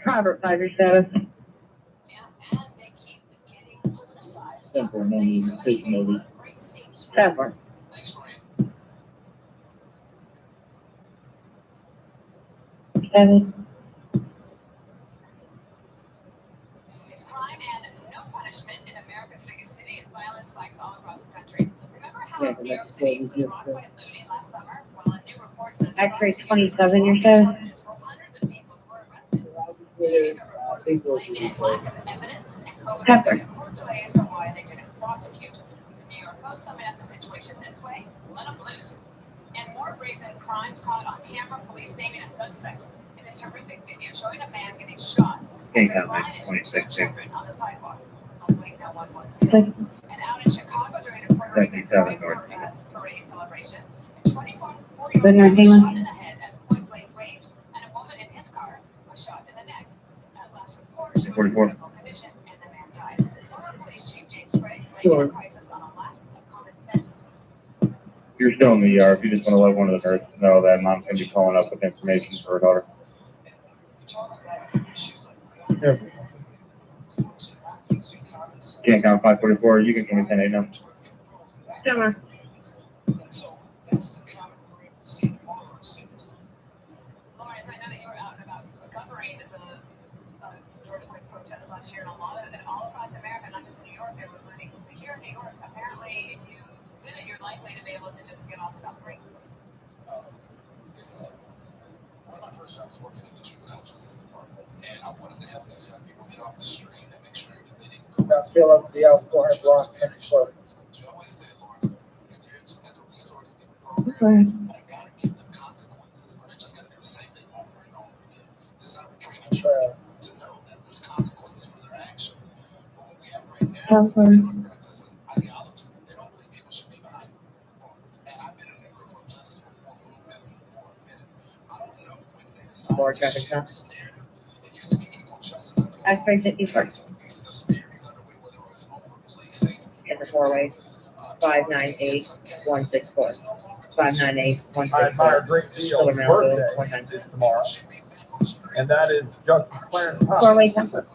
Robert, 5-year status. 10-4, no need, taking over. 10-4. It's crime and no punishment in America's biggest city as violence spikes all across the country. Remember how New York City was rocked by looting last summer? Well, a new report says X-ray 27, your status. hundreds of people who were arrested. Deputies are reportedly blaming lack of evidence and COVID court delays for why they didn't prosecute. The New York Post summing up the situation this way: let them loot. And more brazen crimes caught on camera, police naming a suspect in this horrific video showing a man getting shot. Can't count that, 26, Children on the sidewalk. Oh wait, no one was killed. And out in Chicago during a Puerto Rican parade celebration, a 24-year-old man shot in the head at point blank range, and a woman in his car was shot in the neck. At last report, she was in critical condition, and the man died. Former Police Chief James Gray blaming the crisis on a lack of common sense. You're still in the ER. If you just want to let one of the nurses know that mom's going to be calling up with information for her daughter. Yes. Can't count 544. You can give me 10-8 now. Summer. Lawrence, I know that you were out and about covering the George Floyd protests last year, and all across America, not just in New York, there was looting. Here in New York, apparently, if you did it, you're likely to be able to just get off scot-free. One of my first jobs was working in the juvenile justice department, and I wanted to help these young people get off the street and make sure that they didn't go Now fill up the outdoor block. She always said, Lawrence, you're there as a resource in the program, but I gotta give them consequences, or they're just gonna do the same thing over and over again. This is how we're training children to know that there's consequences for their actions. But what we have right now, Democrats as an ideology, they don't believe people should be behind bars. And I've been in the criminal justice reform movement for a minute. I don't know when they decided to shift this narrative. It used to be equal justice. X-ray 54. In the four-way, 598-164. 598-164. I admire a great deal. Silver His Mountain, birthday is tomorrow, and that is Justice Clarence Four-way Thomas. temper.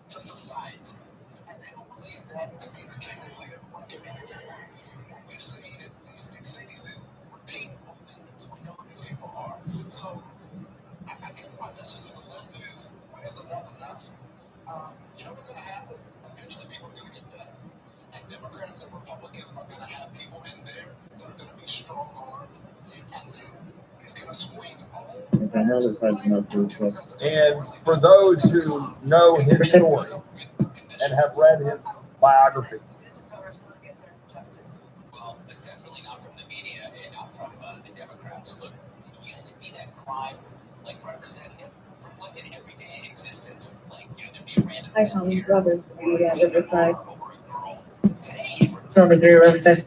To society. And they don't believe that to be the case. They believe everyone can be reformed. What we've seen in these big cities is repeat offenders. We know who these people are. So I guess my message to the left is, when is enough enough? You know what's going to happen? Eventually people are going to get better. And Democrats and Republicans are going to have people in there that are going to be strong-armed. And then it's going to swing all I know this has enough to request. And for those who know his story and have read his biography, Business owners going to get their justice. Well, definitely not from the media and not from the Democrats. Look, it used to be that crime, like, representative, reflected everyday existence. Like, you know, there'd be a random Hi, Tommy. Brothers. Yeah, Riverside. Today, Number 3, Riverside.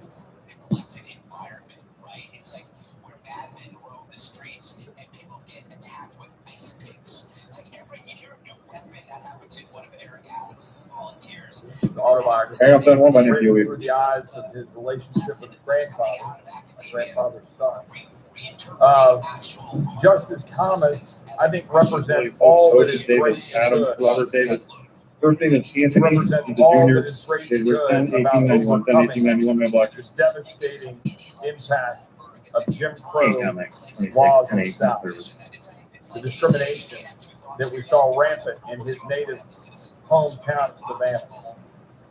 neglected environment, right? It's like where madmen roam the streets and people get attacked with ice picks. It's like you hear a new weapon. That happened to one of Eric Adams' volunteers. the autobiography, Hang up that one by near written you. through the eyes of his relationship with his grandfather, his grandfather's son. Justice Thomas, I think, represents all that is great and Adams, good Robert Davis. First thing is Anthony, represent he's a all that junior. is great They and were good 10, about 1891, 10, 1891, man, black. the devastating impact of Jim Crow Yeah, like 26, laws in 10, the 18, South. 30. The discrimination that we saw rampant in his native hometown of Savannah.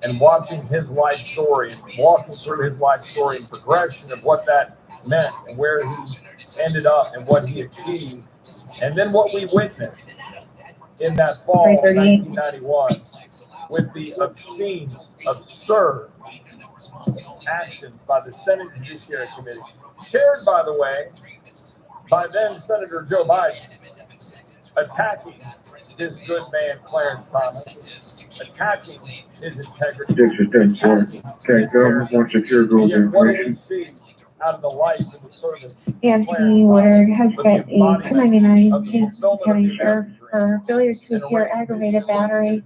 And watching his life story, walking through his life story and progression of what that meant and where he ended up and what he achieved. And then what we witnessed in that fall of 1991 with the obscene, absurd actions by the Senate Judiciary Committee, chaired, by the way, by then Senator Joe Biden, attacking this good man, Clarence Thomas, attacking his integrity. Okay, government wants secure goals Yet what do we information. see out of the life and the service? Anthony Woodard has got a 1099 County Sheriff for failure to appear aggravated battery.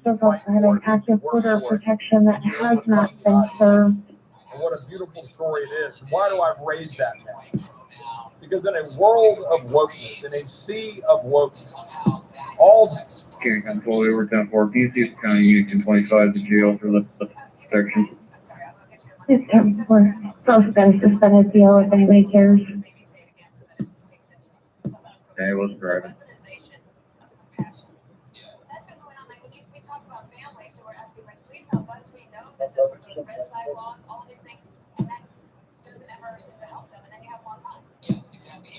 Does also have an active border protection that has not been served. And what a beautiful story it is. Why do I raise that now? Because in a world of wokeness, in a sea of wokeness, all King County, fully over 10-4, PC County, Union 25 to jail for the section. His terms were also got a suspended deal if anybody cares. Yeah, he was driving. Yeah, exactly.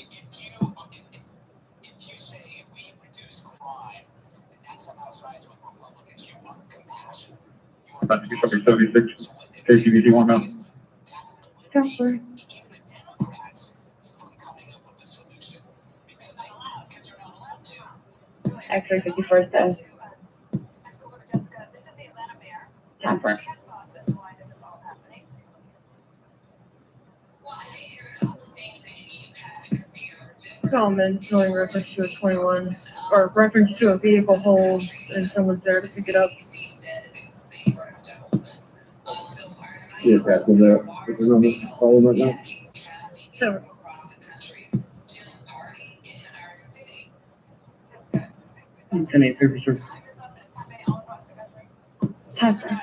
If you say if we reduce crime, and that somehow sides with Republicans, you want compassion. About to be covered 76. KCBD 1 now. Counselor. Actually, 54 says. Temper. Comment showing reference to a 21 or reference to a vehicle hold and someone's there to pick it up. Yes, after that, is it on the call right now? Sure. Ten eight fifty six. Temper.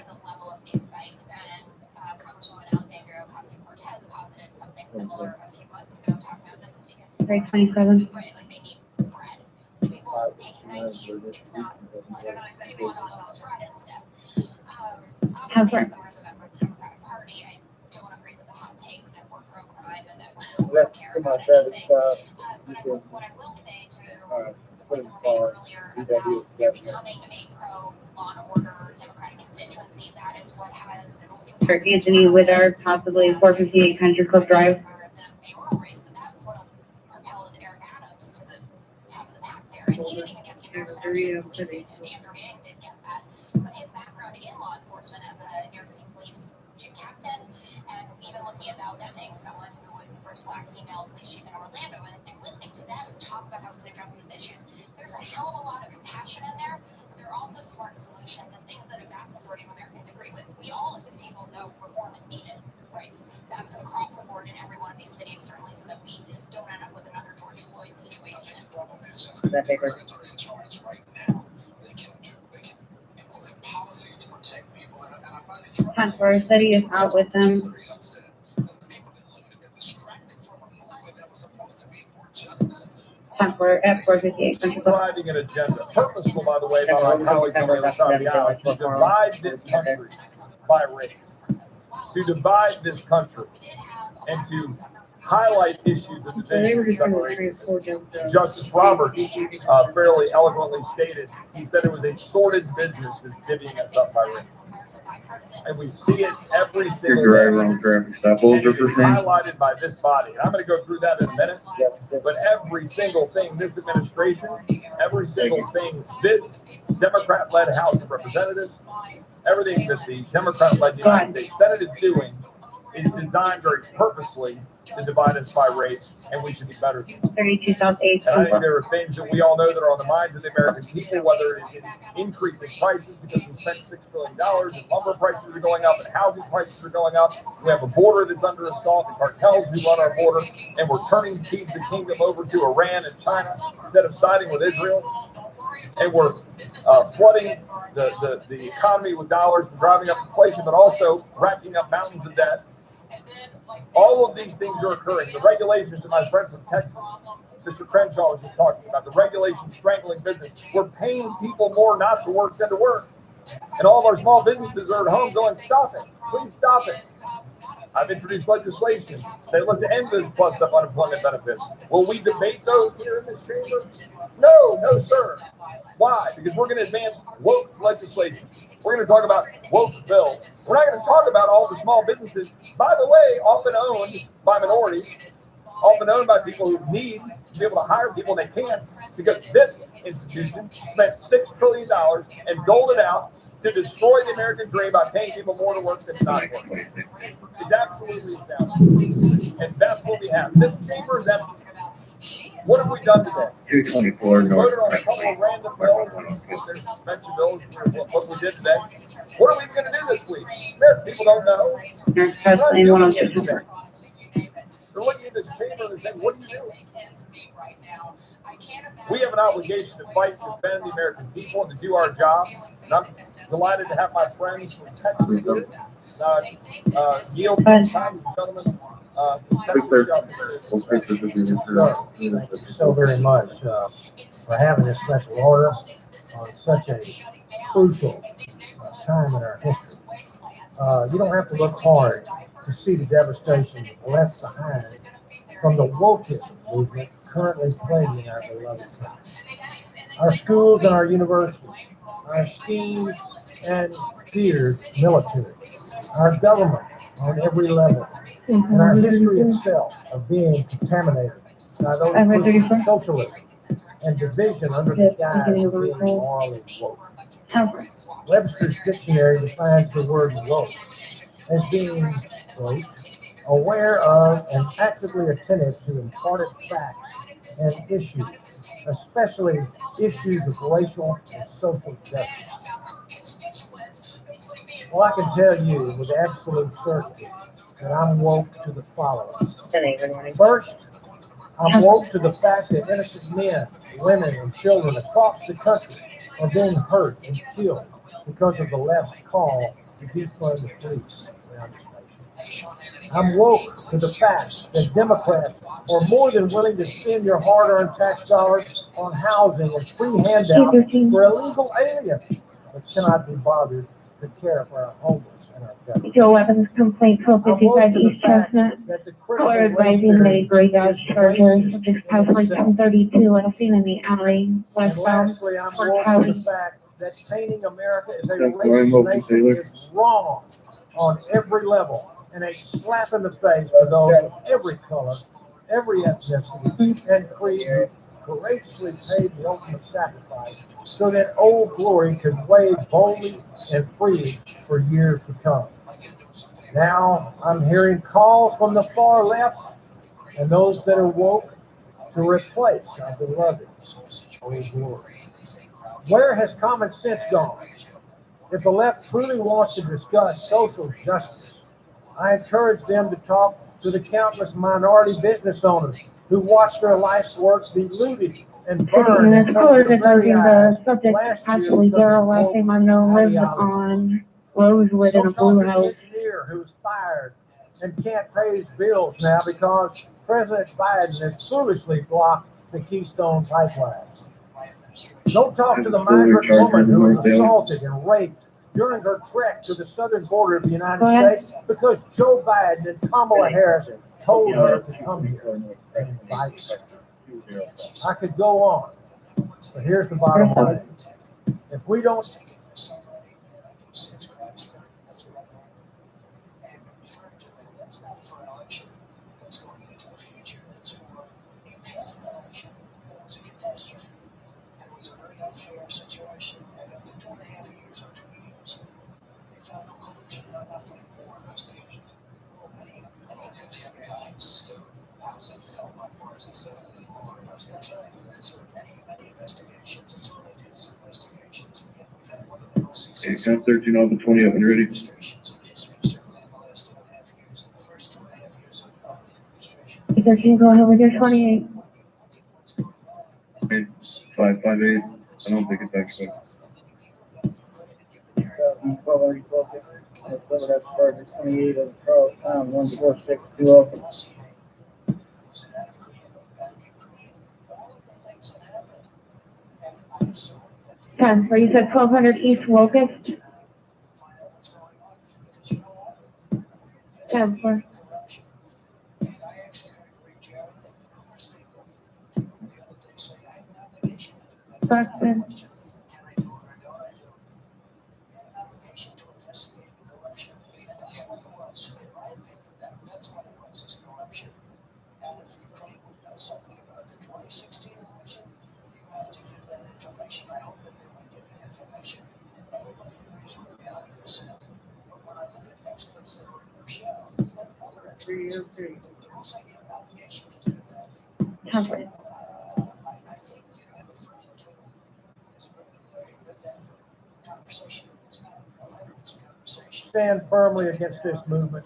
Grade 27. Temper. Come on, Travis, you can, put his car, VW, For Anthony Woodard, possibly 458 Country Club Drive. that paper. Temper said he is out with them. Temper at 458 Country Club. Driving an agenda, purposeful, by the way, by my colleagues on the other side of the aisle, to divide this country by race, to divide this country, and to highlight issues of division. Justice Roberts fairly eloquently stated, he said it was a sordid business that's divvying us up by race. And we see it every single day. And it's highlighted by this body. And I'm going to go through that in a minute. But every single thing this administration, every single thing this Democrat-led House of Representatives, everything that the Democrat-led United States Senate is doing is designed very purposely to divide us by race, and we should be better than that. 32 South 8. And I think there are things that we all know that are on the minds of the American people, whether it is increasing prices because we spent $6 billion, and lumber prices are going up, and housing prices are going up. We have a border that's under assault, the cartels who run our border, and we're turning the kingdom over to Iran and China instead of siding with Israel. and we're flooding the economy with dollars and driving up inflation, but also racking up mountains of debt. All of these things are occurring. The regulations, and my friend from Texas, Mr. Crenshaw, was just talking about the regulations strangling business. We're paying people more not to work than to work. And all of our small businesses are at home going, stop it. Please stop it. I've introduced legislation. Say, let's end this plus up unemployment benefits. Will we debate those here in this chamber? No, sir. Why? Because we're going to advance woke legislation. We're going to talk about woke bill. We're not going to talk about all the small businesses, by the way, often owned by minorities, often owned by people who need to be able to hire people they can't, because this institution spent $6 trillion and doled it out to destroy the American dream by paying people more to work than not work. It's absolutely astounding. And that's what we have. This chamber is empty. What have we done today? 224 We north. voted on a couple of random bills, there's suspension bills, what we did today. What are we going to do this week? American people don't know. There's Presley 106. They're looking at this chamber and saying, what are you doing? We have an obligation to fight and defend the American people and to do our job. And I'm delighted to have my friends from Texas do it. Yield time, gentlemen. Thank you so very much for having this special order on such a crucial time in our history. You don't have to look hard to see the devastation left behind from the wokeism movement currently plaguing our beloved country. Our schools and our universities, our esteemed and feared military, our government on every level, and our history itself of being contaminated by those pushing socialism and division under the guise of being morally woke. Webster's dictionary defines the word woke as being, quote, aware of and actively attentive to important facts and issues, especially issues of racial and social justice. Well, I can tell you with absolute certainty that I'm woke to the following. First, I'm woke to the fact that innocent men, women, and children across the country are being hurt and killed because of the left's call to defund the police around this nation. I'm woke to the fact that Democrats are more than willing to spend your hard-earned tax dollars on housing and free handouts for illegal aliens, but cannot be bothered to care for our homeless and our veterans. Joe Evans complaint 1255 East Chestnut. Caller advising that a gray Dodge Charger just passed like 1032 last seen in the alley westbound Lastly, I'm for woke to Cali. the fact that painting America as a racist nation is wrong on every level and a slap in the face for those of every color, every ethnicity, and courageously paid the ultimate sacrifice so that Old Glory could wave boldly and freely for years to come. Now I'm hearing calls from the far left and those that are woke to replace our beloved Old Glory. Where has common sense gone? If the left truly wants to discuss social justice, I encourage them to talk to the countless minority business owners who watch their life's work be looted and burned. And caller advising the subject actually Daryl last name I know lives on Rosewood in a blue house. Engineer who's fired and can't pay his bills now because President Biden has foolishly blocked the Keystone Pipeline. Don't talk to the migrant woman who was assaulted and raped during her trek to the southern border of the United States because Joe Biden and Kamala Harris told her to come here and invite her. I could go on, but here's the bottom line. If we don't Okay, count 13 on the 20 up and ready. Because she's going over there 28. Okay, 558. I don't think it's actually. That's starting at 28 of Charles Town, 146, open. So you said 1200 East Locust? 10-4. Buxton. Temperate. Stand firmly against this movement.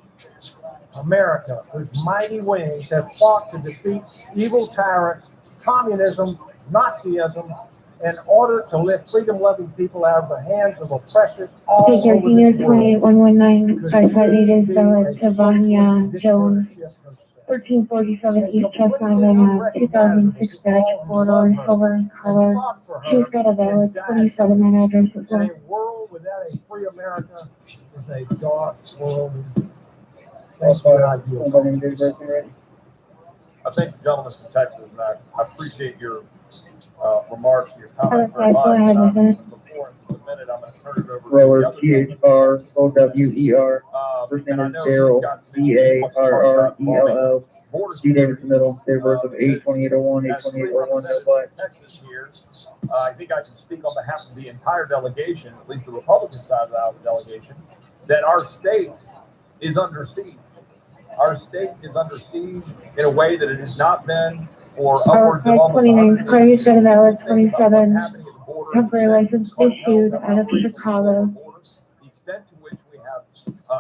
America, whose mighty wings have fought to defeat evil tyrants, communism, Nazism, in order to lift freedom-loving people out of the hands of oppressors all Figure over Senior this world. 28119 558 Village, Savania, Jones, 1347 East Chestnut Ave, 2006 batch, 4-door, silver in color. She's got a valid 27 address as well. A world without a free America is a dark world. Thanks for I thank the gentleman from Texas, and I appreciate your remarks, your comments very much. Before I submit it, I'm going to turn it over to Rower, the other THROWER. First name is Daryl, DARRELL. D Davis in the middle, date of birth of 8/28/01, 8/28/01, no black. Texas here. I think I can speak on behalf of the entire delegation, at least the Republican side of the delegation, that our state is under siege. Our state is under siege in a way that it has not been for upwards of almost 529 Praise got a valid 27 temporary license issued out of Chicago. The extent to which we have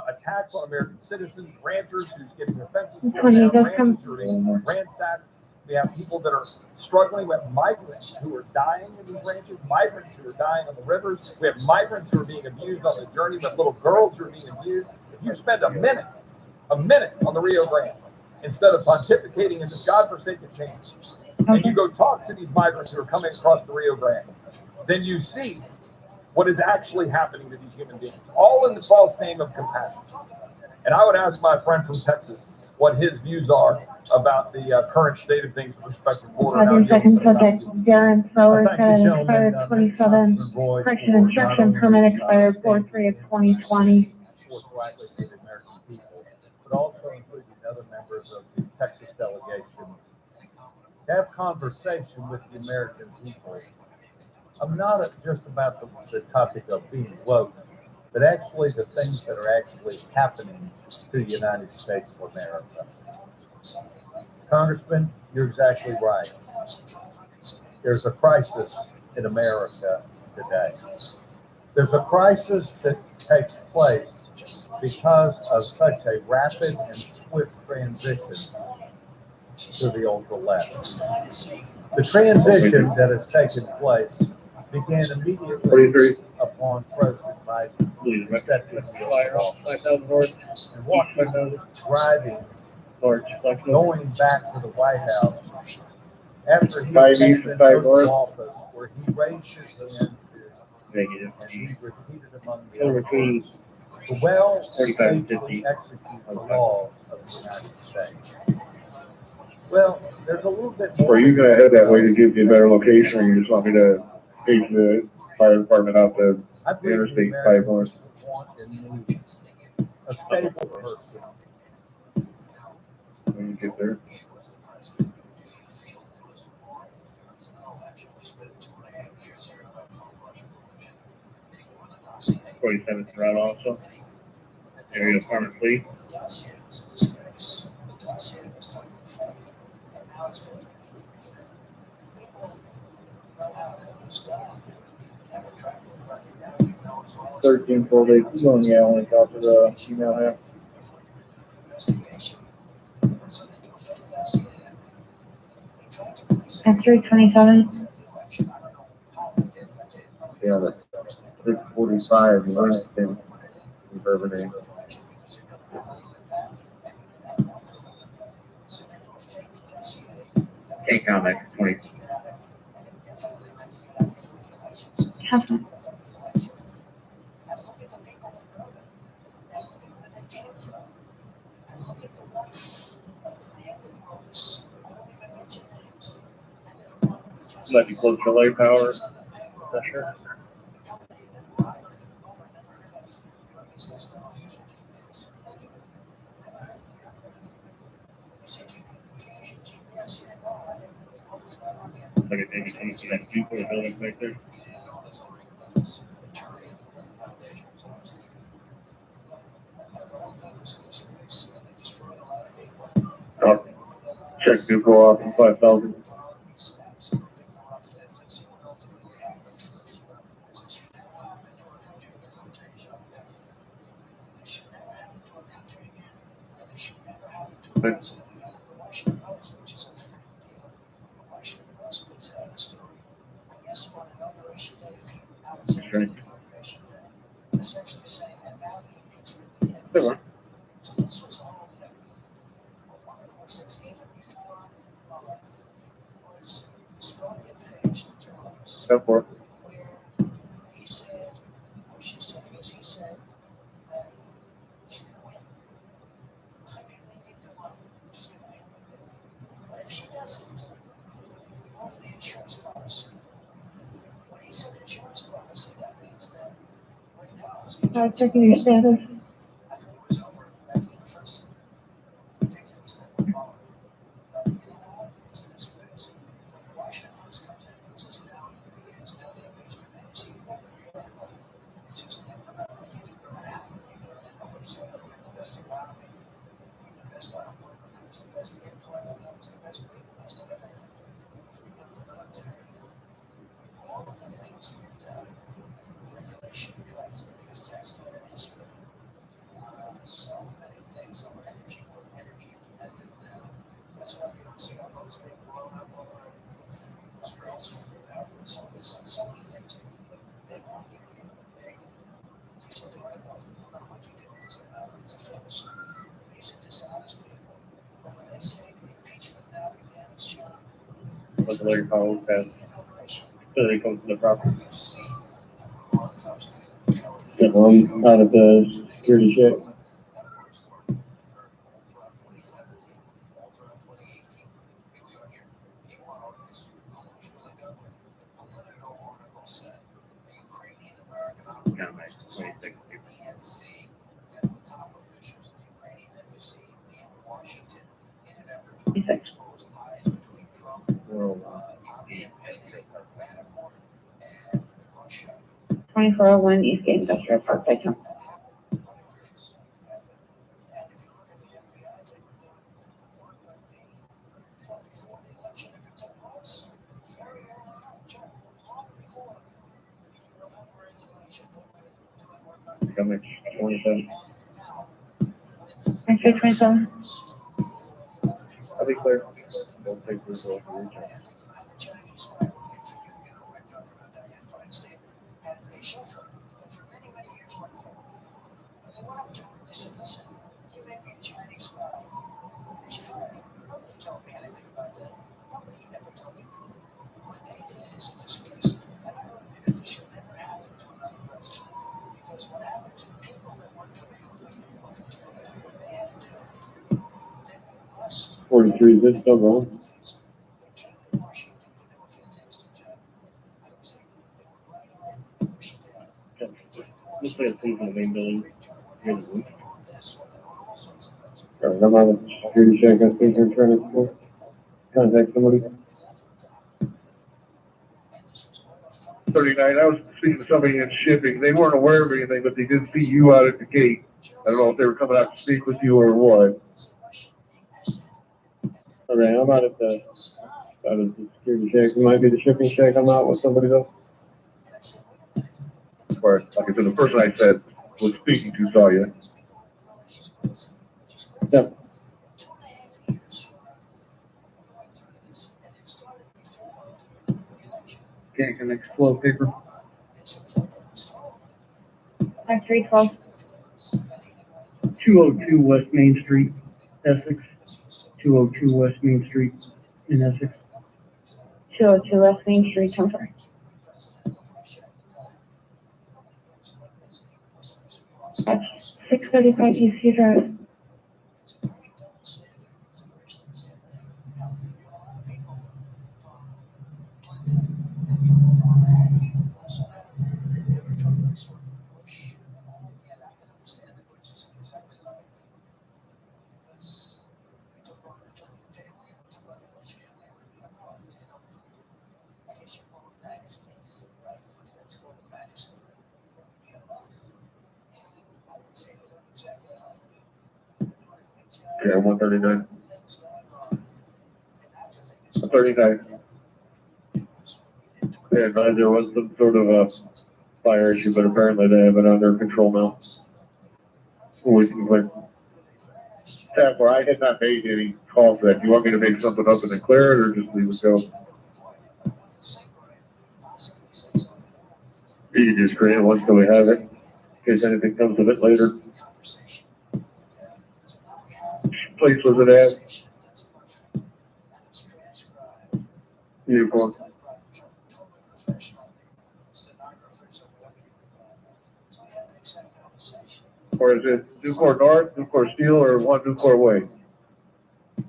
attacks on American citizens, ranters who's getting their fences torn 20 down, does ranters come. who are being ransacked. We have people that are struggling. We have migrants who are dying in these ranches, migrants who are dying on the rivers. We have migrants who are being abused on the journey. We have little girls who are being abused. If you spend a minute on the Rio Grande, instead of pontificating in this godforsaken change, and you go talk to these migrants who are coming across the Rio Grande, then you see what is actually happening to these human beings, all in the false name of compassion. And I would ask my friend from Texas what his views are about the current state of things with respect to border. Your second subject, Darren Flowers, got an expired 27, correction instruction permit expired 4/3 of 2020. But also including other members of the Texas delegation, have conversation with the American people. I'm not just about the topic of being woke, but actually the things that are actually happening to the United States of America. Congressman, you're exactly right. There's a crisis in America today. There's a crisis that takes place because of such a rapid and swift transition to the ultra left. The transition that has taken place began immediately upon President Biden accepting the oath of office. And what he was driving, going back to the White House after he had taken the office, where he raised his hand and he repeated among the other things, to well faithfully execute the laws of the United States. Well, there's a little bit more. Are you gonna head that way to give you a better location, or you just want me to take the fire department out the interstate 5 north? A stable person. When you get there. $47 route also. Area apartment fleet. Full day. Keep going, yeah, I want to talk to the email here. F327. Yeah, that's 645 Livingston in Bourbonnais. Can't count that 20. Might be close to light power. Not sure. Like a maybe 20% people in the building right there. Oh, check Duco off in 5,000. But right. There were. Go for it. Checking your status. But the Larry Powell has, so they come to the property. Yeah, I'm out of the security check. Yeah, nice. 26 World. 2401 Eastgate Industrial Park, Dayton. How much? 27. Actually, 27. I'll be clear. Don't take this off the region. Forty-three, is it still going? Looks like it's in the main building. Near the roof. All right, I'm on the security check. I think they're trying to contact somebody. 39, I was speaking to somebody in shipping. They weren't aware of anything, but they did see you out at the gate. I don't know if they were coming out to speak with you or what. All right, I'm out of the security check. It might be the shipping check. I'm out with somebody though. Or, like I said, the person I said was speaking to saw you. Yep. Can't connect flow paper. 5312. 202 West Main Street, Essex. 202 West Main Street in Essex. 202 West Main Street, Comfort. That's 635 Eastview Drive. Yeah, 139. 39. Yeah, advised there was some sort of a fire issue, but apparently they have it under control now. We can like, Staff, where I had not made any calls for that. Do you want me to make something up and declare it, or just leave it go? You can just create one so we have it, in case anything comes of it later. Place was it at? Uniform. Or is it Newport North, Newport Steel, or one Newport Way? I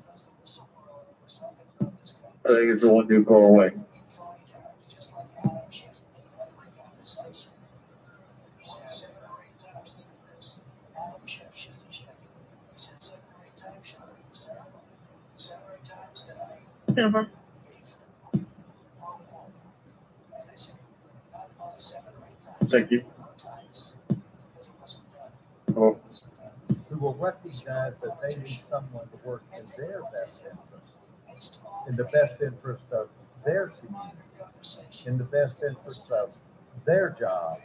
think it's the one Newport Way. Silver. Thank you. Oh, Who will recognize that they need someone to work in their best interest, in the best interest of their community, in the best interest of their job,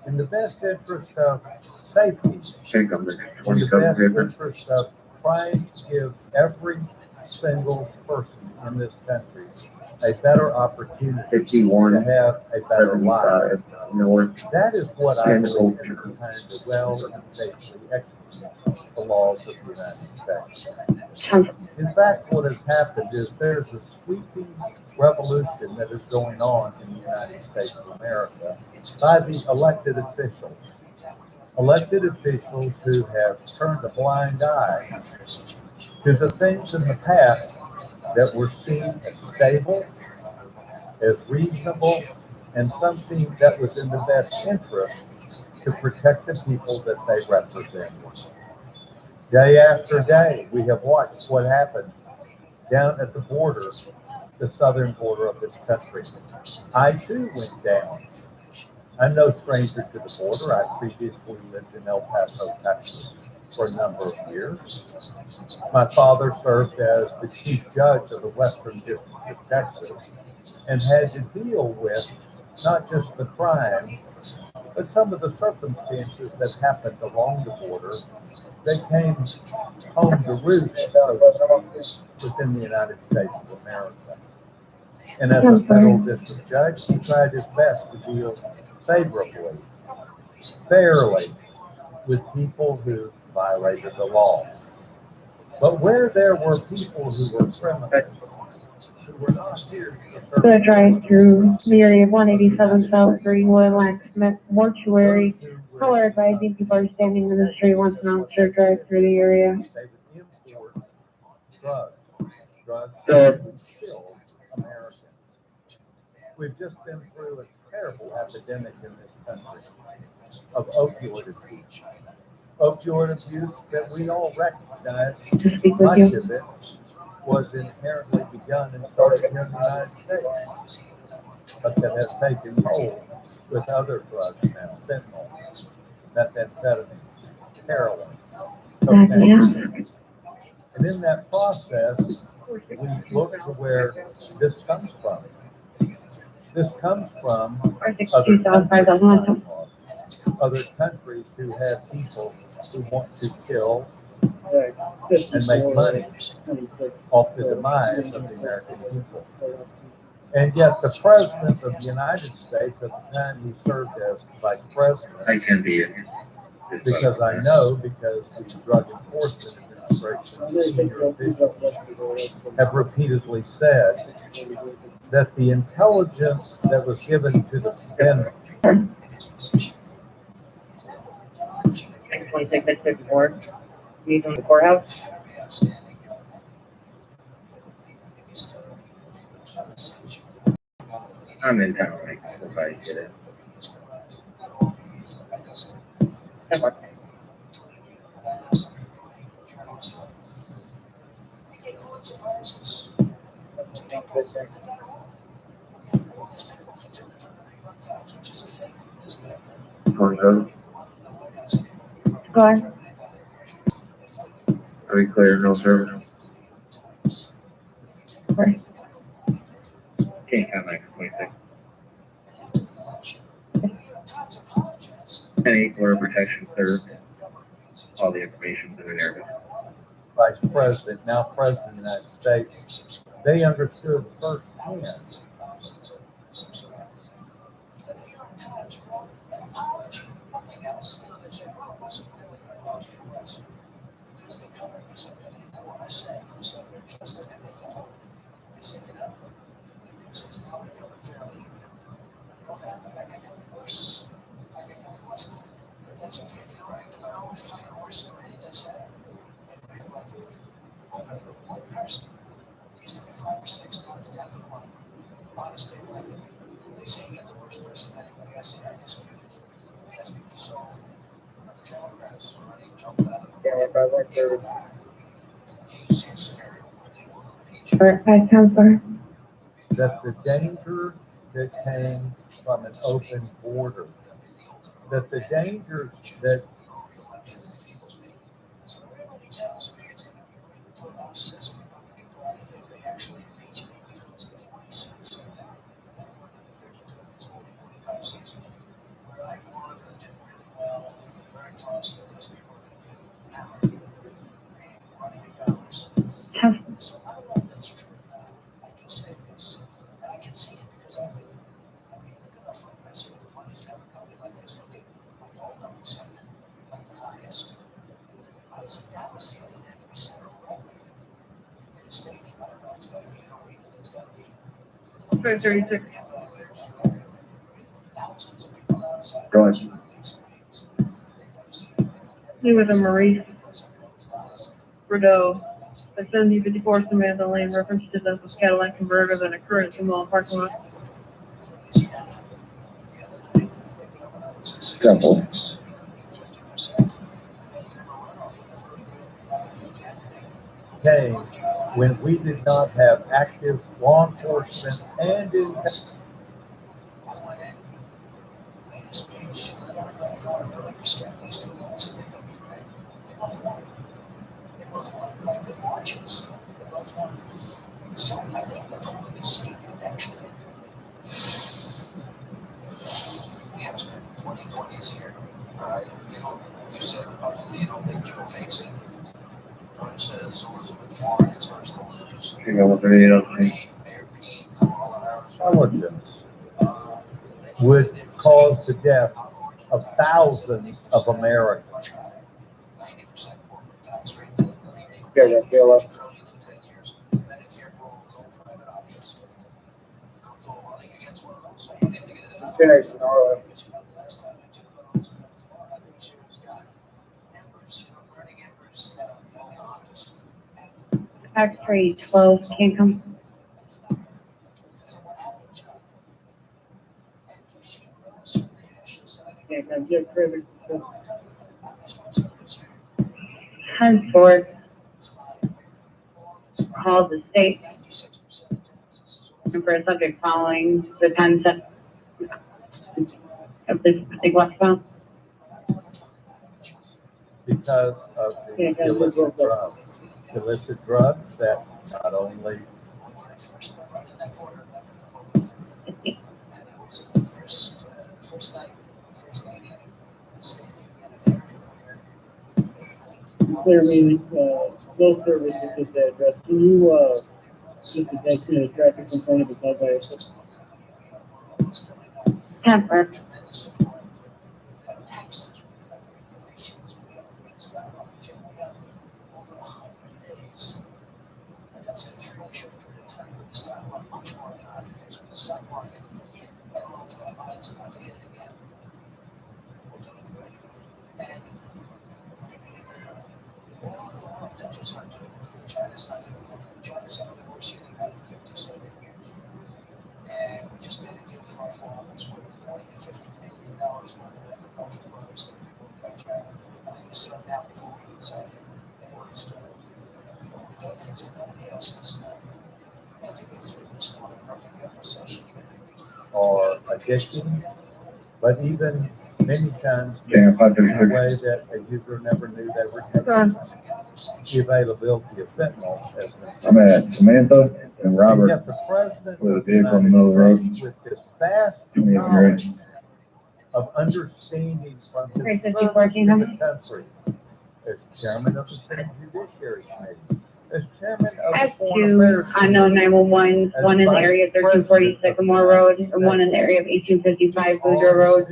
in the best interest of safety, in the best interest of trying to give every single person in this country a better opportunity to have a better life. That is what I believe is behind the well and safely execute the laws of the United States. In fact, what has happened is there's a sweeping revolution that is going on in the United States of America by the elected officials. Elected officials who have turned a blind eye to the things in the past that were seen as stable, as reasonable, and something that was in the best interest to protect the people that they represent. Day after day, we have watched what happened down at the border, the southern border of this country. I too went down. I'm no stranger to the border. I previously lived in El Paso, Texas for a number of years. My father served as the chief judge of the Western District of Texas and had to deal with not just the crime, but some of the circumstances that happened along the border. They came home to roost, so to speak, within the United States of America. And as a federal district judge, he tried his best to deal favorably, fairly, with people who violated the law. But where there were people who were criminals, who were not here to serve, Gonna drive through the area of 187 South Greenwood, Blacksmith Mortuary. Caller advising people are standing in the street once an officer drives through the area. they would import drugs that would kill Americans. We've just been through a terrible epidemic in this country of opioid abuse. Opioid abuse that we all recognize, much of it was inherently begun and started here in the United States, but that has taken hold with other drugs now, fentanyl, methamphetamines, heroin, cocaine. And in that process, we look to where this comes from. This comes from other countries who have people who want to kill and make money off the demise of the American people. And yet the President of the United States, at the time he served as Vice President, I can be here. because I know, because the Drug Enforcement Administration senior officials have repeatedly said that the intelligence that was given to the defendant 26 at 54. Meet on the courthouse. I'm in town, like, if I get it. That works. Go Go ahead. Are we clear? No service? Right. Can't count like 26. Any order protection served. All the information's in there. Vice President, now President of the United States, they understood firsthand Vice Counselor. that the danger that came from an open border, that the dangers that Okay, 36. Go ahead. He was a Maurice Bordeaux. At 7054 Samantha Lane, reference to the Cadillac converter that occurred in the mall parking lot. Couple. came when we did not have active law enforcement and Yes, 2020 is here. All right, you said publicly you don't think Joe makes it. Trump says Elizabeth Warren is hers to lose. You know what they're doing. intelligence would cause the death of thousands of Americans. Yeah, Kayla. Okay, Sonora. Factory 12 can't come. Henceforth, called the state and for a subject following the concept of this particular file. Because of the illicit drugs that not only Clear me, no service at this address. Can you, Just a traffic complaint because Temper. And we just made a deal for our farmers worth $40 to $50 million worth of agricultural products that we moved by China. I think it's done now before we even signed it. And we're started. We've done things that nobody else has done. And to go through this not a perfect conversation. Are addicting, but even many times in a way that a user never knew they were taking. The availability of fentanyl has been. I'm at Samantha and Robert Yet the president with a vehicle in the middle of the road. with this vast Yeah, knowledge of understanding from his Great, so service keep working to on the it. country, as chairman of the Senate Judiciary Committee, as chairman of I the have Foreign two Affairs unknown Committee, 911, as one in the vice area of president 1340 of Sycamore the Road, United and one in the area of 1855 Boudreaux Road.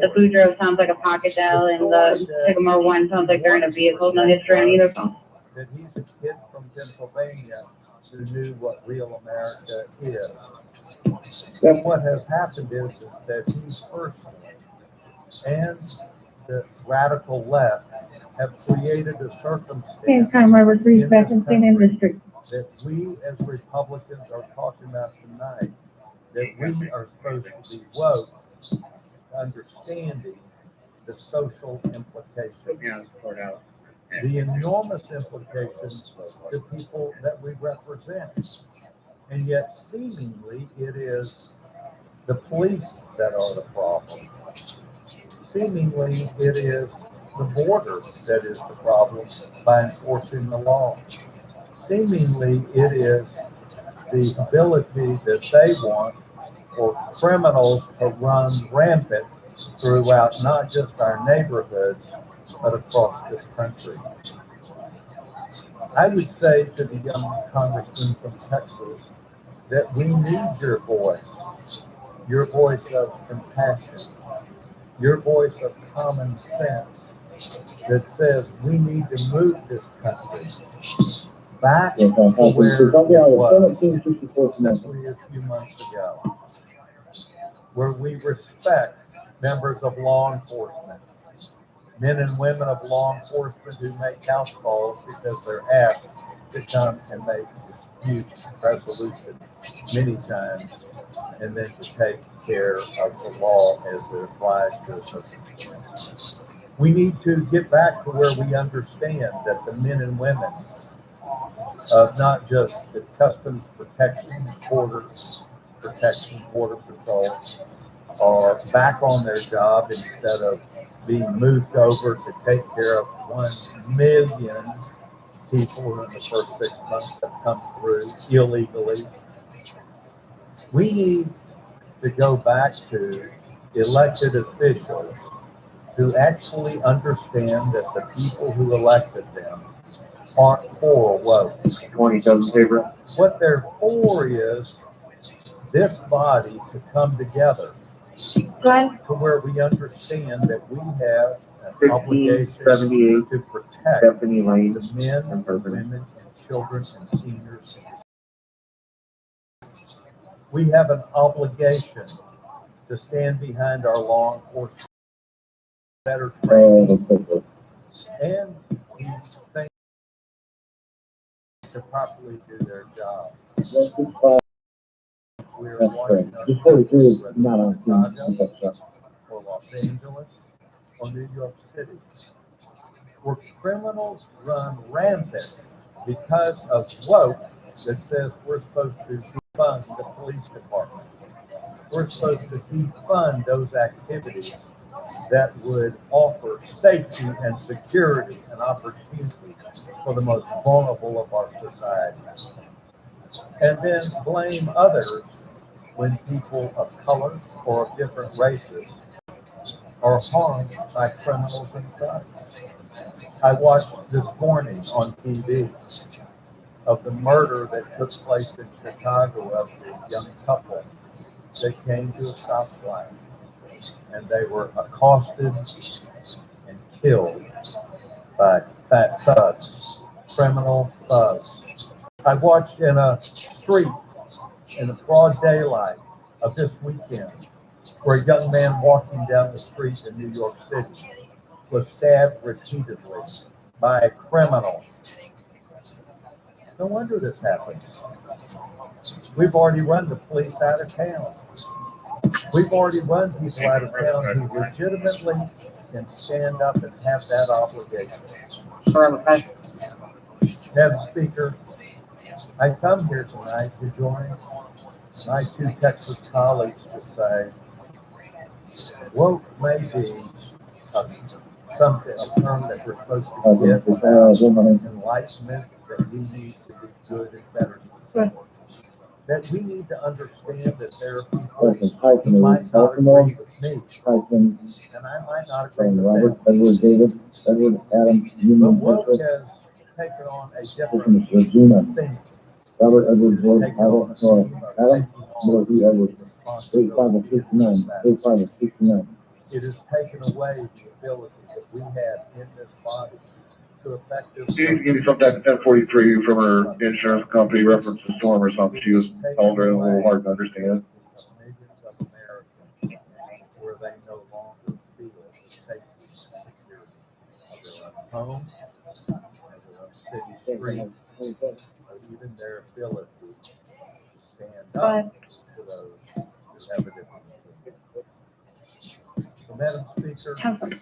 The Boudreaux sounds like a pocket dial, and the Sycamore one sounds like they're in a vehicle, no history on either phone. that he's a kid from Pennsylvania who knew what real America is. Then what has happened is that he personally and the radical left have created a circumstance Same time, Robert Reed back in St. Andrews Street. that we as Republicans are talking about tonight, that we are supposed to be woke, understanding the social implications. The enormous implications to people that we represent. And yet seemingly it is the police that are the problem. Seemingly it is the border that is the problem by enforcing the law. Seemingly it is the ability that they want for criminals to run rampant throughout not just our neighborhoods, but across this country. I would say to the young congressman from Texas that we need your voice of compassion, your voice of common sense that says we need to move this country back to where it was simply a few months ago, where we respect members of law enforcement, men and women of law enforcement who make house calls because they're asked to come and make dispute resolution many times, and then to take care of the law as it applies to a circumstance. We need to get back to where we understand that the men and women of not just the Customs Protection, Border Protection, Border Patrol are back on their job instead of being moved over to take care of 1 million people who in the first 6 months have come through illegally. We need to go back to elected officials who actually understand that the people who elected them aren't for woke. 20,000 paper. What they're for is this body to come together to where we understand that we have an obligation to protect the men, women, and children and seniors. We have an obligation to stand behind our law enforcement, better training, and things to properly do their job. We are watching our or Los Angeles or New York City, where criminals run rampant because of woke that says we're supposed to defund the police department. We're supposed to defund those activities that would offer safety and security and opportunity for the most vulnerable of our society. And then blame others when people of color or of different races are harmed by criminals and crime. I watched this morning on TV of the murder that took place in Chicago of the young couple that came to a stoplight and they were accosted and killed by fat thugs, criminal thugs. I watched in a street in the broad daylight of this weekend where a young man walking down the street in New York City was stabbed repeatedly by a criminal. No wonder this happens. We've already run the police out of town. We've already run people out of town who legitimately can stand up and have that obligation. Madam Speaker, I come here tonight to join my two Texas colleagues to say, woke may be a term that we're supposed to get enlightenment, that we need to be good and better. That we need to understand that there are people who might not agree with me, and I might not agree with them. Edward David, Edward Adam, But Union woke Mitchell, has taken on a different Regina, thing. Robert Edward George, Taken on a Adam, scheme of Adam, taking Little on E. Edward, 85 of responsibility. 69, 85 of 69. It has taken away the ability that we have in this body to effectively. She gave me some type of 1043 from her insurance company, reference to storm or something. She was told her a little hard to understand. Millions of Americans where they no longer feel the safety and security of their own home, of their own city streets, or even their ability to stand up to those who have a different opinion. So, Madam Speaker,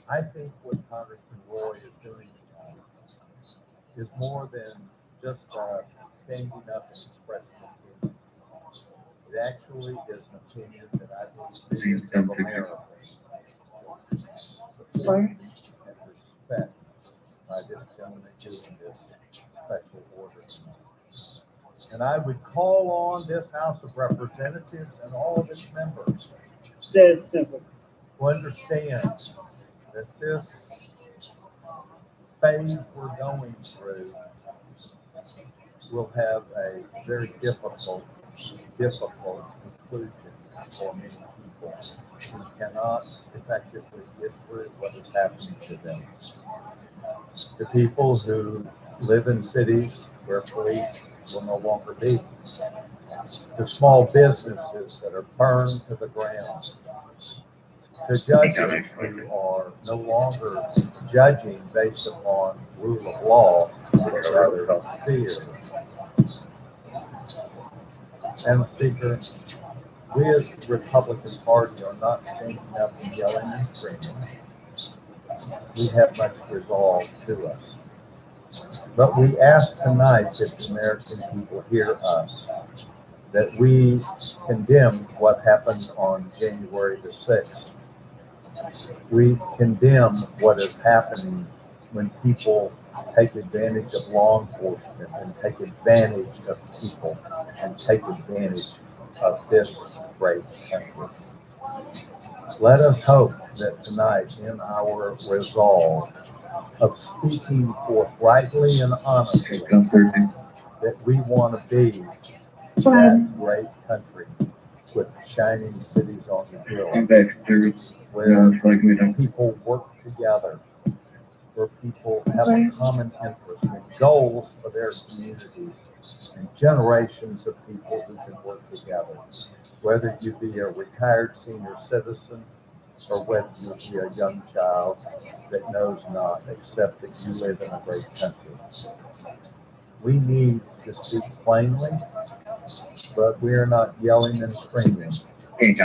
I think what Congressman Roy is doing tonight is more than just standing up and expressing an opinion. It actually is an opinion that I believe millions of Americans support and respect by this gentleman doing this special order tonight. And I would call on this House of Representatives and all of its members to understand that this phase we're going through will have a very difficult conclusion for many people who cannot effectively get through what is happening to them. The people who live in cities where police will no longer be. The small businesses that are burned to the ground. The judges who are no longer judging based upon rule of law, but rather fear. And Speaker, we as the Republican Party are not standing up and yelling and screaming. We have much resolve to us. But we ask tonight that the American people hear us, that we condemn what happened on January the 6th. We condemn what is happening when people take advantage of law enforcement and take advantage of people and take advantage of this great country. Let us hope that tonight in our resolve of speaking forthrightly and honestly that we want to be that great country with shining cities on the hill, where people work together, where people have a common interest and goals for their communities, and generations of people who can work together. Whether you be a retired senior citizen or whether you be a young child that knows not except that you live in a great country. We need to speak plainly, but we are not yelling and screaming. We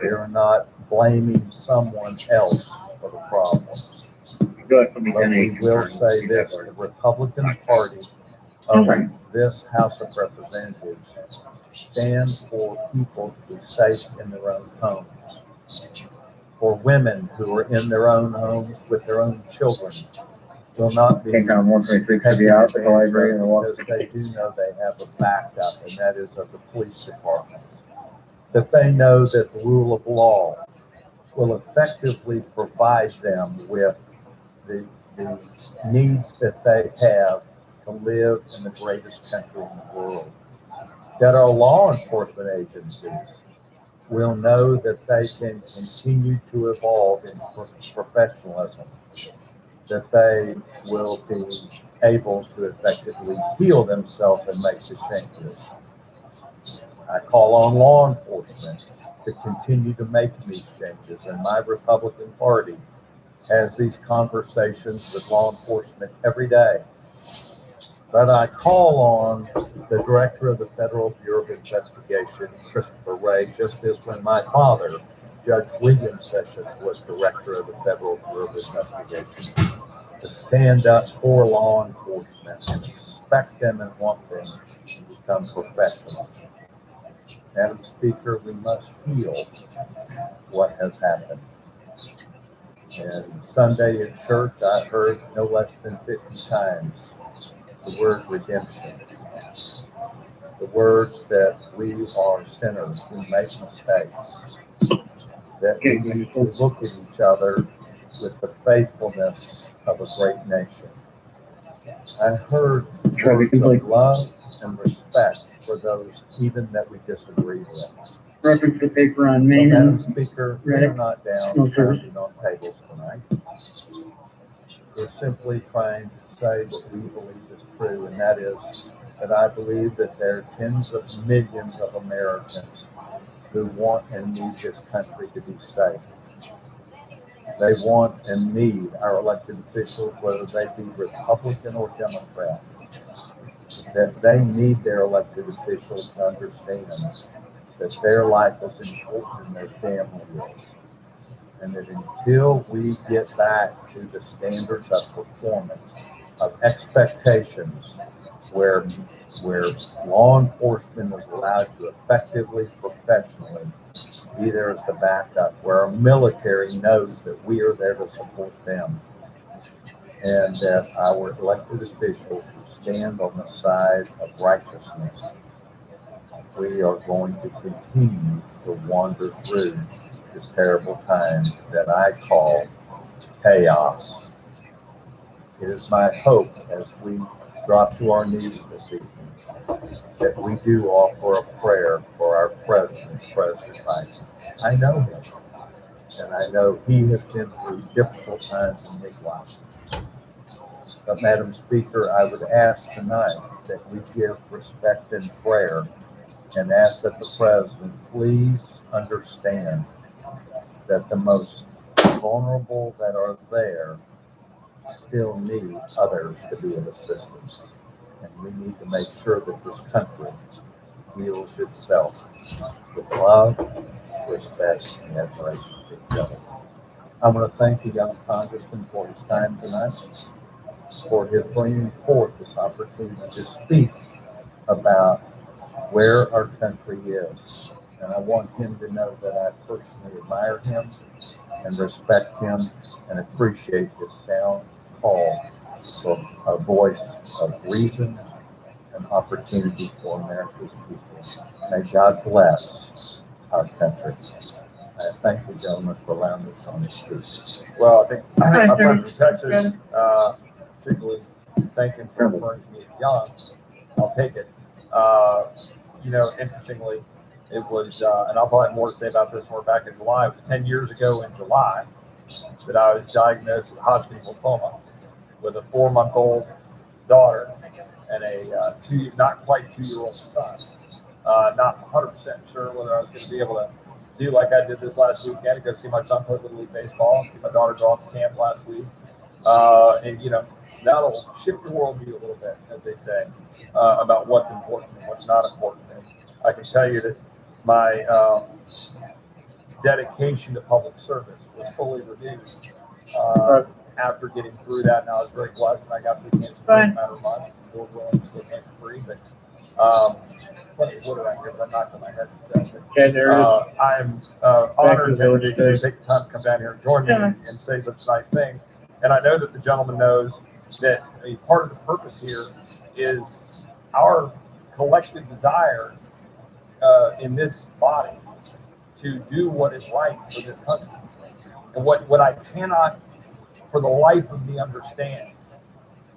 are not blaming someone else for the problems. But we will say this, the Republican Party of this House of Representatives stands for people to be safe in their own homes. For women who are in their own homes with their own children will not be taken advantage of because they do know they have a backup, and that is of the police department. That they know that the rule of law will effectively provide them with the needs that they have to live in the greatest country in the world. That our law enforcement agencies will know that they can continue to evolve in professionalism, that they will be able to effectively heal themselves and make the changes. I call on law enforcement to continue to make these changes, and my Republican Party has these conversations with law enforcement every day. But I call on the director of the Federal Bureau of Investigation, Christopher Wray, just as when my father, Judge William Sessions, was director of the Federal Bureau of Investigation, to stand up for law enforcement and respect them and want them to become professional. Madam Speaker, we must heal what has happened. And Sunday in church, I heard no less than 50 times the word redemption. The words that we are sinners who make mistakes. That we need to look at each other with the faithfulness of a great nation. I heard words of love and respect for those even that we disagree with. Reference the paper on Main Madam and Speaker, we're not down pounding on tables tonight. We're simply trying to say what we believe is true, and that is that I believe that there are tens of millions of Americans who want and need this country to be safe. They want and need our elected officials, whether they be Republican or Democrat, that they need their elected officials to understand that their life is important and their family is. And that until we get back to the standards of performance, of expectations, where law enforcement is allowed to effectively, professionally be there as the backup, where our military knows that we are there to support them, and that our elected officials will stand on the side of righteousness, we are going to continue to wander through this terrible time that I call chaos. It is my hope as we drop to our knees this evening that we do offer a prayer for our president, President Biden. I know him, and I know he has been through difficult times in his life. But Madam Speaker, I would ask tonight that we give respect and prayer and ask that the president please understand that the most vulnerable that are there still need others to be of assistance. And we need to make sure that this country heals itself with love, respect, and admiration for each other. I want to thank the young congressman for his time tonight, for his bringing forth this opportunity to speak about where our country is. And I want him to know that I personally admire him and respect him and appreciate his sound call for a voice of reason and opportunity for America's people. May God bless our country. I thank the gentleman for allowing me to come and speak. Well, I think my friend from Texas, particularly thank him for referring to me as young. I'll take it. Interestingly, it was, and I'll probably have more to say about this more back in July. It was 10 years ago in July that I was diagnosed with Hodgkin's lymphoma with a 4-month-old daughter and a not quite 2-year-old son. Not 100% sure whether I was going to be able to do like I did this last weekend, to go see my son play Little League Baseball, see my daughter go off to camp last week. That'll shift your worldview a little bit, as they say, about what's important and what's not important. And I can tell you that my dedication to public service was fully renewed after getting through that, and I was very blessed. And I got through cancer in a matter of months. Lord willing, I'm still cancer free, but what did I hear? I knocked on my head instead. I'm honored that you take the time to come down here and join me and say such nice things. And I know that the gentleman knows that a part of the purpose here is our collective desire in this body to do what is right for this country. And what I cannot for the life of me understand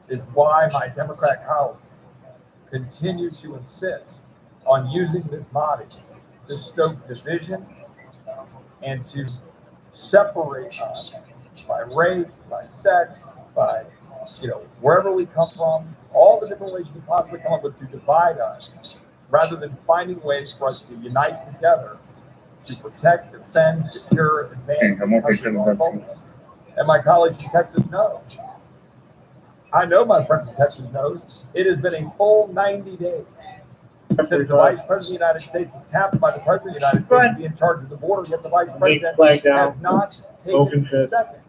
is why my Democrat colleagues continue to insist on using this body to stoke division and to separate us by race, by sex, by, wherever we come from, all the different ways we possibly come up with to divide us, rather than finding ways for us to unite together to protect, defend, secure, advance the country going forward. And my colleagues in Texas know. I know my friend from Texas knows. It has been a full 90 days since the Vice President of the United States was tapped by the President of the United States to be in charge of the border, yet the Vice President has not taken a second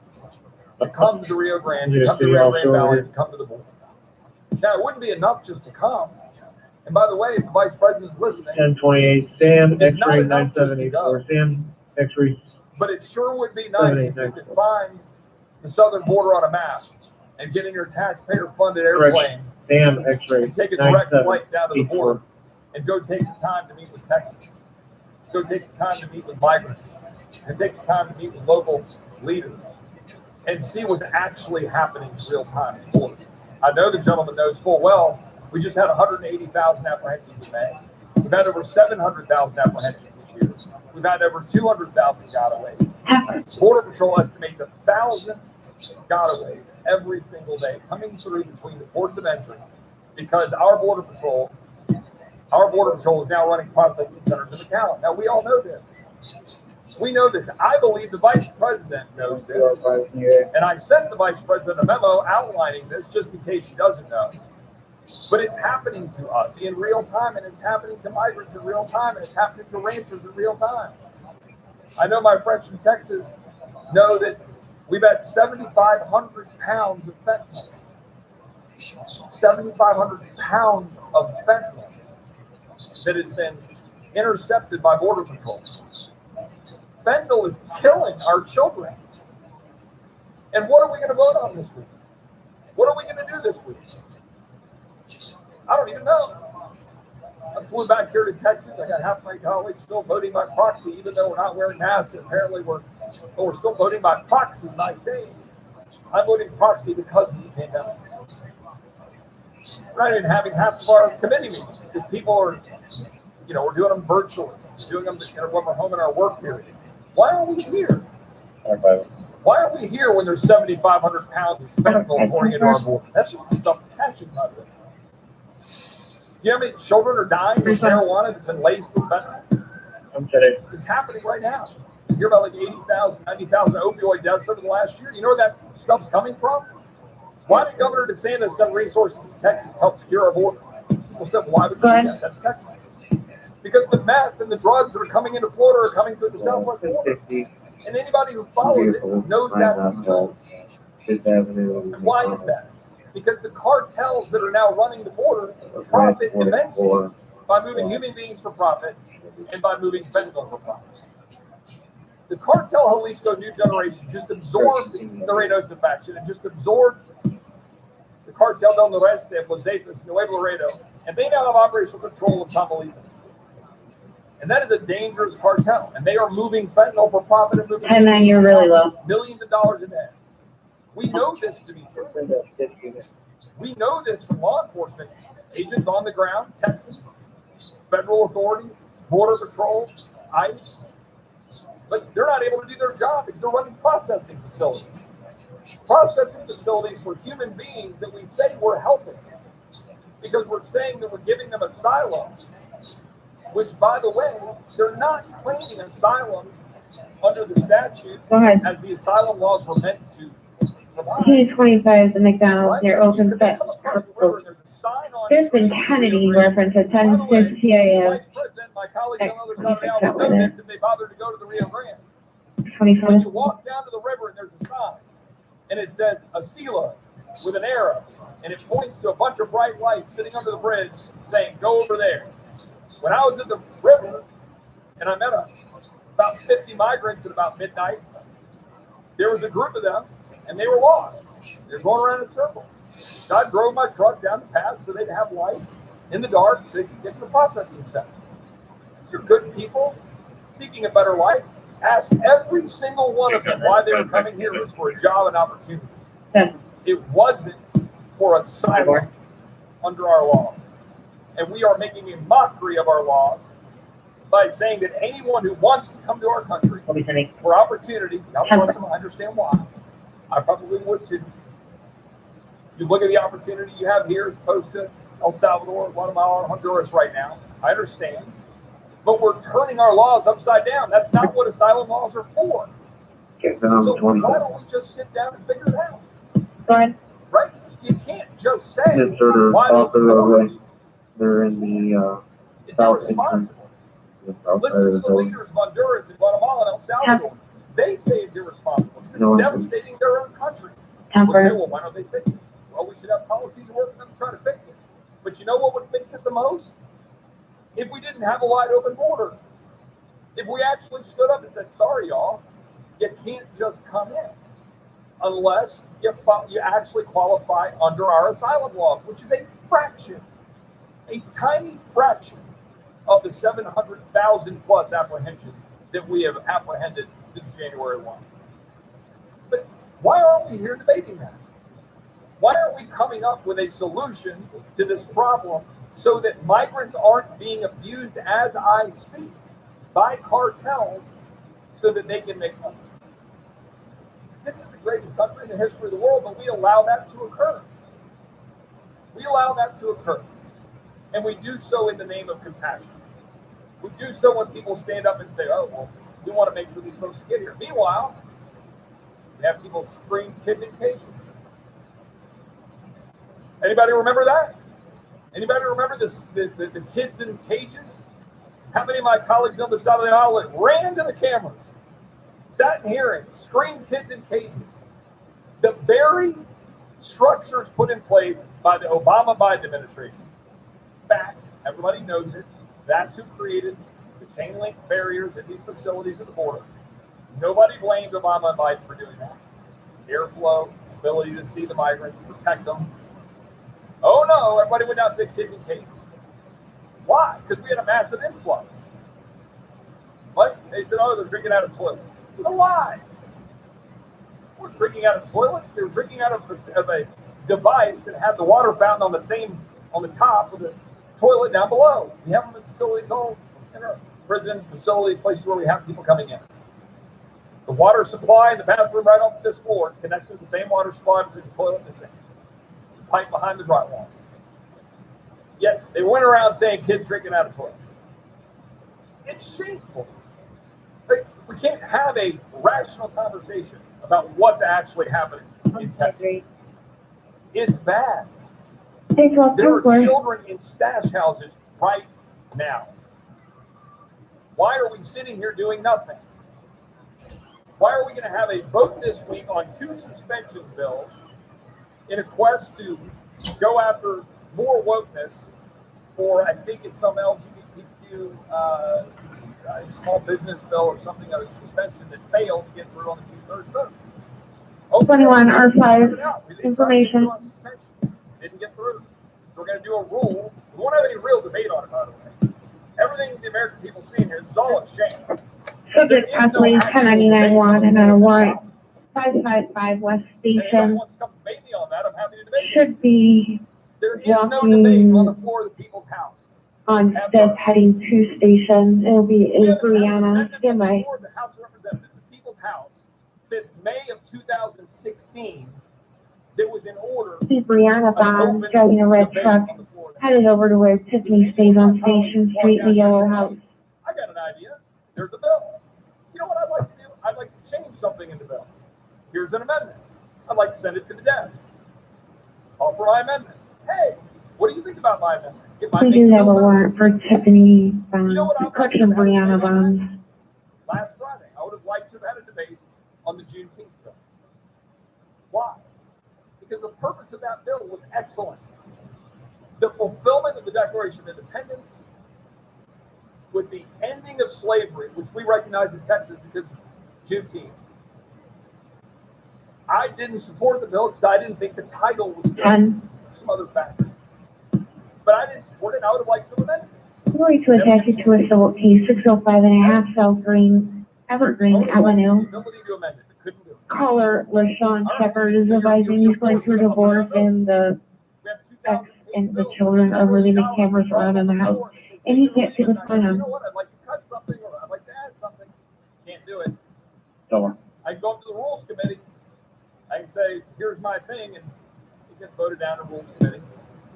to come to the Rio Grande, to come to the Rio Grande Valley, to come to the border. Now, it wouldn't be enough just to come. And by the way, if the Vice President's listening, 1028, Sam, it's not X-ray enough just to 974, go. Sam, X-ray. But it sure would be nice if you could find the southern border on a map and get in your taxpayer-funded airplane Sam, X-ray and take a direct 9784. flight down to the border and go take the time to meet with Texans, go take the time to meet with migrants, and take the time to meet with local leaders and see what's actually happening in real time at the border. I know the gentleman knows full well, we just had 180,000 apprehensions in May. We've had over 700,000 apprehensions this year. We've had over 200,000 gotaways. Border Patrol estimates 1,000 gotaways every single day coming through between the ports of entry, because our Border Patrol is now running processing centers in McAllen. Now, we all know this. We know this. I believe the Vice President knows this. And I sent the Vice President a memo outlining this just in case she doesn't know. But it's happening to us in real time, and it's happening to migrants in real time, and it's happening to ranchers in real time. I know my friends from Texas know that we've had 7,500 pounds of fentanyl. 7,500 pounds of fentanyl that has been intercepted by Border Patrol. Fentanyl is killing our children. And what are we going to vote on this week? What are we going to do this week? I don't even know. I flew back here to Texas. I got half my colleagues still voting by proxy, even though we're not wearing masks. Apparently, we're still voting by proxy. By saying I'm voting proxy because of the pandemic. We're not even having half of our committee meetings because people are, we're doing them virtually, doing them when we're home in our work period. Why are we here? Why are we here when there's 7,500 pounds of fentanyl pouring into our border? That's just the stuff that's happening out there. You know how many children are dying with marijuana that's been laced with fentanyl? I'm kidding. It's happening right now. You hear about like 80,000, 90,000 opioid deaths over the last year. You know where that stuff's coming from? Why did Governor DeSantis send resources to Texas to help secure our border? People said, why would you do that? That's Texas. Because the meth and the drugs that are coming into Florida are coming through the southwest border. And anybody who follows it knows that to be true. And why is that? Because the cartels that are now running the border profit immensely by moving human beings for profit and by moving fentanyl for profit. The cartel Jalisco New Generation just absorbed the Reynosa faction and just absorbed the cartel del Noreste, Los Zetas, Nuevo Laredo, and they now have operational control of Tamaulipas. And that is a dangerous cartel, and they are moving fentanyl for profit and moving you're really low. millions of dollars a day. We know this to be true. We know this from law enforcement agents on the ground, Texas, federal authorities, Border Patrol, ICE. But they're not able to do their job because they're running processing facilities. Processing facilities for human beings that we say we're helping. Because we're saying that we're giving them asylum. Which, by the way, they're not claiming asylum under the statute as the asylum laws were meant to provide. 225 the McDonald's near Open Set. There's been Kennedy reference at 1060 a.m. My colleagues on the other side of the aisle know this if they bothered to go to the Rio Grande. 25. When you walk down to the river and there's a sign, and it says Asila with an arrow, and it points to a bunch of bright lights sitting under the bridge saying, go over there. When I was at the river, and I met about 50 migrants at about midnight, there was a group of them, and they were lost. They were going around in a circle. So I drove my truck down the path so they'd have light in the dark so they could get to the processing center. These are good people seeking a better life. Asked every single one of them why they were coming here. It was for a job and opportunity. It wasn't for asylum under our laws. And we are making a mockery of our laws by saying that anyone who wants to come to our country for opportunity, God bless them, I understand why. I probably would too. You look at the opportunity you have here as opposed to El Salvador, Guatemala, or Honduras right now. I understand. But we're turning our laws upside down. That's not what asylum laws are for. So why don't we just sit down and figure it out? Right. Right? You can't just say, Just sort of why off the don't roadway. They're in the, it's south irresponsible. south side Listen of to the the building. leaders of Honduras and Guatemala and El Salvador. They say it's irresponsible. It's No, devastating their own country. We Temper. say, well, why don't they fix it? Well, we should have policies and work with them to try to fix it. But you know what would fix it the most? If we didn't have a wide open border. If we actually stood up and said, sorry, y'all, you can't just come in unless you actually qualify under our asylum laws, which is a fraction, a tiny fraction of the 700,000 plus apprehensions that we have apprehended since January 1. But why aren't we here debating that? Why aren't we coming up with a solution to this problem so that migrants aren't being abused as I speak by cartels so that they can make money? This is the greatest country in the history of the world, but we allow that to occur. We allow that to occur. And we do so in the name of compassion. We do so when people stand up and say, oh, well, we want to make sure these folks get here. Meanwhile, we have people scream kids in cages. Anybody remember that? Anybody remember this, the kids in cages? How many of my colleagues on the side of the aisle that ran to the cameras, sat in hearings, screamed kids in cages? The very structures put in place by the Obama-Biden administration, fact, everybody knows it, that's who created the chain link barriers at these facilities at the border. Nobody blamed Obama and Biden for doing that. Airflow, ability to see the migrants, protect them. Oh no, everybody went out to kids in cages. Why? Because we had a massive influx. What? They said, oh, they're drinking out of toilets. It was a lie. They weren't drinking out of toilets. They were drinking out of a device that had the water fountain on the top with the toilet down below. We have them in facilities, all in our prisons, facilities, places where we have people coming in. The water supply in the bathroom right off this floor is connected to the same water supply between the toilet and the sink. Pipe behind the drywall. Yet they went around saying kids drinking out of toilets. It's shameful. We can't have a rational conversation about what's actually happening in Texas. It's bad. There are children in stash houses right now. Why are we sitting here doing nothing? Why are we going to have a vote this week on 2 suspension bills in a quest to go after more wokeness for, I think it's some LGBTQ small business bill or something of a suspension that failed to get through on the 2/3 vote? 21 R5 information. Didn't get through. So we're going to do a rule. We won't have any real debate on it, by the way. Everything the American people see in here, this is all a shame. Subject possibly 1099 watt and on a warrant 555 West Station. Should be There is no debate on the floor of the people's house. on 5th heading to station. It'll be in Brianna. Stand by. The House of Representatives, the people's house, since May of 2016, that was in order. See Brianna Bond driving a red truck headed over to where Tiffany stays on Station Street in the yellow house. I got an idea. There's a bill. You know what I'd like to do? I'd like to change something in the bill. Here's an amendment. I'd like to send it to the desk. Offer my amendment. Hey, what do you think about my amendment? We do have a warrant for Tiffany Bond, correction Brianna Bond. Last Friday, I would have liked to have had a debate on the Juneteenth bill. Why? Because the purpose of that bill was excellent. The fulfillment of the Declaration of Independence with the ending of slavery, which we recognize in Texas because of Juneteenth. I didn't support the bill because I didn't think the title was good. Some other factors. But I didn't support it. I would have liked to amend it. We're going to attach it to a civil case 605.5 South Green, Evergreen Avenue. Caller LaShawn Shepard is advising he's going through divorce and the respects and the children over leaving cameras around in the house. And you can't see what's going You on. know what? I'd like to cut something or I'd like to add something. Can't do it. Tell her. I can go up to the rules committee. I can say, here's my thing, and it gets voted down in rules committee.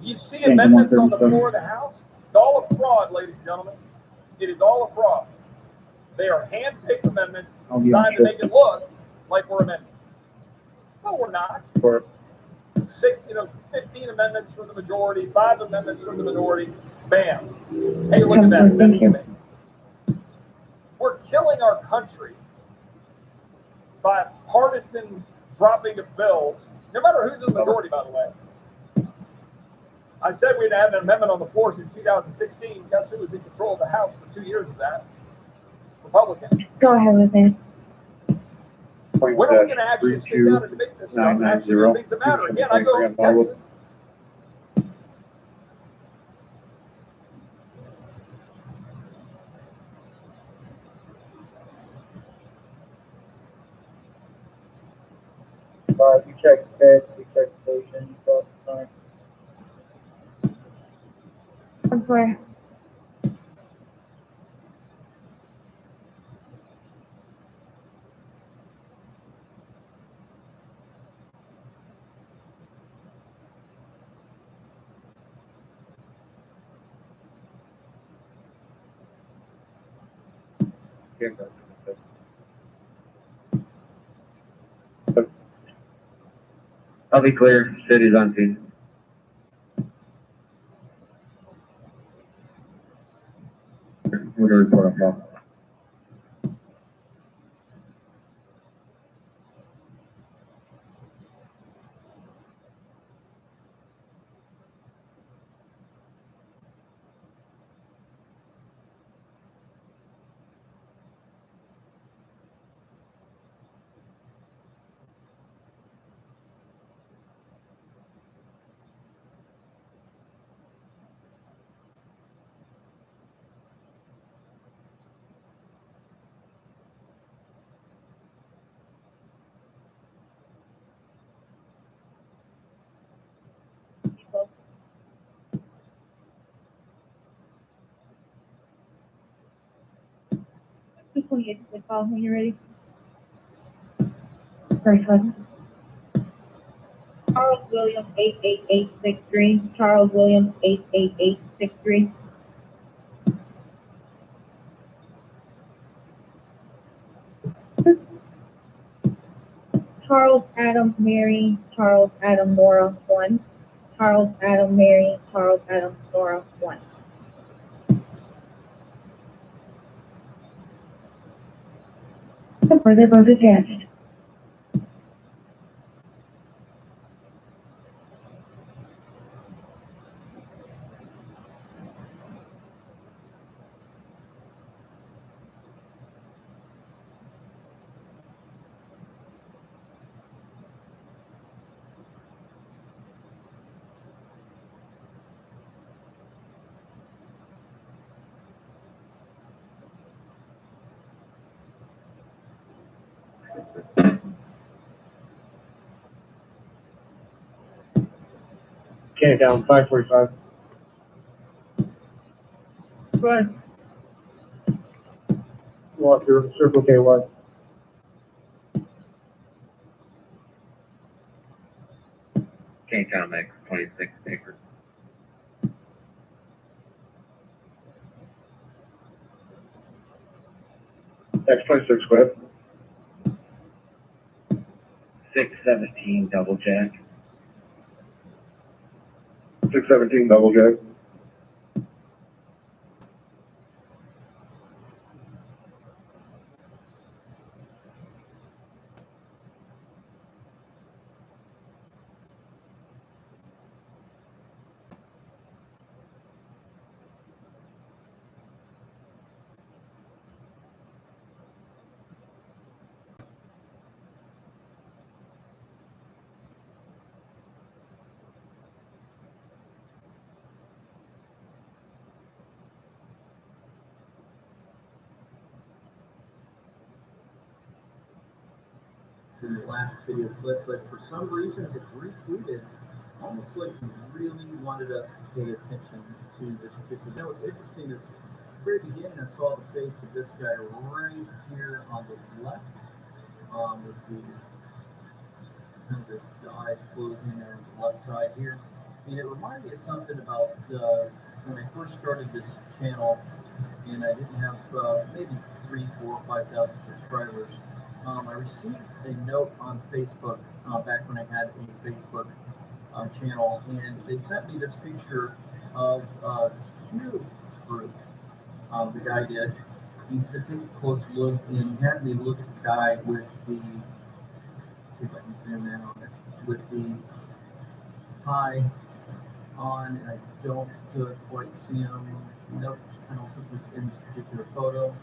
You see amendments on the floor of the House? It's all a fraud, ladies and gentlemen. It is all a fraud. They are hand-picked amendments designed to make it look like we're amending. No, we're not. 15 amendments from the majority, 5 amendments from the minority. Bam. Hey, look at that. Thank you. We're killing our country by partisan dropping of bills, no matter who's in the majority, by the way. I said we'd had an amendment on the floor since 2016. Guess who was in control of the House for 2 years of that? Republicans. Go ahead with it. When are we going to actually sit down and debate this stuff and actually do things that matter? Again, I go to Texas. You check beds, you check stations, all the time. I'm sorry. I'll be clear. City's on scene. We're gonna report on call. Just want to get to the call when you're ready. Very fun. Charles Williams 88863. Charles Williams 88863. Charles Adam Mary Charles Adam Nora 1. Charles Adam Mary Charles Adam Nora 1. They're both attached. Can't down 545. Go ahead. Walk through Circle K one. Kingstown Mix 26 acres. X26, go ahead. 617 double jack. 617 double jack. In the last video clip, but for some reason it's retweeted almost like he really wanted us to pay attention to this particular. Now, what's interesting is, very beginning, I saw the face of this guy right here on the left, with the eyes closing there on the left side here. And it reminded me of something about when I first started this channel, and I didn't have maybe 3, 4, 5,000 subscribers. I received a note on Facebook back when I had a Facebook channel, and they sent me this picture of this cube fruit. The guy did. He said, take a close look, and he had me look at the guy with the, see if I can zoom in on it, with the tie on, and I don't quite see him. Nope, I don't put this in this particular photo.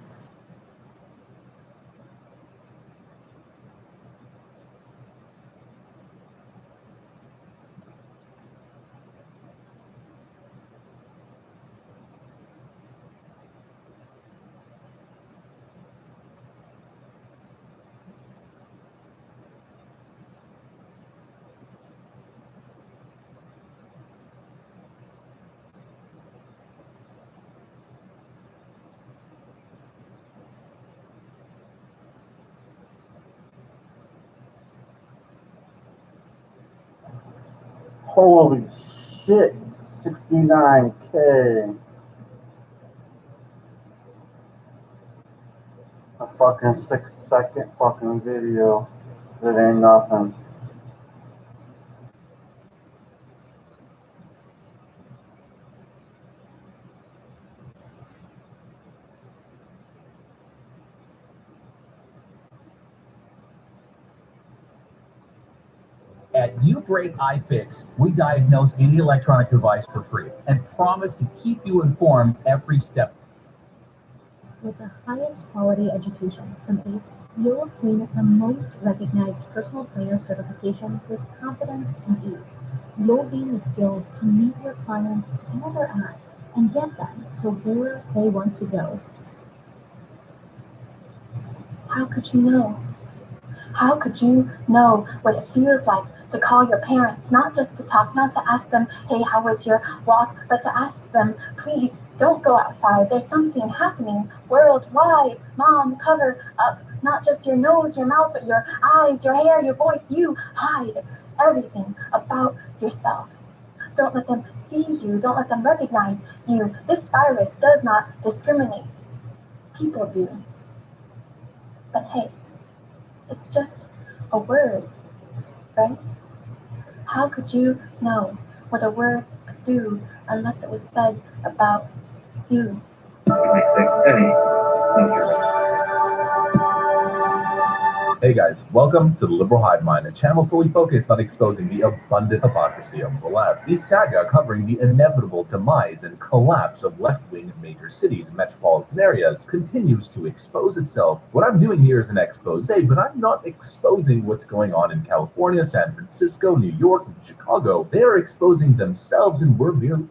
Holy shit, 69K. A fucking 6-second fucking video. That ain't nothing. At UBreak iFix, we diagnose any electronic device for free and promise to keep you informed every step. With the highest quality education from ACE, you'll obtain the most recognized personal trainer certification with confidence and ease. You'll gain the skills to meet your clients where they're at and get them to where they want to go. How could you know? How could you know what it feels like to call your parents, not just to talk, not to ask them, hey, how was your walk, but to ask them, please don't go outside. There's something happening worldwide. Mom, cover up not just your nose, your mouth, but your eyes, your hair, your voice. You hide everything about yourself. Don't let them see you. Don't let them recognize you. This virus does not discriminate. People do. But hey, it's just a word, right? How could you know what a word could do unless it was said about you? Hey guys, welcome to the Liberal Hive Mind, a channel solely focused on exposing the abundant hypocrisy of the left. The saga covering the inevitable demise and collapse of left-wing major cities and metropolitan areas continues to expose itself. What I'm doing here is an expose, but I'm not exposing what's going on in California, San Francisco, New York, and Chicago. They are exposing themselves, and we're merely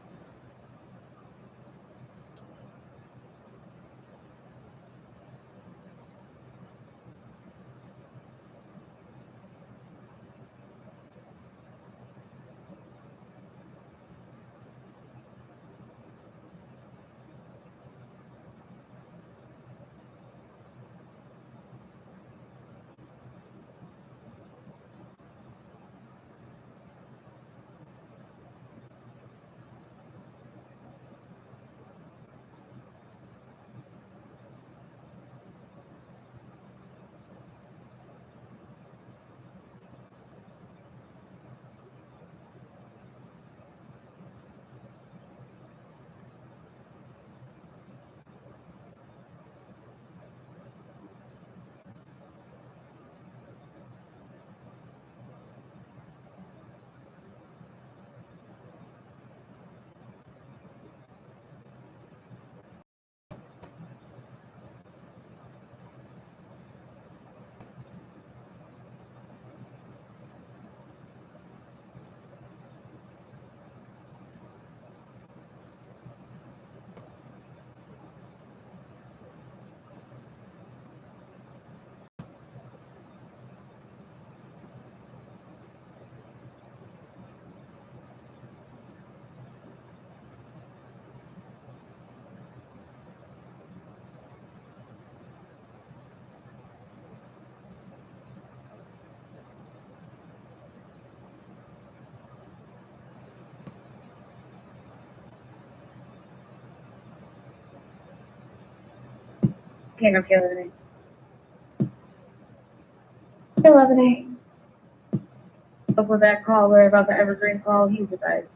Hang on, 11A. Up with that call, we're about the Evergreen call, he's advised.